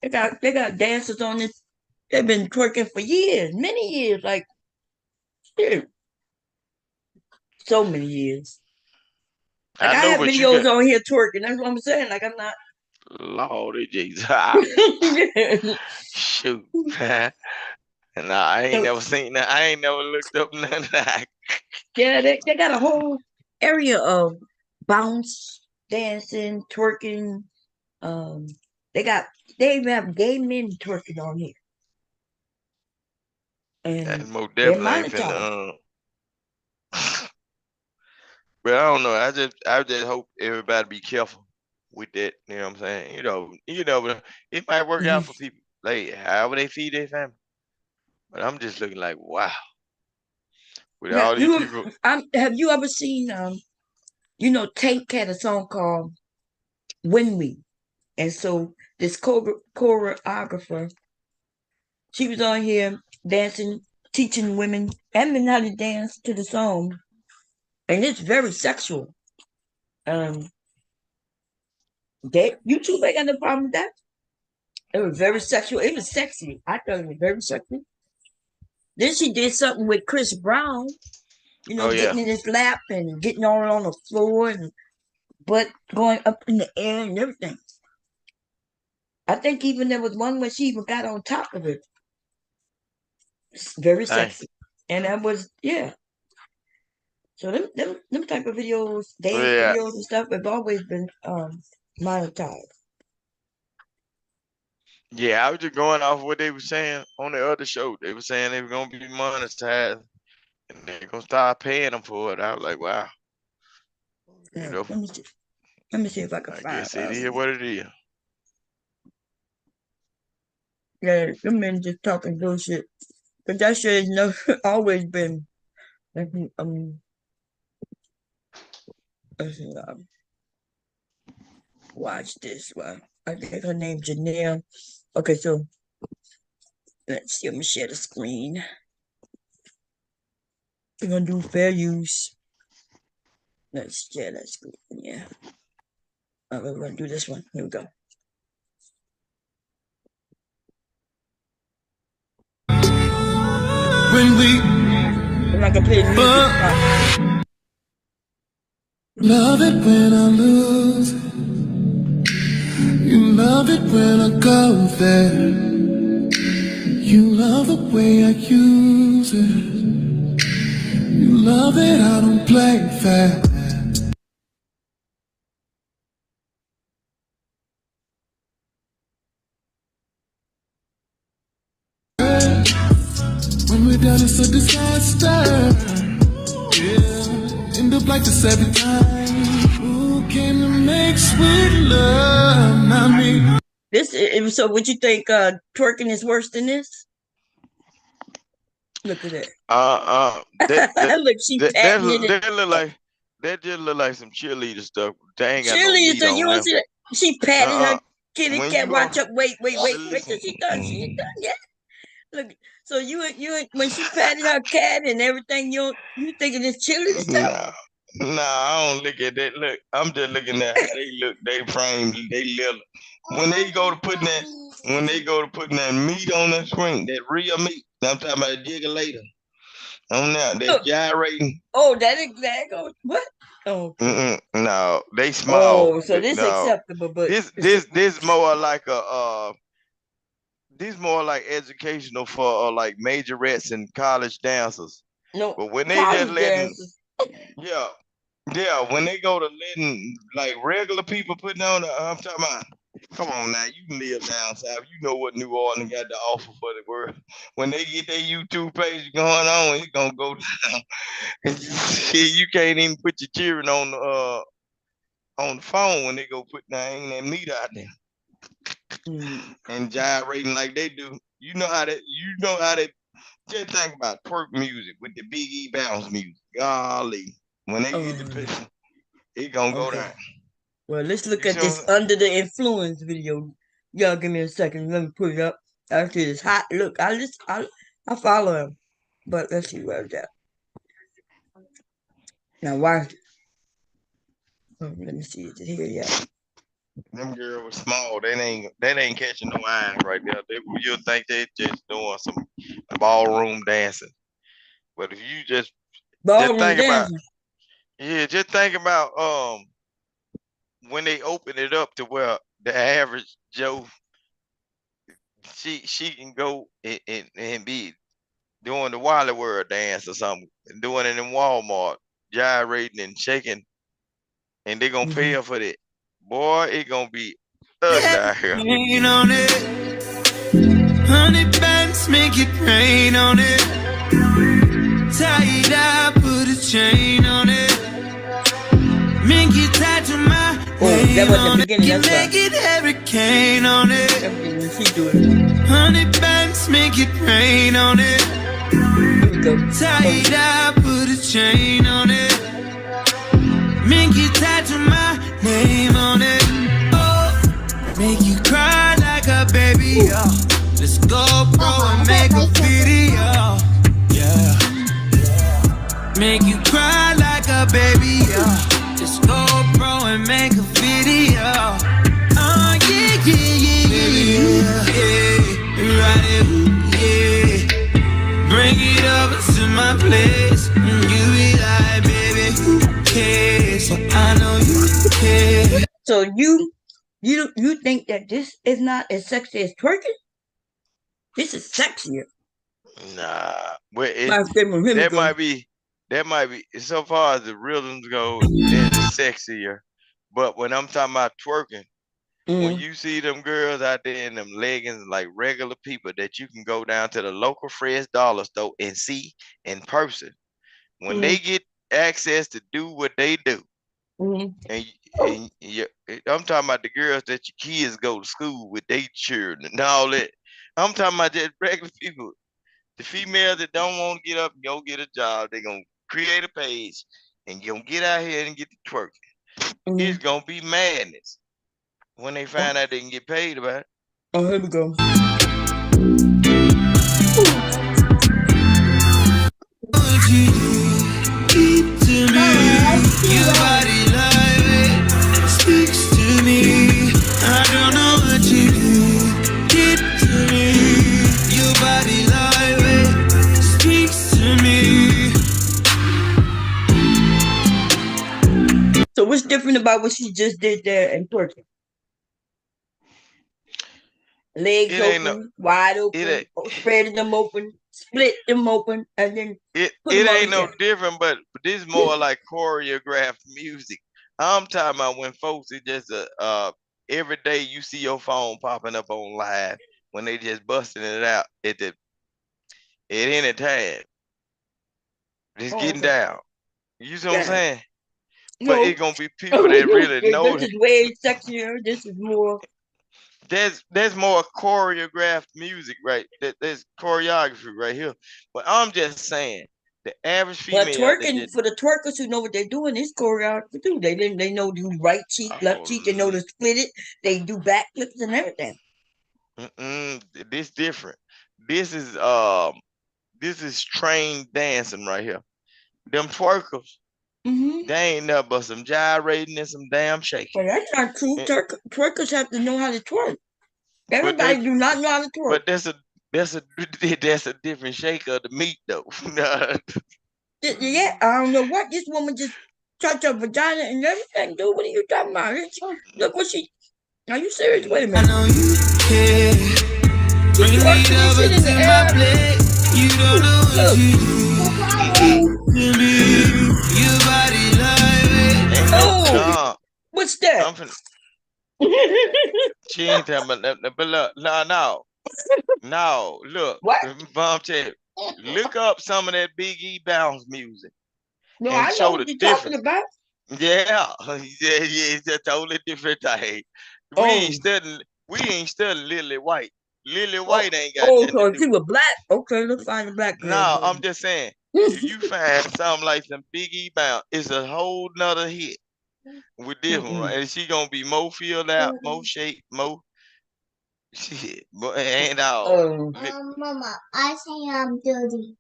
They got dancers on this. They've been twerking for years, many years, like shit, so many years. Like I I know, have but you videos got on here twerking. That's what I'm saying. Like I'm not. Lord Jesus. Yeah. Shoot. Nah, I ain't So, never seen that. I ain't never looked up none of that. yeah, they got a whole area of bounce, dancing, twerking. Um, they got they even have gay men twerking on here, That and most they're definitely ain't monetized. finna. But I don't know. I just hope everybody be careful with that. You know what I'm saying? But it might work out for people. Like however they feed their family. But I'm just looking like, wow, with Yeah, all these people. have you ever seen Tank had a song called "Win Me," and so this choreographer, she was on here dancing, teaching women and men how to dance to the song, and it's very sexual. Um, YouTube ain't got no problem with that. It was very sexual. It was sexy. I thought it was very sexy. Then she did something with Chris Brown, Oh yeah. getting in his lap and getting all on the floor and butt going up in the air and everything. I think even there was one where she even got on top of it. It's very Dang. sexy. And that was, yeah. So them type of videos, dance Yeah. videos and stuff have always been monetized. Yeah, I was just going off what they were saying on the other show. They were saying they were gonna be monetized and they're gonna start paying them for it. I was like, wow. Yeah, let me see if I can I find guess it is what it is. Yeah, them men just talking bullshit. But that shit has never always been um let's see, watch this one. I think her name Janelle. Okay, so let's see. I'm gonna share the screen. We're gonna do fair use. Let's share that screen. Yeah. All right, we're gonna do this one. Here we go. When we I'm not gonna play the music. love it when I lose, you love it when I go there. You love the way I use it. You love it, I don't play fair. When we're done, it's a disaster. Yeah, end up like this every time. Who can make sweet love? Not me. So would you think twerking is worse than this? Look at that. Look, she patting it. That just look like some cheerleader stuff. They ain't got no Cheerleader, meat so you on don't them. see that? She patting her kitty When cat. you Watch go, up. Wait till she done. She ain't done yet. Look, so you when she patted her cat and everything, you thinking it's cheerleader stuff? nah, I don't look at that. Look, I'm just looking at how they look. They frame, they little. When they go to putting that meat on the screen, that real meat. I'm talking about jiggulator. On there, that's gyrating. Oh, that goes what? Oh, no, they small. oh, so this No, acceptable, but this more like this more like educational for like majorettes and college dancers. No, but when they just college letting, dances. yeah, when they go to letting like regular people putting on, I'm talking about. Come on now, you can live down south. You know what New Orleans got to offer for the world. When they get their YouTube page going on, it's gonna go down. You can't even put your cheering on the phone when they go put that meat out there and gyrating like they do. You know how that. Just think about twerk music with the Big E bounce music. Golly, when they get the picture, it gonna go down. Well, let's look at this Under the Influence video. Y'all give me a second. Let me put it up. Actually, it's hot. Look, I follow him. But let's see where's that. Now watch. Let me see. Is it here yet? Them girls were small. That ain't catching no eyes right there. You'll think they just doing some ballroom dancing. But if you just think about when they open it up to where the average Joe she can go and be doing the Wally World dance or something, doing it in Walmart, gyrating and shaking, and they gonna pay her for that. Boy, it gonna be ugly out here. Rain on it. 100 bands, make it rain on it. Tie it up, put a chain on it. Make it tied to my name on it. You make it hurricane on it. 100 bands, make it rain on it. Tie it up, put a chain on it. Make it tied to my name on it. Oh, make you cry like a baby. Let's go, bro, and make a video. Yeah. Make you cry like a baby. Let's go, bro, and make a video. Oh, yeah, right it, yeah. Bring it over to my place. You be like, baby, who cares? So I know you care. So you think that this is not as sexy as twerking? This is sexier. Nah, but that might be so far as the rhythms go, it's sexier. But when I'm talking about twerking, when you see them girls out there in them leggings like regular people that you can go down to the local fresh dollar store and see in person, when they get access to do what they do, and I'm talking about the girls that your kids go to school with, their children and all that. I'm talking about just regular people. The females that don't want to get up and go get a job, they're going to create a page and you're going to get out here and get to twerking. It's going to be madness when they find out they can get paid about it. Oh, here we go. Your body like speaks to me. I don't know what you did to me. Your body like speaks to me. So what's different about what she just did there and twerking? Legs open, wide open, spreading them open, split them open, and then it ain't no different, but this is more like choreographed music. I'm talking about when folks, it just every day you see your phone popping up on live when they just busting it out at any time. Just getting down. You see what I'm saying? No, but it's gonna be people that really know this is way sexier. This is more. There's more choreographed music, right? There's choreography right here. But I'm just saying, the average female. But twerking for the twerkers who know what they're doing is choreography too. They know to do right cheek, left cheek. They know to split it. They do backflips and everything. This different. This is trained dancing right here. Them twerkers. They ain't nothing but some gyrating and some damn shaking. Well, that's not true. Twerkers have to know how to twerk. Everybody do not know how to twerk. But that's a different shake of the meat though. Yeah, I don't know what this woman just touched her vagina and everything. Dude, what are you talking about? Look what she. Are you serious? Wait a minute. I know you care. Bring it over to my plate. You don't know what you do. Your body like Ain't no what's that? I'm finna, she ain't talking about that, but look, no, look, what? Mom tell you, look up some of that Big E bounce music No, and I know show what the you're talking difference. about. Yeah, it's a totally different thing. We ain't studying Lily White. Lily White ain't got nothing to So do. she was black. Okay, let's find a black girl. No, I'm just saying, you find something like some Big E bounce, it's a whole nother hit with this one, right? And she gonna be more filled out, more shape, more shit, but ain't all. Mama, I say I'm 30.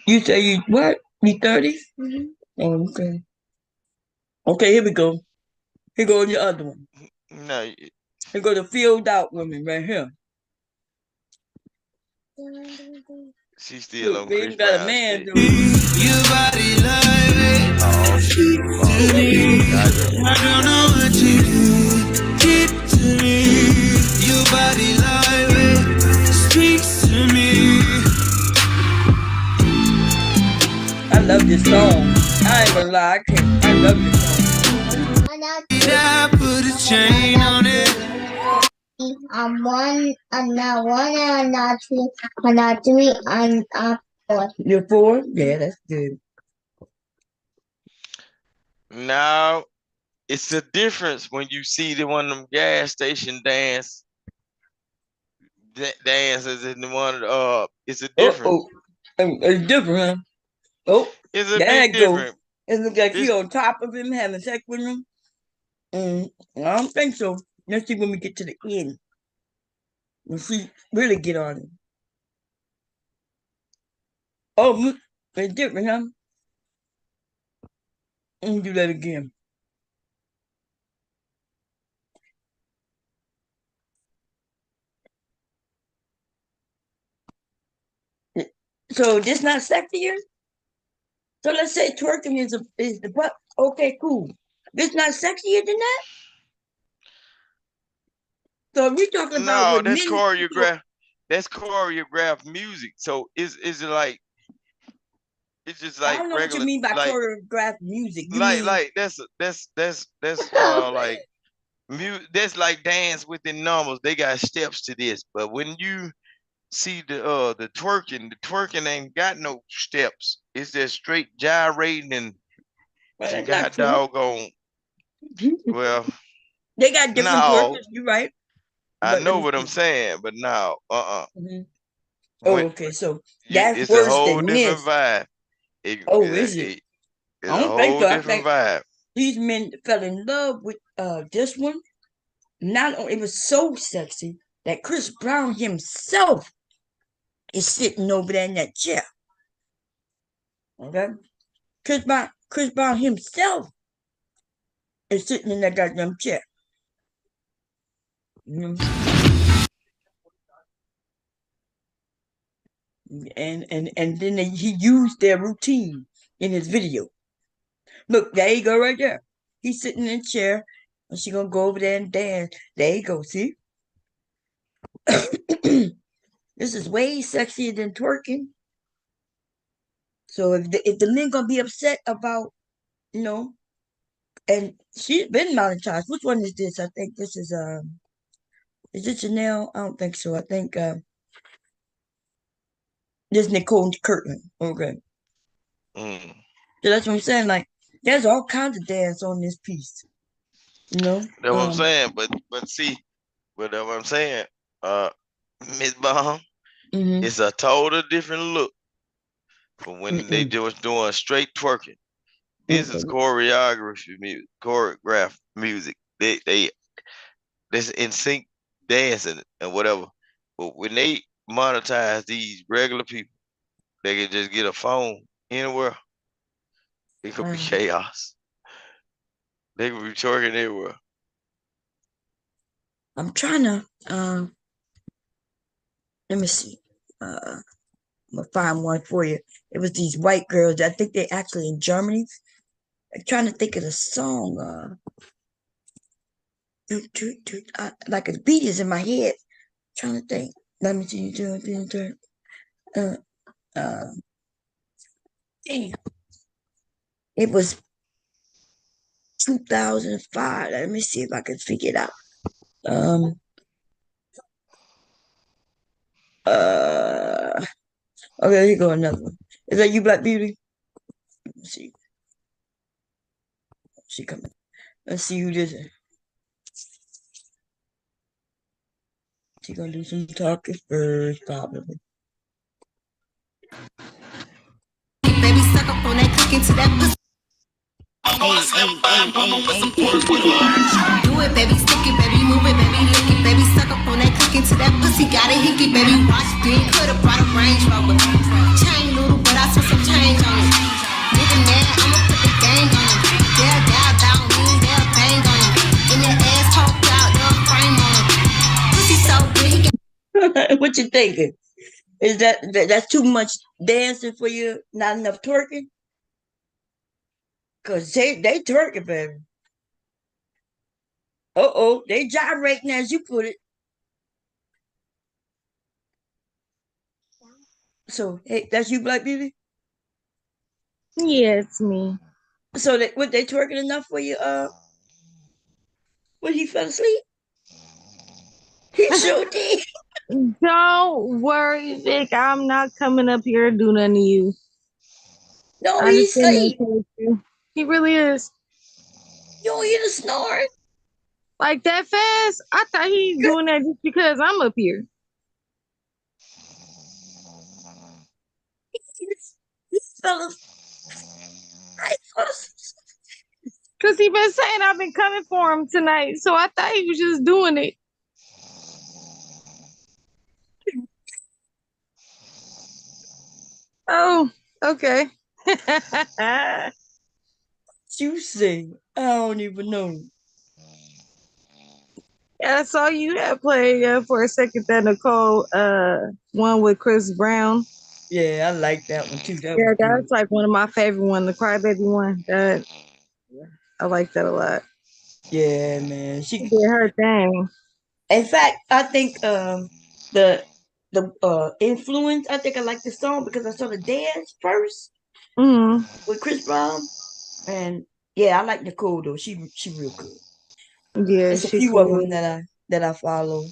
You say you what? You 30? Oh, okay. Okay, here we go. Here goes the other one. No, Here go the filled out woman right here. she's still on We Chris ain't got a Brown's man, shit. do we? your body like Oh, I don't know what you do. Get to me. Your body like speaks to me. I love this song. I ain't gonna lie, I love this song. I put a chain on it. I'm one, I'm not one, I'm not two, I'm not three, I'm 4. You're 4? Yeah, that's good. now it's a difference when you see the one of them gas station dances and the one it's a difference. It's different, huh? Oh, It's a there big it goes. difference. It looks like she This on top of him having sex with him. I don't think so. Let's see when we get to the end. When she really get on him. Oh, look, it's different, huh? Let me do that again. So this not sexier? So let's say twerking is the butt. Okay, cool. This not sexier than that? So if we talking about no, what men do, that's choreographed music. So is it like it's just I like don't know what you regular mean by like choreographed music. You mean that's like that's like dance within numbers. They got steps to this. But when you see the twerking ain't got no steps. It's just straight gyrating and well, that's not god true. doggone. Well, They got different no, twerkers, you're right. I But let know me what I'm see. saying, but no, Mhm. Oh, When okay. So that's it's a worse whole than different this. vibe. Oh, is it? It's I a don't think whole so. I different think vibe. these men fell in love with this one. Not only it was so sexy that Chris Brown himself is sitting over there in that chair. Okay, Chris Brown himself is sitting in that goddamn chair. Mhm. And then he used their routine in his video. Look, there you go, right there. He's sitting in a chair, and she gonna go over there and dance. There you go. See, this is way sexier than twerking. So if the men gonna be upset about, you know, and she's been monetized. Which one is this? I think this is it Janelle? I don't think so. I think this is Nicole Kirtland. Okay. Mm. So that's what I'm saying. Like, there's all kinds of dance on this piece. You know? That's what I'm saying. But see, what I'm saying, Miss Bomb, it's a total different look from when they was doing straight twerking. This is choreographed music. They this in sync dancing and whatever. But when they monetize these regular people, they can just get a phone anywhere. It could be chaos. They could be twerking everywhere. I'm trying to let me see. I'm gonna find one for you. It was these white girls. I think they actually in Germany. I'm trying to think of the song. Like a beat is in my head. Trying to think. Let me see. Uh, uh, Damn. It was 2005. Let me see if I can figure it out. Okay, here go another one. Is that you, Black Beauty? Let's see. She coming. Let's see who this is. She gonna do some talking first, probably. Baby, suck up on that cookie to that pussy. Do it, baby, stick it, baby, move it, baby, lick it, baby, suck up on that cookie to that pussy. Got a hickey, baby, watch big, coulda brought a Range Rover. Chain little, but I spent some change on it. Nigga mad, I'ma put the gang on him. They'll die about me, they'll bang on him. In that ass talked out, they'll frame on him. Pussy so big. What you thinking? Is that's too much dancing for you? Not enough twerking? Cause they twerking, baby. They gyrating as you put it. So hey, that's you, Black Beauty? Yeah, it's me. So what they twerking enough for you? When he fell asleep? He sure did. Don't worry, Vic. I'm not coming up here to do nothing to you. No, he's asleep. He really is. You don't hear the snoring? Like that fast? I thought he's doing that just because I'm up here. Because he been saying I've been coming for him tonight, so I thought he was just doing it. Oh, okay. You say, I don't even know. Yeah, I saw you had played for a second that Nicole one with Chris Brown. Yeah, I like that one too. That's like one of my favorite ones, the Crybaby one. I like that a lot. Yeah, man. She did her thing. In fact, I think the influence. I think I like the song because I saw the dance first with Chris Brown, and yeah, I like Nicole though. She real good. Yeah, there's a few cool. of them that I follow.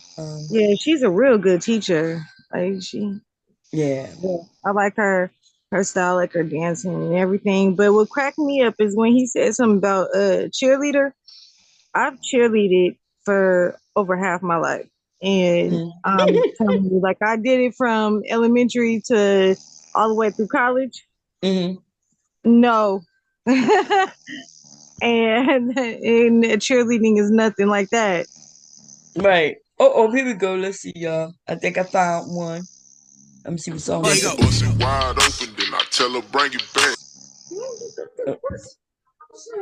Yeah, she's a real good teacher. Like yeah, I like her style, like her dancing and everything. But what cracked me up is when he said something about cheerleader. I've cheerleaded for over half my life. And I'm telling you, like I did it from elementary to all the way through college. No. and cheerleading is nothing like that. Right. Here we go. Let's see, y'all. I think I found one. Let me see what song. Bust it wide open, then I tell her bring it back.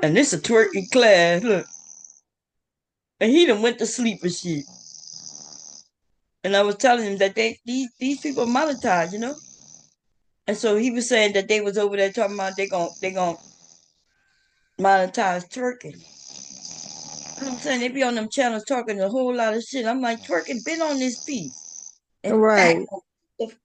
And this a twerking class. Look. And he done went to sleep and shit. And I was telling him that these people monetize, you know? And so he was saying that they was over there talking about they gon' monetize twerking. I'm saying they be on them channels talking a whole lot of shit. I'm like, twerking been on this piece. In fact,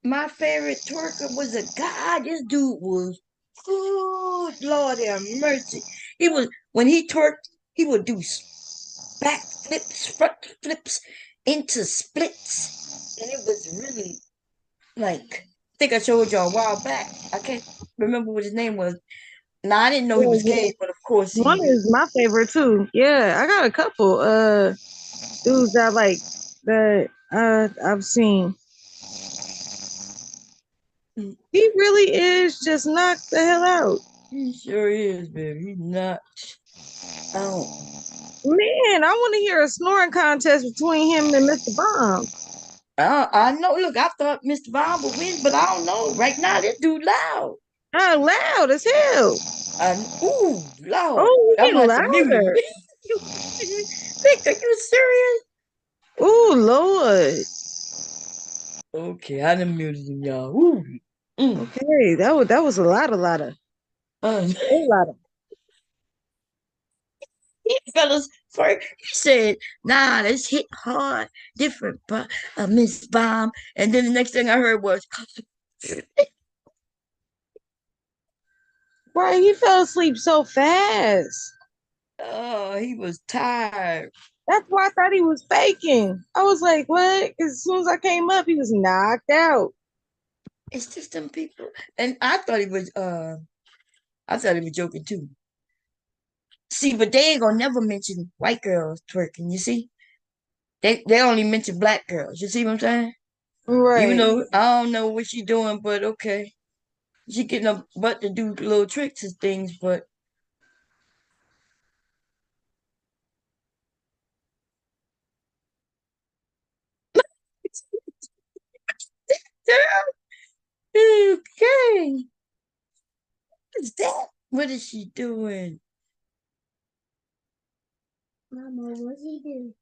my favorite twerker was a guy. This dude was good. Lord have mercy. He was when he twerked, he would do back flips, front flips into splits, and it was really like. I think I showed y'all a while back. I can't remember what his name was. Now I didn't know he was gay, but of course one is my favorite too. Yeah, I got a couple dudes that like that I've seen. He really is just knocked the hell out. He sure is, baby. He's knocked out. Man, I want to hear a snoring contest between him and Mr. Bomb. I know. Look, I thought Mr. Bomb would win, but I don't know. Right now, this dude loud. Loud as hell. Loud. Oh, I'm louder. Victor, you serious? Oh, Lord. Okay, I done muted him, y'all. Okay, that was a lot of. Fellas, first he said, "Nah, this hit hard, different, but Miss Bomb." And then the next thing I heard was, Right, he fell asleep so fast. Oh, he was tired. That's why I thought he was faking. I was like, what? As soon as I came up, he was knocked out. It's just them people. And I thought he was joking too. See, but they ain't gonna never mention white girls twerking, you see? They only mention black girls. You see what I'm saying? Right. Even though I don't know what she doing, but okay. She getting a butt to do little tricks and things, but okay. What is that? What is she doing? Mama, what's he doing?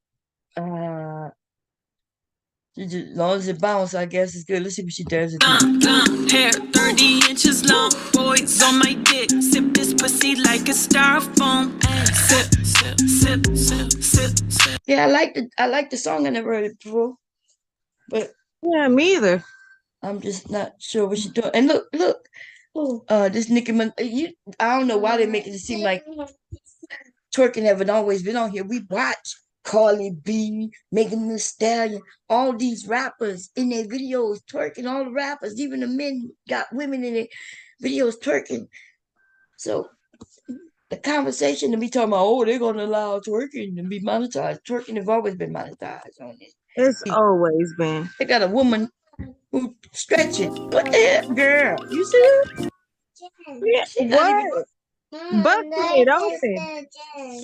She just, as long as it bounce, I guess it's good. Let's see what she does. Hair 30 inches long, boys on my dick. Sip this pussy like a styrofoam. Sip, sip, sip, sip, sip, sip. Yeah, I like the song. I never heard it before, but yeah, me either. I'm just not sure what she's doing. And look, this Nicki Minaj. I don't know why they making it seem like twerking haven't always been on here. We watch Carly B, Megan Thee Stallion, all these rappers in their videos twerking. All the rappers, even the men, got women in their videos twerking. So the conversation to be talking about, oh, they're gonna allow twerking to be monetized. Twerking have always been monetized on it. It's always been. They got a woman who stretch it. What the hell, girl? You see her? Yeah, She not even. Busting it open.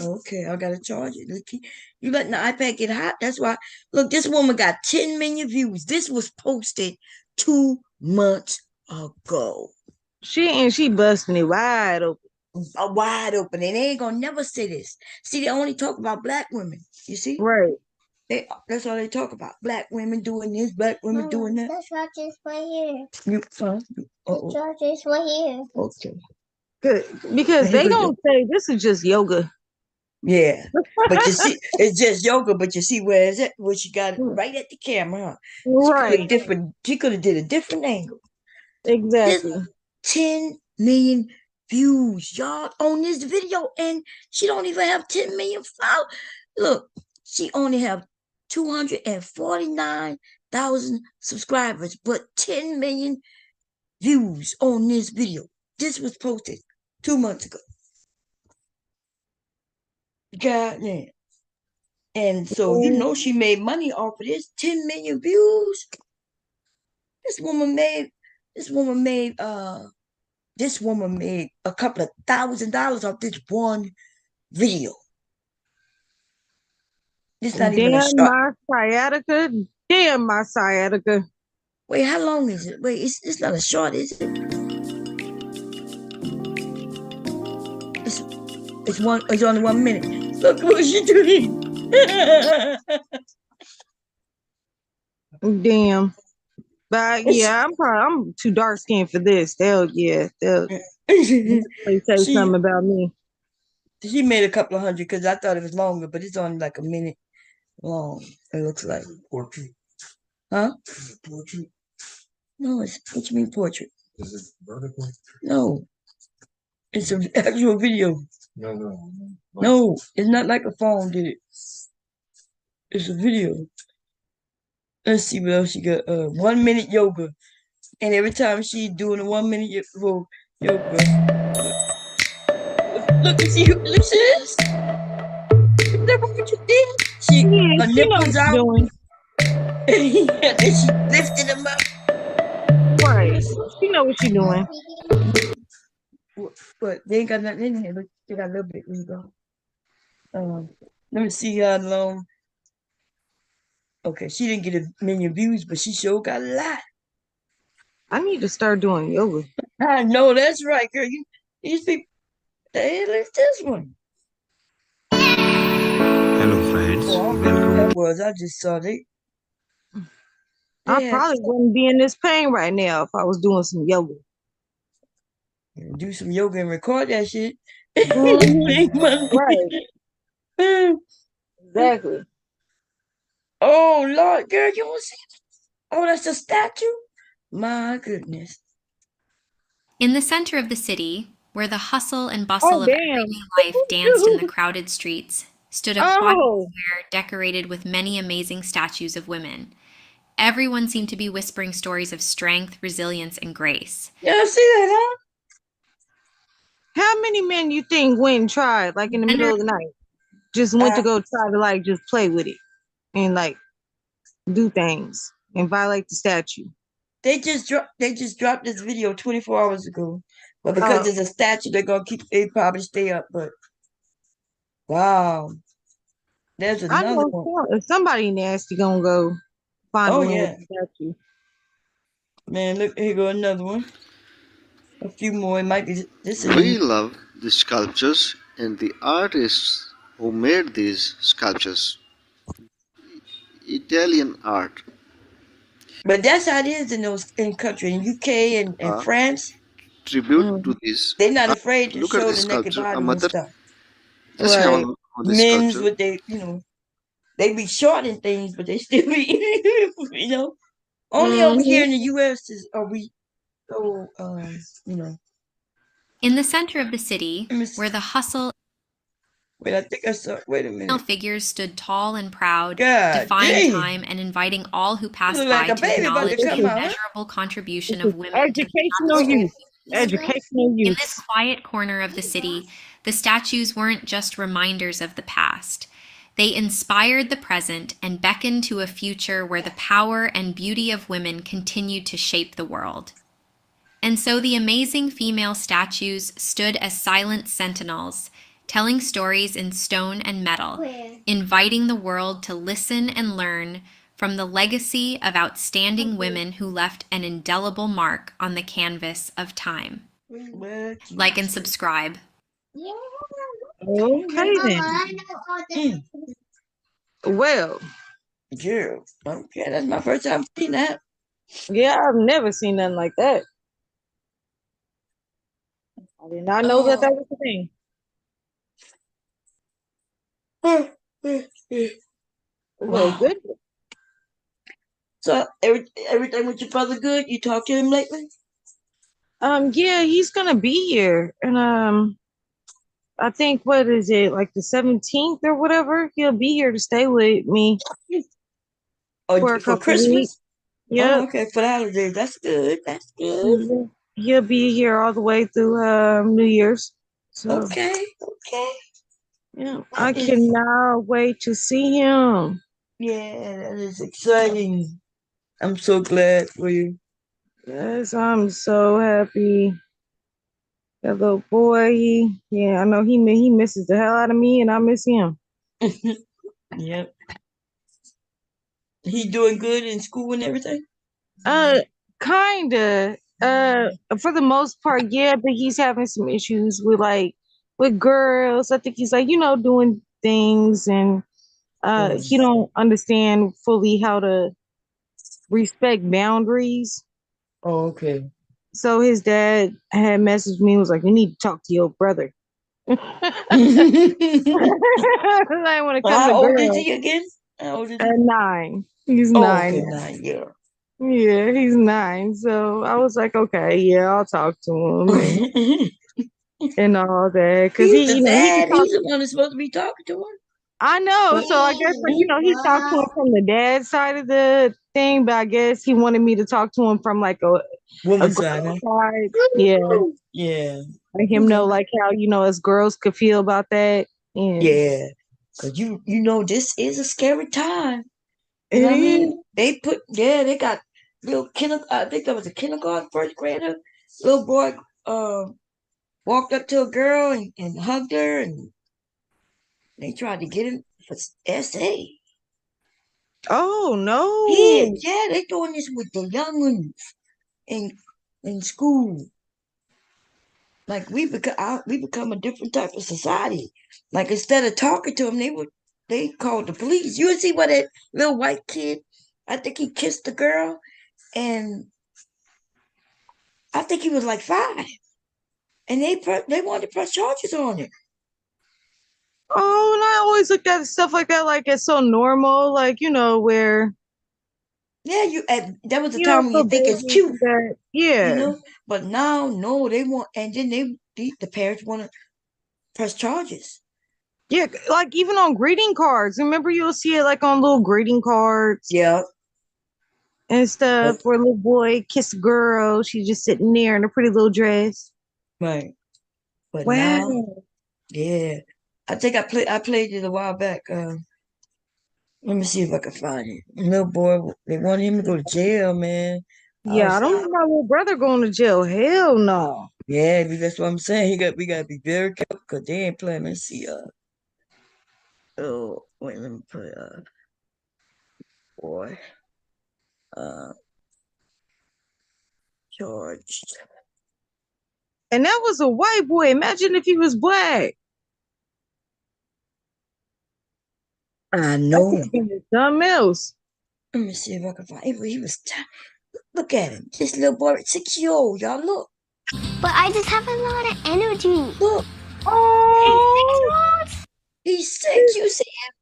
Okay, I gotta charge it. Look, you letting the iPad get hot? That's why. Look, this woman got 10 million views. This was posted 2 months ago. She busting it wide open. Wide open, and they ain't gonna never say this. See, they only talk about black women. You see, right? That's all they talk about. Black women doing this, black women doing that. The charge is right here. The charge is right here. Okay. Good, because they gonna say this is just yoga. Yeah, but you see, it's just yoga. But you see, where is it? Where she got it right at the camera, huh? Right. She could have did a different angle. Exactly. There's 10 million views, y'all, on this video, and she don't even have 10 million followers. Look, she only have 249,000 subscribers, but 10 million views on this video. This was posted 2 months ago. God damn. And so you know she made money off of this. 10 million views. This woman made a couple of $1,000 off this one video. It's not even a short. My sciatica. Damn, my sciatica. Wait, how long is it? Wait, it's not a short, is it? It's only 1 minute. Look what she doing. Damn. But yeah, I'm too dark skinned for this. They'll say something about me. She made a couple of hundred because I thought it was longer, but it's only like a minute long. It looks like portrait. Huh? Portrait. No, what you mean portrait? Is it vertical? No. It's an actual video. No, it's not like a phone did it. It's a video. Let's see what else she got. 1 minute yoga. And every time she's doing a 1 minute yoga. Look, you see this? Is that what you did? Her nipples out. And then she lifted them up. Right. She know what she doing. But they ain't got nothing in here. Look, they got a little bit. There you go. Let me see how long. Okay, she didn't get 1 million views, but she sure got a lot. I need to start doing yoga. I know that's right, girl. These people. Hey, look this one. Hello, friends. That was. I just saw it. I probably wouldn't be in this pain right now if I was doing some yoga. Do some yoga and record that shit. Right. Exactly. Oh Lord, girl, you want to see? Oh, that's a statue. My goodness. In the center of the city, where the hustle and bustle of everyday life danced in the crowded streets, stood a quiet square decorated with many amazing statues of women. Everyone seemed to be whispering stories of strength, resilience, and grace. Yeah, see that, huh? How many men you think went and tried, like in the middle of the night? Just went to go try to like just play with it and like do things and violate the statue. They just dropped this video 24 hours ago. But because it's a statue, they're gonna probably stay up. But wow. There's another one. Somebody nasty gonna go find Oh one yeah. with the statue. Man, look, here go another one. A few more. It might be this. We love the sculptures and the artists who made these sculptures. Italian art. But that's how it is in country, in UK and France. Tribute to this. They're not afraid to Look show at the this naked sculpture. body and stuff. Right. Men's with they, they be short and things, but they still be, Only over here in the US are we so, In the center of the city, where the hustle Wait a minute. figures stood tall and proud, God defying dang. time and inviting all who passed Look by like a to baby about to acknowledge the come out. immeasurable contribution of women. Educational youth. Educational youth. In this quiet corner of the city, the statues weren't just reminders of the past. They inspired the present and beckoned to a future where the power and beauty of women continued to shape the world. And so the amazing female statues stood as silent sentinels, telling stories in stone and metal, inviting the world to listen and learn from the legacy of outstanding women who left an indelible mark on the canvas of time. Like and subscribe. Okay then. Well. Yeah. Okay, that's my first time seeing that. Yeah, I've never seen nothing like that. I did not know that was a thing. Well, good. So everything with your brother good? You talk to him lately? Yeah, he's gonna be here, and I think what is it, like the 17th or whatever? He'll be here to stay with me. For Christmas? Yeah. Oh, okay, for the holidays. That's good. That's good. He'll be here all the way through New Year's. So okay. yeah, I cannot wait to see him. Yeah, that is exciting. I'm so glad for you. Yes, I'm so happy. That little boy, I know he misses the hell out of me, and I miss him. Yep. He doing good in school and everything? Kinda. For the most part, yeah, but he's having some issues with girls. I think he's doing things, and he don't understand fully how to respect boundaries. Oh, okay. So his dad had messaged me, was like, "You need to talk to your brother." Like when it comes How to old girls. is he again? How old is he? 9. He's 9. Okay, 9, yeah. Yeah, he's 9. So I was like, okay, yeah, I'll talk to him and all that. Because he's the dad. He's the one that's supposed to be talking to him. I know. So I guess he talked to him from the dad side of the thing, but I guess he wanted me to talk to him from like a woman's side. Yeah. Yeah. Let him know like how us girls could feel about that. Yeah. Cause you this is a scary time. It is. They got little I think that was a kindergarten first grader. Little boy walked up to a girl and hugged her, and they tried to get him for SA. Oh no. Yeah, they doing this with the young ones in school. Like we become a different type of society. Like instead of talking to them, they called the police. You see what that little white kid? I think he kissed the girl, and I think he was like 5, and they wanted to press charges on him. Oh, and I always looked at stuff like that like it's so normal, like where. Yeah, that was the time when you think it's cute. Yeah. But now, no, they want, and then the parents want to press charges. Yeah, like even on greeting cards. Remember, you'll see it like on little greeting cards. Yeah. And stuff where a little boy kiss a girl. She's just sitting there in a pretty little dress. Right. But wow. now, yeah. I think I played it a while back. Let me see if I can find it. Little boy, they wanted him to go to jail, man. Yeah, I don't want my little brother going to jail. Hell no. Yeah, that's what I'm saying. We got to be very careful because they ain't playing. Let's see. Oh, wait, let me put boy. Charged. And that was a white boy. Imagine if he was black. I know. Something else. Let me see if I can find him. He was look at him. This little boy, 6 years old. Y'all look. But I just have a lot of energy. Look. Oh. He's 6. You see him?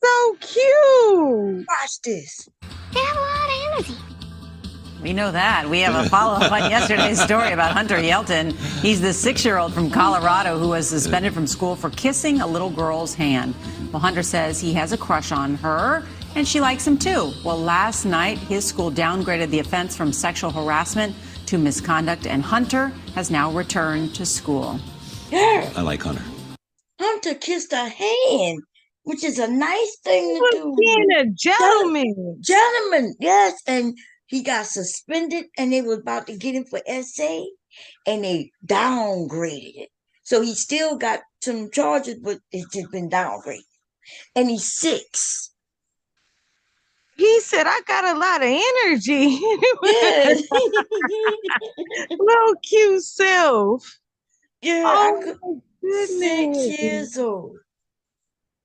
So cute. Watch this. They have a lot of energy. We know that. We have a follow-up on yesterday's story about Hunter Yelton. He's the 6-year-old from Colorado who was suspended from school for kissing a little girl's hand. Well, Hunter says he has a crush on her, and she likes him too. Well, last night, his school downgraded the offense from sexual harassment to misconduct, and Hunter has now returned to school. Yeah. I like Hunter. Hunter kissed her hand, which is a nice thing to do. Being a gentleman. Gentleman, yes. And he got suspended, and they were about to get him for essay, and they downgraded it. So he still got some charges, but it's just been downgraded. And he's 6. He said, I got a lot of energy. Yes. Little cute self. Yeah, oh, my goodness. 6 years old.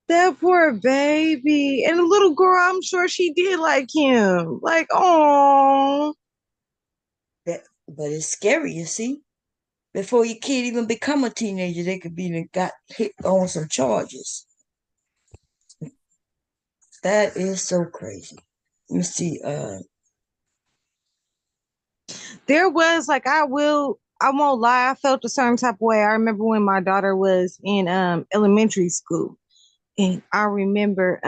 That poor baby. And the little girl, I'm sure she did like him. Like, oh. But it's scary, you see. Before your kid even become a teenager, they could be got hit on some charges. That is so crazy. Let me see. There was like I won't lie, I felt a certain type of way. I remember when my daughter was in elementary school. And I remember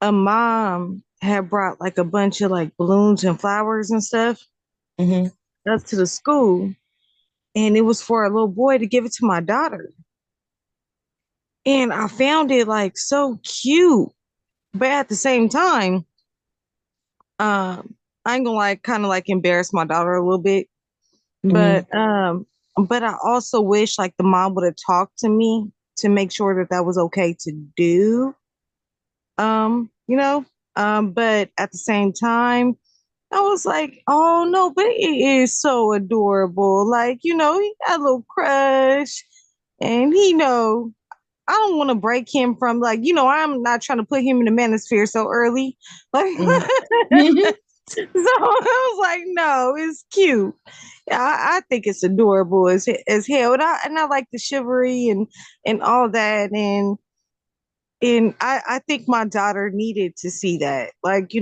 a mom had brought like a bunch of like balloons and flowers and stuff up to the school. And it was for a little boy to give it to my daughter. And I found it like so cute. But at the same time, I ain't gonna like kind of like embarrass my daughter a little bit. But I also wish like the mom would have talked to me to make sure that that was okay to do. But at the same time, I was like, oh no, but it is so adorable. Like, he got a little crush, and I don't want to break him from like, I'm not trying to put him in the manosphere so early. Like, so I was like, no, it's cute. I think it's adorable as hell, and I like the chivalry and all that, and I think my daughter needed to see that, like,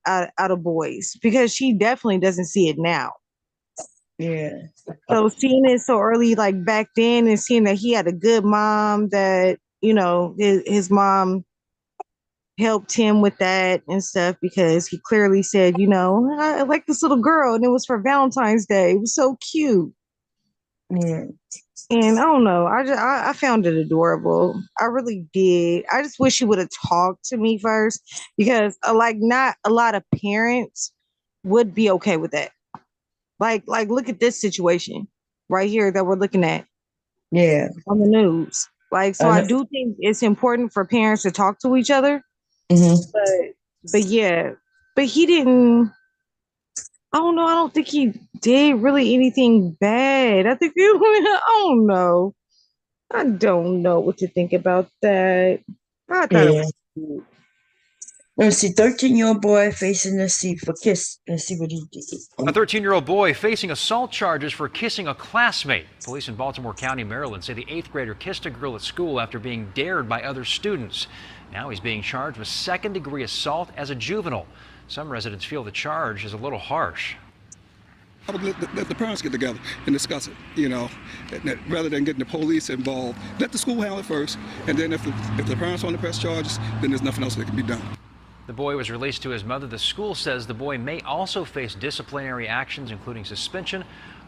out of boys, because she definitely doesn't see it now. Yeah. So seeing it so early, like back then, and seeing that he had a good mom, that his mom helped him with that and stuff, because he clearly said, I like this little girl, and it was for Valentine's Day. It was so cute. Yeah. And I don't know, I found it adorable. I really did. I just wish he would have talked to me first, because not a lot of parents would be okay with that. Like look at this situation right here that we're looking at. Yeah. On the news. Like, so I do think it's important for parents to talk to each other. But yeah, but he didn't. I don't know. I don't think he did really anything bad. I think I don't know. I don't know what to think about that. I thought it was cute. Let's see, 13-year-old boy facing the seat for kiss. Let's see what he did. A 13-year-old boy facing assault charges for kissing a classmate. Police in Baltimore County, Maryland say the 8th grader kissed a girl at school after being dared by other students. Now he's being charged with second-degree assault as a juvenile. Some residents feel the charge is a little harsh. I would let the parents get together and discuss it, you know, rather than getting the police involved. Let the school handle it first, and then if the parents want to press charges, then there's nothing else that can be done. The boy was released to his mother. The school says the boy may also face disciplinary actions, including suspension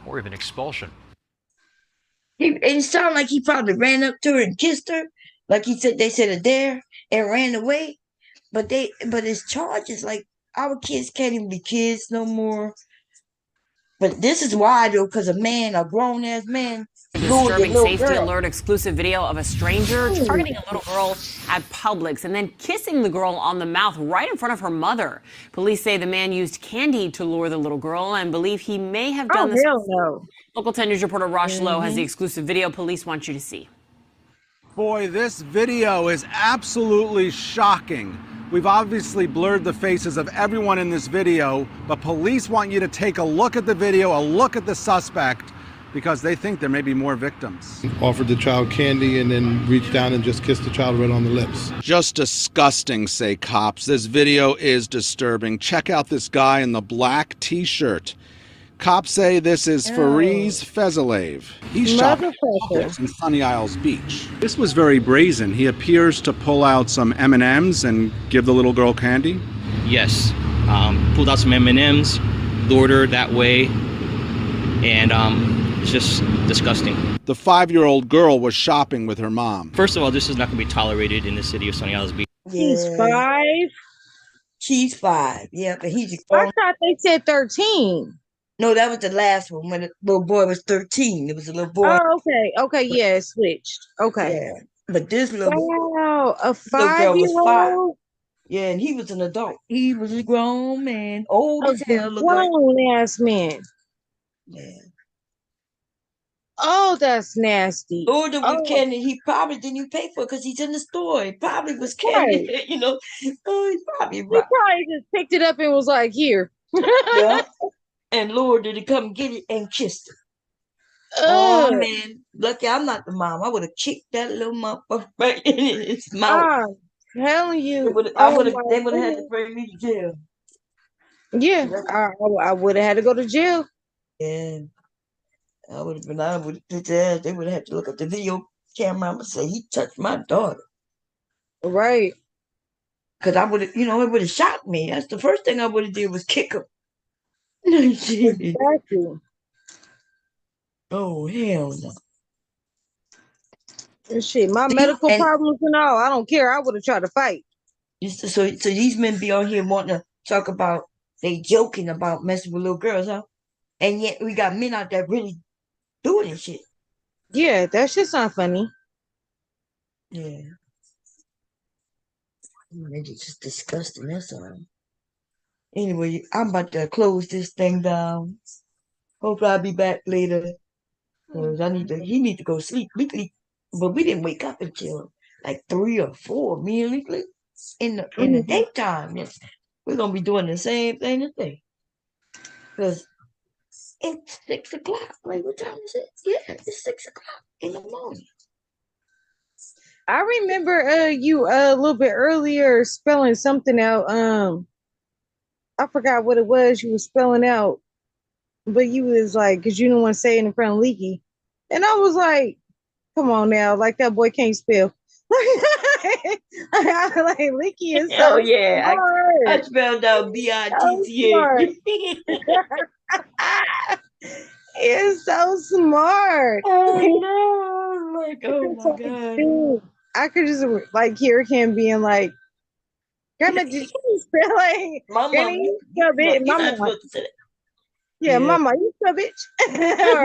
or even expulsion. It sounded like he probably ran up to her and kissed her, like he said they said a dare and ran away. But his charges, like, our kids can't even be kids no more. But this is why, though, because a grown ass man. Disturbing safety alert exclusive video of a stranger targeting a little girl at Publix and then kissing the girl on the mouth right in front of her mother. Police say the man used candy to lure the little girl and believe he may have done this. Hell no. Local 10 News reporter Rosh Lowe has the exclusive video police want you to see. Boy, this video is absolutely shocking. We've obviously blurred the faces of everyone in this video, but police want you to take a look at the video, a look at the suspect, because they think there may be more victims. Offered the child candy and then reached down and just kissed the child right on the lips. Just disgusting, say cops. This video is disturbing. Check out this guy in the black t-shirt. Cops say this is Fariz Fezalev. He's shot in Sunny Isles Beach. This was very brazen. He appears to pull out some M&Ms and give the little girl candy. Yes, pulled out some M&Ms, lured her that way, and it's just disgusting. The 5-year-old girl was shopping with her mom. First of all, this is not going to be tolerated in the city of Sunny Isles Beach. He's 5. She's 5. Yeah, but he's. I thought they said 13. No, that was the last one when the little boy was 13. It was a little boy. Oh, okay. Okay, yeah, it switched. Okay. Yeah. But this little a 5-year-old? Yeah, and he was an adult. He was a grown man, old as hell. Grown ass man. Yeah. Oh, that's nasty. Order with candy. He probably didn't even pay for it because he's in the store. It probably was candy, you know. Oh, he probably just picked it up and was like, here. Yeah. And lured her to come get it and kissed her. Oh man, lucky I'm not the mom. I would have kicked that little motherfucker right in his mouth. I'm telling you, they would have had to bring me to jail. Yeah, I would have had to go to jail. Yeah, I would have put their ass. They would have had to look at the video camera and say he touched my daughter. Right. Because I would have, it would have shot me. That's the first thing I would have did was kick him. Exactly. Oh hell no! And shit, my medical problems and all. I don't care. I would have tried to fight. So these men be on here wanting to talk about they joking about messing with little girls, huh? And yet we got men out there really doing this shit. Yeah, that shit's not funny. Yeah, it's just disgusting. That's all. Anyway, I'm about to close this thing down. Hopefully I'll be back later. Cause he need to go sleep. But we didn't wake up until like 3 or 4, me and Legally, in the daytime. Yes. We're gonna be doing the same thing today. Cause it's 6 o'clock. Like, what time is it? Yeah, it's 6 o'clock in the morning. I remember you a little bit earlier spelling something out. I forgot what it was you were spelling out, but you was like, because you didn't want to say it in front of Leaky. And I was like, come on now, like that boy can't spell. Like Leaky is so yeah, smart. I spelled out BITTA. It's so smart. I know. Like, oh my God. Dude, I could just like hear him being like, Grandma, did you spell like Mama, you spell it? Yeah, Mama, you spell bitch. Or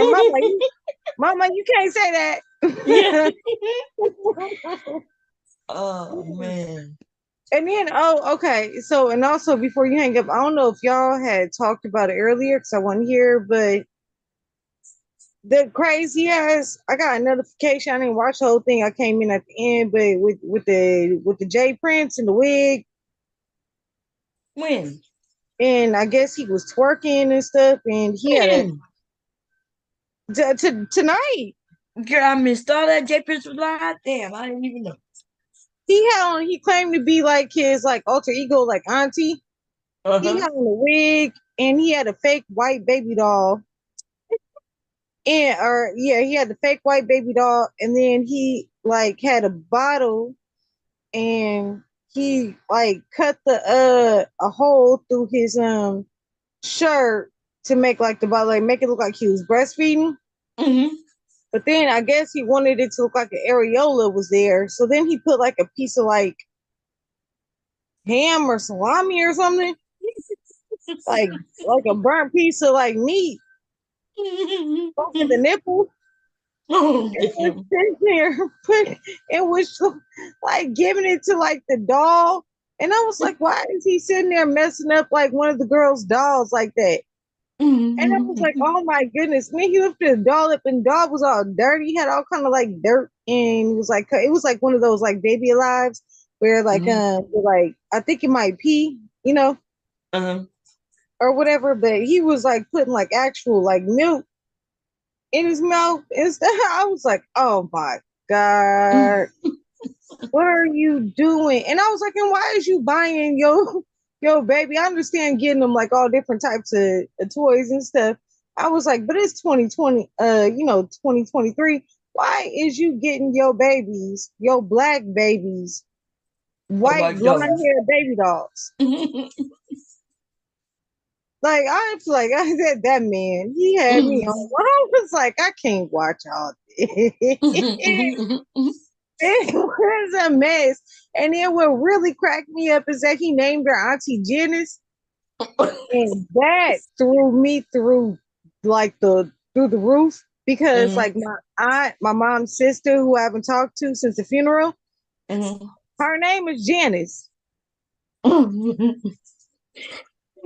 Mama, you can't say that. Yeah. Oh man. And then okay. So and also before you hang up, I don't know if y'all had talked about it earlier because I wasn't here, but the crazy ass, I got a notification. I didn't watch the whole thing. I came in at the end, but with the J Prince and the wig. When? And I guess he was twerking and stuff, and he had tonight. Girl, I missed all that. J Prince was live. Damn, I didn't even know. He claimed to be like his like alter ego, like auntie. He had on a wig and he had a fake white baby doll. He had the fake white baby doll, and then he like had a bottle and he like cut the a hole through his shirt to make like the bottle, like make it look like he was breastfeeding. But then I guess he wanted it to look like an areola was there. So then he put like a piece of like ham or salami or something. like a burnt piece of like meat over the nipple. It was sitting there, it was like giving it to like the doll. And I was like, why is he sitting there messing up like one of the girls' dolls like that? And I was like, oh my goodness. Then he lifted the doll up and the doll was all dirty. He had all kind of like dirt and it was like one of those like baby alives where like like I think it might pee, or whatever, but he was like putting like actual like milk in his mouth and stuff. I was like, oh my God, what are you doing? And I was like, and why is you buying your baby? I understand getting them like all different types of toys and stuff. I was like, but it's 2020, 2023. Why is you getting your babies, your black babies, white blonde hair baby dolls? Like I feel like I said that man, he had me on. I was like, I can't watch all this. It was a mess. And then what really cracked me up is that he named her Auntie Janice. And that threw me through like through the roof because like my aunt, my mom's sister, who I haven't talked to since the funeral, her name is Janice.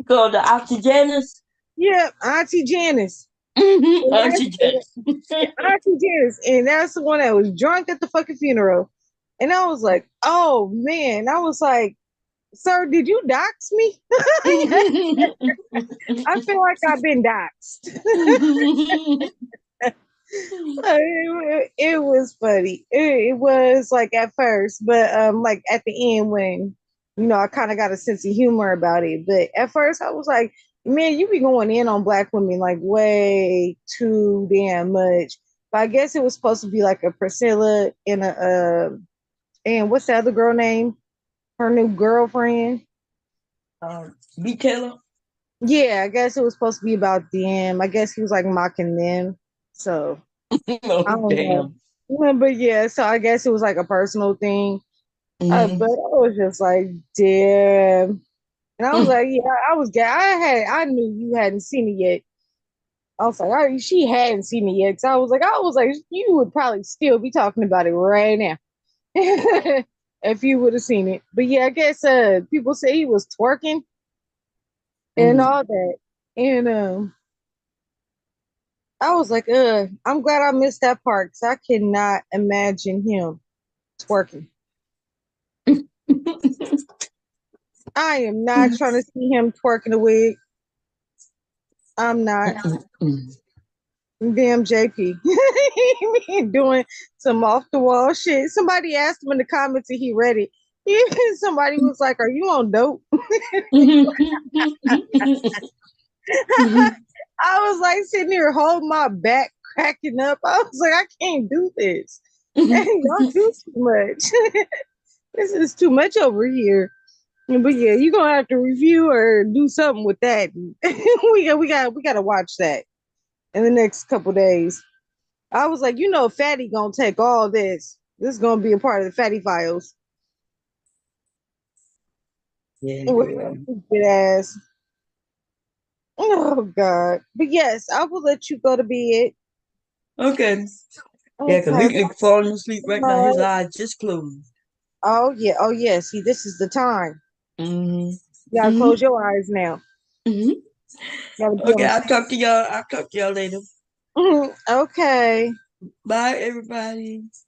Called the Auntie Janice. Yep, Auntie Janice. Auntie Janice. Auntie Janice, and that's the one that was drunk at the fucking funeral. And I was like, oh man, I was like, sir, did you dox me? I feel like I've been doxed. It was funny. It was like at first, but like at the end when I kind of got a sense of humor about it. But at first I was like, man, you be going in on black women like way too damn much. But I guess it was supposed to be like a Priscilla and and what's the other girl name? Her new girlfriend. B. Taylor. Yeah, I guess it was supposed to be about them. I guess he was like mocking them. So I don't know. But yeah, so I guess it was like a personal thing. But I was just like, damn. And I was like, yeah, I knew you hadn't seen it yet. I was like, she hadn't seen it yet. So I was like, you would probably still be talking about it right now if you would have seen it. But yeah, I guess people say he was twerking and all that. And I was like, I'm glad I missed that part because I cannot imagine him twerking. I am not trying to see him twerking a wig. I'm not. Damn JP. He doing some off the wall shit. Somebody asked him in the comments and he read it. Somebody was like, are you on dope? I was like sitting here holding my back, cracking up. I was like, I can't do this. Y'all do too much. This is too much over here. But yeah, you're gonna have to review or do something with that. we gotta watch that in the next couple days. I was like, Fatty gonna take all this. This is gonna be a part of the Fatty Files. Yeah. Good ass. Oh God. But yes, I will let you go to bed. Okay. Yeah, completely falling asleep right now. His eyes just closed. Oh yeah. Oh yeah. See, this is the time. You gotta close your eyes now. Okay, I'll talk to y'all. I'll talk to y'all later. Okay. Bye, everybody.